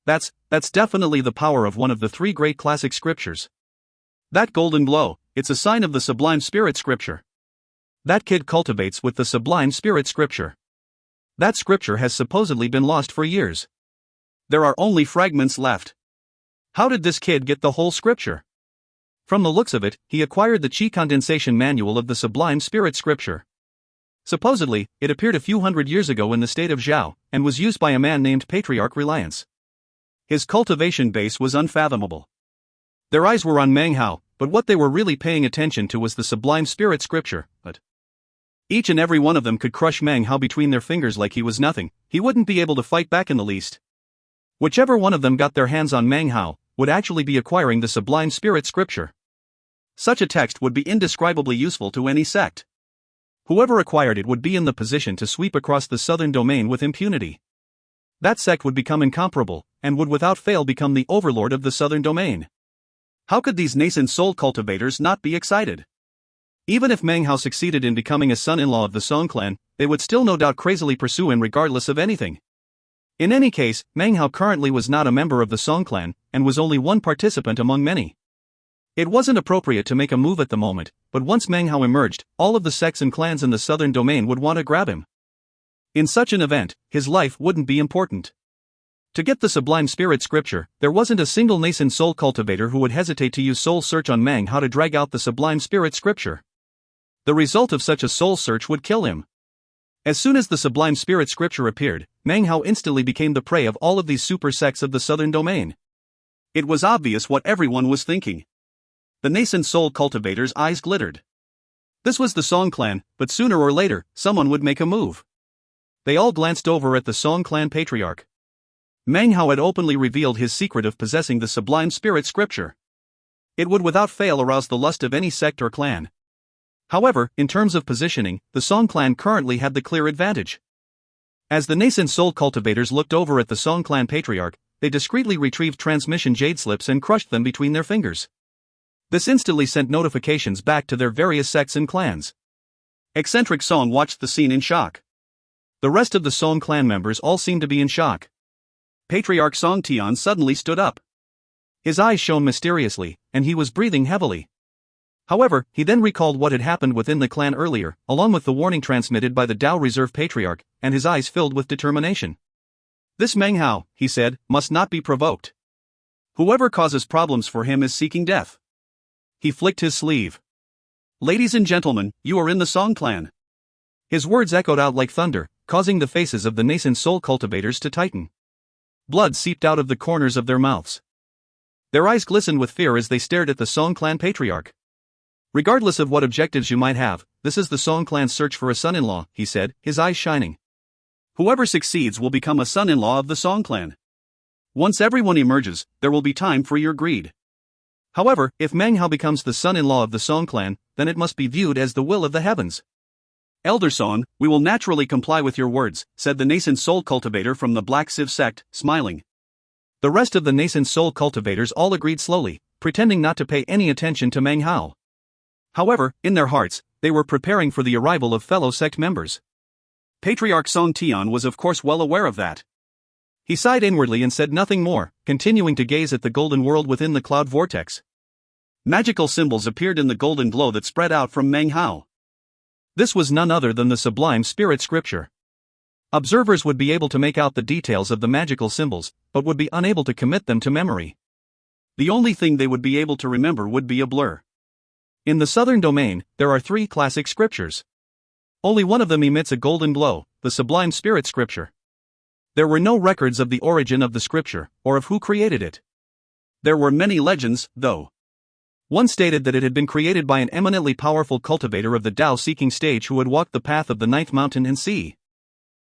That's definitely the power of one of the 3 great classic scriptures. That golden glow, it's a sign of the sublime spirit scripture. That kid cultivates with the sublime spirit scripture. That scripture has supposedly been lost for years. There are only fragments left. How did this kid get the whole scripture? From the looks of it, he acquired the Qi condensation manual of the Sublime Spirit Scripture. Supposedly, it appeared a few hundred years ago in the state of Zhao, and was used by a man named Patriarch Reliance. His cultivation base was unfathomable. Their eyes were on Meng Hao, but what they were really paying attention to was the Sublime Spirit Scripture. But each and every one of them could crush Meng Hao between their fingers like he was nothing. He wouldn't be able to fight back in the least. Whichever one of them got their hands on Meng Hao would actually be acquiring the Sublime Spirit Scripture. Such a text would be indescribably useful to any sect. Whoever acquired it would be in the position to sweep across the southern domain with impunity. That sect would become incomparable, and would without fail become the overlord of the southern domain. How could these nascent soul cultivators not be excited? Even if Meng Hao succeeded in becoming a son-in-law of the Song clan, they would still no doubt crazily pursue him regardless of anything. In any case, Meng Hao currently was not a member of the Song clan, and was only one participant among many. It wasn't appropriate to make a move at the moment, but once Meng Hao emerged, all of the sects and clans in the southern domain would want to grab him. In such an event, his life wouldn't be important. To get the Sublime Spirit Scripture, there wasn't a single nascent soul cultivator who would hesitate to use soul search on Meng Hao to drag out the Sublime Spirit Scripture. The result of such a soul search would kill him. As soon as the Sublime Spirit Scripture appeared, Meng Hao instantly became the prey of all of these super sects of the southern domain. It was obvious what everyone was thinking. The nascent soul cultivators' eyes glittered. This was the Song clan, but sooner or later, someone would make a move. They all glanced over at the Song clan patriarch. Meng Hao had openly revealed his secret of possessing the Sublime Spirit Scripture. It would without fail arouse the lust of any sect or clan. However, in terms of positioning, the Song clan currently had the clear advantage. As the nascent soul cultivators looked over at the Song clan patriarch, they discreetly retrieved transmission jade slips and crushed them between their fingers. This instantly sent notifications back to their various sects and clans. Eccentric Song watched the scene in shock. The rest of the Song clan members all seemed to be in shock. Patriarch Song Tian suddenly stood up. His eyes shone mysteriously, and he was breathing heavily. However, he then recalled what had happened within the clan earlier, along with the warning transmitted by the Dao Reserve Patriarch, and his eyes filled with determination. This Meng Hao, he said, must not be provoked. Whoever causes problems for him is seeking death. He flicked his sleeve. Ladies and gentlemen, you are in the Song clan. His words echoed out like thunder, causing the faces of the nascent soul cultivators to tighten. Blood seeped out of the corners of their mouths. Their eyes glistened with fear as they stared at the Song clan patriarch. Regardless of what objectives you might have, this is the Song clan's search for a son-in-law, he said, his eyes shining. Whoever succeeds will become a son-in-law of the Song clan. Once everyone emerges, there will be time for your greed. However, if Meng Hao becomes the son-in-law of the Song clan, then it must be viewed as the will of the heavens. Elder Song, we will naturally comply with your words, said the nascent soul cultivator from the Black Civ sect, smiling. The rest of the nascent soul cultivators all agreed slowly, pretending not to pay any attention to Meng Hao. However, in their hearts, they were preparing for the arrival of fellow sect members. Patriarch Song Tian was of course well aware of that. He sighed inwardly and said nothing more, continuing to gaze at the golden world within the cloud vortex. Magical symbols appeared in the golden glow that spread out from Meng Hao. This was none other than the Sublime Spirit Scripture. Observers would be able to make out the details of the magical symbols, but would be unable to commit them to memory. The only thing they would be able to remember would be a blur. In the southern domain, there are 3 classic scriptures. Only one of them emits a golden glow, the Sublime Spirit Scripture. There were no records of the origin of the scripture, or of who created it. There were many legends, though. One stated that it had been created by an eminently powerful cultivator of the Tao-seeking stage who had walked the path of the 9th mountain and sea.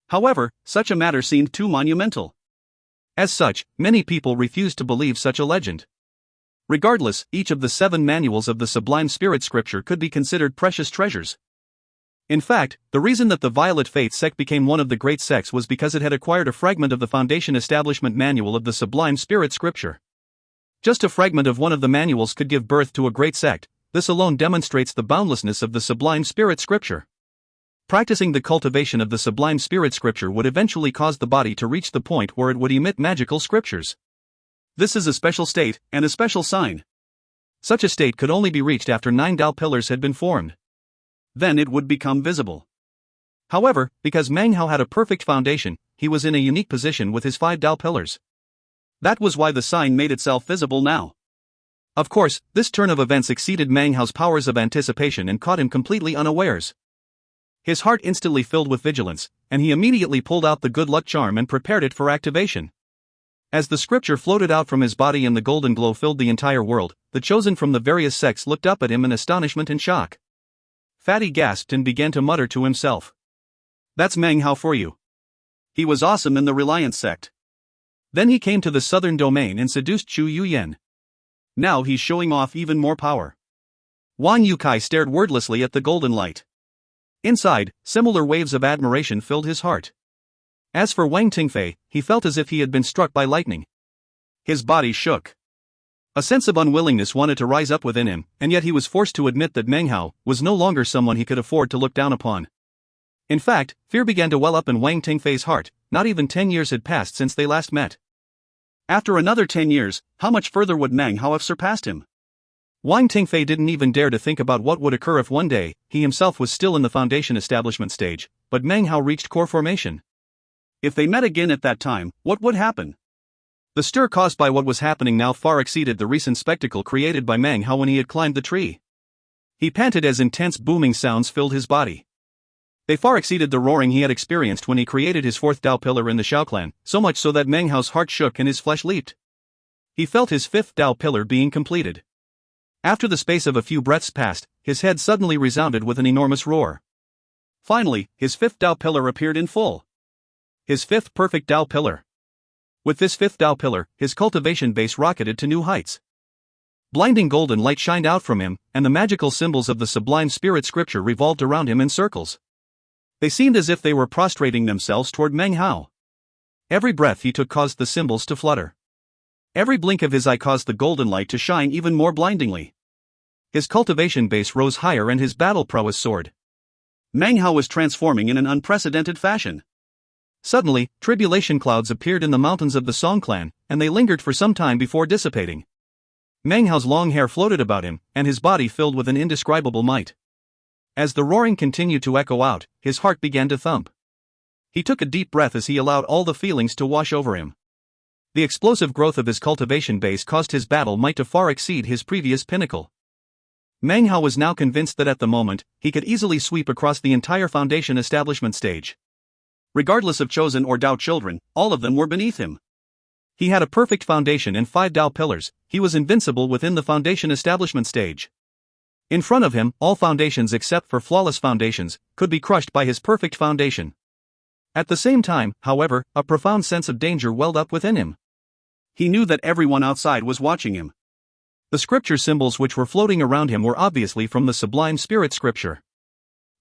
However, such a matter seemed too monumental. As such, many people refused to believe such a legend. Regardless, each of the 7 manuals of the Sublime Spirit Scripture could be considered precious treasures. In fact, the reason that the Violet Faith sect became one of the great sects was because it had acquired a fragment of the Foundation Establishment Manual of the Sublime Spirit Scripture. Just a fragment of one of the manuals could give birth to a great sect. This alone demonstrates the boundlessness of the Sublime Spirit Scripture. Practicing the cultivation of the Sublime Spirit Scripture would eventually cause the body to reach the point where it would emit magical scriptures. This is a special state, and a special sign. Such a state could only be reached after 9 Tao pillars had been formed. Then it would become visible. However, because Meng Hao had a perfect foundation, he was in a unique position with his 5 Tao pillars. That was why the sign made itself visible now. Of course, this turn of events exceeded Mang Hao's powers of anticipation and caught him completely unawares. His heart instantly filled with vigilance, and he immediately pulled out the good luck charm and prepared it for activation. As the scripture floated out from his body and the golden glow filled the entire world, the chosen from the various sects looked up at him in astonishment and shock. Fatty gasped and began to mutter to himself. That's Mang Hao for you. He was awesome in the Reliance sect. Then he came to the southern domain and seduced Chu Yuyen. Now he's showing off even more power. Wang Yukai stared wordlessly at the golden light. Inside, similar waves of admiration filled his heart. As for Wang Tingfei, he felt as if he had been struck by lightning. His body shook. A sense of unwillingness wanted to rise up within him, and yet he was forced to admit that Mang Hao was no longer someone he could afford to look down upon. In fact, fear began to well up in Wang Tingfei's heart. Not even 10 years had passed since they last met. After another 10 years, how much further would Mang Hao have surpassed him? Wang Tingfei didn't even dare to think about what would occur if one day, he himself was still in the foundation establishment stage, but Mang Hao reached core formation. If they met again at that time, what would happen? The stir caused by what was happening now far exceeded the recent spectacle created by Mang Hao when he had climbed the tree. He panted as intense booming sounds filled his body. They far exceeded the roaring he had experienced when he created his fourth Dao pillar in the Shao clan, so much so that Mang Hao's heart shook and his flesh leaped. He felt his fifth Dao pillar being completed. After the space of a few breaths passed, his head suddenly resounded with an enormous roar. Finally, his fifth Dao pillar appeared in full. His fifth perfect Dao pillar. With this fifth Dao pillar, his cultivation base rocketed to new heights. Blinding golden light shined out from him, and the magical symbols of the sublime spirit scripture revolved around him in circles. They seemed as if they were prostrating themselves toward Mang Hao. Every breath he took caused the symbols to flutter. Every blink of his eye caused the golden light to shine even more blindingly. His cultivation base rose higher and his battle prowess soared. Mang Hao was transforming in an unprecedented fashion. Suddenly, tribulation clouds appeared in the mountains of the Song clan, and they lingered for some time before dissipating. Mang Hao's long hair floated about him, and his body filled with an indescribable might. As the roaring continued to echo out, his heart began to thump. He took a deep breath as he allowed all the feelings to wash over him. The explosive growth of his cultivation base caused his battle might to far exceed his previous pinnacle. Mang Hao was now convinced that at the moment, he could easily sweep across the entire foundation establishment stage. Regardless of chosen or Dao children, all of them were beneath him. He had a perfect foundation and 5 Dao pillars. He was invincible within the foundation establishment stage. In front of him, all foundations except for flawless foundations could be crushed by his perfect foundation. At the same time, however, a profound sense of danger welled up within him. He knew that everyone outside was watching him. The scripture symbols which were floating around him were obviously from the sublime spirit scripture.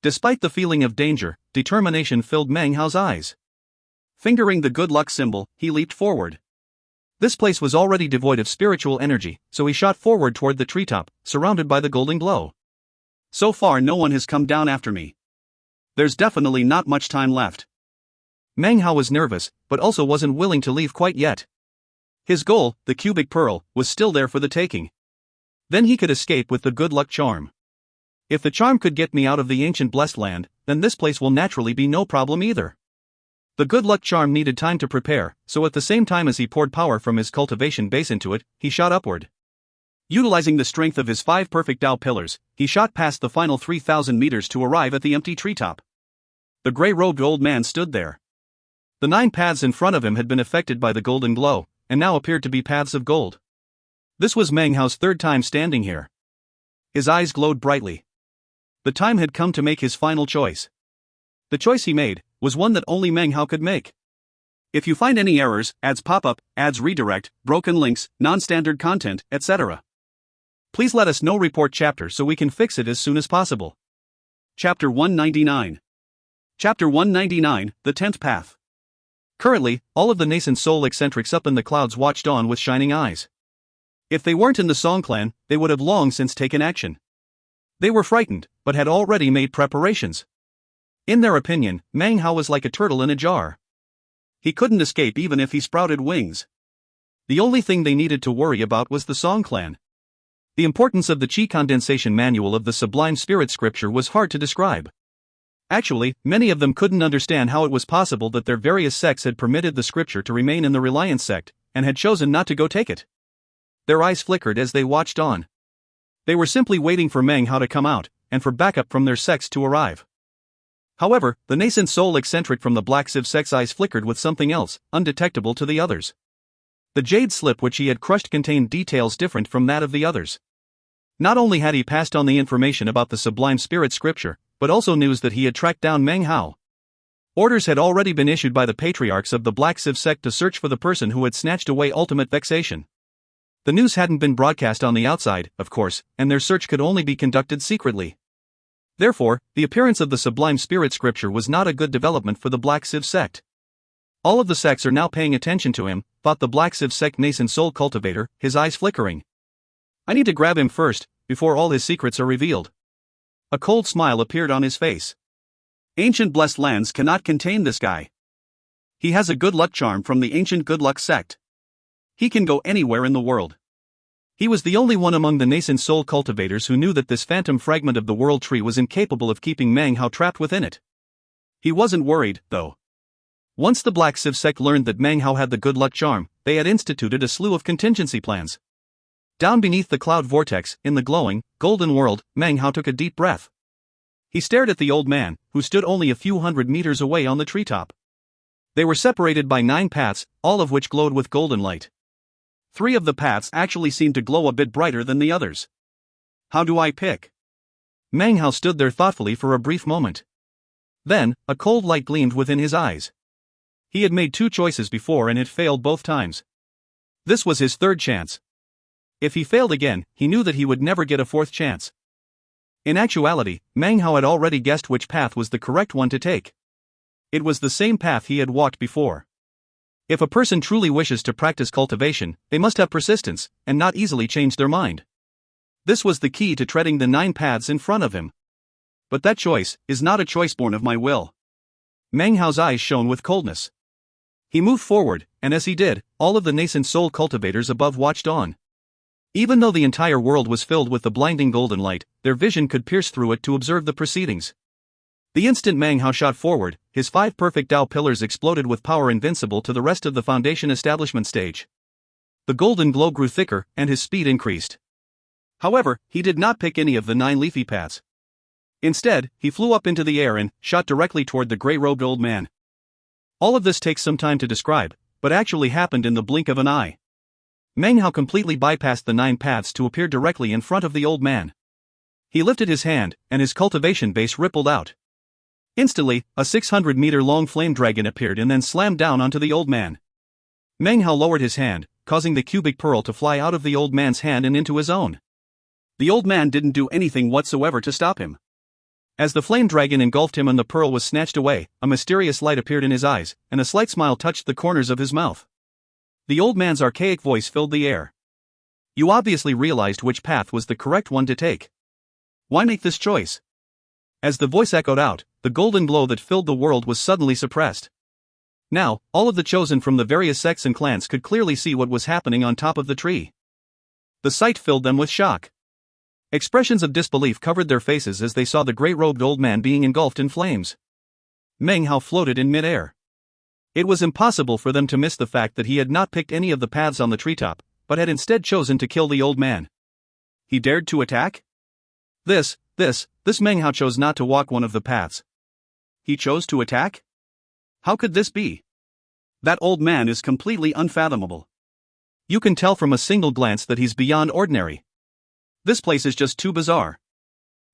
Despite the feeling of danger, determination filled Mang Hao's eyes. Fingering the good luck symbol, he leaped forward. This place was already devoid of spiritual energy, so he shot forward toward the treetop, surrounded by the golden glow. So far no one has come down after me. There's definitely not much time left. Mang Hao was nervous, but also wasn't willing to leave quite yet. His goal, the cubic pearl, was still there for the taking. Then he could escape with the good luck charm. If the charm could get me out of the ancient blessed land, then this place will naturally be no problem either. The good luck charm needed time to prepare, so at the same time as he poured power from his cultivation base into it, he shot upward. Utilizing the strength of his 5 perfect Dao pillars, he shot past the final 3,000 meters to arrive at the empty treetop. The gray-robed old man stood there. The 9 paths in front of him had been affected by the golden glow, and now appeared to be paths of gold. This was Mang Hao's 3rd time standing here. His eyes glowed brightly. The time had come to make his final choice. The choice he made was one that only Mang Hao could make. If you find any errors, ads pop up, ads redirect, broken links, non-standard content, etc., please let us know. Report chapter so we can fix it as soon as possible. Chapter 199. Chapter 199, The 10th Path. Currently, all of the nascent soul eccentrics up in the clouds watched on with shining eyes. If they weren't in the Song clan, they would have long since taken action. They were frightened, but had already made preparations. In their opinion, Mang Hao was like a turtle in a jar. He couldn't escape even if he sprouted wings. The only thing they needed to worry about was the Song clan. The importance of the Qi condensation manual of the sublime spirit scripture was hard to describe. Actually, many of them couldn't understand how it was possible that their various sects had permitted the scripture to remain in the Reliance sect, and had chosen not to go take it. their eyes flickered as they watched on. They were simply waiting for Meng Hao to come out, and for backup from their sects to arrive. However, the nascent soul eccentric from the Black Civ sect's eyes flickered with something else, undetectable to the others. The jade slip which he had crushed contained details different from that of the others. Not only had he passed on the information about the Sublime Spirit Scripture, but also news that he had tracked down Meng Hao. Orders had already been issued by the patriarchs of the Black Civ sect to search for the person who had snatched away ultimate vexation. The news hadn't been broadcast on the outside, of course, and their search could only be conducted secretly. Therefore, the appearance of the Sublime Spirit Scripture was not a good development for the Black Civ sect. All of the sects are now paying attention to him, thought the Black Civ sect nascent soul cultivator, his eyes flickering. I need to grab him first, before all his secrets are revealed. A cold smile appeared on his face. Ancient blessed lands cannot contain this guy. He has a good luck charm from the ancient good luck sect. He can go anywhere in the world. He was the only one among the nascent soul cultivators who knew that this phantom fragment of the world tree was incapable of keeping Meng Hao trapped within it. He wasn't worried, though. Once the Black Civ sect learned that Meng Hao had the good luck charm, they had instituted a slew of contingency plans. Down beneath the cloud vortex, in the glowing, golden world, Meng Hao took a deep breath. He stared at the old man, who stood only a few hundred meters away on the treetop. They were separated by 9 paths, all of which glowed with golden light. 3 of the paths actually seemed to glow a bit brighter than the others. How do I pick? Meng Hao stood there thoughtfully for a brief moment. Then, a cold light gleamed within his eyes. He had made 2 choices before and had failed both times. This was his 3rd chance. If he failed again, he knew that he would never get a 4th chance. In actuality, Meng Hao had already guessed which path was the correct one to take. It was the same path he had walked before. If a person truly wishes to practice cultivation, they must have persistence, and not easily change their mind. This was the key to treading the 9 paths in front of him. But that choice is not a choice born of my will. Meng Hao's eyes shone with coldness. He moved forward, and as he did, all of the nascent soul cultivators above watched on. Even though the entire world was filled with the blinding golden light, their vision could pierce through it to observe the proceedings. The instant Meng Hao shot forward, his 5 perfect Tao pillars exploded with power invincible to the rest of the foundation establishment stage. The golden glow grew thicker, and his speed increased. However, he did not pick any of the 9 leafy paths. Instead, he flew up into the air and shot directly toward the gray-robed old man. All of this takes some time to describe, but actually happened in the blink of an eye. Meng Hao completely bypassed the 9 paths to appear directly in front of the old man. He lifted his hand, and his cultivation base rippled out. Instantly, a 600-meter-long flame dragon appeared and then slammed down onto the old man. Meng Hao lowered his hand, causing the cubic pearl to fly out of the old man's hand and into his own. The old man didn't do anything whatsoever to stop him. As the flame dragon engulfed him and the pearl was snatched away, a mysterious light appeared in his eyes, and a slight smile touched the corners of his mouth. The old man's archaic voice filled the air. You obviously realized which path was the correct one to take. Why make this choice? As the voice echoed out, the golden glow that filled the world was suddenly suppressed. Now, all of the chosen from the various sects and clans could clearly see what was happening on top of the tree. The sight filled them with shock. Expressions of disbelief covered their faces as they saw the gray-robed old man being engulfed in flames. Meng Hao floated in midair. It was impossible for them to miss the fact that he had not picked any of the paths on the treetop, but had instead chosen to kill the old man. He dared to attack? This Meng Hao chose not to walk one of the paths. He chose to attack? How could this be? That old man is completely unfathomable. You can tell from a single glance that he's beyond ordinary. This place is just too bizarre.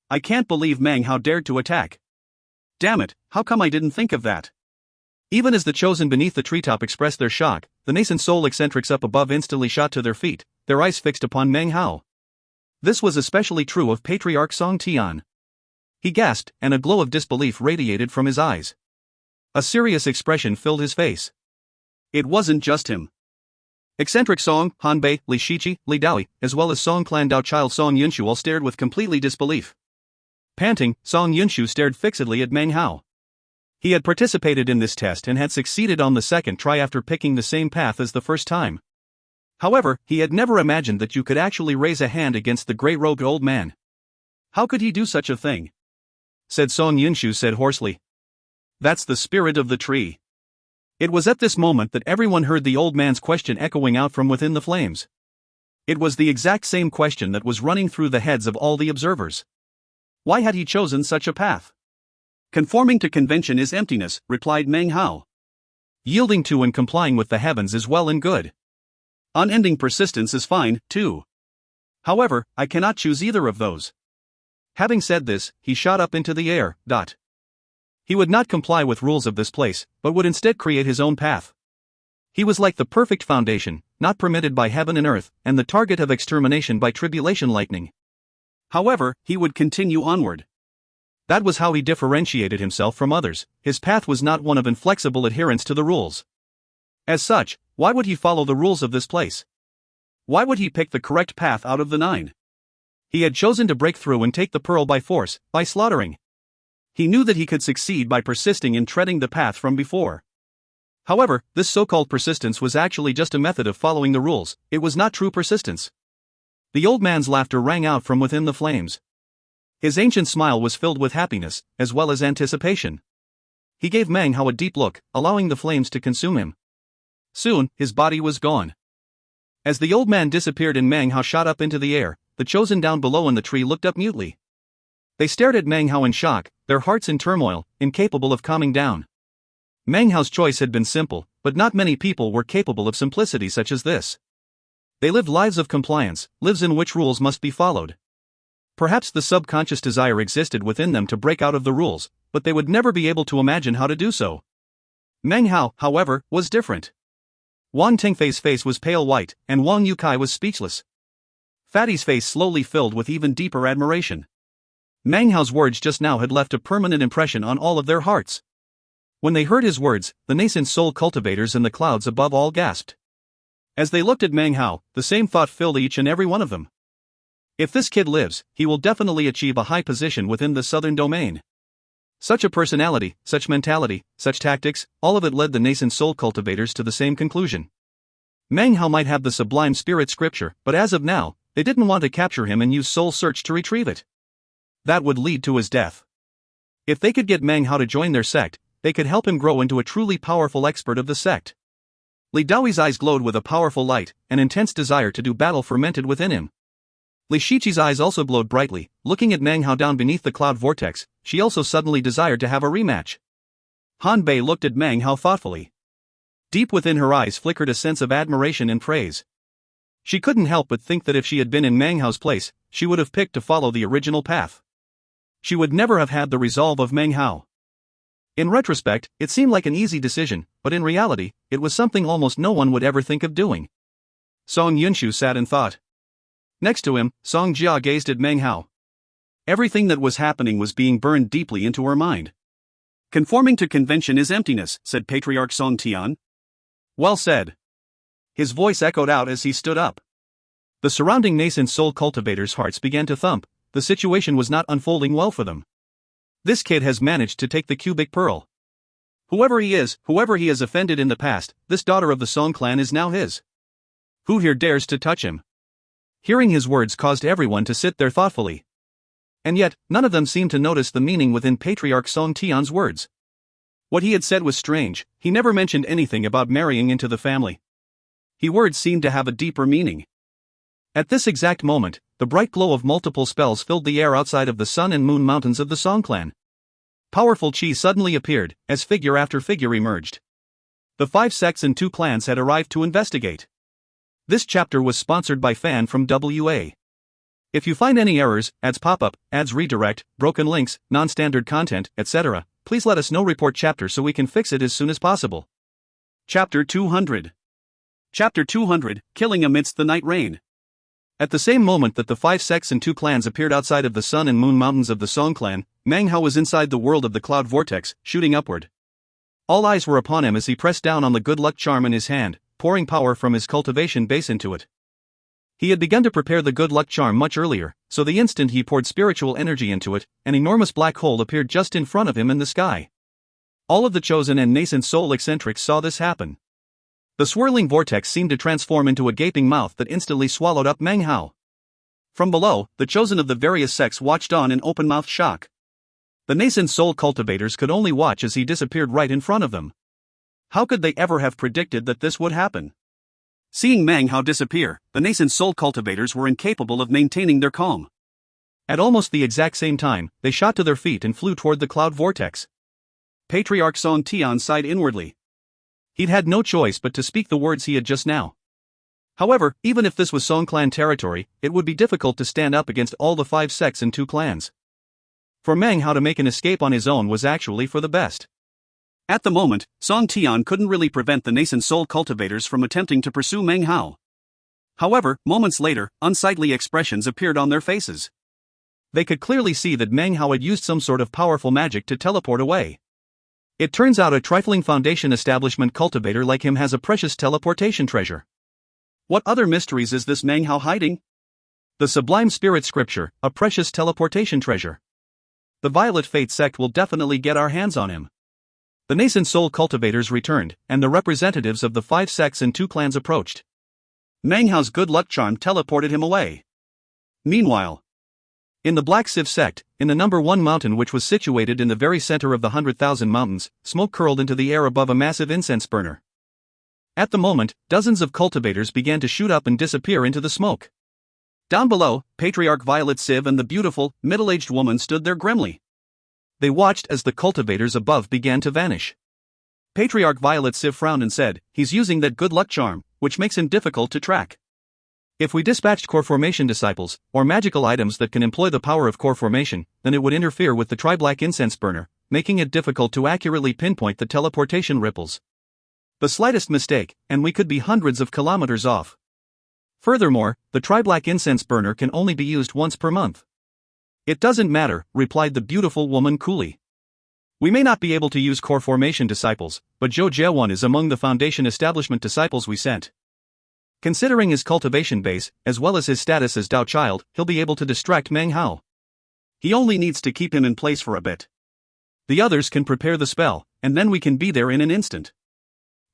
I can't believe Meng Hao dared to attack. Damn it, how come I didn't think of that? Even as the chosen beneath the treetop expressed their shock, the nascent soul eccentrics up above instantly shot to their feet, their eyes fixed upon Meng Hao. This was especially true of Patriarch Song Tian. He gasped, and a glow of disbelief radiated from his eyes. A serious expression filled his face. It wasn't just him. Eccentric Song, Hanbei, Li Shiqi, Li Daoi, as well as Song Clan Dao Child Song Yunshu all stared with completely disbelief. Panting, Song Yunshu stared fixedly at Meng Hao. He had participated in this test and had succeeded on the second try after picking the same path as the first time. However, he had never imagined that you could actually raise a hand against the gray-robed old man. How could he do such a thing? Said Song Yunshu said hoarsely. That's the spirit of the tree. It was at this moment that everyone heard the old man's question echoing out from within the flames. It was the exact same question that was running through the heads of all the observers. Why had he chosen such a path? Conforming to convention is emptiness, replied Meng Hao. Yielding to and complying with the heavens is well and good. Unending persistence is fine, too. However, I cannot choose either of those. Having said this, he shot up into the air. He would not comply with rules of this place, but would instead create his own path. He was like the perfect foundation, not permitted by heaven and earth, and the target of extermination by tribulation lightning. However, he would continue onward. That was how he differentiated himself from others. His path was not one of inflexible adherence to the rules. As such, why would he follow the rules of this place? Why would he pick the correct path out of the 9? He had chosen to break through and take the pearl by force, by slaughtering. He knew that he could succeed by persisting in treading the path from before. However, this so-called persistence was actually just a method of following the rules. It was not true persistence. The old man's laughter rang out from within the flames. His ancient smile was filled with happiness, as well as anticipation. He gave Meng Hao a deep look, allowing the flames to consume him. Soon, his body was gone. As the old man disappeared and Meng Hao shot up into the air, the chosen down below in the tree looked up mutely. They stared at Meng Hao in shock, their hearts in turmoil, incapable of calming down. Meng Hao's choice had been simple, but not many people were capable of simplicity such as this. They lived lives of compliance, lives in which rules must be followed. Perhaps the subconscious desire existed within them to break out of the rules, but they would never be able to imagine how to do so. Meng Hao, however, was different. Wang Tingfei's face was pale white, and Wang Yukai was speechless. Fatty's face slowly filled with even deeper admiration. Meng Hao's words just now had left a permanent impression on all of their hearts. When they heard his words, the nascent soul cultivators in the clouds above all gasped. As they looked at Meng Hao, the same thought filled each and every one of them. If this kid lives, he will definitely achieve a high position within the southern domain. Such a personality, such mentality, such tactics, all of it led the nascent soul cultivators to the same conclusion. Meng Hao might have the sublime spirit scripture, but as of now, they didn't want to capture him and use soul search to retrieve it. That would lead to his death. If they could get Meng Hao to join their sect, they could help him grow into a truly powerful expert of the sect. Li Daoi's eyes glowed with a powerful light, an intense desire to do battle fermented within him. Li Shiqi's eyes also glowed brightly, looking at Meng Hao down beneath the cloud vortex. She also suddenly desired to have a rematch. Han Bei looked at Meng Hao thoughtfully. Deep within her eyes flickered a sense of admiration and praise. She couldn't help but think that if she had been in Meng Hao's place, she would have picked to follow the original path. She would never have had the resolve of Meng Hao. In retrospect, it seemed like an easy decision, but in reality, it was something almost no one would ever think of doing. Song Yunshu sat and thought. Next to him, Song Jia gazed at Meng Hao. Everything that was happening was being burned deeply into her mind. Conforming to convention is emptiness, said Patriarch Song Tian. Well said. His voice echoed out as he stood up. The surrounding nascent soul cultivators' hearts began to thump. The situation was not unfolding well for them. This kid has managed to take the cubic pearl. Whoever he has offended in the past, this daughter of the Song clan is now his. Who here dares to touch him? Hearing his words caused everyone to sit there thoughtfully. And yet, none of them seemed to notice the meaning within Patriarch Song Tian's words. What he had said was strange. He never mentioned anything about marrying into the family. His words seemed to have a deeper meaning. At this exact moment, the bright glow of multiple spells filled the air outside of the Sun and Moon Mountains of the Song clan. Powerful chi suddenly appeared, as figure after figure emerged. The 5 sects and 2 clans had arrived to investigate. This chapter was sponsored by Fan from WA. If you find any errors, ads pop up, ads redirect, broken links, non-standard content, etc., please let us know. Report chapter so we can fix it as soon as possible. Chapter 200. Chapter 200, Killing Amidst the Night Rain. At the same moment that the 5 sects and 2 clans appeared outside of the Sun and Moon Mountains of the Song clan, Meng Hao was inside the world of the cloud vortex, shooting upward. All eyes were upon him as he pressed down on the good luck charm in his hand, pouring power from his cultivation base into it. He had begun to prepare the good luck charm much earlier, so the instant he poured spiritual energy into it, an enormous black hole appeared just in front of him in the sky. All of the chosen and nascent soul eccentrics saw this happen. The swirling vortex seemed to transform into a gaping mouth that instantly swallowed up Meng Hao. From below, the chosen of the various sects watched on in open-mouthed shock. The nascent soul cultivators could only watch as he disappeared right in front of them. How could they ever have predicted that this would happen? Seeing Meng Hao disappear, the nascent soul cultivators were incapable of maintaining their calm. At almost the exact same time, they shot to their feet and flew toward the cloud vortex. Patriarch Song Tian sighed inwardly. He'd had no choice but to speak the words he had just now. However, even if this was Song clan territory, it would be difficult to stand up against all the 5 sects and 2 clans. For Meng Hao to make an escape on his own was actually for the best. At the moment, Song Tian couldn't really prevent the nascent soul cultivators from attempting to pursue Meng Hao. However, moments later, unsightly expressions appeared on their faces. They could clearly see that Meng Hao had used some sort of powerful magic to teleport away. It turns out a trifling foundation establishment cultivator like him has a precious teleportation treasure. What other mysteries is this Meng Hao hiding? The Sublime Spirit Scripture, a precious teleportation treasure. The Violet Fate sect will definitely get our hands on him. The nascent soul cultivators returned, and the representatives of the 5 sects and 2 clans approached. Meng Hao's good luck charm teleported him away. Meanwhile, in the Black Sieve sect, in the number 1 mountain which was situated in the very center of the 100,000 mountains, smoke curled into the air above a massive incense burner. At the moment, dozens of cultivators began to shoot up and disappear into the smoke. Down below, Patriarch Violet Sieve and the beautiful, middle-aged woman stood there grimly. They watched as the cultivators above began to vanish. Patriarch Violet Sieve frowned and said, "He's using that good luck charm, which makes him difficult to track. If we dispatched core formation disciples, or magical items that can employ the power of core formation, then it would interfere with the tri-black incense burner, making it difficult to accurately pinpoint the teleportation ripples. The slightest mistake, and we could be hundreds of kilometers off. Furthermore, the tri-black incense burner can only be used once per month." "It doesn't matter," replied the beautiful woman coolly. "We may not be able to use core formation disciples, but Zhou Jiewan is among the foundation establishment disciples we sent. Considering his cultivation base, as well as his status as Dao Child, he'll be able to distract Meng Hao. He only needs to keep him in place for a bit. The others can prepare the spell, and then we can be there in an instant.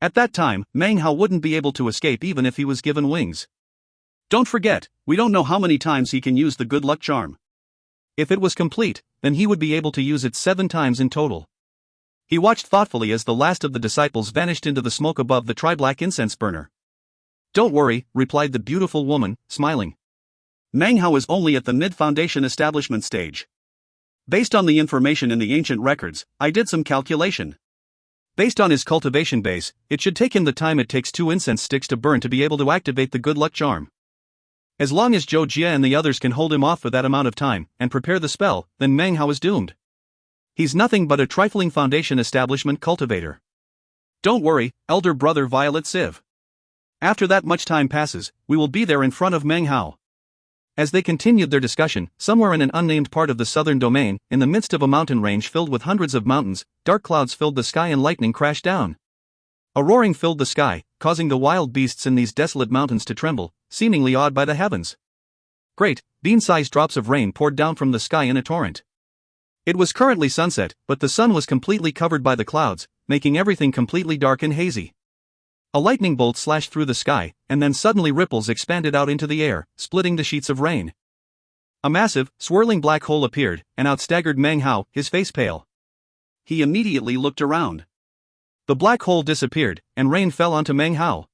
At that time, Meng Hao wouldn't be able to escape even if he was given wings. Don't forget, we don't know how many times he can use the good luck charm. If it was complete, then he would be able to use it 7 times in total." He watched thoughtfully as the last of the disciples vanished into the smoke above the tri-black incense burner. "Don't worry," replied the beautiful woman, smiling. "Meng Hao is only at the mid-foundation establishment stage. Based on the information in the ancient records, I did some calculation. Based on his cultivation base, it should take him the time it takes 2 incense sticks to burn to be able to activate the good luck charm. As long as Zhou Jie and the others can hold him off for that amount of time and prepare the spell, then Meng Hao is doomed. He's nothing but a trifling foundation establishment cultivator. Don't worry, elder brother Violet Sieve. After that much time passes, we will be there in front of Meng Hao." As they continued their discussion, somewhere in an unnamed part of the southern domain, in the midst of a mountain range filled with hundreds of mountains, dark clouds filled the sky and lightning crashed down. A roaring filled the sky, causing the wild beasts in these desolate mountains to tremble, seemingly awed by the heavens. Great, bean-sized drops of rain poured down from the sky in a torrent. It was currently sunset, but the sun was completely covered by the clouds, making everything completely dark and hazy. A lightning bolt slashed through the sky, and then suddenly ripples expanded out into the air, splitting the sheets of rain. A massive, swirling black hole appeared, and out staggered Meng Hao, his face pale. He immediately looked around. The black hole disappeared, and rain fell onto Meng Hao.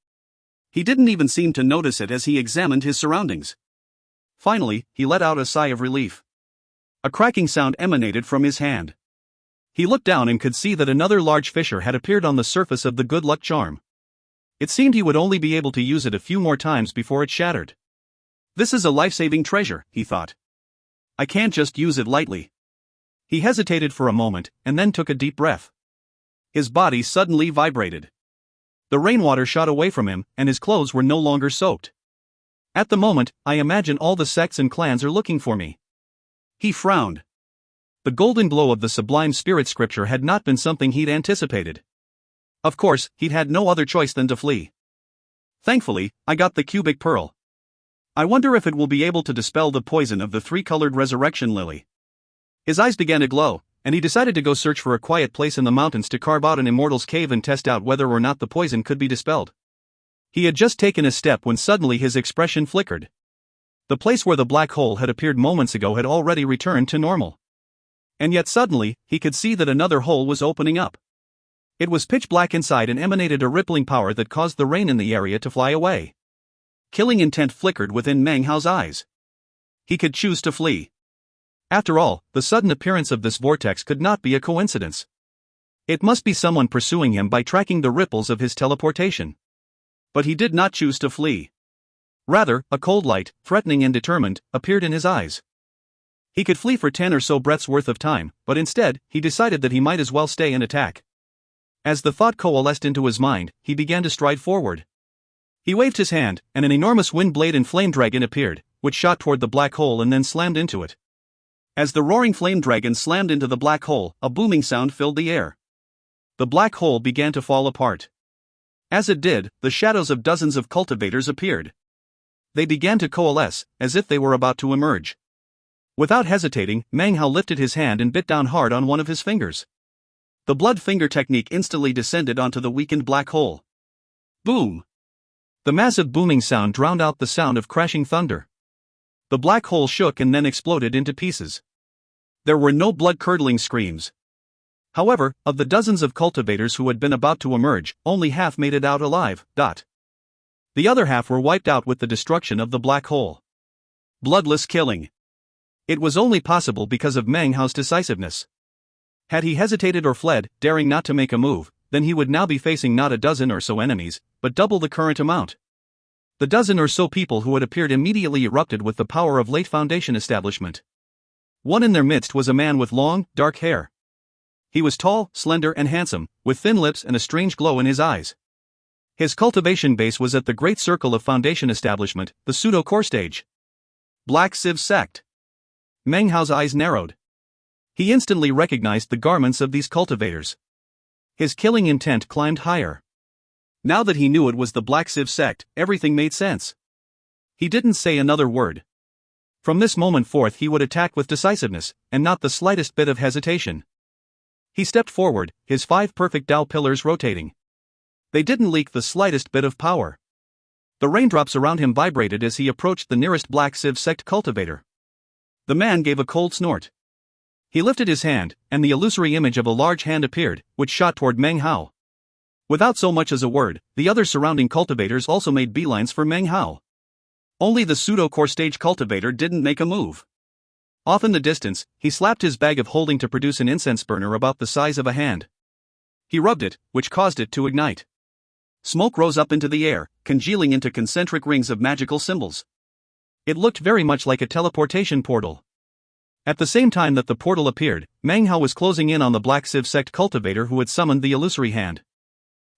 He didn't even seem to notice it as he examined his surroundings. Finally, he let out a sigh of relief. A cracking sound emanated from his hand. He looked down and could see that another large fissure had appeared on the surface of the good luck charm. It seemed he would only be able to use it a few more times before it shattered. "This is a life-saving treasure," he thought. "I can't just use it lightly." He hesitated for a moment, and then took a deep breath. His body suddenly vibrated. The rainwater shot away from him, and his clothes were no longer soaked. "At the moment, I imagine all the sects and clans are looking for me." He frowned. The golden glow of the Sublime Spirit Scripture had not been something he'd anticipated. Of course, he'd had no other choice than to flee. "Thankfully, I got the cubic pearl. I wonder if it will be able to dispel the poison of the 3-colored resurrection lily." His eyes began to glow, and he decided to go search for a quiet place in the mountains to carve out an immortal's cave and test out whether or not the poison could be dispelled. He had just taken a step when suddenly his expression flickered. The place where the black hole had appeared moments ago had already returned to normal. And yet suddenly, he could see that another hole was opening up. It was pitch black inside and emanated a rippling power that caused the rain in the area to fly away. Killing intent flickered within Meng Hao's eyes. He could choose to flee. After all, the sudden appearance of this vortex could not be a coincidence. It must be someone pursuing him by tracking the ripples of his teleportation. But he did not choose to flee. Rather, a cold light, threatening and determined, appeared in his eyes. He could flee for 10 or so breaths worth of time, but instead, he decided that he might as well stay and attack. As the thought coalesced into his mind, he began to stride forward. He waved his hand, and an enormous wind blade and flame dragon appeared, which shot toward the black hole and then slammed into it. As the roaring flame dragon slammed into the black hole, a booming sound filled the air. The black hole began to fall apart. As it did, the shadows of dozens of cultivators appeared. They began to coalesce, as if they were about to emerge. Without hesitating, Meng Hao lifted his hand and bit down hard on one of his fingers. The blood finger technique instantly descended onto the weakened black hole. Boom! The massive booming sound drowned out the sound of crashing thunder. The black hole shook and then exploded into pieces. There were no blood-curdling screams. However, of the dozens of cultivators who had been about to emerge, only half made it out alive. The other half were wiped out with the destruction of the black hole. Bloodless killing. It was only possible because of Meng Hao's decisiveness. Had he hesitated or fled, daring not to make a move, then he would now be facing not a dozen or so enemies, but double the current amount. The dozen or so people who had appeared immediately erupted with the power of late Foundation establishment. One in their midst was a man with long, dark hair. He was tall, slender and handsome, with thin lips and a strange glow in his eyes. His cultivation base was at the great circle of Foundation establishment, the pseudo-core stage. Black Civ Sect. Meng Hao's eyes narrowed. He instantly recognized the garments of these cultivators. His killing intent climbed higher. Now that he knew it was the Black Civ Sect, everything made sense. He didn't say another word. From this moment forth he would attack with decisiveness, and not the slightest bit of hesitation. He stepped forward, his 5 perfect Dao pillars rotating. They didn't leak the slightest bit of power. The raindrops around him vibrated as he approached the nearest Black Civ Sect cultivator. The man gave a cold snort. He lifted his hand, and the illusory image of a large hand appeared, which shot toward Meng Hao. Without so much as a word, the other surrounding cultivators also made beelines for Meng Hao. Only the pseudo-core stage cultivator didn't make a move. Off in the distance, he slapped his bag of holding to produce an incense burner about the size of a hand. He rubbed it, which caused it to ignite. Smoke rose up into the air, congealing into concentric rings of magical symbols. It looked very much like a teleportation portal. At the same time that the portal appeared, Meng Hao was closing in on the Black Civ Sect cultivator who had summoned the illusory hand.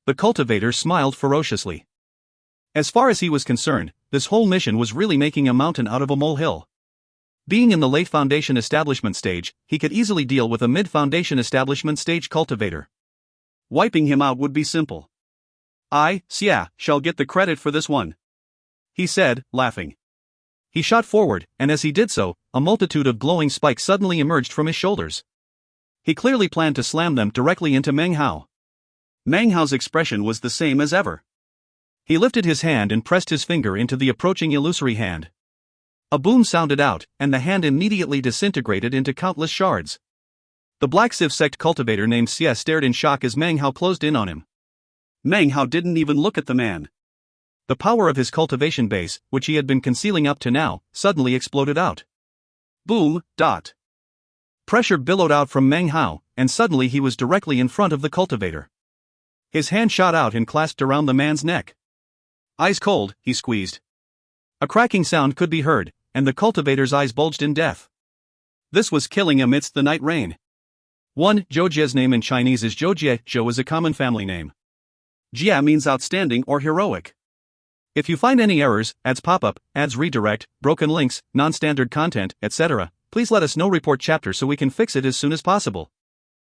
The cultivator smiled ferociously. As far as he was concerned, this whole mission was really making a mountain out of a molehill. Being in the late Foundation establishment stage, he could easily deal with a mid-Foundation establishment stage cultivator. Wiping him out would be simple. I, Xia, shall get the credit for this one, he said, laughing. He shot forward, and as he did so, a multitude of glowing spikes suddenly emerged from his shoulders. He clearly planned to slam them directly into Meng Hao. Meng Hao's expression was the same as ever. He lifted his hand and pressed his finger into the approaching illusory hand. A boom sounded out, and the hand immediately disintegrated into countless shards. The Black Civ Sect cultivator named Xia stared in shock as Meng Hao closed in on him. Meng Hao didn't even look at the man. The power of his cultivation base, which he had been concealing up to now, suddenly exploded out. Boom, dot. Pressure billowed out from Meng Hao, and suddenly he was directly in front of the cultivator. His hand shot out and clasped around the man's neck. Ice cold, he squeezed. A cracking sound could be heard, and the cultivator's eyes bulged in death. This was killing amidst the night rain. Zhoujia's name in Chinese is Zhoujie. Zhou is a common family name. Jia means outstanding or heroic. If you find any errors, ads pop up, ads redirect, broken links, non-standard content, etc., please let us know. Report chapter so we can fix it as soon as possible.